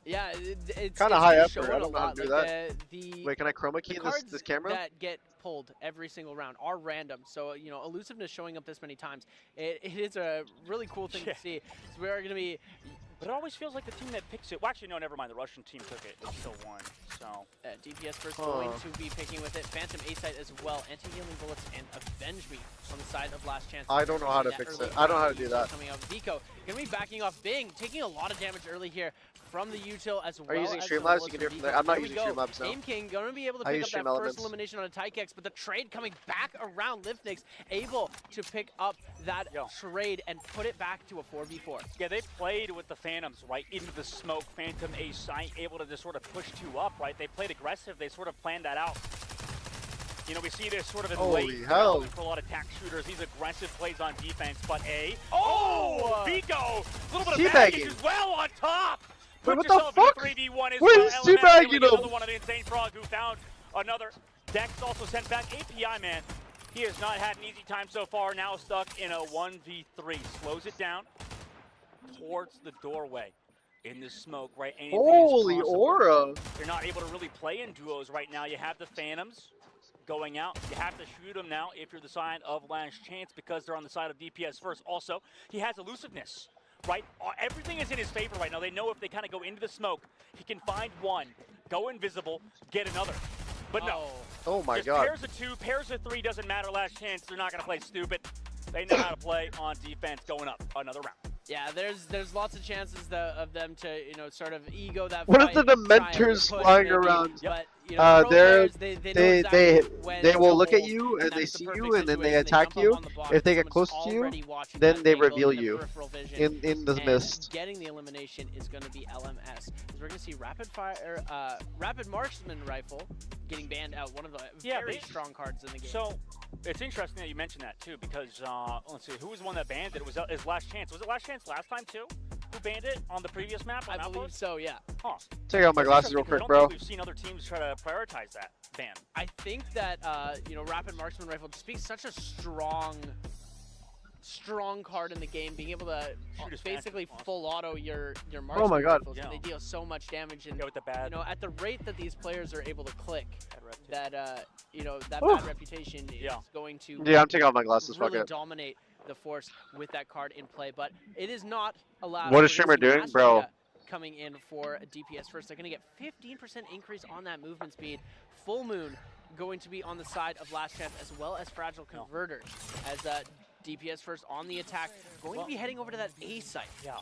Yeah, it's kind of high gonna effort. show I it a don't know how lot. to do Like that. the Wait, can I chroma key this camera? that get pulled every single round are random. So, you know, elusiveness showing up this many times, it is a really cool thing to see. So we are going to be... But it always feels like the team that picks it... Well, actually, no, never mind. The Russian team took it. It still won. So... DPS first going to be picking with it. Phantom A-site as well. Anti-healing bullets and Avenge Me on the side of Last Chance. I don't know how to fix it. I don't know how to do that. Coming out of Vico. Going to be backing off Bing, taking a lot of damage early here from the util as well. Are you using as Streamlabs? the You can do it bullets from from there. I'm not Vico. using Streamlabs now. Game King going to be able to I pick use up that Stream first Elements. elimination on a Tykex, but the trade coming back around Liftnix, able to pick up that trade and put it back to a 4v4. Yeah, they played with the Phantoms right into the smoke. Phantom A-site able to just sort of push two up, right? They played aggressive. They sort of planned that out. You know, we see this sort of in Holy late hell. for a lot of tack shooters. These aggressive plays on defense, but Vico, a little bit of baggage as well on top. Wait, Put what the yourself fuck? in 3v1 as Wait, well. he's LMS teabagging doing him. Another one of the Insane Frog who found another. Dex also sent back API, man. He has not had an easy time so far. Now stuck in a 1v3. Slows it down towards the doorway. In the smoke, right? Anything Holy is possible. aura. You're not able to really play in duos right now. You have the Phantoms going out. You have to shoot them now if you're the side of Last Chance because they're on the side of DPS first. Also, he has elusiveness, right? Everything is in his favor right now. They know if they kind of go into the smoke, he can find one, go invisible, get another. But no. Oh my Just god. pairs of two, pairs of three, doesn't matter. Last Chance, they're not going to play stupid. They know how to play on defense going up another round. Yeah, there's lots of chances of them to, you know, sort of ego that What fight, if the try and Dementors push flying maybe, around? But, you know, pro players, they know exactly when they to will look at hold, you and that they is the see perfect you and then they situation. attack jump up you. on the box, If they get someone's close to you, already watching then that they angle reveal in the you peripheral vision, in the and mist. Getting the elimination is going to be LMS. As we're going to see rapid marksman rifle getting banned out. One of the very strong cards in the game. So it's interesting that you mentioned that too, because let's see, who was the one that banned it? It was his Last Chance. Was it Last Chance last time too? Who banned it on the previous map? I believe so, yeah. Huh. Take out my That's glasses interesting, real 'cause quick, I don't bro. think we've seen other teams try to prioritize that. ban. I think that you know, Rapid Marksman Rifle just being such a strong card in the game, being able to basically full auto your marksman my God. rifles, and they deal so much damage. And with the bad, you know, at the rate that these players are able to click, that you know, that Whew. bad reputation is going to Yeah, I'm taking off my glasses. really Fuck it. dominate the force with that card in play. But it is not allowed. What is We're Streamer gonna see doing, bro? Mashida coming in for DPS first. They're going to get 15% increase on that movement speed. Full Moon going to be on the side of Last Chance, as well as Fragile Converter, as DPS first on the attack, going to be heading over to that A site. Yeah.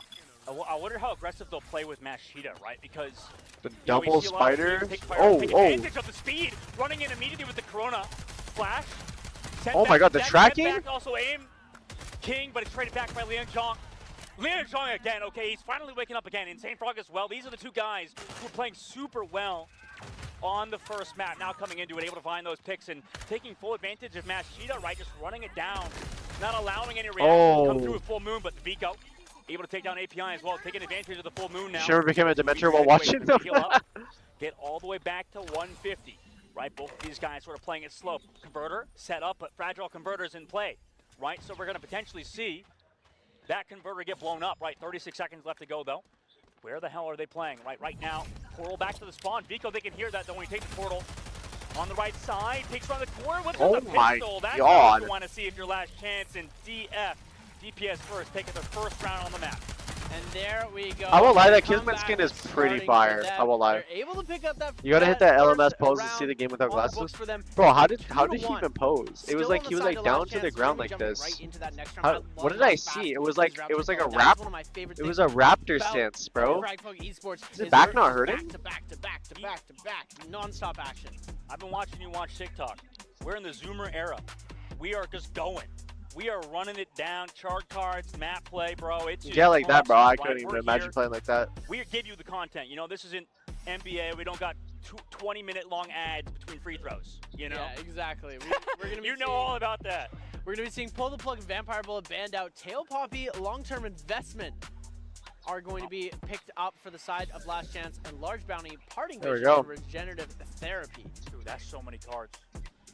I wonder how aggressive they'll play with Mashida, right? Because the double spider. Take advantage of the speed, running in immediately with the Corona flash. Oh my God, the tracking. Back, also aim. King, but it's traded back by Lianzhong. Lianzhong again. Okay, he's finally waking up again. Insane Frog as well. These are the two guys who are playing super well on the first map. Now coming into it, able to find those picks and taking full advantage of Mashida, right? Just running it down, not allowing any reaction to come through with Full Moon, but Vico able to take down API as well, taking advantage of the Full Moon now. Sure became a Dementor while watching them. Get all the way back to 150, right? Both of these guys sort of playing it slow. Converter set up, but Fragile Converter's in play, right? So we're going to potentially see that Converter get blown up, right? 36 seconds left to go, though. Where the hell are they playing? Right now, portal back to the spawn. Vico, they can hear that, though, when he takes the portal. On the right side, takes around the corner with the pistol. That's what you want to see if your Last Chance. And DPS first, taking their first round on the map. And there we go. I won't lie, that Kismet skin is pretty fire. I won't lie. Able to pick up that, you gotta hit that LMS pose to see the game without glasses. Bro, how did he even pose? It was like he was like down to the ground like this. What did I see? It was like a rap. It was a raptor stance, bro. Is it back not hurting? Back to back, non-stop action. I've been watching you watch TikTok. We're in the Zoomer era. We are just going. We are running it down, chart cards, map play, bro. It's just like that, bro. I right? couldn't even We're imagine here. playing like that. We give you the content. You know, this isn't NBA. We don't got 20-minute long ads between free throws. You know? Yeah, exactly. We're gonna be you know all about that. We're going to be seeing Pull the Plug, Vampire Bullet, Banned Out, Tail Poppy, Long-Term Investment are going to be picked up for the side of Last Chance, and Large Bounty, Parting Vision, and Regenerative Therapy. Dude, that's so many cards.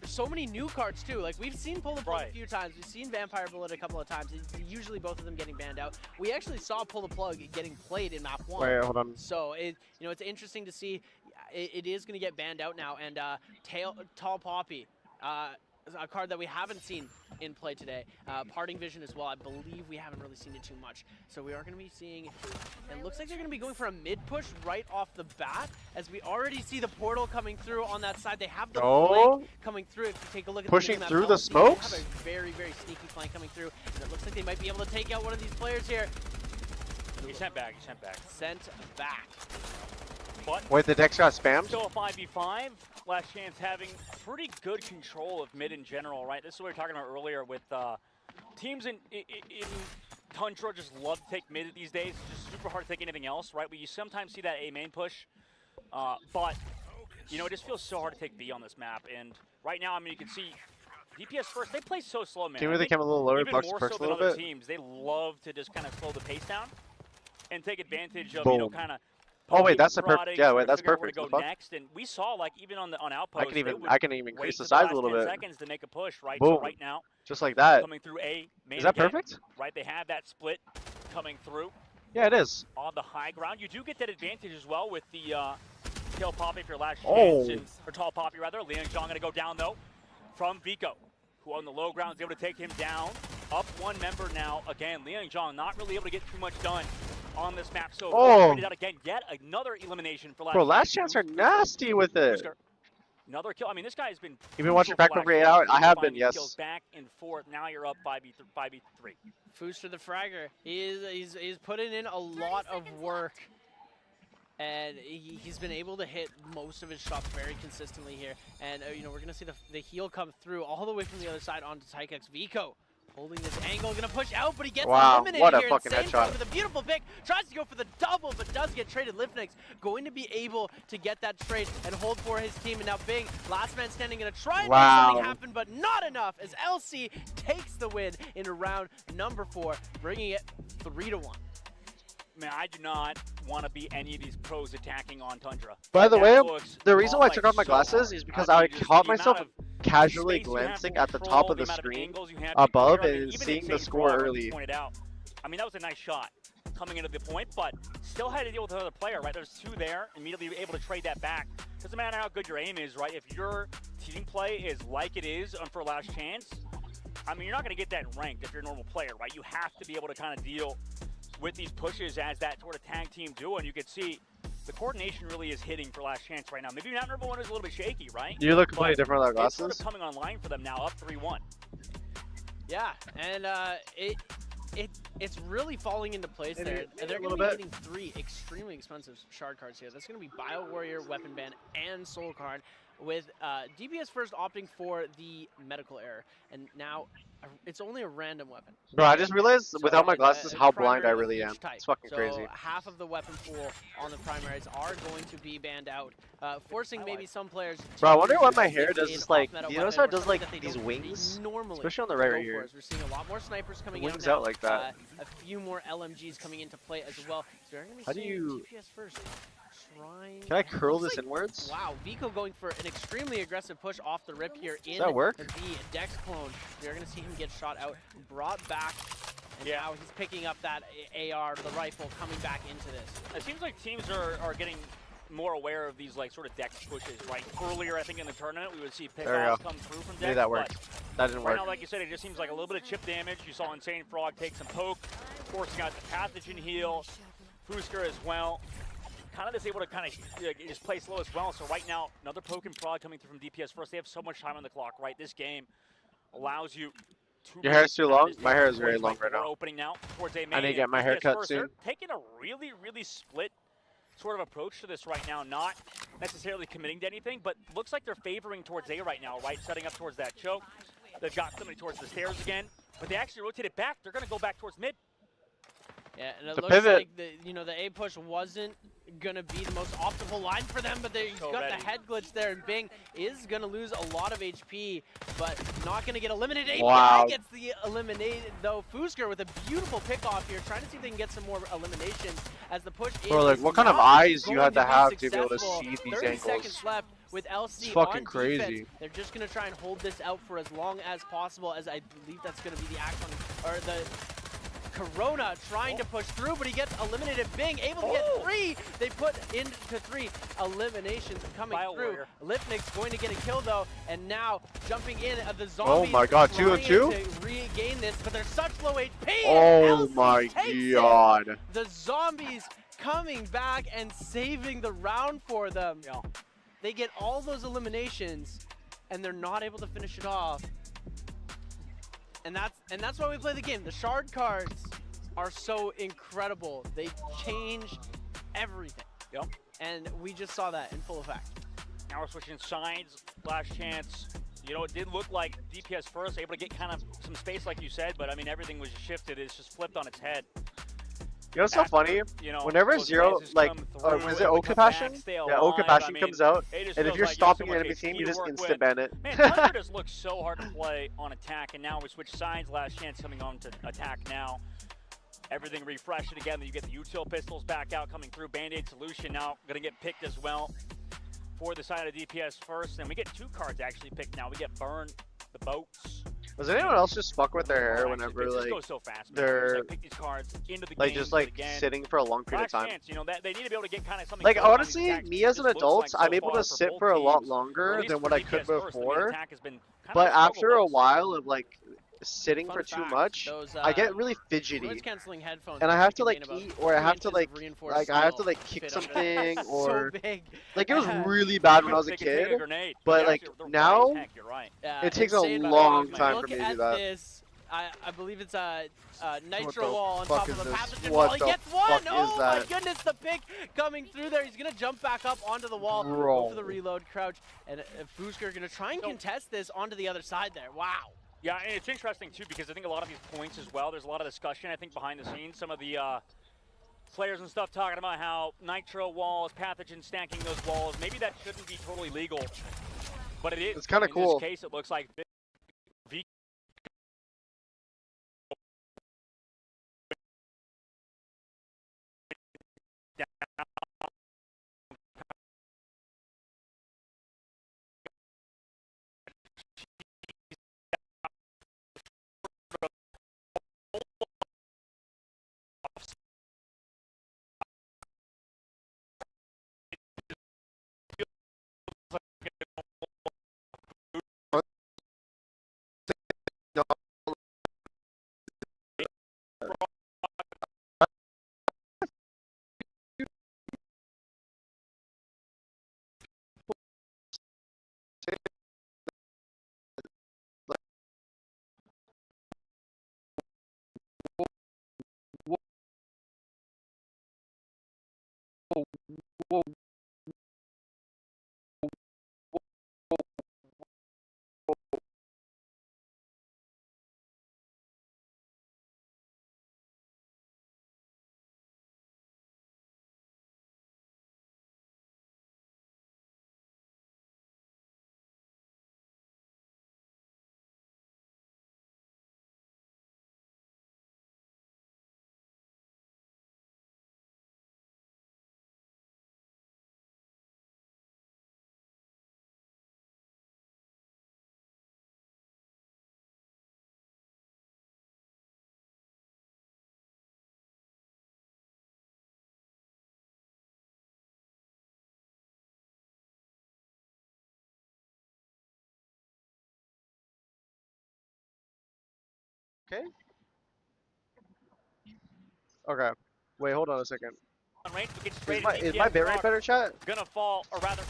There's so many new cards too. Like, we've seen Pull the Plug a few times. We've seen Vampire Bullet a couple of times. Usually both of them getting banned out. We actually saw Pull the Plug getting played in map 1. Wait, hold on. So you know, it's interesting to see. It is going to get banned out now. And Tall Poppy, a card that we haven't seen in play today. Parting Vision as well. I believe we haven't really seen it too much. So we are going to be seeing, it looks like they're going to be going for a mid push right off the bat, as we already see the portal coming through on that side. They have the flank coming through. If you take a look at pushing the through the smokes. They have a very, very sneaky flank coming through, and it looks like they might be able to take out one of these players here. He sent back. Sent back. But wait, the Dex got spammed? Still a 5v5. Last Chance having pretty good control of mid in general, right? This is what we were talking about earlier with teams in Tundra just love to take mid these days. It's just super hard to take anything else, right? You sometimes see that A main push, but you know, it just feels so hard to take B on this map. And right now, I mean, you can see DPS first. They play so slow, man. Can we came a little lower, even box more perks so a than little other bit? teams. They love to just kind of slow the pace down and take advantage of Boom. kind of. Oh wait, that's the perfect. Yeah, wait, that's perfect. Go next, and we saw like even on Outpost, I can even increase the size a little bit. Seconds to make a push, right? Boom. So right now, just like that. Coming through A. Is that perfect? Right, they have that split coming through. Yeah, it is. On the high ground, you do get that advantage as well with the Tail Poppy if you're Last Chance, or Tall Poppy rather. Lianzhong going to go down though from Vico, who on the low ground is able to take him down. Up one member now. Again, Lianzhong not really able to get too much done on this map. So out again, yet another elimination for Last Chance. Bro, Last Chance are nasty with it. Another kill. I mean, this guy has been. You've been watching Frag Punk for 8 hours? I have been, yes. Kills back and forth. Now you're up 5v3. Fooster the Fragger. He's putting in a lot of work. And he's been able to hit most of his shots very consistently here. And, you know, we're going to see the heal come through all the way from the other side onto Tykex. Vico holding this angle, going to push out, but he gets eliminated what a here. fucking headshot. With a beautiful pick. Tries to go for the double, but does get traded. Liftnix going to be able to get that trade and hold for his team. And now Bing, last man standing, going to try and make something happen, but not enough, as LC takes the win in round number 4, bringing it 3-1. Man, I do not want to be any of these pros attacking on Tundra. By the That way, looks the reason why I like took off my so hard. glasses is because I I mean, just caught the amount myself of casually space you have glancing to at the top control, of the amount screen angles you have to above clear. I mean, and even seeing the Insane score Frog, like early. you pointed out. I mean, that was a nice shot coming into the point, but still had to deal with another player, right? There's two there, immediately able to trade that back. Doesn't matter how good your aim is, right? If your team play is like it is on For Last Chance, I mean, you're not going to get that in ranked if you're a normal player, right? You have to be able to kind of deal with these pushes as that sort of tag team duo, and you can see the coordination really is hitting For Last Chance right now. Maybe not number one is a little bit shaky, right? You look completely different without It's sort glasses. of coming online for them now, up 3-1. Yeah, and it's really falling into place there. maybe They're a going to little be bit. hitting 3 extremely expensive shard cards here. That's going to be Bio Warrior, Weapon Band, and Soul Card, with DPS first opting for the medical error, and now it's only a random weapon. Bro, I just realized So without my it's glasses a how blind I primary of really each am. type. It's fucking so crazy. half of the weapon pool on the primaries are going to be banned out, forcing maybe some players. Bro, I to wonder use what my an hair does. in Just like, off-meta do you notice weapon how it or does something like that they these don't wings, normally especially on the right go right here. for, as we're seeing a lot more snipers coming Wings out now. out like that. A few more LMGs coming into play as well. So we're going to How be do seeing you- TPS first. Trying. Can I curl Looks this inwards? Wow, Vico going for an extremely aggressive push off the rip here in that work? the Dex clone. You're going to see him get shot out, brought back, and now he's picking up that AR, the rifle, coming back into this. It seems like teams are getting more aware of these like sort of Dex pushes, right? Earlier, I think in the tournament, we would see There we pickoffs go. come through from Dex. Maybe that worked. That didn't right work. now, like you said, it just seems like a little bit of chip damage. You saw Insane Frog take some poke, forcing out the pathogen heal. Fusker as well. Kind of is able to kind of just play slow as well. So right now, another poke and prod coming through from DPS first. They have so much time on the clock, right? This game allows you to. Your hair's too really long? just My hair is poise very long right we're now. opening now towards A I main. need to get my DPS hair cut first. soon. They're taking a really split sort of approach to this right now. Not necessarily committing to anything, but looks like they're favoring towards A right now, right? Setting up towards that choke. They've got somebody towards the stairs again, but they actually rotated back. They're going to go back towards mid. Yeah, and it The looks pivot. like the A push wasn't gonna be the most optimal line for them, but he's got ready. the head glitch there, and Bing is gonna lose a lot of HP, but not gonna get eliminated. Wow. API gets the eliminated though. Fusker with a beautiful pickoff here, trying to see if they can get some more eliminations as the push Bro, like, is what kind of not eyes you going have to be have to be able to successful. see these 30 angles? seconds left with LC It's fucking on crazy. defense. They're just gonna try and hold this out for as long as possible, as I believe that's gonna be the action, or the Corona trying to push through, but he gets eliminated. Bing able to get 3. They put into 3 eliminations coming through. Lipnick's going to get a kill though, and now jumping in the zombies. Oh my god, 2 and 2? To regain this, but they're such low HP. Oh and LC my takes it. god. The zombies coming back and saving the round for them. They get all those eliminations, and they're not able to finish it off. And that's why we play the game. The shard cards are so incredible. They change everything. Yep. And we just saw that in full effect. Now we're switching sides. Last chance. You know, it did look like DPS first, able to get kind of some space like you said, but I mean, everything was shifted. It's just flipped on its head. You know what's so funny? You know, Whenever those Zero, phases like, come through, was it it O come back, Compassion? stay Yeah, alive. O Compassion I comes mean, out, it just and if feels you're like you have stopping so an much enemy team, HP you to just work insta with. ban it. Man, Thunder just looks so hard to play on attack, and now we switch sides. Last chance coming on to attack now. Everything refreshed again. You get the util pistols back out coming through. Band-Aid solution now going to get picked as well for the side of DPS first. And we get 2 cards actually picked now. We get Burn, the boats. Does anyone else just fuck with their hair whenever, It just like, goes so fast, man. they're, Just, like, pick these cards into the like, game, just, like, again. sitting for a long period of Last time? chance, you know, that they need to be able to get kind of something. Like, going on these honestly, attacks. me It as an just looks adult, like so I'm able far to sit both for a lot teams, longer at least than for what I DPS could first. I mean, before. attack has been kind But of a struggle after a for us. while of, like, sitting Fun for too fact, much, those, I get really fidgety. noise canceling headphones And I have to, contain like, about eat, or I 3 have to, inches like, of reinforced I have to, steel like, kick fit under something, that. or, So big. like, it was really bad when I was a They can take a kid, grenade. but, They're like, actually- they're now, right, heck, you're right. it takes a Insane long Frog, time look for me to at do that. This. I believe it's a nitro the wall on fuck top is of the this? pathogen What wall. He the gets one! fuck is Oh my that? goodness, the pick coming through there. He's gonna jump back up onto the wall, go Bro. for the reload, crouch, and Fusker gonna try and contest this onto the other side there. Wow. Yeah, and it's interesting too because I think a lot of these points as well, there's a lot of discussion I think behind the scenes. Some of the players and stuff talking about how nitro walls, pathogen stacking those walls, maybe that shouldn't be totally legal, but it is. It's kinda cool. In this case, it looks like Okay. Okay. Wait, hold on a second. Range, we get straight Is my bit rate better, chat? Gonna fall, or rather,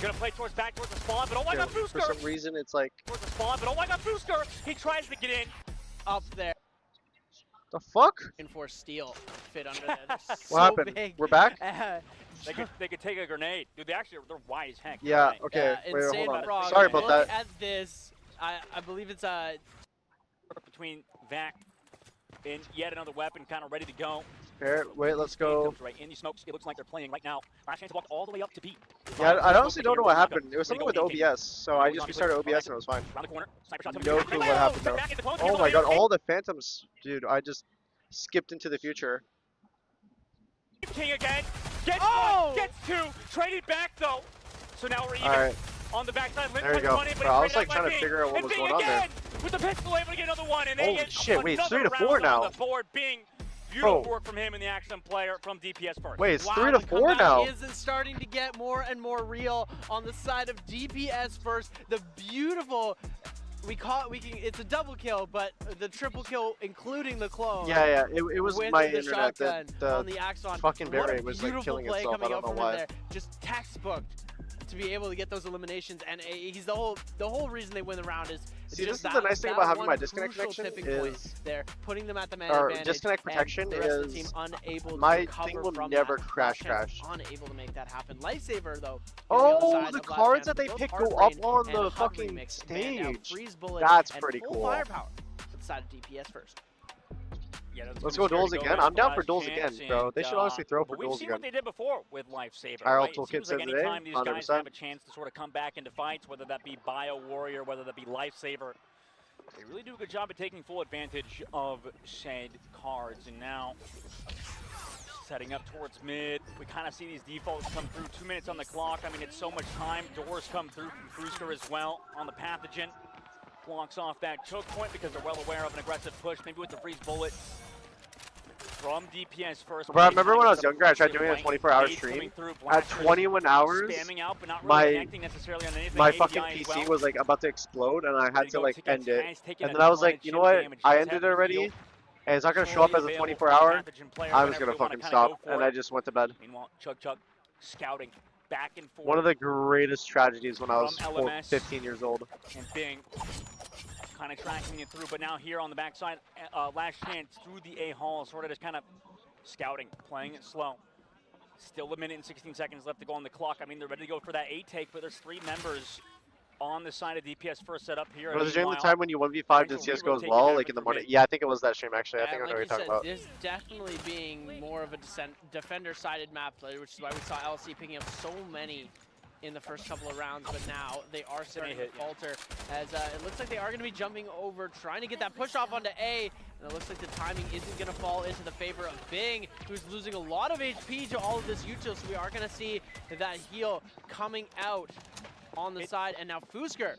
gonna play back towards the spawn, but oh my god, For Boosker! some reason, it's like Towards the spawn, but oh my god, Boosker! He tries to get in. Up there. the fuck? In for steel fit under there. They're What so happened? big. We're back? They could take a grenade. Dude, they're wide as heck. Yeah. Right? Okay. Wait, Insane hold on. Frog. Sorry about Look that. at this. I believe it's between Vac and yet another weapon kind of ready to go. Here, wait, let's go. Comes right in these smokes. It looks like they're playing right now. Last chance to walk all the way up to B. Yeah, I honestly don't know what happened. It was something with OBS, so I just restarted OBS and it was fine. Around the corner. Sniper shot. No clue what happened though. Oh my god, all the phantoms, dude! I just skipped into the future. King again. Gets one. Gets two. Traded back though. So now we're even. All right. On the backside, There you go. Bro, I was like trying to figure out what was going on there. With the pistol, able to get another one, and they Holy get shit! Wait, it's 3 to 4 round now. on the board. Bing, beautiful work from him and the Axum player from DPS first. Wait, it's wow, 3 to 4 now. Is starting to get more and more real on the side of DPS first. The beautiful. It's a double kill, but the triple kill, including the clone. Yeah, it was with my the internet shotgun that on the Axon. fucking bit What a rate was like beautiful killing play itself. I coming don't out know from why. him there. Just textbooked to be able to get those eliminations, and he's the whole reason they win the round is. See, just this is the nice thing about having one my disconnect crucial connection tipping point is, there, putting them at the man or advantage, disconnect and protection the rest of the is, team unable my to recover thing will from never that. crash. Unable to make that happen. Lifesaver though. Oh, the cards that they pick go up on the fucking stage. That's pretty cool. Firepower to the side of DPS first. Yeah, Let's go duels again. I'm down for duels again, bro. They should honestly throw for duels We've seen again. what they did before with Lifesaver. IRL Right? toolkit It seems says like today, anytime these guys 100%. have a chance to sort of come back into fights, whether that be Bio Warrior, whether that be Lifesaver, they really do a good job at taking full advantage of said cards. And now, setting up towards mid, we kind of see these defaults come through. 2 minutes on the clock. I mean, it's so much time. Doors come through from Brewster as well on the Pathogen. Blocks off that choke point because they're well aware of an aggressive push, maybe with the freeze bullet from DPS first. Bro, I remember when I was younger, I tried doing a 24-hour stream. At 21 hours, my fucking PC was like about to explode, and I had to like end it. And then I was like, you know what? I ended it already, and it's not gonna show up as a 24-hour. I'm just gonna fucking stop, and I just went to bed. Meanwhile, Chug scouting back and forth. One of the greatest tragedies when I was From LMS. 15 years old. And Bing kind of tracking it through, but now here on the backside, last chance through the A hall, sort of just kind of scouting, playing it slow. Still a minute and 16 seconds left to go on the clock. I mean, they're ready to go for that A take, but there's 3 members on the side of DPS first set up here. Was it during the time when you 1v5'd in CSGO as well, like in the morning? Yeah, I think it was that stream actually. I think I know what you're talking about. This definitely being more of a defender-sided map, which is why we saw LC picking up so many in the first couple of rounds, but now they are starting to falter as it looks like they are going to be jumping over, trying to get that push off onto A, and it looks like the timing isn't going to fall into the favor of Bing, who's losing a lot of HP to all of this util, so we are going to see that heal coming out on the side, and now Fusker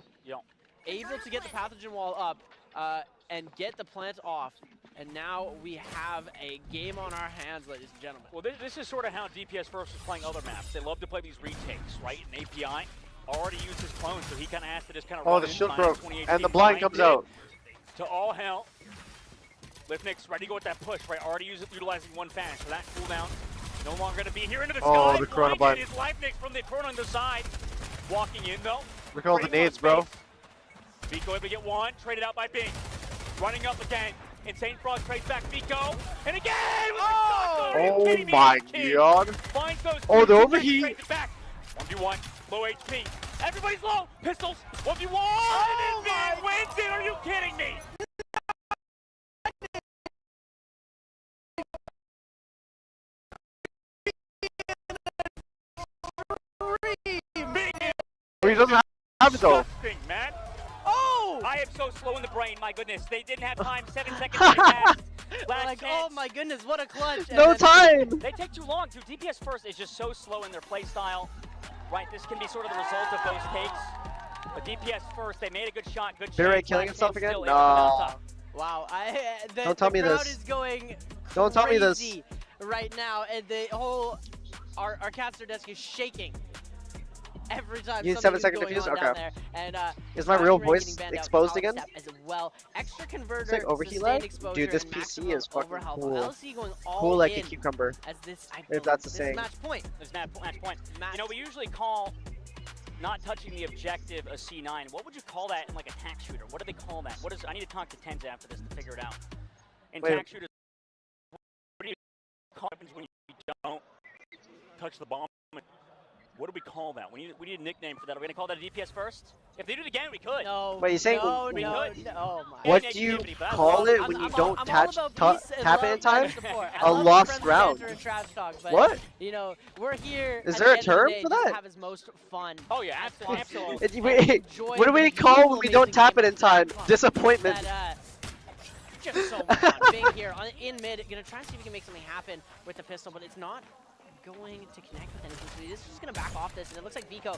able to get the pathogen wall up and get the plant off. And now we have a game on our hands, ladies and gentlemen. Well, this is sort of how DPS First is playing other maps. They love to play these retakes, right? And API already used his clone, so he kind of has to just kind of Oh, the shield broke, and the blind comes out. To all hell. Liftnick's ready to go with that push, right? Already utilizing one fan, so that cooldown no longer going to be here into the sky. Oh, the Corona blind. Is Liftnick from the Corona on the side. Walking in, though. Look at all the nades, bro. Vico able to get one, traded out by Bing. Running up again. Insane Frog trades back Vico. And again! Oh my god. Finds those oh, the overheat. Back. 1v1, low HP. Everybody's low. Pistols. 1v1. Oh and Bing wins it. Are you kidding me? He doesn't have it though. Man. Oh! I am so slow in the brain, my goodness. They didn't have time, 7 seconds to pass. Like, oh my goodness, what a clutch. No time! They take too long, too. DPS First is just so slow in their play style. Right, this can be sort of the result of those takes. But DPS First, they made a good shot, good Barry shot. killing himself again? No. Wow, Don't tell me crowd this. is going Don't tell me this. crazy right now, and the whole our caster desk is shaking. Every time You need something 7 is second going defuse? on down Okay. there. And, Is my real Frag voice getting banned out exposed top again? step As well. Extra converter, It's like overheat sustained lag? exposure, Dude, this and PC maximum is fucking overhealth. cool. LC going all Cool like a in cucumber. As this, If that's a this saying. is match point. This match point. You know, we usually call not touching the objective a C9. What would you call that in like a tack shooter? What do they call that? What is? I need to talk to TenZ after this to figure it out. In tack shooters, what do you call happens when you don't touch the bomb? What do we call that? We need a nickname for that. Are we gonna call that a DPS First? If they do it again, we could. No. Wait, you're saying no, we no, could? no, oh my. What do you call it when you don't tap it in time? I A love lost friendly round. banter and trash talk, but, What? You know, we're here. Is at there the a end of the term day for just to that? have as most fun. Oh yeah, absolutely. What do we call when we don't tap it in time? Disappointment. Just so much fun. Bing here in mid, gonna try and see if he can make something happen with the pistol, but it's not going to connect with anything. This is just gonna back off this, and it looks like Vico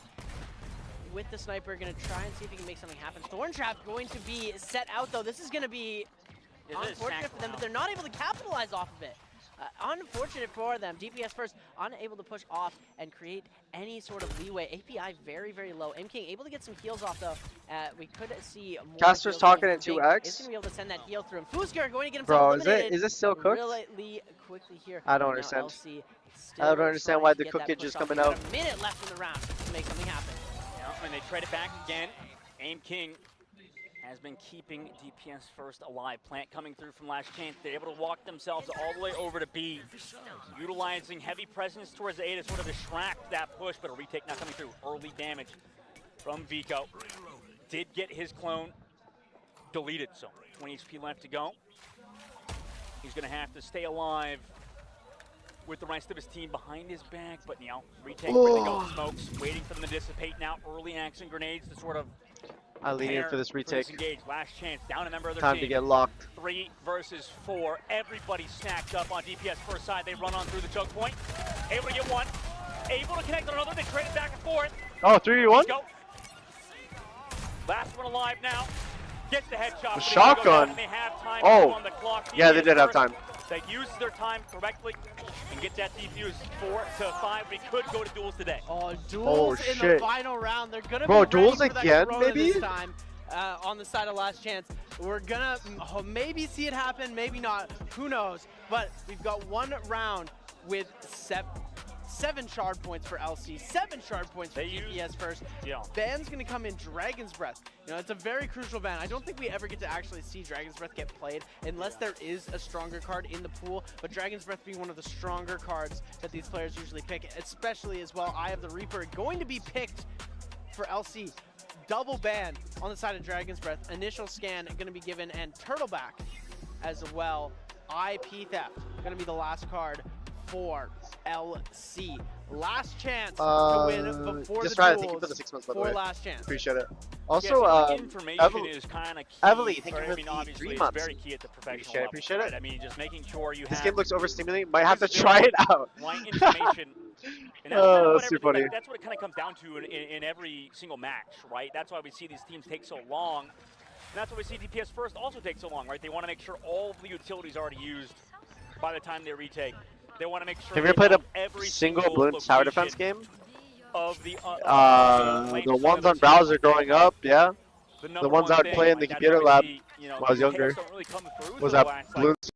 with the sniper gonna try and see if he can make something happen. Thorn Trap going to be set out though. This is gonna be unfortunate for them, but they're not able to capitalize off of it. Unfortunate for them. DPS First unable to push off and create any sort of leeway. API very, very low. M-King able to get some heals off though. We could see more Caster's heals talking coming at from Bing. 2x. Is gonna be able to send that heal through him. Fusker going to get himself Bro, eliminated. is this still cooked? Really quickly here. I don't Now understand. LC I don't understand why the cookage push is off. coming We've out. got a minute left in the round to make something happen. Yeah, and they trade it back again. Aim King has been keeping DPS First alive. Plant coming through from last chance. They're able to walk themselves all the way over to B, utilizing heavy presence towards A to sort of distract that push, but a retake not coming through. Early damage from Vico. Did get his clone deleted, so 20 HP left to go. He's gonna have to stay alive with the rest of his team behind his back, but you know, retake, ready to go. Smokes, waiting for them to dissipate now. Early action grenades to sort of I lean in for this retake. Engage. Last chance, down a member of their Time team. to get locked. 3 versus 4. Everybody stacked up on DPS First side. They run on through the choke point. Able to get one. Able to connect on another. They trade it back and forth. Oh, 3v1? Go. Last one alive now. Gets the headshot. The shotgun. They have time Oh, on the clock. yeah, they DPS did have First, time. They used their time correctly and get that defuse 4 to 5. We could go to duels today. Oh, duels in the shit. final round. They're gonna Bro, be duels ready for that again, Corona maybe? this time. On the side of last chance. We're gonna maybe see it happen, maybe not. Who knows? But we've got one round with seven shard points for LC, 7 shard points for DPS First. Yeah. Ban's gonna come in Dragon's Breath. You know, it's a very crucial ban. I don't think we ever get to actually see Dragon's Breath get played unless there is a stronger card in the pool. But Dragon's Breath being one of the stronger cards that these players usually pick, especially as well. Eye of the Reaper going to be picked for LC. Double ban on the side of Dragon's Breath. Initial scan going to be given, and Turtleback as well. IP Theft going to be the last card for LC. last chance to win before just the right. duels. Thank you for the 6 months, by the for way. last chance. Appreciate it. Yeah, Also, so, like, information is kind of key. Emily, thank you I for mean, the obviously, 3 it's months. very key at the professional Appreciate it. level. Appreciate Right? it. I mean, just making sure you This have game looks overstimulating. Might have to try it out. right information. And that's kind of what That's too everything, funny. like, that's what it kind of comes down to in every single match, right? That's why we see these teams take so long. And that's why we see DPS first also take so long, right? They want to make sure all of the utilities are already used by the time they retake. They want to make sure Have you ever played a single Bloons tower defense game? Of the The ones on browser growing up, yeah. The ones I would play in the computer lab when I was younger was that Bloons.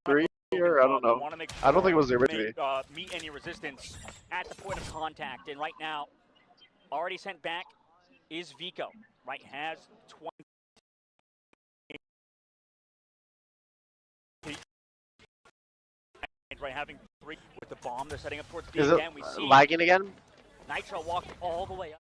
Three or I don't know. I don't think it was the original. Meet any resistance at the point of contact, and right now, already sent back is Vico. Right, has 20. Right, having 3 with the bomb. They're setting up towards B Is it again. We see lagging again? Nitro walked all the way up.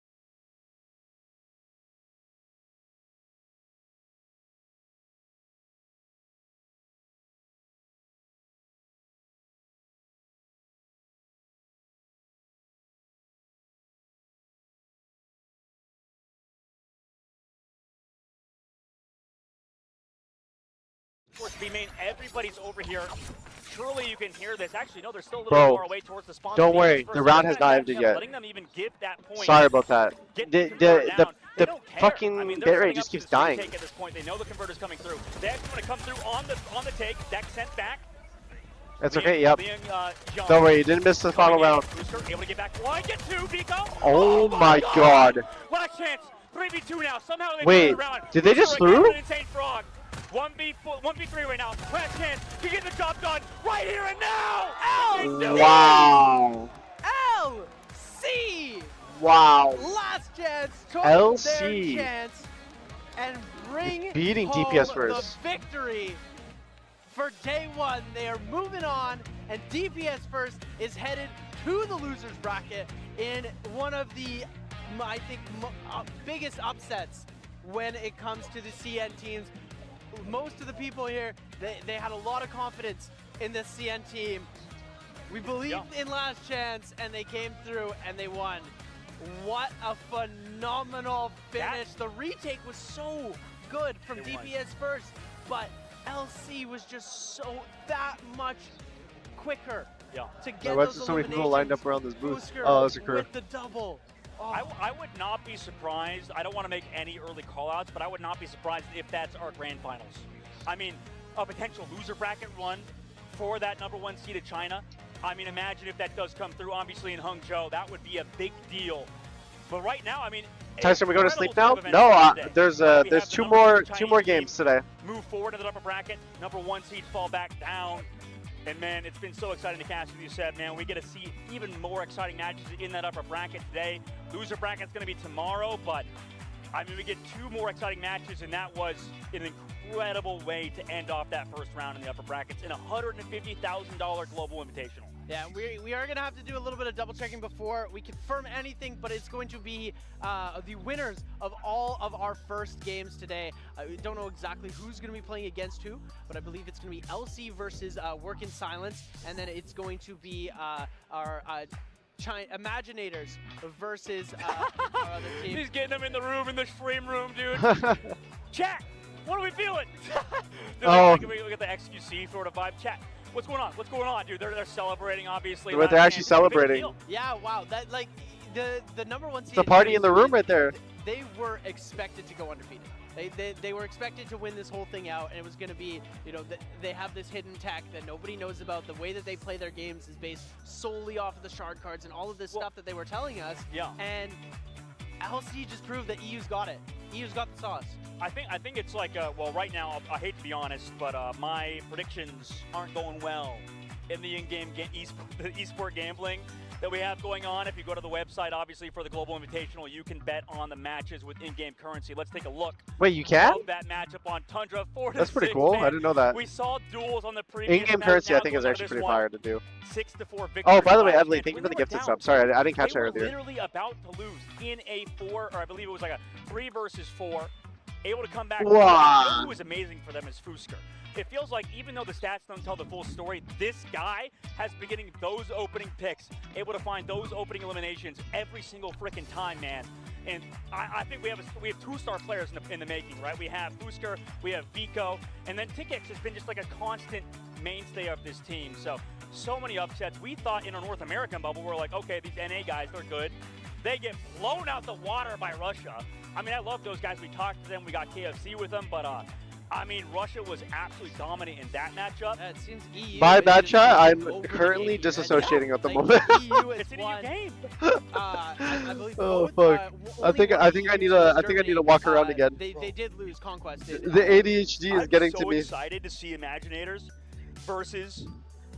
Towards B main, everybody's over here. Surely you can hear this. Actually, no, they're still a little Bro, far away towards the spawn. don't worry. The round has not ended yet. Letting them even give that point. Sorry about that. The I fucking mean, they're bitrate setting just up keeps for this dying. retake at this point. They know the converter's coming through. They actually want to come through on the take. Deck sent back. It's okay, yep. Don't worry, you didn't miss the final round. Booster able to get back one, get 2, Vico. Oh my god. What a chance. 3v2 now. Somehow they Wait, turn it around. did they just Booster again through? with an insane frog. 1v3 right now. Last chance to get the job done right here and now. Wow. LC. Wow. Last chance. Took LC. their chance and bring Beating home DPS first. the victory for day 1. They are moving on, and DPS first is headed to the losers bracket in one of the, I think, biggest upsets when it comes to the CN teams. Most of the people here, they had a lot of confidence in this CN team. We believed in last chance, and they came through and they won. What a phenomenal finish. The retake was so good from DPS first, but LC was just that much quicker to get Why those is so many people lined up around this booth? Oh, that's a crew. with the double. I would not be surprised. I don't want to make any early callouts, but I would not be surprised if that's our grand finals. I mean, a potential loser bracket run for that #1 seeded China. I mean, imagine if that does come through, obviously in Hangzhou. That would be a big deal. But right now, I mean, Tyson, we going to sleep now? No, there's two more games today. Move forward to the upper bracket. #1 seed fall back down. And man, it's been so exciting to cast with you, Seb. Man, we get to see even more exciting matches in that upper bracket today. Loser bracket's going to be tomorrow, but I mean, we get 2 more exciting matches, and that was an incredible way to end off that first round in the upper brackets in a $150,000 global invitational. Yeah, we are going to have to do a little bit of double checking before we confirm anything, but it's going to be the winners of all of our first games today. We don't know exactly who's going to be playing against who, but I believe it's going to be LC versus Work in Silence, and then it's going to be our Imaginators versus our other team. He's getting them in the room, in the stream room, dude. Chat, what are we feeling? Dude, we get the XQC sort of vibe. Chat, what's going on? What's going on, dude? They're celebrating, obviously. They're actually celebrating. Yeah, wow. That like the #1 seed. It's a party in the room right there. They were expected to go undefeated. They were expected to win this whole thing out, and it was going to be, you know, they have this hidden tech that nobody knows about. The way that they play their games is based solely off of the shard cards and all of this stuff that they were telling us. Yeah. And LC just proved that EU's got it. EU's got the sauce. I think it's like, well, right now, I hate to be honest, but my predictions aren't going well in the in-game esport gambling that we have going on. If you go to the website, obviously, for the Global Invitational, you can bet on the matches with in-game currency. Let's take a look. Wait, you can? That matchup on Tundra 4-6. That's pretty cool. Man. I didn't know that. We saw duels on the previous In-game match. currency, Now I think, is actually pretty fire to do. 6-4 victory. Oh, by the way, last Evely, match. thank you When for the they were gifted down sub. Sorry, I didn't catch that they were earlier. literally about to lose in a 4, or I believe it was like a 3 versus 4. able to come back. Wow. You know who was amazing for them is Fusker. It feels like even though the stats don't tell the full story, this guy has been getting those opening picks, able to find those opening eliminations every single freaking time, man. And I think we have 2-star players in the making, right? We have Fusker, we have Vico, and then Tikix has been just like a constant mainstay of this team. So many upsets. We thought in our North American bubble, we're like, okay, these NA guys, they're good. They get blown out the water by Russia. I mean, I love those guys. We talked to them. We got KFC with them, but I mean, Russia was absolutely dominant in that matchup. It seems EU. My bad, chat. I'm currently disassociating at the moment. It's an EU game. I believe Oh both, fuck! I think I need to walk around again. They did lose Conquest. The ADHD is getting to me. I'm so excited to see Imaginators versus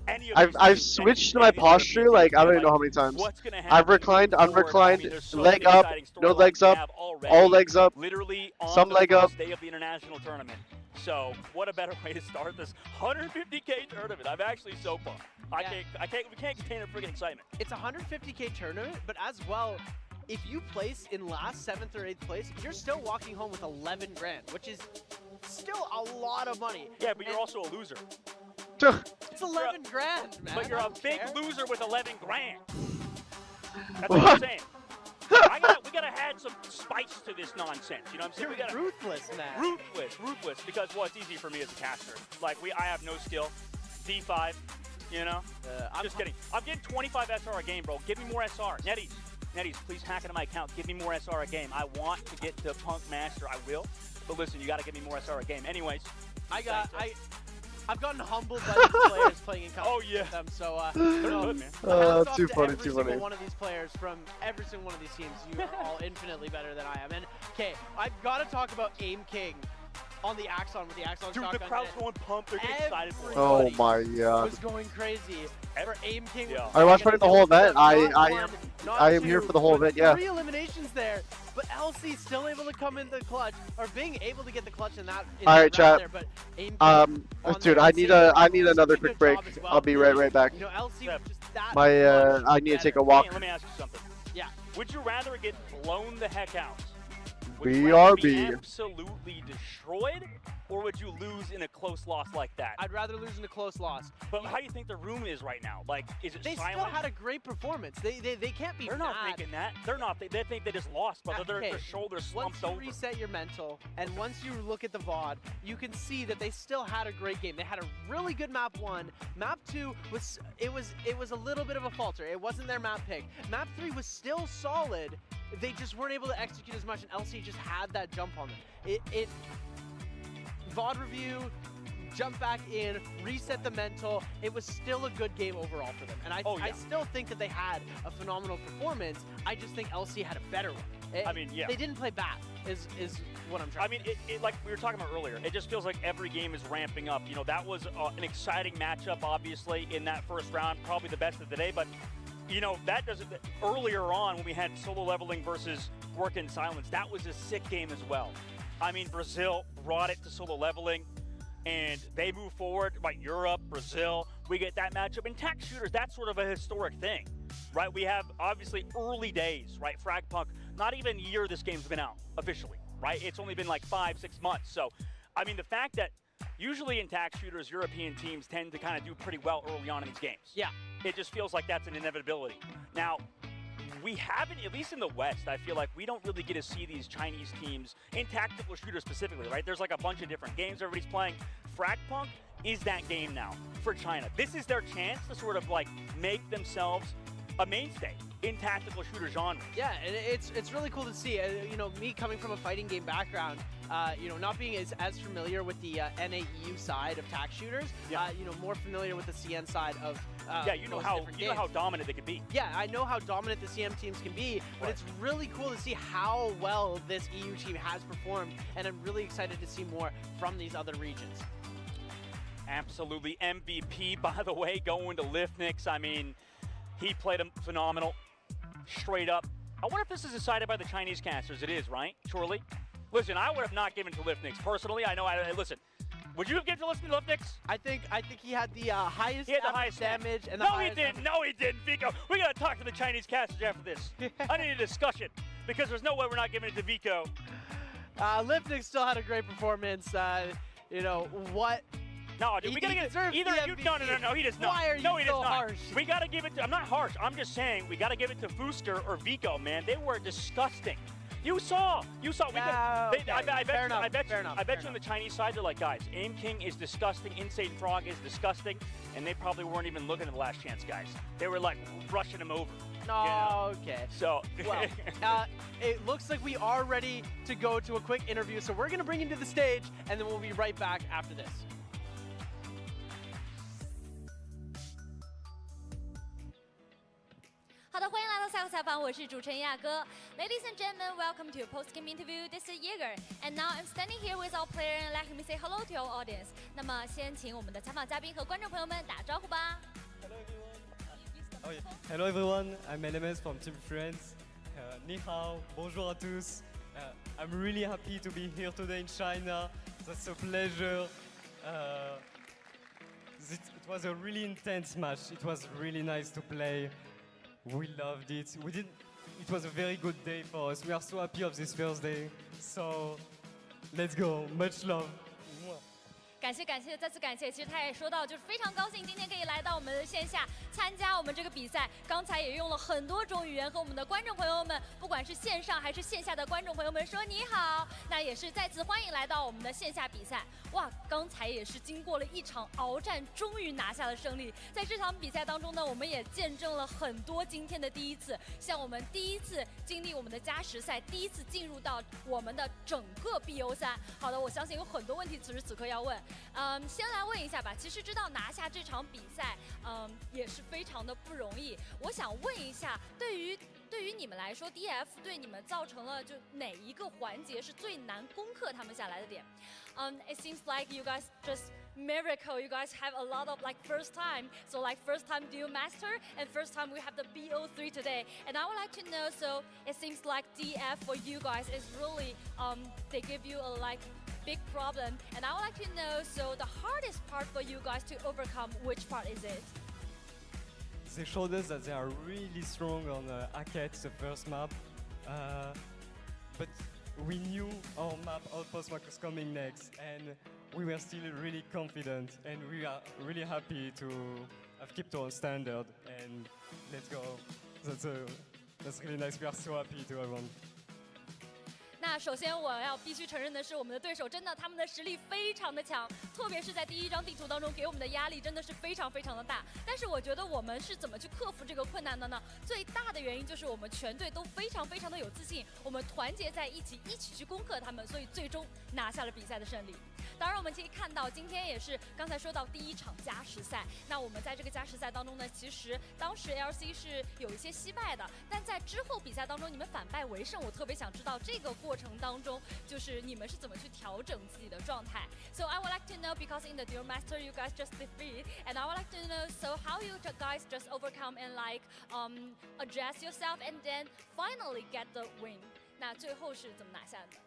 any of I've switched my posture like I don't even know how many times. I've reclined, unreclined, leg up, no legs up, all legs up, literally on some leg up. Day of the international tournament. So what a better way to start this 150K tournament. I'm actually so pumped. We can't contain our freaking excitement. It's a 150K tournament, but as well, if you place in last 7th or 8th place, you're still walking home with 11 grand, which is still a lot of money. Yeah, but you're also a loser. It's 11 grand, man. But you're a big loser with 11 grand. That's what I'm saying. We gotta add some spice to this nonsense. You know what I'm saying? You're ruthless, man. Ruthless. Because well, it's easy for me as a caster. Like I have no skill. D5. You know. I'm just kidding. I'm getting 25 SR a game, bro. Give me more SR. Netties, please hack into my account. Give me more SR a game. I want to get to Punk Master. I will. But listen, you gotta give me more SR a game. Anyways. I've gotten humbled by these players playing in competition with them, so they're good, man. Too funny, every single one of these players from every single one of these teams. You are all infinitely better than I am. And okay, I've got to talk about Aim King on the Axon with the Axon shotgun. Dude, the crowd's going pumped. They're getting excited for it. Oh my god. Was going crazy for Aim King. Yeah. I watched the whole event. I am here for the whole event. Yeah. 3 eliminations there, but LC still able to come in the clutch, or being able to get the clutch in that. All right, chat. There, but Aim King dude, I need another quick break. Well. I'll be right back. You know, LC was just that I need to take a walk. Hey, let me ask you something. Yeah. Would you rather get blown the heck out? BRB. Absolutely destroyed, or would you lose in a close loss like that? I'd rather lose in a close loss. But how do you think the room is right now? Like, is it silent? They still had a great performance. They can't be They're not thinking that. They're not. They think they just lost, but their shoulders slumped over. Once you reset your mental, and once you look at the VOD, you can see that they still had a great game. They had a really good map 1. Map 2 was a little bit of a falter. It wasn't their map pick. Map 3 was still solid. They just weren't able to execute as much, and LC just had that jump on them. VOD review, jump back in, reset the mental. It was still a good game overall for them. And I still think that they had a phenomenal performance. I just think LC had a better one. I mean, yeah. They didn't play bad, is what I'm trying to say. I mean, like we were talking about earlier, it just feels like every game is ramping up. You know, that was an exciting matchup, obviously, in that first round. Probably the best of the day, but you know, that doesn't. Earlier on, when we had solo leveling versus work in silence, that was a sick game as well. I mean, Brazil brought it to solo leveling, and they move forward. Right, Europe, Brazil, we get that matchup. And tac shooters, that's sort of a historic thing, right? We have obviously early days, right? Frag Punk, not even a year this game's been out officially, right? It's only been like 5-6 months. So, I mean, the fact that usually in tac shooters, European teams tend to kind of do pretty well early on in these games. Yeah. It just feels like that's an inevitability. Now, we haven't, at least in the West, I feel like we don't really get to see these Chinese teams in tactical shooters specifically, right? There's like a bunch of different games everybody's playing. Frag Punk is that game now for China. This is their chance to sort of like make themselves a mainstay in tactical shooter genre. Yeah, and it's really cool to see. You know, me coming from a fighting game background, you know, not being as familiar with the NAEU side of tac shooters, you know, more familiar with the CN side of yeah, you know how dominant they can be. Yeah, I know how dominant the CM teams can be, but it's really cool to see how well this EU team has performed, and I'm really excited to see more from these other regions. Absolutely. MVP, by the way, going to Lifnix. I mean, he played him phenomenal, straight up. I wonder if this is decided by the Chinese casters. It is, right? Surely. Listen, I would have not given to Lifnix personally. I know. Listen, would you have given to Lifnix? I think he had the highest. He had the highest damage and the no, highest. he didn't. No, he didn't. Vico, we gotta talk to the Chinese casters after this. I need a discussion because there's no way we're not giving it to Vico. Lipnic still had a great performance. You know what? No, dude, we gotta get either you. No, he does not. Why are you no, he so does not. harsh? We gotta give it to. I'm not harsh. I'm just saying we gotta give it to Fooster or Vico, man. They were disgusting. You saw. We okay. I bet you on the Chinese side they're like, guys, Aim King is disgusting, Insane Frog is disgusting, and they probably weren't even looking at the last chance guys. They were like rushing him over. No, you know? okay. So well, it looks like we are ready to go to a quick interview, so we're gonna bring you to the stage, and then we'll be right back after this.好的，欢迎来到赛后采访，我是主持人亚哥。Ladies and gentlemen, welcome to a post-game interview. This is Jaeger, and now I'm standing here with our player and let me say hello to our audience. 那么，先请我们的采访嘉宾和观众朋友们打招呼吧。Hello everyone, I'm LMS from Team Friends. Ni hao, bonjour à tous. I'm really happy to be here today in China. That's a pleasure. It was a really intense match. It was really nice to play. We loved it. It was a very good day for us. We are so happy of this first day. So, let's go. Much love. 感谢，再次感谢。其实他也说到，就是非常高兴今天可以来到我们的线下参加我们这个比赛。刚才也用了很多种语言和我们的观众朋友们，不管是线上还是线下的观众朋友们说你好。那也是再次欢迎来到我们的线下比赛。哇，刚才也是经过了一场鏖战，终于拿下了胜利。在这场比赛当中呢，我们也见证了很多今天的第一次，像我们第一次经历我们的加时赛，第一次进入到我们的整个 BO3。好的，我相信有很多问题此时此刻要问。先来问一下吧。其实知道拿下这场比赛，也是非常的不容易。我想问一下，对于你们来说 ，DF 对你们造成了就哪一个环节是最难攻克他们下来的点？It seems like you guys just miracle. You guys have a lot of like first time. So like first time do you master, and first time we have the BO3 today. And I would like to know. So it seems like DF for you guys is really they give you a like big problem, and I would like to know, so the hardest part for you guys to overcome, which part is it? They showed us that they are really strong on Hackett, the first map, but we knew our map, Outpost map was coming next, and we were still really confident, and we are really happy to have kept our standard, and let's go. That's really nice, we are so happy to have won. 那首先我要必须承认的是，我们的对手真的他们的实力非常的强，特别是在第一张地图当中给我们的压力真的是非常的大。但是我觉得我们是怎么去克服这个困难的呢？最大的原因就是我们全队都非常的有自信，我们团结在一起去攻克他们，所以最终拿下了比赛的胜利。当然我们可以看到，今天也是刚才说到第一场加时赛，那我们在这个加时赛当中呢，其实当时 LC 是有一些惜败的，但在之后比赛当中你们反败为胜，我特别想知道这个过程当中，就是你们是怎么去调整自己的状态。So I would like to know, because in the Duel Master you guys just defeat, and I would like to know, so how you guys just overcome and like adjust yourself and then finally get the win. 那最后是怎么拿下的？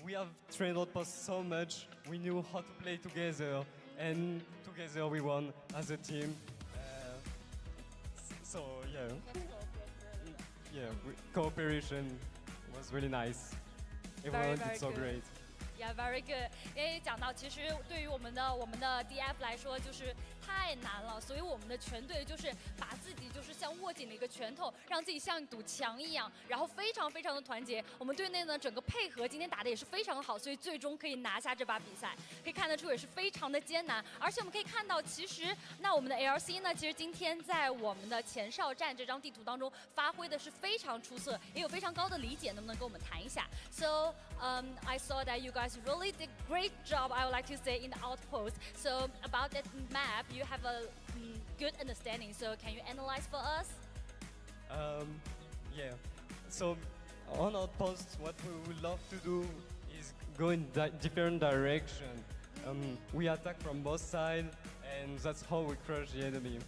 We have trained Outpost so much. We knew how to play together, and together we won as a team. So cooperation was really nice. Everyone did so great. Yeah, very good. 因为讲到，其实对于我们的 DF 来说，就是太难了，所以我们的全队就是把自己就是像握紧了一个拳头，让自己像一堵墙一样，然后非常的团结。我们队内呢整个配合今天打的也是非常的好，所以最终可以拿下这把比赛。可以看得出也是非常的艰难，而且我们可以看到，其实那我们的 LC 呢，其实今天在我们的前哨站这张地图当中发挥的是非常出色，也有非常高的理解，能不能跟我们谈一下 ？So I saw that you guys really did great job, I would like to say, in the outpost. So about that map, you have a good understanding. So can you analyze for us? Yeah. So on Outpost, what we would love to do is go in different direction. We attack from both sides, and that's how we crush the enemy.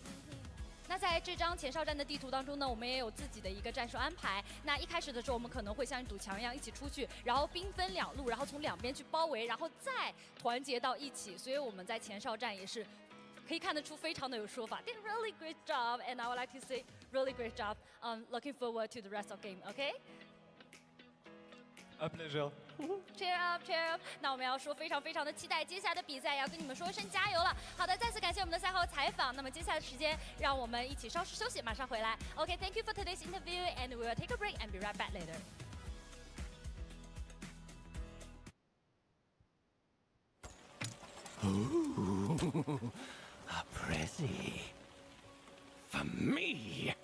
那在这张前哨站的地图当中呢，我们也有自己的一个战术安排。那一开始的时候，我们可能会像一堵墙一样一起出去，然后兵分两路，然后从两边去包围，然后再团结到一起。所以我们在前哨站也是可以看得出非常的有说法。Did really great job, and I would like to say really great job. Looking forward to the rest of game. Okay? A pleasure. Cheer up, cheer up！那我们要说非常非常的期待接下来的比赛，也要跟你们说一声加油了。好的，再次感谢我们的赛后采访。那么接下来的时间，让我们一起稍事休息，马上回来。OK，thank you for today's interview, and we will take a break and be right back later. Ooh, a prezi. For me.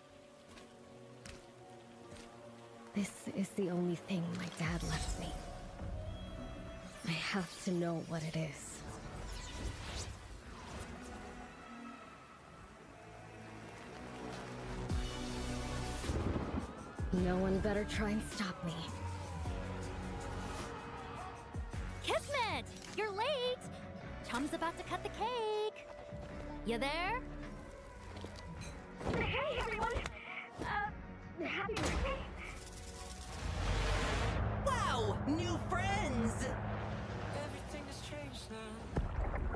This is the only thing my dad left me. I have to know what it is. No one better try and stop me. Kismet, you're late. Chum's about to cut the cake. You there? Hey everyone! Happy birthday! Wow! New friends! Everything has changed now.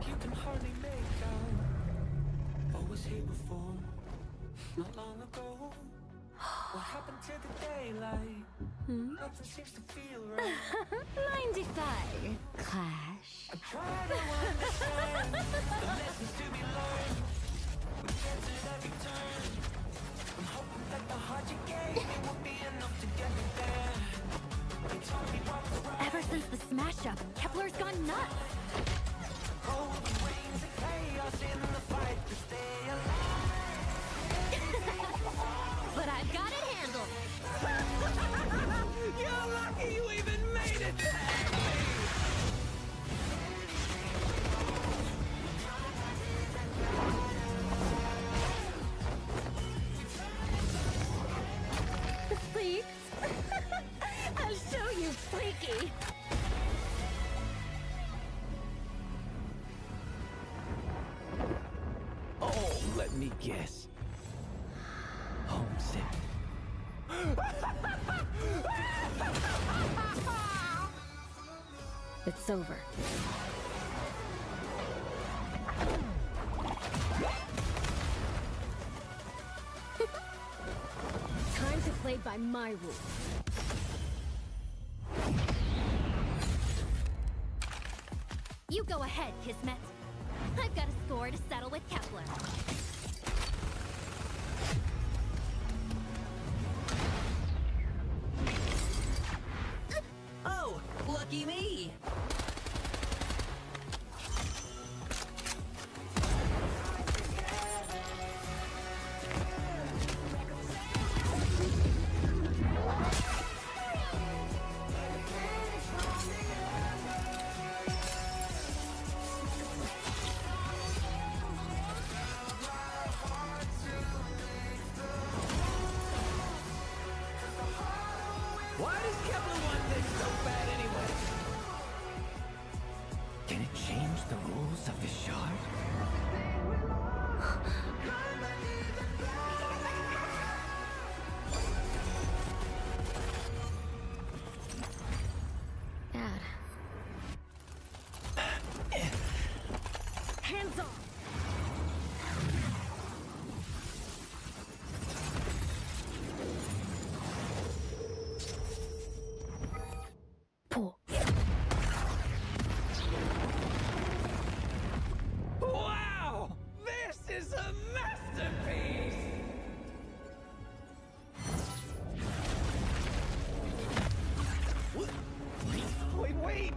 You can hardly make out. Always here before, not long ago. What happened to the daylight? Nothing seems to feel right. Mind if I clash? I try to understand the lessons to be learned. We chance at every turn. I'm hoping that the heart you gave me will be enough to get me there. They told me what was right. Ever since the smash up, Kepler's gone nuts. Oh, the reigns of chaos in the fight to stay alive. But I've got it handled. You're lucky you even made it there. Sleep? I'll show you, freaky! Oh, let me guess. Homesick. It's over. Time to play by my rules. You go ahead, Kismet. I've got a score to settle with Kepler. Oh, lucky me! Why does Kepler want this so bad anyway? Can it change the rules of the shard? Dad. Hands off! Pull. Wow! This is a masterpiece! Wait!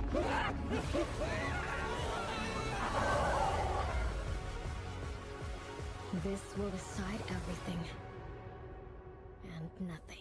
This will decide everything. And nothing.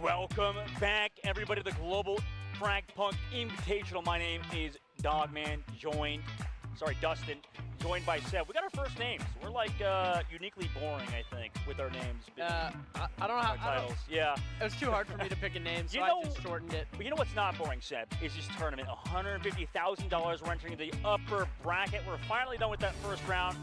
Welcome back, everybody, to the Global Frag Punk Invitational. My name is Dogman, Dustin, joined by Seb. We got our first names. We're like uniquely boring, I think, with our names. I don't know how titles. Yeah. It was too hard for me to pick a name, so I just shortened it. But you know what's not boring, Seb? Is this tournament. $150,000. We're entering the upper bracket. We're finally done with that first round.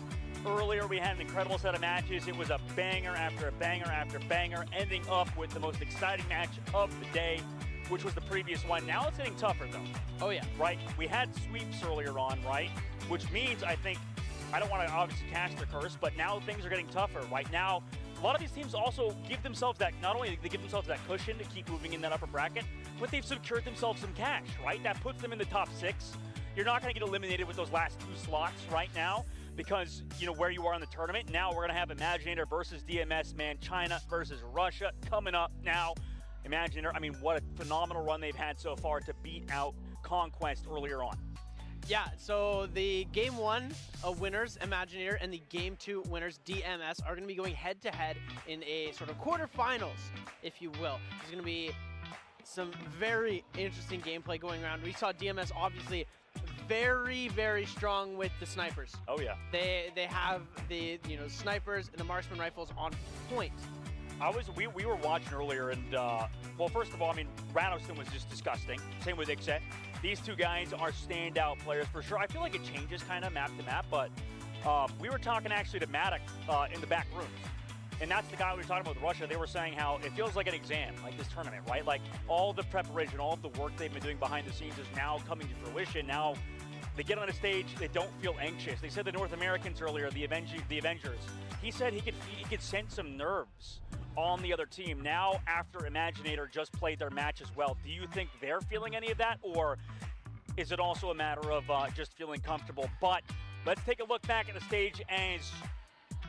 Earlier, we had an incredible set of matches. It was a banger after a banger after banger, ending up with the most exciting match of the day, which was the previous one. Now it's getting tougher, though. Oh, yeah. Right? We had sweeps earlier on, right? Which means, I think, I don't want to obviously cast the curse, but now things are getting tougher. Right now, a lot of these teams also give themselves that, not only they give themselves that cushion to keep moving in that upper bracket, but they've secured themselves some cash, right? That puts them in the top 6. You're not going to get eliminated with those last 2 slots right now, because, you know, where you are in the tournament. Now we're going to have Imaginator versus DMS, man. China versus Russia coming up now. Imaginator, I mean, what a phenomenal run they've had so far to beat out Conquest earlier on. Yeah, so the Game 1 winners, Imaginator, and the Game 2 winners, DMS, are going to be going head-to-head in a sort of quarterfinals, if you will. There's going to be some very interesting gameplay going around. We saw DMS obviously very, very strong with the snipers. Oh yeah. They have the snipers and the marksman rifles on point. We were watching earlier, and well, first of all, I mean, Radoston was just disgusting. Same with Ixet. These two guys are standout players for sure. I feel like it changes kind of map to map, but we were talking actually to Matic in the back rooms. And that's the guy we were talking about with Russia. They were saying how it feels like an exam, like this tournament, right? Like all the preparation, all of the work they've been doing behind the scenes is now coming to fruition. Now they get on a stage, they don't feel anxious. They said the North Americans earlier, the Avengers, he said he could sense some nerves on the other team. Now, after Imaginator just played their match as well, do you think they're feeling any of that, or is it also a matter of just feeling comfortable? But let's take a look back at the stage as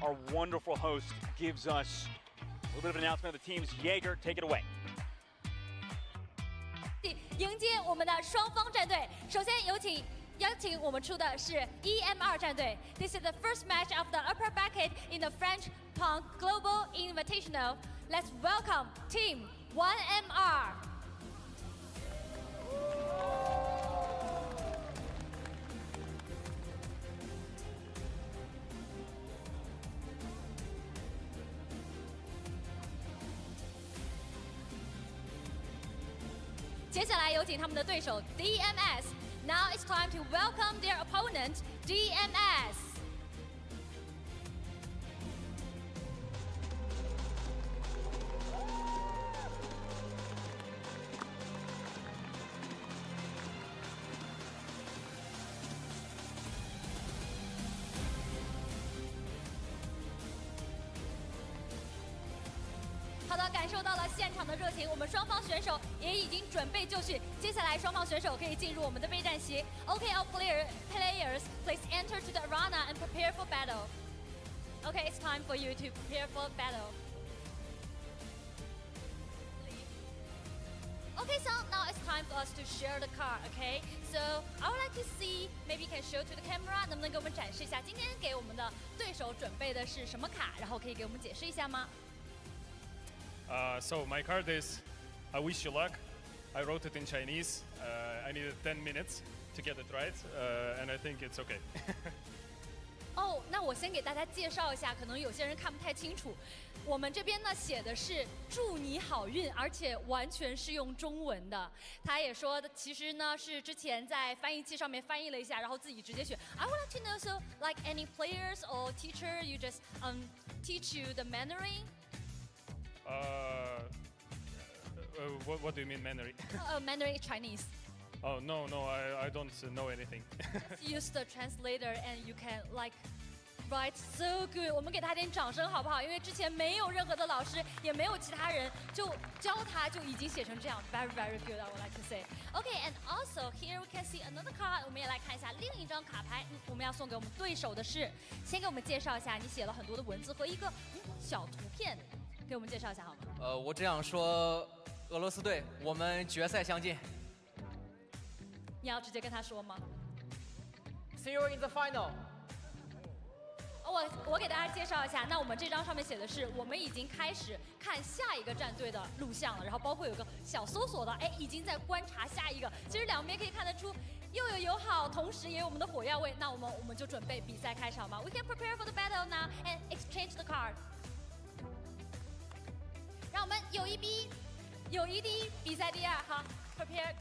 our wonderful host gives us a little bit of an announcement of the teams. Jaeger, take it away. 迎接我们的双方战队，首先邀请我们出的是 EMR 战队。This is the first match of the upper bracket in the Frag Punk Global Invitational. Let's welcome Team 1MR. "接下来有请他们的对手 DMS. Now it's time to welcome their opponent, DMS. 好的，感受到了现场的热情，我们双方选手也已经准备就绪。接下来，双方选手可以进入我们的备战席。Okay, all players, please enter to the arena and prepare for battle. Okay, it's time for you to prepare for battle. Okay, so now it's time for us to share the card. Okay, so I would like to see, maybe you can show to the camera. 能不能给我们展示一下今天给我们的对手准备的是什么卡？然后可以给我们解释一下吗？ So my card is, I wish you luck. I wrote it in Chinese. I needed 10 minutes to get it right, and I think it's okay. 哦，那我先给大家介绍一下，可能有些人看不太清楚。我们这边呢写的是祝你好运，而且完全是用中文的。他也说，其实呢是之前在翻译器上面翻译了一下，然后自己直接选。I would like to know, so like any players or teacher, you just teach you the Mandarin? What do you mean Mandarin? Mandarin Chinese. Oh no, I don't know anything. Use the translator and you can like write so good. 我们给他点掌声好不好？因为之前没有任何的老师，也没有其他人就教他，就已经写成这样 ，very very good. I would like to say. Okay, and also here we can see another card. 我们也来看一下另一张卡牌，我们要送给我们对手的是，先给我们介绍一下，你写了很多的文字和一个小图片。 给我们介绍一下好吗？我这样说，俄罗斯队，我们决赛相见。你要直接跟他说吗 ？See you in the final. 我给大家介绍一下，那我们这张上面写的是，我们已经开始看下一个战队的录像了，然后包括有个小搜索的，哎，已经在观察下一个。其实两边可以看得出，又有友好，同时也有我们的火药味。那我们就准备比赛开场吧。We can prepare for the battle now and exchange the card。让我们友谊 B， 友谊第一，比赛第二，好 ，prepare。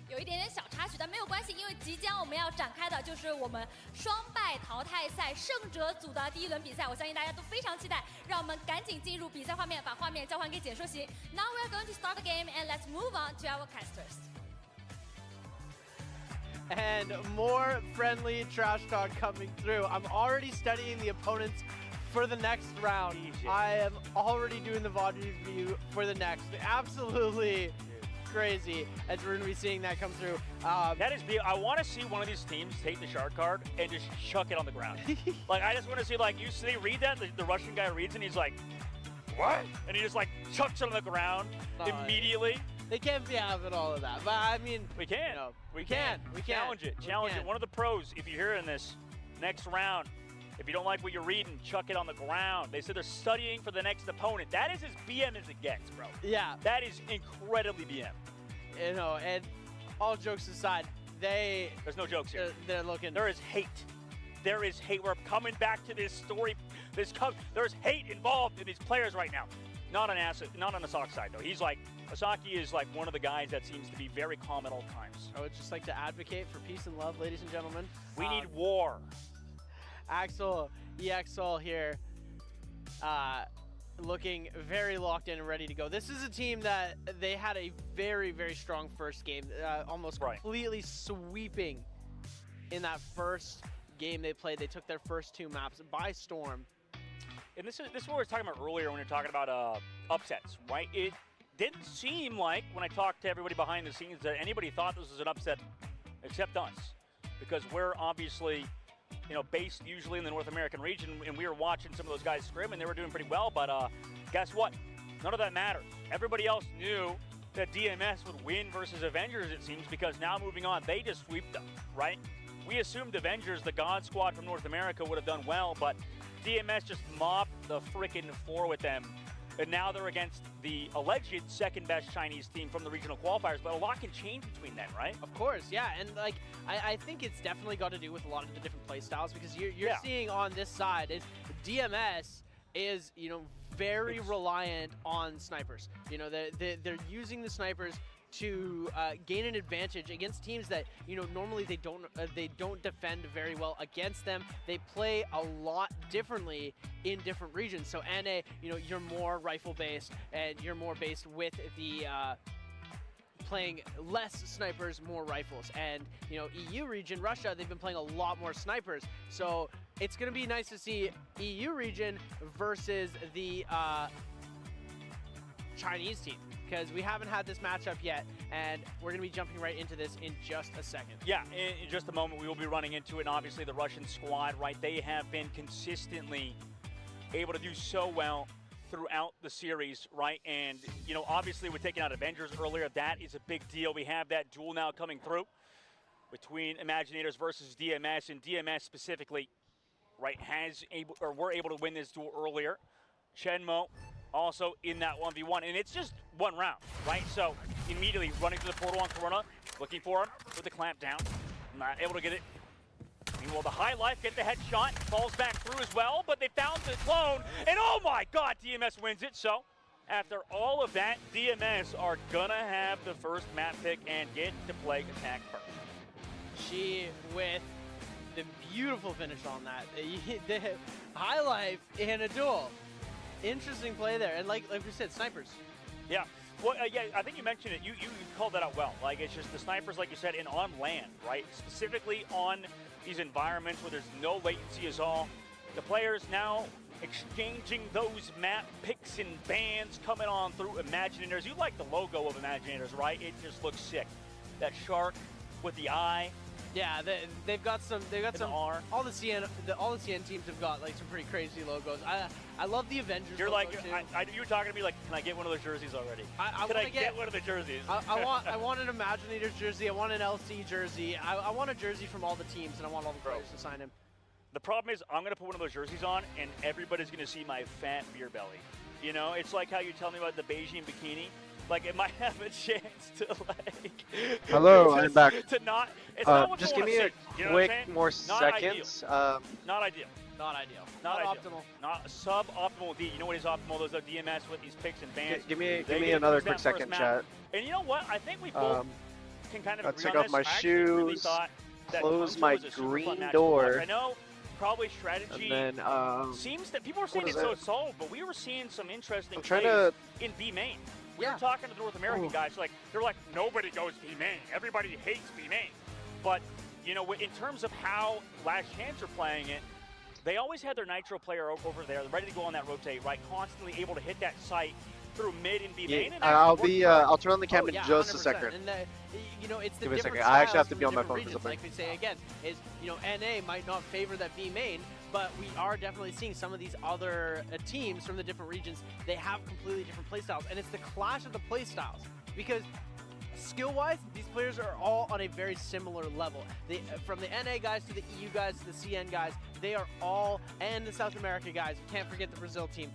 有一点点小插曲，但没有关系，因为即将我们要展开的就是我们双败淘汰赛胜者组的第一轮比赛，我相信大家都非常期待。让我们赶紧进入比赛画面，把画面交还给解说席。Now we are going to start the game and let's move on to our casters. And more friendly trash talk coming through. I'm already studying the opponents for the next round. I am already doing the VOD review for the next. Absolutely crazy as we're going to be seeing that come through. That is, I want to see one of these teams take the shard card and just chuck it on the ground. Like, I just want to see, like, you see, read that, the Russian guy reads and he's like, what? And he just, like, chucks it on the ground immediately. They can't be having all of that, but I mean, we can. You know, we can. Challenge it. Challenge it. One of the pros, if you're hearing this, next round, if you don't like what you're reading, chuck it on the ground. They said they're studying for the next opponent. That is as BM as it gets, bro. Yeah. That is incredibly BM. You know, and all jokes aside, there's no jokes here. They're looking. There is hate. There is hate. We're coming back to this story. There's hate involved in these players right now. Not on Asak's side, though. He's like, Asaki is like one of the guys that seems to be very calm at all times. I would just like to advocate for peace and love, ladies and gentlemen. We need war. Axel, EXL here, looking very locked in and ready to go. This is a team that they had a very, very strong first game, almost completely sweeping in that first game they played. They took their first 2 maps by storm. And this is what we were talking about earlier when we were talking about upsets, right? It didn't seem like, when I talked to everybody behind the scenes, that anybody thought this was an upset except us. Because we're obviously, you know, based usually in the North American region, and we were watching some of those guys scrim, and they were doing pretty well, but guess what? None of that matters. Everybody else knew that DMS would win versus Avengers, it seems, because now moving on, they just sweep them, right? We assumed Avengers, the God Squad from North America, would have done well, but DMS just mopped the freaking floor with them. And now they're against the alleged second-best Chinese team from the regional qualifiers, but a lot can change between then, right? Of course, yeah, and like I think it's definitely got to do with a lot of the different play styles, because you're seeing on this side is DMS is, you know, very reliant on snipers. You know, they're using the snipers to gain an advantage against teams that, you know, normally they don't defend very well against them. They play a lot differently in different regions. So NA, you know, you're more rifle based, and you're more based with the playing less snipers, more rifles. And, you know, EU region, Russia, they've been playing a lot more snipers. So it's going to be nice to see EU region versus the Chinese team, because we haven't had this matchup yet, and we're going to be jumping right into this in just a second. Yeah, in just a moment we will be running into it, and obviously the Russian squad, right, they have been consistently able to do so well throughout the series, right? And, you know, obviously we're taking out Avengers earlier. That is a big deal. We have that duel now coming through between Imaginators versus DMS, and DMS specifically, right, were able to win this duel earlier. Chenmo also in that 1v1, and it's just one round, right? So immediately running to the portal on Corona, looking for him with the clamp down, not able to get it. Meanwhile, the High Life get the headshot, falls back through as well, but they found the clone, and oh my god, DMS wins it. So after all of that, DMS are gonna have the first map pick and get to play attack first. She with the beautiful finish on that. The High Life in a duel. Interesting play there, and like we said, snipers. Yeah, well, yeah, I think you mentioned it. You called that out well. Like, it's just the snipers, like you said, and on land, right? Specifically on these environments where there's no latency at all. The players now exchanging those map picks and bans coming on through Imaginators. You like the logo of Imaginators, right? It just looks sick. That shark with the eye, Yeah, they've got some. They've got some. R. All the CN teams have got like some pretty crazy logos. I love the Avengers. You're logo like, too. you were talking to me like, can I get one of those jerseys already? Can I get one of the jerseys? I want an Imaginators jersey. I want an LC jersey. I want a jersey from all the teams, and I want all the players to sign him. The problem is, I'm gonna put one of those jerseys on, and everybody's gonna see my fat beer belly. You know, it's like how you tell me about the Beijing bikini. Like, it might have a chance to like. Hello, I'm back. To not. It's not what just you give me wanna a see. You know what I'm quick saying? more Not seconds. Not ideal. Not ideal. Not ideal. optimal. Not suboptimal. D. You know what is optimal? Those are DMS with these picks and bans. Give me They get another through quick that second, first map. chat. And you know what? I think we both can kind of I'll agree take on off this. my I actually really shoes, thought that close Hangzhou my was a super fun green match to watch. door, I know probably strategy and then seems that people are saying what is it's so it? solid, but we were seeing some interesting I'm trying plays to- in B main. We were talking to the North American guys, like they're like, nobody goes B main. Everybody hates B main. But you know, in terms of how Last Chance are playing it, they always had their Nitro player over there, ready to go on that rotate, right? Constantly able to hit that site through mid and B main. And I'll turn on the cam in yeah, just a 100%. second. And you know, it's the Give me a different second. I actually styles have to from be the on my different phone for regions. something. Like we say again, is you know, NA might not favor that B main, but we are definitely seeing some of these other teams from the different regions. They have completely different playstyles, and it's the clash of the playstyles because skill-wise, these players are all on a very similar level. From the NA guys to the EU guys to the CN guys, they are all, and the South America guys. We can't forget the Brazil team.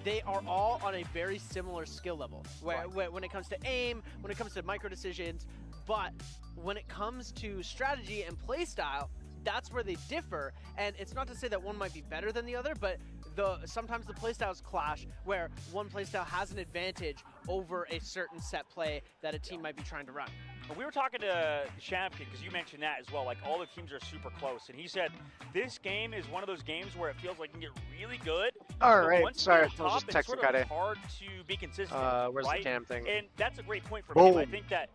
They are all on a very similar skill level. When it comes to aim, when it comes to micro decisions, but when it comes to strategy and play style, that's where they differ. And it's not to say that one might be better than the other, but sometimes the playstyles clash where one playstyle has an advantage over a certain set play that a team might be trying to run. But we were talking to Shavkin, because you mentioned that as well, like all the teams are super close, and he said this game is one of those games where it feels like you can get really good. All but right, once sorry, you get I was top, just it's texting sort of Kade. hard to be consistent. Where's the right? cam thing? And that's a great point for Boom. me. I think that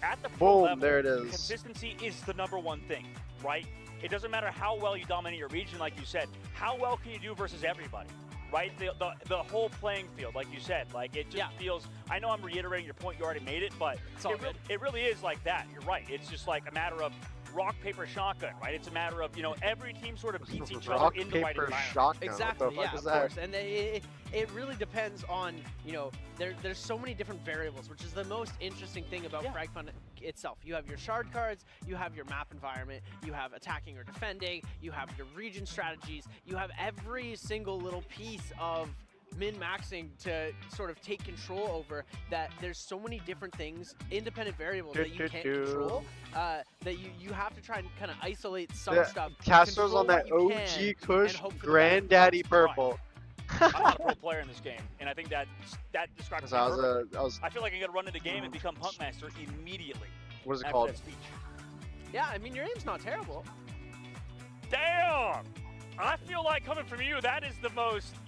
at the pro Boom, level, there it is. consistency is the #1 thing, right? It doesn't matter how well you dominate your region, like you said. How well can you do versus everybody? Right, the whole playing field, like you said, like it just feels. I know I'm reiterating your point. You already made it, but it really is like that. You're right. It's just like a matter of rock paper shotgun, right? It's a matter of every team sort of beats each Rock, other in the right paper, environment. shotgun. Exactly, What the fuck yeah, is of that? course. And it really depends on, there's so many different variables, which is the most interesting thing about Frag Punk itself. You have your shard cards, you have your map environment, you have attacking or defending, you have your region strategies, you have every single little piece of min-maxing to sort of take control over that. There's so many different things, independent variables that you can't control, that you have to try and kind of isolate some stuff. Castro's on control that what you OG can, Kush and hope for the best. Granddaddy Purple. I'm not a pro player in this game, and I think that describes So me I was, perfectly. I feel like I got to run into the game and become Punk Master immediately. What is it after called? that speech. Yeah, I mean, your aim's not terrible. Damn! I feel like coming from you,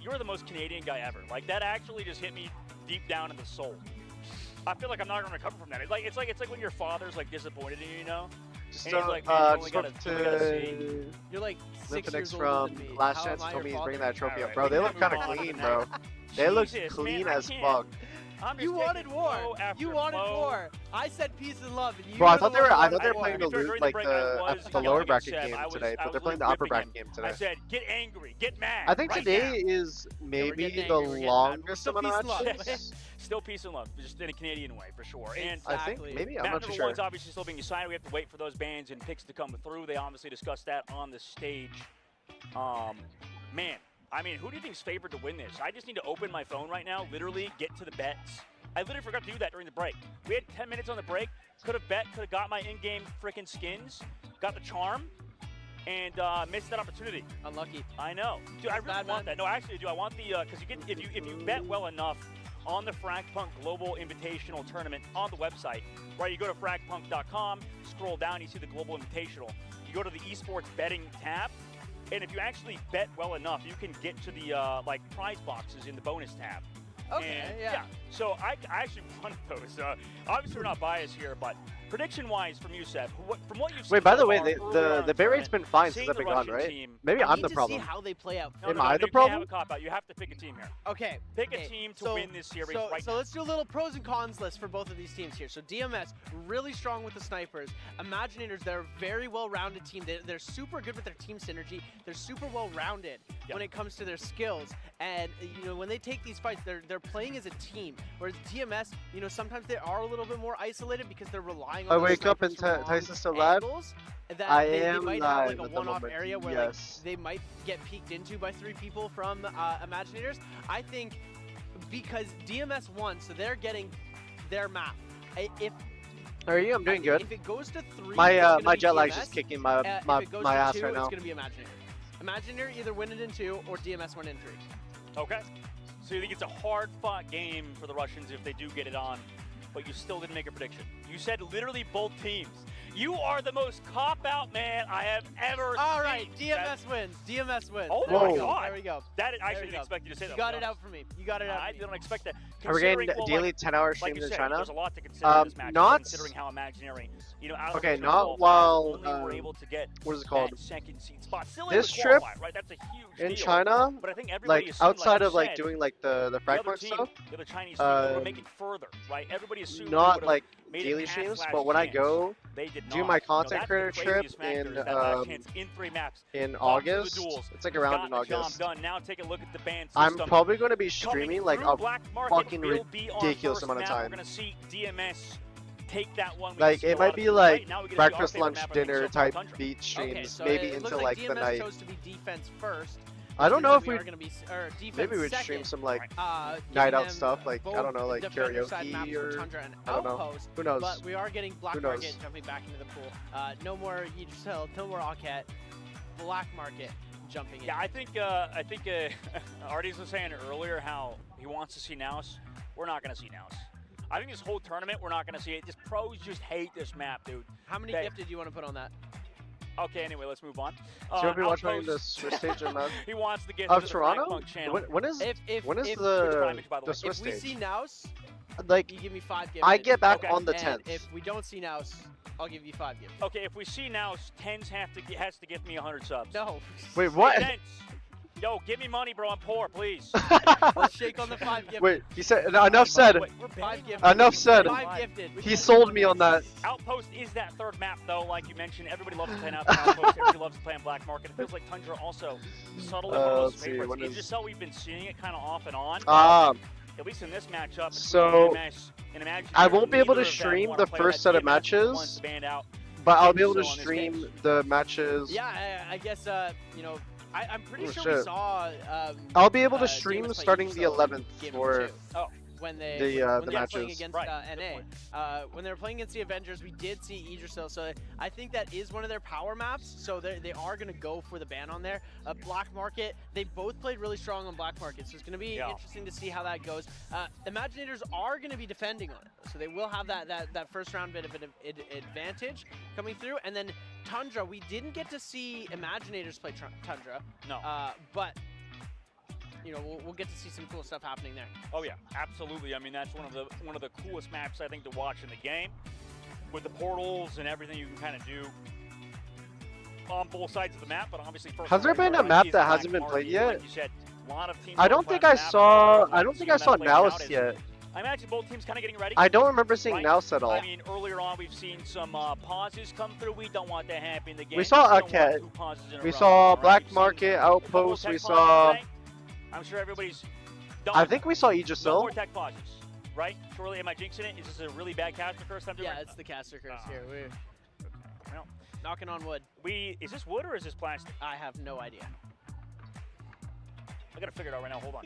you're the most Canadian guy ever. Like, that actually just hit me deep down in the soul. I feel like I'm not going to recover from that. It's like when your father's like disappointed in you, Just and he's like, man, you only just gotta, hope you only gotta see. to You're like 6 Limpinix years older from than me. Last How Chance am I told me your he's bringing father? that trophy All up. right, Bro, we they can look move kind of on clean, from bro. that. They look Jesus, clean man, I as can't. fuck. I'm just You wanted taking war. flow after You wanted flow. war. I said peace and love, and you Bro, I were thought the they were. one I who thought they were wanted playing the war. loot, like the lower bracket game today, but they're playing the upper bracket game today. I said, get angry, get mad. I think right today now. is maybe getting the angry, we're getting mad. longest Still amount peace of and love. matches. Still peace and love, just in a Canadian way, for sure. And I think maybe, I'm map not too number sure. one's obviously still being decided. We have to wait for those bans and picks to come through. They obviously discussed that on the stage. Man, I mean, who do you think is favored to win this? I just need to open my phone right now, literally get to the bets. I literally forgot to do that during the break. We had 10 minutes on the break. Could have bet, could have got my in-game freaking skins, got the charm, and missed that opportunity. Unlucky. I know. Dude, I really want that. No, actually, I do. I want the, because you get, if you bet well enough on the Frag Punk Global Invitational Tournament on the website, right? You go to fragpunk.com, scroll down, you see the Global Invitational. You go to the esports betting tab, and if you actually bet well enough, you can get to the like prize boxes in the bonus tab. Okay, And, yeah. So I actually won those. Obviously, we're not biased here, but Prediction-wise from Youssef, from what you've seen Wait, by so the way, far, the early the, on the in bait the rate's been fine since seeing I've the been gone, Russian right? team- Maybe I I'm need the to problem. see how they play out. No, Am no, no, I no, the you can't have problem? a cop-out. You have to pick a team here. Okay. Pick a okay, team to so- win this series so, right so now. let's do a little pros and cons list for both of these teams here. So DMS, really strong with the snipers. Imaginators, they're a very well-rounded team. They're super good with their team synergy. They're super well-rounded when it comes to their skills. And you know, when they take these fights, they're playing as a team. Whereas DMS, you know, sometimes they are a little bit more isolated because they're relying on I those wake up and snipers from long Tyson's still live. angles that I they am might have like live a at the one-off moment, area where yes. like they might get peeked into by 3 people from Imaginators. I think because DMS won, so they're getting their map. If How are you? I'm doing good. If it goes to 3, My it's gonna my be jet lag's DMS. just kicking my If it goes my to ass 2, right now. it's gonna be Imaginator. Imaginator either win it in 2 or DMS win in 3. Okay. So you think it's a hard-fought game for the Russians if they do get it on, but you still didn't make a prediction. You said literally both teams. You are the most cop-out man I have ever All seen. right, DMS wins. DMS wins. Oh There my we go. God. There we go. That I There didn't we go. expect you to say that. You got to it be out for me. You got it out. I for me. didn't expect that. Are we getting Considering, well, daily like, 10-hour like streams you in said, China? There's a lot to consider in this match, Not considering how imaginary, you know, out of okay, the not qualifiers, while only were able to get what is it called? that second seed spot. Still This able to trip qualify, right? That's a huge in deal. China, But I think everybody like assumed, outside you of like said, doing like the Frag other Punk team, stuff, the other Chinese team, would make it further, right? Everybody assumed they not would've like made it daily past streams, last but when I chance. go They did do not. my You know, content that's creator the trip craziest factor, in is that last chance in 3 maps. in Gone through the August, duels, it's like around in gotten the job August. done. Now take a look at the ban I'm system. probably going to be Coming streaming like through a Black Market fucking will be our ridiculous first amount of map. We're time. going to see DMS take that one. We Like can see it a might lot of be people like right now. We get to see our breakfast, favorite lunch, map, I think, dinner so far, type Tundra. beat Okay, streams, so maybe it looks into like like DMS the night. chose to be defense first. I don't which know means if that we are gonna be defense maybe we'd second. stream some like Giving night out them stuff, like I both don't know, like defender side maps karaoke for or Tundra and I don't know. Outpost, Who knows? But we are getting Black Who knows? Market jumping back into the pool. No more Yggdrasil, no more Alcat. Black Market jumping in. Yeah, I think Arties was saying earlier how he wants to see Nous. We're not going to see Nous. I think this whole tournament, we're not going to see it. Just pros just hate this map, dude. How many They- gifted do you want to put on that? Okay, anyway, let's move on. So you'll be watching Outpost- the Swiss stage in that He wants to get of to the Toronto. FragPunk channel. When is If when is if- the by the way. Swiss If we stage? see Nous, Like you give me 5 gifted. I get back Okay. on the And 10th. if we don't see Nous, I'll give you 5 gifted. Okay, if we see Nous, TenZ has to give me 100 subs. No. Wait, what? Hey, TenZ, yo, give me money, bro. I'm poor, please. Let's shake on the 5 gifted. Wait, he said enough said. Wait, we're 5 gifted. Enough said. 5 gifted. He sold me on that. Outpost is that third map, though, like you mentioned. Everybody loves to play on Outpost. Everybody loves to play on Black Market. It feels like Tundra also subtly one of those let's see, favorites. what It's is- just how we've been seeing it kind of off and on. At least in this matchup. So, DMS and Imaginary, I won't be able to neither of them stream wanna the play first that set of DMS wants matches, to band out. but I'll be able to So on this stream game. the matches. Yeah, I guess, you know, I'm pretty Oh, sure we shit. saw. I'll be able to DMS stream play starting the Yggdrasil 11th in Game for 2. Oh, when they the were playing matches. against Right, NA. When they were playing against the Avengers, we did see Yggdrasil, so I think that is one of their power maps. So they are going to go for the ban on there. Black Market, they both played really strong on Black Market, so it's going to be interesting to see how that goes. Imaginators are going to be defending on it, so they will have that first round bit of an advantage coming through. And then Tundra, we didn't get to see Imaginators play Tundra. No. But you know, we'll get to see some cool stuff happening there. Oh yeah, absolutely. I mean, that's one of the coolest maps I think to watch in the game, with the portals and everything you can kind of do on both sides of the map. But obviously, first Has there been a map that hasn't been played yet? Like you said, a lot of teams I don't think I saw. I don't think I saw Nous yet. I imagine both teams kind of getting ready. I don't remember seeing right? Nous at all. I mean, earlier on we've seen some pauses come through. We don't want that to happen in the game. We saw don't want Alcat. 2 pauses in a We row, saw all right? Black We've seen Market, a couple Outpost. tech We pauses saw. today. I'm sure everybody's done. I think we saw No Yggdrasil. more tech pauses, right? Surely, am I jinxing it? Is this a really bad caster curse I'm doing? Yeah, it's the caster curse here. We're Well, knocking on wood. is this wood or is this plastic? I have no idea. I gotta figure it out right now. Hold on.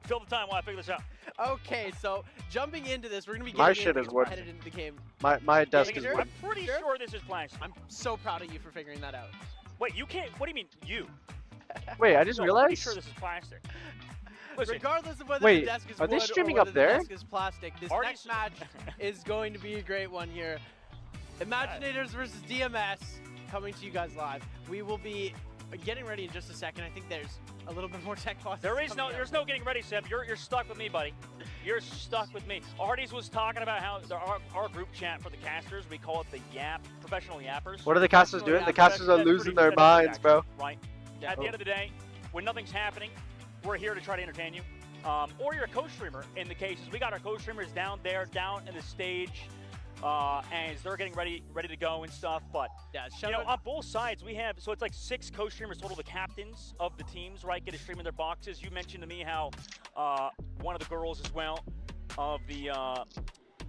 Fill the time while I figure this out. Okay, so jumping into this, we're gonna be My getting shit in, is wood. headed into the game. My desk is sure? wood. I'm pretty sure this is plastic. I'm so proud of you for figuring that out. Wait, you can't. What do you mean you? Wait, I just No, I'm pretty realized. sure this is plastic. Listen, Regardless of whether Wait, the desk is are they wood streaming or up whether there? the desk is plastic, this next match is going to be a great one here. Imaginators versus DMS coming to you guys live. We will be getting ready in just a second. I think there's a little bit more tech pauses. There's no getting ready, Seb. You're stuck with me, buddy. You're stuck with me. Hardy's was talking about how our group chat for the casters, we call it the Yap, professional yappers. What are the casters doing? The casters are losing their minds, bro. Right. At the end of the day, when nothing's happening, we're here to try to entertain you. Or you're a co-streamer in the cases. We got our co-streamers down there, down in the stage, and they're getting ready to go and stuff. But yeah, on both sides we have, so it's like 6 co-streamers total, the captains of the teams, right, get to stream in their boxes. You mentioned to me how one of the girls as well of the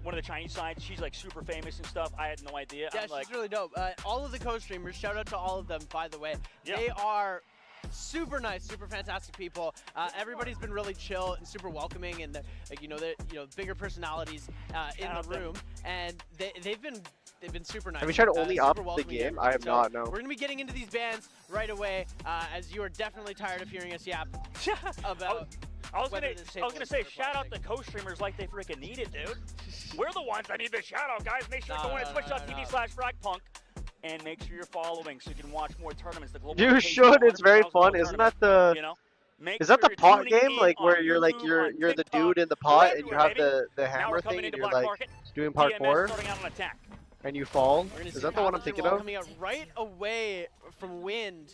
one of the Chinese sides, she's like super famous and stuff. I had no idea. Yeah, she's really dope. All of the co-streamers, shout out to all of them, by the way. Yeah. They are super nice, super fantastic people. Everybody's been really chill and super welcoming, and bigger personalities in the room, and they've been super nice. Have you tried to only up the game? I have not. No. We're gonna be getting into these bands right away, as you are definitely tired of hearing us yap about. I was gonna say, shout out the co-streamers like they freaking need it, dude. We're the ones that need the shout out, guys. Make sure you're going to twitch.tv/FragPunk. And make sure you're following so you can watch more tournaments. The global you should. It's very fun. Isn't that the? Is that the pot game, like where you're the dude in the pot and you have the hammer thing and you're like doing parkour and you fall? Is that the one I'm thinking of? Coming out right away from Wind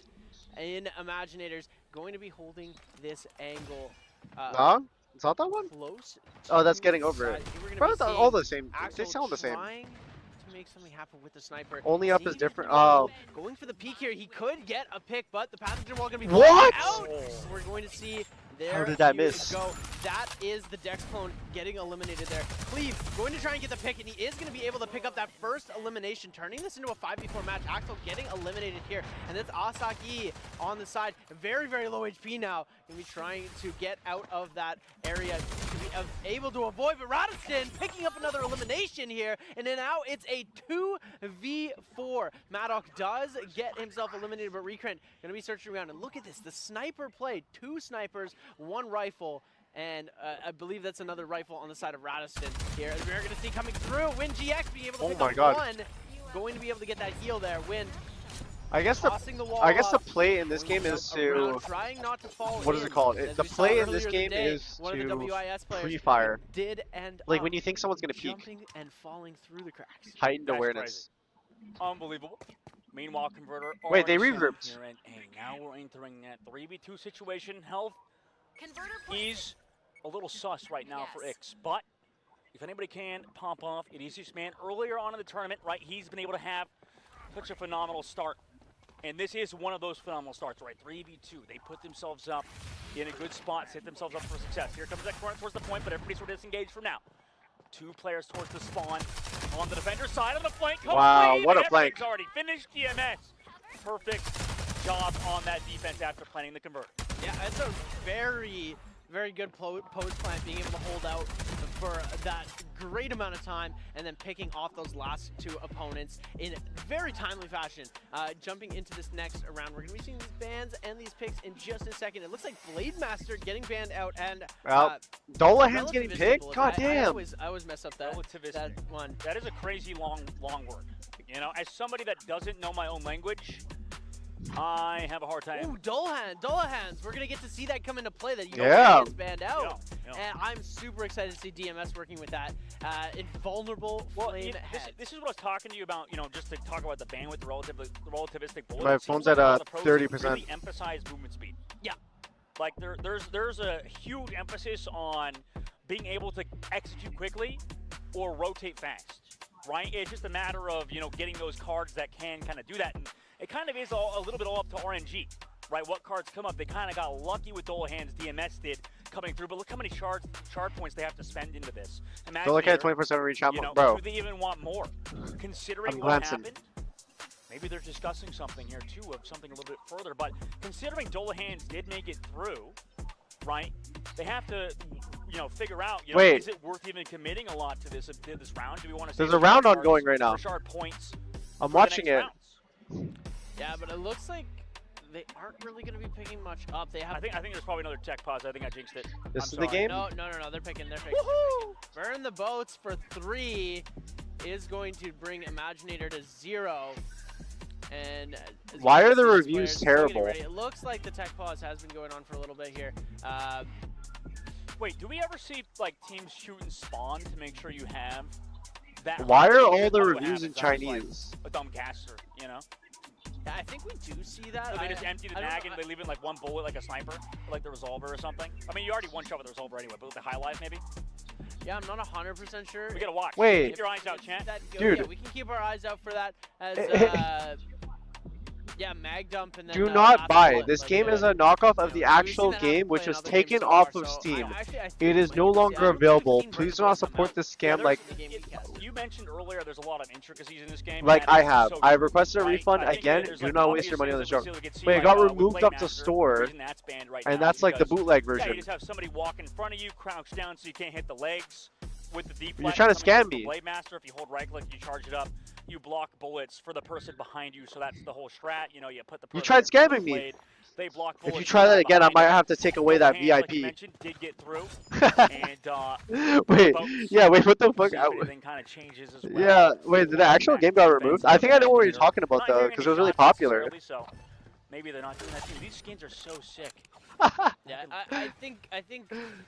in Imaginators, going to be holding this angle. No, it's not that one. Close. Oh, that's getting over it. Bro, all the same. They sound the same. Make something happen with the sniper. Only up is different. Oh. Going for the peek here. He could get a pick, but the passenger wall going to be what? Out. We're going to see there. How did that miss? Go. That is the Dex clone getting eliminated there. Cleve going to try and get the pick, and he is going to be able to pick up that first elimination, turning this into a 5v4 match. Axel getting eliminated here, and that's Asaki on the side. Very, very low HP now. Going to be trying to get out of that area to be able to avoid, but Radisson picking up another elimination here, and then now it's a 2v4. Maddock does get himself eliminated, but Recrant going to be searching around, and look at this, the sniper play. 2 snipers, 1 rifle, and I believe that's another rifle on the side of Radisson here. As we're going to see coming through, Wind GX being able to pick up 1. Going to be able to get that heal there. Wind. I guess the play in this game is to, what is it called? The play in this game is to pre-fire. Like when you think someone's gonna peek. And falling through the cracks. Heightened awareness. Unbelievable. Meanwhile, Converter. Wait, they regrouped. And now we're entering that 3v2 situation. Health. He's a little sus right now for Ix, but if anybody can pump off, it is his man. Earlier on in the tournament, right, he's been able to have such a phenomenal start. And this is one of those phenomenal starts, right? 3v2. They put themselves up in a good spot, set themselves up for success. Here comes that corner towards the point, but everybody's sort of disengaged for now. 2 players towards the spawn on the defender side of the flank. Wow, what a flank. Already finished DMS. Perfect job on that defense after planning the converter. Yeah, it's a very, very good post plant, being able to hold out for that great amount of time and then picking off those last 2 opponents in very timely fashion. Jumping into this next round, we're going to be seeing these bans and these picks in just a second. It looks like Blade Master getting banned out, and Dolahan's getting picked? God damn. I always mess up that one. That is a crazy long word. You know, as somebody that doesn't know my own language, I have a hard time. Ooh, Dolahans. We're going to get to see that come into play, that is banned out. And I'm super excited to see DMS working with that invulnerable flame head. This is what I was talking to you about, just to talk about the bandwidth, the relativistic bullet. My phone's at 30%. Really emphasize movement speed. Yeah. Like there's a huge emphasis on being able to execute quickly or rotate fast, right? It's just a matter of, getting those cards that can kind of do that. And it kind of is a little bit all up to RNG, right? What cards come up. They kind of got lucky with Dolahan's DMS did coming through, but look how many shard points they have to spend into this. So look at 24/7 reach out, bro. Do they even want more? Considering what happened, maybe they're discussing something here too, of something a little bit further, but considering Dolahan's did make it through, right? They have to, figure out, is it worth even committing a lot to this round? Do we want to? There's a round ongoing right now. Shard points. I'm watching it. Yeah, but it looks like they aren't really going to be picking much up. They have. I think there's probably another tech pause. I think I jinxed it. This is the game? No. They're picking. Woohoo! Burn the boats for 3 is going to bring Imaginator to 0. And Why are the these reviews players still getting terrible? ready. It looks like the tech pause has been going on for a little bit here. Wait, do we ever see like teams shoot and spawn to make sure you have that? Why are all Because the what reviews in happens, I was Chinese? like a dumb caster, you know? Yeah, I think we do see that. So they just empty the mag and they leave it in like one bullet, like a sniper, like the resolver or something. I mean, you already one shot with the resolver anyway, but with the highlight maybe. Yeah, I'm not 100% sure. We gotta watch. Wait. Keep your eyes out, chat. Dude. Yeah, we can keep our eyes out for that as yeah, mag dump and then Do not last buy. bullet, This like, game is a knockoff of the actual that happen game, which play in was other games taken so off far, of so Steam. I think It is no longer available. Please do not support this scam like You mentioned earlier there's a lot of intricacies in this game. like and I that is have. so I true, requested a right? refund I think again. there's, Do like, not obvious waste your money on things this that joke. we could see, Wait, it like, got with removed up to Playmaster. store, The reason that's banned right and now that's is like the because, bootleg Yeah, version. you just have somebody walk in front of you, crouch down so you can't hit the legs. With the deflect You're trying to coming scam through me. the Blade Master, if you hold right click, you charge it up. You block bullets for the person behind you, so that's the whole strat. You know, you put the You person tried in front of scamming the me. blade. They block bullets. If you try that again, I might have to take away that Hands, like you VIP. mentioned, did get through. And Wait, yeah, wait, what the fuck? see if anything kind of changes as well. Yeah, wait, did the actual game got removed? I think I know what you're talking about though, because it was really popular. So maybe they're not doing that too. These skins are so sick. Yeah, I think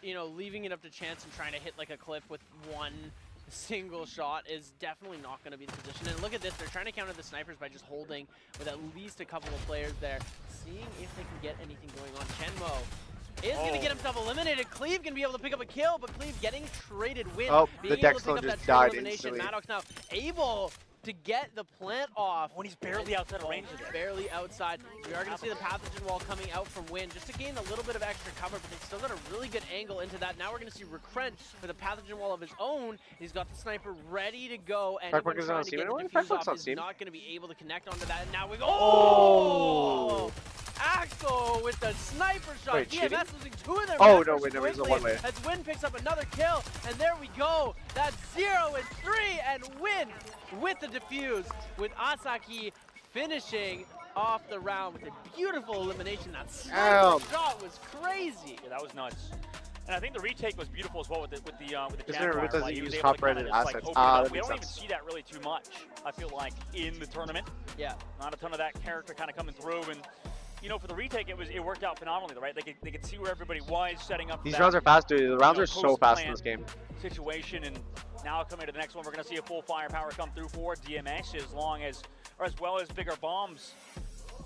you know, leaving it up to chance and trying to hit like a clip with one single shot is definitely not going to be the position. And look at this, they're trying to counter the snipers by just holding with at least a couple of players there, seeing if they can get anything going on. Chenmo is going to get himself eliminated. Cleve going to be able to pick up a kill, but Cleve getting traded win. Oh, being the able Dex to pick Zone up just that trade died elimination. instantly. Maddox now able to get the plant off. When he's barely outside of range of it. Barely outside. We are going to see the pathogen wall coming out from Win just to gain a little bit of extra cover, but they've still got a really good angle into that. Now we're going to see Recrent with a pathogen wall of his own. He's got the sniper ready to go, and FragPunk even is trying on to Steam get the anyway? defuse FragPunk's off on is Steam. not going to be able to connect onto that. And now we go. Oh! Axel with the sniper shot. Wait, cheating? DMS losing two of their Oh, members no, wait, no, it's a quickly one-way. as Win picks up another kill, and there we go. That's 0-3, and Win with the defuse, with Asaki finishing off the round with a beautiful elimination. That sniper shot was crazy. Yeah, that was nuts. And I think the retake was beautiful as well with the Isn't jam it fire. doesn't Like, he was use able to top-rated kinda just, like, assets? open it up. That We makes don't even sense. see that really too much. I feel like in the tournament. Yeah. Not a ton of that character kind of coming through, and you know, for the retake, it worked out phenomenally, right? They could see where everybody was setting up. These that, rounds are fast, dude. The rounds are so fast in post-plan this game. Situation, and now coming to the next one, we're going to see a full firepower come through for DMS, as well as bigger bombs.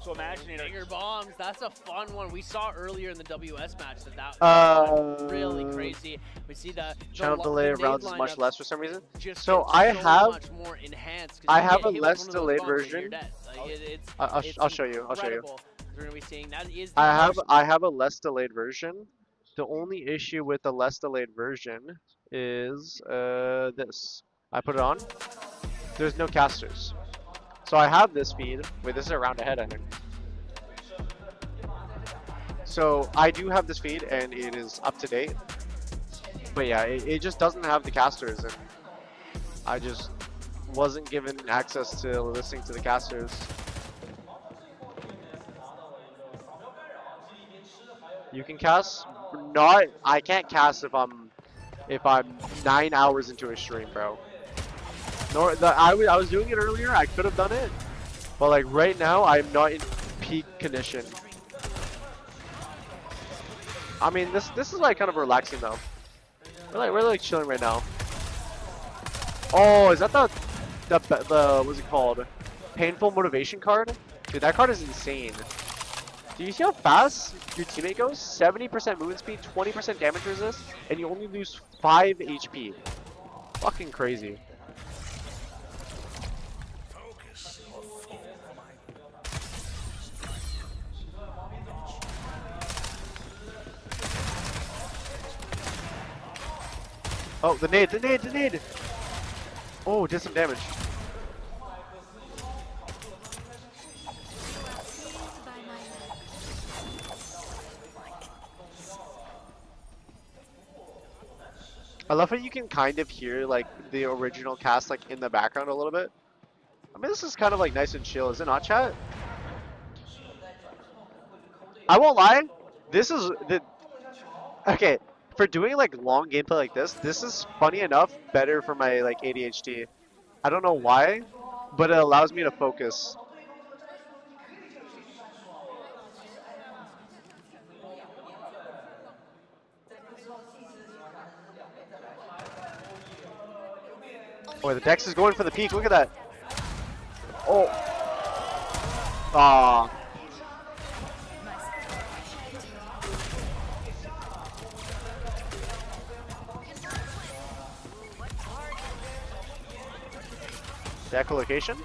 So imagine it. Bigger bombs, that's a fun one. We saw earlier in the WS match that was really crazy. We see the Channel delay nade rounds is lineups much less for some reason. just So get I so have much more enhanced 'cause I you have get a hit with less one of those delayed bombs and you're version. dead. Like, it's I'll show you. I'll show you. incredible. We're gonna be seeing that is the I have a less delayed version. The only issue with the less delayed version is this. I put it on. There's no casters. So I have this feed. Wait, this is a round ahead, I think. So I do have this feed and it is up to date. But yeah, it just doesn't have the casters, and I just wasn't given access to listening to the casters. You can cast? Not. I can't cast if I'm 9 hours into a stream, bro. I was doing it earlier. I could have done it, but like right now, I'm not in peak condition. I mean, this is like kind of relaxing though. We're like chilling right now. Oh, is that the what's it called? Painful motivation card? Dude, that card is insane. Do you see how fast your teammate goes? 70% movement speed, 20% damage resist, and you only lose 5 HP. Fucking crazy. Oh, the nade! Oh, did some damage. I love how you can kind of hear like the original cast like in the background a little bit. I mean, this is kind of like nice and chill, is it not, chat? I won't lie. This is the okay for doing like long gameplay like this. This is funny enough better for my like ADHD. I don't know why, but it allows me to focus. Boy, the Dex is going for the peak. Look at that. Oh. Ah. The echolocation.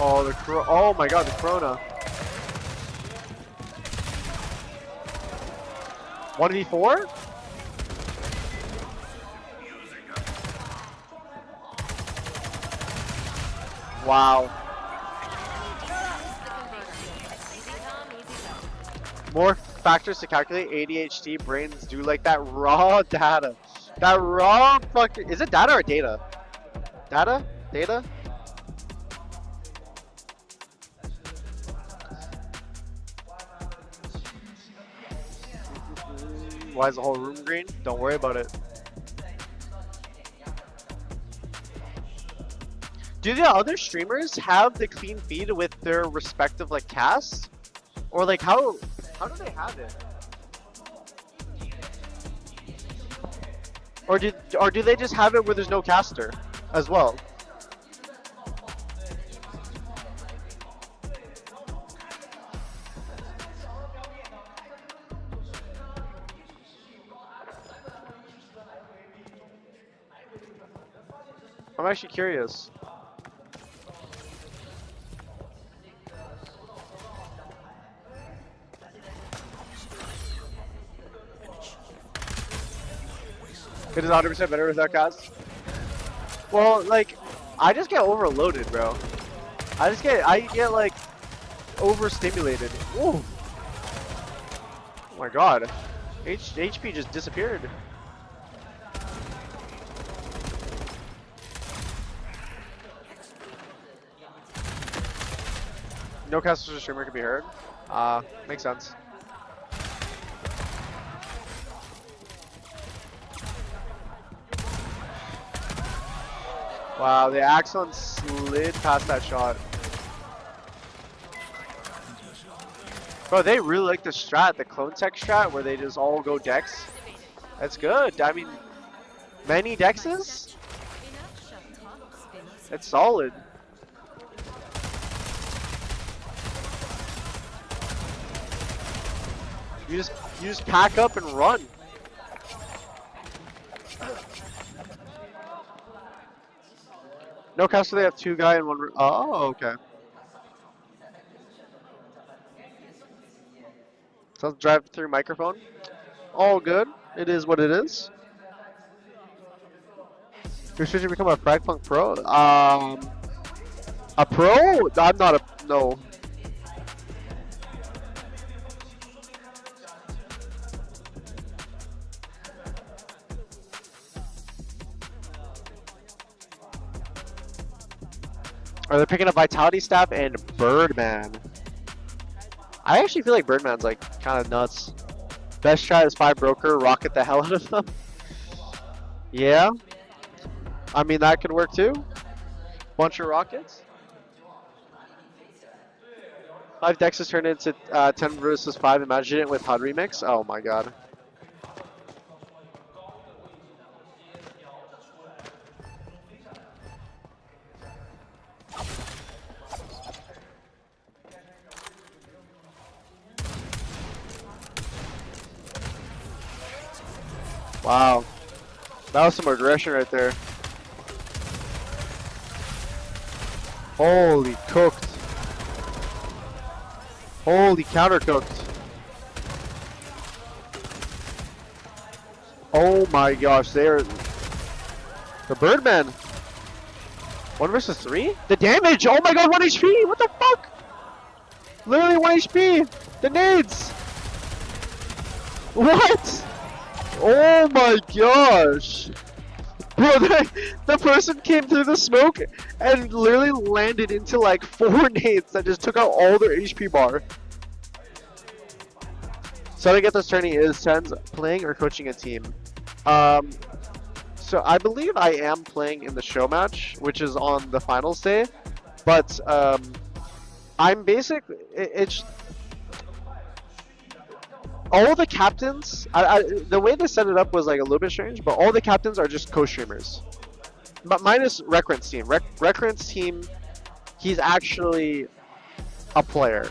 Oh, oh my god, the Corona. 1v4? Wow. More factors to calculate. ADHD brains do like that raw data. That raw fucking... Is it data or data? Data? Data? Why is the whole room green? Don't worry about it. Do the other streamers have the clean feed with their respective like casts? Or like how do they have it? Or do they just have it where there's no caster as well? I'm actually curious. It is 100% better without cast. Well, like, I just get overloaded, bro. I get like overstimulated. Ooh. Oh my god. HP just disappeared. No caster streamer can be heard. Makes sense. Wow, the Axon slid past that shot. Bro, they really like the strat, the clone tech strat, where they just all go Dex. That's good. I mean, many Dexes? That's solid. You just pack up and run. No caster, they have two guy and one. Oh, okay. So drive through microphone. All good. It is what it is. You're supposed to become a Frag Punk pro. A pro? I'm not a no. Or they're picking up Vitality Staff and Birdman. I actually feel like Birdman's like kind of nuts. Best try is 5 broker, rocket the hell out of them. Yeah. I mean, that could work too. Bunch of rockets. 5 Dexes turned into 10 versus 5. Imagine it with HUD remix. Oh my god. Wow, that was some aggression right there. Holy cooked. Holy counter cooked. Oh my gosh, they're the Birdman. 1 versus 3? The damage! Oh my god, 1 HP! What the fuck? Literally 1 HP! The nades! What? Oh my gosh! Bro, the person came through the smoke and literally landed into like 4 nades that just took out all their HP bar. So to get this tourney is TenZ playing or coaching a team. So I believe I am playing in the show match, which is on the finals day, but I'm basically it's all the captains. The way they set it up was like a little bit strange, but all the captains are just co-streamers, minus Recurrent's team. Recurrent's team, he's actually a player,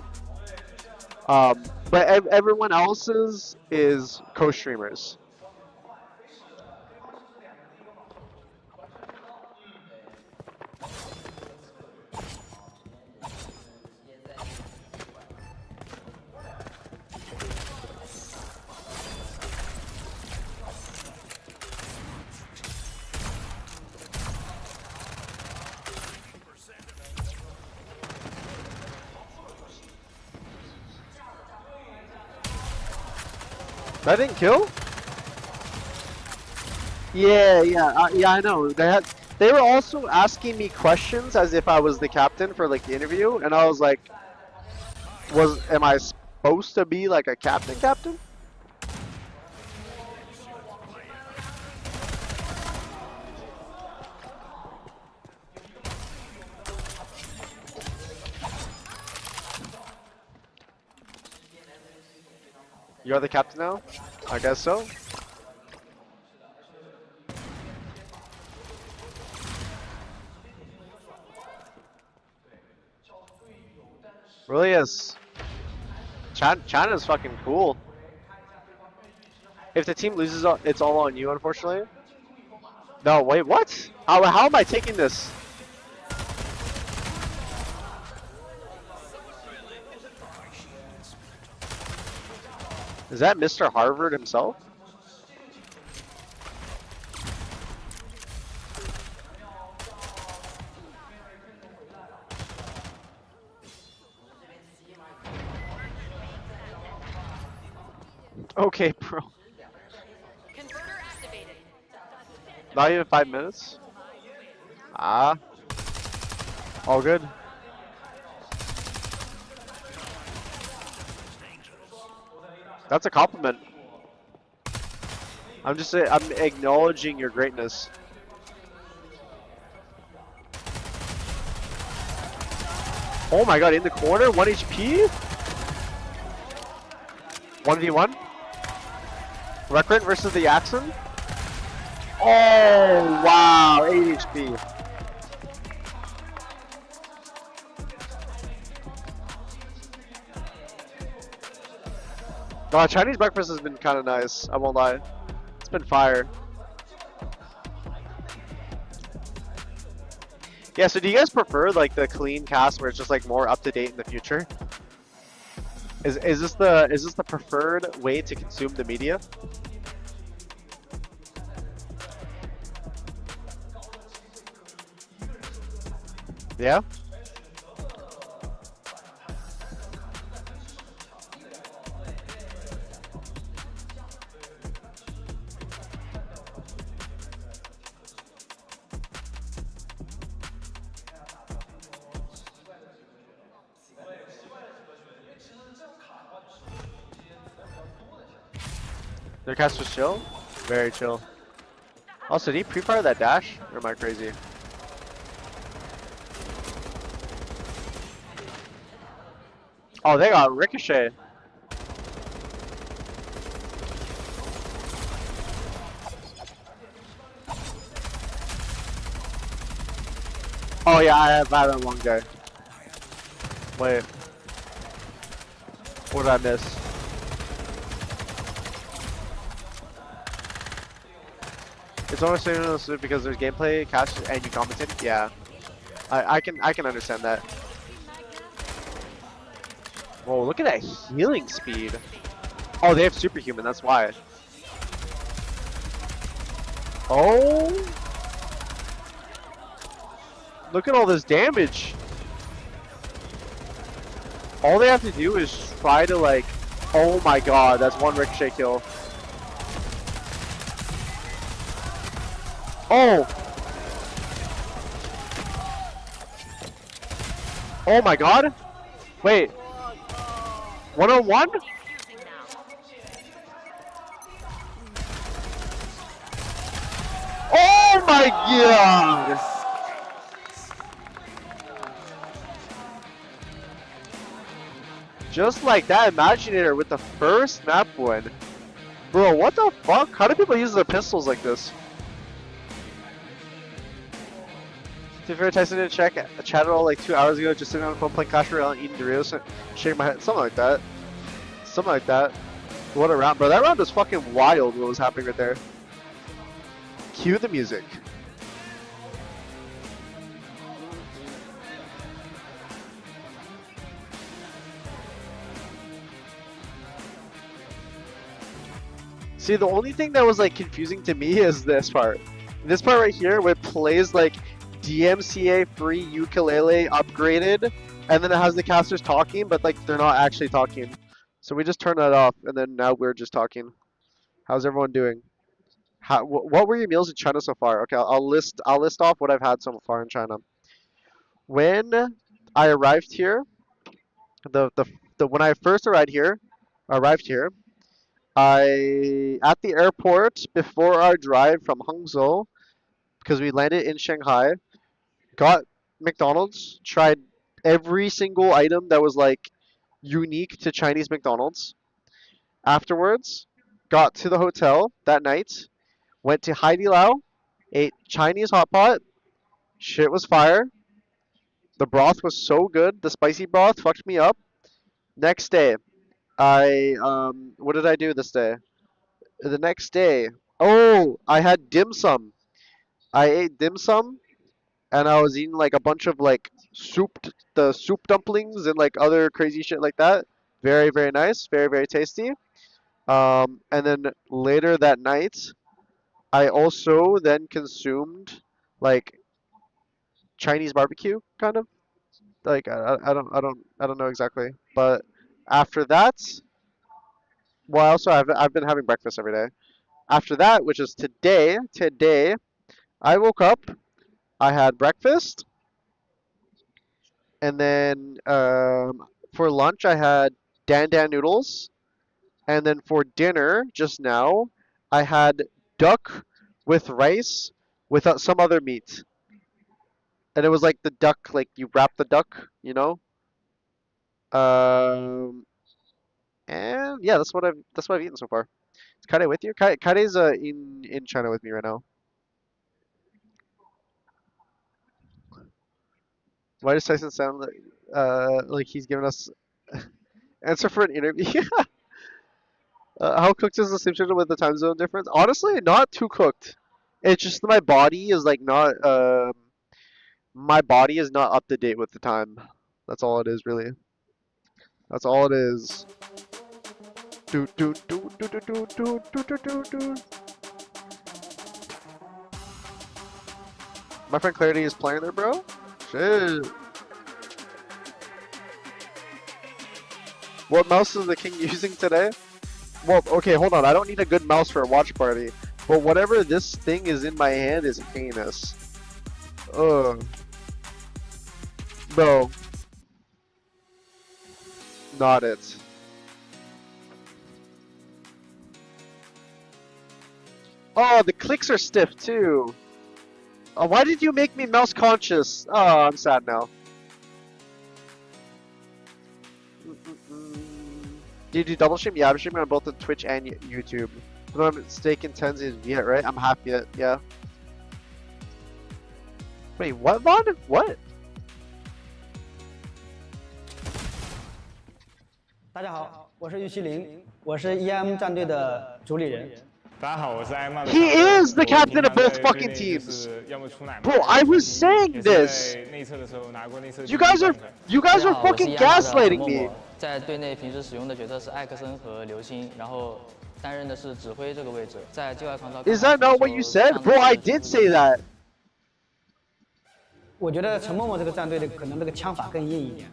but everyone else's is co-streamers. That didn't kill? Yeah, I know. They were also asking me questions as if I was the captain for like the interview, and I was like, am I supposed to be like a captain? You're the captain now? I guess so. Really is. China's fucking cool. If the team loses, it's all on you, unfortunately. No, wait, what? How am I taking this? Is that Mr. Harvard himself? Okay, bro. Not even 5 minutes? Ah. All good. That's a compliment. I'm acknowledging your greatness. Oh my god, in the corner, 1 HP? 1v1? Recurrent versus the Axon? Oh, wow, 8 HP. Chinese breakfast has been kind of nice, I won't lie. It's been fire. Yeah, so do you guys prefer like the clean cast where it's just like more up to date in the future? Is this the preferred way to consume the media? Yeah? Their cast was chill? Very chill. Also, did he pre-fire that dash? Or am I crazy? Oh, they got Ricochet. Oh yeah, I have that one guy. Wait. What did I miss? It's almost Sentinels because there's gameplay, cast, and you commentate. Yeah, I can understand that. Whoa, look at that healing speed. Oh, they have superhuman. That's why. Oh, look at all this damage. All they have to do is try to like. Oh my god, that's one Ricochet kill. Oh! Oh my god! Wait. 1-on-1? Oh! my god! Just like that, Imaginator with the first map win. Bro, what the fuck? How do people use their pistols like this? To be fair, Tyson didn't check a chat all like 2 hours ago, just sitting on the phone playing Clash Royale and eating Doritos and shaking my head. Something like that. Something like that. What a round, bro. That round was fucking wild what was happening right there. Cue the music. See, the only thing that was like confusing to me is this part. This part right here where it plays like DMCA free ukulele upgraded, and then it has the casters talking, but like they're not actually talking. So we just turn that off, and then now we're just talking. How's everyone doing? What were your meals in China so far? Okay, I'll list off what I've had so far in China. When I arrived here, when I first arrived here, I at the airport before our drive from Hangzhou, because we landed in Shanghai, got McDonald's, tried every single item that was like unique to Chinese McDonald's. Afterwards, got to the hotel that night, went to Hai Di Lao, ate Chinese hot pot. Shit was fire. The broth was so good. The spicy broth fucked me up. Next day, what did I do this day? The next day, oh, I had dim sum. I ate dim sum, and I was eating like a bunch of like the soup dumplings and like other crazy shit like that. Very, very nice. Very, very tasty. And then later that night, I also then consumed like Chinese barbecue, kind of. Like I don't know exactly, but after that, well, also I've been having breakfast every day. After that, which is today, I woke up, I had breakfast, and then for lunch I had dan dan noodles, and then for dinner just now I had duck with rice with some other meat, and it was like the duck, like you wrap the duck, you know. Um, and yeah, that's what I've eaten so far. Is Kade with you? Kade's in China with me right now. Why does Tyson sound like he's giving us answer for an interview? How cooked is the Sim Channel with the time zone difference? Honestly, not too cooked. It's just my body is like not my body is not up to date with the time. That's all it is, really. That's all it is. Do do do do do do do do do do do. My friend Clarity is playing there, bro. Shit. What mouse is the king using today? Well, okay, hold on. I don't need a good mouse for a watch party. But whatever this thing is in my hand is heinous. Ugh. Bro. Not it. Oh, the clicks are stiff too. Oh, why did you make me mouse conscious? Oh, I'm sad now. Do you do double stream? Yeah, I'm streaming on both the Twitch and YouTube. If I'm not mistaken, TenZ is Viet, right? I'm half Viet, yeah. Wait, what, Vaughn? What? 大家好，我是玉麒麟，我是 EM 战队的主理人。 He is the captain of both fucking teams. Bro, I was saying this. You guys are fucking gaslighting me. 在队内平时使用的角色是艾克森和刘星，然后担任的是指挥这个位置。在界外抗操。Is that not what you said, bro? I did say that. 我觉得陈默默这个战队的可能这个枪法更硬一点。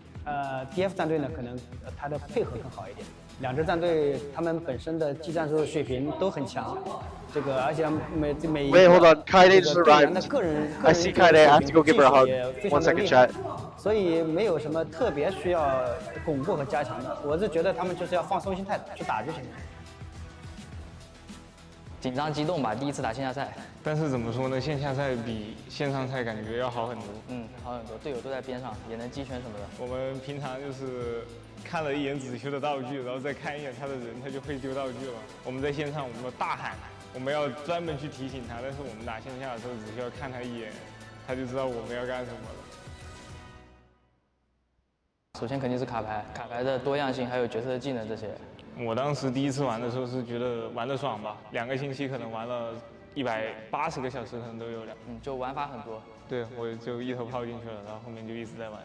DF 战队呢，可能他的配合更好一点。两支战队他们本身的技战术水平都很强。这个而且每一个 Wait, hold on. Kaide just 队员 arrived. 的个人 I see Kaide. I have to go give her a hug. 非 One 常的 second, 厉害 chat. 所以没有什么特别需要巩固和加强的。我是觉得他们就是要放松心态去打就行了。紧张激动吧，第一次打线下赛。但是怎么说呢，线下赛比线上赛感觉要好很多。好很多，队友都在边上，也能击拳什么的。我们平常就是看了一眼子修的道具，然后再看一眼他的人，他就会丢道具了。我们在线上我们要大喊，我们要专门去提醒他，但是我们打线下的时候只需要看他一眼，他就知道我们要干什么了。首先肯定是卡牌，卡牌的多样性，还有角色的技能这些。我当时第一次玩的时候是觉得玩得爽吧，2个星期可能玩了180个小时，可能都有了。就玩法很多。对，我就一头泡进去了，然后后面就一直在玩。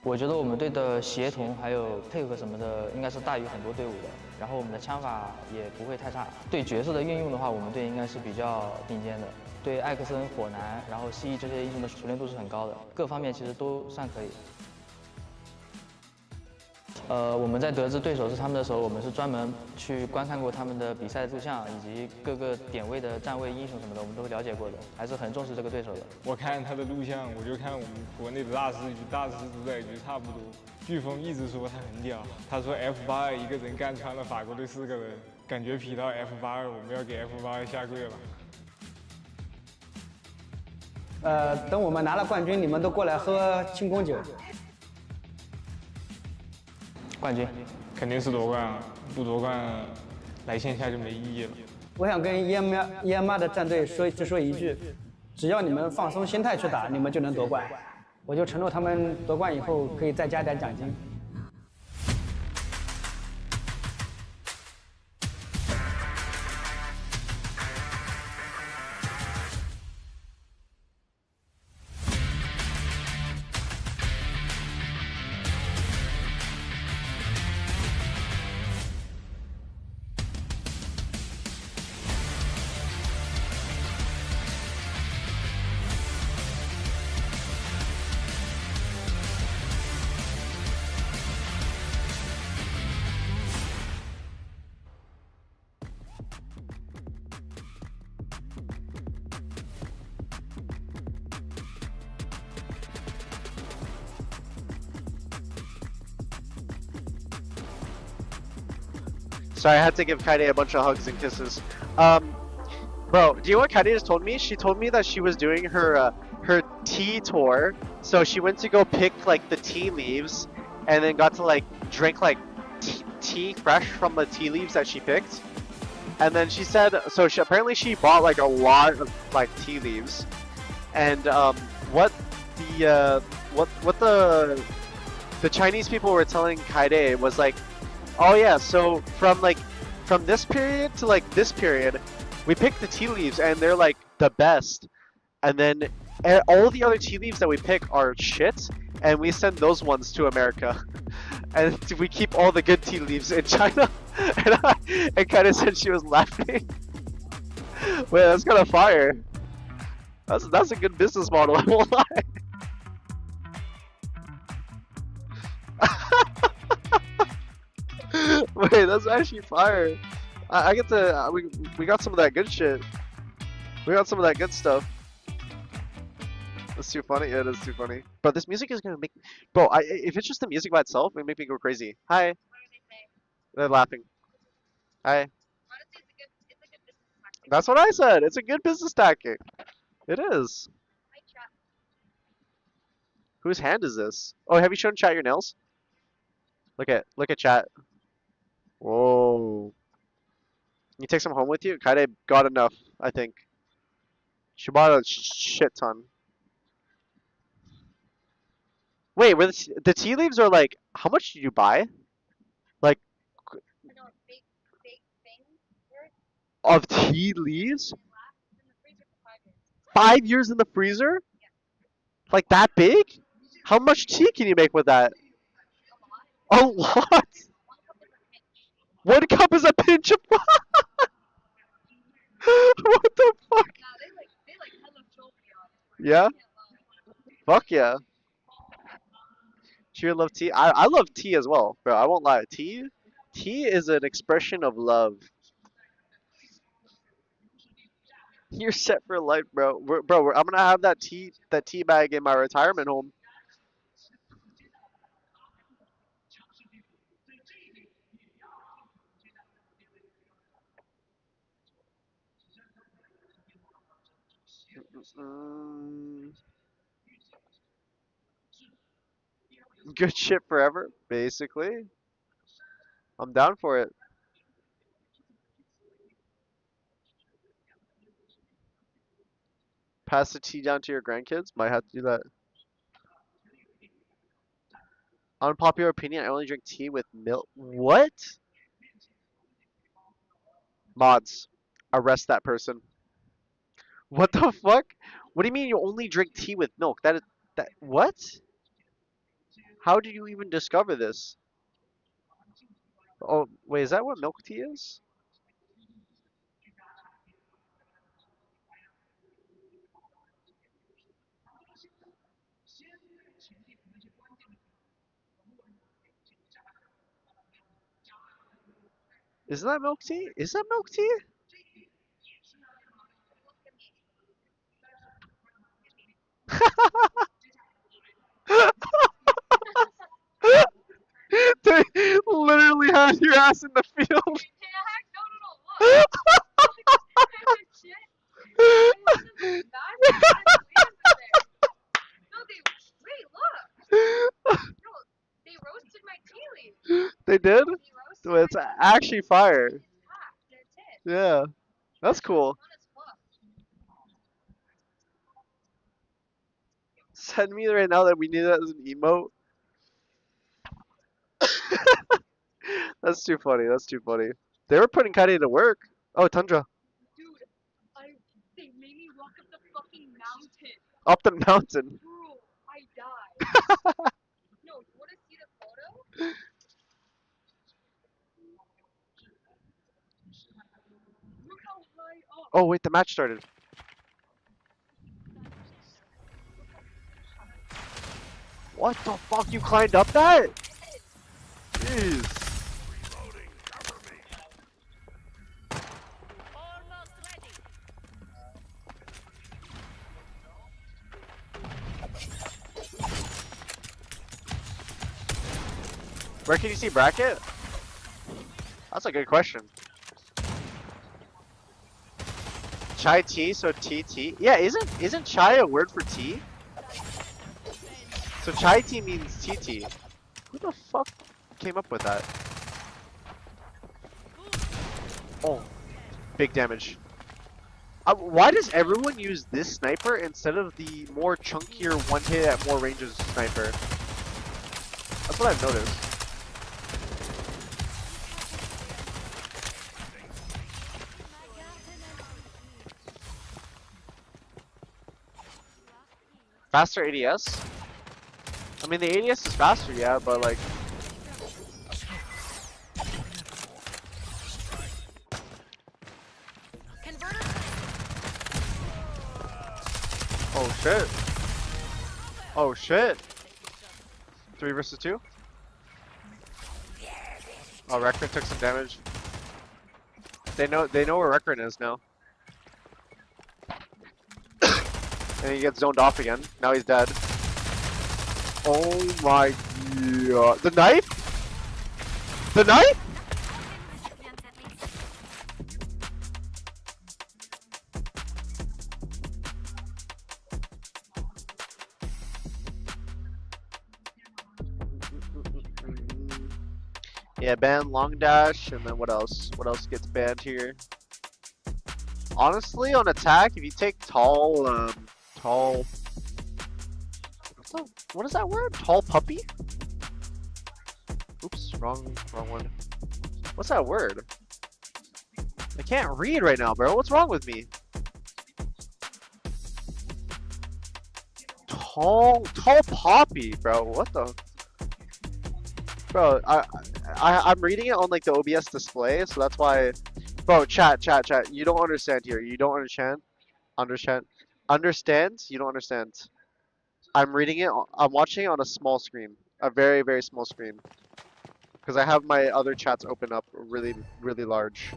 我觉得我们队的协同还有配合什么的，应该是大于很多队伍的。然后我们的枪法也不会太差。对角色的运用的话，我们队应该是比较顶尖的。对艾克森、火男，然后蜥蜴这些英雄的熟练度是很高的，各方面其实都算可以。我们在得知对手是他们的时候，我们是专门去观看过他们的比赛录像，以及各个点位的站位、英雄什么的，我们都了解过的，还是很重视这个对手的。我看他的录像，我就看我们国内的大师主宰局差不多。飓风一直说他很屌，他说 F82一个人干穿了法国队4个人，感觉匹到 F82，我们要给 F82下跪了。等我们拿了冠军，你们都过来喝庆功酒。冠军肯定是夺冠啊，不夺冠来线下就没意义了。我想跟EM妈的战队只说一句，只要你们放松心态去打，你们就能夺冠。我就承诺他们夺冠以后可以再加点奖金。Sorry, I had to give Kaide a bunch of hugs and kisses. Bro, do you know what Kaide just told me? She told me that she was doing her tea tour. So she went to go pick like the tea leaves, and then got to like drink like tea fresh from the tea leaves that she picked. And then she said, so apparently she bought like a lot of like tea leaves, and what the Chinese people were telling Kaide was like, oh yeah, so from this period to like this period, we pick the tea leaves and they're like the best, and then all the other tea leaves that we pick are shit, and we send those ones to America, and we keep all the good tea leaves in China. And kind of said she was laughing. Wait, that's kind of fire. That's a good business model. I won't lie. Wait, that's actually fire. I get to we got some of that good shit. We got some of that good stuff. That's too funny. Yeah, that's too funny. But this music is gonna make, bro. If it's just the music by itself, it make me go crazy. Hi. They're laughing. Hi. That's what I said. It's a good business tactic. It is. Whose hand is this? Oh, have you shown chat your nails? Look at chat. Whoa. You take some home with you? Kaide got enough, I think. She bought a shit ton. Wait, were the tea leaves are like, how much did you buy? Like, of tea leaves? 5 years in the freezer? Like that big? How much tea can you make with that? A lot. 1 cup is a pinch of. What the fuck? Yeah? Fuck yeah. Cheer love tea. I love tea as well, bro. I won't lie. Tea is an expression of love. You're set for life, bro. I'm gonna have that tea bag in my retirement home. Good shit forever, basically. I'm down for it. Pass the tea down to your grandkids. Might have to do that. Unpopular opinion, I only drink tea with milk. What? Mods, arrest that person. What the fuck? What do you mean you only drink tea with milk? What? How did you even discover this? Oh, wait, is that what milk tea is? Isn't that milk tea? Is that milk tea? They literally had your ass in the field. They did? Well, it's actually fire. Yeah, that's cool. Send me right now that we need that as an emote. That's too funny. That's too funny. They were putting Kanye to work. Oh, Tundra. They made me walk up the fucking mountain. Up the mountain. Bro, I died. No, you want to see the photo? Look how high up. Oh, wait, the match started. What the fuck? You climbed up that? Jeez. Where can you see bracket? That's a good question. Chai tea, so TT. Yeah, isn't chai a word for tea? So chai tea means TT. Who the fuck came up with that? Oh, big damage. Why does everyone use this sniper instead of the more chunkier one hit at more ranges sniper? That's what I've noticed. Faster ADS? I mean, the ADS is faster, yeah, but like... Oh shit. Oh shit. 3 versus 2? Oh, Rekrin took some damage. They know where Rekrin is now. And he gets zoned off again. Now he's dead. Oh my god. The knife? The knife? Yeah, ban long dash, and then what else? What else gets banned here? Honestly, on attack, if you take tall, what is that word? Tall puppy? Oops, wrong one. What's that word? I can't read right now, bro. What's wrong with me? Tall poppy, bro. What the? Bro, I'm reading it on like the OBS display, so that's why. Bro, chat. You don't understand here. You don't understand. Understand? You don't understand. I'm reading it. I'm watching it on a small screen, a very, very small screen, because I have my other chats open up really, really large.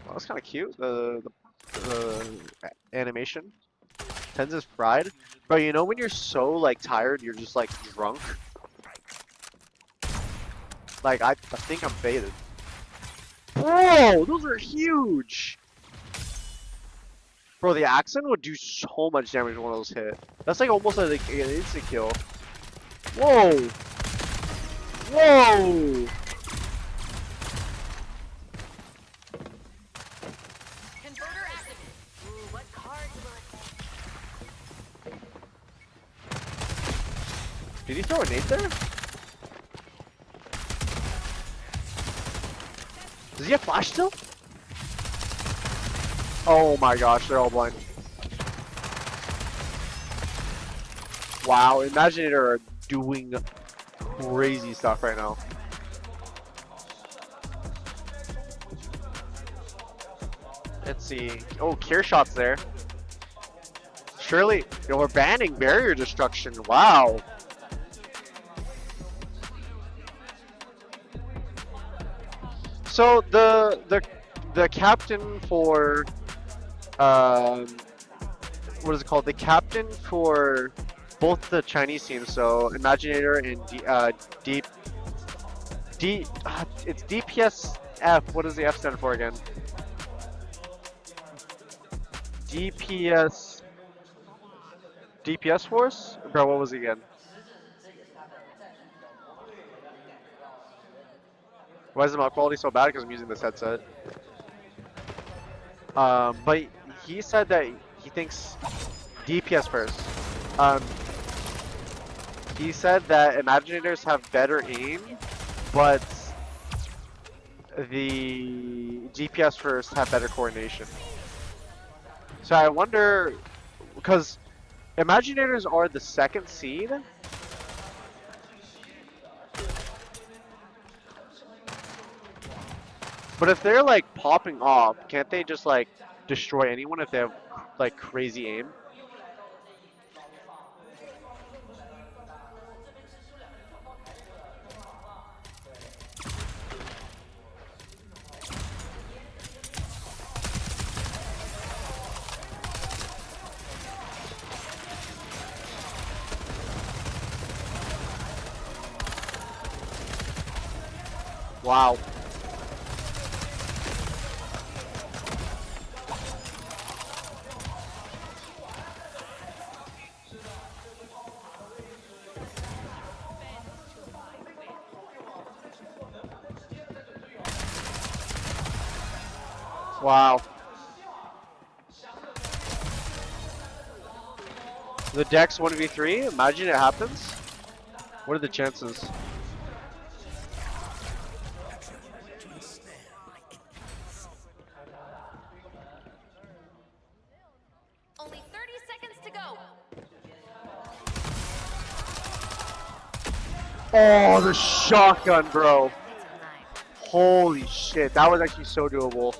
Well, that's kind of cute. The animation. TenZ is fried. Bro, you know when you're so like tired, you're just like drunk. Like I think I'm faded. Bro, those are huge. Bro, the accent would do so much damage when one of those hit. That's like almost like an instant kill. Whoa! Whoa! Converter active. Ooh, what cards will it take? Did he throw a nade there? Does he have flash still? Oh my gosh, they're all blind. Wow, Imaginator are doing crazy stuff right now. Let's see. Oh, cure shot's there. Surely, yo, we're banning barrier destruction. Wow. So the captain for what is it called? The captain for both the Chinese teams, so Imaginator and it's DPSF. What does the F stand for again? DPS Force? Bro, what was it again? Why is the mod quality so bad? Because I'm using this headset. But he said that he thinks DPS first. He said that Imaginators have better aim, but the DPS first have better coordination. So I wonder, because Imaginators are the second seed. But if they're like popping off, can't they just like destroy anyone if they have like crazy aim? Wow. Wow. The Dex 1v3, imagine it happens. What are the chances? Only 30 seconds to go. Oh, the shotgun, bro. Holy shit, that was actually so doable.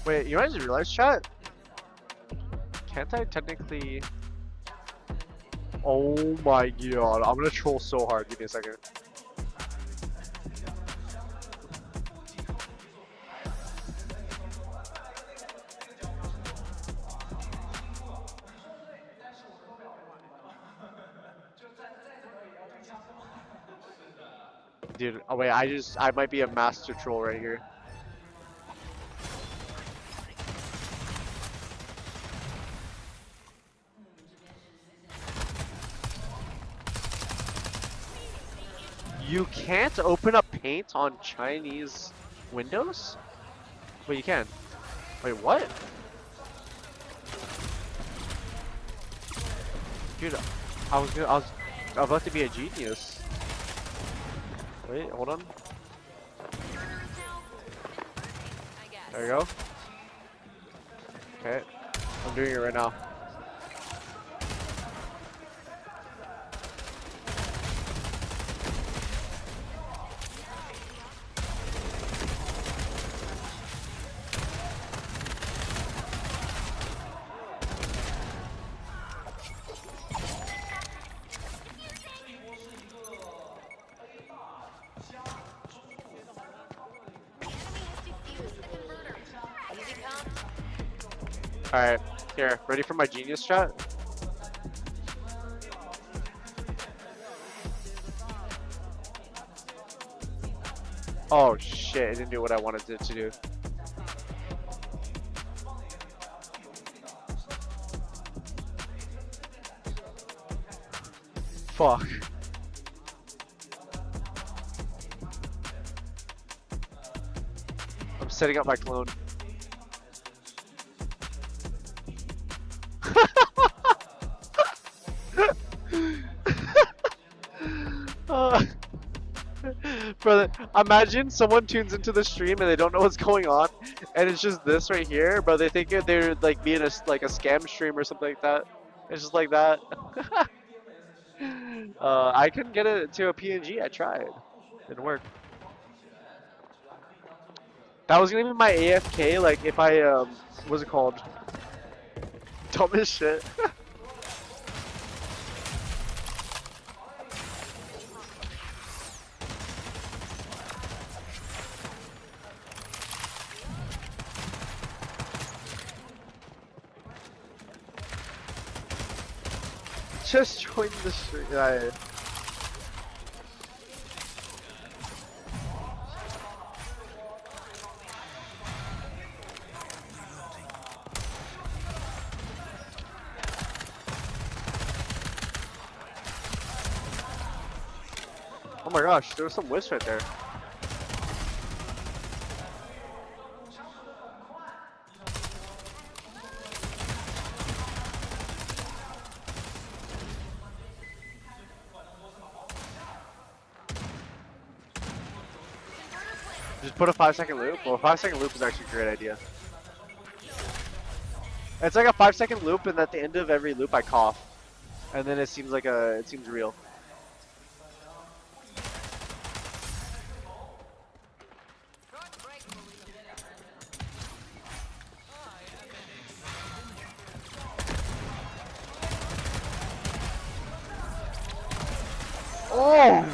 Wait, you guys realize, chat? Can't I technically... Oh my god, I'm gonna troll so hard. Give me a second. Dude, oh wait, I might be a master troll right here. You can't open up paint on Chinese windows? Wait, you can. Wait, what? Dude, I was about to be a genius. Wait, hold on. There you go. Okay, I'm doing it right now. Alright, here. Ready for my genius shot? Oh shit, it didn't do what I wanted it to do. Fuck. I'm setting up my clone. Brother, imagine someone tunes into the stream and they don't know what's going on, and it's just this right here, bro. They think they're like being a scam stream or something like that. It's just like that. I couldn't get it to a PNG. I tried. Didn't work. That was gonna be my AFK. Like if I what's it called? Dumb as shit. Just join the stream. Yeah. Oh my gosh, there was some wisp right there. Just put a 5-second loop. Well, a 5-second loop is actually a great idea. It's like a 5-second loop, and at the end of every loop, I cough, and then it seems like it seems real. Oh!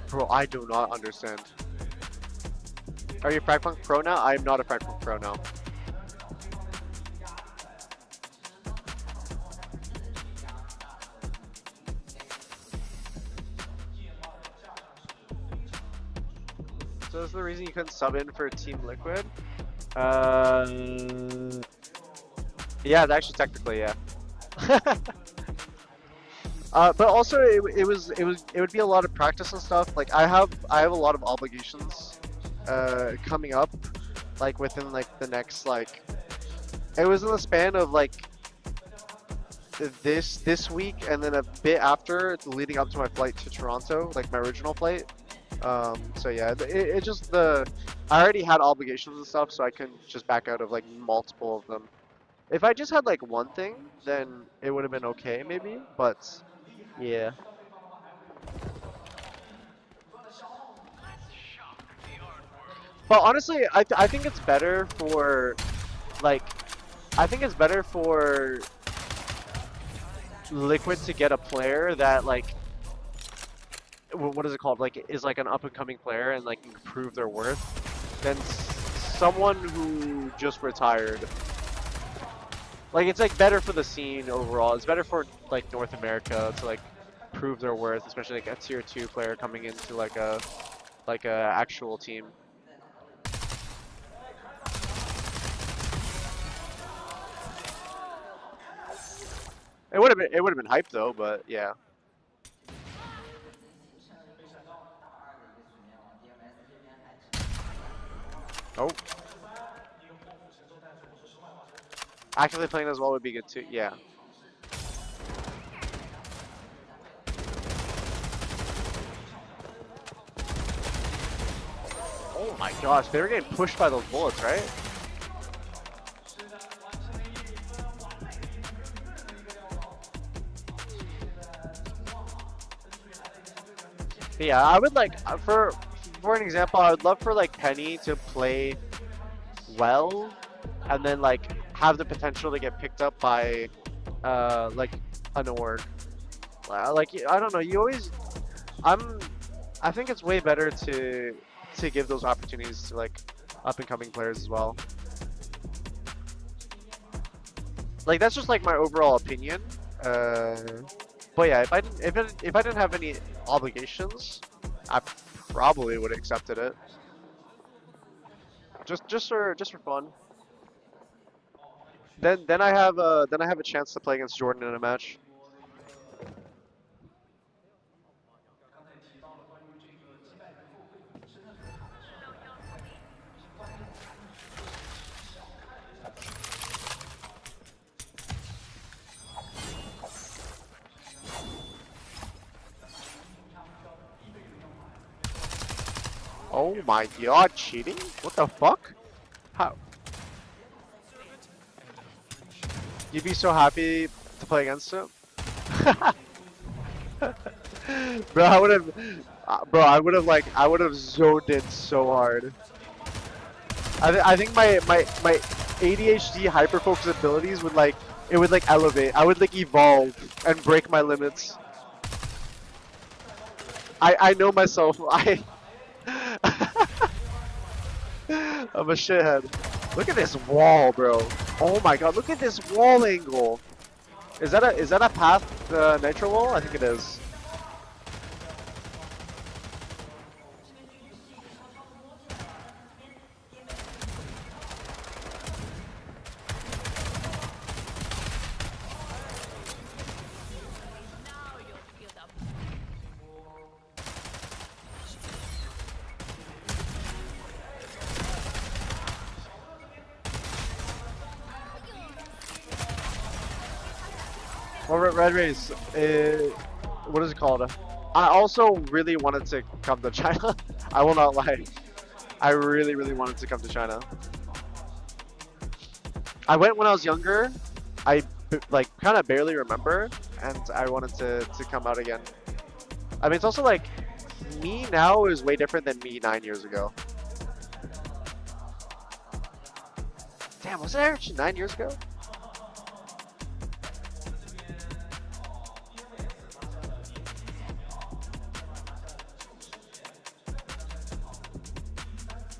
Bro, I do not understand. Are you FragPunk Pro now? I am not a FragPunk Pro now. So this is the reason you couldn't sub in for Team Liquid? Yeah, actually technically, yeah. But also it would be a lot of practice and stuff. Like I have a lot of obligations coming up, like within like the next like, it was in the span of like this week and then a bit after, leading up to my flight to Toronto, like my original flight. So yeah, it just I already had obligations and stuff, so I couldn't just back out of like multiple of them. If I just had like one thing, then it would have been okay maybe, but yeah. But honestly, I think it's better for, like, I think it's better for Liquid to get a player that, like, what is it called? Like, is like an up-and-coming player and, like, can prove their worth than someone who just retired. Like, it's, like, better for the scene overall. It's better for, like, North America to, like, prove their worth, especially, like, a tier 2 player coming into, like, a actual team. It would have been hype though, but yeah. Oh. Actively playing as well would be good too. Yeah. Oh my gosh, they were getting pushed by those bullets, right? Yeah, I would like, for an example, I would love for like Penny to play well, and then like have the potential to get picked up by like an org. Like, I don't know, you always, I think it's way better to give those opportunities to like up and coming players as well. Like that's just like my overall opinion. But yeah, if I didn't have any obligations, I probably would have accepted it. Just for fun. Then I have a chance to play against Jordan in a match. Oh my god, cheating? What the fuck? How? You'd be so happy to play against him? Bro, I would have zoned in so hard. I think my ADHD hyperfocus abilities would like elevate. I would like evolve and break my limits. I know myself. I'm a shithead. Look at this wall, bro. Oh my god, look at this wall angle. Is that a path nitro wall? I think it is. Well, Red Race, what is it called? I also really wanted to come to China. I will not lie. I really wanted to come to China. I went when I was younger. I like kind of barely remember, and I wanted to come out again. I mean, it's also like me now is way different than me 9 years ago. Damn, was it actually 9 years ago?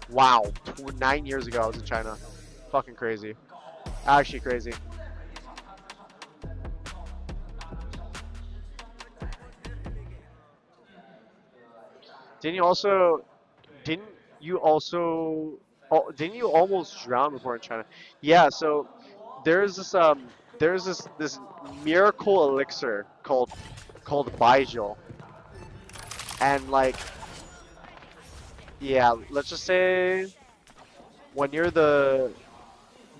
Wow, 9 years ago I was in China. Fucking crazy. Actually crazy. Didn't you almost drown before in China? Yeah, so there's this miracle elixir called Baizhou. And like, yeah, let's just say when you're the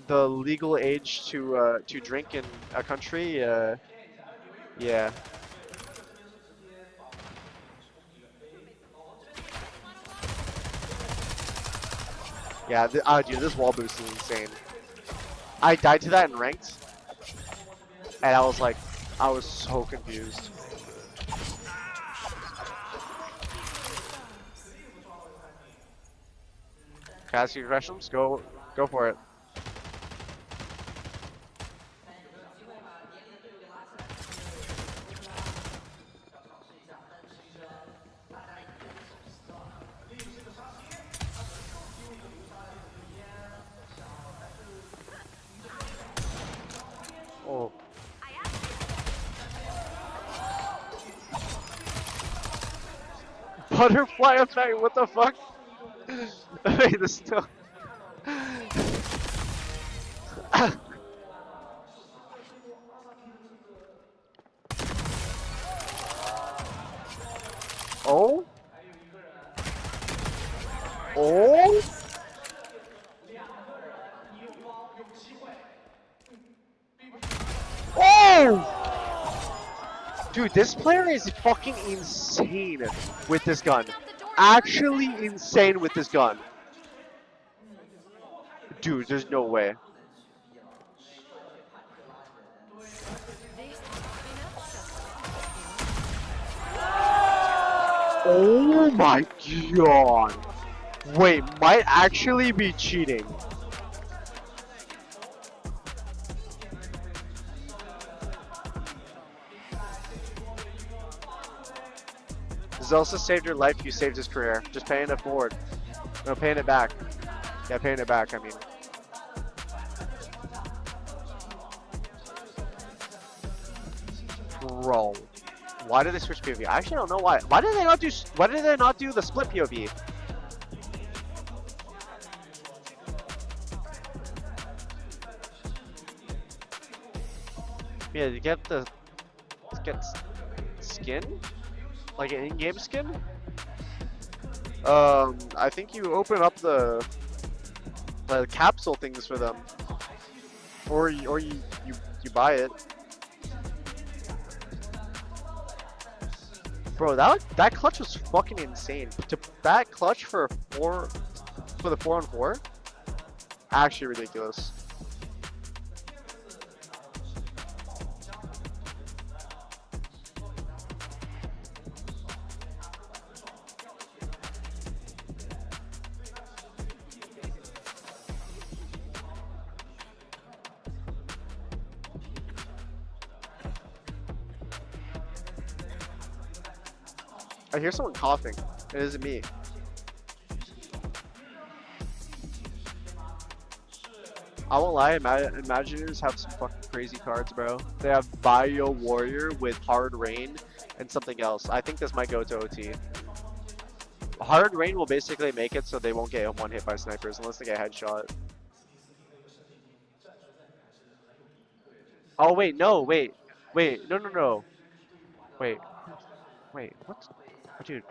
legal age to drink in a country, yeah. Yeah, dude, this wall boost is insane. I died to that in ranked, and I was so confused. Can I ask you questions? Go for it. Oh. Butterfly effect, what the fuck? Wait, this still. Oh? Oh? Oh! Dude, this player is fucking insane with this gun. Actually insane with this gun. Dude, there's no way. Oh my god. Wait, might actually be cheating. Zelsa saved your life, you saved his career. Just paying it forward. No, paying it back. Yeah, paying it back, I mean. Bro, why did they switch POV? I actually don't know why. Why did they not do the split POV? Yeah, to get skin? Like an in-game skin? I think you open up the capsule things for them. Or you buy it. Bro, that clutch was fucking insane. That clutch for the 4-on-4, actually ridiculous. I hear someone coughing. It isn't me. I won't lie, Imaginators have some fucking crazy cards, bro. They have Bio Warrior with Hard Rain and something else. I think this might go to OT. Hard Rain will basically make it so they won't get one hit by snipers unless they get headshot. Oh wait, no, wait, no. Wait, what? Oh, dude,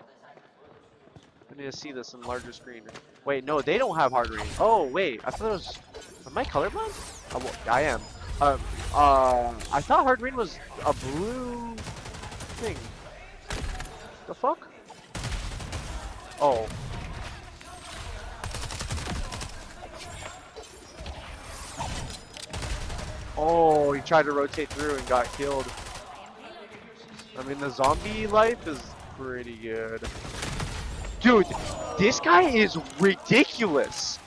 I need to see this in larger screen. Wait, no, they don't have Hard Rain. Oh wait, I thought it was. Am I colorblind? Oh, well, I am. I thought Hard Rain was a blue thing. The fuck? Oh. Oh, he tried to rotate through and got killed. I mean, the zombie life is pretty good. Dude, this guy is ridiculous.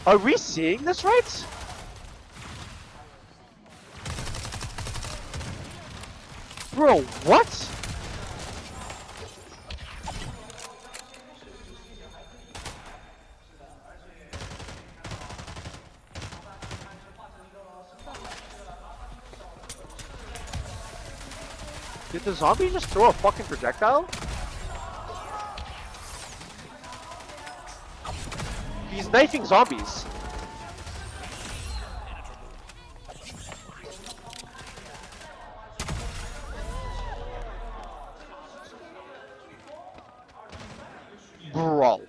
Are we seeing this right? Bro, what? Did the zombie just throw a fucking projectile? He's knifing zombies. Bro.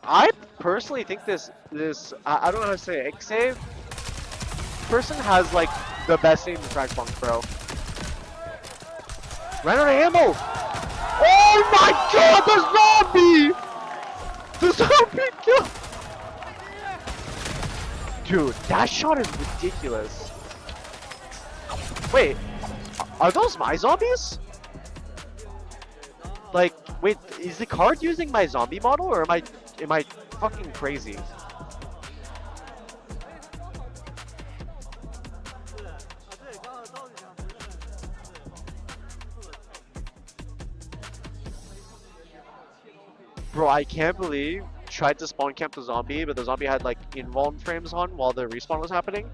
I personally think this I don't know how to say it. Xave person has like the best aim in Frag Punk, bro. Ran out of ammo! Oh my god, the zombie! The zombie killed! Dude, that shot is ridiculous. Wait, are those my zombies? Like, wait, is the card using my zombie model or am I fucking crazy? Bro, I can't believe tried to spawn camp the zombie, but the zombie had like invuln frames on while the respawn was happening,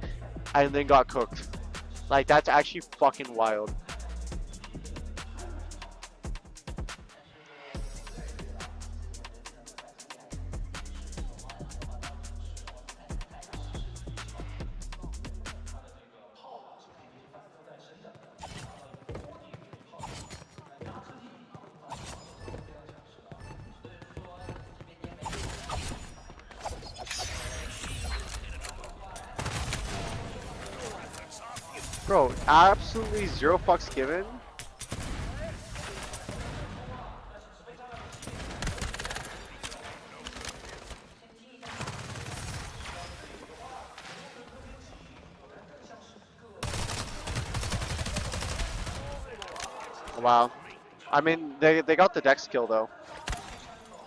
and then got cooked. Like, that's actually fucking wild. Bro, absolutely zero fucks given. Wow. I mean, they got the Dex kill though.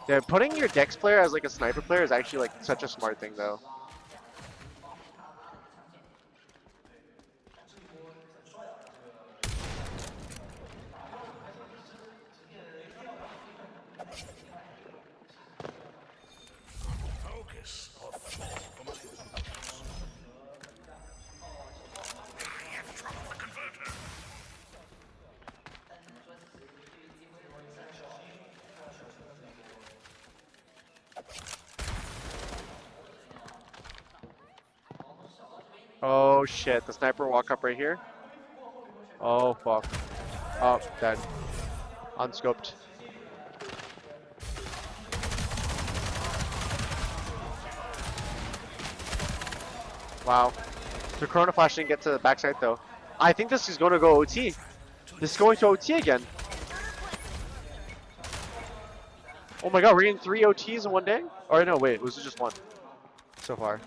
Yeah, putting your Dex player as like a sniper player is actually like such a smart thing though. Oh shit, the sniper walk up right here. Oh fuck. Oh, dead. Unscoped. Wow. The Corona Flash didn't get to the backside though. I think this is going to go OT. This is going to OT again. Oh my god, we're getting 3 OTs in one day? Or no, wait, was it just one so far?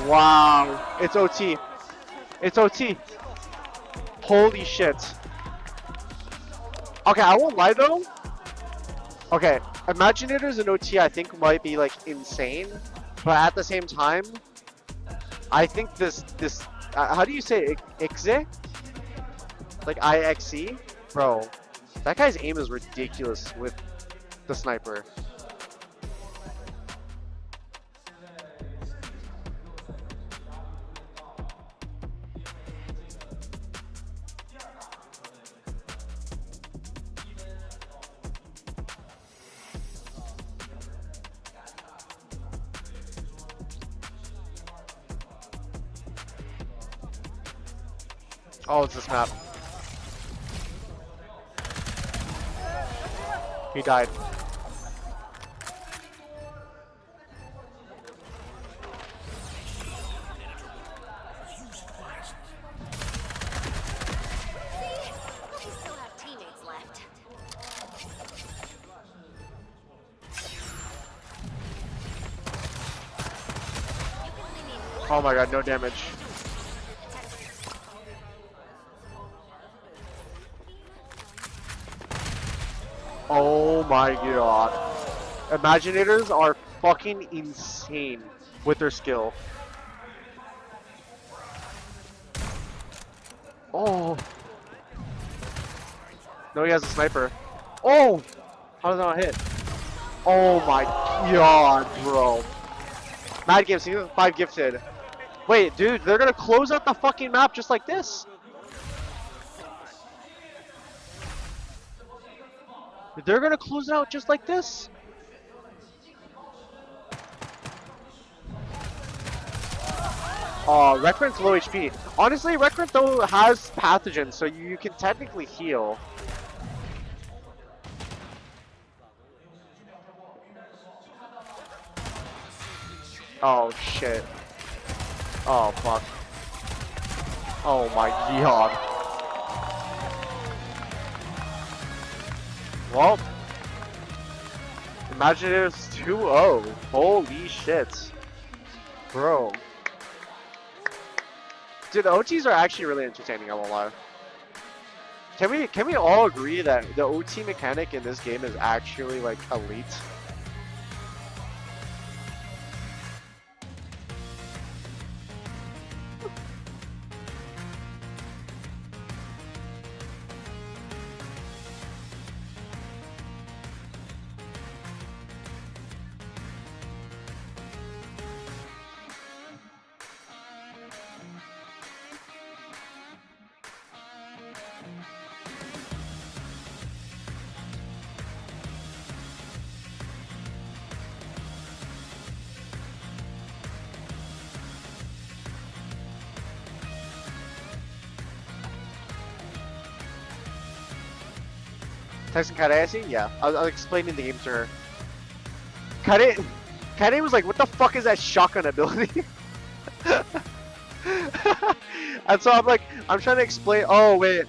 Wow, it's OT. It's OT. Holy shit. Okay, I won't lie though. Okay, Imaginators in OT I think might be like insane, but at the same time, I think this how do you say it? Ixe? Like IXE? Bro, that guy's aim is ridiculous with the sniper. Oh, it's this map. He died. Oh my god, no damage. Oh my god. Imaginators are fucking insane with their skill. Oh. No, he has a sniper. Oh! How does that not hit? Oh my god, bro. Mad Games, 5 gifted. Wait, dude, they're gonna close out the fucking map just like this. They're gonna close it out just like this. Oh, Recurrent's low HP. Honestly, Recurrent though has pathogens, so you can technically heal. Oh shit. Oh fuck. Oh my god. Well, Imaginators 2-0. Holy shit. Bro. Dude, the OTs are actually really entertaining, I won't lie. Can we all agree that the OT mechanic in this game is actually like elite? Texting Kare, yeah. I was explaining the game to her. Kare was like, what the fuck is that shotgun ability? And so I'm like, I'm trying to explain, oh wait,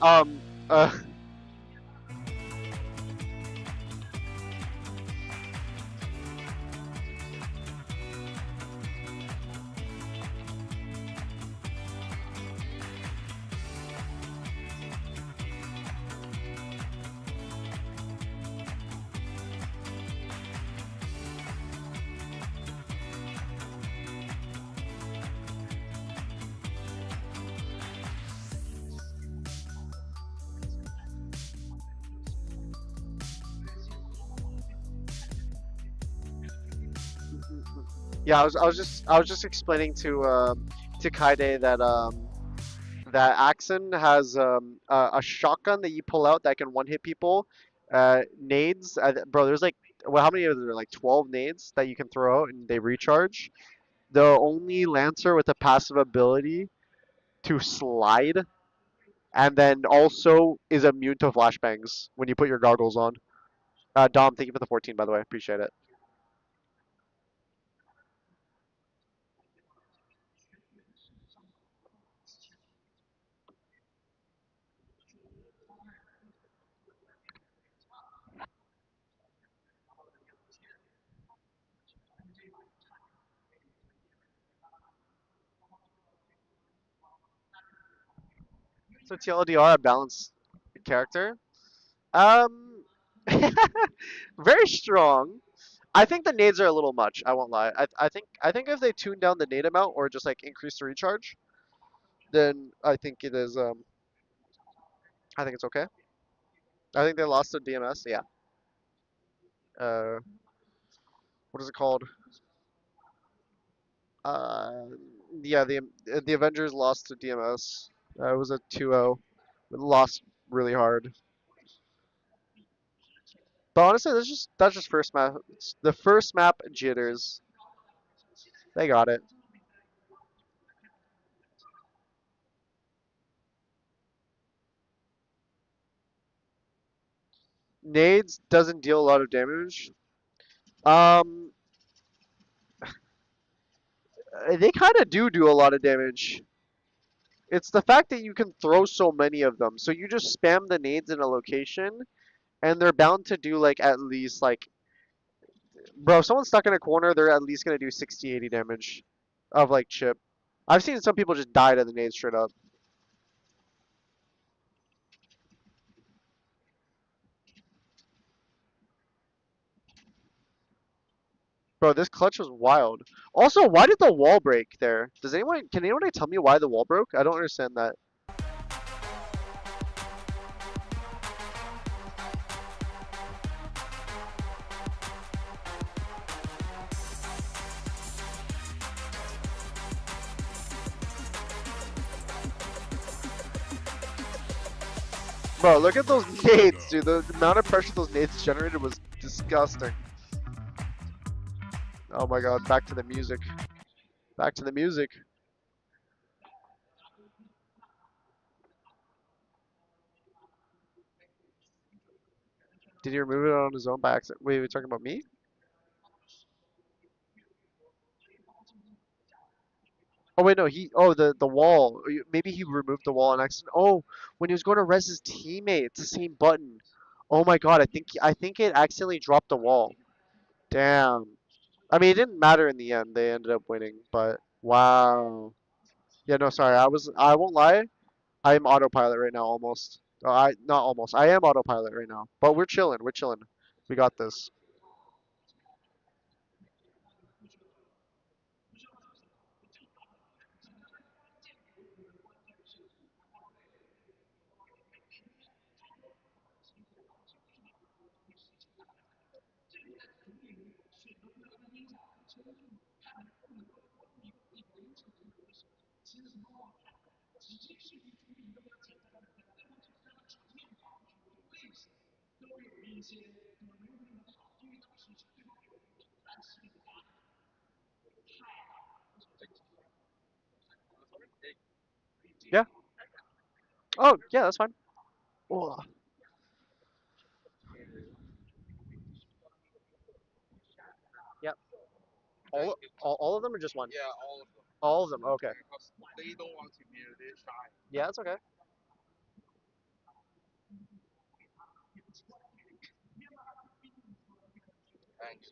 yeah, I was just explaining to to Kaide that Axon has a shotgun that you pull out that can one hit people. Nades, bro. There's like, well, how many are there? Like 12 nades that you can throw out and they recharge. The only Lancer with a passive ability to slide, and then also is immune to flashbangs when you put your goggles on. Dom, thank you for the 14, by the way. Appreciate it. So TLDR, a balanced character. Um, very strong. I think the nades are a little much. I won't lie. I think if they tune down the nade amount or just like increase the recharge, then I think it is. I think it's okay. I think they lost to DMS. Yeah. Uh, what is it called? Uh, yeah, the Avengers lost to DMS. It was a 2-0. Lost really hard. But honestly, that's just first map. The first map jitters. They got it. Nades doesn't deal a lot of damage. Um, they kind of do a lot of damage. It's the fact that you can throw so many of them. So you just spam the nades in a location, and they're bound to do like at least like, bro, if someone's stuck in a corner, they're at least gonna do 60, 80 damage of like chip. I've seen some people just die to the nades straight up. Bro, this clutch was wild. Also, why did the wall break there? Can anyone tell me why the wall broke? I don't understand that. Bro, look at those nades, dude. The amount of pressure those nades generated was disgusting. Oh my god, back to the music. Back to the music. Did he remove it on his own by accident? Wait, are we talking about me? Oh wait, no, the wall. Maybe he removed the wall on accident. Oh, when he was going to res his teammate, it's the same button. Oh my god, I think it accidentally dropped the wall. Damn. I mean, it didn't matter in the end. They ended up winning, but wow. Yeah, no, sorry. I won't lie. I am autopilot right now almost. Not almost. I am autopilot right now. But we're chilling. We're chilling. We got this. Yeah. Oh, yeah, that's fine. Oh. Yep. All of them or just one? Yeah, all of them. All of them. Okay. They don't want to be shy. Yeah, it's okay. Thanks.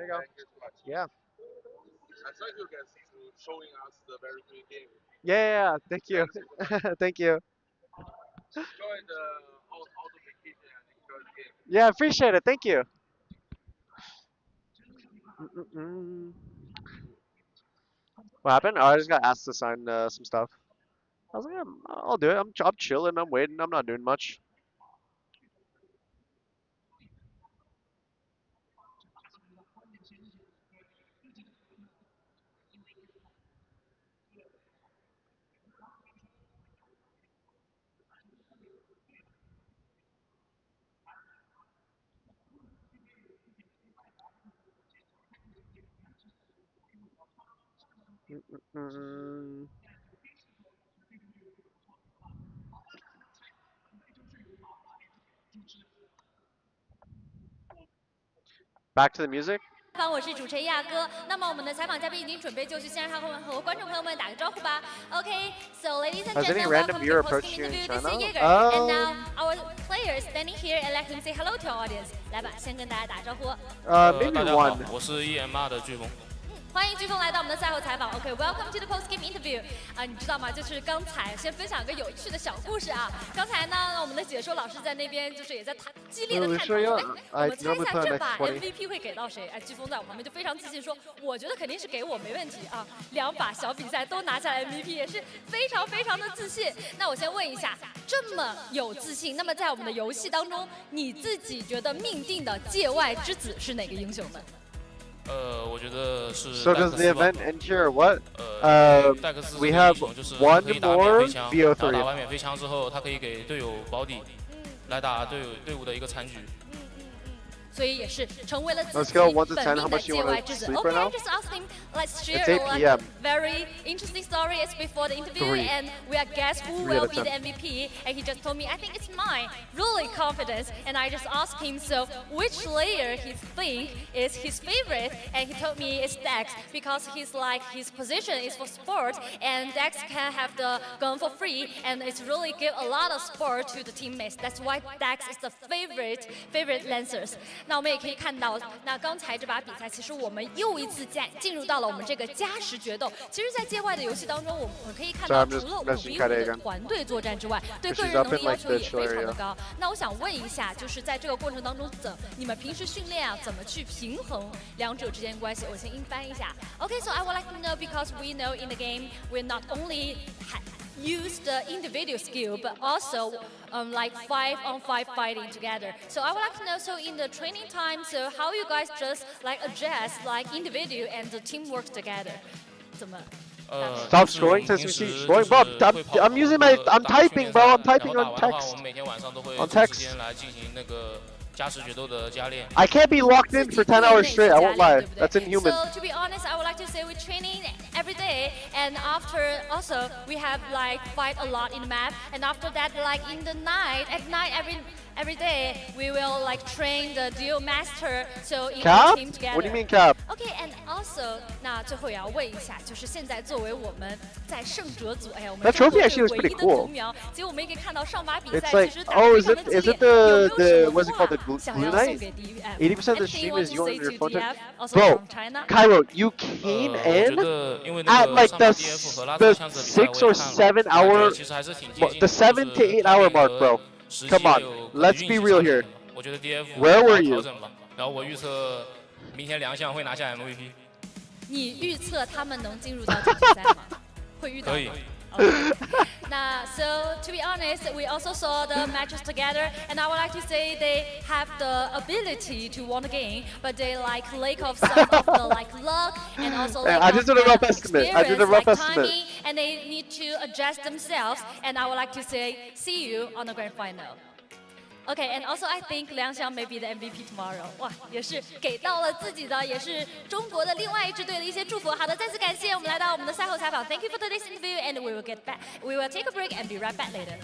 There you go. Yeah. Thank you guys for showing us the very good game. Yeah. Thank you. Thank you. Enjoy the auto vacation and enjoy the game. Yeah, appreciate it. Thank you. Mm-mm-mm. What happened? Oh, I just got asked to sign some stuff. I was like, yeah, I'll do it. I'm chilling. I'm waiting. I'm not doing much. Mm-mm-mm. Back to the music. 我是主持人亚哥，那么我们的采访嘉宾已经准备就绪，先让他们和观众朋友们打个招呼吧。Okay, so ladies and Has any gentlemen, random welcome to viewer the approached post-game you in interview. This is China? Jaeger, Oh. and now our player is standing here and let him say hello to our audience. 来吧，先跟大家打招呼。Maybe 大家好 one.，我是EMR 的飓风。欢迎飓风来到我们的赛后采访。OK, welcome to the post game interview. 你知道吗？就是刚才先分享个有趣的小故事啊。刚才呢，我们的解说老师在那边就是也在激烈的探讨说，我们猜一下这把 MVP 会给到谁？飓风在我旁边就非常自信说，我觉得肯定是给我，没问题啊。2把小比赛都拿下来 MVP， 也是非常非常的自信。那我先问一下，这么有自信，那么在我们的游戏当中，你自己觉得命定的界外之子是哪个英雄呢？我觉得是 So does the event end here? What? 戴克斯 We have 就是 one 可以打免 more 费枪，然后打 VO3. 完免费枪之后，他可以给队友保底，来打队伍的一个残局。所以也是成为了自 On a 己 scale of 1 to 本 10, 命 how 的 much do you 界 want 外 to 之子。 sleep Okay, right I now? just asked him. Let's share It's 8 like p.m. very interesting stories before the interview, 3. and we are guessed who 3 will out be of the 10. MVP, and he just told me, I think it's mine. Really confident, and I just asked him, so which layer he think is his favorite, and he told me it's Dex because he's like his position is for sport, and Dex can have the gun for free, and it's really give a lot of support to the teammates. That's why Dex is the favorite Lancers. 那我们也可以看到，那刚才这把比赛，其实我们又一次进入到了我们这个加时决斗。其实，在界外的游戏当中，我们可以看到，除了5v5的团队作战之外，对个人能力要求也非常的高。那我想问一下，就是在这个过程当中，你们平时训练啊，怎么去平衡两者之间的关系？我先英翻一下。Okay, so I would like to know because we know in the game we're not only use the individual skill, but also like 5-on-5 fighting together. So I would like to know, so in the training time, so how you guys just like adjust like individual and the teamwork together? 怎么？ Stop scrolling, TenZ scrolling, bro. I'm using I'm typing, bro. I'm typing on text. 我们每天晚上都会 On 抽时 text. 间来进行那个加时决斗的加练。 I can't be locked in for 10 hours straight. I won't lie. That's inhuman. So to be honest, I would like to say we're training every day, and after also we have like fight a lot in the map, and after that like in the night, at night every day we will like train the duel master, so in Cap? a team together. What do you mean cap? Okay, and also 那最后也要问一下，就是现在作为我们在胜者组，哎呀，我们 That trophy 中 actually 国 was 队 pretty 唯一的 cool. 独苗，其实我们也可以看到上把比 It's 赛 like, 其实打 oh, 得 is 非 it 常的激 is 烈， it the 有没有 what's 什 it 么 called, the 话想 glue 要 night? 送给 DUF? 80% of the Anything stream you want is to you on say your to phone. DF, also Bro, from China? Cairo, you came in at like the 6 or 7 hour, the 7 to 8 hour mark, bro. Come on, let's be real here. 我觉得 DF Where were you? 调整吧，然后我预测明天2项会拿下 MVP。你预测他们能进入到决赛吗？会遇到吗？可以。Now, so to be honest, we also saw the matches together, and I would like to say they have the ability to win the game, but they like lack of some of the like luck and also Hey, lack I of just did a rough estimate. I did a rough like estimate. timing, and they need to adjust themselves. And I would like to say, see you on the grand final. Okay, and also I think 梁翔 may be the MVP tomorrow. 哇，也是给到了自己的，也是中国的另外一支队的一些祝福。好的，再次感谢我们来到我们的赛后采访。Thank you for today's interview, and we will get back. We will take a break and be right back later.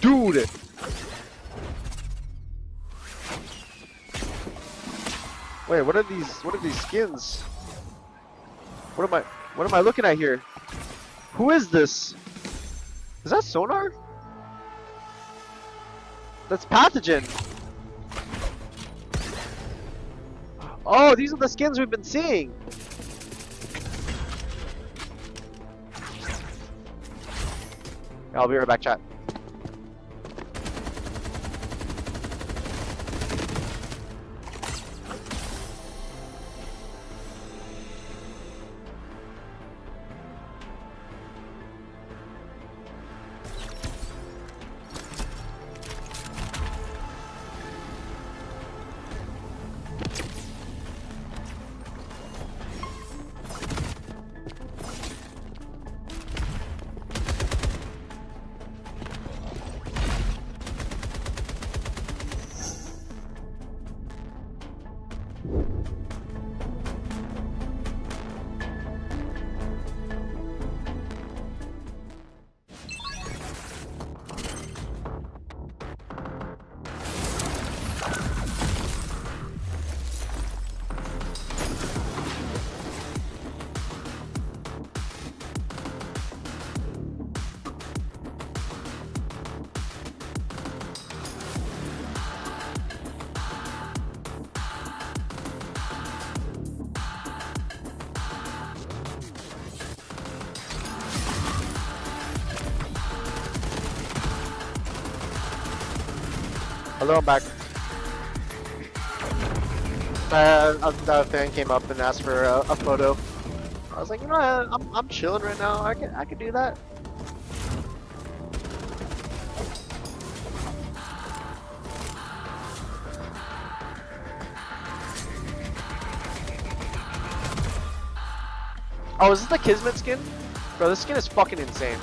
Dude. Wait, what are these skins? What am I looking at here? Who is this? Is that Sonar? That's Pathogen. Oh, these are the skins we've been seeing. I'll be right back, chat. Hello, I'm back. A fan came up and asked for a photo. I was like, you know, I'm chilling right now. I can do that. Oh, is this the Kismet skin? Bro, this skin is fucking insane.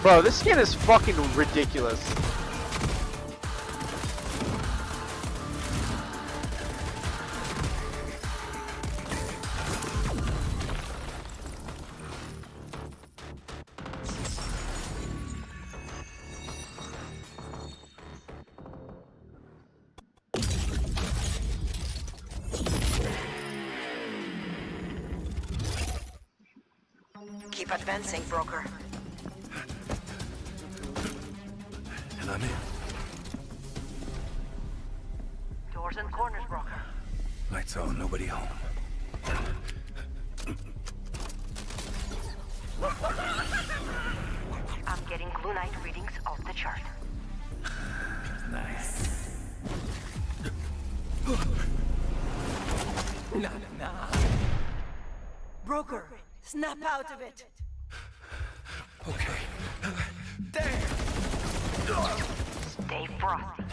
Bro, this skin is fucking ridiculous. Keep advancing, broker. And I'm in. Doors and corners, broker. Lights on, nobody home. I'm getting Blue Knight readings off the chart. Nice. Nah. Broker, snap out of it. Okay. Stay frosty.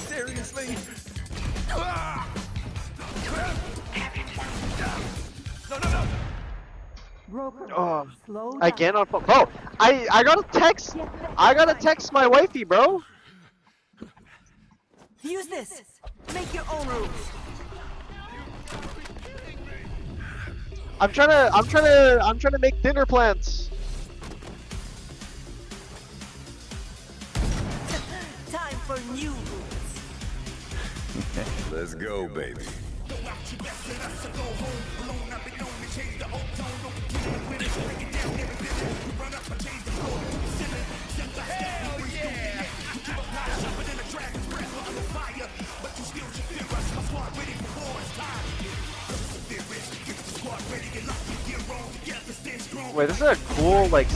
Seriously? Broker, Oh, slow down. again on phone. Bro, I got a text. I got a text my wifey, bro. Use this. Make your own rules. I'm trying to make dinner plans. Time for new rules. Let's go, baby. Wait, this is a cool, like...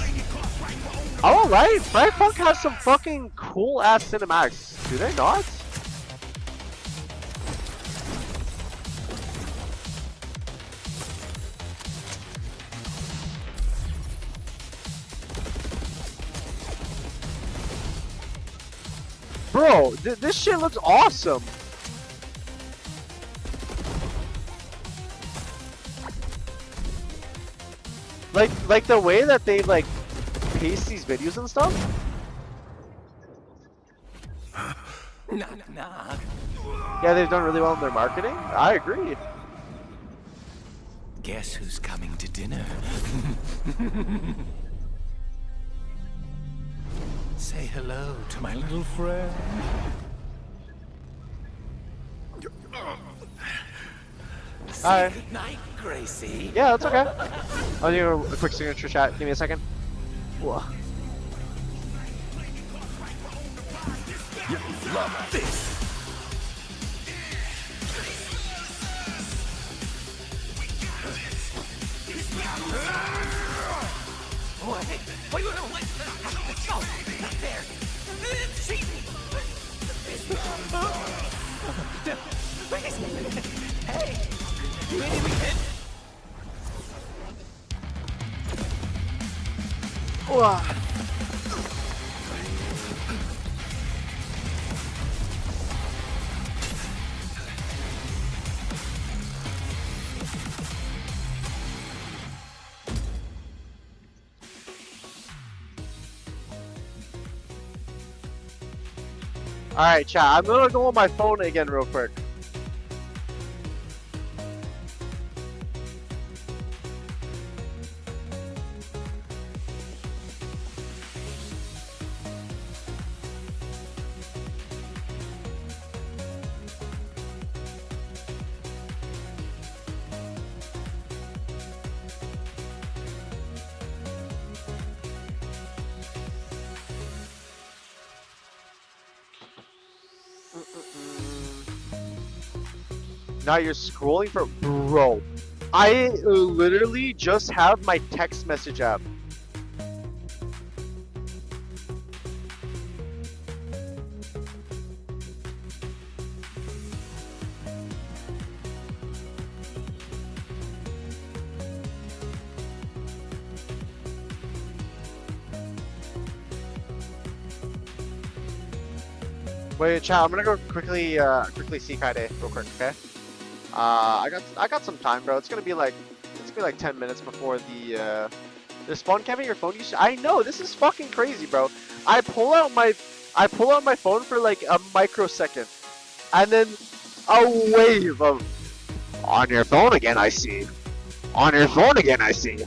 Oh, right! Frag Punk has some fucking cool-ass cinematics. Do they not? Bro, this shit looks awesome! Like the way that they like paste these videos and stuff. Knock. Yeah, they've done really well in their marketing. I agree. Guess who's coming to dinner? Say hello to my little friend. Hi. Good night, Gracie. Yeah, that's okay. I'll do a quick signature chat. Give me a second. Whoa. You love this. Wait, let's go. Not there. See? Hey, you mean we can? Whoa. Alright, chat. I'm gonna go on my phone again real quick. Now you're scrolling for bro. I literally just have my text message app. Wait, chat. I'm gonna go quickly see Kaide real quick, okay? I got some time, bro. It's gonna be like 10 minutes before the spawn camping your phone use. I know this is fucking crazy, bro. I pull out my phone for like a microsecond, and then a wave of on your phone again. I see. On your phone again. I see.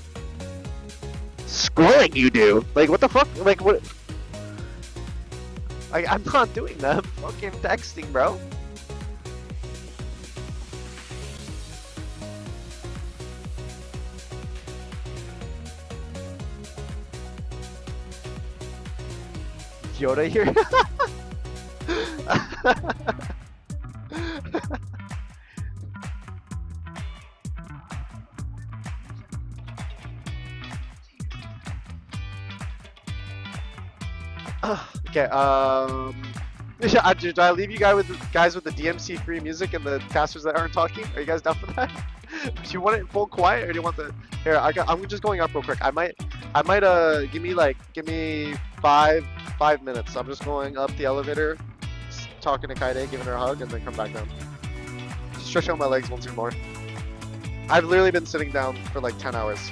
Scrolling you do. Like what the fuck? Like what? Like I'm not doing that. I'm fucking texting, bro. Yoda here. Okay. Do I leave you guys with the DMC free music and the casters that aren't talking? Are you guys down for that? Do you want it in full quiet or do you want the? Here, I'm just going up real quick. I might give me 5 minutes. I'm just going up the elevator, talking to Kaide, giving her a hug, and then come back down. Just stretch out my legs once more. I've literally been sitting down for like 10 hours.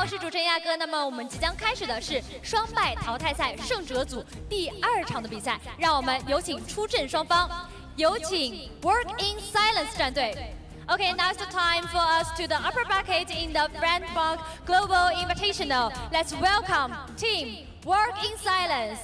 好，我是主持人亚哥。那么我们即将开始的是双败淘汰赛胜者组第2场的比赛，让我们有请出阵双方，有请 Work in Silence 战队。Okay, now it's the time for us to the upper bracket in the Frag Punk Global Invitational. Let's welcome Team Work in Silence.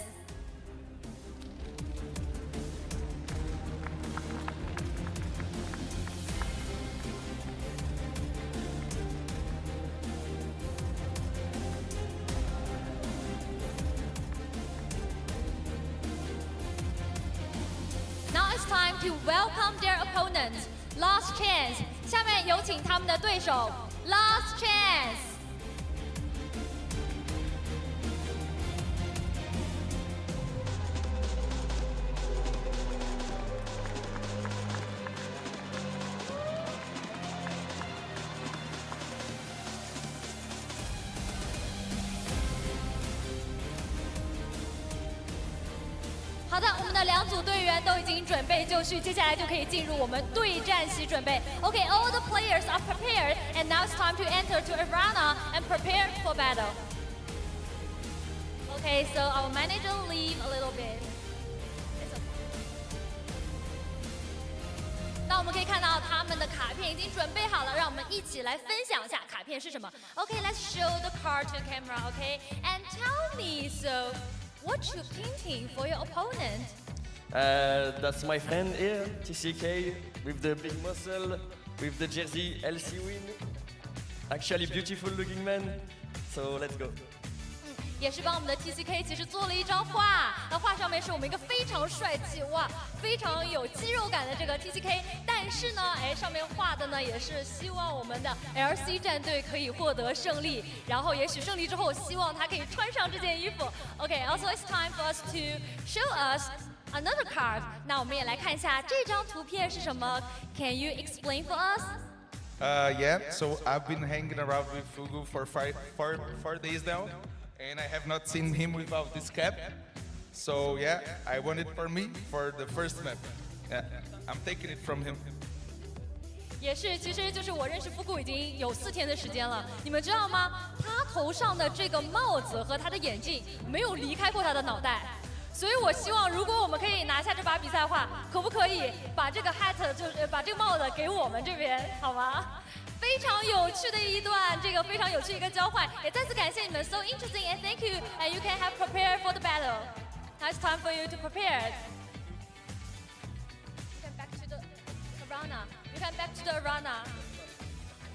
Now it's time to welcome their opponents. Last Chance. 下面有请他们的对手 Last Chance。好的，我们的2组队员都已经准备就绪，接下来就可以进入我们对战席准备。Okay, all the players are prepared, and now it's time to enter to arena and prepare for battle. Okay, so our manager leave a little bit. 那我们可以看到他们的卡片已经准备好了，让我们一起来分享一下卡片是什么。Okay, let's show the card to camera, okay? And tell me, so what you painting for your opponent? That's my friend here, TCK, with the big muscle, with the jersey LC win. Actually beautiful looking man, so let's go. 也是帮我们的 TCK 其实做了一张画，那画上面是我们一个非常帅气哇，非常有肌肉感的这个 TCK， 但是呢，上面画的呢也是希望我们的 LC 战队可以获得胜利，然后也许胜利之后，希望他可以穿上这件衣服。Okay, also it's time for us to show us another card. 那我们也来看一下这张图片是什么 ？Can you explain for us? Yeah, so I've been hanging around with Fugu for four days now, and I have not seen him without this cap. So yeah, I want it for me for the first map. Yeah, I'm taking it from him. 也是，其实就是我认识富固已经有4天的时间了。你们知道吗？他头上的这个帽子和他的眼镜没有离开过他的脑袋。所以我希望，如果我们可以拿下这把比赛的话，可不可以把这个 hat 就是把这个帽子给我们这边，好吗？非常有趣的一段，这个非常有趣的一个交换，也再次感谢你们 so interesting and thank you and you can have prepared for the battle. Now it's time for you to prepare. You can back to the arena. You can back to the arena.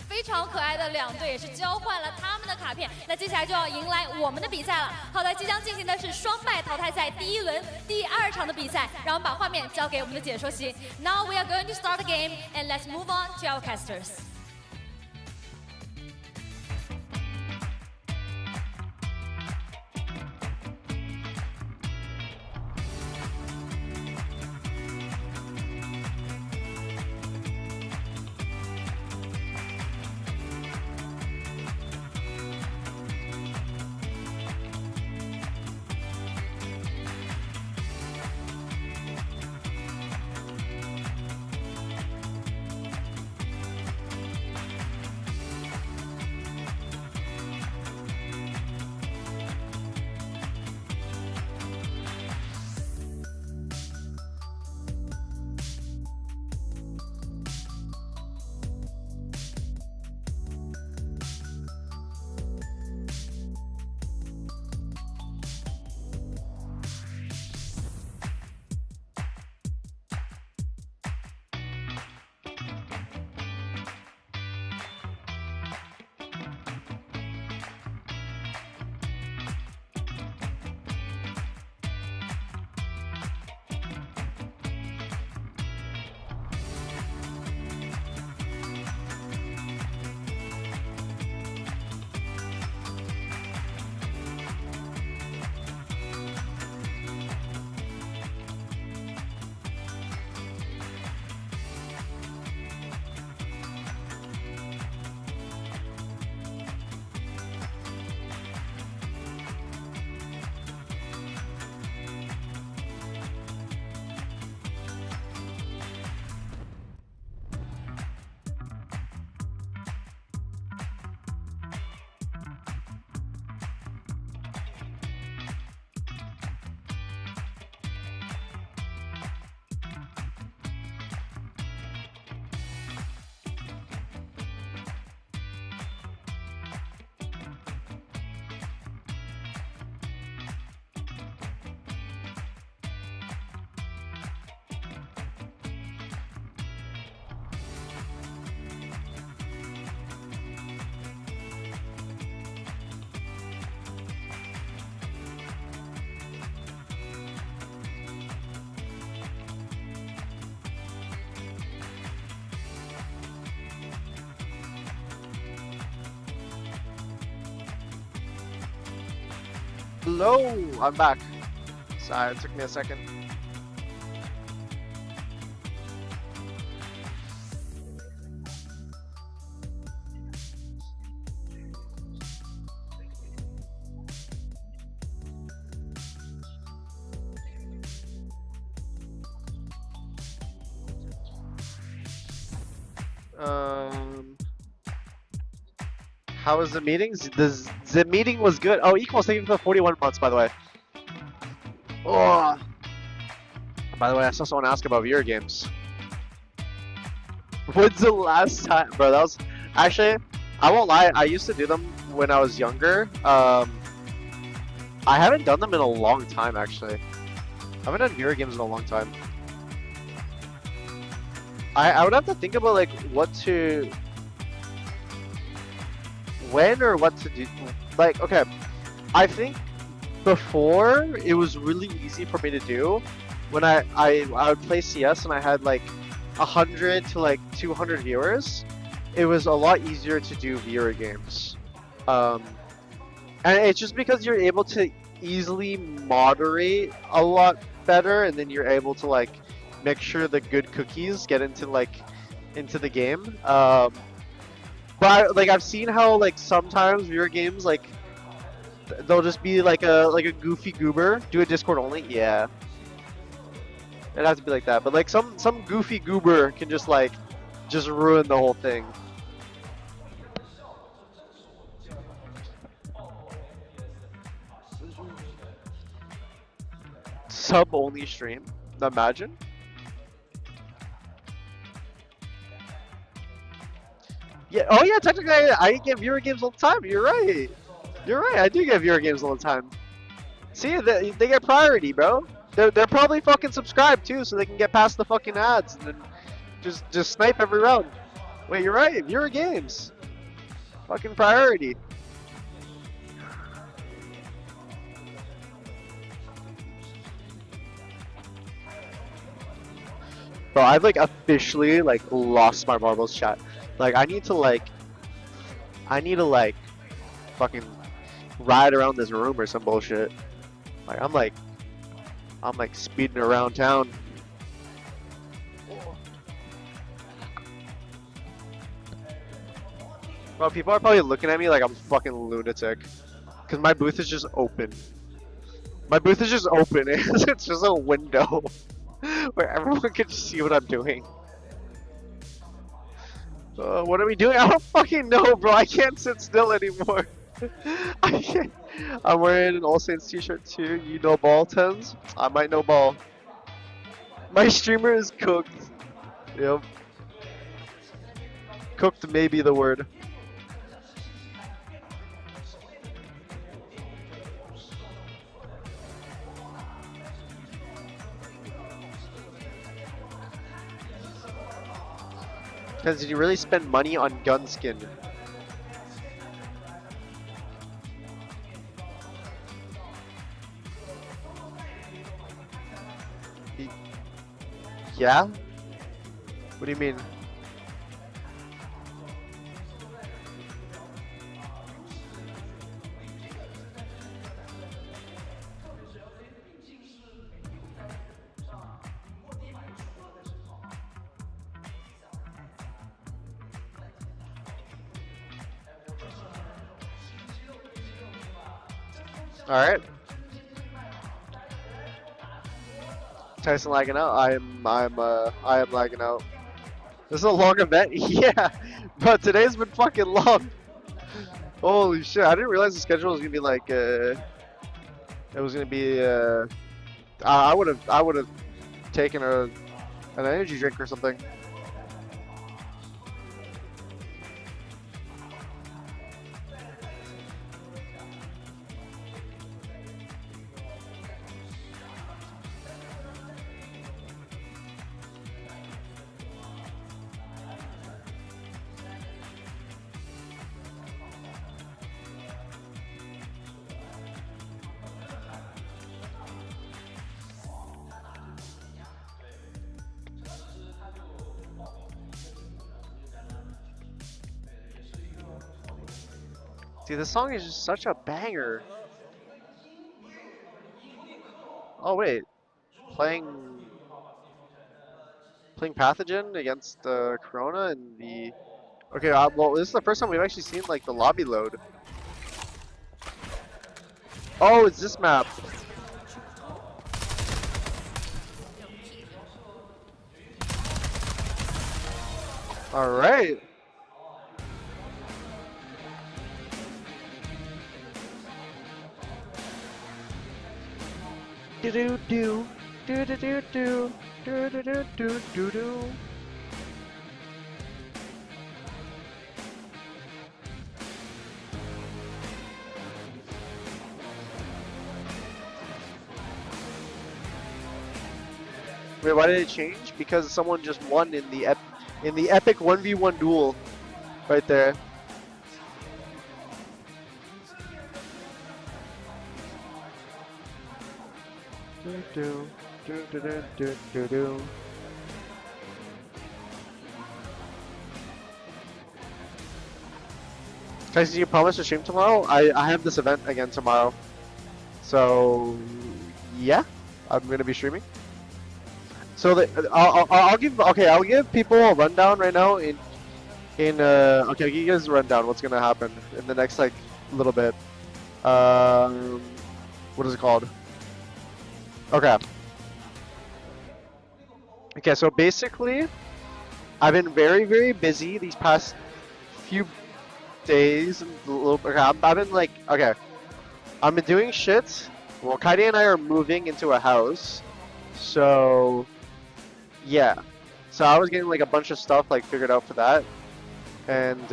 非常可爱的2队也是交换了他们的卡片，那接下来就要迎来我们的比赛了。好的，即将进行的是双败淘汰赛第1轮第2场的比赛，让我们把画面交给我们的解说席。Now we are going to start the game and let's move on to our casters. Hello, I'm back. Sorry, it took me a second. How was the meetings? The meeting was good. Oh, equals, thank you for the 41 months, by the way. Oh. By the way, I saw someone ask about VR games. When's the last time, bro? That was actually, I won't lie. I used to do them when I was younger. I haven't done them in a long time, actually. I haven't done VR games in a long time. I would have to think about like what to, when or what to do. Like, okay, I think before it was really easy for me to do. When I would play CS and I had like 100 to like 200 viewers, it was a lot easier to do VR games. And it's just because you're able to easily moderate a lot better, and then you're able to like make sure the good cookies get into the game. But like I've seen how like sometimes VR games like they'll just be like a goofy goober, do a Discord only. Yeah. It'd have to be like that, but like some goofy goober can just ruin the whole thing. Sub only stream. Imagine. Yeah. Oh yeah. Technically, I get viewer games all the time. You're right. You're right. I do get viewer games all the time. See, they get priority, bro. They're probably fucking subscribed too, so they can get past the fucking ads and then just snipe every round. Wait, you're right. Viewer games. Fucking priority. Bro, I've like officially like lost my marbles, chat. Like I need to like fucking ride around this room or some bullshit. Like I'm like speeding around town. Bro, people are probably looking at me like I'm fucking lunatic. Cause my booth is just open. My booth is just open. It's just a window where everyone can see what I'm doing. What are we doing? I don't fucking know, bro. I can't sit still anymore. I can't. I'm wearing an All Saints t-shirt too. You know ball, TenZ? I might know ball. My streamer is cooked. Yep. Cooked may be the word. Because did you really spend money on gun skin? Yeah? What do you mean? Alright. Tyson lagging out. I am lagging out. This is a long event? Yeah. But today's been fucking long. Holy shit, I didn't realize the schedule was gonna be like it was gonna be I would've taken an energy drink or something. See, this song is just such a banger. Oh wait, playing Pathogen against Corona in the. Okay, well this is the first time we've actually seen like the lobby load. Oh, it's this map. All right. Do do do do do do do do do do do do do. Wait, why did it change? Because someone just won in the epic 1v1 duel, right there. Do do do do do do do. Guys, you promise to stream tomorrow? I have this event again tomorrow, so yeah, I'm gonna be streaming. So I'll give people a rundown right now okay, I'll give you guys a rundown what's gonna happen in the next like little bit. What is it called? Okay. Okay, so basically, I've been very, very busy these past few days. I've been like, okay, I've been doing shit. Well, Kaidi and I are moving into a house, so yeah. So I was getting like a bunch of stuff like figured out for that, and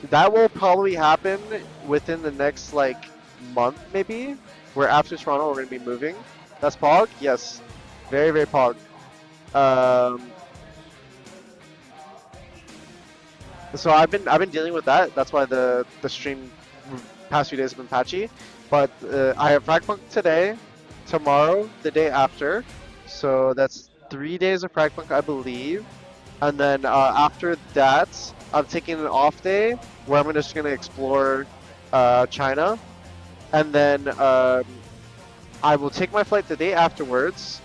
that will probably happen within the next like month maybe. Where after Toronto we're gonna be moving. That's Pog? Yes. Very, very Pog. So I've been dealing with that. That's why the stream past few days have been patchy. But I have Frag Punk today, tomorrow, the day after. So that's 3 days of Frag Punk, I believe. And then after that, I'm taking an off day where I'm just gonna explore China. And then I will take my flight the day afterwards.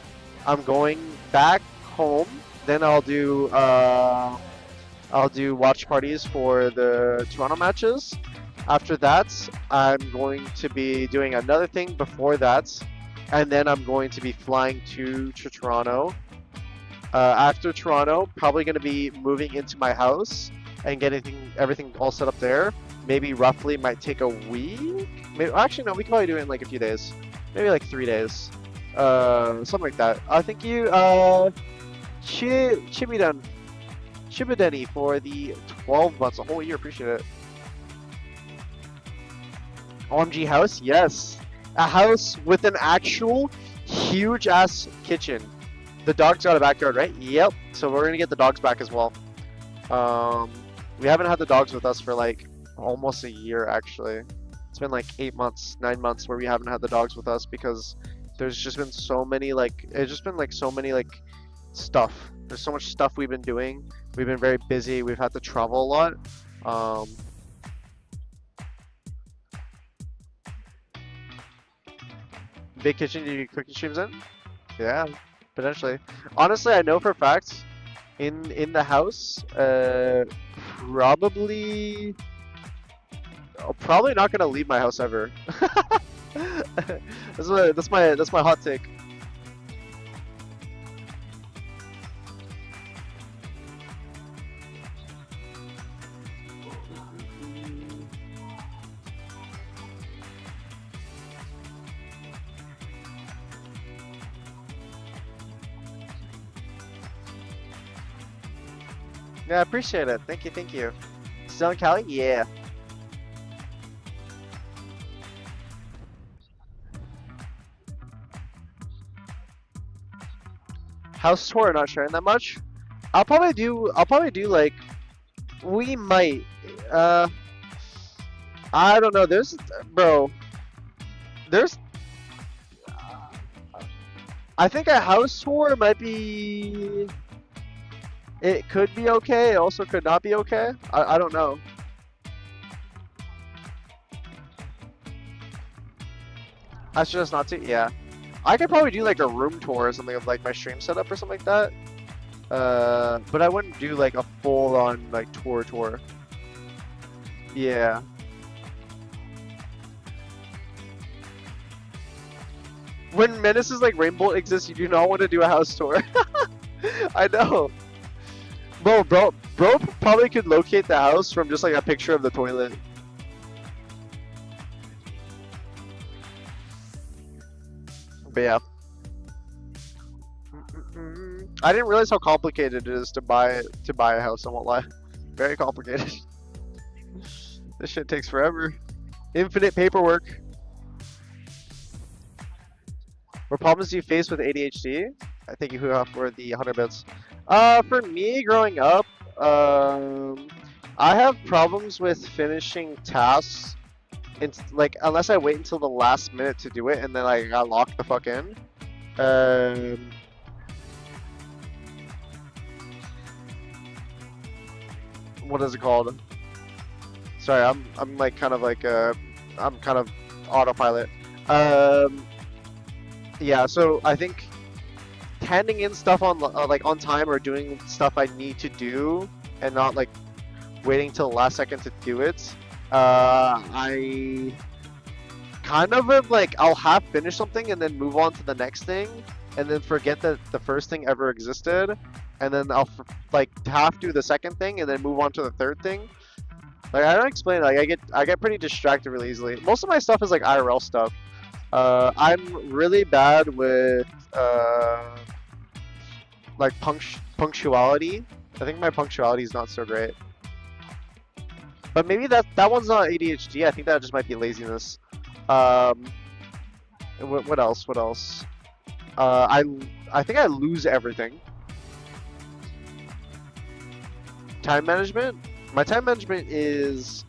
I'm going back home. Then I'll do watch parties for the Toronto matches. After that, I'm going to be doing another thing before that, and then I'm going to be flying to Toronto. After Toronto, probably going to be moving into my house and getting everything all set up there. Maybe roughly might take a week. Maybe, actually, no, we can probably do it in like a few days. Maybe like 3 days. Something like that. I think you, Chibideni for the 12 months, a whole year. Appreciate it. OMG house? Yes. A house with an actual huge ass kitchen. The dog's got a backyard, right? Yep. So we're gonna get the dogs back as well. We haven't had the dogs with us for like almost a year actually. It's been like 8 months, 9 months where we haven't had the dogs with us because there's just been so many like stuff. There's so much stuff we've been doing. We've been very busy. We've had to travel a lot. Big kitchen, do you do cooking streams in? Yeah, potentially. Honestly, I know for a fact in the house, probably not gonna leave my house ever. that's my hot take. Yeah, I appreciate it. Thank you, thank you. Still in Cali? Yeah. House tour, not sharing that much. I'll probably do like, we might, I don't know, I think a house tour might be, it could be okay, it also could not be okay. I don't know. I should just not to. Yeah, I could probably do like a room tour or something of like my stream setup or something like that. But I wouldn't do like a full-on like tour. Yeah. When menaces like Rainbow exist, you do not want to do a house tour. I know. Bro probably could locate the house from just like a picture of the toilet. But yeah. I didn't realize how complicated it is to buy a house, I won't lie. Very complicated. This shit takes forever. Infinite paperwork. What problems do you face with ADHD? I thank you for the 100 bits. For me, growing up, I have problems with finishing tasks. It's like unless I wait until the last minute to do it, and then I got locked the fuck in. What is it called? Sorry, I'm like kind of like I'm kind of autopilot. Yeah, so I think handing in stuff on like on time or doing stuff I need to do and not like waiting till the last second to do it. I kind of am like I'll half finish something and then move on to the next thing and then forget that the first thing ever existed, and then I'll like half do the second thing and then move on to the third thing. Like I don't explain. Like I get pretty distracted really easily. Most of my stuff is like IRL stuff. I'm really bad with like punctuality. I think my punctuality is not so great. But maybe that one's not ADHD. I think that just might be laziness. What else? What else? I think I lose everything. Time management. My time management is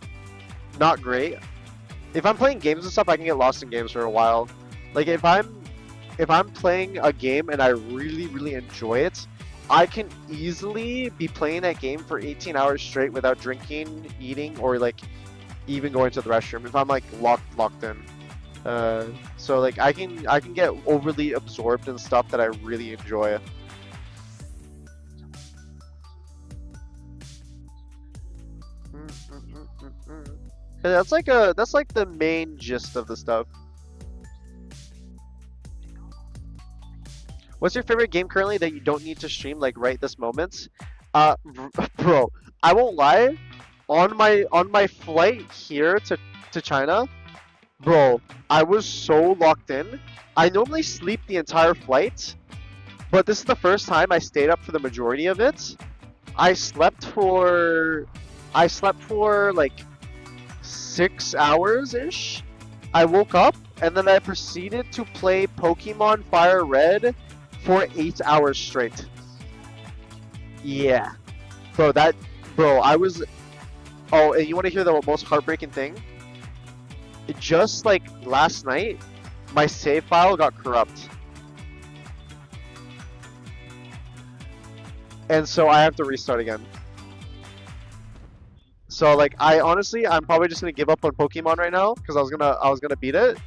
not great. If I'm playing games and stuff, I can get lost in games for a while. Like if I'm playing a game and I really enjoy it, I can easily be playing that game for 18 hours straight without drinking, eating, or like even going to the restroom if I'm like locked in. So like I can get overly absorbed in stuff that I really enjoy. That's like the main gist of the stuff. What's your favorite game currently that you don't need to stream like right this moment? Bro, I won't lie. On my flight here to China, bro, I was so locked in. I normally sleep the entire flight, but this is the first time I stayed up for the majority of it. I slept for like 6 hours ish. I woke up and then I proceeded to play Pokemon Fire Red for 8 hours straight. Yeah, bro, I was. Oh, and you want to hear the most heartbreaking thing? Just like last night, my save file got corrupt, and so I have to restart again. So like I'm probably just gonna give up on Pokemon right now because I was gonna beat it,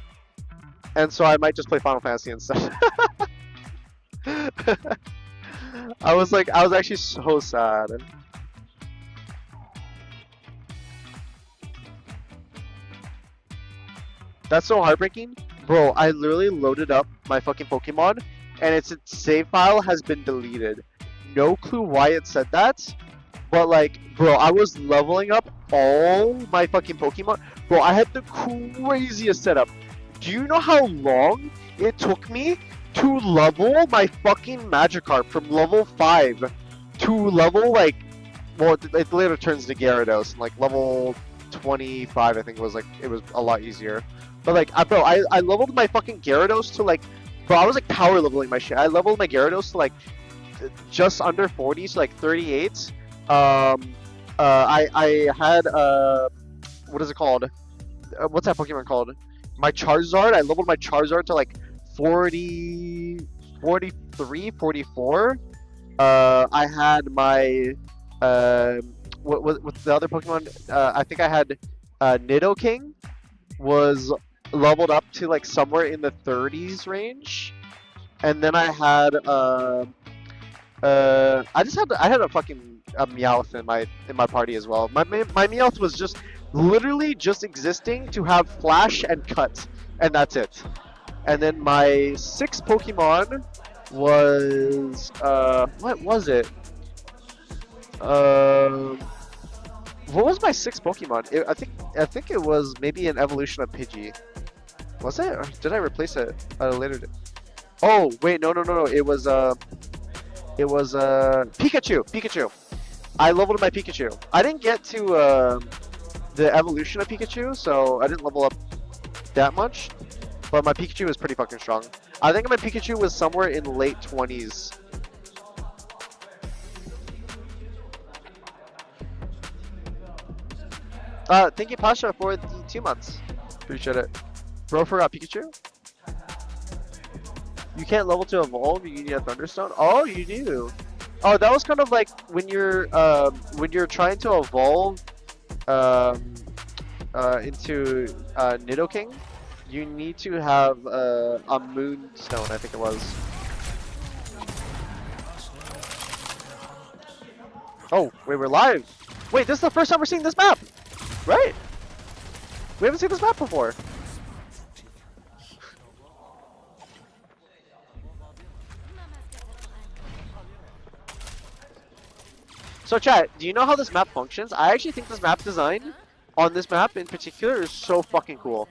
and so I might just play Final Fantasy instead. I was actually so sad. That's so heartbreaking, bro. I literally loaded up my fucking Pokemon, and its save file has been deleted. No clue why it said that. But like, bro, I was leveling up all my fucking Pokemon. Bro, I had the craziest setup. Do you know how long it took me to level my fucking Magikarp from level 5 to level like, well, it later turns to Gyarados, and like level 25, I think it was a lot easier. But like, bro, I leveled my fucking Gyarados to like, bro, I was like power leveling my shit. I leveled my Gyarados to like just under 40, so like 38. I had what is it called? What's that Pokemon called? My Charizard. I leveled my Charizard to like 40, 43, 44. I had my what's the other Pokemon? I think I had Nidoking was leveled up to like somewhere in the 30s range, and then I had I had a fucking Meowth in my party as well. My Meowth was just literally just existing to have flash and cut, and that's it. And then my 6th Pokemon was what was it? What was my 6th Pokemon? I think it was maybe an evolution of Pidgey. Was it? Or did I replace it at a later? Oh wait, no. It was Pikachu. Pikachu. I leveled my Pikachu. I didn't get to the evolution of Pikachu, so I didn't level up that much. But my Pikachu was pretty fucking strong. I think my Pikachu was somewhere in late 20s. Thank you, Pasha, for the 2 months. Appreciate it. Bro forgot Pikachu? You can't level to evolve, you need a Thunderstone? Oh, you do. Oh, that was kind of like when you're trying to evolve into Nidoking, you need to have a Moonstone, I think it was. Oh, wait, we're live. Wait, this is the first time we're seeing this map, right? We haven't seen this map before. So chat, do you know how this map functions? I actually think this map design on this map in particular is so fucking cool.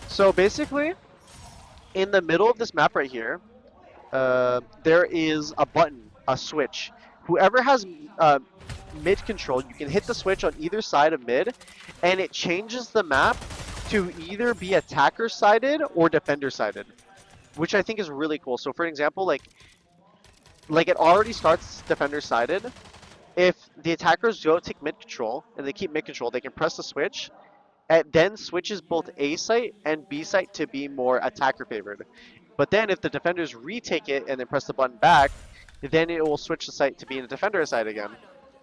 So basically, in the middle of this map right here, there is a button, a switch. Whoever has mid control, you can hit the switch on either side of mid, and it changes the map to either be attacker sided or defender sided, which I think is really cool. So for example, like it already starts defender sided. If the attackers go take mid control and they keep mid control, they can press the switch. It then switches both A site and B site to be more attacker favored. But then if the defenders retake it and then press the button back, then it will switch the site to be in the defender side again.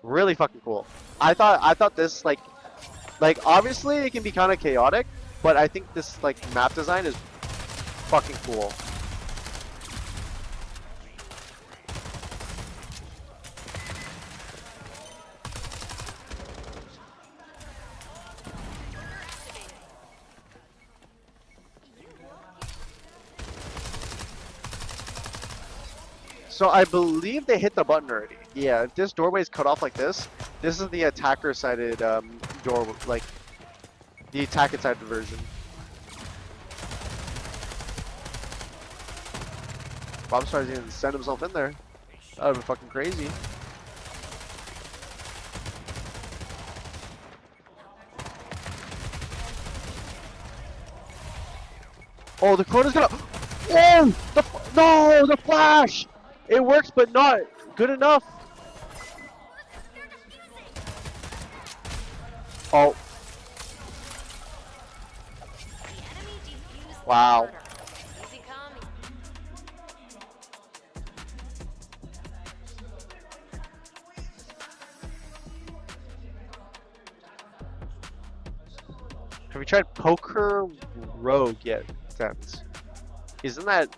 Really fucking cool. I thought this like obviously it can be kind of chaotic, but I think this like map design is fucking cool. So I believe they hit the button already. Yeah, if this doorway is cut off like this, this is the attacker-sided door, like the attacker-sided version. Bombstar's even send himself in there. That would be fucking crazy. Oh, the Corona's gonna. Oh, no, the flash. It works, but not good enough. Oh. Wow. Have we tried Poker Rogue yet? TenZ? Isn't that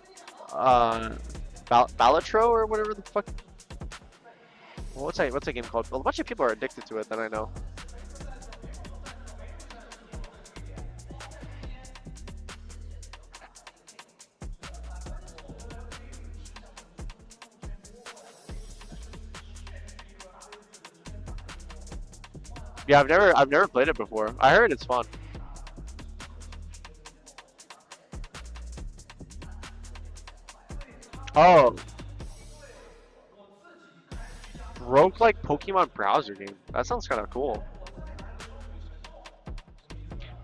Balatro or whatever the fuck? Well, what's that game called? Well, a bunch of people are addicted to it that I know. Yeah, I've never played it before. I heard it's fun. Oh. Roguelike Pokemon browser game. That sounds kind of cool.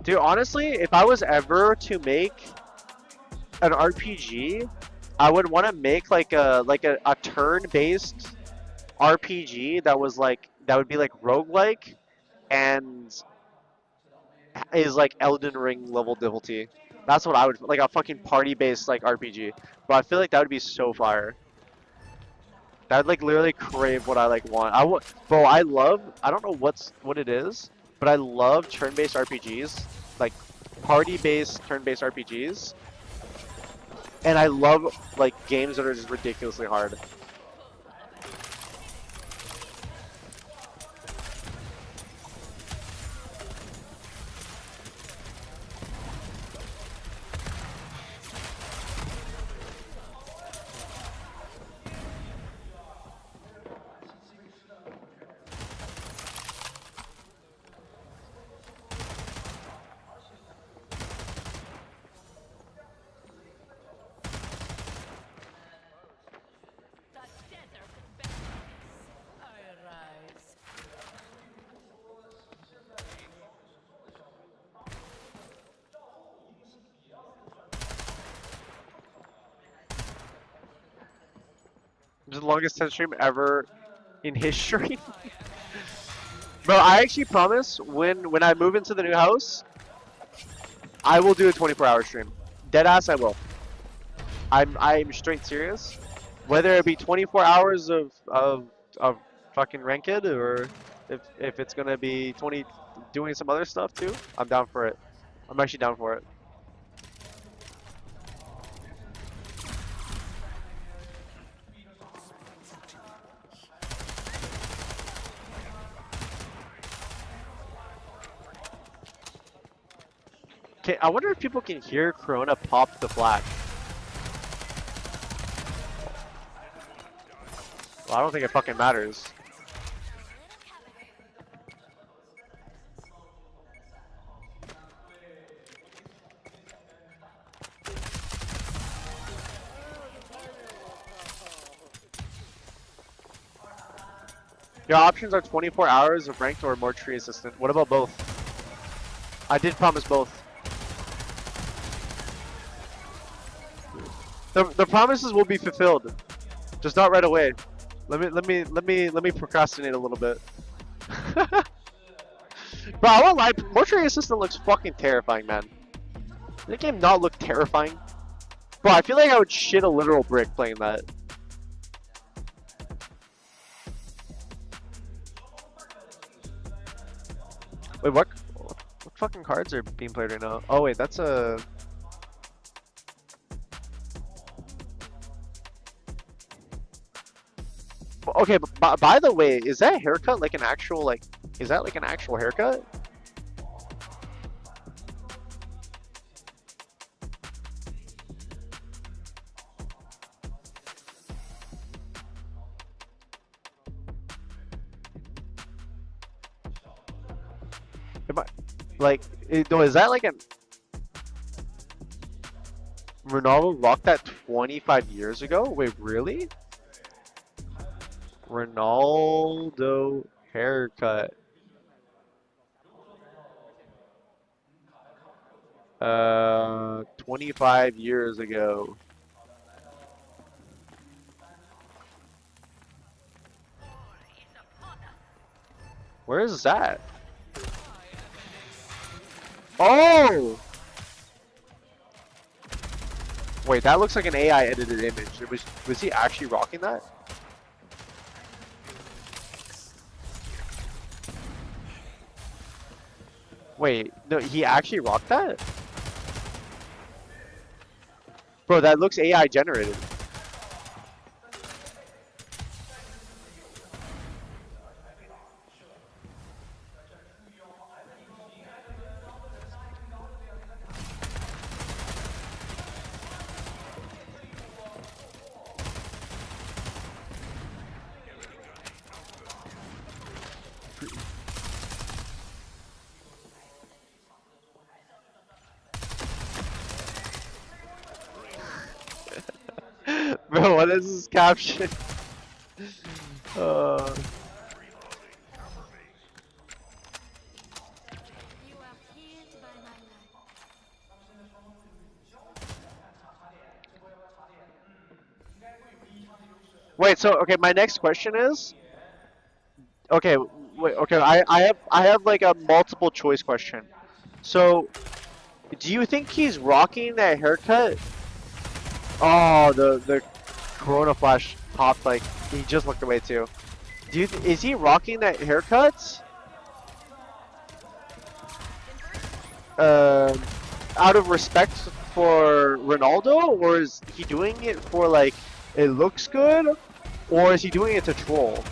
Dude, honestly, if I was ever to make an RPG, I would want to make like a turn-based RPG that would be like roguelike and is like Elden Ring level difficulty. That's what I would like, a fucking party-based like RPG. But I feel like that would be so fire. That would like literally crave what I like want. Bro, I don't know what it is, but I love turn-based RPGs. Like party-based, turn-based RPGs, and I love like games that are just ridiculously hard. The longest TenZ stream ever in history. Bro, I actually promise when I move into the new house, I will do a 24-hour stream. Deadass, I will. I'm straight serious. Whether it be 24 hours of fucking ranked, or if it's gonna be 20 doing some other stuff too, I'm down for it. I'm actually down for it. Okay, I wonder if people can hear Corona pop the flag. Well, I don't think it fucking matters. Your options are 24 hours of ranked or more tree assistant. What about both? I did promise both. The promises will be fulfilled, just not right away. Let me procrastinate a little bit. Bro, I won't lie. More tree assistant looks fucking terrifying, man. Did the game not look terrifying? Bro, I feel like I would shit a literal brick playing that. Wait, what fucking cards are being played right now? Oh wait, that's a... Okay, but by the way, is that haircut like an actual, like, is that like an actual haircut? Am I, like, no, is that like an... Ronaldo rocked that 25 years ago? Wait, really? Ronaldo haircut. 25 years ago. Where is that? Oh! Wait, that looks like an AI edited image. Was he actually rocking that? Wait, no, he actually rocked that? Bro, that looks AI generated. Bro, what is this caption? Wait, so okay, my next question is, okay, wait, okay, I have like a multiple choice question. So, do you think he's rocking that haircut? Oh, the Corona flash popped, like he just looked away too. Is he rocking that haircut? out of respect for Ronaldo, or is he doing it for like it looks good, or is he doing it to troll?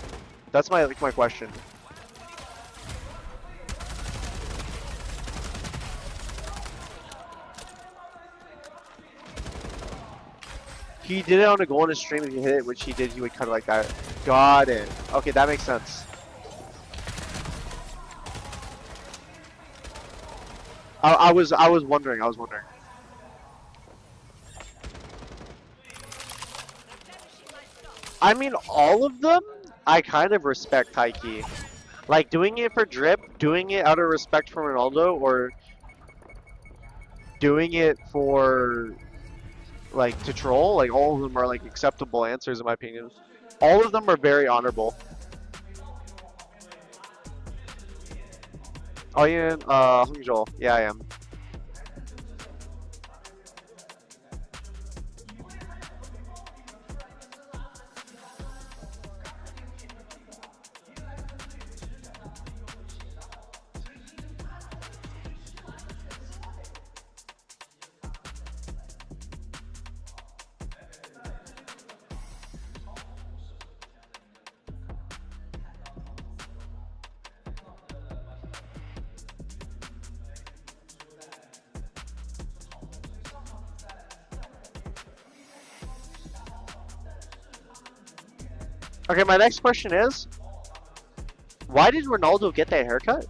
That's my question. He did it on a goal in his stream. If he hit it, which he did, he would cut it like that. Got it. Okay, that makes sense. I was wondering. I mean, all of them, I kind of respect Taiki. Like doing it for drip, doing it out of respect for Ronaldo, or doing it for like to troll. Like all of them are like acceptable answers in my opinion. All of them are very honorable. Oh yeah, Hangzhou. Yeah, I am. Okay, my next question is, why did Ronaldo get that haircut?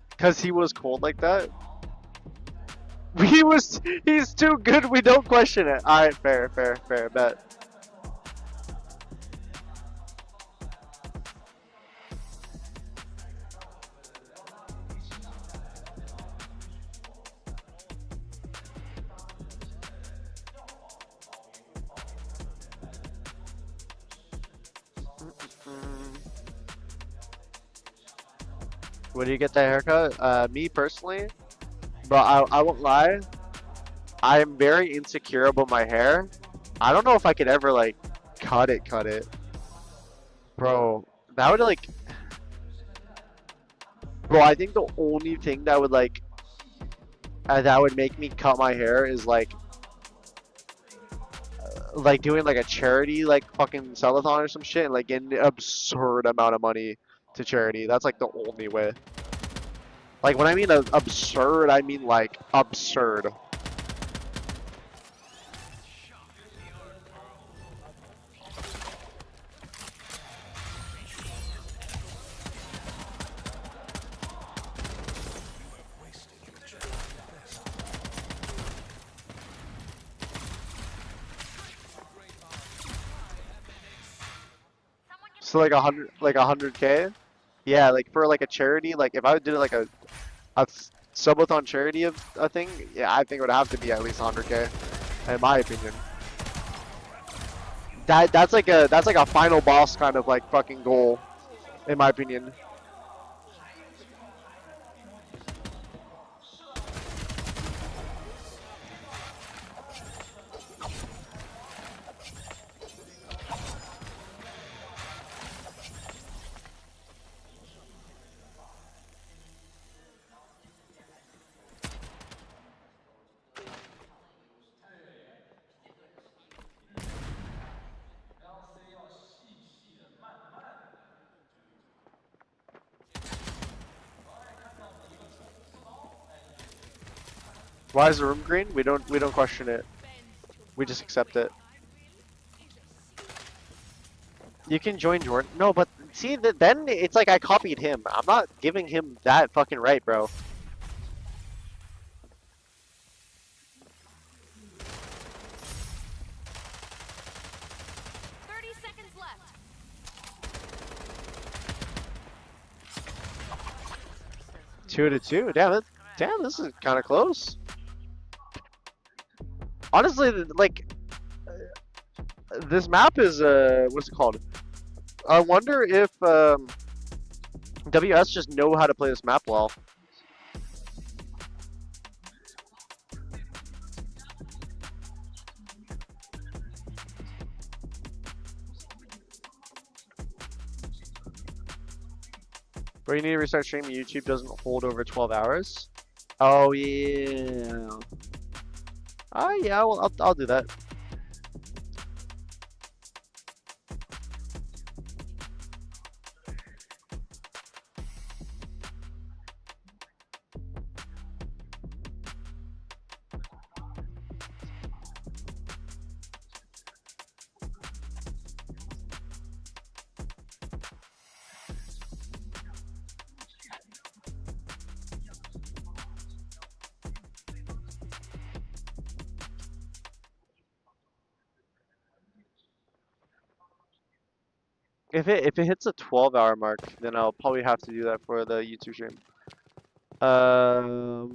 Because he was cold like that? He's too good, we don't question it. Alright, fair, bet. Where do you get that haircut? Me personally, bro, I won't lie. I am very insecure about my hair. I don't know if I could ever like cut it. Bro, that would like, bro, I think the only thing that would like, that would make me cut my hair is like doing like a charity like fucking sellathon or some shit and like getting an absurd amount of money to charity. That's like the only way. Like when I mean absurd, I mean like absurd. So like 100K? Yeah, like for like a charity, like if I did like a subathon charity of a thing, yeah, I think it would have to be at least 100K, in my opinion. That's like a final boss kind of like fucking goal, in my opinion. Why is the room green? We don't question it. We just accept it. You can join Jordan. No, but see, then it's like I copied him. I'm not giving him that fucking right, bro. Two to two. Damn, this is kind of close. Honestly, like, this map is, what's it called? I wonder if, WS just know how to play this map well. Bro, you need to restart streaming. YouTube doesn't hold over 12 hours. Oh yeah. Oh yeah, well, I'll do that. If it hits a 12-hour mark, then I'll probably have to do that for the YouTube stream. Are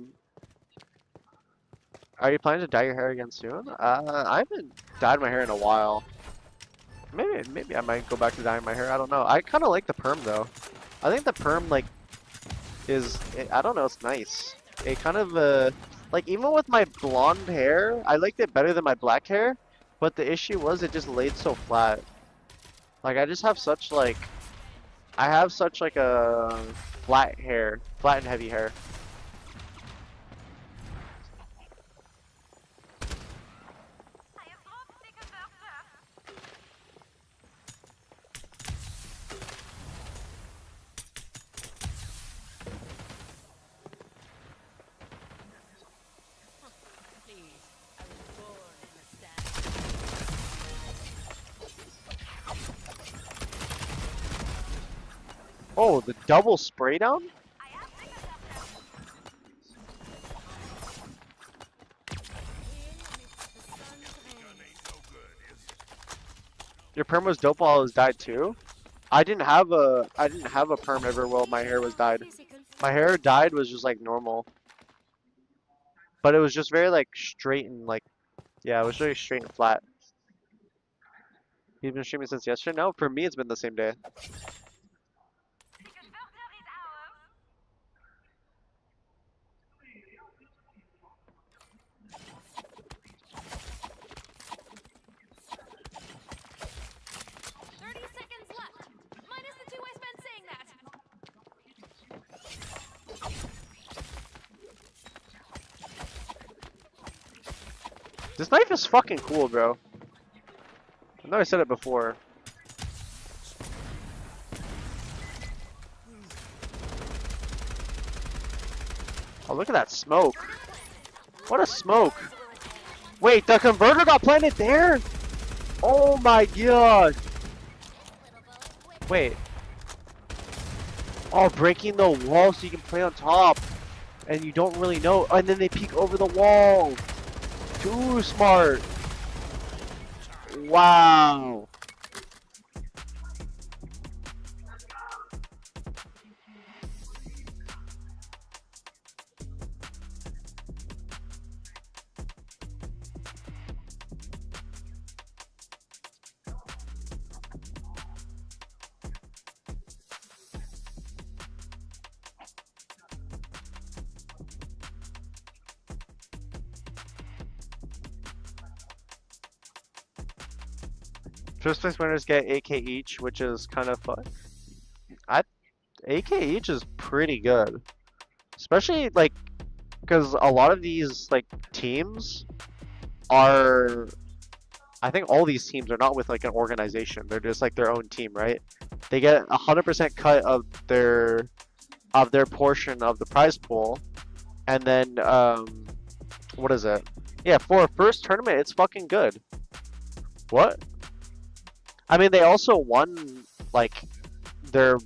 you planning to dye your hair again soon? I haven't dyed my hair in a while. Maybe I might go back to dyeing my hair. I don't know. I kind of like the perm though. I think the perm like I don't know. It's nice. It kind of like even with my blonde hair, I liked it better than my black hair. But the issue was it just laid so flat. Like I just have such like I have such like a flat and heavy hair. Oh, the double spray down? Your perm was dope while it was dyed too? I didn't have a perm ever while my hair was dyed. My hair dyed was just like normal. But it was just very like straight and like yeah, it was very straight and flat. You've been streaming since yesterday? No, for me it's been the same day. This knife is fucking cool, bro. I know I said it before. Oh, look at that smoke. What a smoke. Wait, the converter got planted there? Oh my god. Wait. Oh, breaking the wall so you can play on top. And you don't really know. And then they peek over the wall. Too smart. Wow. First place winners get 8K each, which is kind of fun. 8K each is pretty good. Especially like because a lot of these like teams are I think all these teams are not with like an organization. They're just like their own team, right? They get 100% cut of their portion of the prize pool. And then what is it? Yeah, for a first tournament, it's fucking good. What? I mean, they also won like the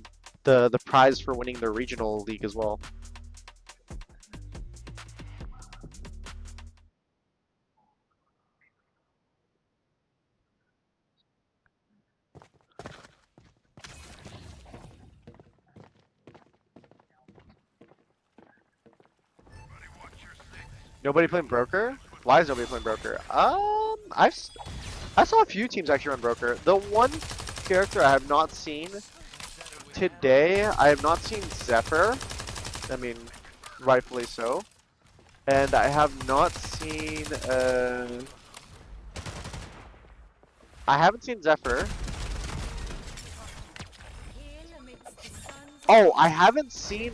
prize for winning their regional league as well. Nobody playing broker? Why is nobody playing broker? I saw a few teams actually run broker. The one character I have not seen today I have not seen Zephyr. I mean, rightfully so. And I have not seen, I haven't seen Zephyr. Oh, I haven't seen,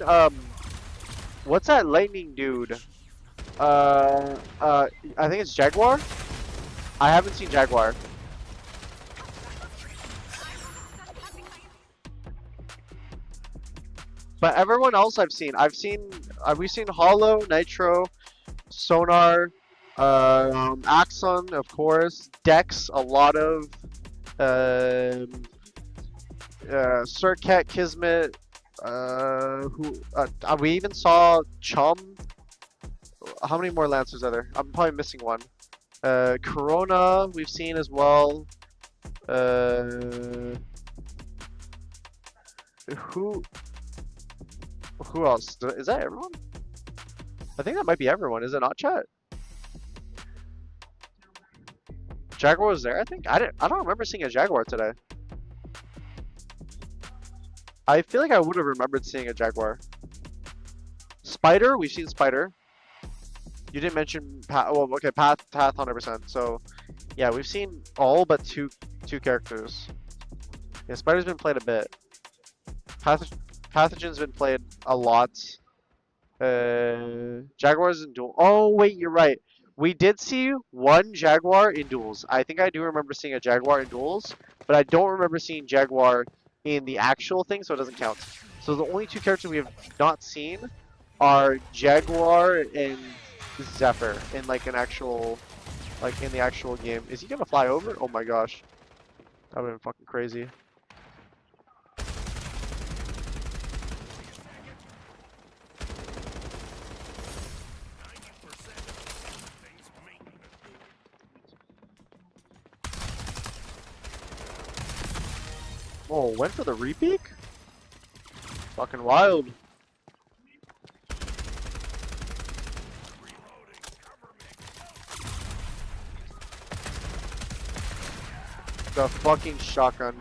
what's that lightning dude? I think it's Jaguar? I haven't seen Jaguar. But everyone else I've seen, we've seen Hollow, Nitro, Sonar, Axon, of course, Dex, a lot of, Circat, Kismet, we even saw Chum. How many more Lancers are there? I'm probably missing one. Corona, we've seen as well. Who else? Is that everyone? I think that might be everyone. Is it not, chat? Jaguar was there, I think. I don't remember seeing a Jaguar today. I feel like I would have remembered seeing a Jaguar. Spider, we've seen Spider. You didn't mention Path. Well, okay, Path 100%. So, yeah, we've seen all but two characters. Yeah, Spider's been played a bit. Pathogen's been played a lot. Jaguars in duel. Oh wait, you're right. We did see one Jaguar in duels. I think I do remember seeing a Jaguar in duels, but I don't remember seeing Jaguar in the actual thing, so it doesn't count. So the only two characters we have not seen are Jaguar and Zephyr in like an actual, like in the actual game. Is he gonna fly over? Oh my gosh, that would've been fucking crazy. Oh, went for the repeat? Fucking wild. The fucking shotgun.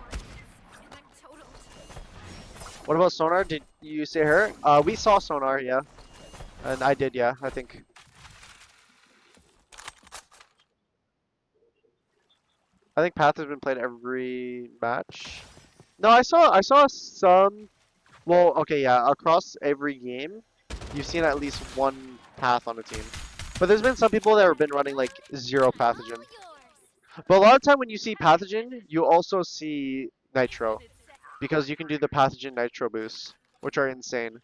What about Sonar? Did you see her? We saw Sonar, yeah. And I did, yeah, I think. I think Path has been played every match. No, I saw some. Well, okay, yeah. Across every game, you've seen at least one Path on a team. But there's been some people that have been running like 0 Pathogen. But a lot of time when you see Pathogen, you also see Nitro, because you can do the Pathogen Nitro boosts, which are insane.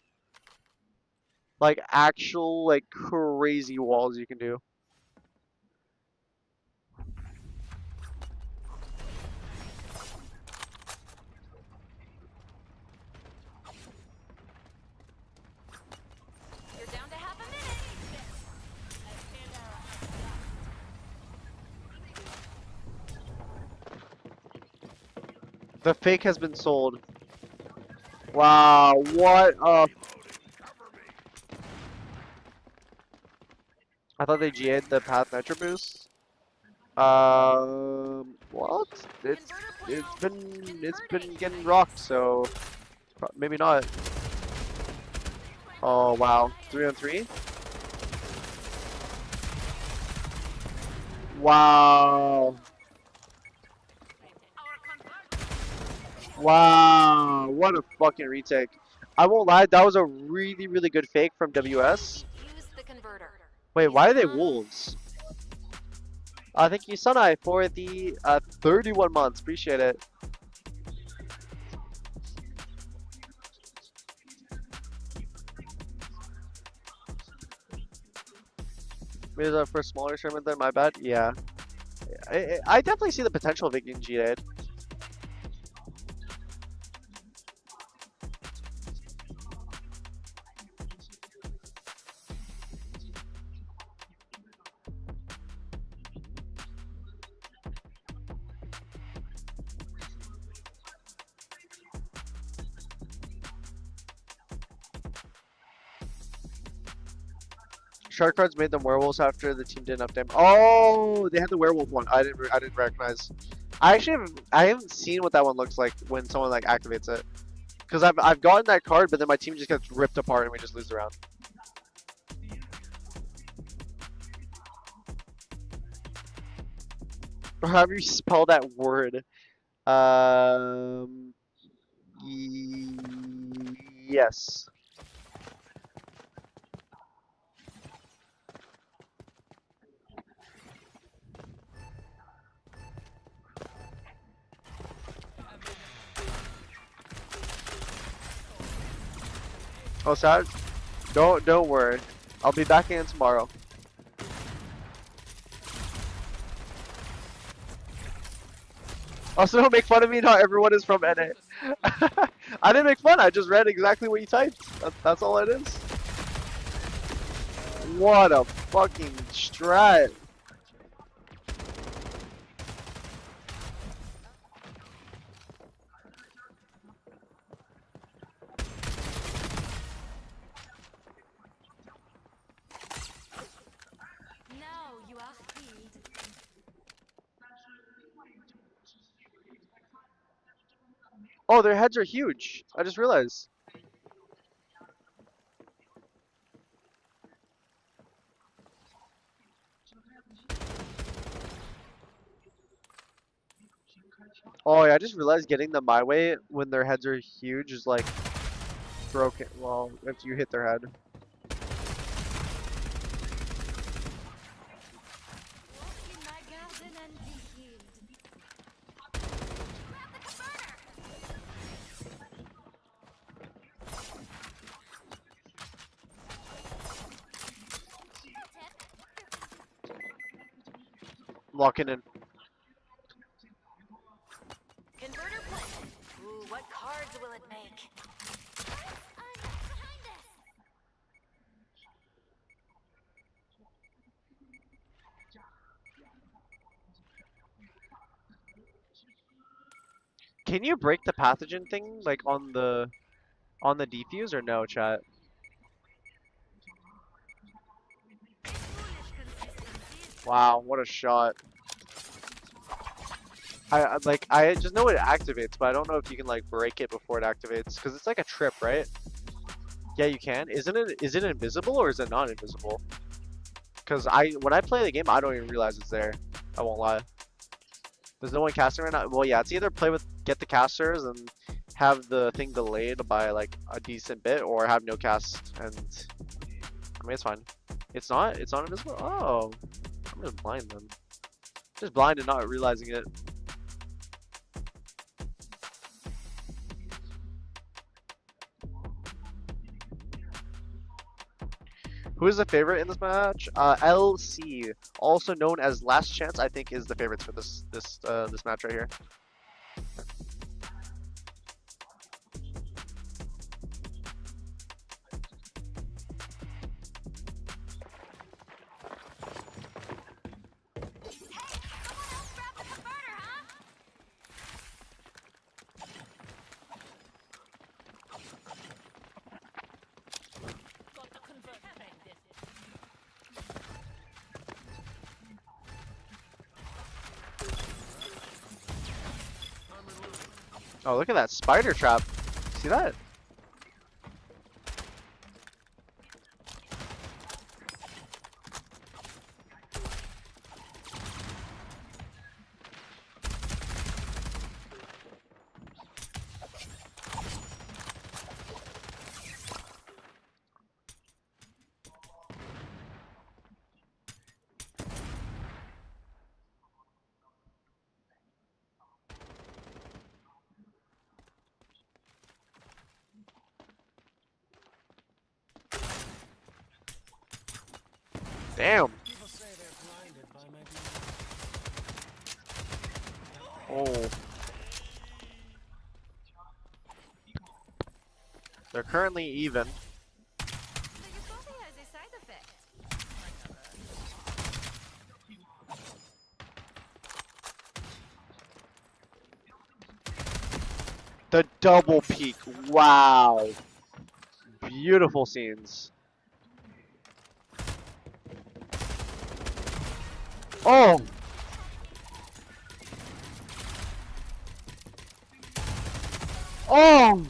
Like actual like crazy walls you can do. The fake has been sold. Wow, what a... I thought they GA'd the Path Nitro boost. What? It's been getting rocked, so maybe not. Oh wow, 3-on-3. Wow. Wow, what a fucking retake. I won't lie, that was a really, really good fake from WS. Wait, why are they wolves? Thank you, Sunai, for the 31 months. Appreciate it. Maybe it's for a smaller tournament then, my bad. Yeah. I definitely see the potential of it getting GA'd. Shark cards made them werewolves after the team didn't up them. Oh, they had the werewolf one. I didn't recognize. I haven't seen what that one looks like when someone like activates it. Because I've gotten that card, but then my team just gets ripped apart and we just lose the round. Or however you spell that word. Yes. Oh, sad. Don't worry. I'll be back in tomorrow. Also, don't make fun of me. Not everyone is from NA. I didn't make fun. I just read exactly what you typed. That's all it is. What a fucking strat. Now you are healed. Oh, their heads are huge. I just realized. Oh yeah, I just realized getting them my way when their heads are huge is like broken. Well, if you hit their head. Walk in my garden and be healed. Locking in. Converter planted. Ooh, what cards will it make? Can you break the pathogen thing like on the defuse or no, chat? Wow, what a shot. I just know it activates, but I don't know if you can like break it before it activates because it's like a trip, right? Yeah, you can. Is it invisible or is it not invisible? Because when I play the game, I don't even realize it's there. I won't lie. There's no one casting right now. Well, yeah, it's either get the casters and have the thing delayed by like a decent bit, or have no cast and I mean it's fine. It's not invisible. Oh, I'm just blind then. Just blind and not realizing it. Who is the favorite in this match? LC, also known as Last Chance, I think is the favorites for this match right here. Oh, look at that spider trap. See that? Damn. Oh. They're currently even. The double peek. Wow. Beautiful scenes. Oh. Oh.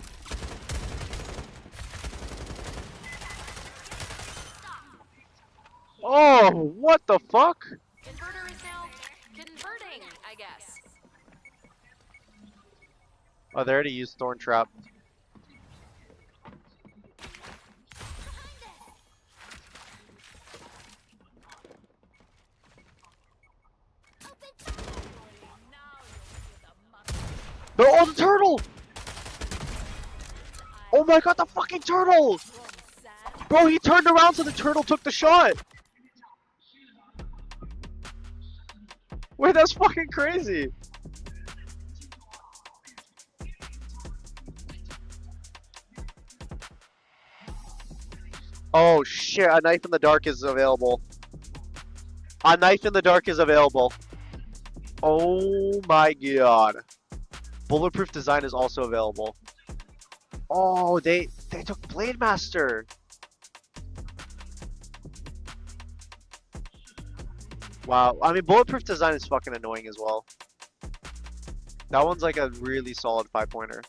Oh, what the fuck? Inverter is now converting, I guess. Oh, they already used Thorn Trap. Oh, the turtle! Oh my god, the fucking turtle! Bro, he turned around so the turtle took the shot! Wait, that's fucking crazy! Oh shit, a knife in the dark is available. A knife in the dark is available. Oh my god. Bulletproof design is also available. Oh, they took Blade Master. Wow, I mean bulletproof design is fucking annoying as well. That one's like a really solid 5-pointer.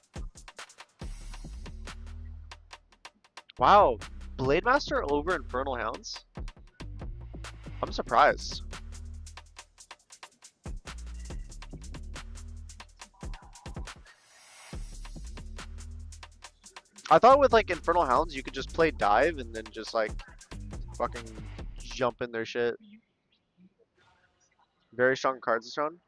Wow, Blade Master over Infernal Hounds? I'm surprised. I thought with like Infernal Hounds you could just play dive and then just like fucking jump in their shit. Very strong cards this round.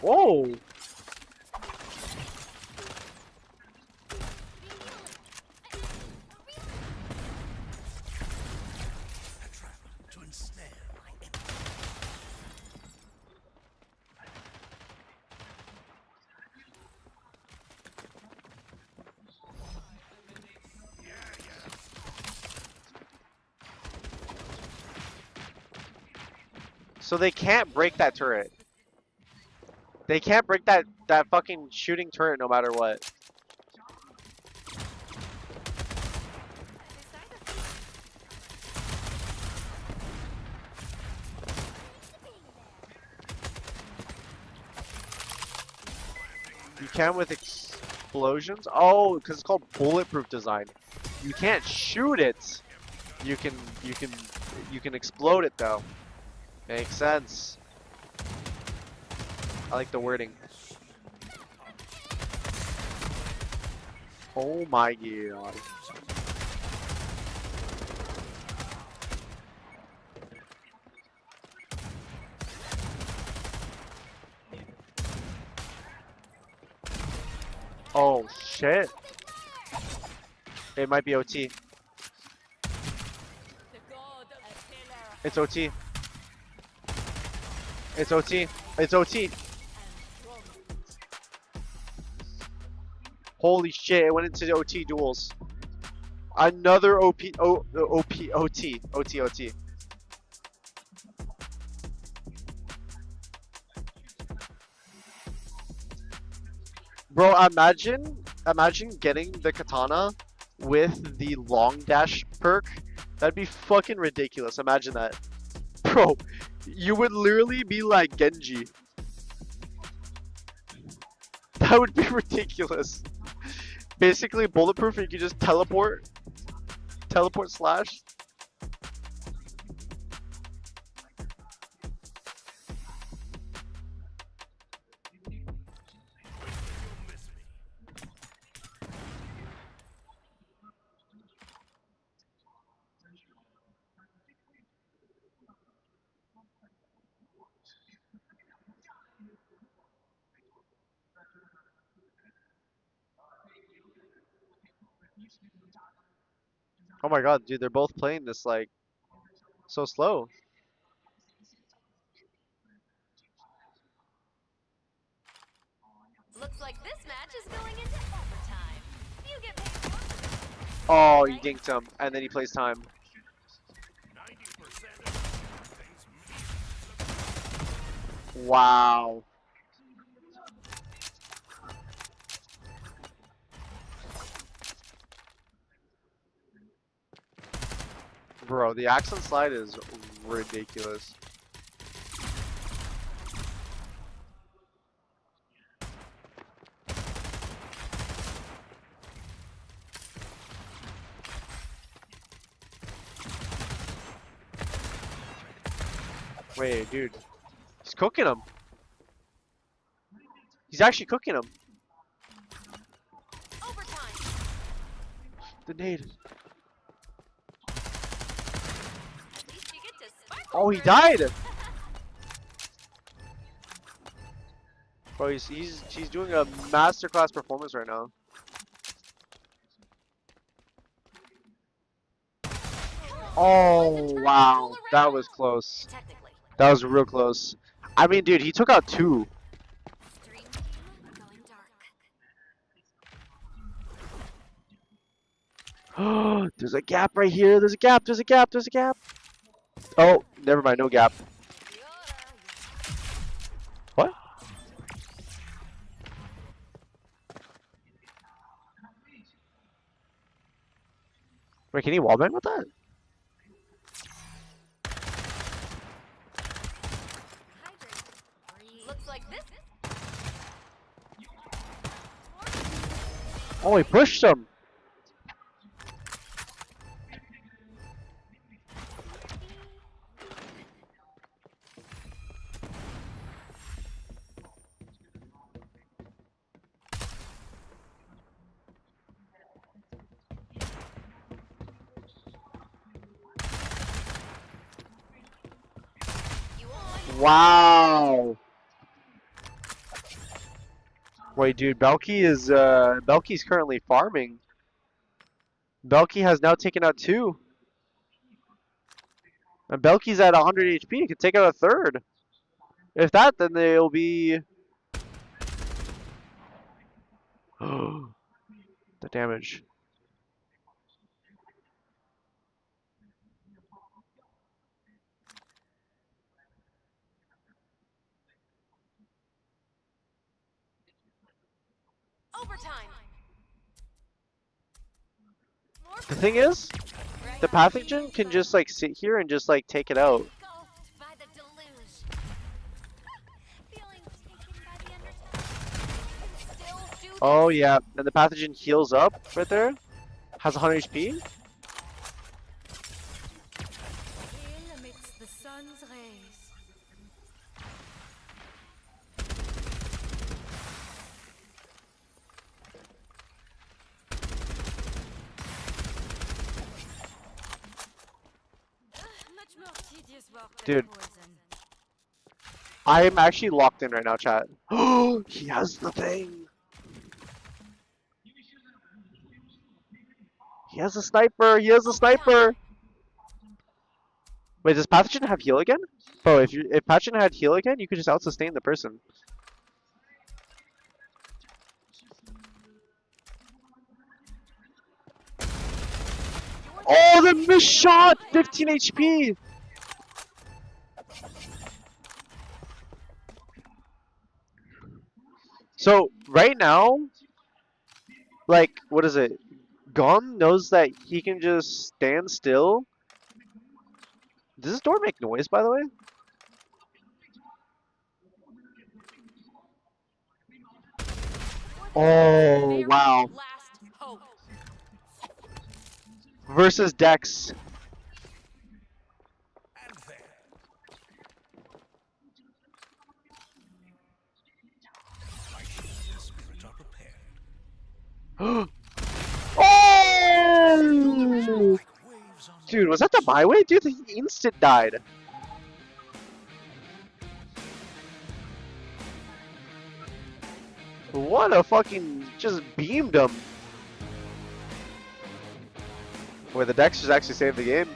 Whoa! So they can't break that turret. They can't break that fucking shooting turret no matter what. You can with explosions? Oh, because it's called bulletproof design. You can't shoot it. You can explode it though. Makes sense. I like the wording. Oh my god. Oh shit. It might be OT. It's OT. It's OT. It's OT. Holy shit, it went into OT duels. Another OT. Bro, imagine getting the katana with the long dash perk. That'd be fucking ridiculous. Imagine that. Bro, you would literally be like Genji. That would be ridiculous. Basically bulletproof, you can just teleport slash. Oh my god, dude, they're both playing this like so slow. Looks like this match is going into overtime. You get paid. Oh, he dinked him, and then he plays time. Wow. Bro, the accent slide is ridiculous. Wait, dude. He's cooking him. He's actually cooking him. The nade. Oh, he died. Bro, he's doing a masterclass performance right now. Oh wow, that was close. That was real close. I mean, dude, he took out 2. There's a gap right here. There's a gap. There's a gap. There's a gap. Oh, never mind. No gap. What? Wait, can he wallbang with that? Looks like this. Oh, he pushed him. Wow. Wait, dude, Belky's currently farming. Belky has now taken out 2. And Belky's at 100 HP. He could take out a 3rd. If that, then they'll be the damage. Overtime. The thing is, the pathogen can just like sit here and just like take it out. By the deluge. Feeling taken by the undertow. Still do Oh yeah, and the pathogen heals up right there. Has 100 HP. Here amidst the sun's rays. Much more tedious work than Dude, poison. I am actually locked in right now, chat. Oh, he has the thing. He has a sniper. He has a sniper. Wait, does pathogen have heal again? Bro, if pathogen had heal again, you could just out sustain the person. Oh, the missed shot! 15 HP! So, right now, like, what is it? Gon knows that he can just stand still. Does this door make noise, by the way? Oh, wow. Versus Dex. Oh! Dude, was that the my way? Dude, he instant died. What a fucking just beamed him. Where the Dex just actually saved the game.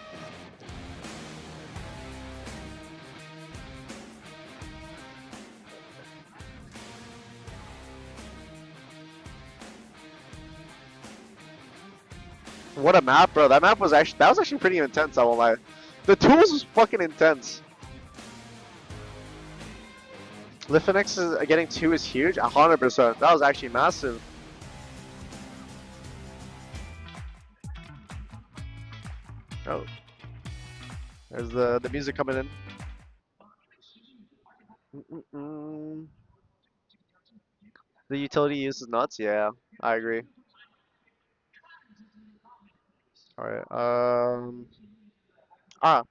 What a map, bro. That map was actually pretty intense, I won't lie. The tools was fucking intense. Lithinex is getting 2 is huge. 100%. That was actually massive. Oh. There's the music coming in. The utility use is nuts? Yeah, I agree. Alright,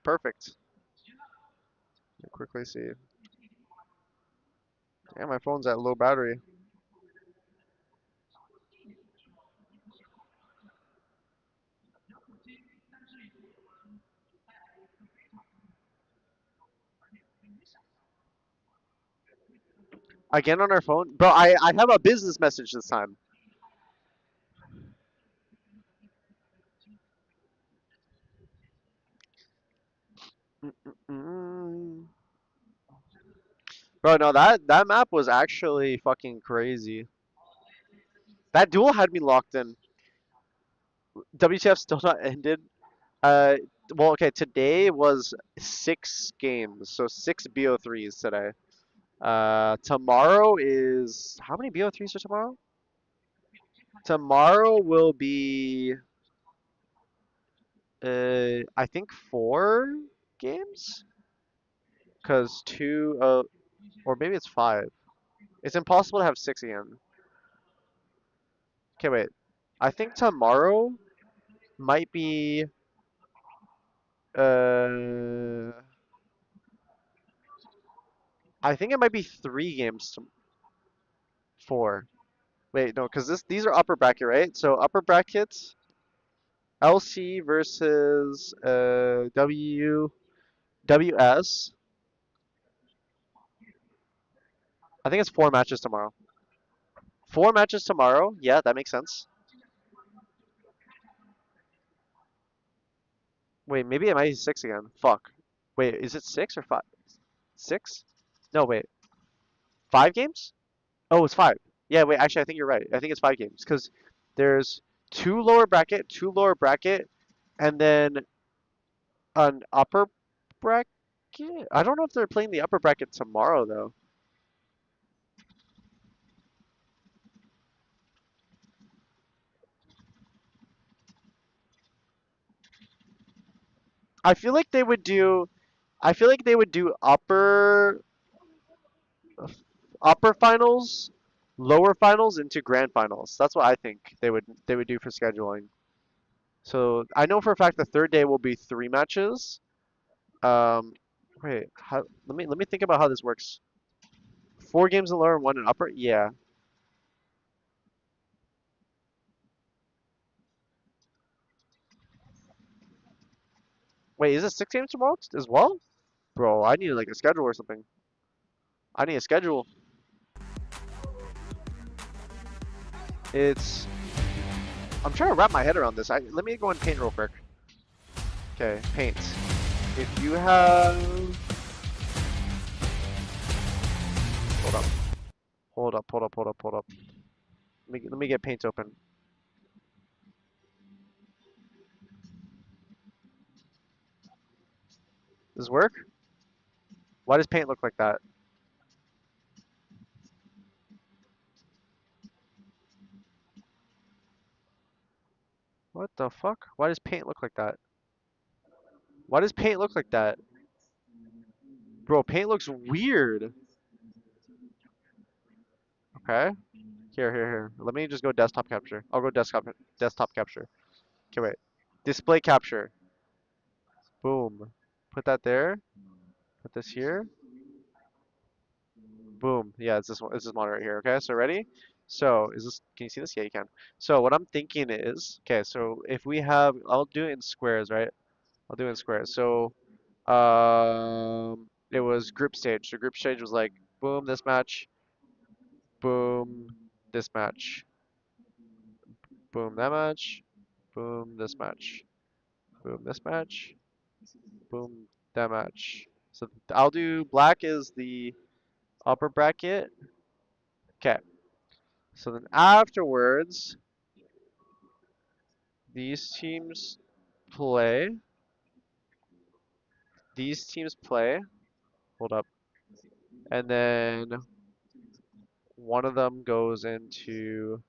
perfect. quickly see. Yeah, my phone's at low battery. Again on our phone? Bro, I have a business message this time. Mm-mm-mm. Bro, no, that map was actually fucking crazy. That duel had me locked in. WTF still not ended. Uh, well, okay, today was 6 games, so 6 BO3s today. Tomorrow is how many BO3s are tomorrow? Tomorrow will be I think 4 games, cause two or maybe it's 5. It's impossible to have 6 again. Okay, wait. I think tomorrow might be uh I think it might be 3 games to 4. Wait, no, because these are upper bracket, right? So upper brackets, LC versus WS. I think it's 4 matches tomorrow. 4 matches tomorrow. Yeah, that makes sense. Wait, maybe it might be 6 again. Fuck. Wait, is it 6 or 5? 6? No, wait. 5 games? Oh, it's 5. Yeah, wait, actually, I think you're right. I think it's 5 games because there's 2 lower bracket, and then an upper bracket. I don't know if they're playing the upper bracket tomorrow though. I feel like they would do. I feel like they would do upper finals, lower finals into grand finals. That's what I think they would do for scheduling. So I know for a fact the third day will be 3 matches. Um, wait, let me think about how this works. 4 games in lower and 1 in upper. Yeah. Wait, is it 6 games tomorrow as well? Bro, I need like a schedule or something. I need a schedule. It's. I'm trying to wrap my head around this. Let me go and paint real quick. Okay, paint. If you have. Hold up. Hold up, hold up, hold up, hold up. Let me get paint open. Does this work? Why does paint look like that? What the fuck? Why does paint look like that? Why does paint look like that? Bro, paint looks weird. Okay. Here. Let me just go desktop capture. I'll go desktop capture. Okay, wait. Display capture. Boom. Put that there. Put this here. Boom. Yeah, it's this one. It's this monitor right here. Okay, so ready? So is this? Can you see this? Yeah, you can. So what I'm thinking is, okay. So if we have, I'll do it in squares, right? I'll do it in squares. So, it was group stage. So group stage was like, boom, this match, boom, this match, boom, that match, boom, this match, boom, this match, boom, that match. So I'll do black is the upper bracket. Okay. So then afterwards, these teams play. These teams play. Hold up. And then one of them goes into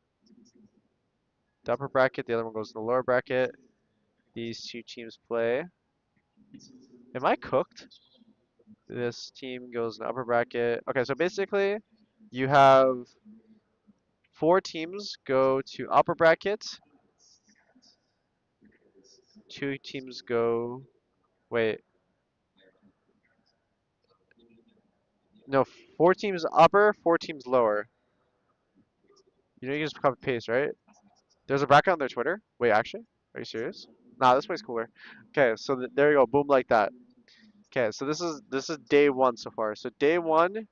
the upper bracket, the other one goes in the lower bracket. These 2 teams play. Am I cooked? This team goes in the upper bracket. Okay, so basically you have 4 teams go to upper bracket. 2 teams go. Wait. No, 4 teams upper, 4 teams lower. You know you can just copy paste, right? There's a bracket on their Twitter. Wait, actually, are you serious? Nah, this way's cooler. Okay, so there you go, boom like that. Okay, so this is day one so far. So day one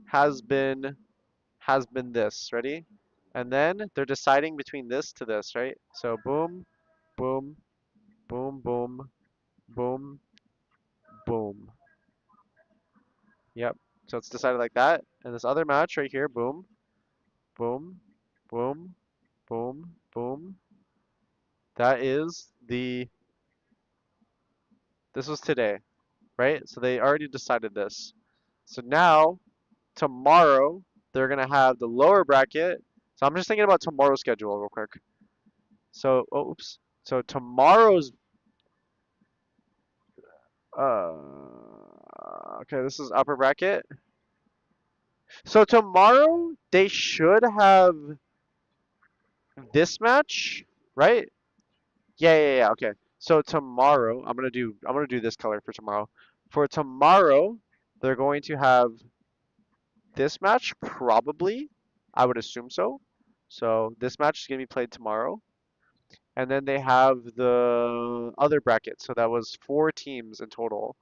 has been this. Ready? And then they're deciding between this to this, right? So boom, boom, boom, boom, boom, boom. Yep. So it's decided like that. And this other match right here, boom, boom, boom, boom, boom. That is this was today, right? So they already decided this. So now, tomorrow, they're gonna have the lower bracket. So I'm just thinking about tomorrow's schedule real quick. So, oh, oops. So tomorrow's, uh, okay, this is upper bracket. So tomorrow they should have this match, right? Yeah. Okay. So tomorrow I'm gonna do this color for tomorrow. For tomorrow, they're going to have this match probably. I would assume so. So this match is gonna be played tomorrow. And then they have the other bracket. So that was 4 teams in total,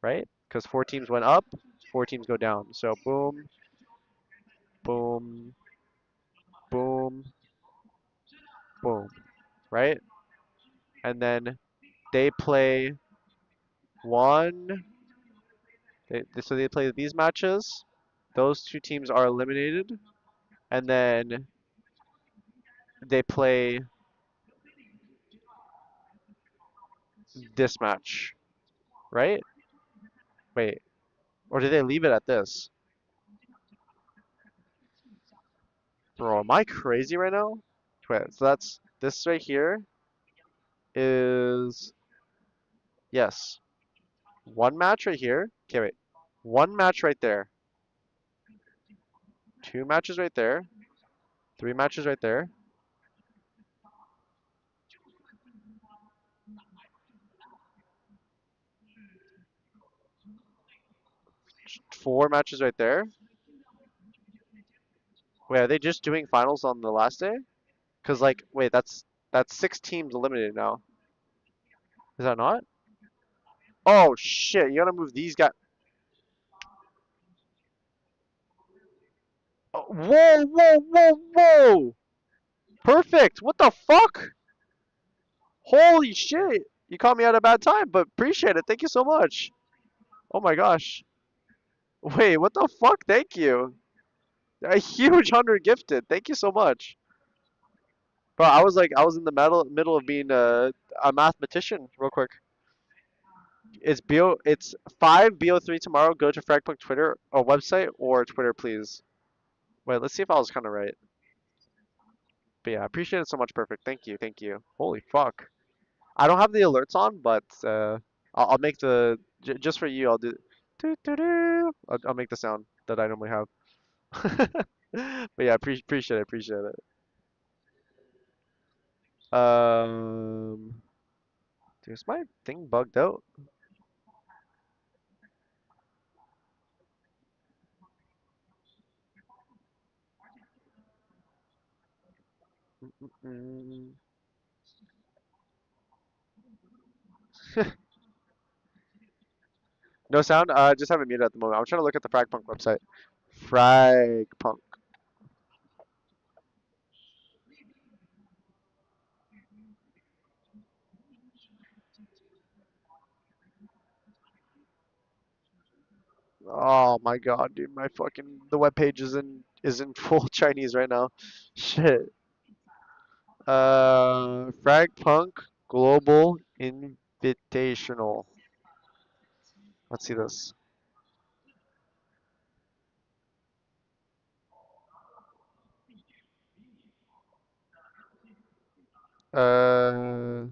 right? Because 4 teams went up, 4 teams go down. So boom, boom, boom, boom, right? And then they play one. So they play these matches. Those 2 teams are eliminated, and then they play this match, right? Wait, or did they leave it at this? Bro, am I crazy right now? Wait, so that's this right here is yes, one match right here. Okay, wait, one match right there, 2 matches right there, 3 matches right there, 4 matches right there. Wait, are they just doing finals on the last day? Cause like, wait, that's 6 teams eliminated now. Is that not? Oh shit! You gotta move these guys. Oh, whoa! Perfect. What the fuck? Holy shit! You caught me at a bad time, but appreciate it. Thank you so much. Oh my gosh. Wait, what the fuck? Thank you. A huge 100 gifted. Thank you so much. Bro, I was in the middle of being a mathematician real quick. It's 5 BO3 tomorrow. Go to FragPunk Twitter or website or Twitter, please. Wait, let's see if I was kind of right. But yeah, I appreciate it so much. Perfect. Thank you. Thank you. Holy fuck. I don't have the alerts on, but I'll make just for you. I'll do. Doo, doo, doo. I'll make the sound that I normally have. But yeah, appreciate it. Appreciate it. Dude, is my thing bugged out? Mm. No sound? Just have it muted at the moment. I'm trying to look at the FragPunk website. FragPunk. Oh my god, dude, the web page is in full Chinese right now. Shit. FragPunk Global Invitational. Let's see this. Uh,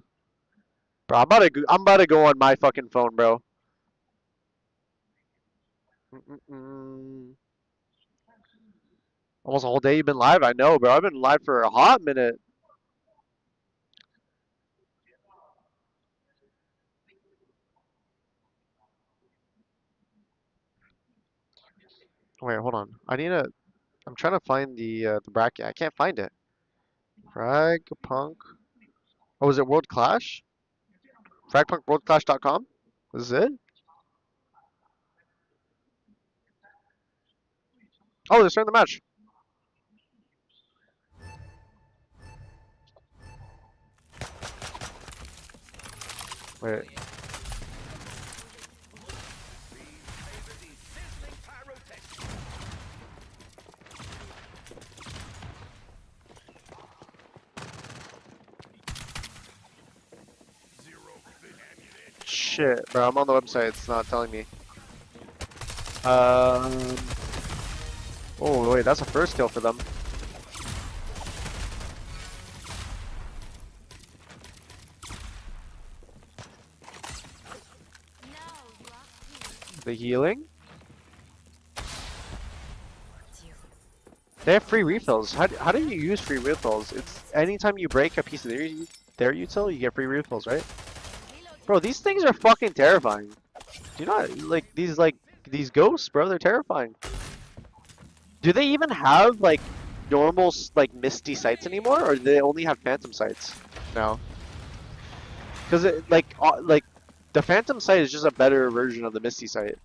bro, I'm about to go on my fucking phone, bro. Mm-mm-mm. Almost a whole day you've been live. I know, bro. I've been live for a hot minute. Wait, hold on. I'm trying to find the bracket. I can't find it. Frag Punk. Oh, is it World Clash? FragPunkWorldClash.com? Is this it? Oh, they're starting the match. Wait. Shit, bro, I'm on the website. It's not telling me. Oh, wait, that's a first kill for them. The healing? They have free refills. How do you use free refills? It's anytime you break a piece of their util, you get free refills, right? Bro, these things are fucking terrifying. Do you not like these ghosts, bro? They're terrifying. Do they even have like normal like misty sights anymore, or do they only have phantom sights now? Because like the phantom sight is just a better version of the misty sight.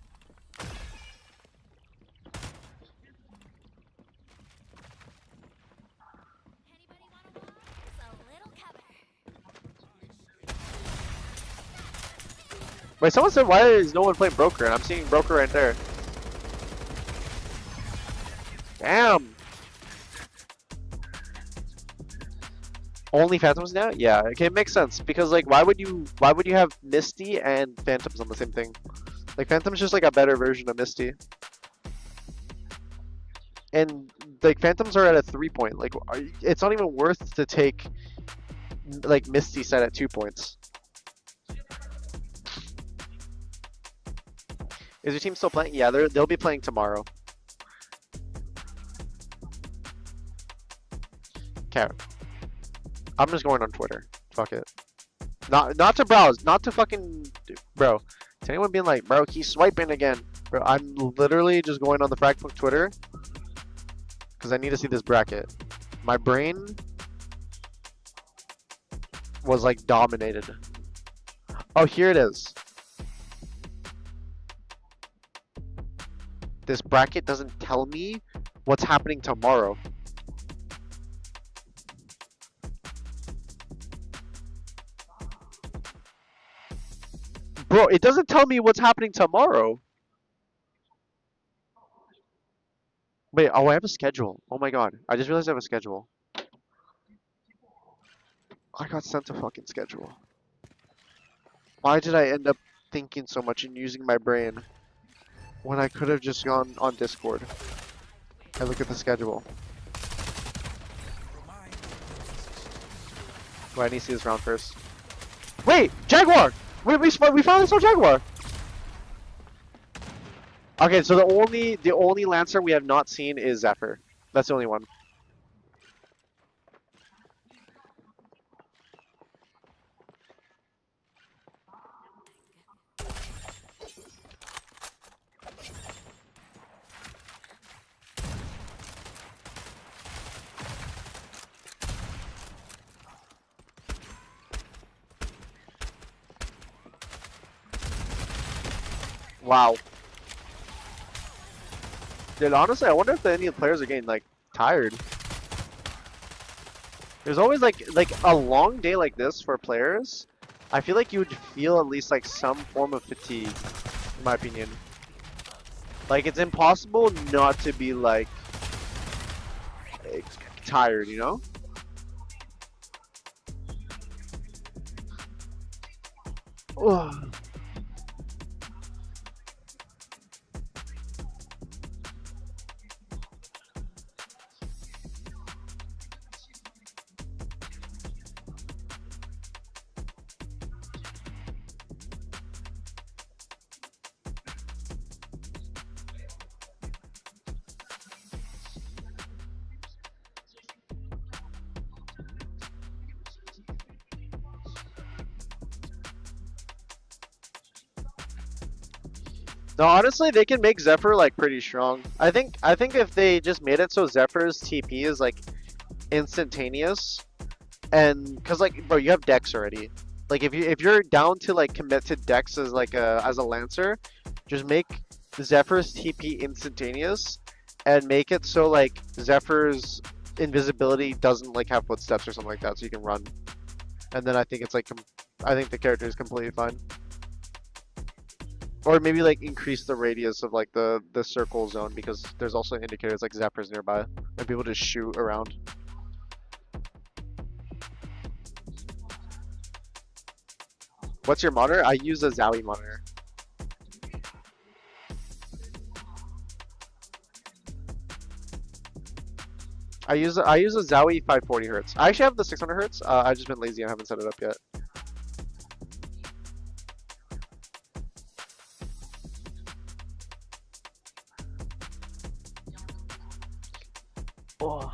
Wait, someone said why is no one playing Broker? And I'm seeing Broker right there. Damn. Only Phantoms now? Yeah, okay, it makes sense because like why would you have Misty and Phantoms on the same thing? Like Phantom's just like a better version of Misty. And like Phantoms are at a 3-point. Like it's not even worth to take like Misty set at 2 points. Is your team still playing? Yeah, they'll be playing tomorrow. Okay. I'm just going on Twitter. Fuck it. Not to browse, not to fucking bro. To anyone being like, bro, he's swiping again. Bro, I'm literally just going on the Frag Punk Twitter because I need to see this bracket. My brain was like dominated. Oh, here it is. This bracket doesn't tell me what's happening tomorrow. Bro, it doesn't tell me what's happening tomorrow. Wait, oh, I have a schedule. Oh my god. I just realized I have a schedule. I got sent a fucking schedule. Why did I end up thinking so much and using my brain when I could have just gone on Discord and look at the schedule? Wait, I need to see this round first. Wait! Jaguar! We finally saw Jaguar! Okay, so the only Lancer we have not seen is Zephyr. That's the only one. Wow. Dude, honestly, I wonder if any of the players are getting like tired. There's always like a long day like this for players. I feel like you would feel at least like some form of fatigue, in my opinion. Like it's impossible not to be like tired, you know? Ugh. No, honestly, they can make Zephyr like pretty strong. I think if they just made it so Zephyr's TP is like instantaneous, and cause like bro, you have Dex already. Like if you're down to like commit to Dex as like as a Lancer, just make Zephyr's TP instantaneous, and make it so like Zephyr's invisibility doesn't like have footsteps or something like that, so you can run. And then I think it's like I think the character is completely fine. Or maybe like increase the radius of like the circle zone, because there's also indicators like zappers nearby and people just shoot around. What's your monitor? I use a Zowie monitor. I use a Zowie 540 hertz. I actually have the 600 hertz. I've just been lazy and haven't set it up yet. Oh.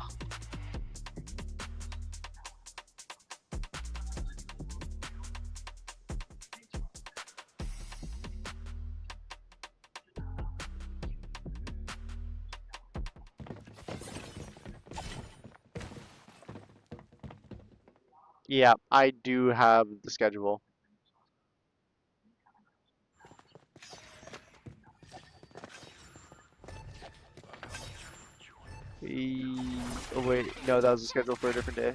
Yeah, I do have the schedule. Oh wait, no, that was the schedule for a different day.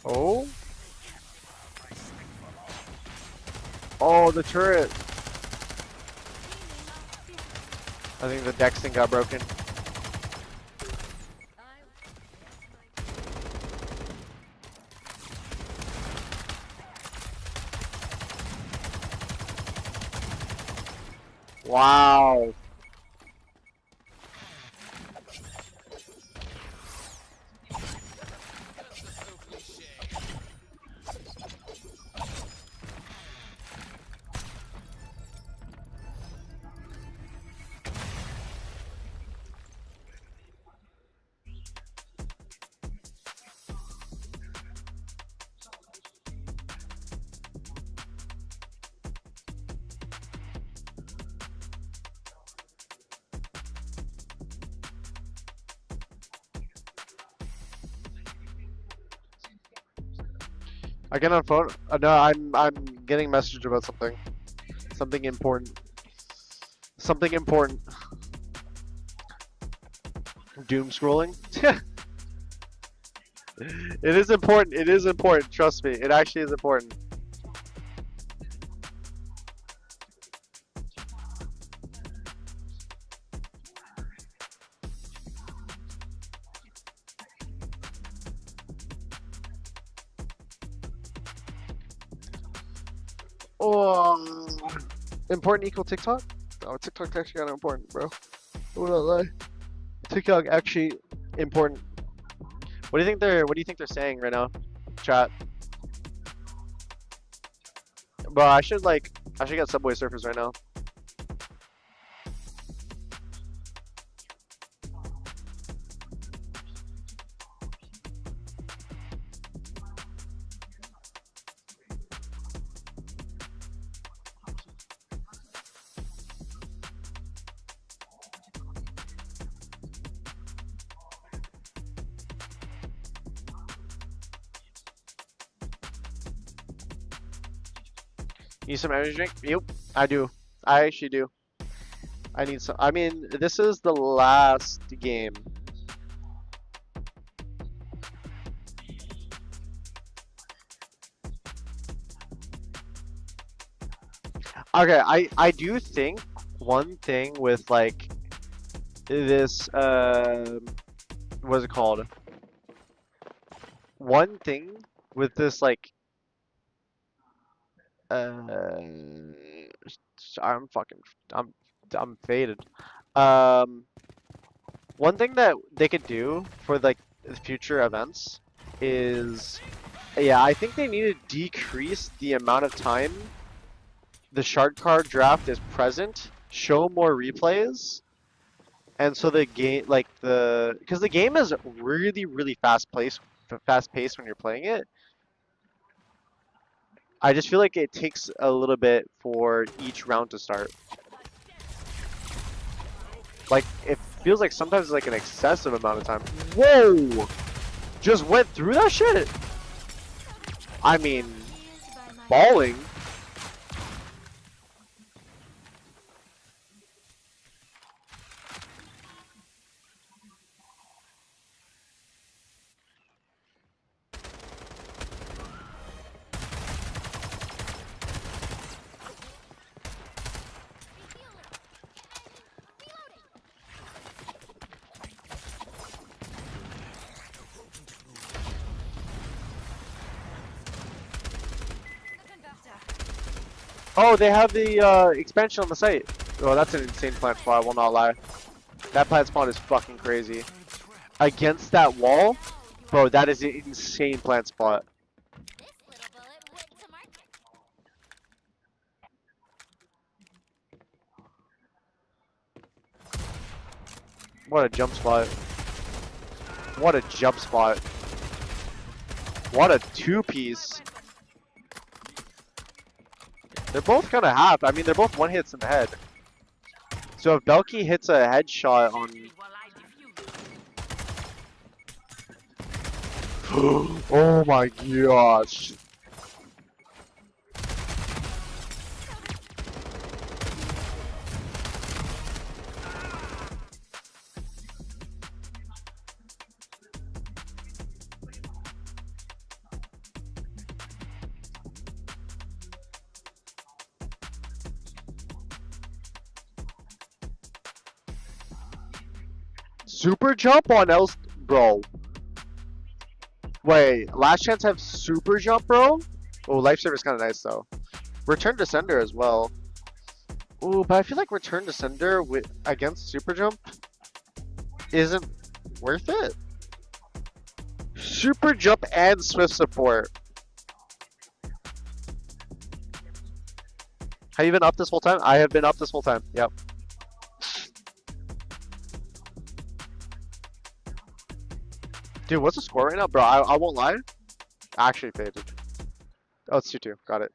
Oh. Oh, the turret. I think the Dex thing got broken. Wow. I get on phone. No, I'm getting a message about something. Something important. Something important. Doom scrolling. It is important. It is important. Trust me. It actually is important. Oh, important equal TikTok? Oh, TikTok's actually kind of important, bro. I will not lie. TikTok actually important. What do you think they're saying right now, chat? Bro, I should get Subway Surfers right now. Need some energy drink? Yep, I do. I actually do. I need some. I mean, this is the last game. Okay, I do think one thing with like this what's it called? One thing with this like I'm fucking I'm faded. Um, one thing that they could do for like future events is, yeah, I think they need to decrease the amount of time the shard card draft is present, show more replays, and so the game, like because the game is really fast paced when you're playing it. I just feel like it takes a little bit for each round to start. Like, it feels like sometimes it's like an excessive amount of time. Whoa! Just went through that shit? I mean, balling. Oh, they have the expansion on the site. Oh, that's an insane plant spot, I will not lie. That plant spawn is fucking crazy. Against that wall, bro, that is an insane plant spot. What a jump spot. What a jump spot. What a two-piece. They're both kind of half. I mean, they're both one hits in the head. So if Belky hits a headshot on... Oh my gosh. Super jump on else, bro. Wait, last chance have super jump, bro? Oh, lifesaver is kind of nice though. Return to sender as well. Ooh, but I feel like return to sender with against super jump isn't worth it. Super jump and swift support. Have you been up this whole time? I have been up this whole time. Yep. Dude, what's the score right now? Bro, I won't lie. I actually faded. Oh, it's 2-2. Got it.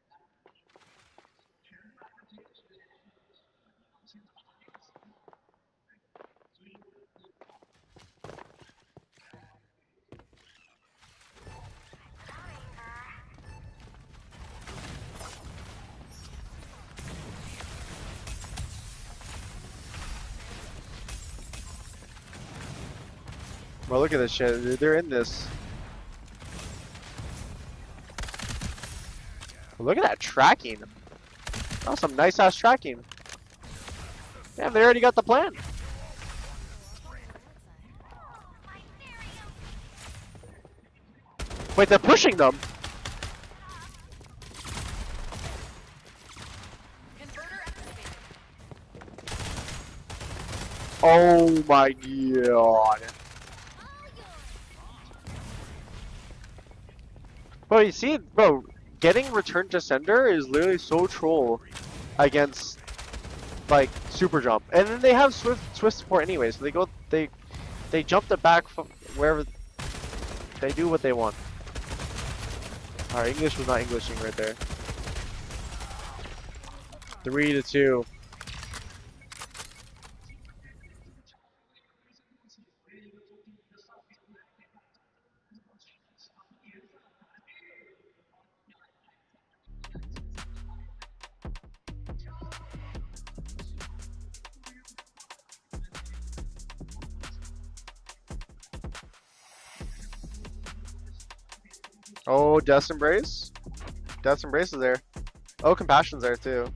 Bro, look at this shit. They're in this. Look at that tracking. That was some nice ass tracking. Damn, they already got the plan. Wait, they're pushing them. Oh my god. Bro, you see, bro, getting return to sender is literally so troll against like super jump, and then they have swift support anyway, so they jump the back from wherever they do what they want. Alright, English was not Englishing right there. 3-2. Oh, Death Embrace? Death Embrace is there. Oh, Compassion's there too.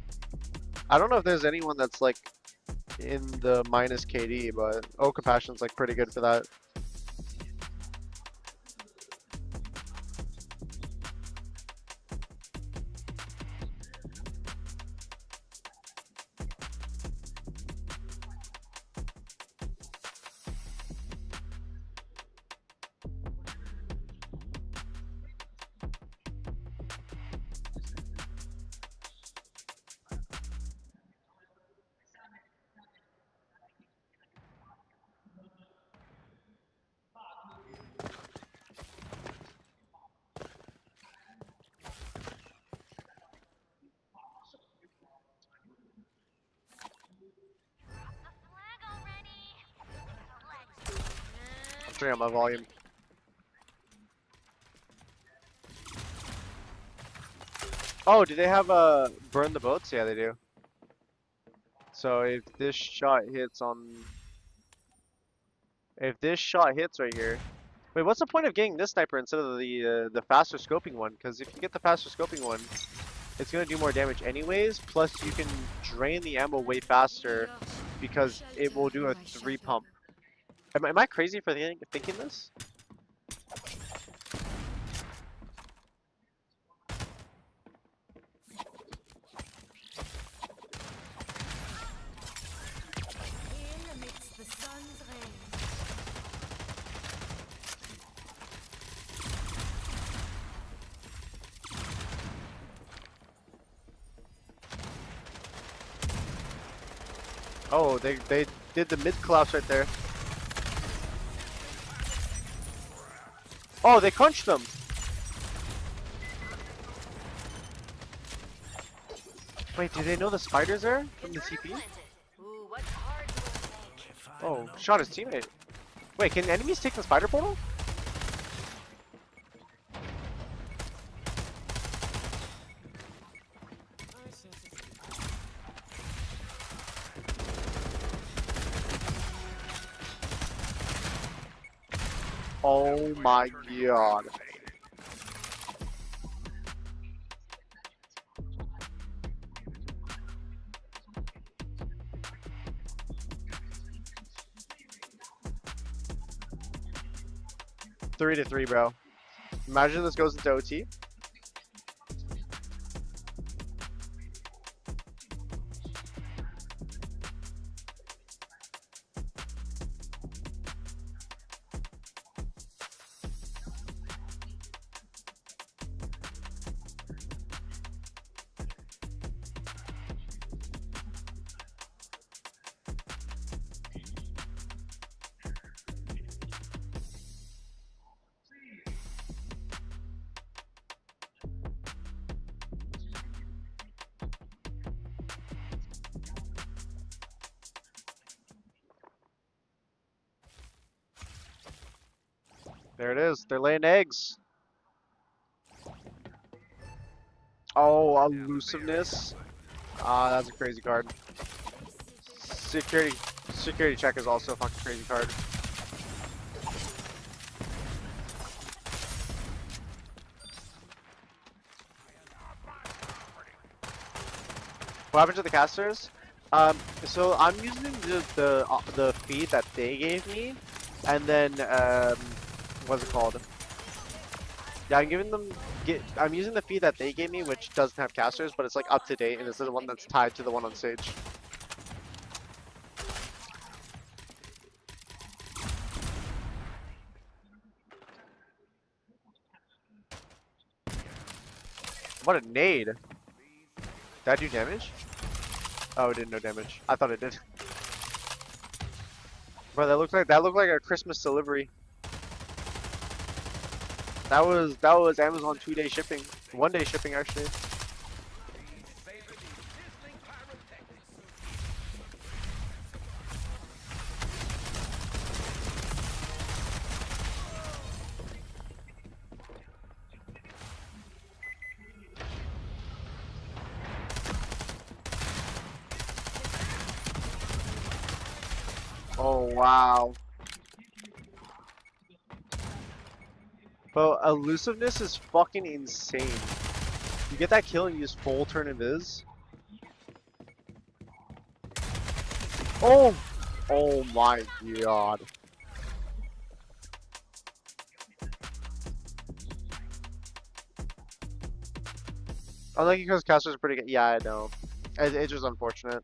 I don't know if there's anyone that's like in the minus KD, but O Compassion's like pretty good for that. Turning on my volume. Oh, do they have burn the boats? Yeah, they do. So if this shot hits right here. Wait, what's the point of getting this sniper instead of the faster scoping one? Because if you get the faster scoping one, it's gonna do more damage anyways. Plus, you can drain the ammo way faster because it will do a 3 pump. Am I crazy for thinking this? Oh, they did the mid collapse right there. Oh, they crunched them. Wait, do they know the spider's there from the TP? Oh, shot his teammate. Wait, can enemies take the spider portal? Oh my god. Three to three, bro. Imagine this goes into OT. There it is. They're laying eggs. Oh, elusiveness. Ah, that's a crazy card. Security check is also a fucking crazy card. What happened to the casters? So I'm using the feed that they gave me, and then what's it called? Yeah, I'm using the feed that they gave me, which doesn't have casters, but it's like up to date, and it's the one that's tied to the one on stage. What a nade! Did that do damage? Oh, it did no damage. I thought it did. Bro, that looked like a Christmas delivery. That was Amazon 2-day shipping, 1-day shipping actually. Oh wow. Bro, elusiveness is fucking insane. You get that kill and you use full turn invis. Oh! Oh my god. I think because Caster's pretty good. Yeah, I know. It's just unfortunate.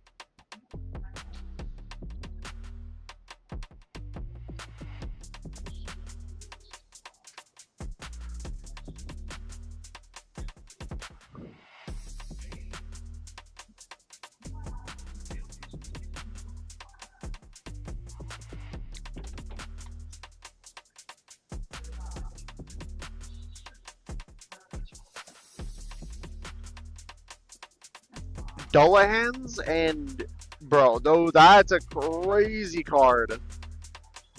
Dullahans and bro, though that's a crazy card.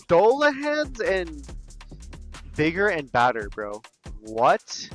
Dullahans and bigger and badder, bro. What?